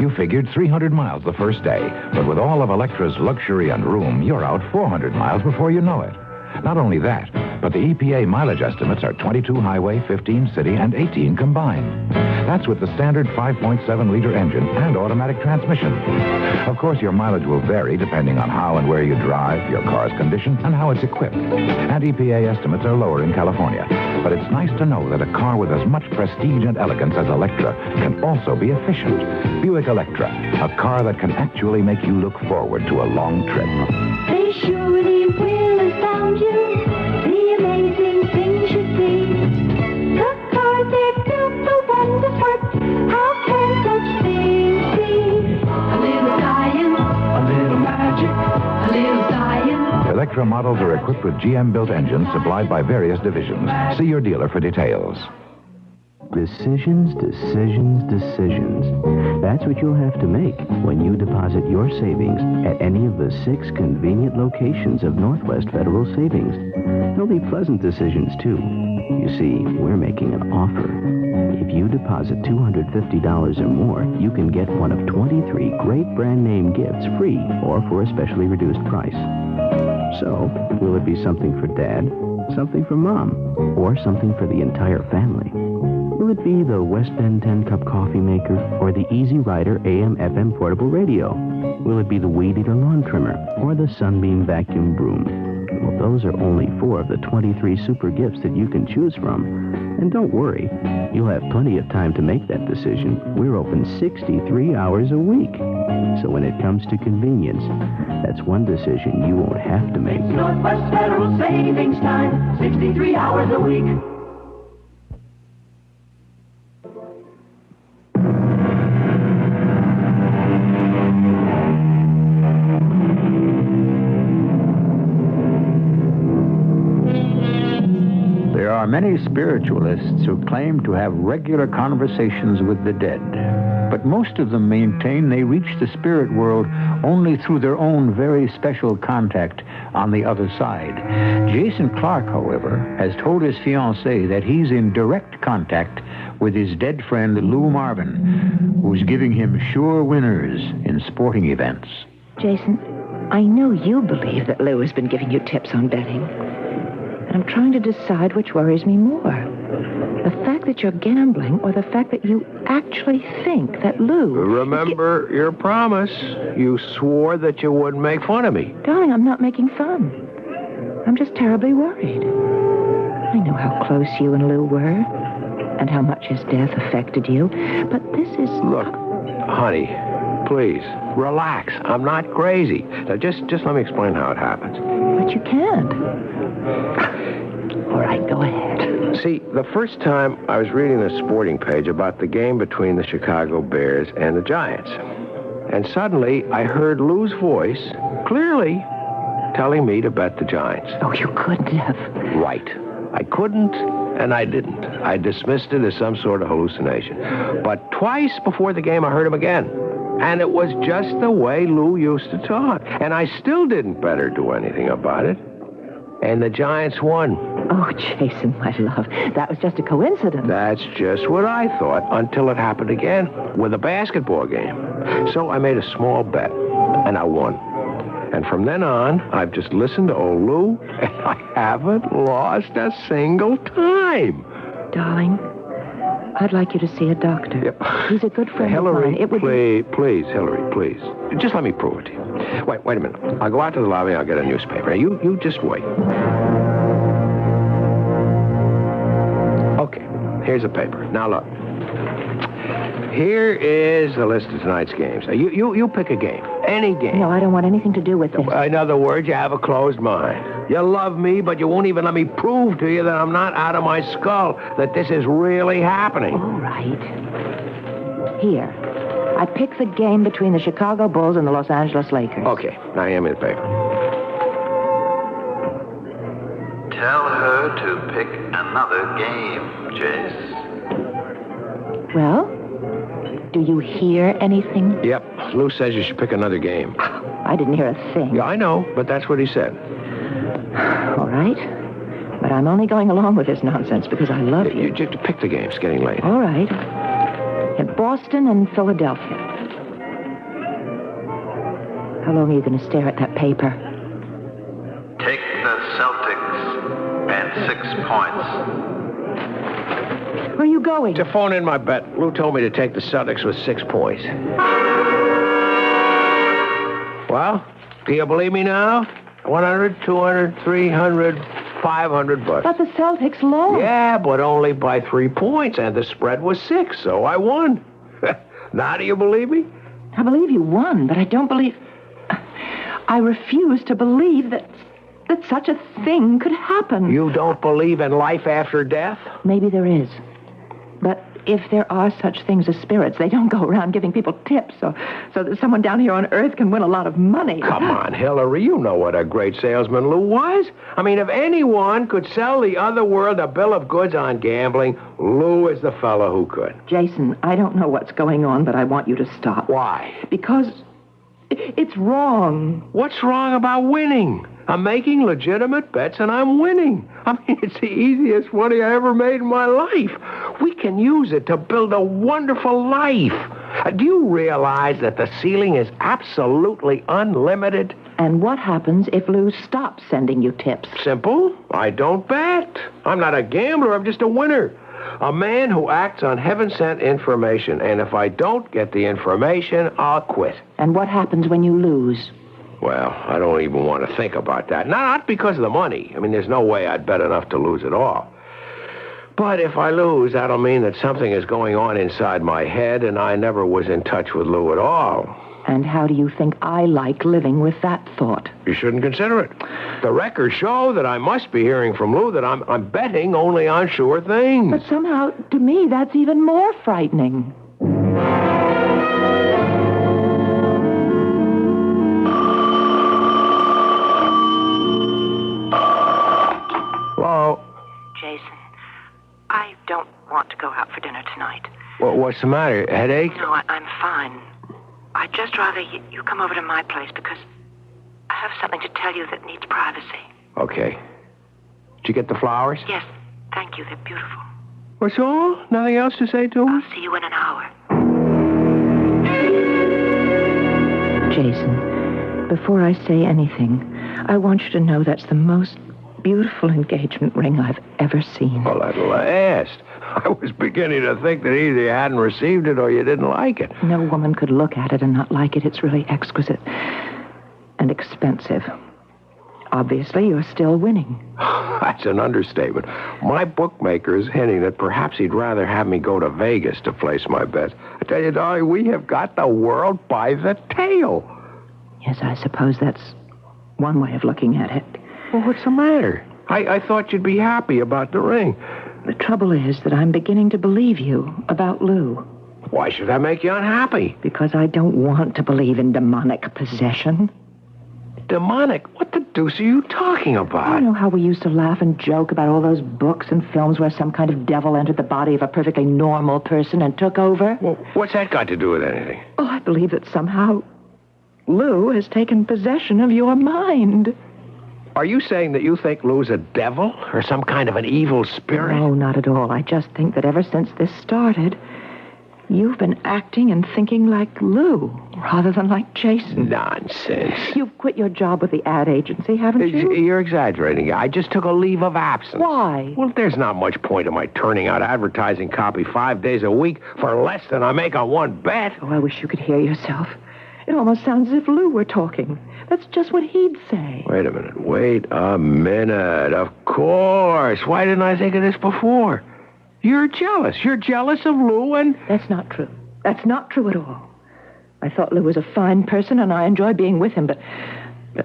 You figured 300 miles the first day, but with all of Electra's luxury and room, you're out 400 miles before you know it. Not only that, but the EPA mileage estimates are 22 highway, 15 city, and 18 combined. That's with the standard 5.7-liter engine and automatic transmission. Of course, your mileage will vary depending on how and where you drive, your car's condition, and how it's equipped. And EPA estimates are lower in California. But it's nice to know that a car with as much prestige and elegance as Electra can also be efficient. Buick Electra, a car that can actually make you look forward to a long trip. They surely will astound you, the amazing things you see. The cars they're built so wonderful, how can such things be? A little science, a little magic, a little science. Electra models are equipped with GM-built engines supplied by various divisions. See your dealer for details. Decisions, decisions, decisions. That's what you'll have to make when you deposit your savings at any of the 6 convenient locations of Northwest Federal Savings. They'll be pleasant decisions, too. You see, we're making an offer. If you deposit $250 or more, you can get one of 23 great brand name gifts free or for a specially reduced price. So, will it be something for Dad, something for Mom, or something for the entire family? Will it be the West Bend 10-cup coffee maker or the Easy Rider AM/FM portable radio? Will it be the Weed Eater lawn trimmer or the Sunbeam vacuum broom? Well, those are only 4 of the 23 super gifts that you can choose from. And don't worry, you'll have plenty of time to make that decision. We're open 63 hours a week. So when it comes to convenience, that's one decision you won't have to make. Northwest Federal Savings Time, 63 hours a week. There are many spiritualists who claim to have regular conversations with the dead. but most of them maintain they reach the spirit world only through their own very special contact on the other side. Jason Clark, however, has told his fiancée that he's in direct contact with his dead friend Lou Marvin, who's giving him sure winners in sporting events. Jason, I know you believe that Lou has been giving you tips on betting. And I'm trying to decide which worries me more. The fact that you're gambling or the fact that you actually think that Lou... Remember your promise. You swore that you wouldn't make fun of me. Darling, I'm not making fun. I'm just terribly worried. I know how close you and Lou were and how much his death affected you, but this is... Look, honey, please, relax. I'm not crazy. Now, just let me explain how it happens. But you can't. All right, go ahead. See, the first time I was reading a sporting page about the game between the Chicago Bears and the Giants. And suddenly, I heard Lou's voice clearly telling me to bet the Giants. Oh, you couldn't have. Right. I couldn't, and I didn't. I dismissed it as some sort of hallucination. But twice before the game, I heard him again. And it was just the way Lou used to talk. And I still didn't bet or do anything about it. And the Giants won. Oh, Jason, my love, that was just a coincidence. That's just what I thought until it happened again with a basketball game. So I made a small bet, and I won. And from then on, I've just listened to old Lou, and I haven't lost a single time. Darling, I'd like you to see a doctor. Yep. He's a good friend Hillary, of mine. It would please, Hillary, please. Just let me prove it to you. Wait a minute. I'll go out to the lobby and I'll get a newspaper. You just wait. Okay, here's a paper. Now look. Here is the list of tonight's games. Now, you pick a game. Any game. No, I don't want anything to do with this. In other words, you have a closed mind. You love me, but you won't even let me prove to you that I'm not out of my skull, that this is really happening. All right. Here. I picked the game between the Chicago Bulls and the Los Angeles Lakers. Okay, now hand me the paper. Tell her to pick another game, Jace. Well, do you hear anything? Yep, Lou says you should pick another game. I didn't hear a thing. Yeah, I know, but that's what he said. All right. But I'm only going along with this nonsense because I love you. You just pick the game. It's getting late. All right. In Boston and Philadelphia. How long are you going to stare at that paper? Take the Celtics and 6 points. Where are you going? To phone in my bet. Lou told me to take the Celtics with 6 points. Well, do you believe me now? 100, 200, 300, $500. But the Celtics lost. Yeah, but only by 3 points, and the spread was 6, so I won. Now do you believe me? I believe you won, but I don't believe... I refuse to believe that such a thing could happen. You don't believe in life after death? Maybe there is. But if there are such things as spirits, they don't go around giving people tips so that someone down here on Earth can win a lot of money. Come on, Hillary, you know what a great salesman Lou was. I mean, if anyone could sell the other world a bill of goods on gambling, Lou is the fellow who could. Jason, I don't know what's going on, but I want you to stop. Why? Because it's wrong. What's wrong about winning? I'm making legitimate bets and I'm winning. I mean, it's the easiest money I ever made in my life. We can use it to build a wonderful life. Do you realize that the ceiling is absolutely unlimited? And what happens if Lou stops sending you tips? Simple. I don't bet. I'm not a gambler. I'm just a winner. A man who acts on heaven-sent information. And if I don't get the information, I'll quit. And what happens when you lose? Well, I don't even want to think about that. Not because of the money. I mean, there's no way I'd bet enough to lose at all. But if I lose, that'll mean that something is going on inside my head, and I never was in touch with Lou at all. And how do you think I like living with that thought? You shouldn't consider it. The records show that I must be hearing from Lou that I'm betting only on sure things. But somehow, to me, that's even more frightening. Hello? Jason, I don't want to go out for dinner tonight. What's the matter? Headache? No, I'm fine. I'd just rather you come over to my place because I have something to tell you that needs privacy. Okay. Did you get the flowers? Yes, thank you. They're beautiful. What's all? Nothing else to say to him? I'll see you in an hour. Jason, before I say anything, I want you to know that's the most beautiful engagement ring I've ever seen. Well, at last. I was beginning to think that either you hadn't received it or you didn't like it. No woman could look at it and not like it. It's really exquisite and expensive. Obviously, you're still winning. That's an understatement. My bookmaker is hinting that perhaps he'd rather have me go to Vegas to place my bets. I tell you, darling, we have got the world by the tail. Yes, I suppose that's one way of looking at it. Well, what's the matter? I thought you'd be happy about the ring. The trouble is that I'm beginning to believe you about Lou. Why should that make you unhappy? Because I don't want to believe in demonic possession. Demonic? What the deuce are you talking about? You know how we used to laugh and joke about all those books and films where some kind of devil entered the body of a perfectly normal person and took over? Well, what's that got to do with anything? Oh, I believe that somehow Lou has taken possession of your mind. Are you saying that you think Lou's a devil or some kind of an evil spirit? No, not at all. I just think that ever since this started, you've been acting and thinking like Lou rather than like Jason. Nonsense. You've quit your job with the ad agency, haven't you? You're exaggerating. I just took a leave of absence. Why? Well, there's not much point in my turning out advertising copy 5 days a week for less than I make on one bet. Oh, I wish you could hear yourself. It almost sounds as if Lou were talking. That's just what he'd say. Wait a minute. Of course. Why didn't I think of this before? You're jealous. You're jealous of Lou and... That's not true. That's not true at all. I thought Lou was a fine person and I enjoyed being with him, but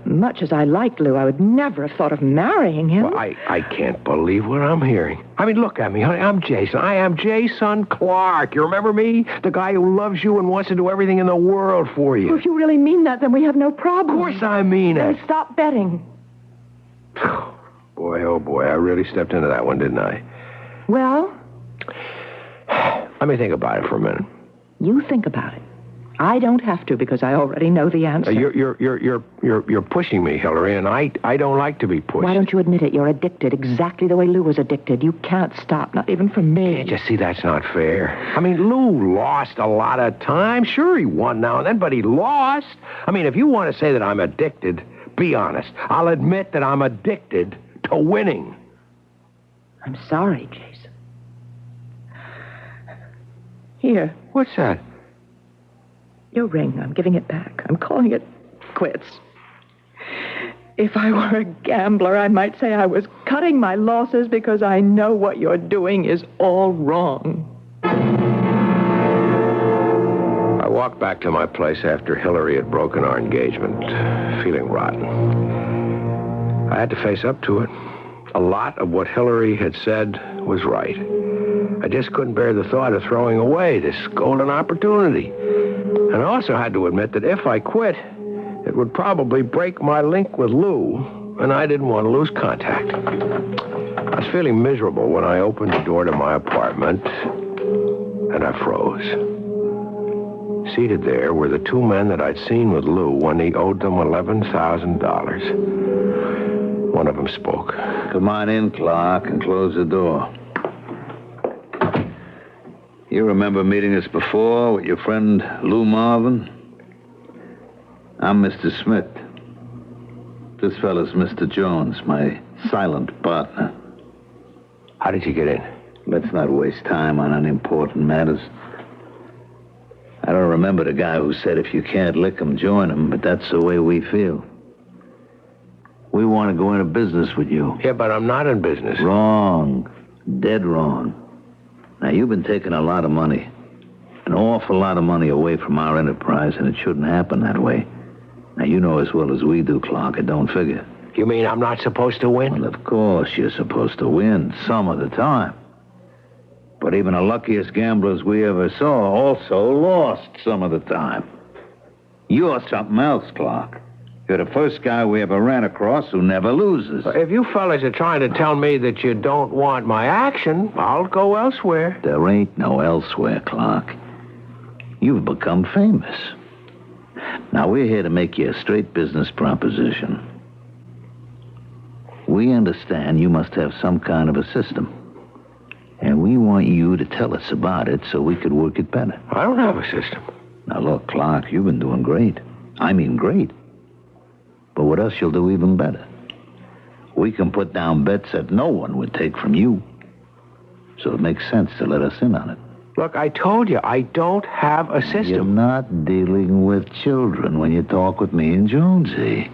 much as I liked Lou, I would never have thought of marrying him. Well, I can't believe what I'm hearing. I mean, look at me, honey. I'm Jason. I am Jason Clark. You remember me? The guy who loves you and wants to do everything in the world for you. Well, if you really mean that, then we have no problem. Of course I mean it. Then stop betting. Boy, oh boy, I really stepped into that one, didn't I? Well? Let me think about it for a minute. You think about it. I don't have to because I already know the answer. You're pushing me, Hillary, and I don't like to be pushed. Why don't you admit it? You're addicted, exactly the way Lou was addicted. You can't stop, not even from me. Can't you see that's not fair? I mean, Lou lost a lot of time. Sure, he won now and then, but he lost. I mean, if you want to say that I'm addicted, be honest. I'll admit that I'm addicted to winning. I'm sorry, Jason. Here. What's that? Your ring. I'm giving it back. I'm calling it quits. If I were a gambler, I might say I was cutting my losses because I know what you're doing is all wrong. I walked back to my place after Hillary had broken our engagement, feeling rotten. I had to face up to it. A lot of what Hillary had said was right. I just couldn't bear the thought of throwing away this golden opportunity. And I also had to admit that if I quit, it would probably break my link with Lou, and I didn't want to lose contact. I was feeling miserable when I opened the door to my apartment, and I froze. Seated there were the two men that I'd seen with Lou when he owed them $11,000. One of them spoke. Come on in, Clark, and close the door. You remember meeting us before with your friend Lou Marvin? I'm Mr. Smith. This fella's Mr. Jones, my silent partner. How did you get in? Let's not waste time on unimportant matters. I don't remember the guy who said if you can't lick 'em, join 'em, but that's the way we feel. We want to go into business with you. Yeah, but I'm not in business. Wrong. Dead wrong. Now, you've been taking a lot of money. An awful lot of money away from our enterprise, and it shouldn't happen that way. Now, you know as well as we do, Clark, it don't figure. You mean I'm not supposed to win? Well, of course, you're supposed to win some of the time. But even the luckiest gamblers we ever saw also lost some of the time. You're something else, Clark. You're the first guy we ever ran across who never loses. If you fellas are trying to tell me that you don't want my action, I'll go elsewhere. There ain't no elsewhere, Clark. you've become famous. Now, we're here to make you a straight business proposition. We understand you must have some kind of a system. And we want you to tell us about it so we could work it better. I don't have a system. Now, look, Clark, you've been doing great. I mean great. But with us, you'll do even better. We can put down bets that no one would take from you. So it makes sense to let us in on it. Look, I told you, I don't have a system. You're not dealing with children when you talk with me and Jonesy.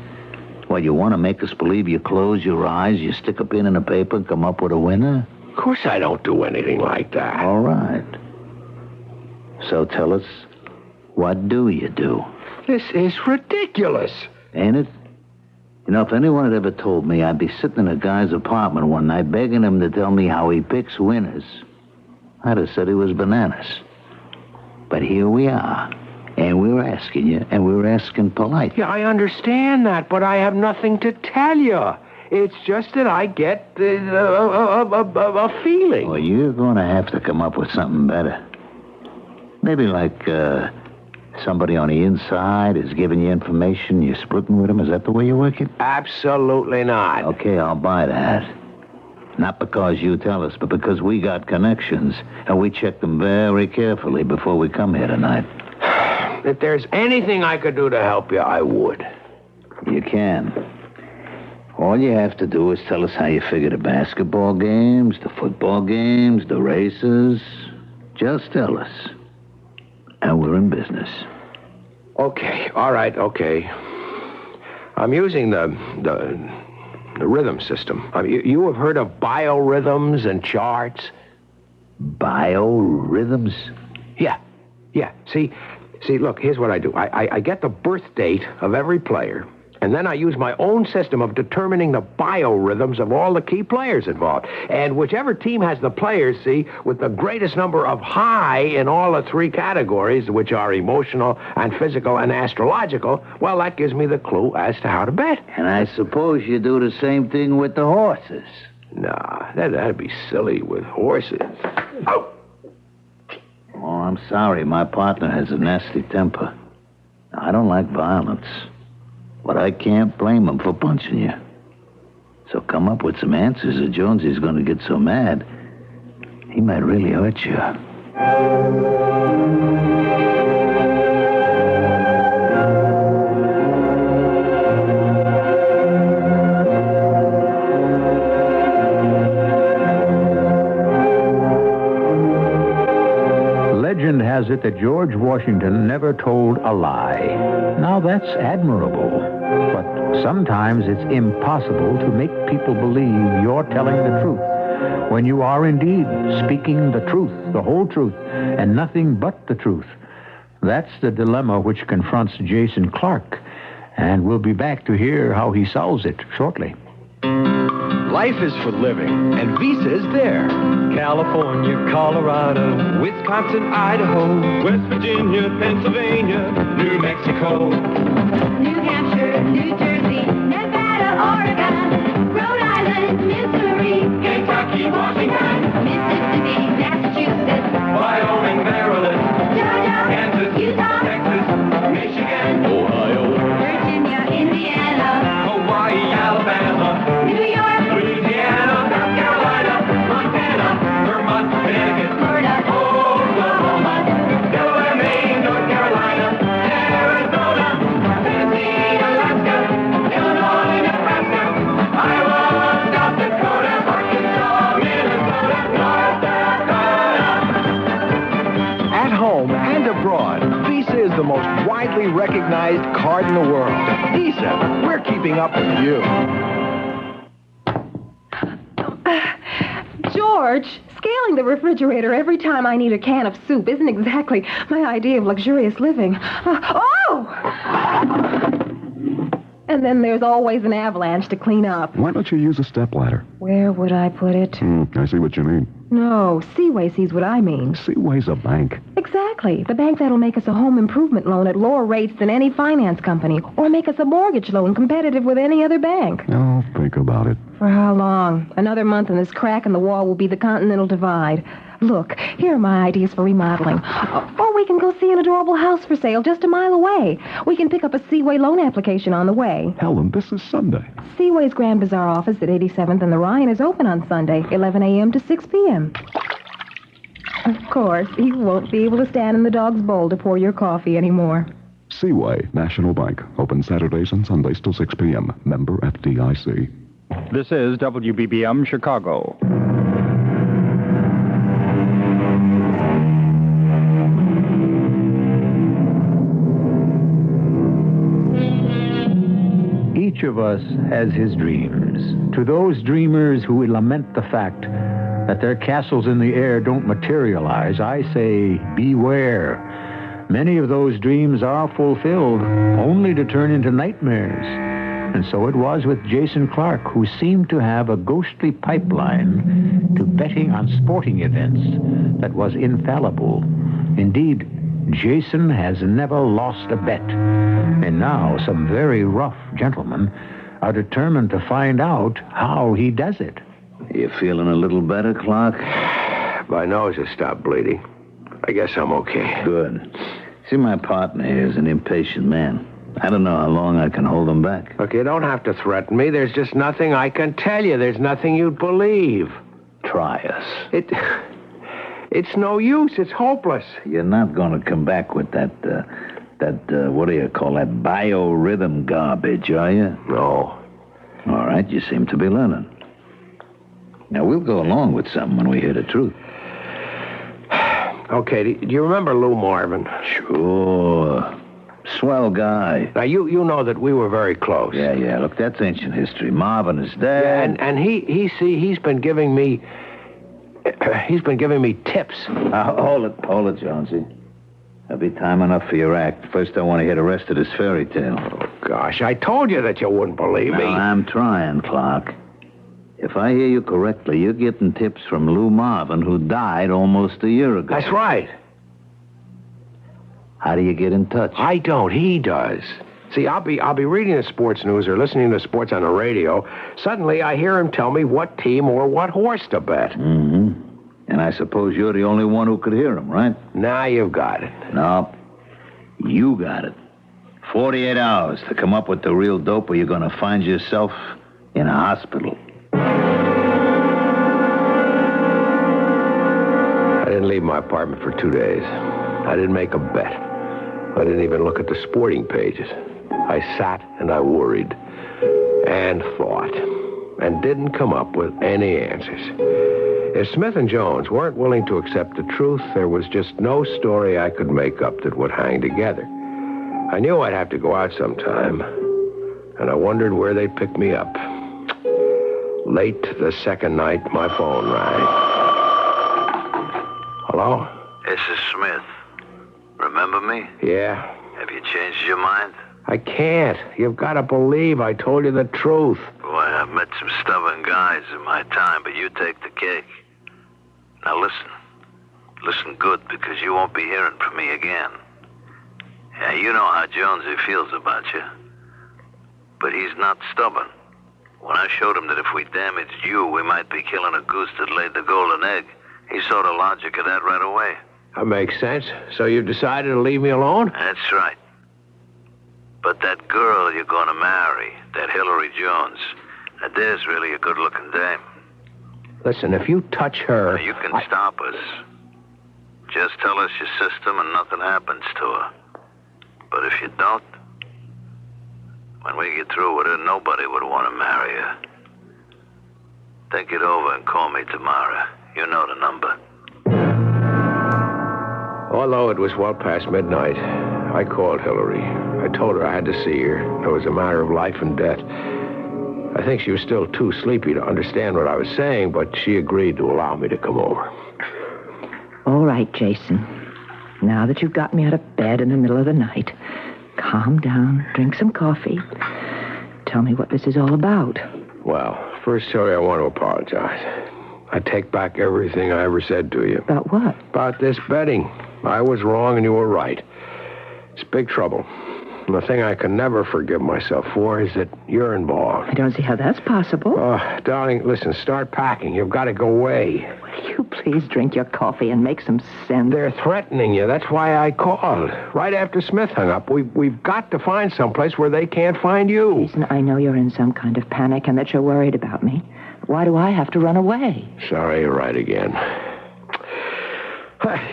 What, you want to make us believe you close your eyes, you stick a pin in a paper and come up with a winner? Of course I don't do anything like that. All right. So tell us, what do you do? This is ridiculous. Ain't it? You know, if anyone had ever told me I'd be sitting in a guy's apartment one night begging him to tell me how he picks winners, I'd have said he was bananas. But here we are. And we're asking you, and we're asking polite. Yeah, I understand that, but I have nothing to tell you. It's just that I get a feeling. Well, you're going to have to come up with something better. Maybe like somebody on the inside is giving you information, you're splitting with them. Is that the way you work it? Absolutely not. Okay, I'll buy that. Not because you tell us, but because we got connections, and we check them very carefully before we come here tonight. If there's anything I could do to help you, I would. You can. All you have to do is tell us how you figure the basketball games, the football games, the races. Just tell us. And we're in business. Okay, all right, okay. I'm using the rhythm system. You have heard of biorhythms and charts? Biorhythms? Yeah. See, look, here's what I do. I get the birth date of every player, and then I use my own system of determining the biorhythms of all the key players involved. And whichever team has the players, see, with the greatest number of high in all the three categories, which are emotional and physical and astrological, well, that gives me the clue as to how to bet. And I suppose you do the same thing with the horses. Nah, that'd be silly with horses. Oh! Oh, I'm sorry. My partner has a nasty temper. I don't like violence. But I can't blame him for punching you. So come up with some answers or Jonesy's going to get so mad, he might really hurt you. Legend has it that George Washington never told a lie. Now, that's admirable. But sometimes it's impossible to make people believe you're telling the truth when you are indeed speaking the truth, the whole truth, and nothing but the truth. That's the dilemma which confronts Jason Clark, and we'll be back to hear how he solves it shortly. Life is for living, and Visa is there. California, Colorado, Wisconsin, Idaho, West Virginia, Pennsylvania, New Mexico, New Hampshire, New Jersey, Nevada, Oregon, Rhode Island, Missouri, Kentucky, Washington, Mississippi, Massachusetts, Wyoming, Maryland, Georgia, Kansas, Utah, Texas, Michigan, Ohio, Virginia, Indiana, Hawaii, Alabama, New York, Louisiana, South Carolina, Montana, Vermont, Connecticut, Florida, Oklahoma, Delaware, Maine, North Carolina, Arizona, Tennessee, Alaska, Illinois, Nebraska, Iowa, South Dakota, Arkansas, Minnesota, North Dakota. At home and abroad, Visa is the most widely recognized card in the world. Visa, we're keeping up with you. George, scaling the refrigerator every time I need a can of soup isn't exactly my idea of luxurious living. And then there's always an avalanche to clean up. Why don't you use a stepladder? Where would I put it? I see what you mean. No, Seaway sees what I mean. Seaway's a bank. Exactly. The bank that'll make us a home improvement loan at lower rates than any finance company, or make us a mortgage loan competitive with any other bank. Oh, think about it. For how long? Another month and this crack in the wall will be the Continental Divide. Look, here are my ideas for remodeling. Or we can go see an adorable house for sale just a mile away. We can pick up a Seaway loan application on the way. Helen, this is Sunday. Seaway's Grand Bazaar office at 87th and the Ryan is open on Sunday, 11 a.m. to 6 p.m. Of course, you won't be able to stand in the dog's bowl to pour your coffee anymore. Seaway National Bank. Open Saturdays and Sundays till 6 p.m. Member FDIC. This is WBBM Chicago. Each of us has his dreams. To those dreamers who lament the fact that their castles in the air don't materialize, I say, beware. Many of those dreams are fulfilled, only to turn into nightmares. And so it was with Jason Clark, who seemed to have a ghostly pipeline to betting on sporting events that was infallible. Indeed, Jason has never lost a bet. And now some very rough gentlemen are determined to find out how he does it. You feeling a little better, Clark? My nose has stopped bleeding. I guess I'm okay. Good. See, my partner here is an impatient man. I don't know how long I can hold him back. Look, you don't have to threaten me. There's just nothing I can tell you. There's nothing you'd believe. Try us. It's no use. It's hopeless. You're not going to come back with that, what do you call that, biorhythm garbage, are you? No. All right, you seem to be learning. Now, we'll go along with something when we hear the truth. Okay, do you remember Lou Marvin? Sure. Swell guy. Now, you know that we were very close. Yeah. Look, that's ancient history. Marvin is dead. Yeah, and he's been giving me... He's been giving me tips. Hold it, Jonesy. That'll be time enough for your act. First, I want to hear the rest of this fairy tale. Oh, gosh, I told you that you wouldn't believe me. I'm trying, Clark. If I hear you correctly, you're getting tips from Lou Marvin, who died almost a year ago. That's right. How do you get in touch? I don't. He does. See, I'll be reading the sports news or listening to sports on the radio. Suddenly, I hear him tell me what team or what horse to bet. Mm-hmm. And I suppose you're the only one who could hear him, right? Now you've got it. No, you got it. 48 hours to come up with the real dope, or you're going to find yourself in a hospital. I didn't leave my apartment for 2 days. I didn't make a bet. I didn't even look at the sporting pages. I sat and I worried and thought and didn't come up with any answers. If Smith and Jones weren't willing to accept the truth, there was just no story I could make up that would hang together. I knew I'd have to go out sometime, and I wondered where they'd pick me up. Late the second night, my phone rang. Hello? This is Smith. Remember me? Yeah. Have you changed your mind? I can't. You've got to believe I told you the truth. Boy, I've met some stubborn guys in my time, but you take the cake. Now listen. Listen good, because you won't be hearing from me again. Yeah, you know how Jonesy feels about you. But he's not stubborn. When I showed him that if we damaged you, we might be killing a goose that laid the golden egg, he saw the logic of that right away. That makes sense. So you've decided to leave me alone? That's right. But that girl you're going to marry, that Hillary Jones, there's really a good-looking dame. Listen, if you touch her... Now, you can stop us. Just tell us your system and nothing happens to her. But if you don't, when we get through with her, nobody would want to marry her. Think it over and call me tomorrow. You know the number. Although it was well past midnight, I called Hillary. I told her I had to see her. It was a matter of life and death. I think she was still too sleepy to understand what I was saying, but she agreed to allow me to come over. All right, Jason. Now that you've got me out of bed in the middle of the night, calm down, drink some coffee. Tell me what this is all about. Well, first, Hillary, I want to apologize. I take back everything I ever said to you. About what? About this betting. I was wrong and you were right. It's big trouble. And the thing I can never forgive myself for is that you're involved. I don't see how that's possible. Oh, darling, listen, start packing. You've got to go away. Will you please drink your coffee and make some sense? They're threatening you. That's why I called. Right after Smith hung up, we've got to find someplace where they can't find you. Listen, I know you're in some kind of panic and that you're worried about me. Why do I have to run away? Sorry, you're right again.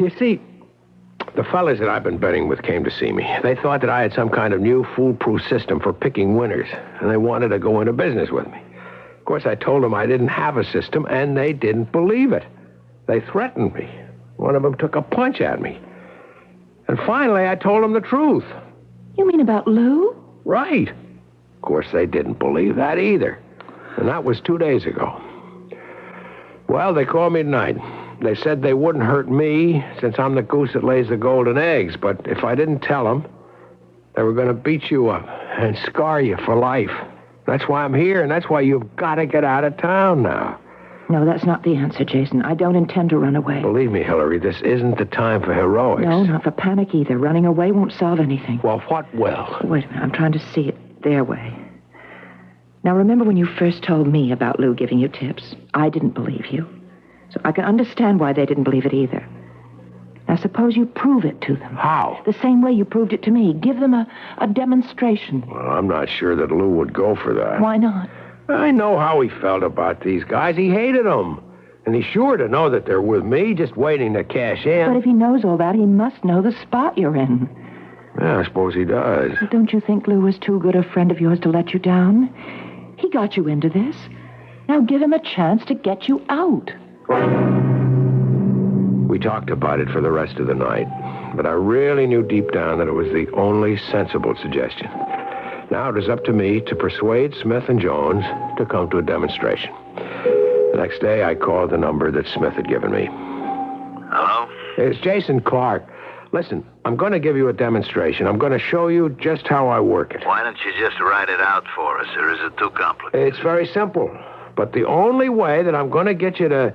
You see, the fellas that I've been betting with came to see me. They thought that I had some kind of new foolproof system for picking winners, and they wanted to go into business with me. Of course, I told them I didn't have a system, and they didn't believe it. They threatened me. One of them took a punch at me. And finally, I told them the truth. You mean about Lou? Right. Of course, they didn't believe that either. And that was 2 days ago. Well, they called me tonight. They said they wouldn't hurt me since I'm the goose that lays the golden eggs, but if I didn't tell them, they were going to beat you up and scar you for life. That's why I'm here, and that's why you've got to get out of town now. No, that's not the answer, Jason. I don't intend to run away. Believe me, Hillary, this isn't the time for heroics. No, not for panic either. Running away won't solve anything. Well, what will? Wait a minute. I'm trying to see it their way. Now, remember when you first told me about Lou giving you tips? I didn't believe you. So I can understand why they didn't believe it either. Now, suppose you prove it to them. How? The same way you proved it to me. Give them a demonstration. Well, I'm not sure that Lou would go for that. Why not? I know how he felt about these guys. He hated them. And he's sure to know that they're with me, just waiting to cash in. But if he knows all that, he must know the spot you're in. Yeah, I suppose he does. But don't you think Lou was too good a friend of yours to let you down? He got you into this. Now give him a chance to get you out. We talked about it for the rest of the night, but I really knew deep down that it was the only sensible suggestion. Now it was up to me to persuade Smith and Jones to come to a demonstration. The next day, I called the number that Smith had given me. Hello? It's Jason Clark. Listen, I'm going to give you a demonstration. I'm going to show you just how I work it. Why don't you just write it out for us, or is it too complicated? It's very simple. But the only way that I'm going to get you to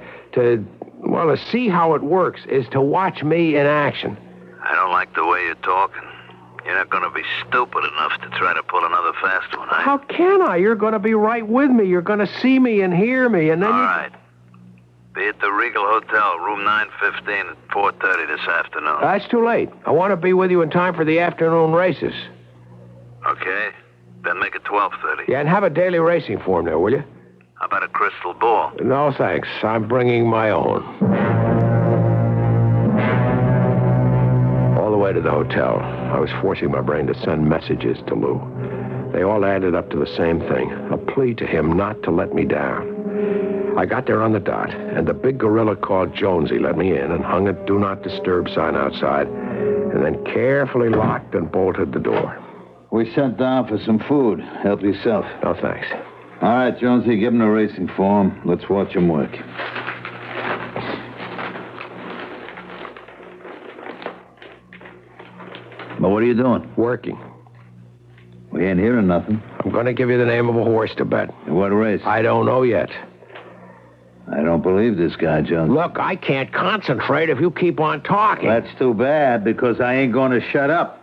see how it works is to watch me in action. I don't like the way you're talking. You're not going to be stupid enough to try to pull another fast one, How can I? You're going to be right with me. You're going to see me and hear me, and then All right. Be at the Regal Hotel, room 915 at 4:30 this afternoon. That's too late. I want to be with you in time for the afternoon races. Okay. Then make it 12:30. Yeah, and have a daily racing form there, will you? How about a crystal ball? No, thanks. I'm bringing my own. All the way to the hotel, I was forcing my brain to send messages to Lou. They all added up to the same thing, a plea to him not to let me down. I got there on the dot, and the big gorilla called Jonesy let me in and hung a do not disturb sign outside, and then carefully locked and bolted the door. We sent down for some food. Help yourself. No, thanks. All right, Jonesy, give him the racing form. Let's watch him work. But what are you doing? Working. We ain't hearing nothing. I'm going to give you the name of a horse to bet. What race? I don't know yet. I don't believe this guy, Jones. Look, I can't concentrate if you keep on talking. That's too bad, because I ain't going to shut up.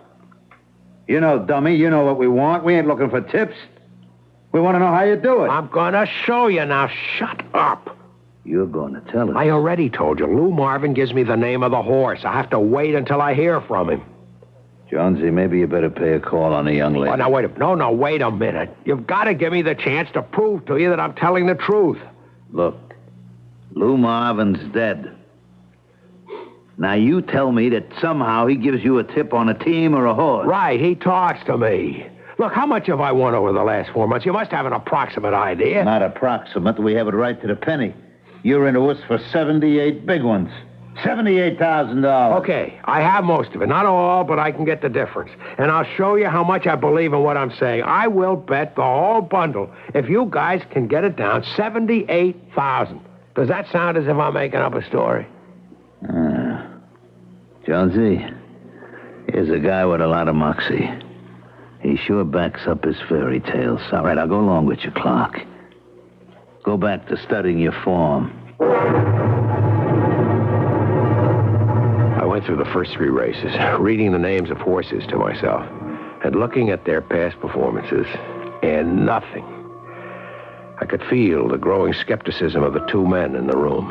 You know, dummy, you know what we want. We ain't looking for tips. We want to know how you do it. I'm going to show you. Now, shut up. You're going to tell us. I already told you. Lou Marvin gives me the name of the horse. I have to wait until I hear from him. Jonesy, maybe you better pay a call on the young lady. Oh, now, wait a minute. You've got to give me the chance to prove to you that I'm telling the truth. Look, Lou Marvin's dead. Now, you tell me that somehow he gives you a tip on a team or a horse. Right, he talks to me. Look, how much have I won over the last 4 months? You must have an approximate idea. Not approximate. We have it right to the penny. You're into us for 78 big ones. $78,000. Okay, I have most of it. Not all, but I can get the difference. And I'll show you how much I believe in what I'm saying. I will bet the whole bundle if you guys can get it down, $78,000. Does that sound as if I'm making up a story? Jonesy, here's a guy with a lot of moxie. He sure backs up his fairy tales. All right, I'll go along with your clock. Go back to studying your form. I went through the first 3 races, reading the names of horses to myself. and looking at their past performances, and nothing. I could feel the growing skepticism of the two men in the room.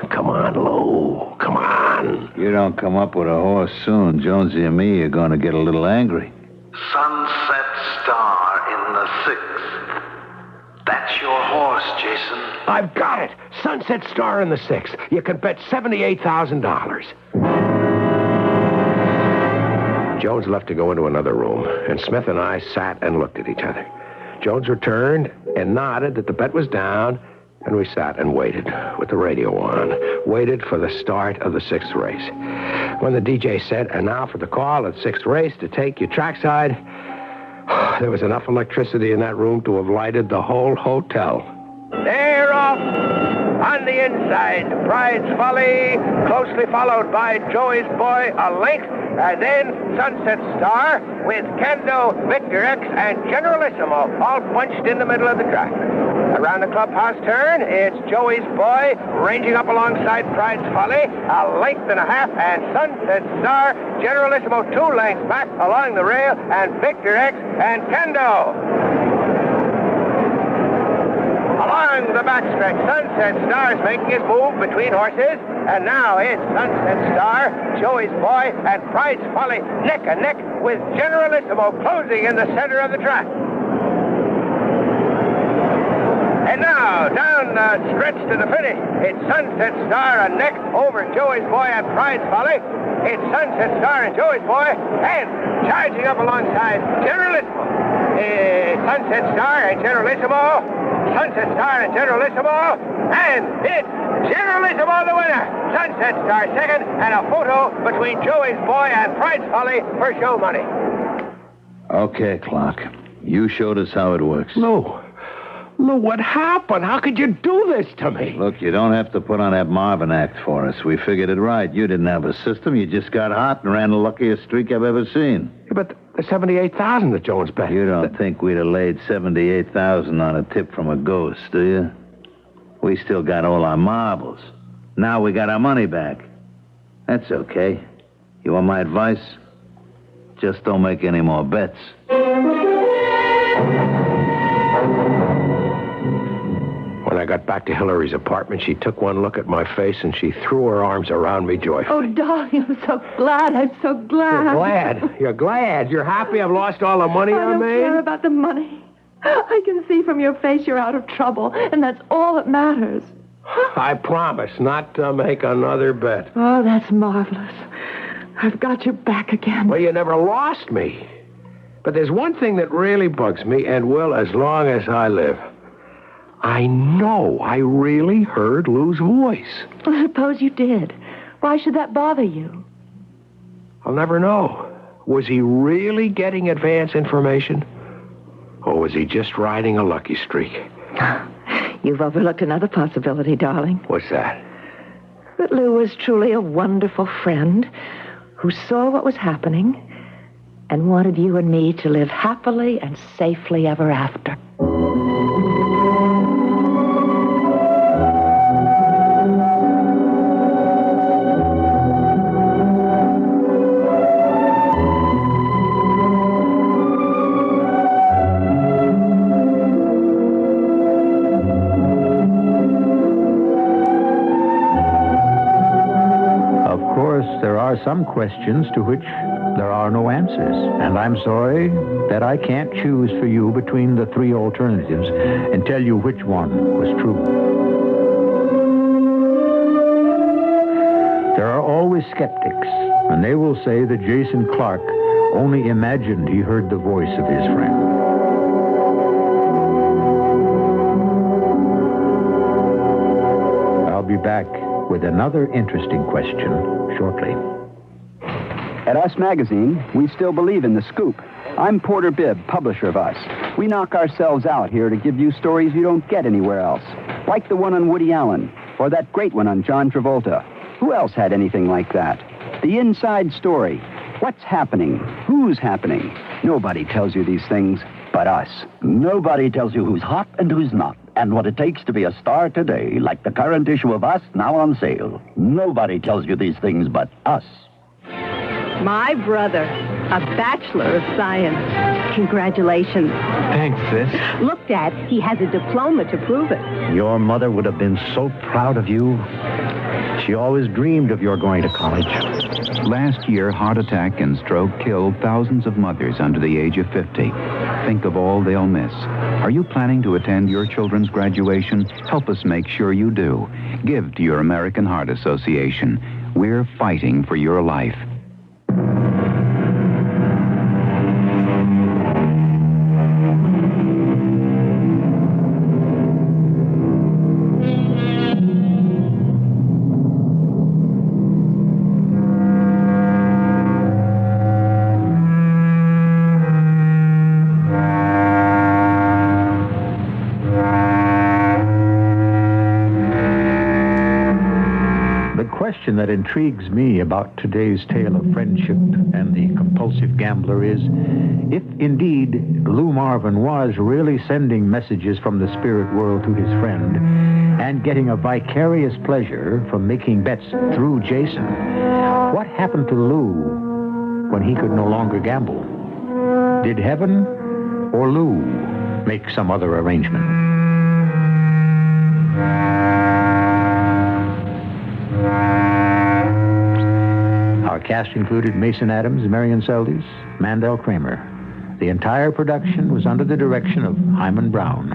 Come on, Lou. Come on. You don't come up with a horse soon, Jonesy and me are going to get a little angry. Sunset Star in the 6th. That's your horse, Jason. I've got it. Sunset Star in the 6th. You can bet $78,000. Jones left to go into another room, and Smith and I sat and looked at each other. Jones returned and nodded that the bet was down, and we sat and waited with the radio on, waited for the start of the 6th race. When the DJ said, and now for the call at 6th race to take you trackside, there was enough electricity in that room to have lighted the whole hotel. They're off on the inside. Pride's Folly, closely followed by Joey's Boy, a length, and then Sunset Star with Kendo, Victor X, and Generalissimo all bunched in the middle of the track. Around the clubhouse turn, it's Joey's Boy ranging up alongside Pride's Folly, a length and a half, and Sunset Star, Generalissimo 2 lengths back along the rail, and Victor X and Kendo. Along the backstretch, Sunset Star is making his move between horses, and now it's Sunset Star, Joey's Boy, and Pride's Folly neck and neck with Generalissimo closing in the center of the track. And now, down the stretch to the finish, it's Sunset Star and neck over Joey's Boy and Pride's Folly. It's Sunset Star and Joey's Boy, and charging up alongside Generalissimo. Sunset Star and Generalissimo, Sunset Star and Generalissimo, and it's Generalissimo the winner. Sunset Star second, and a photo between Joey's Boy and Pride's Folly for show money. Okay, Clark. You showed us how it works. Lou, what happened? How could you do this to me? Look, you don't have to put on that Marvin act for us. We figured it right. You didn't have a system. You just got hot and ran the luckiest streak I've ever seen. Yeah, but the $78,000 that Jones bet. You don't think we'd have laid $78,000 on a tip from a ghost, do you? We still got all our marbles. Now we got our money back. That's okay. You want my advice? Just don't make any more bets. When I got back to Hillary's apartment, she took one look at my face and she threw her arms around me joyfully. Oh, darling, I'm so glad. I'm so glad. You're glad. You're glad. You're happy I've lost all the money I don't made? care about the money. I can see from your face you're out of trouble, and that's all that matters. I promise not to make another bet. Oh, that's marvelous. I've got you back again. Well, you never lost me. But there's one thing that really bugs me and will as long as I live. I know I really heard Lou's voice. Well, suppose you did. Why should that bother you? I'll never know. Was he really getting advance information? Or was he just riding a lucky streak? You've overlooked another possibility, darling. What's that? That Lou was truly a wonderful friend who saw what was happening and wanted you and me to live happily and safely ever after. Some questions to which there are no answers. And I'm sorry that I can't choose for you between the three alternatives and tell you which one was true. There are always skeptics, and they will say that Jason Clark only imagined he heard the voice of his friend. I'll be back with another interesting question shortly. At Us Magazine, we still believe in the scoop. I'm Porter Bibb, publisher of Us. We knock ourselves out here to give you stories you don't get anywhere else, like the one on Woody Allen, or that great one on John Travolta. Who else had anything like that? The inside story. What's happening? Who's happening? Nobody tells you these things but us. Nobody tells you who's hot and who's not, and what it takes to be a star today, like the current issue of Us now on sale. Nobody tells you these things but us. My brother, A Bachelor of Science. Congratulations. Thanks, sis. Look, Dad, he has a diploma to prove it. Your mother would have been so proud of you. She always dreamed of your going to college. Last year, heart attack and stroke killed thousands of mothers under the age of 50. Think of all they'll miss. Are you planning to attend your children's graduation? Help us make sure you do. Give to your American Heart Association. We're fighting for your life. That intrigues me about today's tale of friendship and the compulsive gambler is, if indeed Lou Marvin was really sending messages from the spirit world to his friend and getting a vicarious pleasure from making bets through Jason, what happened to Lou when he could no longer gamble? Did heaven or Lou make some other arrangement? Our cast included Mason Adams, Marion Seldes, Mandel Kramer. The entire production was under the direction of Hyman Brown.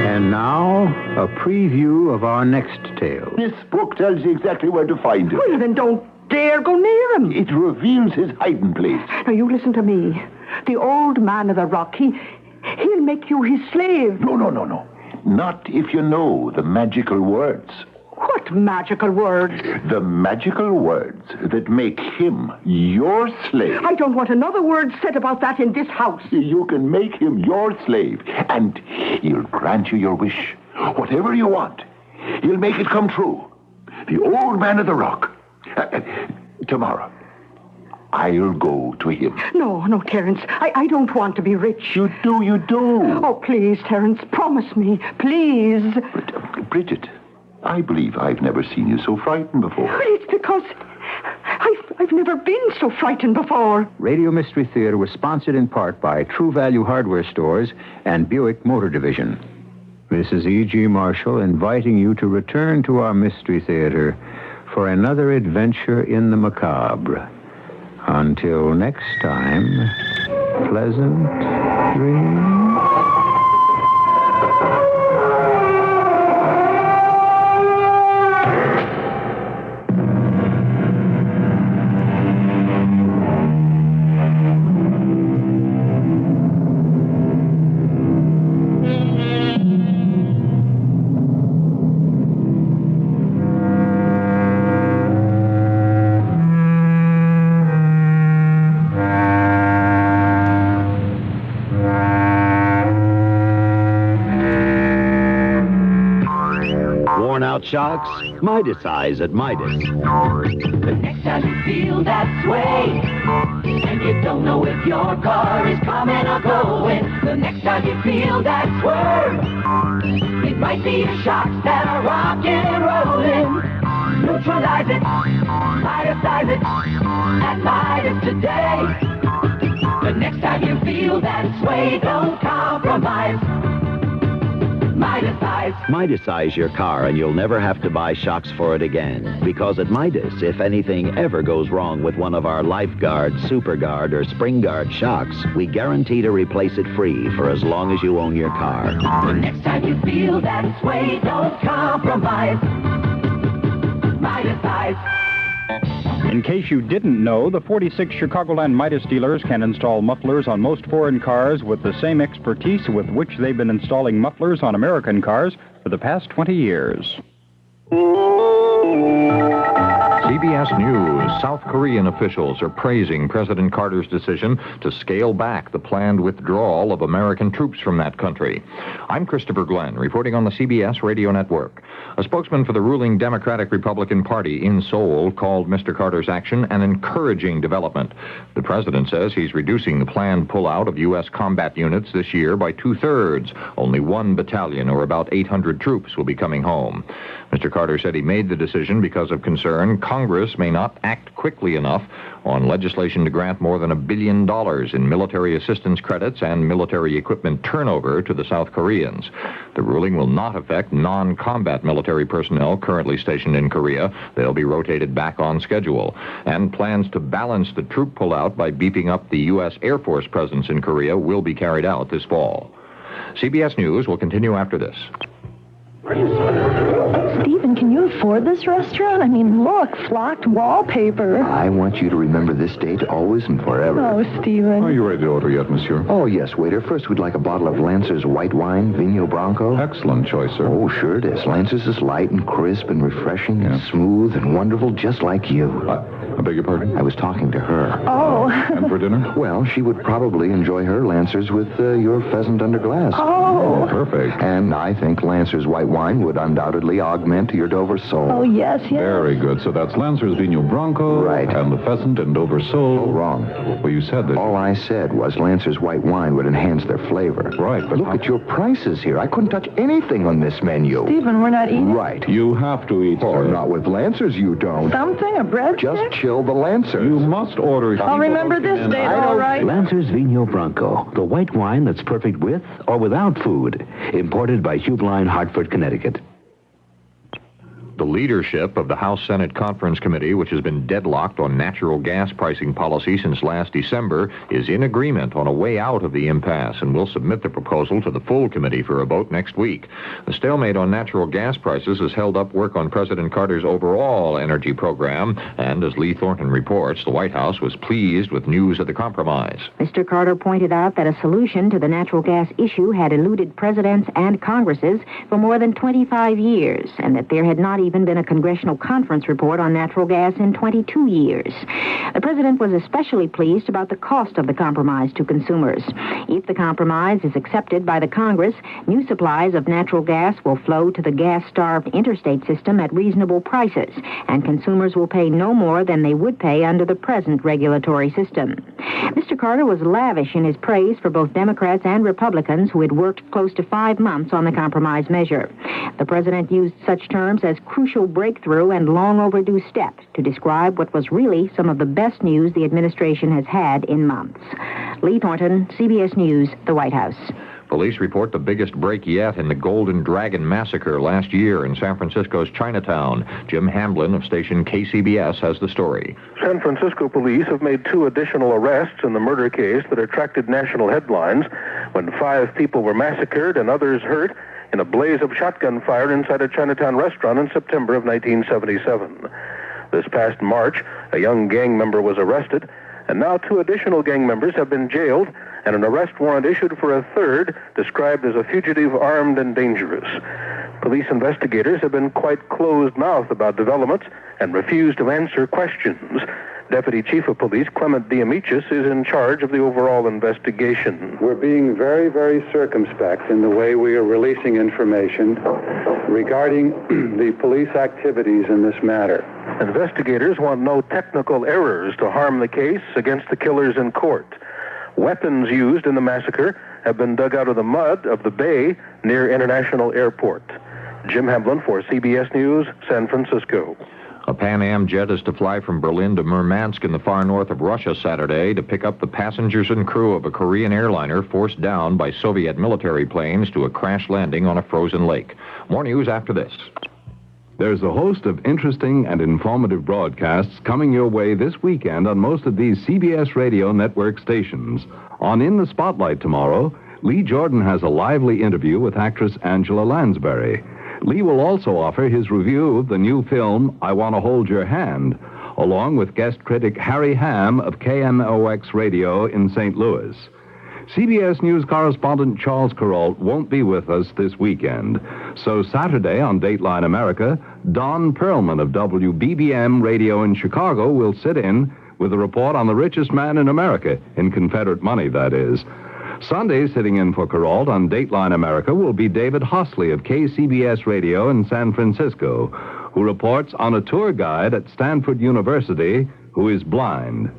And now, a preview of our next tale. This book tells you exactly where to find him. Well, then don't dare go near him. It reveals his hiding place. Now, you listen to me. The old man of the rock, he'll make you his slave. No. Not if you know the magical words. What magical words? The magical words that make him your slave. I don't want another word said about that in this house. You can make him your slave, and he'll grant you your wish. Whatever you want, he'll make it come true. The old man of the rock. Tomorrow, I'll go to him. No, Terence. I don't want to be rich. You do. Oh, please, Terence, promise me. Please. But, Bridget, I believe I've never seen you so frightened before. Well, it's because I've never been so frightened before. Radio Mystery Theater was sponsored in part by True Value Hardware Stores and Buick Motor Division. This is E.G. Marshall inviting you to return to our Mystery Theater for another adventure in the macabre. Until next time, pleasant dreams. Shocks, Midas Eyes at Midas. The next time you feel that sway, and you don't know if your car is coming or going, the next time you feel that swerve, it might be your shocks that are rocking and rolling. Neutralize it, Midas-ize it, at Midas today. The next time you feel that sway, don't compromise. Midas-ize. Midas-ize your car and you'll never have to buy shocks for it again. Because at Midas, if anything ever goes wrong with one of our Lifeguard, SuperGuard, or SpringGuard shocks, we guarantee to replace it free for as long as you own your car. The next time you feel that sway, don't compromise. Midas-ize. In case you didn't know, the 46 Chicagoland Midas dealers can install mufflers on most foreign cars with the same expertise with which they've been installing mufflers on American cars for the past 20 years. CBS News. South Korean officials are praising President Carter's decision to scale back the planned withdrawal of American troops from that country. I'm Christopher Glenn, reporting on the CBS Radio Network. A spokesman for the ruling Democratic-Republican Party in Seoul called Mr. Carter's action an encouraging development. The president says he's reducing the planned pullout of U.S. combat units this year by 2/3. Only 1 battalion, or about 800 troops, will be coming home. Mr. Carter said he made the decision because of concern Congress may not act quickly enough on legislation to grant more than $1 billion in military assistance credits and military equipment turnover to the South Koreans. The ruling will not affect non-combat military personnel currently stationed in Korea. They'll be rotated back on schedule. And plans to balance the troop pullout by beefing up the U.S. Air Force presence in Korea will be carried out this fall. CBS News will continue after this. Stephen, can you afford this restaurant? I mean, look, flocked wallpaper. I want you to remember this date always and forever. Oh, Stephen. Are you ready to order yet, monsieur? Oh, yes, waiter. First, we'd like a bottle of Lancer's white wine, Vino Blanco. Excellent choice, sir. Oh, sure it is. Lancer's is light and crisp and refreshing and smooth and wonderful, just like you. I beg your pardon? I was talking to her. Oh. And for dinner? Well, she would probably enjoy her Lancers with your pheasant under glass. Oh. Perfect. And I think Lancer's white wine would undoubtedly augment your Dover sole. Oh, yes. Very good. So that's Lancer's Vino Blanco. Right. And the pheasant and Dover sole. Oh, wrong. Well, you said that. All I said was Lancer's white wine would enhance their flavor. Right, but look at your prices here. I couldn't touch anything on this menu. Stephen, we're not eating? Right. You have to eat, Oh, sir. not with Lancers, you don't. Something? A bread Just stick? chill the Lancers. You must order. I'll remember this date, all right? Lancer's Vino Blanco, the white wine that's perfect with or without food. Imported by Hubeline, Hartford, Connecticut. The leadership of the House Senate Conference Committee, which has been deadlocked on natural gas pricing policy since last December, is in agreement on a way out of the impasse and will submit the proposal to the full committee for a vote next week. The stalemate on natural gas prices has held up work on President Carter's overall energy program, and as Lee Thornton reports, the White House was pleased with news of the compromise. Mr. Carter pointed out that a solution to the natural gas issue had eluded presidents and Congresses for more than 25 years, and that there had not even been a congressional conference report on natural gas in 22 years. The president was especially pleased about the cost of the compromise to consumers. If the compromise is accepted by the Congress, new supplies of natural gas will flow to the gas-starved interstate system at reasonable prices, and consumers will pay no more than they would pay under the present regulatory system. Mr. Carter was lavish in his praise for both Democrats and Republicans who had worked close to 5 months on the compromise measure. The president used such terms as crucial breakthrough and long overdue step to describe what was really some of the best news the administration has had in months. Lee Thornton, CBS News, the White House. Police report the biggest break yet in the Golden Dragon Massacre last year in San Francisco's Chinatown. Jim Hamblin of station KCBS has the story. San Francisco police have made 2 additional arrests in the murder case that attracted national headlines when 5 people were massacred and others hurt in a blaze of shotgun fire inside a Chinatown restaurant in September of 1977. This past March, a young gang member was arrested, and now 2 additional gang members have been jailed and an arrest warrant issued for a third, described as a fugitive, armed, and dangerous. Police investigators have been quite closed-mouthed about developments and refused to answer questions. Deputy Chief of Police Clement Diamichis is in charge of the overall investigation. We're being very, very circumspect in the way we are releasing information regarding the police activities in this matter. Investigators want no technical errors to harm the case against the killers in court. Weapons used in the massacre have been dug out of the mud of the bay near International Airport. Jim Hamblin for CBS News, San Francisco. A Pan Am jet is to fly from Berlin to Murmansk in the far north of Russia Saturday to pick up the passengers and crew of a Korean airliner forced down by Soviet military planes to a crash landing on a frozen lake. More news after this. There's a host of interesting and informative broadcasts coming your way this weekend on most of these CBS radio network stations. On In the Spotlight tomorrow, Lee Jordan has a lively interview with actress Angela Lansbury. Lee will also offer his review of the new film, I Want to Hold Your Hand, along with guest critic Harry Ham of KMOX Radio in St. Louis. CBS News correspondent Charles Kuralt won't be with us this weekend. So Saturday on Dateline America, Don Perlman of WBBM Radio in Chicago will sit in with a report on the richest man in America, in Confederate money, that is. Sunday, sitting in for Kuralt on Dateline America will be David Hosley of KCBS Radio in San Francisco, who reports on a tour guide at Stanford University who is blind.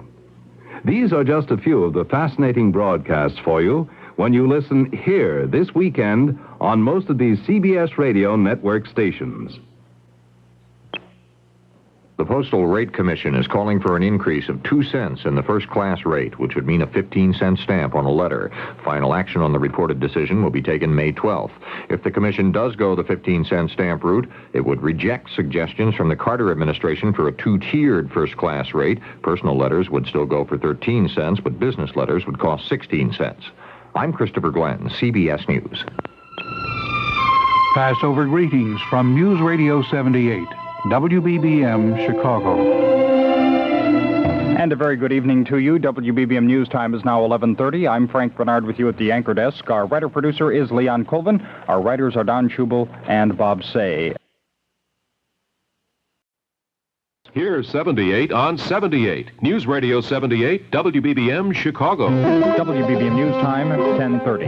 These are just a few of the fascinating broadcasts for you when you listen here this weekend on most of these CBS radio network stations. The Postal Rate Commission is calling for an increase of 2 cents in the first-class rate, which would mean a 15-cent stamp on a letter. Final action on the reported decision will be taken May 12th. If the commission does go the 15-cent stamp route, it would reject suggestions from the Carter administration for a two-tiered first-class rate. Personal letters would still go for 13 cents, but business letters would cost 16 cents. I'm Christopher Glenn, CBS News. Passover greetings from News Radio 78. WBBM, Chicago. And a very good evening to you. WBBM News Time is now 11:30. I'm Frank Bernard with you at the anchor desk. Our writer-producer is Leon Colvin. Our writers are Don Schubel and Bob Say. Here's 78 on 78. News Radio 78, WBBM, Chicago. WBBM News Time, 10:30.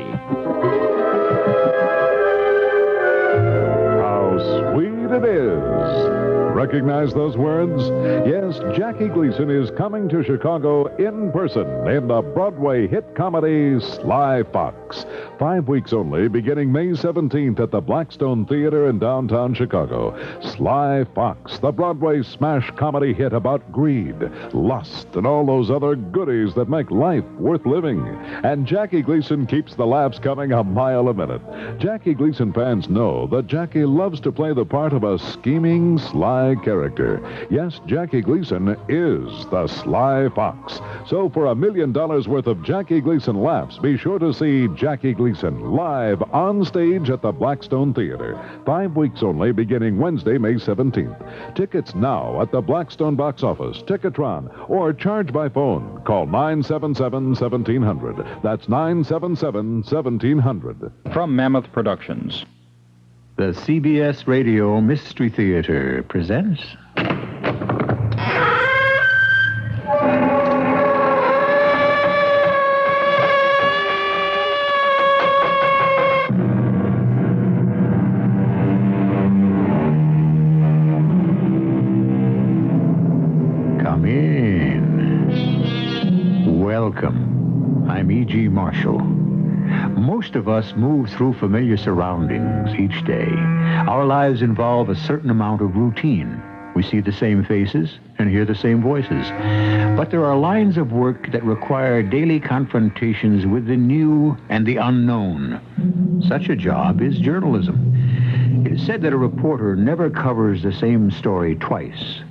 How sweet it is. Recognize those words? Yes, Jackie Gleason is coming to Chicago in person in the Broadway hit comedy Sly Fox. 5 weeks only, beginning May 17th at the Blackstone Theater in downtown Chicago. Sly Fox, the Broadway smash comedy hit about greed, lust, and all those other goodies that make life worth living. And Jackie Gleason keeps the laughs coming a mile a minute. Jackie Gleason fans know that Jackie loves to play the part of a scheming, sly character. Yes, Jackie Gleason is the Sly Fox. So for $1 million worth of Jackie Gleason laughs, be sure to see Jackie Gleason live on stage at the Blackstone Theater. 5 weeks only, beginning Wednesday, May 17th. Tickets now at the Blackstone box office, Ticketron, or charge by phone. Call 977-1700. That's 977-1700. From Mammoth Productions. The CBS Radio Mystery Theater presents... Come in. Welcome. I'm E.G. Marshall. Most of us move through familiar surroundings each day. Our lives involve a certain amount of routine. We see the same faces and hear the same voices. But there are lines of work that require daily confrontations with the new and the unknown. Such a job is journalism. It is said that a reporter never covers the same story twice.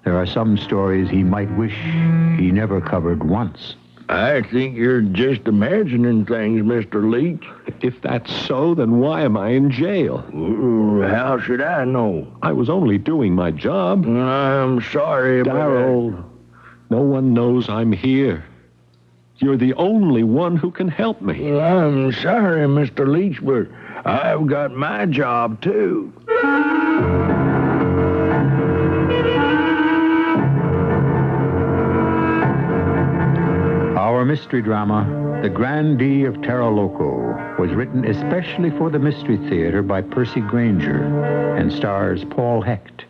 There are some stories he might wish he never covered once. I think you're just imagining things, Mr. Leach. If that's so, then why am I in jail? How should I know? I was only doing my job. I'm sorry, Darrell, no one knows I'm here. You're the only one who can help me. I'm sorry, Mr. Leach, but I've got my job, too. Our mystery drama, The Grandee of Terra, Loco, was written especially for the Mystery Theater by Percy Granger and stars Paul Hecht.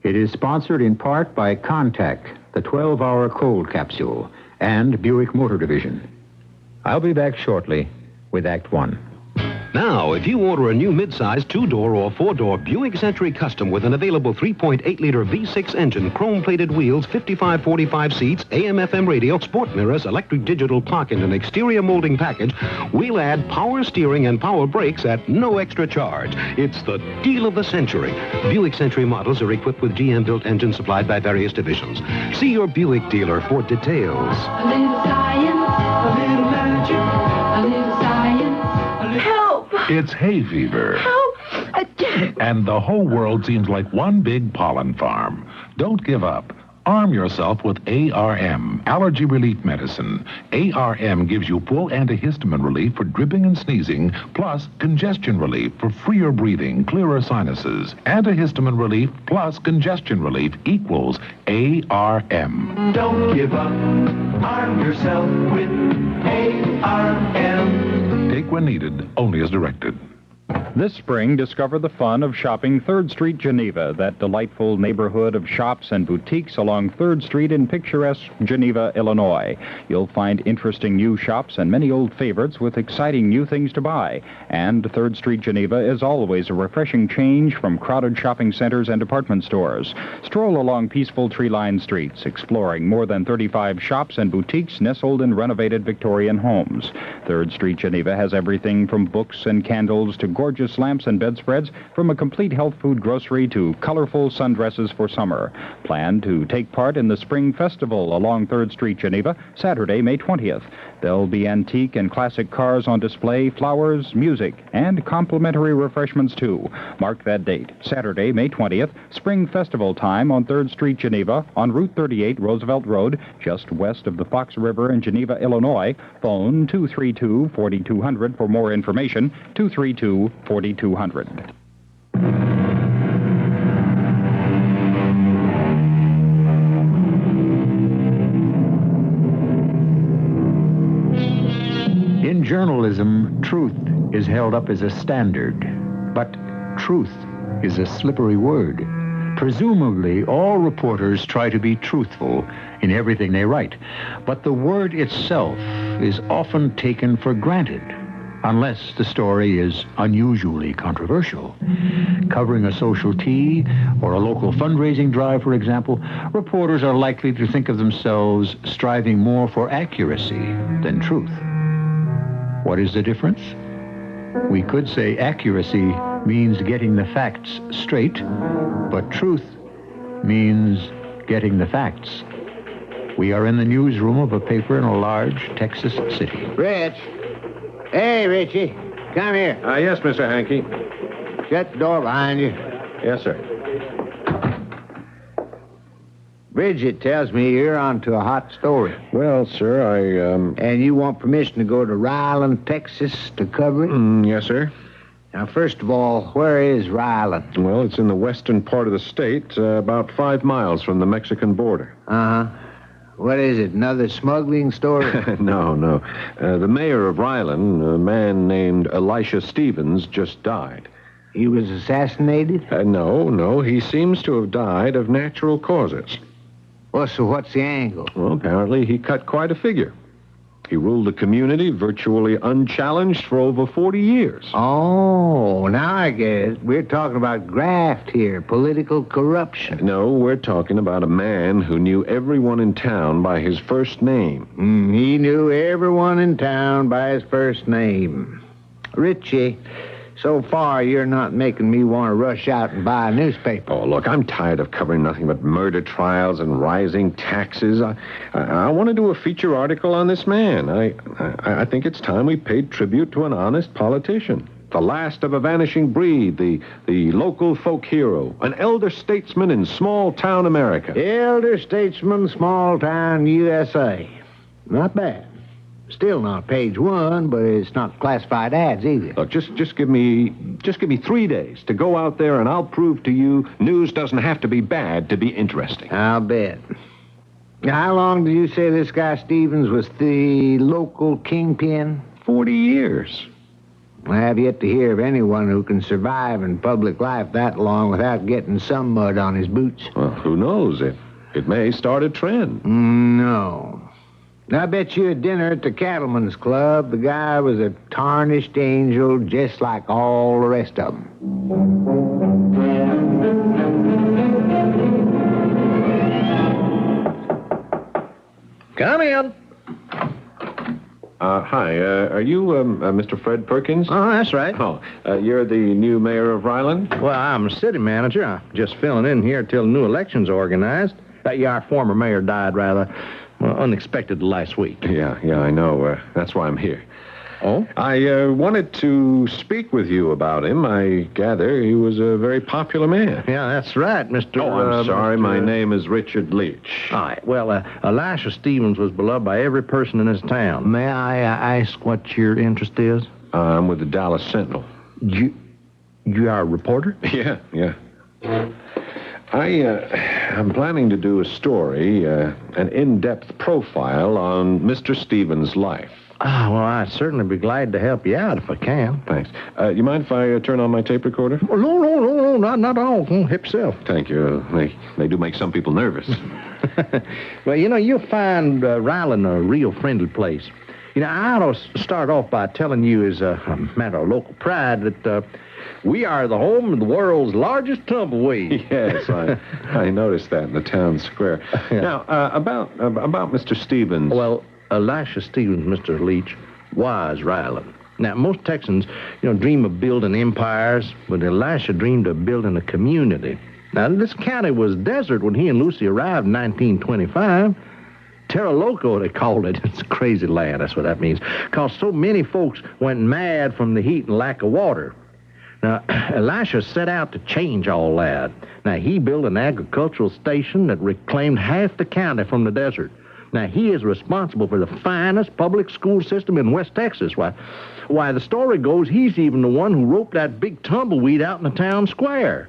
It is sponsored in part by Contact, the 12-hour cold capsule, and Buick Motor Division. I'll be back shortly with Act One. Now, if you order a new midsize 2-door or 4-door Buick Century Custom with an available 3.8-liter V6 engine, chrome-plated wheels, 55-45 seats, AM/FM radio, sport mirrors, electric digital clock, and an exterior molding package, we'll add power steering and power brakes at no extra charge. It's the deal of the century. Buick Century models are equipped with GM-built engines supplied by various divisions. See your Buick dealer for details. A little science, a little magic, a little science, a little... Help! It's hay fever. Help! And the whole world seems like one big pollen farm. Don't give up. Arm yourself with ARM, allergy relief medicine. ARM gives you full antihistamine relief for dripping and sneezing, plus congestion relief for freer breathing, clearer sinuses. Antihistamine relief plus congestion relief equals ARM. Don't give up. Arm yourself with ARM. Take when needed, only as directed. This spring, discover the fun of shopping 3rd Street, Geneva, that delightful neighborhood of shops and boutiques along 3rd Street in picturesque Geneva, Illinois. You'll find interesting new shops and many old favorites with exciting new things to buy. And 3rd Street, Geneva is always a refreshing change from crowded shopping centers and department stores. Stroll along peaceful tree-lined streets, exploring more than 35 shops and boutiques nestled in renovated Victorian homes. 3rd Street, Geneva has everything from books and candles to gorgeous lamps and bedspreads, from a complete health food grocery to colorful sundresses for summer. Plan to take part in the Spring Festival along 3rd Street, Geneva, Saturday, May 20th. There'll be antique and classic cars on display, flowers, music, and complimentary refreshments, too. Mark that date, Saturday, May 20th, Spring Festival time on 3rd Street, Geneva, on Route 38, Roosevelt Road, just west of the Fox River in Geneva, Illinois. Phone 232-4200 for more information, 232-4200. In journalism, truth is held up as a standard, but truth is a slippery word. Presumably, all reporters try to be truthful in everything they write, but the word itself is often taken for granted, unless the story is unusually controversial. Covering a social tea or a local fundraising drive, for example, reporters are likely to think of themselves striving more for accuracy than truth. What is the difference? We could say accuracy means getting the facts straight, but truth means getting the facts. We are in the newsroom of a paper in a large Texas city. Rich. Hey, Richie. Come here. Yes, Mr. Hankey. Shut the door behind you. Yes, sir. Bridget tells me you're onto a hot story. Well, sir, And you want permission to go to Ryland, Texas to cover it? Yes, sir. Now, first of all, where is Ryland? Well, it's in the western part of the state, about 5 miles from the Mexican border. Uh-huh. What is it, another smuggling story? No. The mayor of Ryland, a man named Elisha Stevens, just died. He was assassinated? No. He seems to have died of natural causes. Well, so what's the angle? Well, apparently he cut quite a figure. He ruled the community virtually unchallenged for over 40 years. Oh, now I get it. We're talking about graft here, political corruption. No, we're talking about a man who knew everyone in town by his first name. He knew everyone in town by his first name. Richie, so far you're not making me want to rush out and buy a newspaper. Oh, look, I'm tired of covering nothing but murder trials and rising taxes. I want to do a feature article on this man. I think it's time we paid tribute to an honest politician. The last of a vanishing breed, the local folk hero, an elder statesman in small-town America. Elder statesman, small-town USA. Not bad. Still not page 1, but it's not classified ads either. Look, just give me 3 days to go out there, and I'll prove to you news doesn't have to be bad to be interesting. I'll bet. How long did you say this guy Stevens was the local kingpin? 40 years. I have yet to hear of anyone who can survive in public life that long without getting some mud on his boots. Well, who knows? It may start a trend. No. I bet you at dinner at the Cattlemen's Club, the guy was a tarnished angel just like all the rest of them. Come in. Hi, are you Mr. Fred Perkins? Oh, that's right. Oh, you're the new mayor of Ryland? Well, I'm city manager. I'm just filling in here till the new election's organized. Our former mayor died rather unexpected last week. Yeah, I know. That's why I'm here. Oh? I wanted to speak with you about him. I gather he was a very popular man. Yeah, that's right, Mr. Oh, I'm sorry. My name is Richard Leach. All right. Well, Elisha Stevens was beloved by every person in his town. May I ask what your interest is? I'm with the Dallas Sentinel. You are a reporter? Yeah. I'm planning to do a story, an in-depth profile on Mr. Stevens' life. Ah, well, I'd certainly be glad to help you out if I can. Thanks. You mind if I turn on my tape recorder? Oh, no, not at all. Help yourself. Thank you. They do make some people nervous. Well, you'll find Ryland a real friendly place. I ought to start off by telling you, as a matter of local pride, that we are the home of the world's largest tumbleweed. Yes, I noticed that in the town square. Yeah. Now, about Mr. Stevens. Well, Elisha Stevens, Mr. Leach, was Ryland. Now, most Texans, dream of building empires, but Elisha dreamed of building a community. Now, this county was desert when he and Lucy arrived in 1925. Terra Loco, they called it. It's a crazy land, that's what that means. Because so many folks went mad from the heat and lack of water. Now, Elisha set out to change all that. Now, he built an agricultural station that reclaimed half the county from the desert. Now, he is responsible for the finest public school system in West Texas. Why, the story goes he's even the one who roped that big tumbleweed out in the town square.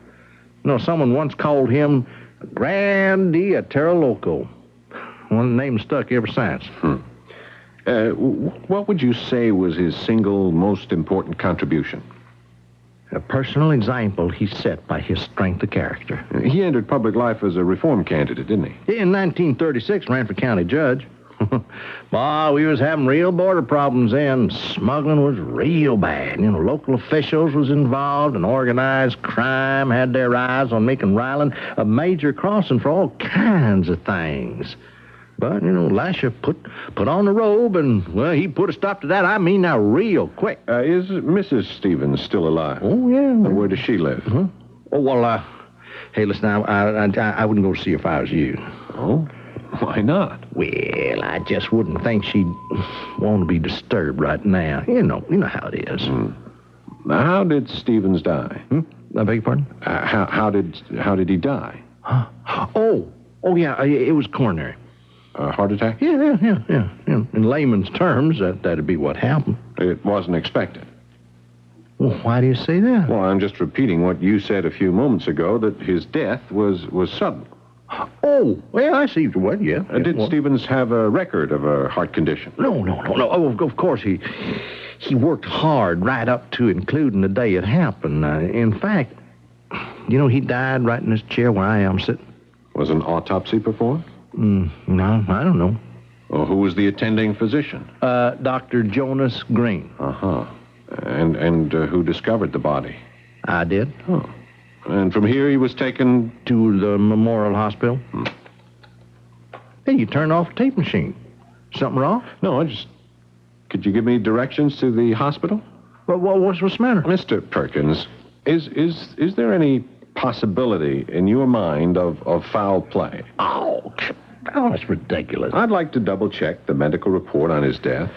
Someone once called him Grandee of Terra Loco. Well, the name stuck ever since. What would you say was his single most important contribution? A personal example he set by his strength of character. He entered public life as a reform candidate, didn't he? In 1936, ran for county judge. Boy, we was having real border problems then. Smuggling was real bad. Local officials was involved, and organized crime had their eyes on making Ryland a major crossing for all kinds of things. But, Elisha put on the robe, and, well, he put a stop to that. I mean, now, real quick. Is Mrs. Stevens still alive? Oh, yeah. And where does she live? Oh, well, hey, listen, I wouldn't go see her if I was you. Oh? Why not? Well, I just wouldn't think she'd want to be disturbed right now. You know how it is. Now, how did Stevens die? I beg your pardon? How did he die? Oh, yeah, it was coronary. Heart attack? Yeah. In layman's terms, that'd be what happened. It wasn't expected. Well, why do you say that? Well, I'm just repeating what you said a few moments ago, that his death was sudden. Oh, well, I see what, yeah. Did Stevens have a record of a heart condition? No. Oh, of course, he worked hard right up to including the day it happened. In fact, he died right in this chair where I am sitting. Was an autopsy performed? No, I don't know. Well, who was the attending physician? Dr. Jonas Green. Uh-huh. And who discovered the body? I did. Oh. And from here he was taken to the Memorial Hospital. Hey, you turned off the tape machine. Something wrong? No, could you give me directions to the hospital? Well, what's the matter? Mr. Perkins, is there any possibility in your mind of foul play? Oh, that's ridiculous. I'd like to double-check the medical report on his death.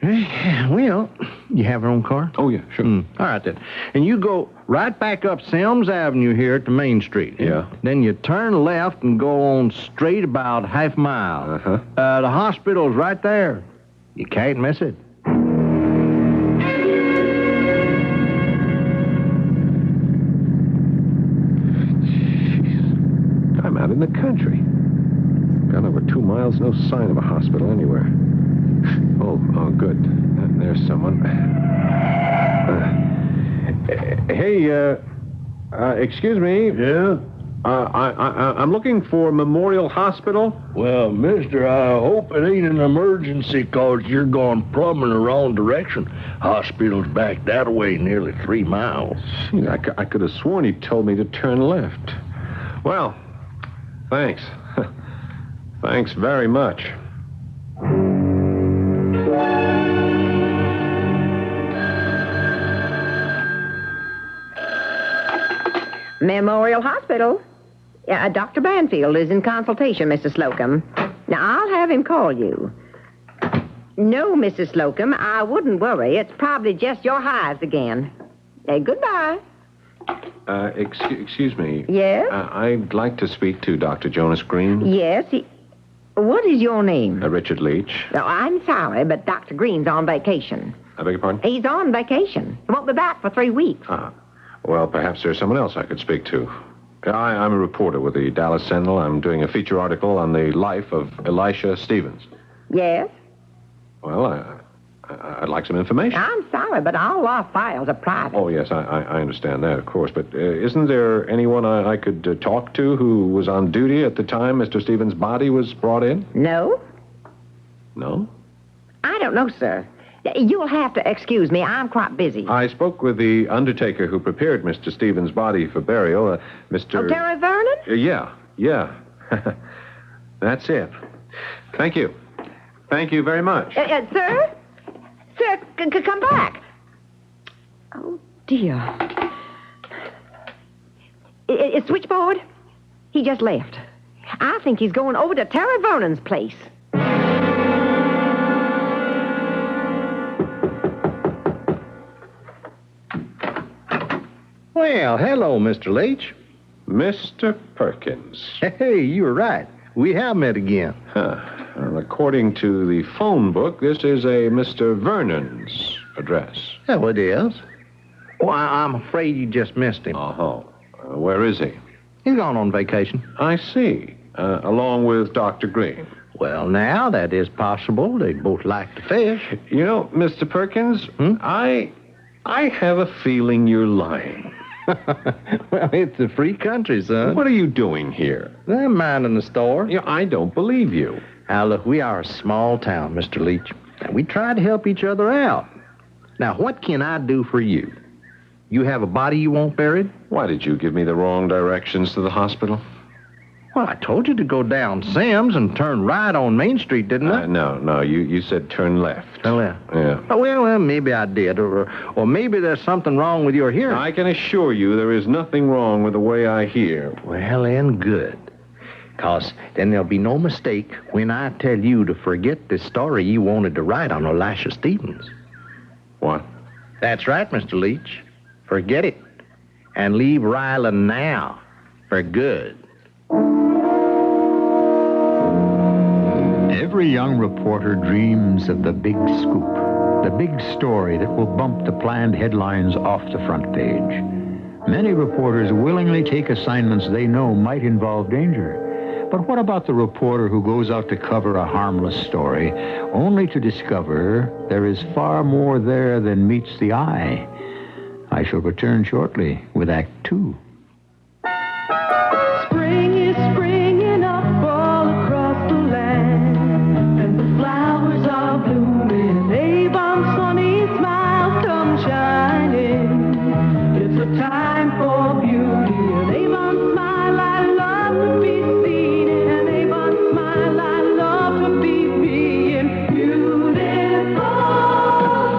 Well, you have your own car? Oh, yeah, sure. All right, then. And you go right back up Selms Avenue here at the Main Street. Yeah. Then you turn left and go on straight about half a mile. Uh-huh. The hospital's right there. You can't miss it. I'm out in the country. Got over 2 miles, no sign of a hospital anywhere. Oh, good. There's someone. Hey, excuse me. Yeah? I'm looking for Memorial Hospital. Well, mister, I hope it ain't an emergency, 'cause you're going plumb in the wrong direction. Hospital's back that way nearly 3 miles. I could have sworn he told me to turn left. Well, thanks. Thanks very much. Memorial Hospital. Yeah, Dr. Banfield is in consultation, Mrs. Slocum. Now, I'll have him call you. No, Mrs. Slocum, I wouldn't worry. It's probably just your hives again. Goodbye. Excuse me. Yes? I'd like to speak to Dr. Jonas Green. Yes, what is your name? Richard Leach. Oh, I'm sorry, but Dr. Green's on vacation. I beg your pardon? He's on vacation. He won't be back for 3 weeks. Well, perhaps there's someone else I could speak to. I'm a reporter with the Dallas Sentinel. I'm doing a feature article on the life of Elisha Stevens. Yes? Well, I'd like some information. I'm sorry, but all our files are private. Oh, yes, I understand that, of course. But isn't there anyone I could talk to who was on duty at the time Mr. Stevens' body was brought in? No? No? I don't know, sir. You'll have to excuse me. I'm quite busy. I spoke with the undertaker who prepared Mr. Stevens' body for burial, Mr. Oh, Terra Vernon? Yeah. That's it. Thank you. Thank you very much. Sir? Sir, come back. Oh, dear. Switchboard? He just left. I think he's going over to Terra Vernon's place. Well, hello, Mr. Leach. Mr. Perkins. Hey, you were right. We have met again. Well, according to the phone book, this is a Mr. Vernon's address. Oh, it is. Well, I'm afraid you just missed him. Where is he? He's gone on vacation. I see. Along with Dr. Green. Well, now, that is possible. They both like to fish. You know, Mr. Perkins, I have a feeling you're lying. Well, it's a free country, son. What are you doing here? I'm minding the store. I don't believe you. Now, look, we are a small town, Mr. Leach, and we try to help each other out. Now, what can I do for you? You have a body you want buried? Why did you give me the wrong directions to the hospital? Well, I told you to go down Sims and turn right on Main Street, didn't I? No, you said turn left. Turn left? Yeah. Oh, well, maybe I did, or maybe there's something wrong with your hearing. I can assure you there is nothing wrong with the way I hear. Well, then, good. Because then there'll be no mistake when I tell you to forget the story you wanted to write on Elisha Stevens. What? That's right, Mr. Leach. Forget it. And leave Ryland now. For good. Every young reporter dreams of the big scoop, the big story that will bump the planned headlines off the front page. Many reporters willingly take assignments they know might involve danger. But what about the reporter who goes out to cover a harmless story, only to discover there is far more there than meets the eye? I shall return shortly with Act 2. Spring is springing up all across the land, and the flowers are blooming. Avon's sunny smile comes shining. It's a time for beauty, and Avon's smile I love to be seen, and Avon's smile I love to be being beautiful.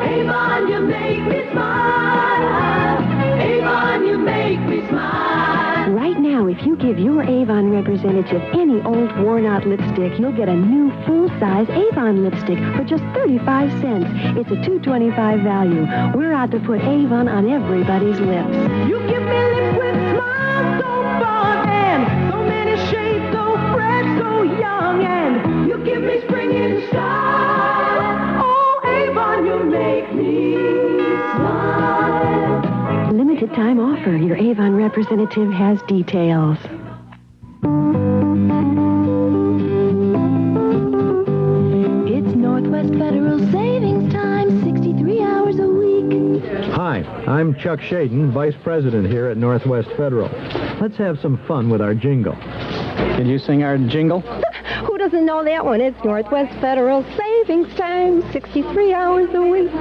Avon, you make me smile. Avon, you make me smile. Right now, if you give your Avon representative any old worn-out lipstick, you'll get a new full-size Avon lipstick for just 35 cents. It's a $2.25 value. We're out to put Avon on everybody's lips. You give me lips with smiles so fun and so many shades, so fresh, so young, and you give me spring in style. Oh, Avon, you make me smile. Limited time offer. Your Avon representative has details. It's Northwest Federal Savings Time, 63 hours a week. Hi, I'm Chuck Shaden, Vice President here at Northwest Federal. Let's have some fun with our jingle. Can you sing our jingle? Who doesn't know that one? It's Northwest Federal Savings Time, 63 hours a week.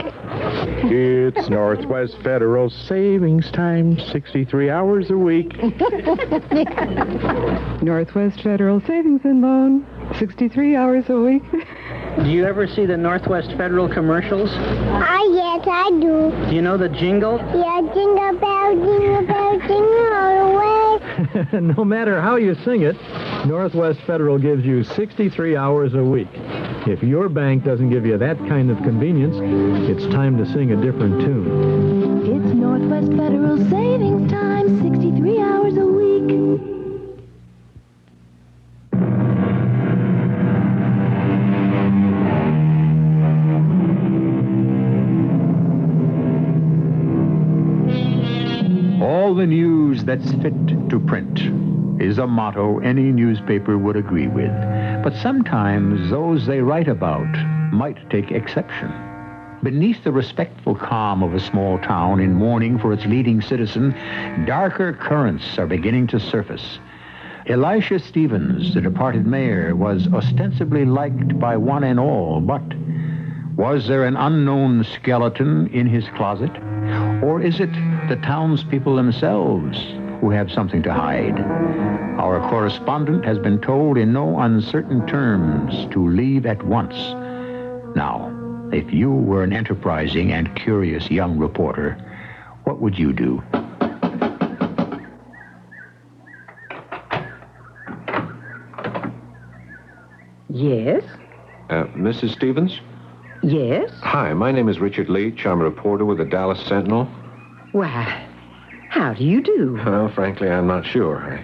It's Northwest Federal Savings Time, 63 hours a week. Northwest Federal Savings and Loan, 63 hours a week. Do you ever see the Northwest Federal commercials? Yes, I do. Do you know the jingle? Yeah, jingle bell, jingle all the way. No matter how you sing it, Northwest Federal gives you 63 hours a week. If your bank doesn't give you that kind of convenience, it's time to sing a different tune. It's Northwest Federal Savings Time, 63 hours a week. All the news that's fit to print is a motto any newspaper would agree with. But sometimes those they write about might take exception. Beneath the respectful calm of a small town in mourning for its leading citizen, darker currents are beginning to surface. Elisha Stevens, the departed mayor, was ostensibly liked by one and all, but was there an unknown skeleton in his closet? Or is it the townspeople themselves who have something to hide? Our correspondent has been told in no uncertain terms to leave at once. Now, if you were an enterprising and curious young reporter, what would you do? Yes? Mrs. Stevens? Yes? Hi, my name is Richard Leach. I'm a reporter with the Dallas Sentinel. Why, how do you do? Well, frankly, I'm not sure.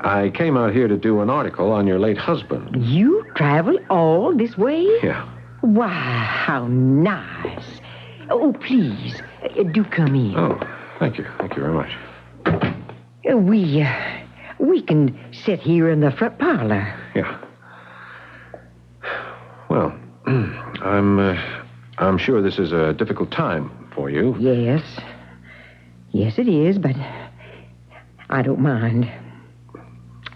I came out here to do an article on your late husband. You travel all this way? Yeah. Why, how nice. Oh, please, do come in. Oh, thank you. Thank you very much. We can sit here in the front parlor. Yeah. Well, I'm sure this is a difficult time for you. Yes. Yes, it is, but I don't mind.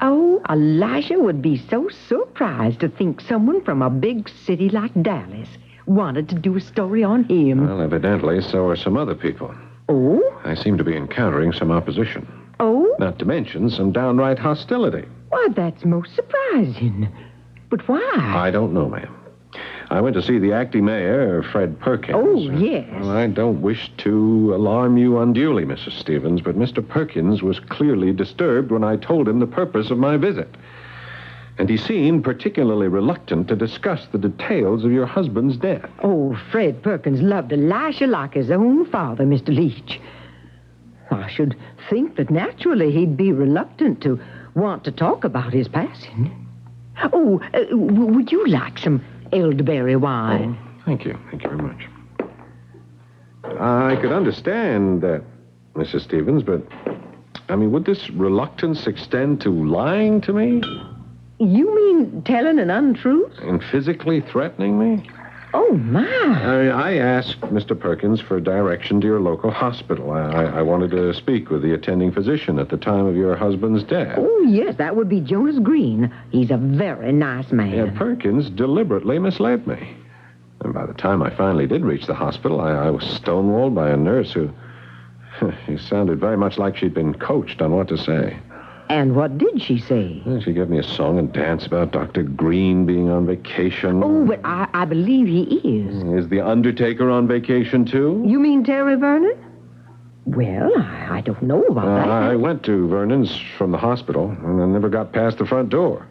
Oh, Elisha would be so surprised to think someone from a big city like Dallas wanted to do a story on him. Well, evidently, so are some other people. Oh? I seem to be encountering some opposition. Oh? Not to mention some downright hostility. Why, that's most surprising. But why? I don't know, ma'am. I went to see the acting mayor, Fred Perkins. Oh, yes. Well, I don't wish to alarm you unduly, Mrs. Stevens, but Mr. Perkins was clearly disturbed when I told him the purpose of my visit. And he seemed particularly reluctant to discuss the details of your husband's death. Oh, Fred Perkins loved Elisha like his own father, Mr. Leach. I should think that naturally he'd be reluctant to want to talk about his passing. Oh, would you like some elderberry wine? Oh, thank you. Thank you very much. I could understand that, Mrs. Stevens, but, would this reluctance extend to lying to me? You mean telling an untruth? And physically threatening me? Oh, my. I asked Mr. Perkins for direction to your local hospital. I wanted to speak with the attending physician at the time of your husband's death. Oh, yes, that would be Jonas Green. He's a very nice man. Yeah, Perkins deliberately misled me. And by the time I finally did reach the hospital, I was stonewalled by a nurse who... She sounded very much like she'd been coached on what to say. And what did she say? Well, she gave me a song and dance about Dr. Green being on vacation. Oh, but I believe he is. Is the Undertaker on vacation, too? You mean Terry Vernon? Well, I don't know about that. I went to Vernon's from the hospital, and I never got past the front door.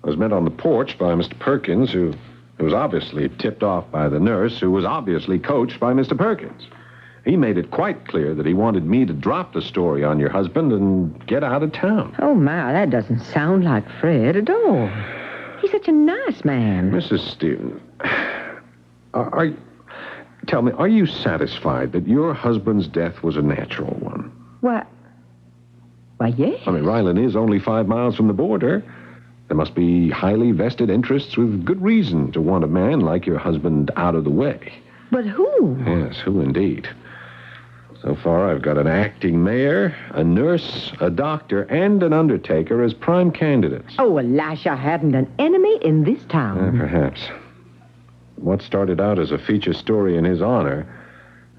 I was met on the porch by Mr. Perkins, who was obviously tipped off by the nurse, who was obviously coached by Mr. Perkins. He made it quite clear that he wanted me to drop the story on your husband and get out of town. Oh, my, that doesn't sound like Fred at all. He's such a nice man. Mrs. Stevens, tell me, are you satisfied that your husband's death was a natural one? Why, yes. Ryland is only 5 miles from the border. There must be highly vested interests with good reason to want a man like your husband out of the way. But who? Yes, who indeed? So far, I've got an acting mayor, a nurse, a doctor, and an undertaker as prime candidates. Oh, Elisha hadn't an enemy in this town. Perhaps. What started out as a feature story in his honor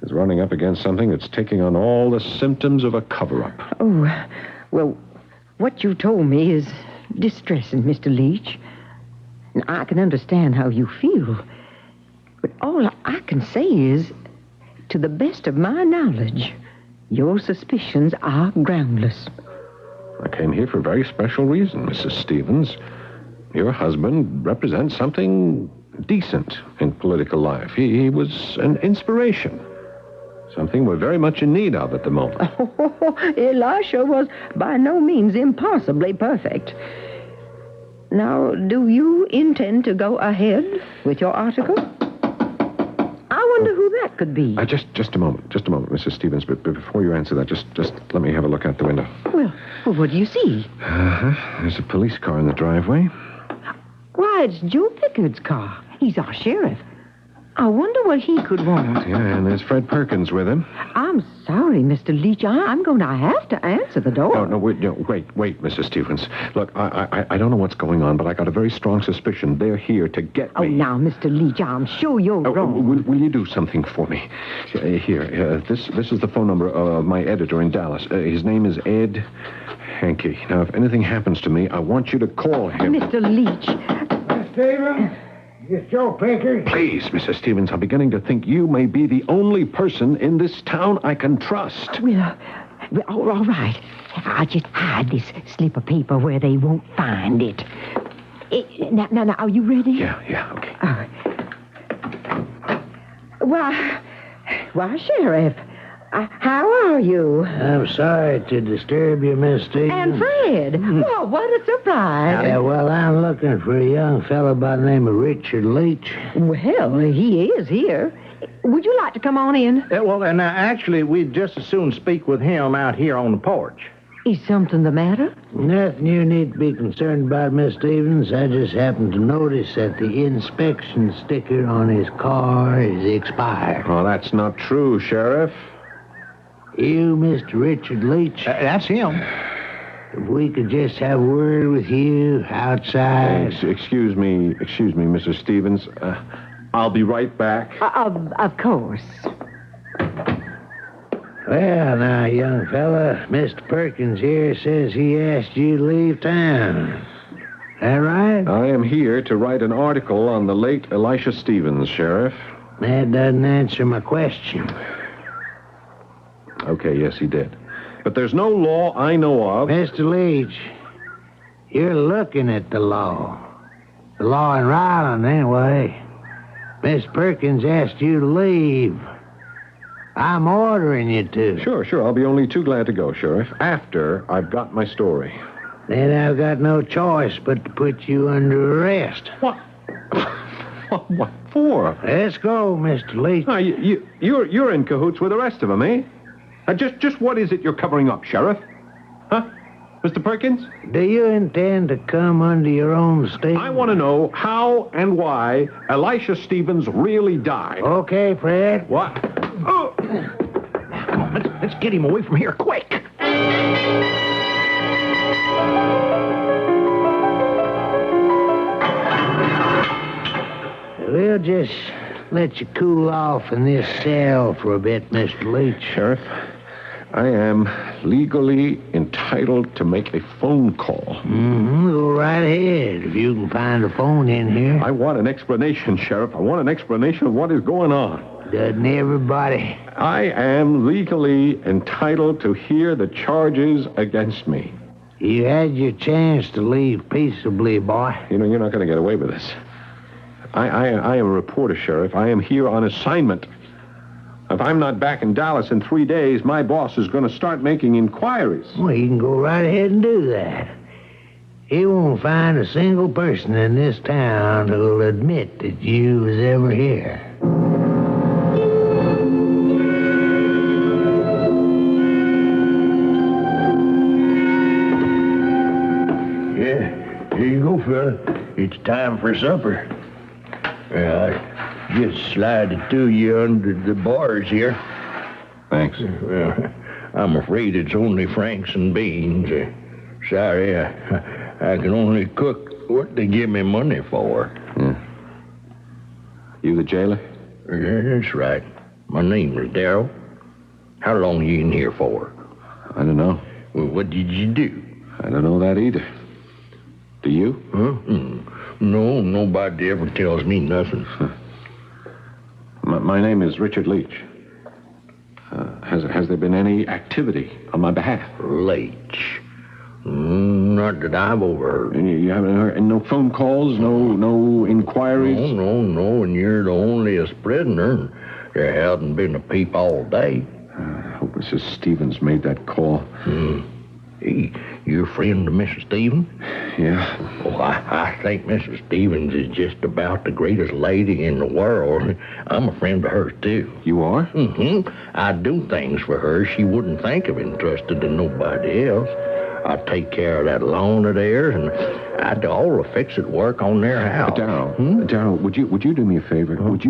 is running up against something that's taking on all the symptoms of a cover-up. Oh, well, what you told me is distressing, Mr. Leach. And I can understand how you feel. But all I can say is, to the best of my knowledge, your suspicions are groundless. I came here for a very special reason, Mrs. Stevens. Your husband represents something decent in political life. He was an inspiration. Something we're very much in need of at the moment. Oh, Elisha was by no means impossibly perfect. Now, do you intend to go ahead with your article? I wonder who that could be. Just a moment, Mrs. Stevens. But before you answer that, just let me have a look out the window. Well, what do you see? There's a police car in the driveway. Why, it's Joe Pickard's car. He's our sheriff. I wonder what he could want. Yeah, and there's Fred Perkins with him. I'm sorry, Mr. Leach. I'm going to have to answer the door. No, wait, Mrs. Stevens. Look, I don't know what's going on, but I got a very strong suspicion they're here to get me. Oh, now, Mr. Leach, I'm sure you're wrong. Will you do something for me? Here, this is the phone number of my editor in Dallas. His name is Ed Hankey. Now, if anything happens to me, I want you to call him. Mr. Leach. Stevens? It's Joe Pickard. Please, Mrs. Stevens, I'm beginning to think you may be the only person in this town I can trust. Well, all right. I'll just hide this slip of paper where they won't find it. Now, are you ready? Yeah, okay. Why, Sheriff, how are you? I'm sorry to disturb you, Miss Stevens. And Fred. Oh, what a surprise. Yeah, well, I'm looking for a young fellow by the name of Richard Leach. Well, he is here. Would you like to come on in? Actually, we'd just as soon speak with him out here on the porch. Is something the matter? Nothing you need to be concerned about, Miss Stevens. I just happened to notice that the inspection sticker on his car is expired. Oh, that's not true, Sheriff. You, Mr. Richard Leach? That's him. If we could just have a word with you outside. Excuse me, Mrs. Stevens. I'll be right back. Of course. Well, now, young fella, Mr. Perkins here says he asked you to leave town. That right? I am here to write an article on the late Elisha Stevens, Sheriff. That doesn't answer my question. Okay, yes, he did. But there's no law I know of. Mr. Leach, you're looking at the law. The law in Ryland, anyway. Miss Perkins asked you to leave. I'm ordering you to. Sure. I'll be only too glad to go, Sheriff, after I've got my story. Then I've got no choice but to put you under arrest. What? What for? Let's go, Mr. Leach. You're in cahoots with the rest of them, eh? Just what is it you're covering up, Sheriff? Huh? Mr. Perkins? Do you intend to come under your own statement? I want to know how and why Elisha Stevens really died. Okay, Fred. What? Oh! Come on, let's get him away from here, quick. We'll just let you cool off in this cell for a bit, Mr. Leach. Sheriff, I am legally entitled to make a phone call. Go right ahead, if you can find a phone in here. I want an explanation, Sheriff. I want an explanation of what is going on. Doesn't everybody? I am legally entitled to hear the charges against me. You had your chance to leave peaceably, boy. You know, you're not going to get away with this. I am a reporter, Sheriff. I am here on assignment. If I'm not back in Dallas in 3 days, my boss is going to start making inquiries. Well, you can go right ahead and do that. He won't find a single person in this town who'll admit that you was ever here. Yeah, here you go, fella. It's time for supper. I just slide it to you under the bars here. Thanks. Well, I'm afraid it's only franks and beans. Sorry, I can only cook what they give me money for. Yeah. You the jailer? That's right. My name is Darrell. How long you in here for? I don't know. Well, what did you do? I don't know that either. Do you? Huh? No, nobody ever tells me nothing. Huh. My name is Richard Leach. Has there been any activity on my behalf? Leach? Not that I've overheard. You haven't heard? No phone calls? No inquiries? No, and you're the onlyest prisoner. There hasn't been a peep all day. I hope Mrs. Stevens made that call. Hey, you a friend of Mrs. Stevens? Yeah. Oh, I think Mrs. Stevens is just about the greatest lady in the world. I'm a friend of hers, too. You are? Mm-hmm. I do things for her she wouldn't think of entrusted to nobody else. I take care of that lawn of theirs, and I do all the fix-it work on their house. Darryl, would you do me a favor? Would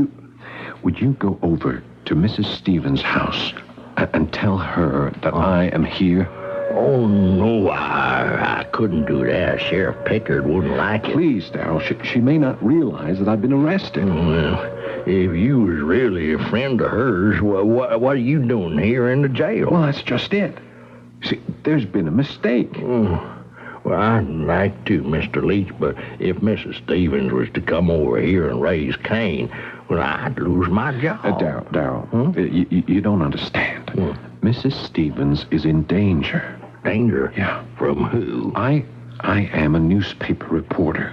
you go over to Mrs. Stevens' house and tell her that I am here? Oh, no, I couldn't do that. Sheriff Pickard wouldn't like it. Please, Darryl, she may not realize that I've been arrested. Well, if you was really a friend of hers, what are you doing here in the jail? Well, that's just it. See, there's been a mistake. Well, I'd like to, Mr. Leach, but if Mrs. Stevens was to come over here and raise Cain, well, I'd lose my job. Darryl, you don't understand. Mrs. Stevens is in danger. Danger? Yeah. From who? I am a newspaper reporter.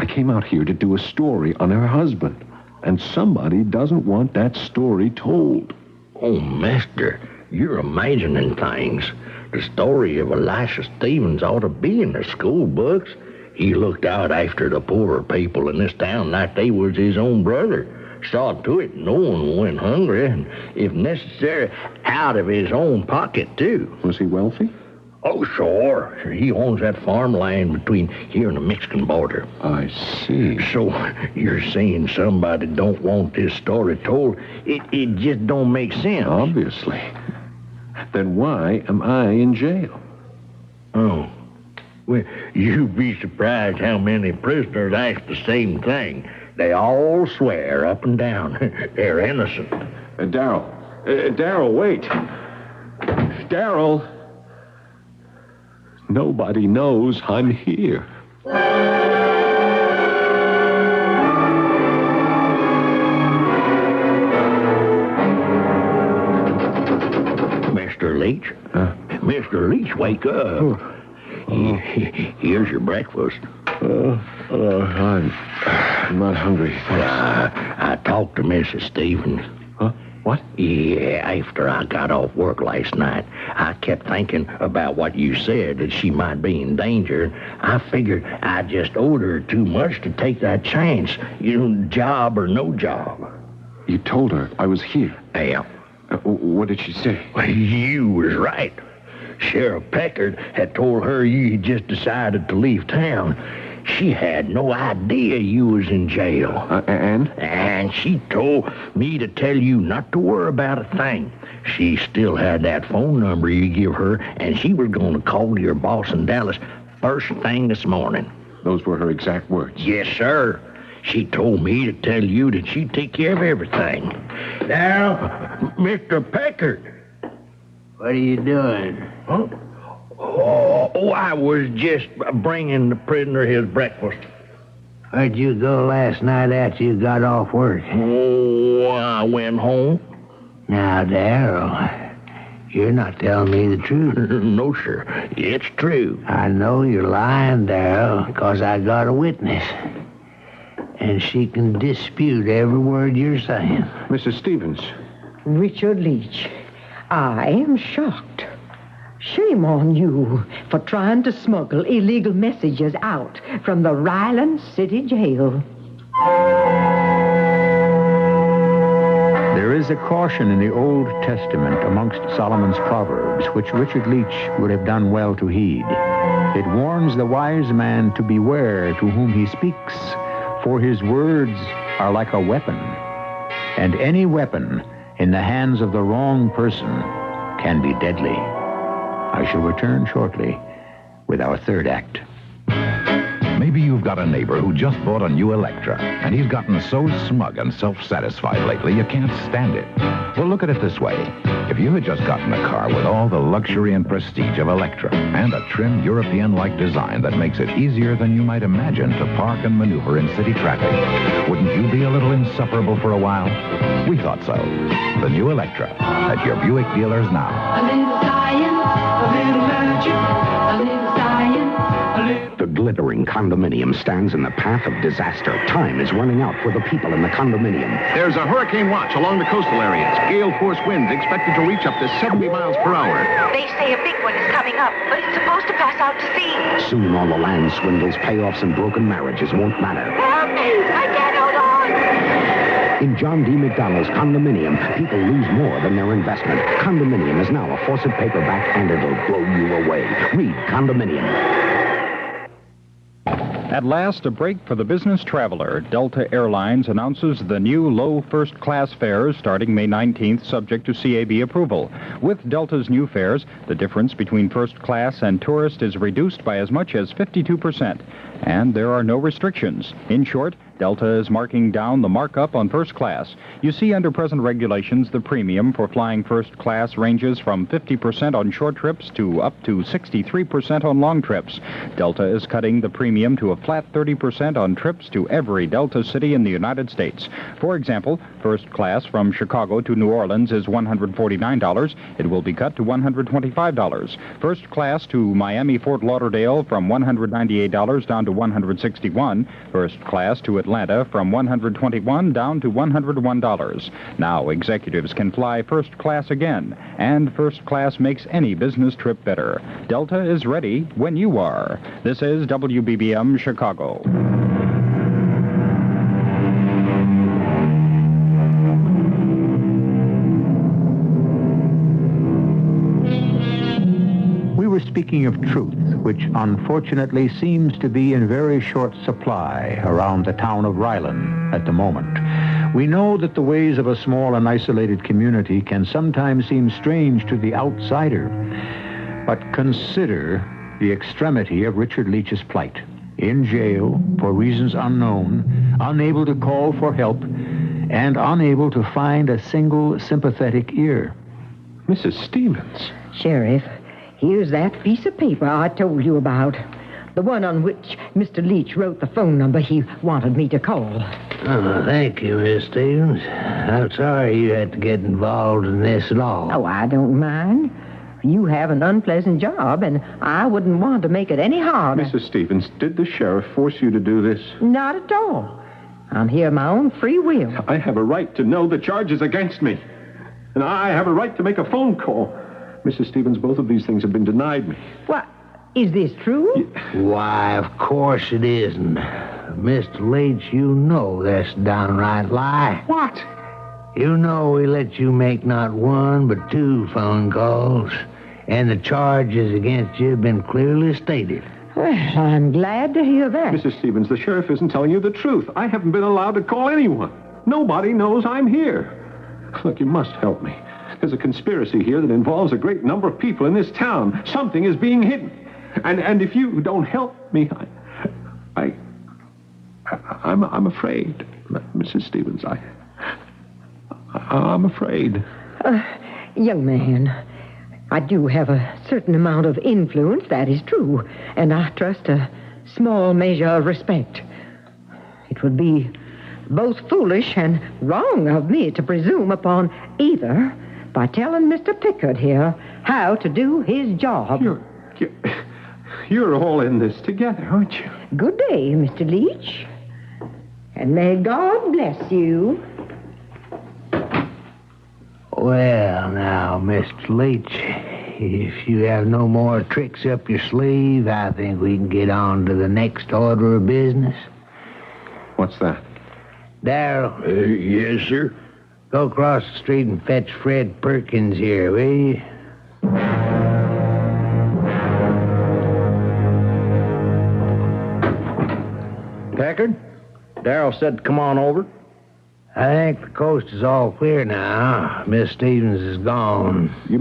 I came out here to do a story on her husband, and somebody doesn't want that story told. Oh, mister, you're imagining things. The story of Elisha Stevens ought to be in the school books. He looked out after the poorer people in this town like they was his own brother. Saw to it no one went hungry, and if necessary, out of his own pocket, too. Was he wealthy? Oh, sure. He owns that farmland between here and the Mexican border. I see. So you're saying somebody don't want this story told? It just don't make sense. Obviously. Then why am I in jail? Oh. Well, you'd be surprised how many prisoners ask the same thing. They all swear up and down they're innocent. Darryl, wait. Darryl. Nobody knows I'm here. Mr. Leach? Mr. Leach, wake up. Here's your breakfast. I'm not hungry. I talked to Mrs. Stevens. Huh? What? Yeah, after I got off work last night, I kept thinking about what you said, that she might be in danger. I figured I just owed her too much to take that chance. Job or no job. You told her I was here? Yeah. What did she say? Well, you was right. Sheriff Pickard had told her you just decided to leave town. She had no idea you was in jail. And she told me to tell you not to worry about a thing. She still had that phone number you give her, and she was going to call your boss in Dallas first thing this morning. Those were her exact words? Yes, sir. She told me to tell you that she'd take care of everything. Now, Mr. Pickard. What are you doing? Huh? Oh, I was just bringing the prisoner his breakfast. Where'd you go last night after you got off work? Oh, I went home. Now, Darryl, you're not telling me the truth. No, sir. It's true. I know you're lying, Darryl, because I got a witness. And she can dispute every word you're saying. Mrs. Stevens. Richard Leach, I am shocked. Shame on you for trying to smuggle illegal messages out from the Ryland City Jail. There is a caution in the Old Testament amongst Solomon's Proverbs, which Richard Leach would have done well to heed. It warns the wise man to beware to whom he speaks, for his words are like a weapon, and any weapon in the hands of the wrong person can be deadly. I shall return shortly with our third act. Maybe you've got a neighbor who just bought a new Electra, and he's gotten so smug and self-satisfied lately you can't stand it. Well, look at it this way. If you had just gotten a car with all the luxury and prestige of Electra and a trim European-like design that makes it easier than you might imagine to park and maneuver in city traffic, wouldn't you be a little insufferable for a while? We thought so. The new Electra at your Buick dealers now. A little science, a little magic, a little science, a The glittering condominium stands in the path of disaster. Time is running out for the people in the condominium. There's a hurricane watch along the coastal areas. Gale force winds expected to reach up to 70 miles per hour. They say a big one is coming up, but it's supposed to pass out to sea. Soon all the land swindles, payoffs, and broken marriages won't matter. Help me! I can't hold on! In John D. McDonald's condominium, people lose more than their investment. Condominium is now a Fawcett paperback, and it'll blow you away. Read Condominium. At last, a break for the business traveler. Delta Airlines announces the new low first-class fares starting May 19th, subject to CAB approval. With Delta's new fares, the difference between first class and tourist is reduced by as much as 52%. And there are no restrictions. In short, Delta is marking down the markup on first class. You see, under present regulations, the premium for flying first class ranges from 50% on short trips to up to 63% on long trips. Delta is cutting the premium to a flat 30% on trips to every Delta city in the United States. For example, first class from Chicago to New Orleans is $149. It will be cut to $125. First class to Miami-Fort Lauderdale from $198 down to $161. First class to Atlanta from $121 down to $101. Now executives can fly first class again, and first class makes any business trip better. Delta is ready when you are. This is WBBM Chicago. We were speaking of truth, which unfortunately seems to be in very short supply around the town of Ryland at the moment. We know that the ways of a small and isolated community can sometimes seem strange to the outsider. But consider the extremity of Richard Leach's plight. In jail for reasons unknown, unable to call for help, and unable to find a single sympathetic ear. Mrs. Stevens. Sheriff, here's that piece of paper I told you about. The one on which Mr. Leach wrote the phone number he wanted me to call. Oh, thank you, Miss Stevens. I'm sorry you had to get involved in this at all. Oh, I don't mind. You have an unpleasant job, and I wouldn't want to make it any harder. Mrs. Stevens, did the sheriff force you to do this? Not at all. I'm here of my own free will. I have a right to know the charges against me. And I have a right to make a phone call. Mrs. Stevens, both of these things have been denied me. What? Is this true? Why, of course it isn't. Mr. Leach, you know that's a downright lie. What? You know we let you make not one but 2 phone calls, and the charges against you have been clearly stated. Well, I'm glad to hear that. Mrs. Stevens, the sheriff isn't telling you the truth. I haven't been allowed to call anyone. Nobody knows I'm here. Look, you must help me. There's a conspiracy here that involves a great number of people in this town. Something is being hidden. And if you don't help me, I'm afraid, Mrs. Stevens. I'm afraid. Young man, I do have a certain amount of influence, that is true, and I trust a small measure of respect. It would be both foolish and wrong of me to presume upon either by telling Mr. Pickard here how to do his job. You're all in this together, aren't you? Good day, Mr. Leach. And may God bless you. Well, now, Mr. Leach, if you have no more tricks up your sleeve, I think we can get on to the next order of business. What's that? Darrell. Yes, sir? Go across the street and fetch Fred Perkins here, will you? Packard? Darrell said to come on over. I think the coast is all clear now. Miss Stevens is gone. You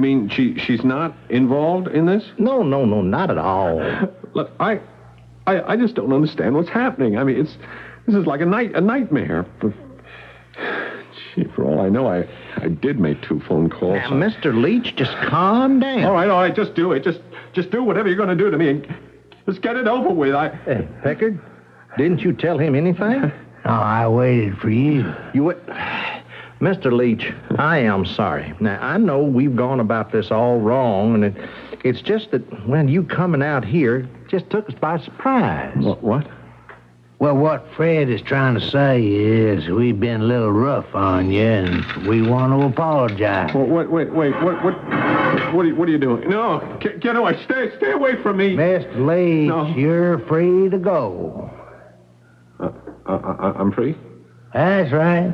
mean she's not involved in this? No, not at all. Look, I just don't understand what's happening. I mean, this is like a nightmare. Gee, for all I know, I did make 2 phone calls. Now, Mr. Leach, just calm down. All right, just do it. Just do whatever you're going to do to me and just get it over with. Hey, Pickard, didn't you tell him anything? Oh, I waited for you. Mr. Leach, I am sorry. Now, I know we've gone about this all wrong, and It's just that, well, you coming out here just took us by surprise. What? Well, what Fred is trying to say is we've been a little rough on you, and we want to apologize. Well, wait. What are you doing? No, get away. Stay away from me. Mr. Leach, you're free to go. I'm free? That's right.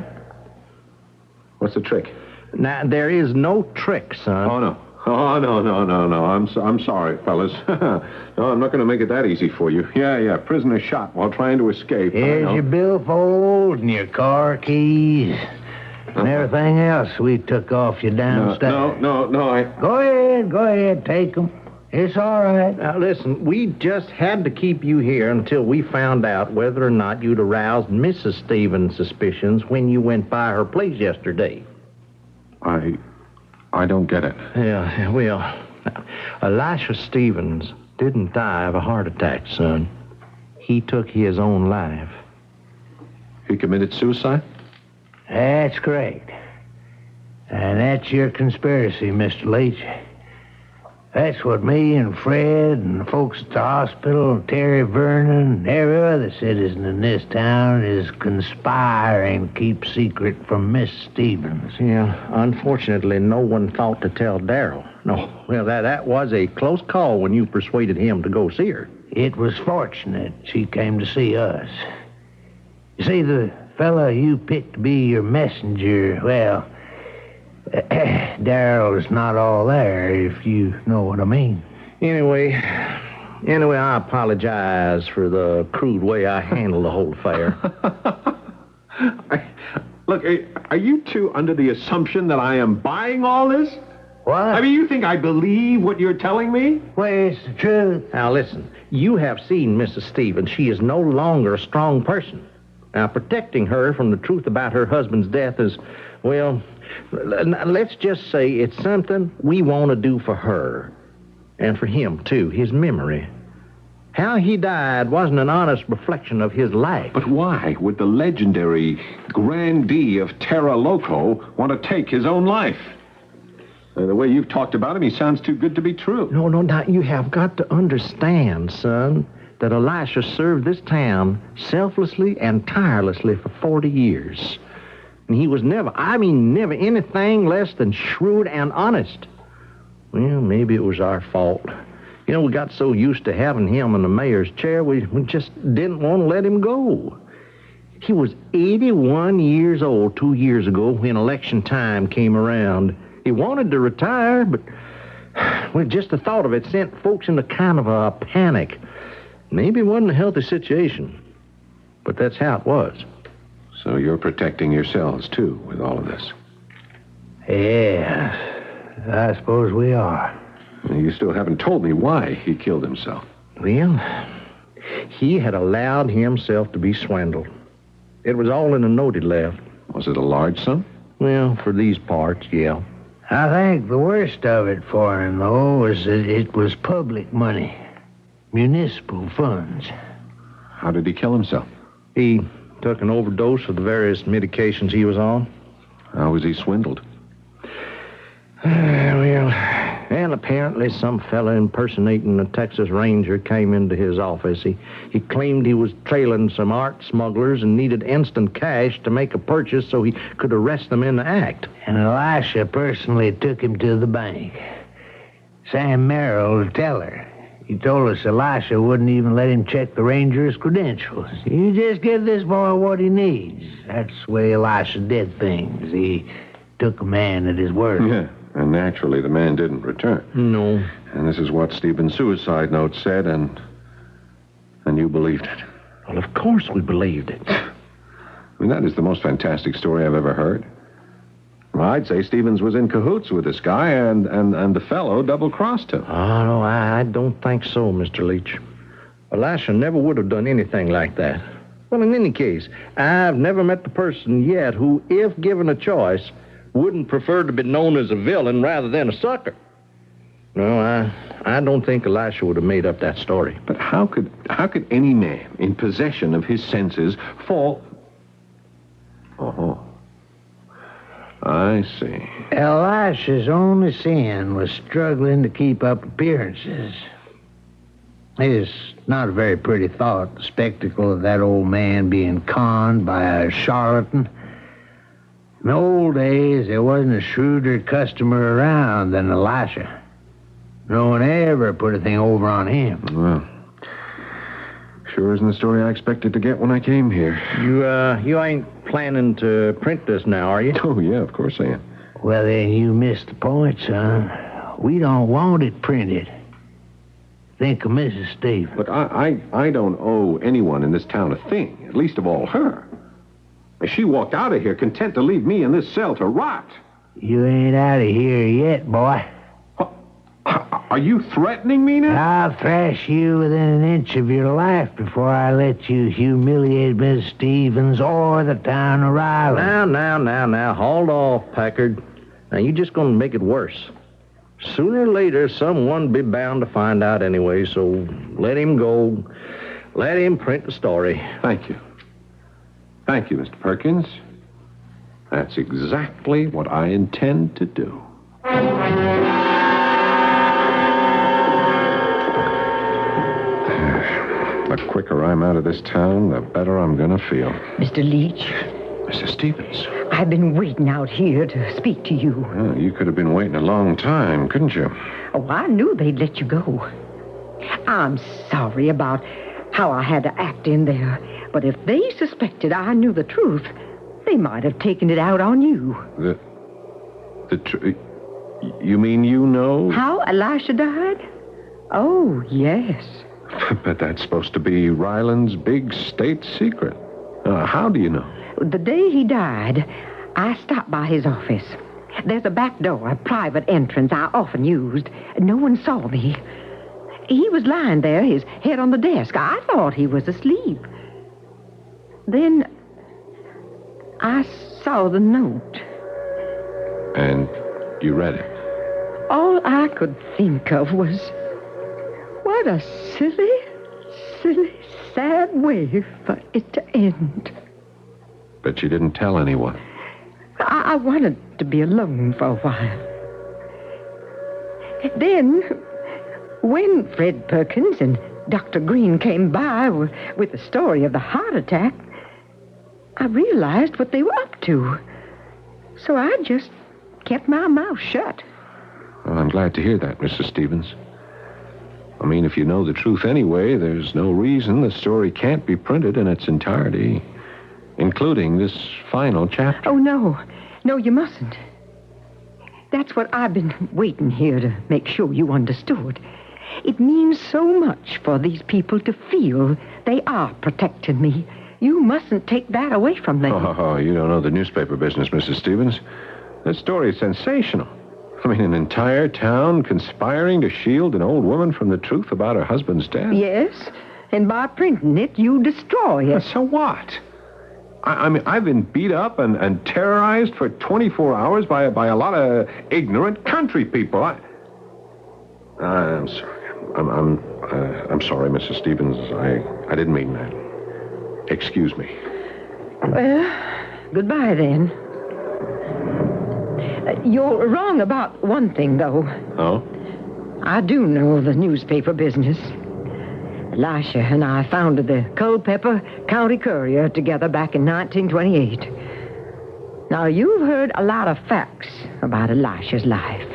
What's the trick? Now, there is no trick, son. Oh, no. I'm sorry, fellas. No, I'm not going to make it that easy for you. Yeah. Prisoner shot while trying to escape. Here's your billfold and your car keys and everything else we took off you downstairs. No. Go ahead, take them. It's all right. Now, listen, we just had to keep you here until we found out whether or not you'd aroused Mrs. Stevens' suspicions when you went by her place yesterday. I don't get it. Yeah, well, Elisha Stevens didn't die of a heart attack, son. He took his own life. He committed suicide? That's correct. And that's your conspiracy, Mr. Leach. That's what me and Fred and the folks at the hospital, Terry Vernon, and every other citizen in this town is conspiring to keep secret from Miss Stevens. Yeah, unfortunately, no one thought to tell Darrell. No, well, that was a close call when you persuaded him to go see her. It was fortunate she came to see us. You see, the fella you picked to be your messenger, well, Darrell is not all there, if you know what I mean. Anyway, I apologize for the crude way I handled the whole affair. Look, are you two under the assumption that I am buying all this? What? I mean, you think I believe what you're telling me? Well, it's the truth. Now, listen, you have seen Mrs. Stevens. She is no longer a strong person. Now, protecting her from the truth about her husband's death is, well, let's just say it's something we want to do for her. And for him, too, his memory. How he died wasn't an honest reflection of his life. But why would the legendary Grandee of Terra, Loco want to take his own life? The way you've talked about him, he sounds too good to be true. No, now you have got to understand, son, that Elisha served this town selflessly and tirelessly for 40 years. And he was never anything less than shrewd and honest. Well, maybe it was our fault. You know, we got so used to having him in the mayor's chair, we just didn't want to let him go. He was 81 years old 2 years ago when election time came around. He wanted to retire, but well, just the thought of it sent folks into kind of a panic. Maybe it wasn't a healthy situation, but that's how it was. So you're protecting yourselves, too, with all of this? Yes, I suppose we are. You still haven't told me why he killed himself. Well, he had allowed himself to be swindled. It was all in a note he left. Was it a large sum? Well, for these parts, yeah. I think the worst of it for him, though, was that it was public money. Municipal funds. How did he kill himself? He took an overdose of the various medications he was on. How was he swindled? And apparently some fella impersonating a Texas Ranger came into his office. He claimed he was trailing some art smugglers and needed instant cash to make a purchase so he could arrest them in the act. And Elisha personally took him to the bank. Sam Merrill, the teller. He told us Elisha wouldn't even let him check the Ranger's credentials. You just give this boy what he needs. That's the way Elisha did things. He took a man at his word. Yeah, and naturally the man didn't return. No. And this is what Stephen's suicide note said, and you believed it. Well, of course we believed it. I mean, that is the most fantastic story I've ever heard. Well, I'd say Stevens was in cahoots with this guy, and the fellow double-crossed him. Oh, no, I don't think so, Mr. Leach. Elisha never would have done anything like that. Well, in any case, I've never met the person yet who, if given a choice, wouldn't prefer to be known as a villain rather than a sucker. No, I don't think Elisha would have made up that story. But how could any man in possession of his senses fall... Oh, I I see. Elisha's only sin was struggling to keep up appearances. It's not a very pretty thought, the spectacle of that old man being conned by a charlatan. In the old days, there wasn't a shrewder customer around than Elisha. No one ever put a thing over on him. Well, sure isn't the story I expected to get when I came here. You ain't planning to print this now, are you? Oh, yeah, of course I am. Well, then you missed the point, son. We don't want it printed. Think of Mrs. Stevens. But I don't owe anyone in this town a thing, at least of all her. She walked out of here content to leave me in this cell to rot. You ain't out of here yet, boy. Are you threatening me now? I'll thrash you within an inch of your life before I let you humiliate Miss Stevens or the town of Riley. Now. Hold off, Packard. Now, you're just going to make it worse. Sooner or later, someone be bound to find out anyway, so let him go. Let him print the story. Thank you. Thank you, Mr. Perkins. That's exactly what I intend to do. The quicker I'm out of this town, the better I'm going to feel. Mr. Leach? Mrs. Stevens. I've been waiting out here to speak to you. Well, you could have been waiting a long time, couldn't you? Oh, I knew they'd let you go. I'm sorry about how I had to act in there. But if they suspected I knew the truth, they might have taken it out on you. You mean you know? How Elisha died? Oh, yes. But that's supposed to be Ryland's big state secret. How do you know? The day he died, I stopped by his office. There's a back door, a private entrance I often used. No one saw me. He was lying there, his head on the desk. I thought he was asleep. Then I saw the note. And you read it? All I could think of was, what a silly, sad way for it to end. But you didn't tell anyone. I wanted to be alone for a while. Then, when Fred Perkins and Dr. Green came by with the story of the heart attack, I realized what they were up to. So I just kept my mouth shut. Well, I'm glad to hear that, Mrs. Stevens. I mean, if you know the truth anyway, there's no reason the story can't be printed in its entirety, including this final chapter. Oh, no. No, you mustn't. That's what I've been waiting here to make sure you understood. It means so much for these people to feel they are protecting me. You mustn't take that away from them. Oh, you don't know the newspaper business, Mrs. Stevens. That story is sensational. I mean, an entire town conspiring to shield an old woman from the truth about her husband's death. Yes, and by printing it, you destroy it. So what? I mean, I've been beat up and terrorized for 24 hours by a lot of ignorant country people. I'm sorry. I'm sorry, Mrs. Stevens. I didn't mean that. Excuse me. Well, goodbye then. You're wrong about one thing, though. Oh? I do know the newspaper business. Elisha and I founded the Culpeper County Courier together back in 1928. Now, you've heard a lot of facts about Elisha's life.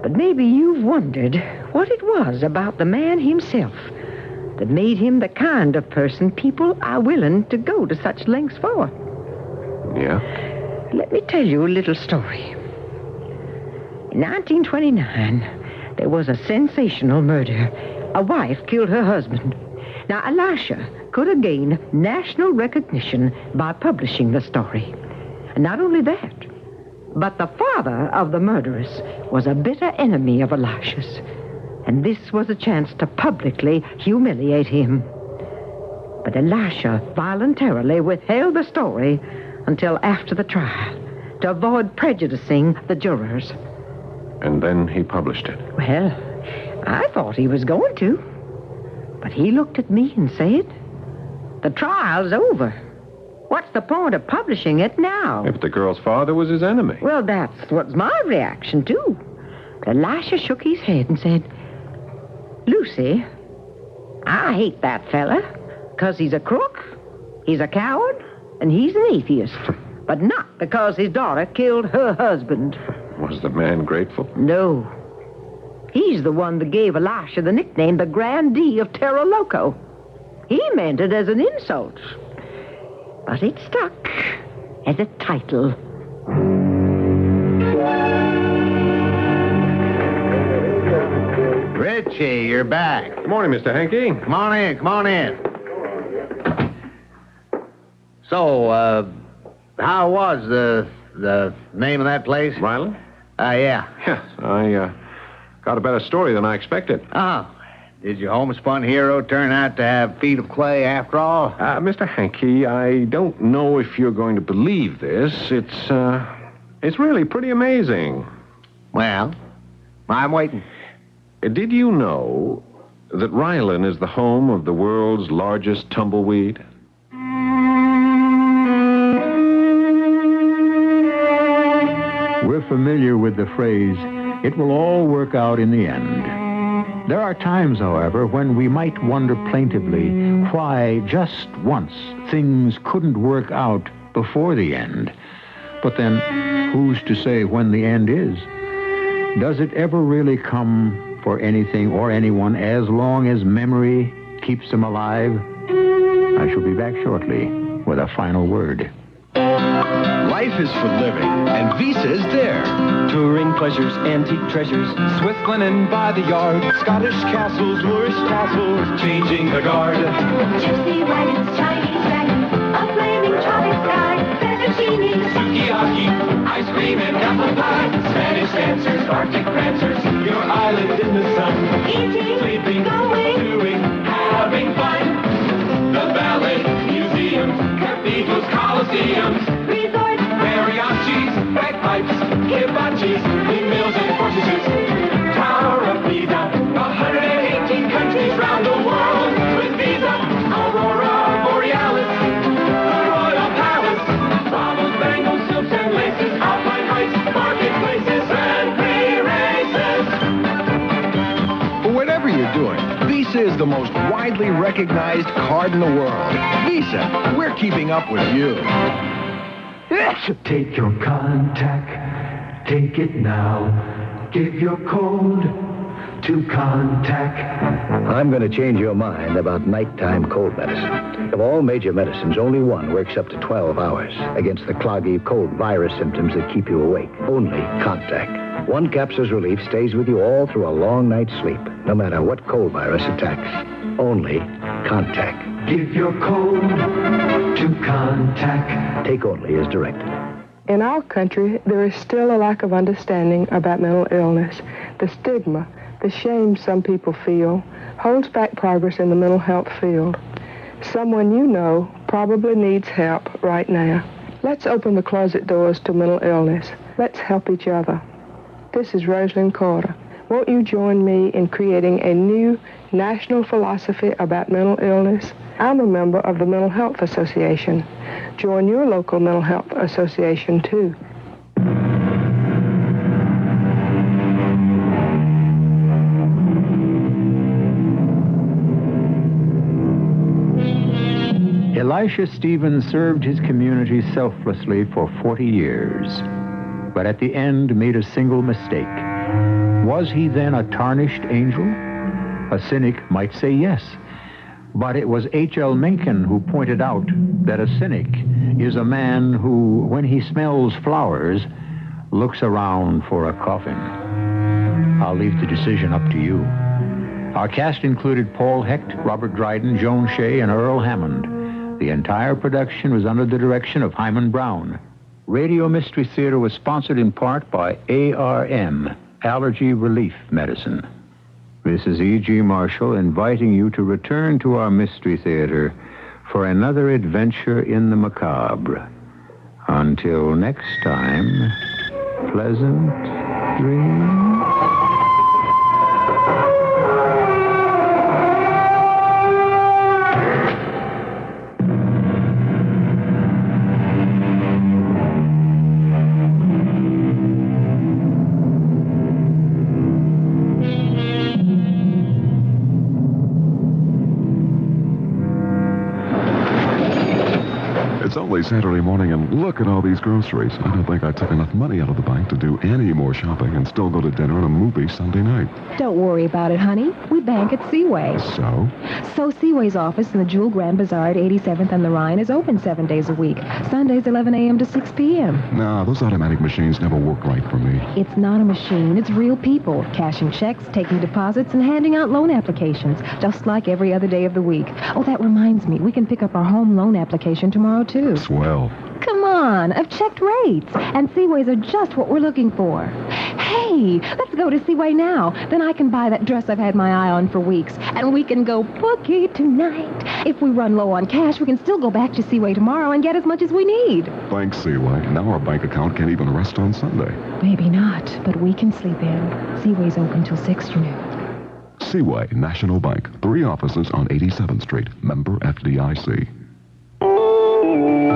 But maybe you've wondered what it was about the man himself that made him the kind of person people are willing to go to such lengths for. Yeah? Let me tell you a little story. In 1929, there was a sensational murder. A wife killed her husband. Now, Elisha could have gained national recognition by publishing the story. And not only that, but the father of the murderess was a bitter enemy of Elisha's. And this was a chance to publicly humiliate him. But Elisha voluntarily withheld the story until after the trial to avoid prejudicing the jurors. And then he published it. Well, I thought he was going to. But he looked at me and said, "The trial's over. What's the point of publishing it now? If the girl's father was his enemy. Well, that's what's my reaction, too. Elisha shook his head and said, Lucy, I hate that fella because he's a crook, he's a coward, and he's an atheist. But not because his daughter killed her husband. Was the man grateful? No. He's the one that gave Elisha the nickname the Grandee of Terra Loco. He meant it as an insult. But it stuck as a title. Richie, you're back. Good morning, Mr. Hankey. Come on in, come on in. So, how was the name of that place? Ryland? Yeah. Yes, I got a better story than I expected. Oh. Did your homespun hero turn out to have feet of clay after all? Mr. Hankey, I don't know if you're going to believe this. It's really pretty amazing. Well, I'm waiting. Did you know that Ryland is the home of the world's largest tumbleweed? We're familiar with the phrase, it will all work out in the end. There are times, however, when we might wonder plaintively why just once things couldn't work out before the end. But then, who's to say when the end is? Does it ever really come for anything or anyone as long as memory keeps them alive? I shall be back shortly with a final word. Life is for living, and Visa is there. Touring pleasures, antique treasures, Swiss linen by the yard, Scottish castles, Moorish castles, changing the guard. Gypsy wagons, Chinese dragons, a flaming tropic sky, fettuccine, Sukiyaki, ice cream and apple pie, Spanish dancers, Arctic prancers, your island in the sun, eating, sleeping, going, doing, having fun. The ballet museums, cathedrals, coliseums, resorts, mariachis, bagpipes, kibachis, windmills and horseshoes. Tower of Pisa, 118 countries round the world with Visa. Aurora Borealis, the Royal Palace, baubles, bangles, silks and laces, alpine heights, marketplaces, and free races. Whatever you're doing, Visa is the most widely recognized card in the world. Visa, we're keeping up with you. Take your contact, take it now. Give your code to contact. I'm going to change your mind about nighttime cold medicine. Of all major medicines, only one works up to 12 hours against the cloggy, cold virus symptoms that keep you awake. Only Contact. One capsule's relief stays with you all through a long night's sleep, no matter what cold virus attacks. Only Contact. Give your code to contact. Take only as directed. In our country, there is still a lack of understanding about mental illness. The stigma, the shame some people feel, holds back progress in the mental health field. Someone you know probably needs help right now. Let's open the closet doors to mental illness. Let's help each other. This is Rosalind Carter. Won't you join me in creating a new national philosophy about mental illness? I'm a member of the Mental Health Association. Join your local mental health association, too. Elisha Stevens served his community selflessly for 40 years, but at the end made a single mistake. Was he then a tarnished angel? A cynic might say yes. But it was H.L. Mencken who pointed out that a cynic is a man who, when he smells flowers, looks around for a coffin. I'll leave the decision up to you. Our cast included Paul Hecht, Robert Dryden, Joan Shea, and Earl Hammond. The entire production was under the direction of Hyman Brown. Radio Mystery Theater was sponsored in part by ARM, Allergy Relief Medicine. This is E.G. Marshall inviting you to return to our Mystery Theater for another adventure in the macabre. Until next time, pleasant dreams. Saturday morning and look at all these groceries. I don't think I took enough money out of the bank to do any more shopping and still go to dinner and a movie Sunday night. Don't worry about it, honey. We bank at Seaway. So? So Seaway's office in the Jewel Grand Bazaar at 87th and the Rhine is open 7 days a week. Sundays 11 a.m. to 6 p.m. Nah, those automatic machines never work right for me. It's not a machine. It's real people. Cashing checks, taking deposits, and handing out loan applications, just like every other day of the week. Oh, that reminds me. We can pick up our home loan application tomorrow, too. Swell. Come on. I've checked rates, and Seaways are just what we're looking for. Hey, let's go to Seaway now. Then I can buy that dress I've had my eye on for weeks, and we can go boogie tonight. If we run low on cash, we can still go back to Seaway tomorrow and get as much as we need. Thanks, Seaway. Now our bank account can't even rest on Sunday. Maybe not, but we can sleep in. Seaway's open till 6 noon. Seaway National Bank. 3 offices on 87th Street. Member FDIC.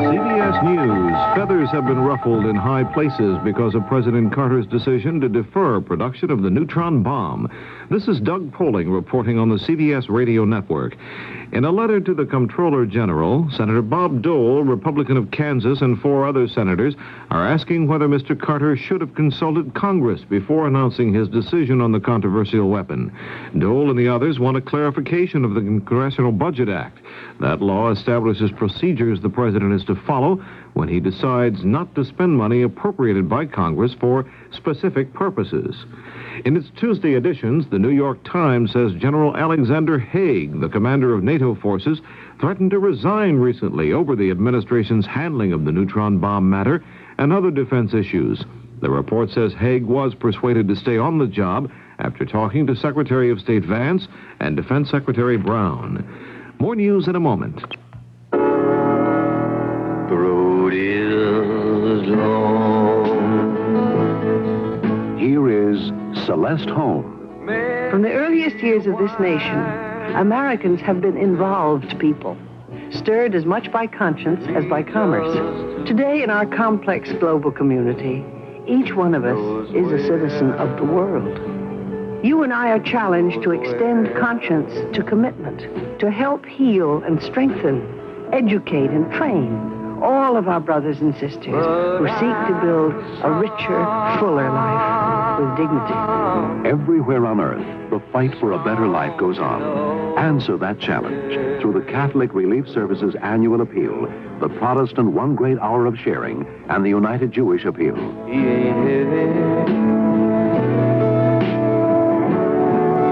CBS News. Feathers have been ruffled in high places because of President Carter's decision to defer production of the neutron bomb. This is Doug Poling reporting on the CBS radio network. In a letter to the Comptroller General, Senator Bob Dole, Republican of Kansas, and 4 other senators are asking whether Mr. Carter should have consulted Congress before announcing his decision on the controversial weapon. Dole and the others want a clarification of the Congressional Budget Act. That law establishes procedures the president is to follow when he decides not to spend money appropriated by Congress for specific purposes. In its Tuesday editions, the New York Times says General Alexander Haig, the commander of NATO forces, threatened to resign recently over the administration's handling of the neutron bomb matter and other defense issues. The report says Haig was persuaded to stay on the job after talking to Secretary of State Vance and Defense Secretary Brown. More news in a moment. The road is long. Here is Celeste Holm. From the earliest years of this nation, Americans have been involved people, stirred as much by conscience as by commerce. Today, in our complex global community, each one of us is a citizen of the world. You and I are challenged to extend conscience to commitment, to help heal and strengthen, educate and train all of our brothers and sisters who seek to build a richer, fuller life with dignity. Everywhere on earth, the fight for a better life goes on. Answer that challenge through the Catholic Relief Service's annual appeal, the Protestant One Great Hour of Sharing, and the United Jewish Appeal.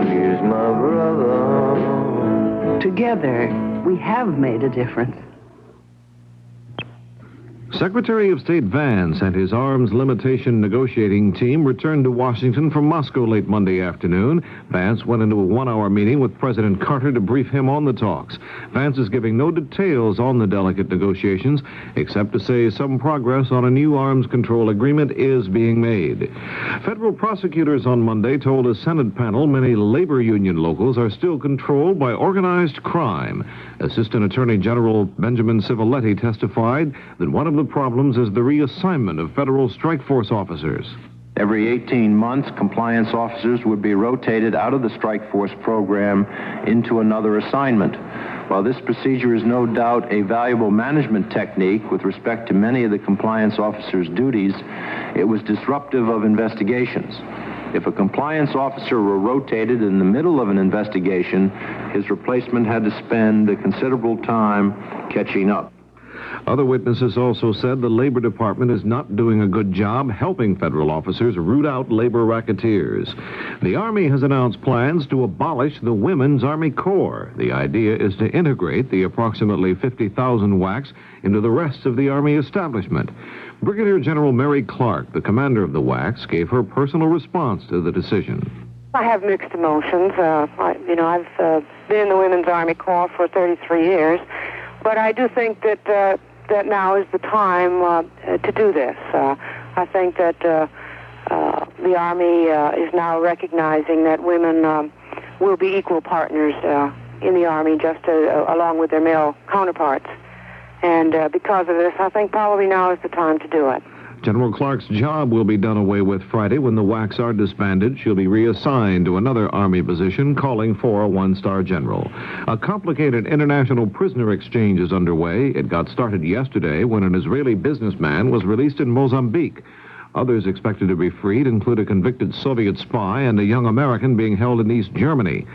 Here's my brother. Together, we have made a difference. Secretary of State Vance and his arms limitation negotiating team returned to Washington from Moscow late Monday afternoon. Vance went into a 1-hour meeting with President Carter to brief him on the talks. Vance is giving no details on the delicate negotiations, except to say some progress on a new arms control agreement is being made. Federal prosecutors on Monday told a Senate panel many labor union locals are still controlled by organized crime. Assistant Attorney General Benjamin Civiletti testified that one of the problems is the reassignment of federal strike force officers. Every 18 months, compliance officers would be rotated out of the strike force program into another assignment. While this procedure is no doubt a valuable management technique with respect to many of the compliance officers' duties, it was disruptive of investigations. If a compliance officer were rotated in the middle of an investigation, his replacement had to spend a considerable time catching up. Other witnesses also said the Labor Department is not doing a good job helping federal officers root out labor racketeers. The Army has announced plans to abolish the Women's Army Corps. The idea is to integrate the approximately 50,000 WACs into the rest of the Army establishment. Brigadier General Mary Clark, the commander of the WACs, gave her personal response to the decision. I have mixed emotions. I've been in the Women's Army Corps for 33 years, but I do think that that now is the time to do this. I think that the Army is now recognizing that women will be equal partners in the Army, just along with their male counterparts. And because of this, I think probably now is the time to do it. General Clark's job will be done away with Friday when the WACs are disbanded. She'll be reassigned to another Army position calling for a one-star general. A complicated international prisoner exchange is underway. It got started yesterday when an Israeli businessman was released in Mozambique. Others expected to be freed include a convicted Soviet spy and a young American being held in East Germany.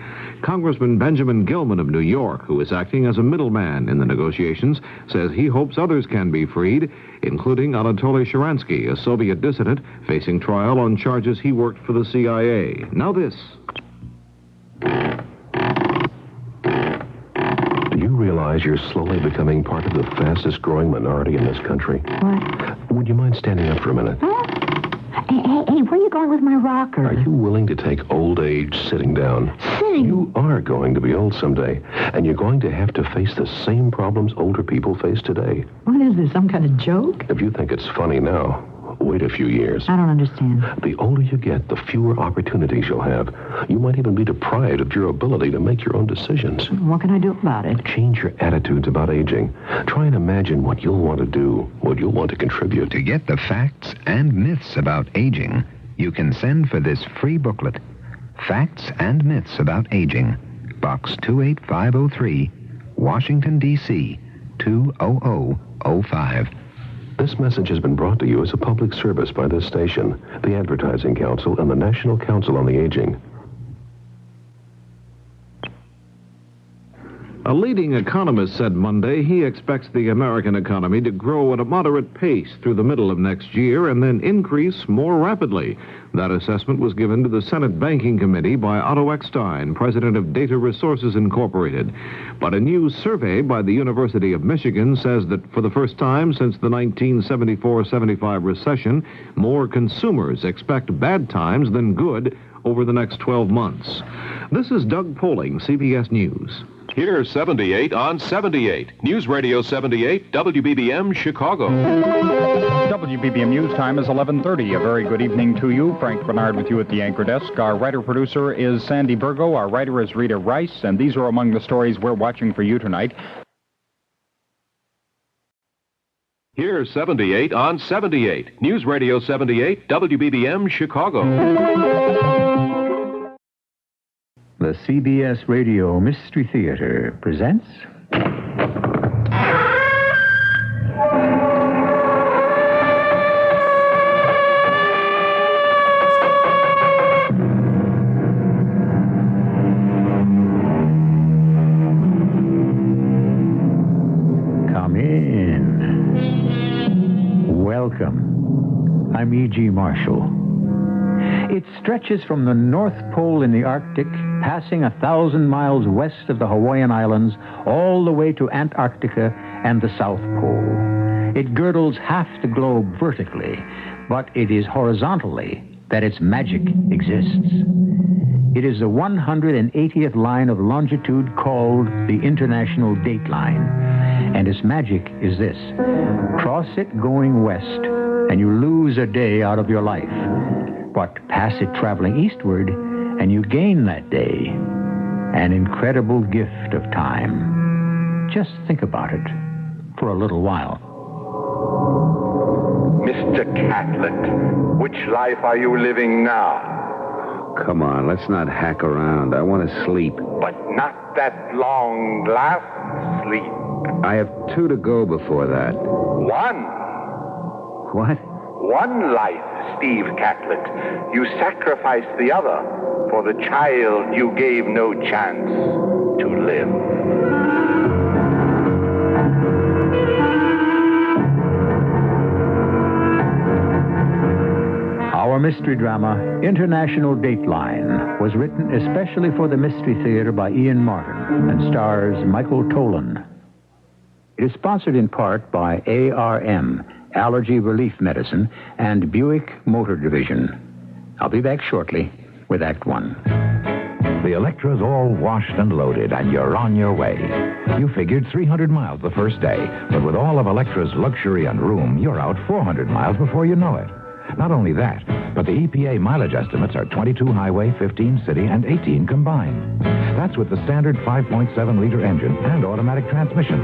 Congressman Benjamin Gilman of New York, who is acting as a middleman in the negotiations, says he hopes others can be freed, including Anatoly Sharansky, a Soviet dissident facing trial on charges he worked for the CIA. Now this. Do you realize you're slowly becoming part of the fastest growing minority in this country? What? Would you mind standing up for a minute? Huh? Hey, where are you going with my rocker? Are you willing to take old age sitting down? Sitting? You are going to be old someday, and you're going to have to face the same problems older people face today. What is this, some kind of joke? If you think it's funny now, wait a few years. I don't understand. The older you get, the fewer opportunities you'll have. You might even be deprived of your ability to make your own decisions. What can I do about it? Change your attitudes about aging. Try and imagine what you'll want to do, what you'll want to contribute. To get the facts and myths about aging, you can send for this free booklet, Facts and Myths About Aging, Box 28503, Washington, D.C., 20005. This message has been brought to you as a public service by this station, the Advertising Council, and the National Council on the Aging. A leading economist said Monday he expects the American economy to grow at a moderate pace through the middle of next year and then increase more rapidly. That assessment was given to the Senate Banking Committee by Otto Eckstein, president of Data Resources Incorporated. But a new survey by the University of Michigan says that for the first time since the 1974-75 recession, more consumers expect bad times than good over the next 12 months. This is Doug Poling, CBS News. Here's 78 on 78. News Radio 78, WBBM, Chicago. WBBM News time is 11:30. A very good evening to you. Frank Bernard with you at the anchor desk. Our writer-producer is Sandy Burgo. Our writer is Rita Rice. And these are among the stories we're watching for you tonight. Here's 78 on 78. News Radio 78, WBBM, Chicago. The CBS Radio Mystery Theater presents... Come in. Welcome. I'm E.G. Marshall. It stretches from the North Pole in the Arctic, passing 1,000 miles west of the Hawaiian Islands, all the way to Antarctica and the South Pole. It girdles half the globe vertically, but it is horizontally that its magic exists. It is the 180th line of longitude called the International Dateline, and its magic is this. Cross it going west, and you lose a day out of your life. But pass it traveling eastward, and you gain that day. An incredible gift of time. Just think about it for a little while. Mr. Catlett, which life are you living now? Come on, let's not hack around. I want to sleep. But not that long last sleep. I have 2 to go before that. 1. What? 1 life, Steve Catlett. You sacrificed the other for the child you gave no chance to live. Our mystery drama, International Dateline, was written especially for the Mystery Theater by Ian Martin and stars Michael Tolan. It is sponsored in part by ARM, Allergy Relief Medicine, and Buick Motor Division. I'll be back shortly with Act 1. The Electra's all washed and loaded, and you're on your way. You figured 300 miles the first day, but with all of Electra's luxury and room, you're out 400 miles before you know it. Not only that, but the EPA mileage estimates are 22 highway, 15 city, and 18 combined. That's with the standard 5.7-liter engine and automatic transmission.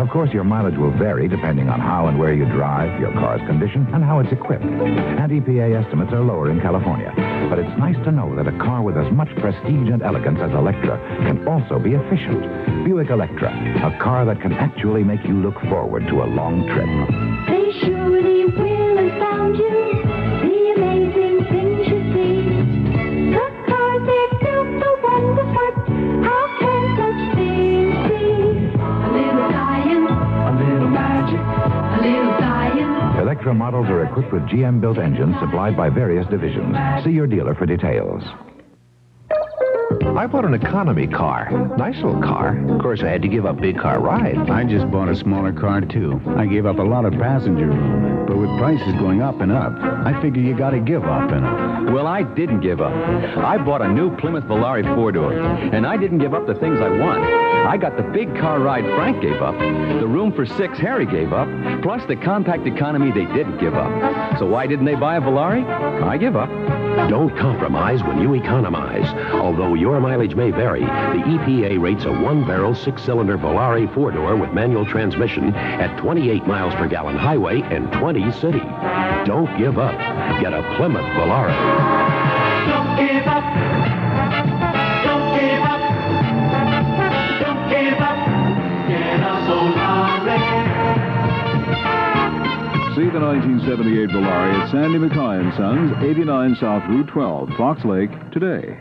Of course, your mileage will vary depending on how and where you drive, your car's condition, and how it's equipped. And EPA estimates are lower in California. But it's nice to know that a car with as much prestige and elegance as Electra can also be efficient. Buick Electra, a car that can actually make you look forward to a long trip. They surely will astound you, the amazing things you see. The cars they're built so wonderful, how can such things be? A little science, a little magic, a little science. Electra models are equipped with GM-built engines supplied by various divisions. See your dealer for details. I bought an economy car. Nice little car. Of course, I had to give up big car rides. I just bought a smaller car, too. I gave up a lot of passenger room. But with prices going up and up, I figure you gotta give up and up. Well, I didn't give up. I bought a new Plymouth Volare 4-door, and I didn't give up the things I want. I got the big car ride Frank gave up, the room for 6 Harry gave up, plus the compact economy they didn't give up. So why didn't they buy a Volare? I give up. Don't compromise when you economize. Although your mileage may vary, the EPA rates a 1-barrel, 6-cylinder Volare 4-door with manual transmission at 28 miles per gallon highway and 20 city. Don't give up. Get a Plymouth Volare. Don't give up. Don't give up. Don't give up. Get a Volare. See the 1978 Volare at Sandy McCoy & Sons, 89 South Route 12, Fox Lake, today.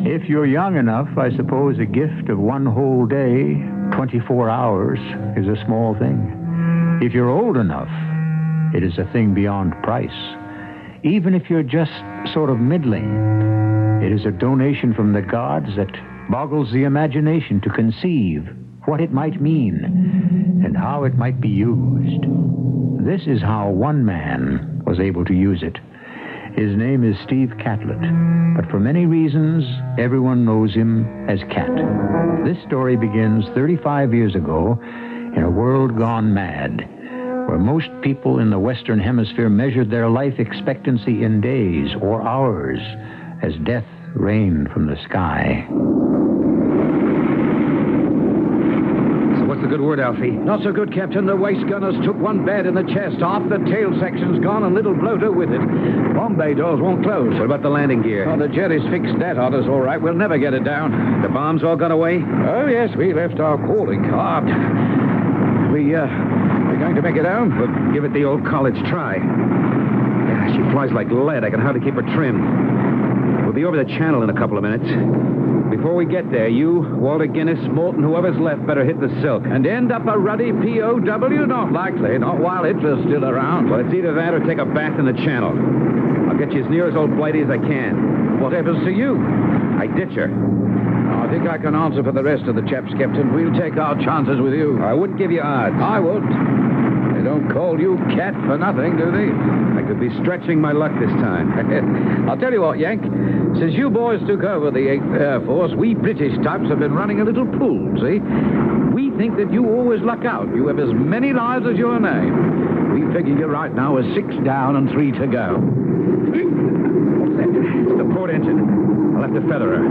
If you're young enough, I suppose a gift of one whole day, 24 hours, is a small thing. If you're old enough, it is a thing beyond price. Even if you're just sort of middling, it is a donation from the gods that boggles the imagination to conceive what it might mean and how it might be used. This is how one man was able to use it. His name is Steve Catlett, but for many reasons, everyone knows him as Cat. This story begins 35 years ago in a world gone mad, where most people in the Western Hemisphere measured their life expectancy in days or hours as death rained from the sky. What's the good word, Alfie? Not so good, Captain. The waist gunners took one bed in the chest. Half the tail section's gone and little bloater with it. Bombay doors won't close. What about the landing gear? Oh, the Jerry's fixed that on us all right. We'll never get it down. The bombs all gone away? Oh, yes, we left our calling card. We're going to make it home? We'll give it the old college try. Yeah, she flies like lead. I can hardly keep her trim. We'll be over the channel in a couple of minutes. Before we get there, you, Walter Guinness, Morton, whoever's left, better hit the silk. And end up a ruddy POW? Not likely. Not while Hitler's still around. Well, it's either that or take a bath in the channel. I'll get you as near as old Blighty as I can. What happens to you? I ditch her. I think I can answer for the rest of the chaps, Captain. We'll take our chances with you. I wouldn't give you odds. I would. They don't call you Cat for nothing, do they? I could be stretching my luck this time. I'll tell you what, Yank. Since you boys took over the 8th Air Force, we British types have been running a little pool, see? We think that you always luck out. You have as many lives as your name. We figure you right now as 6 down and 3 to go. What's that? It's the port engine. I'll have to feather her.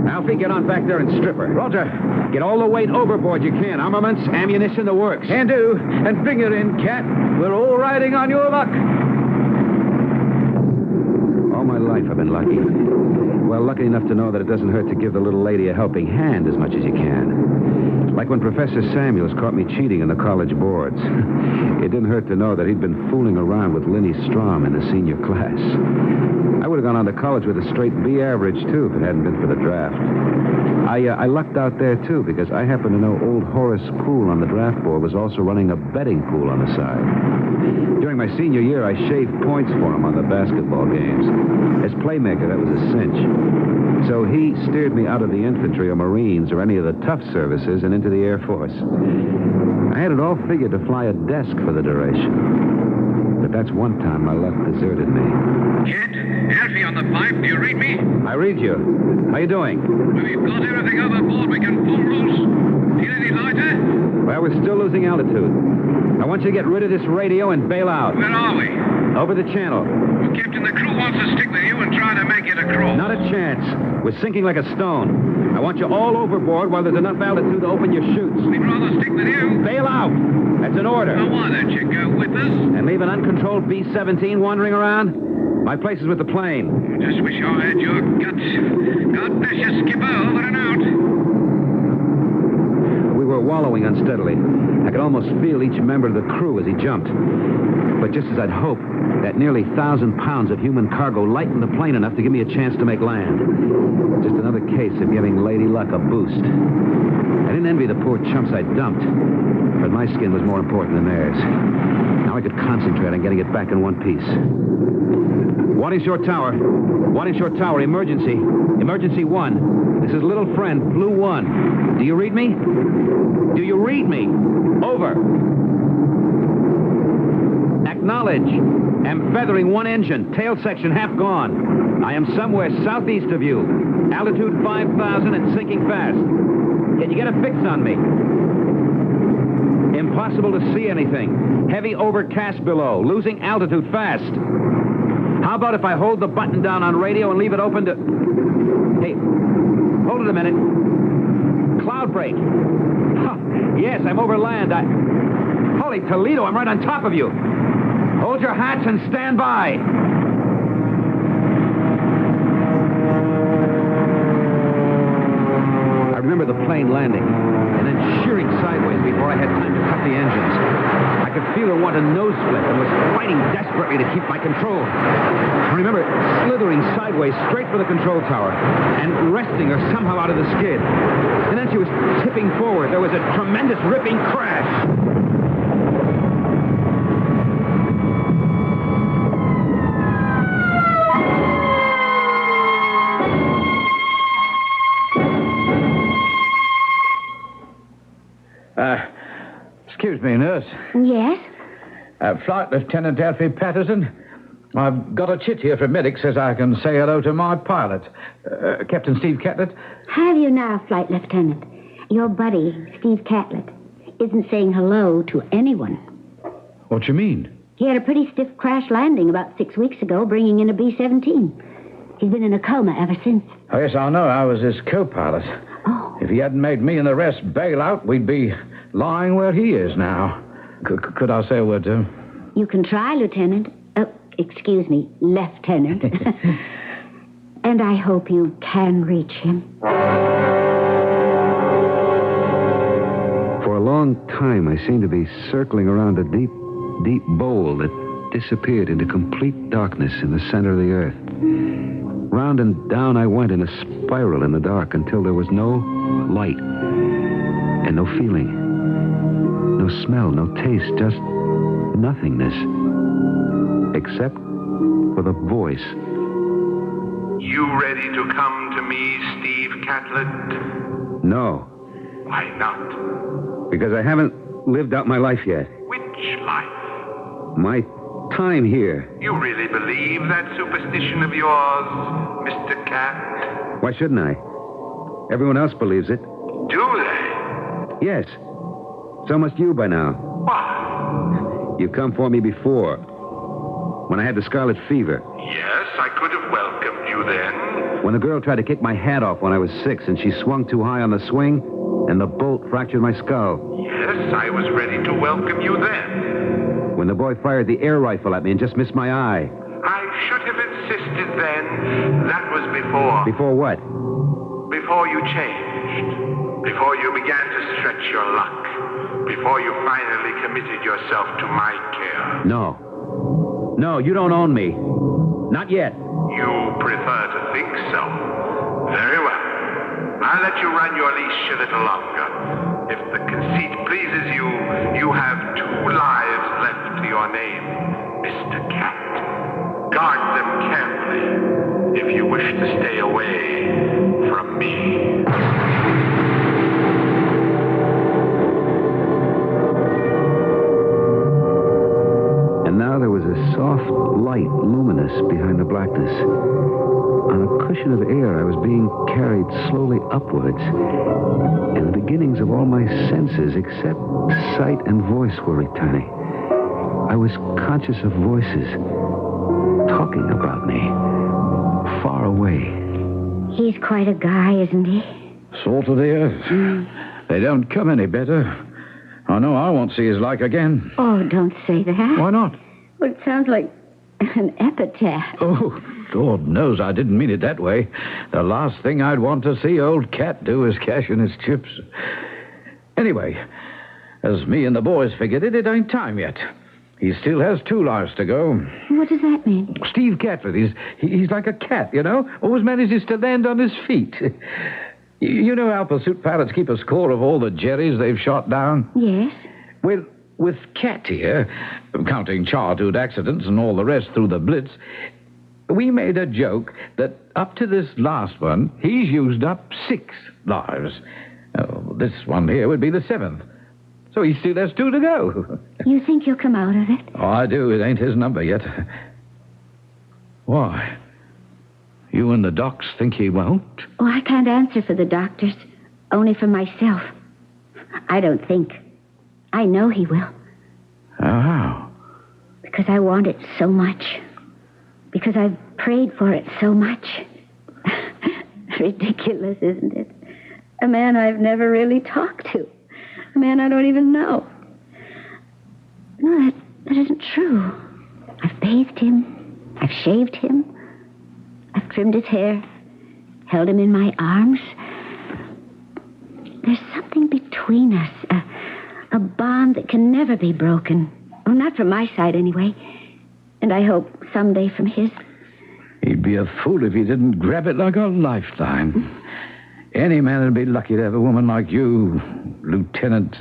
Alfie, get on back there and strip her. Roger. Get all the weight overboard you can. Armaments, ammunition, the works. Can do. And bring her in, Cat. We're all riding on your luck. All my life I've been lucky. Well, lucky enough to know that it doesn't hurt to give the little lady a helping hand as much as you can. Like when Professor Samuels caught me cheating in the college boards. It didn't hurt to know that he'd been fooling around with Linny Strom in the senior class. I would have gone on to college with a straight B average, too, if it hadn't been for the draft. I lucked out there, too, because I happen to know old Horace Poole on the draft board was also running a betting pool on the side. During my senior year, I shaved points for him on the basketball games. As playmaker, that was a cinch. So he steered me out of the infantry or Marines or any of the tough services and into the Air Force. I had it all figured to fly a desk for the duration. but that's one time my luck deserted me. Kid, Alfie on the pipe. Do you read me? I read you. How you doing? We've got everything overboard. We can pull loose. Feel any lighter? Well, we're still losing altitude. I want you to get rid of this radio and bail out. Where are we? Over the channel. Well, Captain, the crew wants to stick with you and try to make it across. Not a chance. We're sinking like a stone. I want you all overboard while there's enough altitude to open your chutes. We'd rather stick with you. Bail out. That's an order. Well, why don't you go with us? And leave an uncontrolled B-17 wandering around? My place is with the plane. Just wish I had your guts. God bless you, skipper. Over and out. We were wallowing unsteadily. I could almost feel each member of the crew as he jumped. But just as I'd hoped, that nearly 1,000 pounds of human cargo lightened the plane enough to give me a chance to make land. Just another case of giving Lady Luck a boost. I didn't envy the poor chumps I dumped, but my skin was more important than theirs. Now I could concentrate on getting it back in one piece. Wadding Shore Tower. Wadding Shore Tower, emergency. Emergency 1. This is Little Friend, Blue 1. Do you read me? Do you read me? Over. Acknowledge. Am feathering one engine. Tail section half gone. I am somewhere southeast of you. Altitude 5,000 and sinking fast. Can you get a fix on me? Impossible to see anything. Heavy overcast below. Losing altitude fast. How about if I hold the button down on radio and leave it open to... Hey, hold it a minute. Cloud break. Huh. Yes, I'm over land. Holy Toledo, I'm right on top of you. Hold your hats and stand by. I remember the plane landing and then shearing sideways before I had time to cut the engines. I could feel her want a nose flip and was fighting desperately to keep my control. I remember slithering sideways straight for the control tower and wresting her somehow out of the skid. And then she was tipping forward. There was a tremendous ripping crash. Excuse me, nurse. Yes? Flight Lieutenant Alfie Patterson. I've got a chit here from medic. Says I can say hello to my pilot, Captain Steve Catlett. Have you now, Flight Lieutenant? Your buddy, Steve Catlett, isn't saying hello to anyone. What you mean? He had a pretty stiff crash landing about 6 weeks ago, bringing in a B-17. He's been in a coma ever since. Oh, yes, I know. I was his co-pilot. Oh. If he hadn't made me and the rest bail out, we'd be lying where he is now. Could I say a word to him? You can try, Lieutenant. Excuse me, Lieutenant. And I hope you can reach him. For a long time, I seemed to be circling around a deep, deep bowl that disappeared into complete darkness in the center of the earth. Round and down I went in a spiral in the dark until there was no light and no feeling, no smell, no taste, just nothingness, except for the voice. You ready to come to me, Steve Catlett? No, Why not? because I haven't lived out my life yet. Which life? My time here. You really believe that superstition of yours, Mr. Cat? Why shouldn't I? Everyone else believes it. Do they? Yes. So must you by now. Why? You come for me before. When I had the scarlet fever. Yes, I could have welcomed you then. When the girl tried to kick my hat off when I was 6 and she swung too high on the swing and the bolt fractured my skull. Yes, I was ready to welcome you then. When the boy fired the air rifle at me and just missed my eye. I should have insisted then. That was before. Before what? Before you changed. Before you began to stretch your luck. Before you finally committed yourself to my care. No. No, you don't own me. Not yet. You prefer to think so. Very well. I'll let you run your leash a little longer. If the conceit pleases you, you have 2 lives left to your name, Mr. Cat. Guard them carefully if you wish to stay away from me. And now there was a light luminous behind the blackness. On a cushion of air, I was being carried slowly upwards, and the beginnings of all my senses, except sight and voice, were returning. I was conscious of voices talking about me, far away. He's quite a guy, isn't he? Salt of the earth. They don't come any better. I know I won't see his like again. Oh, don't say that. Why not? Well, it sounds like an epitaph. Oh, Lord knows I didn't mean it that way. The last thing I'd want to see old Cat do is cash in his chips. Anyway, as me and the boys figured it, it ain't time yet. He still has 2 lives to go. What does that mean? Steve Catlett, he's like a cat, you know? Always manages to land on his feet. You know how pursuit pilots keep a score of all the Jerrys they've shot down? Yes. Well, with Cat here, counting childhood accidents and all the rest through the Blitz, we made a joke that up to this last one, he's used up 6 lives. Oh, this one here would be the 7th. So he still has 2 to go. You think you'll come out of it? Oh, I do. It ain't his number yet. Why? You and the docs think he won't? Oh, I can't answer for the doctors. Only for myself. I don't think. I know he will. How? Because I want it so much. Because I've prayed for it so much. Ridiculous, isn't it? A man I've never really talked to. A man I don't even know. No, that isn't true. I've bathed him. I've shaved him. I've trimmed his hair. Held him in my arms. There's something between us. A bond that can never be broken. Well, not from my side, anyway. And I hope someday from his. He'd be a fool if he didn't grab it like a lifeline. Any man would be lucky to have a woman like you, Lieutenant...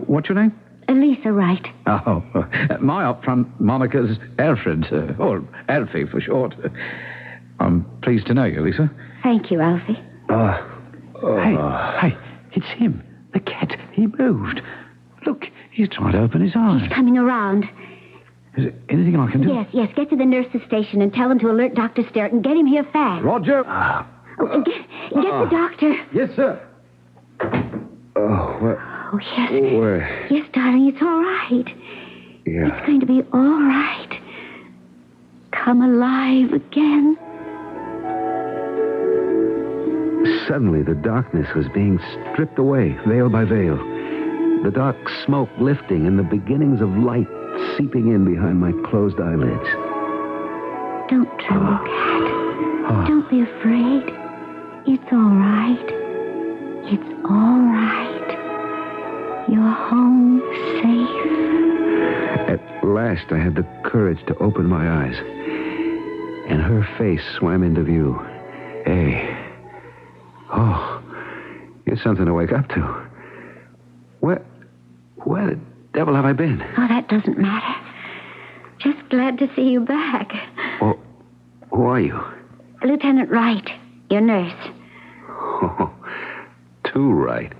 what's your name? Lisa Wright. Oh, my upfront moniker's Alfred, or Alfie for short. I'm pleased to know you, Lisa. Thank you, Alfie. Hey, it's him, the cat. He moved. Look, he's trying to open his eyes. He's coming around. Is there anything I can do? Yes. Get to the nurse's station and tell them to alert Dr. Sterrett and get him here fast. Roger. Get the doctor. Yes, sir. Oh, yes. Where? Yes, darling, it's all right. Yeah. It's going to be all right. Come alive again. Suddenly, the darkness was being stripped away, veil by veil. The dark smoke lifting and the beginnings of light seeping in behind my closed eyelids. Don't tremble, Cat. Don't be afraid. It's all right. It's all right. You're home safe. At last, I had the courage to open my eyes. And her face swam into view. Hey. Oh, here's something to wake up to. Where the devil have I been? Oh, that doesn't matter. Just glad to see you back. Oh, who are you? Lieutenant Wright, your nurse. Oh, too right.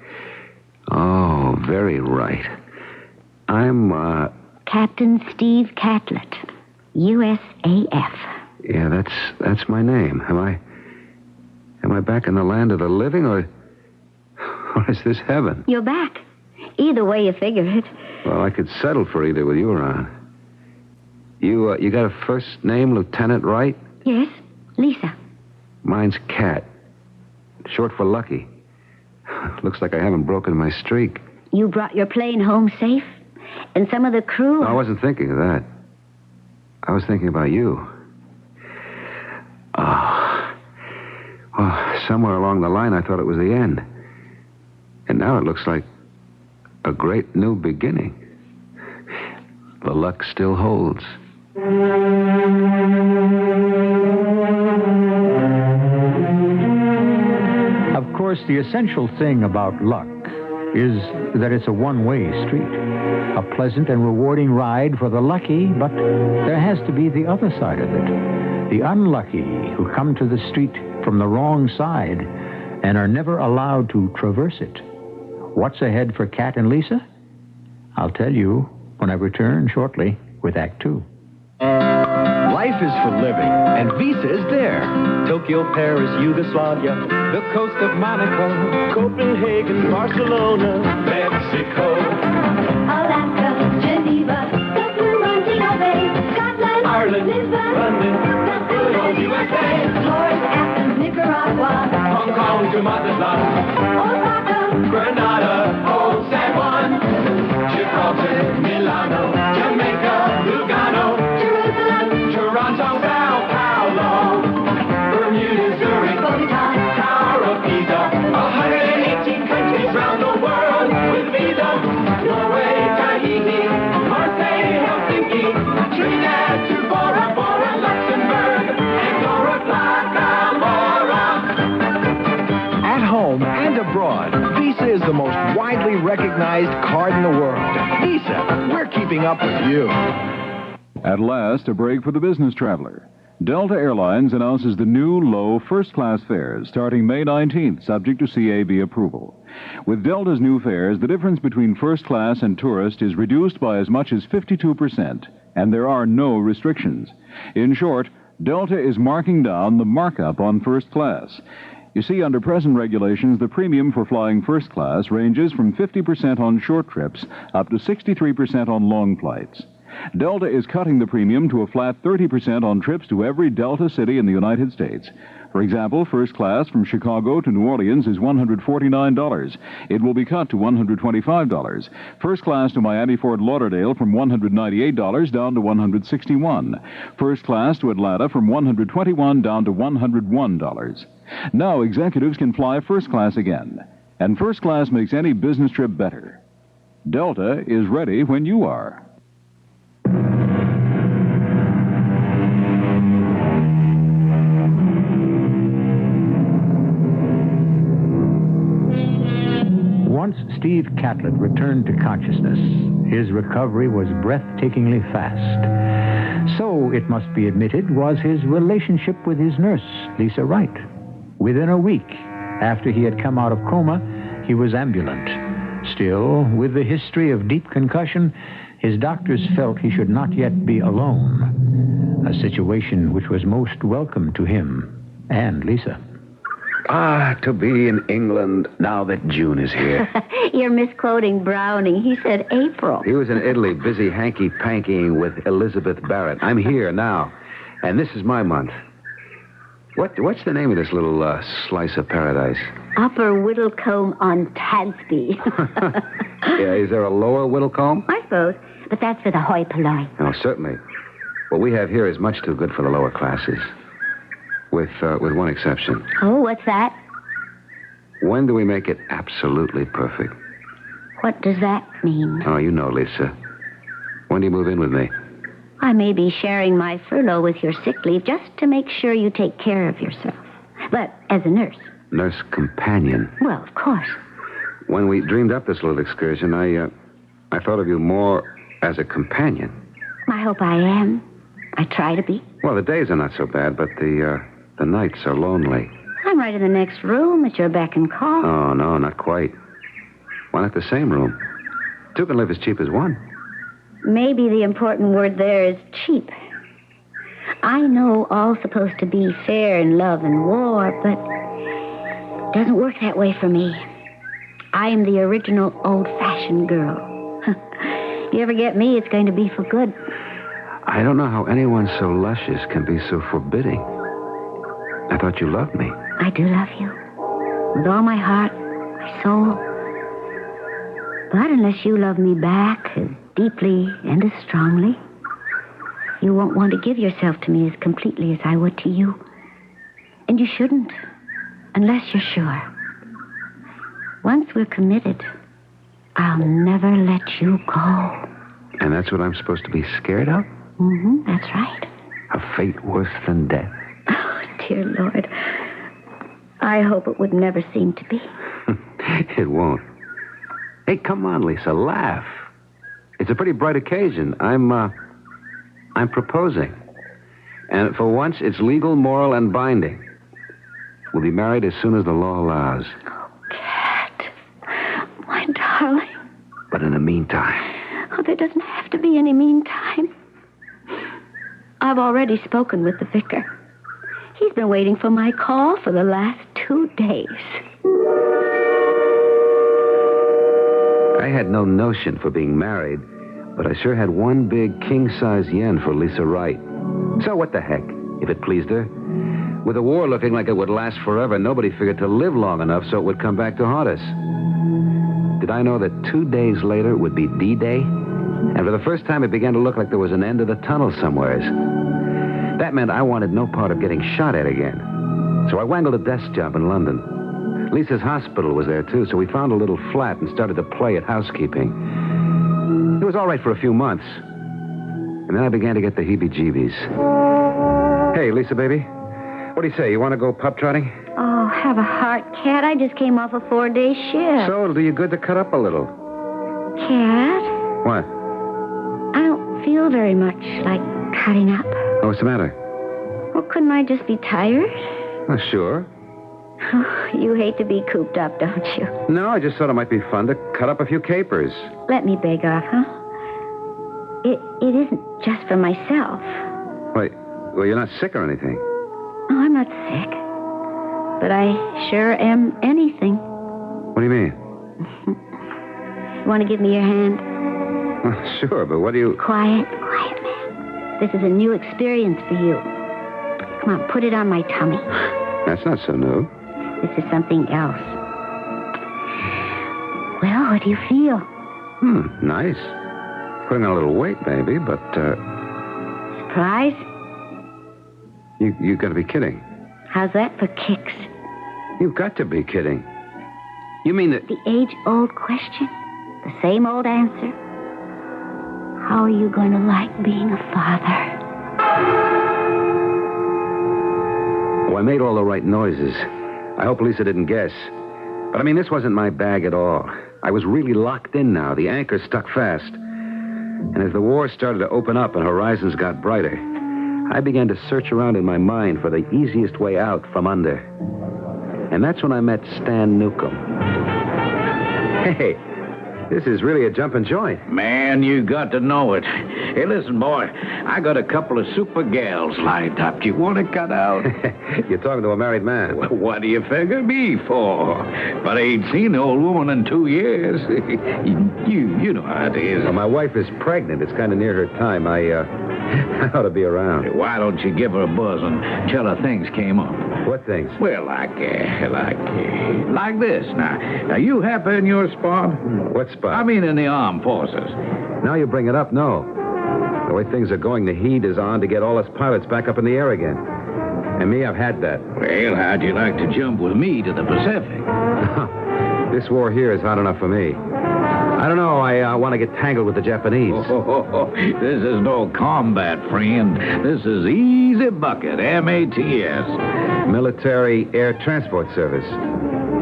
Oh, very right. I'm, Captain Steve Catlett, USAF. Yeah, that's my name. Am I back in the land of the living, or is this heaven? You're back. Either way you figure it. Well, I could settle for either with you around. You got a first name, Lieutenant Wright? Yes, Lisa. Mine's Cat. Short for Lucky. Looks like I haven't broken my streak. You brought your plane home safe? And some of the crew... No, I wasn't thinking of that. I was thinking about you. Oh, somewhere along the line I thought it was the end. And now it looks like a great new beginning. The luck still holds. Of course, the essential thing about luck is that it's a one-way street. A pleasant and rewarding ride for the lucky, but there has to be the other side of it. The unlucky who come to the street from the wrong side and are never allowed to traverse it. What's ahead for Cat and Lisa? I'll tell you when I return shortly with Act 2. Life is for living, and Visa is there. Tokyo, Paris, Yugoslavia, the coast of Monaco, Copenhagen, Barcelona, Mexico, Alaska, Geneva, Dublin, Montego Bay, Scotland, Ireland, Lisbon, London, San Diego, USA, Florence, Athens, Nicaragua, Hong Kong to Mazatlan, Osaka, Granada, Old San Juan, Gibraltar, Milano, Jamaica, Lugano, Jerusalem, Toronto, Sao Paulo, Bermuda, Zurich, Bogota, Tower of Pisa, 118 countries round the world with Visa. Norway, Tahiti, Marseille, Helsinki, Trinidad to Bora Bora, Luxembourg, Andorra, Placa, Bora. At home and abroad, Visa is the most widely recognized card in the world. Visa, we're keeping up with you. At last, a break for the business traveler. Delta Airlines announces the new low first-class fares starting May 19th, subject to CAB approval. With Delta's new fares, the difference between first class and tourist is reduced by as much as 52%, and there are no restrictions. In short, Delta is marking down the markup on first class. You see, under present regulations, the premium for flying first class ranges from 50% on short trips up to 63% on long flights. Delta is cutting the premium to a flat 30% on trips to every Delta city in the United States. For example, first class from Chicago to New Orleans is $149. It will be cut to $125. First class to Miami-Fort Lauderdale from $198 down to $161. First class to Atlanta from $121 down to $101. Now executives can fly first class again. And first class makes any business trip better. Delta is ready when you are. Once Steve Catlett returned to consciousness, his recovery was breathtakingly fast. So, it must be admitted, was his relationship with his nurse, Lisa Wright. Within a week after he had come out of coma, he was ambulant. Still, with the history of deep concussion, his doctors felt he should not yet be alone, a situation which was most welcome to him and Lisa. To be in England now that June is here. You're misquoting Browning. He said April. He was in Italy, busy hanky-pankying with Elizabeth Barrett. I'm here now, and this is my month. What's the name of this little slice of paradise? Upper Whittlecombe on Tadsby. Yeah, is there a lower Whittlecombe? I suppose, but that's for the hoi polloi. Oh, certainly. What we have here is much too good for the lower classes. With one exception. Oh, what's that? When do we make it absolutely perfect? What does that mean? Oh, you know, Lisa. When do you move in with me? I may be sharing my furlough with your sick leave just to make sure you take care of yourself. But as a nurse. Nurse companion. Well, of course. When we dreamed up this little excursion, I thought of you more as a companion. I hope I am. I try to be. Well, the days are not so bad, but the nights are lonely. I'm right in the next room at your beck and call. Oh, no, not quite. Why not the same room? Two can live as cheap as one. Maybe the important word there is cheap. I know all's supposed to be fair in love and war, but it doesn't work that way for me. I am the original old-fashioned girl. You ever get me, it's going to be for good. I don't know how anyone so luscious can be so forbidding. I thought you loved me. I do love you. With all my heart, my soul. But unless you love me back as deeply and as strongly, you won't want to give yourself to me as completely as I would to you. And you shouldn't, unless you're sure. Once we're committed, I'll never let you go. And that's what I'm supposed to be scared of? Mm-hmm, that's right. A fate worse than death. Oh, dear Lord. I hope it would never seem to be. It won't. Hey, come on, Lisa, laugh. It's a pretty bright occasion. I'm proposing. And for once, it's legal, moral, and binding. We'll be married as soon as the law allows. Oh, Cat. My darling. But in the meantime... Oh, there doesn't have to be any meantime. I've already spoken with the vicar. He's been waiting for my call for the last 2 days. I had no notion for being married, but I sure had one big king-size yen for Lisa Wright. So what the heck, if it pleased her? With the war looking like it would last forever, nobody figured to live long enough so it would come back to haunt us. Did I know that 2 days later it would be D-Day? And for the first time, it began to look like there was an end of the tunnel somewheres. That meant I wanted no part of getting shot at again. So I wangled a desk job in London. Lisa's hospital was there, too, so we found a little flat and started to play at housekeeping. It was all right for a few months. And then I began to get the heebie-jeebies. Hey, Lisa, baby. What do you say? You want to go pup trotting? Oh, have a heart, Cat. I just came off a 4-day shift. So it'll do you good to cut up a little. Cat, What? I don't feel very much like cutting up. Oh, what's the matter? Well, couldn't I just be tired? Oh, sure. Oh, you hate to be cooped up, don't you? No, I just thought it might be fun to cut up a few capers. Let me beg off, huh? It isn't just for myself. Wait, well, you're not sick or anything. Oh, I'm not sick. But I sure am anything. What do you mean? Want to give me your hand? Oh, sure, but what do you... Quiet, man. This is a new experience for you. Come on, put it on my tummy. That's not so new. This is something else. Well, what do you feel? Nice. Putting on a little weight, maybe, but, Surprise? You gotta be kidding. How's that for kicks? You've got to be kidding. You mean that... The age-old question. The same old answer. How are you going to like being a father? Oh, I made all the right noises. I hope Lisa didn't guess. But, I mean, this wasn't my bag at all. I was really locked in now. The anchor stuck fast. And as the war started to open up and horizons got brighter, I began to search around in my mind for the easiest way out from under. And that's when I met Stan Newcomb. Hey, this is really a jumping joint. Man, you got to know it. Hey, listen, boy, I got a couple of super gals lined up. Do you want to cut out? You're talking to a married man. Well, what do you figure me for? But I ain't seen the old woman in 2 years. you know how it is. Well, my wife is pregnant. It's kind of near her time. I ought to be around. Why don't you give her a buzz and tell her things came up? What things? Well, like this. Now, you happy in your spot? What spot? I mean in the armed forces. Now you bring it up, no. The way things are going, the heat is on to get all us pilots back up in the air again. And me, I've had that. Well, how'd you like to jump with me to the Pacific? This war here is hot enough for me. I don't know. I want to get tangled with the Japanese. This is no combat, friend. This is easy bucket, MATS. Military Air Transport Service.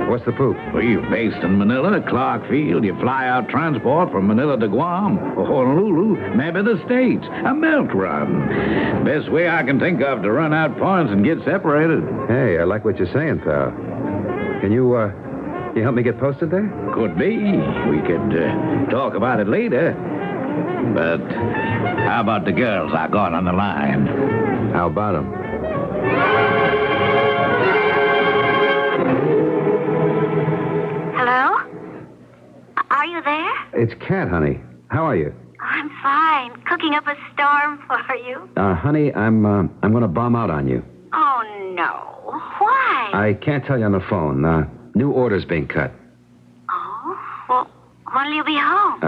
What's the poop? Well, you're based in Manila, Clark Field. You fly out transport from Manila to Guam, or Honolulu, maybe the States. A milk run. Best way I can think of to run out points and get separated. Hey, I like what you're saying, pal. Can you help me get posted there? Could be. We could talk about it later. But how about the girls I got on the line? How about them? Hello? Are you there? It's Kat, honey. How are you? I'm fine. Cooking up a storm for you. Honey, I'm going to bomb out on you. Oh, no. Why? I can't tell you on the phone. New orders being cut. Oh? Well, when'll you be home?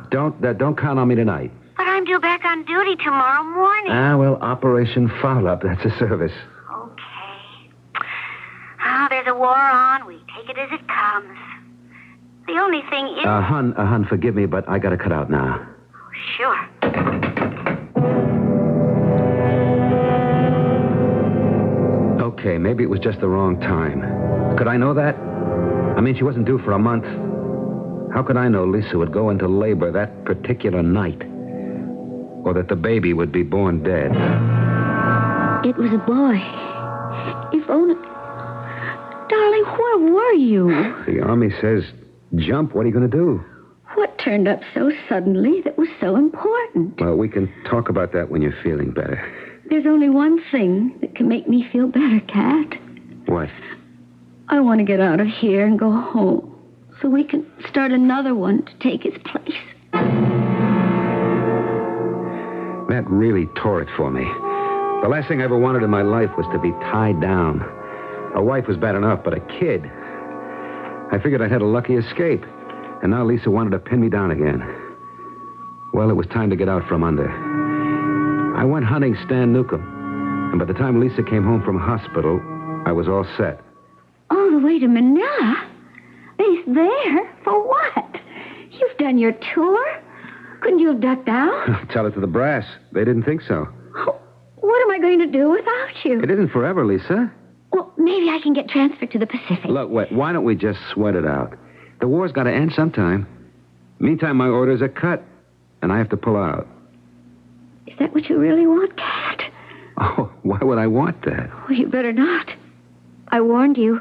Don't count on me tonight. But I'm due back on duty tomorrow morning. Well, Operation Follow-Up, that's a service. Okay. There's a war on. We take it as it comes. The only thing is... Hun, forgive me, but I gotta cut out now. Sure. Okay, maybe it was just the wrong time. Could I know that? I mean, she wasn't due for a month. How could I know Lisa would go into labor that particular night? Or that the baby would be born dead? It was a boy. If only... Darling, where were you? The Army says, jump. What are you going to do? What turned up so suddenly that was so important? Well, we can talk about that when you're feeling better. There's only one thing that can make me feel better, Cat. What? I want to get out of here and go home so we can start another one to take its place. That really tore it for me. The last thing I ever wanted in my life was to be tied down. A wife was bad enough, but a kid. I figured I'd had a lucky escape, and now Lisa wanted to pin me down again. Well, it was time to get out from under. I went hunting Stan Newcomb, and by the time Lisa came home from hospital, I was all set. All the way to Manila? He's there? For what? You've done your tour? Couldn't you have ducked out? Tell it to the brass. They didn't think so. What am I going to do without you? It isn't forever, Lisa. Well, maybe I can get transferred to the Pacific. Look, wait, why don't we just sweat it out? The war's got to end sometime. Meantime, my orders are cut, and I have to pull out. Is that what you really want, Cat? Oh, why would I want that? Well, you better not. I warned you.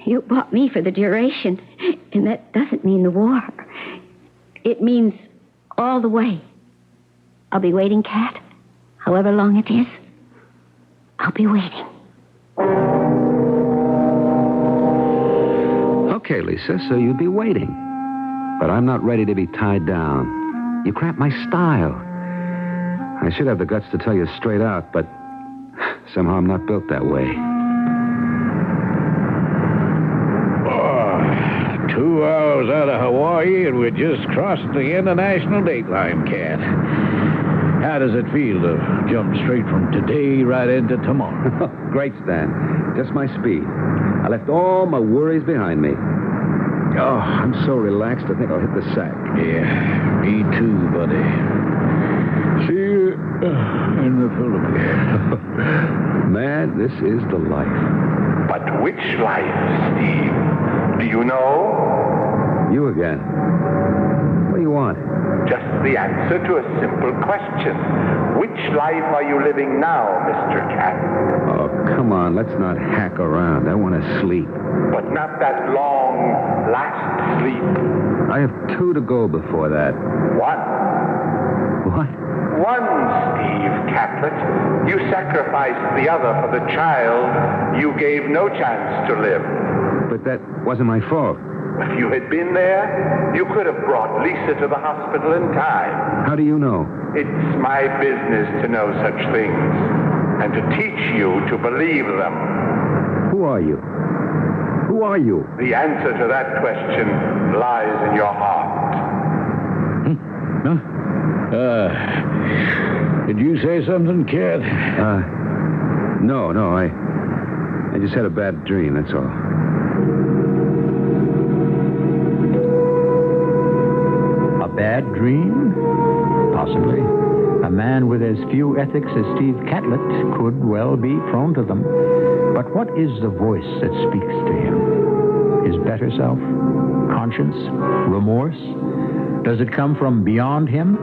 You bought me for the duration, and that doesn't mean the war. It means all the way. I'll be waiting, Cat. However long it is, I'll be waiting. Okay, Lisa, so you'd be waiting. But I'm not ready to be tied down. You cramp my style. I should have the guts to tell you straight out, but somehow I'm not built that way. 2 hours out of Hawaii, and we're just crossing the international dateline, Cat. How does it feel to jump straight from today right into tomorrow? Great, Stan. Just my speed. I left all my worries behind me. Oh, I'm so relaxed, I think I'll hit the sack. Yeah, me too, buddy. See you in the Philippines. Man, this is the life. But which life, Steve? Do you know? You again. What do you want? Just the answer to a simple question. Which life are you living now, Mr. Cat? Oh, come on, let's not hack around. I want to sleep. But not that long, last sleep. I have 2 to go before that. One. What? One, Steve Catlet. You sacrificed the other for the child you gave no chance to live. But that wasn't my fault. If you had been there, you could have brought Lisa to the hospital in time. How do you know? It's my business to know such things and to teach you to believe them. Who are you? Who are you? The answer to that question lies in your heart. Did you say something, Cat? No, I just had a bad dream, that's all. A bad dream? Possibly. A man with as few ethics as Steve Catlett could well be prone to them. But what is the voice that speaks to him? His better self? Conscience? Remorse? Does it come from beyond him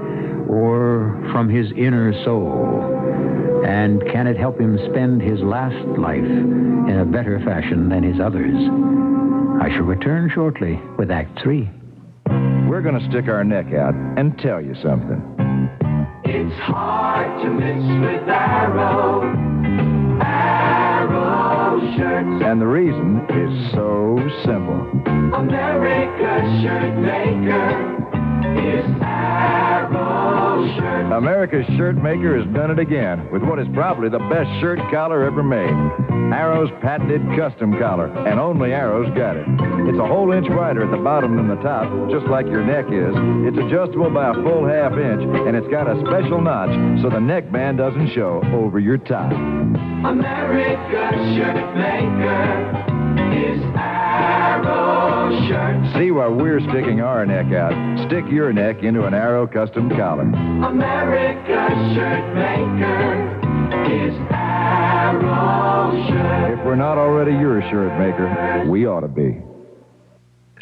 or from his inner soul? And can it help him spend his last life in a better fashion than his others? I shall return shortly with Act 3. We're going to stick our neck out and tell you something. It's hard to mix with Arrow. Arrow shirts. And the reason is so simple. America's shirt maker is Arrow shirts. America's shirt maker has done it again with what is probably the best shirt collar ever made. Arrow's patented custom collar, and only Arrow's got it. It's a whole inch wider at the bottom than the top, just like your neck is. It's adjustable by a full half inch, and it's got a special notch so the neckband doesn't show over your tie. America's shirt maker is Arrow shirts. See why we're sticking our neck out. Stick your neck into an Arrow custom collar. America's shirt maker is Arrow shirts. If we're not already your shirt maker, we ought to be.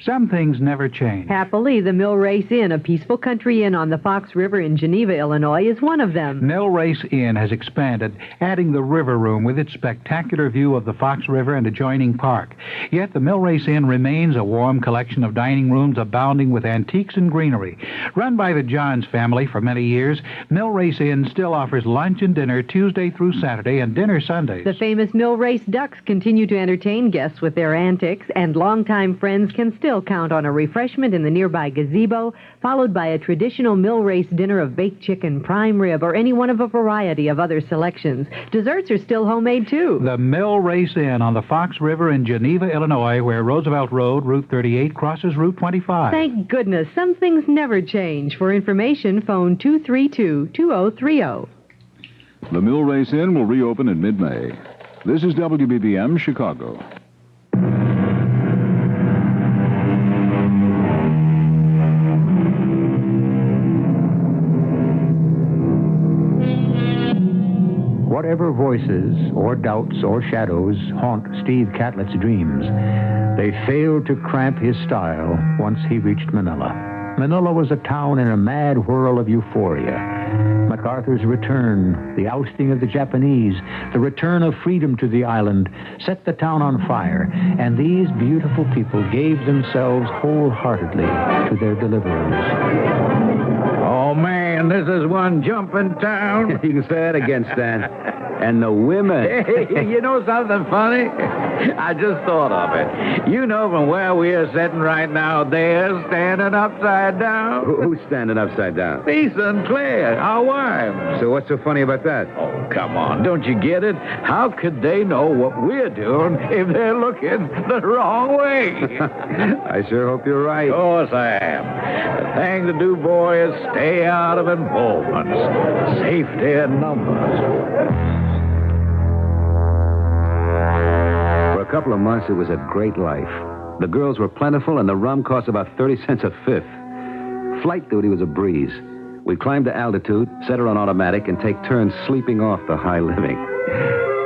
Some things never change. Happily, the Mill Race Inn, a peaceful country inn on the Fox River in Geneva, Illinois, is one of them. Mill Race Inn has expanded, adding the River Room with its spectacular view of the Fox River and adjoining park. Yet the Mill Race Inn remains a warm collection of dining rooms abounding with antiques and greenery. Run by the Johns family for many years, Mill Race Inn still offers lunch and dinner Tuesday through Saturday and dinner Sundays. The famous Mill Race Ducks continue to entertain guests with their antics, and longtime friends can still count on a refreshment in the nearby gazebo, followed by a traditional Mill Race dinner of baked chicken, prime rib, or any one of a variety of other selections. Desserts are still homemade, too. The Mill Race Inn on the Fox River in Geneva, Illinois, where Roosevelt Road, Route 38, crosses Route 25. Thank goodness. Some things never change. For information, phone 232-2030. The Mill Race Inn will reopen in mid-May. This is WBBM Chicago. Whatever voices or doubts or shadows haunt Steve Catlett's dreams, they failed to cramp his style once he reached Manila. Manila was a town in a mad whirl of euphoria. MacArthur's return, the ousting of the Japanese, the return of freedom to the island, set the town on fire, and these beautiful people gave themselves wholeheartedly to their deliverers. Oh, man, this is one jumping town. You can say that again, Stan. And the women. Hey, you know something funny? I just thought of it. You know from where we are sitting right now, they're standing upside down. Who's standing upside down? Lisa and Claire, our wives. So what's so funny about that? Oh, come on. Don't you get it? How could they know what we're doing if they're looking the wrong way? I sure hope you're right. Of course I am. The thing to do, boy, is stay out of involvements. Safety in numbers. For a couple of months, it was a great life. The girls were plentiful, and the rum cost about 30 cents a fifth. Flight duty was a breeze. We'd climb to altitude, set her on automatic, and take turns sleeping off the high living.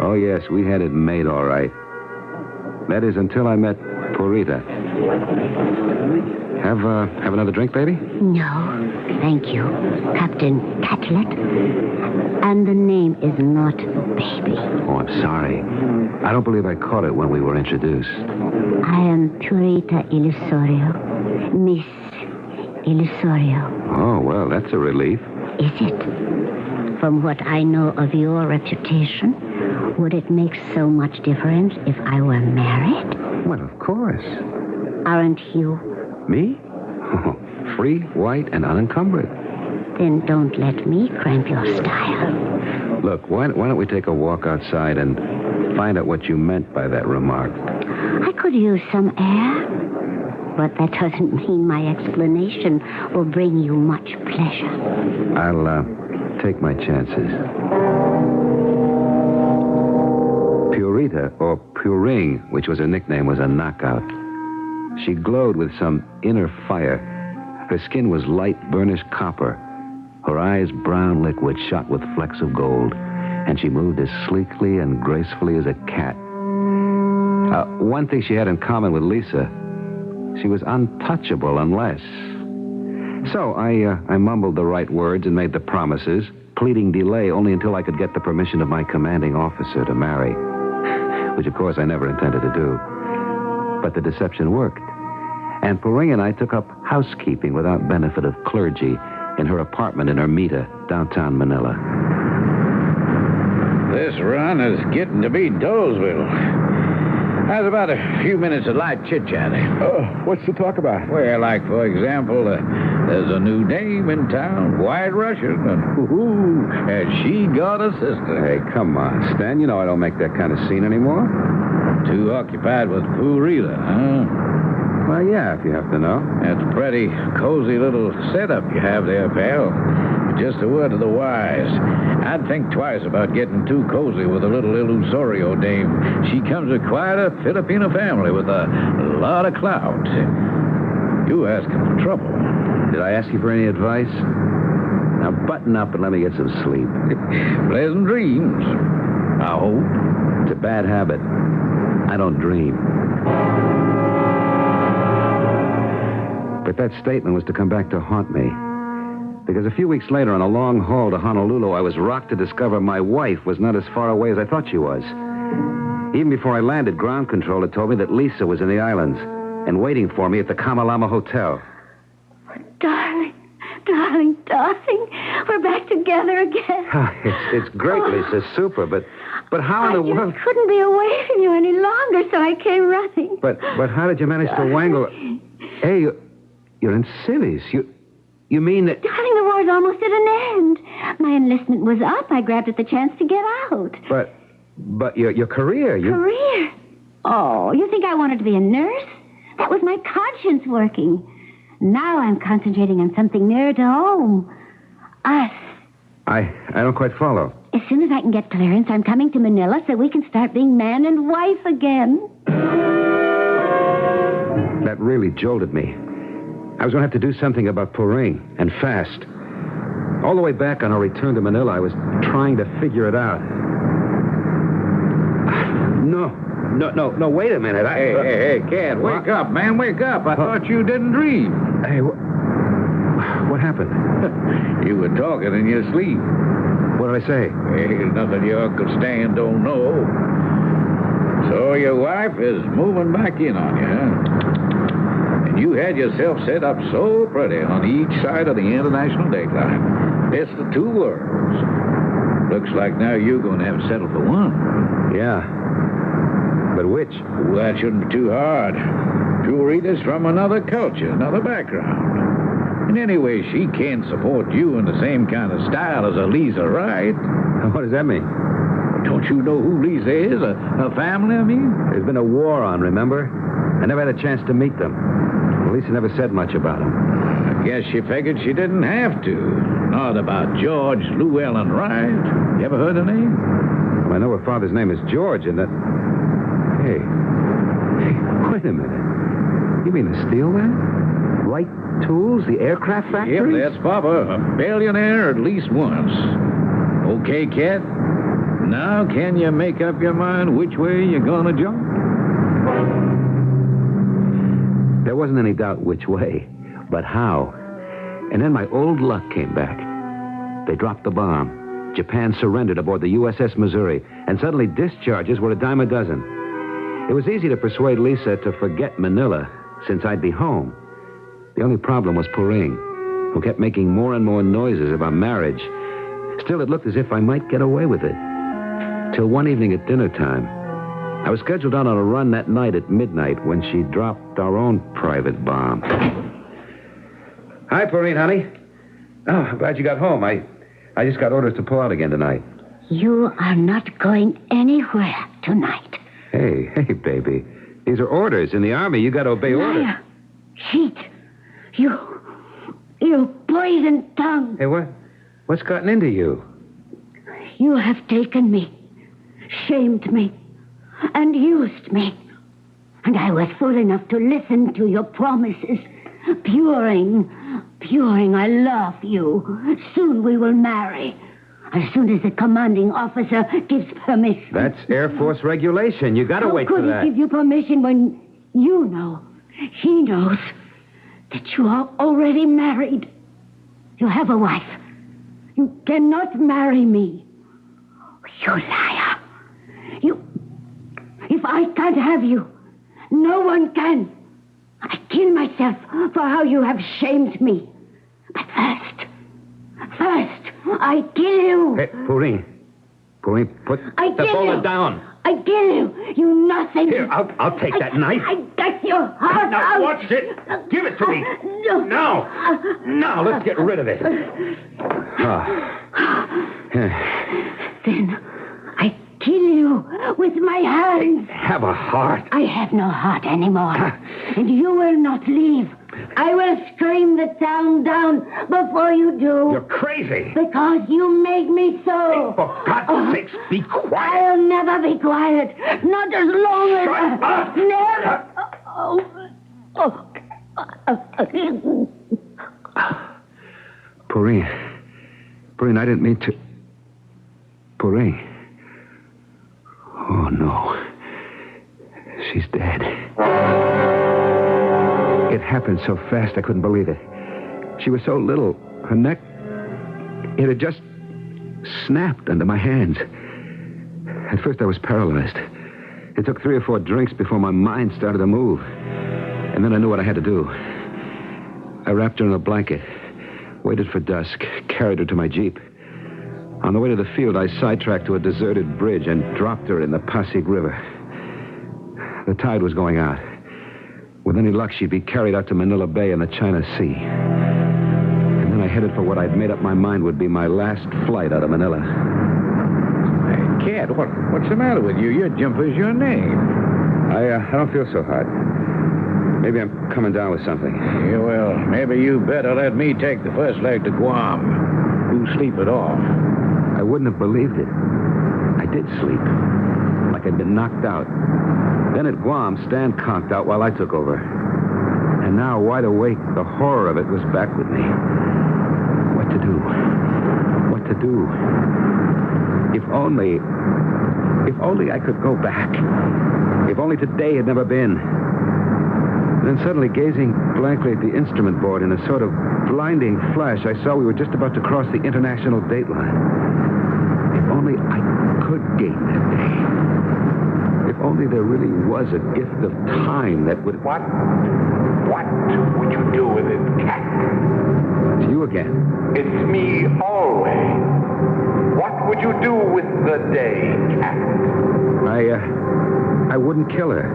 Oh, yes, we had it made all right. That is, until I met Purita. Have another drink, baby? No, thank you, Captain Catlett. And the name is not Baby. Oh, I'm sorry. I don't believe I caught it when we were introduced. I am Purita Illusorio, Miss Illusorio. Oh, well, that's a relief. Is it? From what I know of your reputation, would it make so much difference if I were married? Well, of course. Aren't you? Me? Oh, free, white, and unencumbered. Then don't let me cramp your style. Look, why don't we take a walk outside and find out what you meant by that remark? I could use some air, but that doesn't mean my explanation will bring you much pleasure. I'll take my chances. Purita, or Puring, which was her nickname, was a knockout. She glowed with some inner fire. Her skin was light burnished copper. Her eyes brown liquid shot with flecks of gold. And she moved as sleekly and gracefully as a cat. One thing she had in common with Lisa, she was untouchable unless... So I mumbled the right words and made the promises, pleading delay only until I could get the permission of my commanding officer to marry. Which, of course, I never intended to do. But the deception worked. And Puring and I took up housekeeping without benefit of clergy in her apartment in Ermita, downtown Manila. This run is getting to be Dolesville. How's about a few minutes of light chit-chatting? What's to talk about? Well, like, for example, there's a new dame in town, White Russian, and has she got a sister? Hey, come on, Stan. You know I don't make that kind of scene anymore. Too occupied with Purita, huh? Well, yeah, if you have to know. That's a pretty cozy little setup you have there, pal. Just a word to the wise. I'd think twice about getting too cozy with a little Illusorio dame. She comes of quite a Filipino family with a lot of clout. You asking for trouble. Did I ask you for any advice? Now button up and let me get some sleep. Pleasant dreams, I hope. It's a bad habit. I don't dream. But that statement was to come back to haunt me. Because a few weeks later, on a long haul to Honolulu, I was rocked to discover my wife was not as far away as I thought she was. Even before I landed, ground control had told me that Lisa was in the islands and waiting for me at the Kamalama Hotel. Darling, darling, darling, we're back together again. It's great, Lisa. Super, but how in the world... I couldn't be away from you any longer, so I came running. But how did you manage to wangle... Hey, you're in civvies. You mean that... Darling, the war's almost at an end. My enlistment was up. I grabbed at the chance to get out. But your career, Career? Oh, you think I wanted to be a nurse? That was my conscience working. Now I'm concentrating on something nearer to home. Us. I don't quite follow. As soon as I can get clearance, I'm coming to Manila so we can start being man and wife again. That really jolted me. I was going to have to do something about Puring, and fast. All the way back on our return to Manila, I was trying to figure it out. No, wait a minute. Hey, kid, wake up, man, wake up. I thought you didn't dream. Hey, what happened? You were talking in your sleep. What did I say? Hey, nothing your Uncle Stan don't know. So your wife is moving back in on you, huh? And you had yourself set up so pretty on each side of the international dateline. It's the two worlds. Looks like now you're going to have to settle for one. Yeah. But which? Well, that shouldn't be too hard. Two readers from another culture, another background. And anyway, she can't support you in the same kind of style as Eliza Wright. What does that mean? Don't you know who Lisa is? Her family, I mean? There's been a war on, remember? I never had a chance to meet them. Lisa never said much about them. I guess she figured she didn't have to. Not about George Llewellyn Wright. You ever heard the name? Well, I know her father's name is George, and that... Hey, wait a minute. You mean the steel man? Wright Tools, the aircraft factory? Yep, that's Papa. A billionaire at least once. Okay, kid. Now, can you make up your mind which way you're gonna jump? There wasn't any doubt which way, but how. And then my old luck came back. They dropped the bomb. Japan surrendered aboard the USS Missouri, and suddenly discharges were a dime a dozen. It was easy to persuade Lisa to forget Manila, since I'd be home. The only problem was Puring, who kept making more and more noises about marriage. Still, it looked as if I might get away with it. Till one evening at dinner time. I was scheduled out on a run that night at midnight when she dropped our own private bomb. Hi, Puring, honey. Oh, I'm glad you got home. I just got orders to pull out again tonight. You are not going anywhere tonight. Hey, baby. These are orders. In the Army, you got to obey orders. Cheat. You poisoned tongue. Hey, what's gotten into you? You have taken me, shamed me, and used me. And I was fool enough to listen to your promises. Puring, I love you. Soon we will marry. As soon as the commanding officer gives permission. That's Air Force regulation. You got to wait for that. How could he give you permission when you know, he knows, that you are already married? You have a wife. You cannot marry me. You liar. If I can't have you, no one can. I kill myself for how you have shamed me. But first, I kill you. Hey, Puring, put the bullet down. I kill you. You nothing. Here, I'll take that knife. I got your heart Now, out. watch it. Give it to me. No. Now, let's get rid of it. Then I kill you with my hands. Have a heart. I have no heart anymore. And you will not leave. I will scream the town down before you do. You're crazy. Because you made me so. Hey, for God's sakes, be quiet. I'll never be quiet. Not as long as... Shut up. Never. Puring, I didn't mean to... Puring. Oh, no. She's dead. It happened so fast I couldn't believe it. She was so little. Her neck, it had just snapped under my hands. At first I was paralyzed. It took 3 or 4 drinks before my mind started to move. And then I knew what I had to do. I wrapped her in a blanket, waited for dusk, carried her to my Jeep. On the way to the field, I sidetracked to a deserted bridge and dropped her in the Pasig River. The tide was going out. With any luck, she'd be carried out to Manila Bay in the China Sea. And then I headed for what I'd made up my mind would be my last flight out of Manila. Hey, kid, what's the matter with you? Your jumper's your name. I don't feel so hot. Maybe I'm coming down with something. Yeah, well, maybe you better let me take the first leg to Guam. You sleep it off. I wouldn't have believed it. I did sleep. Like I'd been knocked out. Then at Guam, Stan conked out while I took over. And now, wide awake, the horror of it was back with me. What to do? What to do? If only I could go back. If only today had never been. Then suddenly, gazing blankly at the instrument board in a sort of blinding flash, I saw we were just about to cross the international dateline. If only I could gain that day. If only there really was a gift of time that would... What would you do with it, cat? It's you again. It's me always. What would you do with the day, cat? I wouldn't kill her.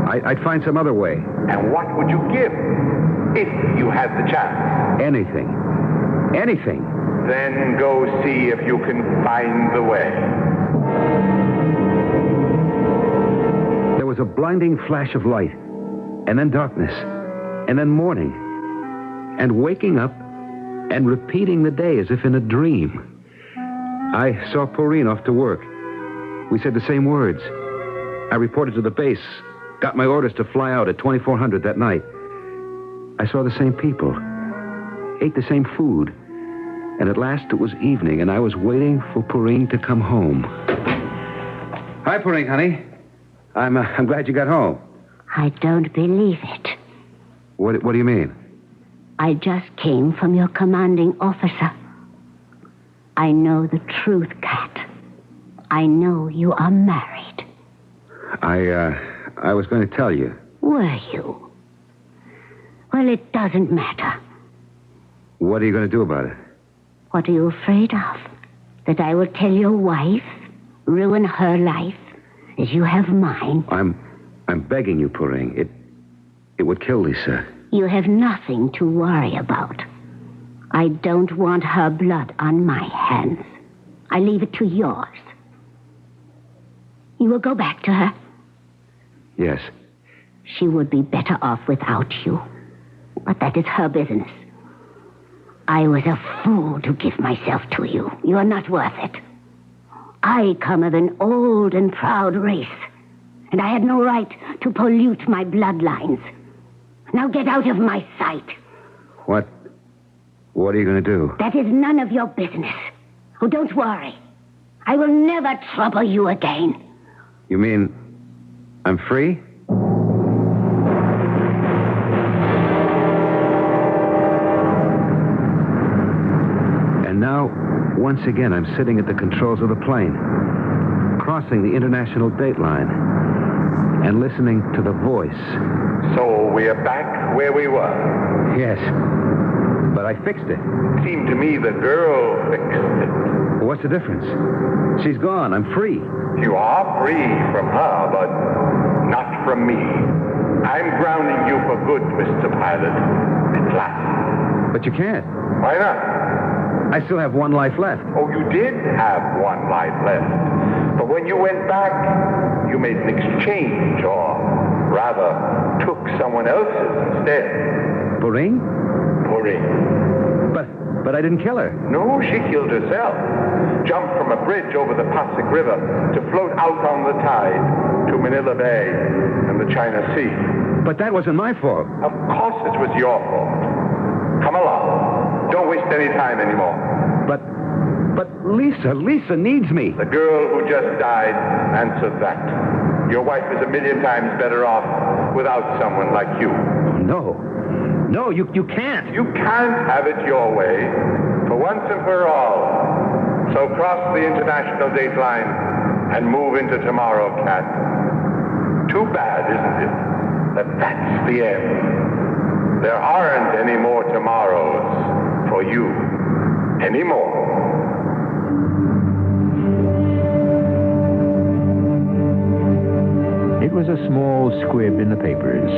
I'd find some other way. And what would you give if you had the chance? Anything. Anything. Then go see if you can find the way. There was a blinding flash of light, and then darkness, and then morning, and waking up and repeating the day as if in a dream. I saw Porine off to work. We said the same words. I reported to the base, got my orders to fly out at 2400 that night. I saw the same people, ate the same food, and at last it was evening, and I was waiting for Porine to come home. Hi, Porine, honey. I'm glad you got home. I don't believe it. What do you mean? I just came from your commanding officer. I know the truth, Cat. I know you are married. I was going to tell you. Were you? Well, it doesn't matter. What are you going to do about it? What are you afraid of? That I will tell your wife, ruin her life, as you have mine? I'm begging you, Porine. It would kill Lisa. You have nothing to worry about. I don't want her blood on my hands. I leave it to yours. You will go back to her? Yes. She would be better off without you. But that is her business. I was a fool to give myself to you. You are not worth it. I come of an old and proud race, and I had no right to pollute my bloodlines. Now get out of my sight. What are you going to do? That is none of your business. Oh, don't worry. I will never trouble you again. You mean I'm free? And now, once again, I'm sitting at the controls of the plane, crossing the international dateline, and listening to the voice. So we are back where we were. Yes, but I fixed it. It seemed to me the girl fixed it. What's the difference? She's gone. I'm free. You are free from her, but not from me. I'm grounding you for good, Mr. Pilot. At last. But you can't. Why not? I still have one life left. Oh, you did have one life left. But when you went back, you made an exchange, or rather, took someone else's instead. Porine? Porine. But I didn't kill her. No, she killed herself. Jumped from a bridge over the Pasig River to float out on the tide to Manila Bay and the China Sea. But that wasn't my fault. Of course it was your fault. Come along. Don't waste any time anymore. But Lisa needs me. The girl who just died answered that. Your wife is a million times better off without someone like you. No. No, you can't. You can't have it your way, for once and for all. So cross the international date line and move into tomorrow, Cat. Too bad, isn't it, that that's the end. There aren't any more tomorrows for you anymore. It was a small squib in the papers.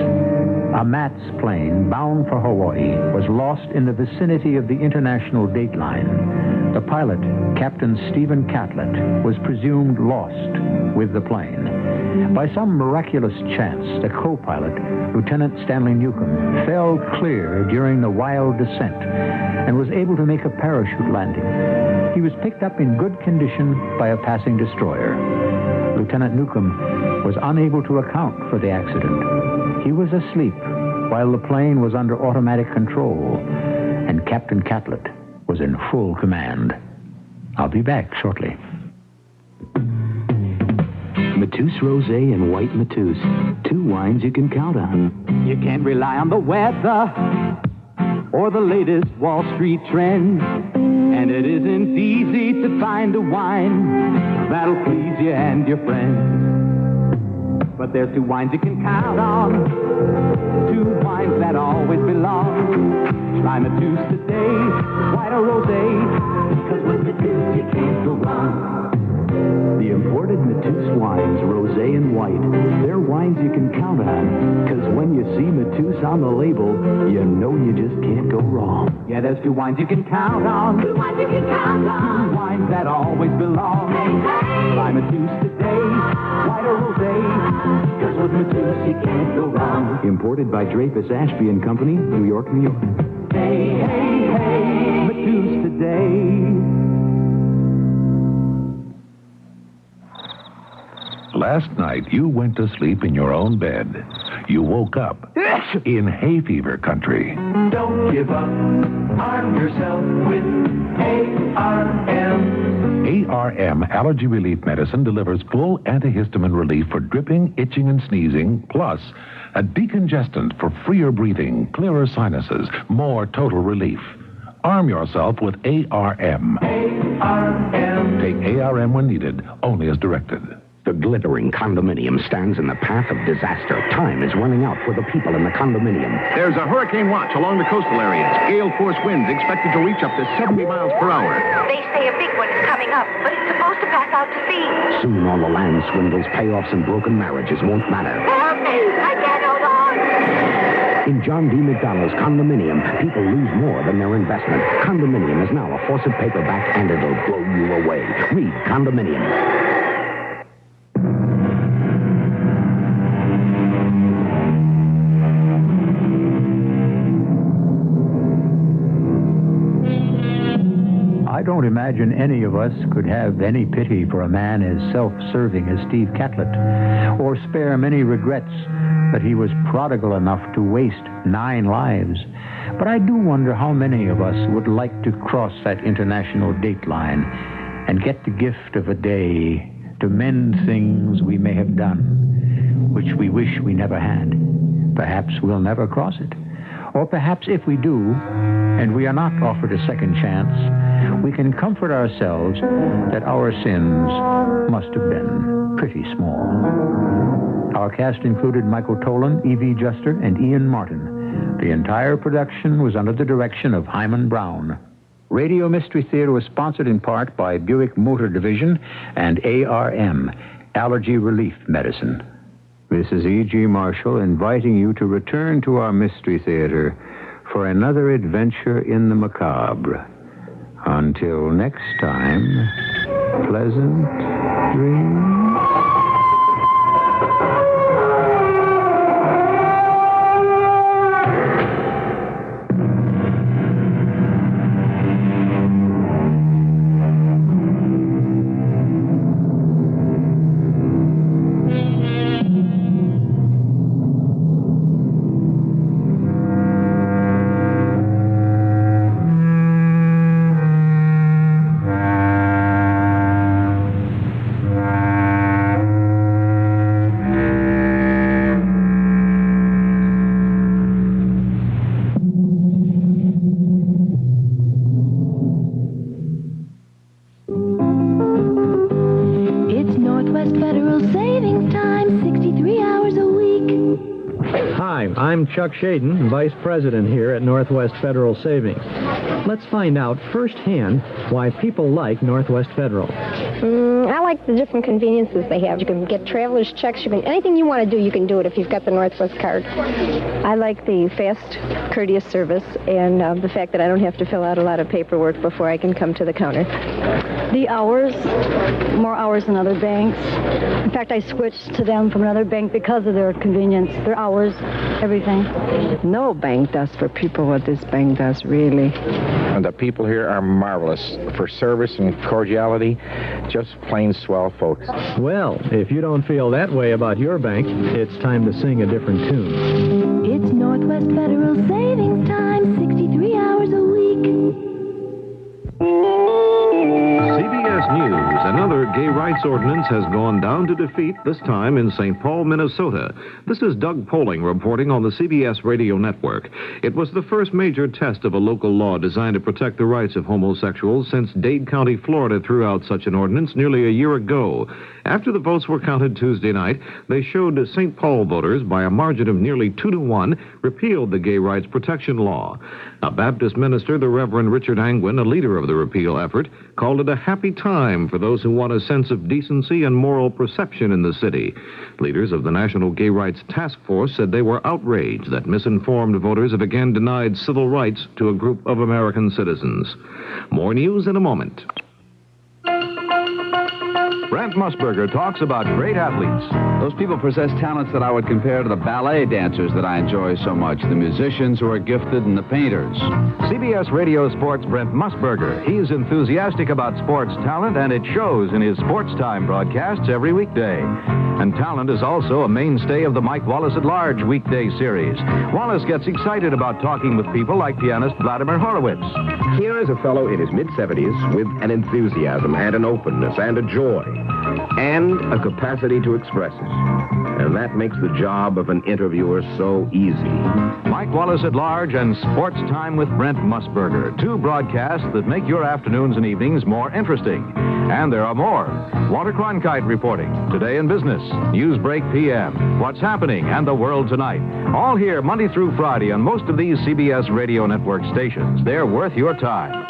A MATS plane bound for Hawaii was lost in the vicinity of the international dateline. The pilot, Captain Stephen Catlett, was presumed lost with the plane. By some miraculous chance, the co-pilot, Lieutenant Stanley Newcomb, fell clear during the wild descent and was able to make a parachute landing. He was picked up in good condition by a passing destroyer. Lieutenant Newcomb was unable to account for the accident. He was asleep while the plane was under automatic control, and Captain Catlett was in full command. I'll be back shortly. Mateus Rosé and White Mateus. Two wines you can count on. You can't rely on the weather or the latest Wall Street trend. And it isn't easy to find a wine that'll please you and your friends. But there's two wines you can count on, two wines that always belong. Try Mateus today, White or Rosé, because with Mateus you can't go wrong. The imported Mateus wines, Rosé and White, they're wines you can count on, because when you see Mateus on the label, you know you just can't go wrong. Yeah, there's two wines you can count on. Two wines you can count on. Two wines that always belong. Try Mateus today, White or Rosé, because with Mateus you can't go wrong. Imported by Dreyfus Ashby and Company, New York, New York. Hey, hey, hey, Mateus today. Last night, you went to sleep in your own bed. You woke up in hay fever country. Don't give up. Arm yourself with ARM. ARM Allergy Relief Medicine delivers full antihistamine relief for dripping, itching, and sneezing, plus a decongestant for freer breathing, clearer sinuses, more total relief. Arm yourself with ARM. ARM. Take ARM when needed, only as directed. The glittering condominium stands in the path of disaster. Time is running out for the people in the condominium. There's a hurricane watch along the coastal areas. Gale force winds expected to reach up to 70 miles per hour. They say a big one is coming up, but it's supposed to pass out to sea. Soon all the land swindles, payoffs, and broken marriages won't matter. Help me! I can't hold on! In John D. McDonald's condominium, people lose more than their investment. Condominium is now a Fawcett paperback, and it'll blow you away. Read Condominium. I don't imagine any of us could have any pity for a man as self-serving as Steve Catlett, or spare many regrets that he was prodigal enough to waste 9 lives. But I do wonder how many of us would like to cross that international date line and get the gift of a day to mend things we may have done, which we wish we never had. Perhaps we'll never cross it. Or perhaps if we do, and we are not offered a second chance, we can comfort ourselves that our sins must have been pretty small. Our cast included Michael Tolan, E.V. Juster, and Ian Martin. The entire production was under the direction of Hyman Brown. Radio Mystery Theater was sponsored in part by Buick Motor Division and ARM, Allergy Relief Medicine. This is E.G. Marshall inviting you to return to our Mystery Theater for another adventure in the macabre. Until next time, pleasant dreams. Hi, I'm Chuck Shaden, Vice President here at Northwest Federal Savings. Let's find out firsthand why people like Northwest Federal. I like the different conveniences they have. You can get traveler's checks. Anything you want to do, you can do it if you've got the Northwest card. I like the fast, courteous service and the fact that I don't have to fill out a lot of paperwork before I can come to the counter. The hours, more hours than other banks. In fact, I switched to them from another bank because of their convenience, their hours, everything. No bank does for people what this bank does, really. And the people here are marvelous for service and cordiality. Just plain swell folks. Well, if you don't feel that way about your bank, it's time to sing a different tune. It's Northwest Federal Savings Time, 63 hours a week. CBS News. Another gay rights ordinance has gone down to defeat, this time in St. Paul, Minnesota. This is Doug Poling reporting on the CBS radio network. It was the first major test of a local law designed to protect the rights of homosexuals since Dade County, Florida threw out such an ordinance nearly a year ago. After the votes were counted Tuesday night, they showed St. Paul voters, by a margin of nearly 2-1, repealed the gay rights protection law. A Baptist minister, the Reverend Richard Angwin, a leader of the repeal effort, called it a happy time for those who want a sense of decency and moral perception in the city. Leaders of the National Gay Rights Task Force said they were outraged that misinformed voters have again denied civil rights to a group of American citizens. More news in a moment. Brent Musburger talks about great athletes. Those people possess talents that I would compare to the ballet dancers that I enjoy so much, the musicians who are gifted, and the painters. CBS Radio Sports' Brent Musburger. He's enthusiastic about sports talent, and it shows in his Sports Time broadcasts every weekday. And talent is also a mainstay of the Mike Wallace at Large weekday series. Wallace gets excited about talking with people like pianist Vladimir Horowitz. Here is a fellow in his mid-70s with an enthusiasm and an openness and a joy and a capacity to express it. And that makes the job of an interviewer so easy. Mike Wallace at Large and Sports Time with Brent Musburger. Two broadcasts that make your afternoons and evenings more interesting. And there are more. Walter Cronkite reporting. Today in Business. Newsbreak PM. What's happening and the world tonight. All here Monday through Friday on most of these CBS Radio Network stations. They're worth your time.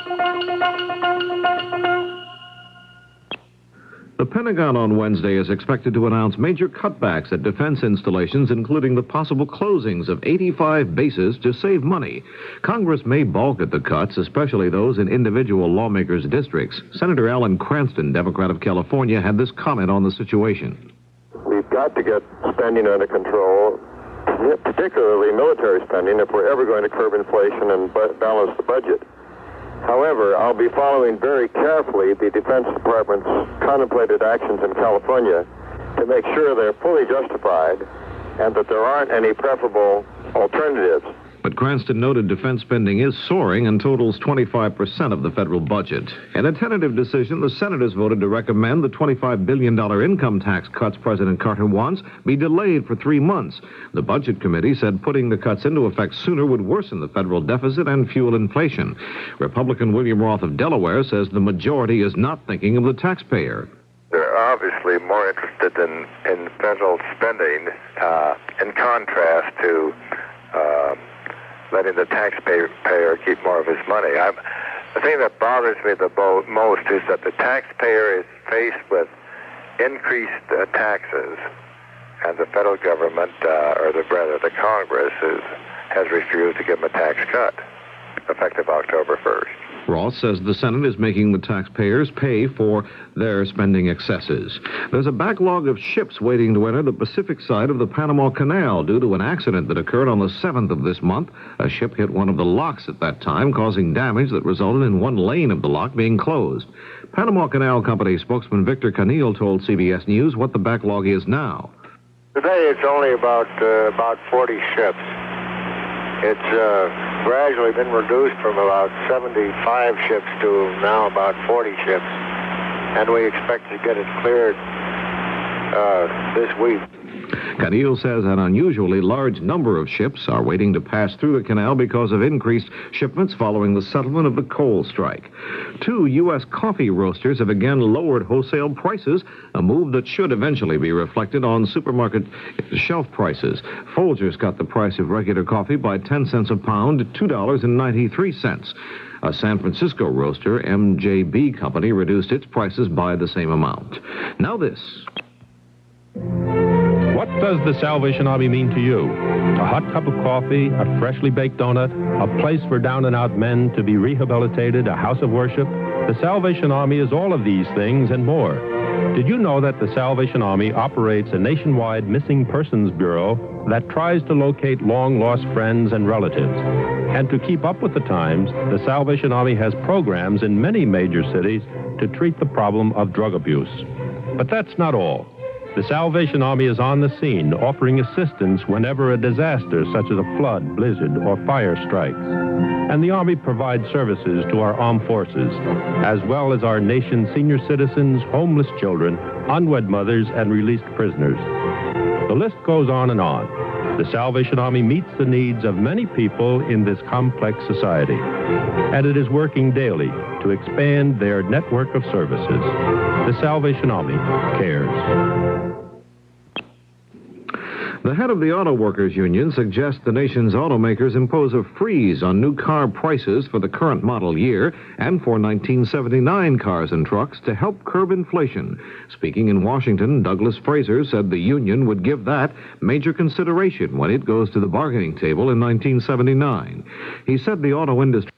The Pentagon on Wednesday is expected to announce major cutbacks at defense installations, including the possible closings of 85 bases to save money. Congress may balk at the cuts, especially those in individual lawmakers' districts. Senator Alan Cranston, Democrat of California, had this comment on the situation. We've got to get spending under control, particularly military spending, if we're ever going to curb inflation and balance the budget. However, I'll be following very carefully the Defense Department's contemplated actions in California to make sure they're fully justified and that there aren't any preferable alternatives. But Cranston noted defense spending is soaring and totals 25% of the federal budget. In a tentative decision, the Senate has voted to recommend the $25 billion income tax cuts President Carter wants be delayed for 3 months. The Budget Committee said putting the cuts into effect sooner would worsen the federal deficit and fuel inflation. Republican William Roth of Delaware says the majority is not thinking of the taxpayer. They're obviously more interested in federal spending in contrast to letting the taxpayer keep more of his money. The thing that bothers me the most is that the taxpayer is faced with increased taxes, and the federal government, or the Congress, has refused to give him a tax cut, effective October 1st. Roth says the Senate is making the taxpayers pay for their spending excesses. There's a backlog of ships waiting to enter the Pacific side of the Panama Canal due to an accident that occurred on the 7th of this month. A ship hit one of the locks at that time, causing damage that resulted in one lane of the lock being closed. Panama Canal Company spokesman Victor Canil told CBS News what the backlog is now. Today it's only about 40 ships. It's gradually been reduced from about 75 ships to now about 40 ships, and we expect to get it cleared this week. Canil says an unusually large number of ships are waiting to pass through the canal because of increased shipments following the settlement of the coal strike. 2 U.S. coffee roasters have again lowered wholesale prices, a move that should eventually be reflected on supermarket shelf prices. Folgers cut the price of regular coffee by 10 cents a pound to $2.93. A San Francisco roaster, MJB Company, reduced its prices by the same amount. Now this. What does the Salvation Army mean to you? A hot cup of coffee, a freshly baked donut, a place for down-and-out men to be rehabilitated, a house of worship? The Salvation Army is all of these things and more. Did you know that the Salvation Army operates a nationwide missing persons bureau that tries to locate long-lost friends and relatives? And to keep up with the times, the Salvation Army has programs in many major cities to treat the problem of drug abuse. But that's not all. The Salvation Army is on the scene, offering assistance whenever a disaster such as a flood, blizzard, or fire strikes. And the Army provides services to our armed forces, as well as our nation's senior citizens, homeless children, unwed mothers, and released prisoners. The list goes on and on. The Salvation Army meets the needs of many people in this complex society, and it is working daily to expand their network of services. The Salvation Army cares. The head of the Auto Workers Union suggests the nation's automakers impose a freeze on new car prices for the current model year and for 1979 cars and trucks to help curb inflation. Speaking in Washington, Douglas Fraser said the union would give that major consideration when it goes to the bargaining table in 1979. He said the auto industry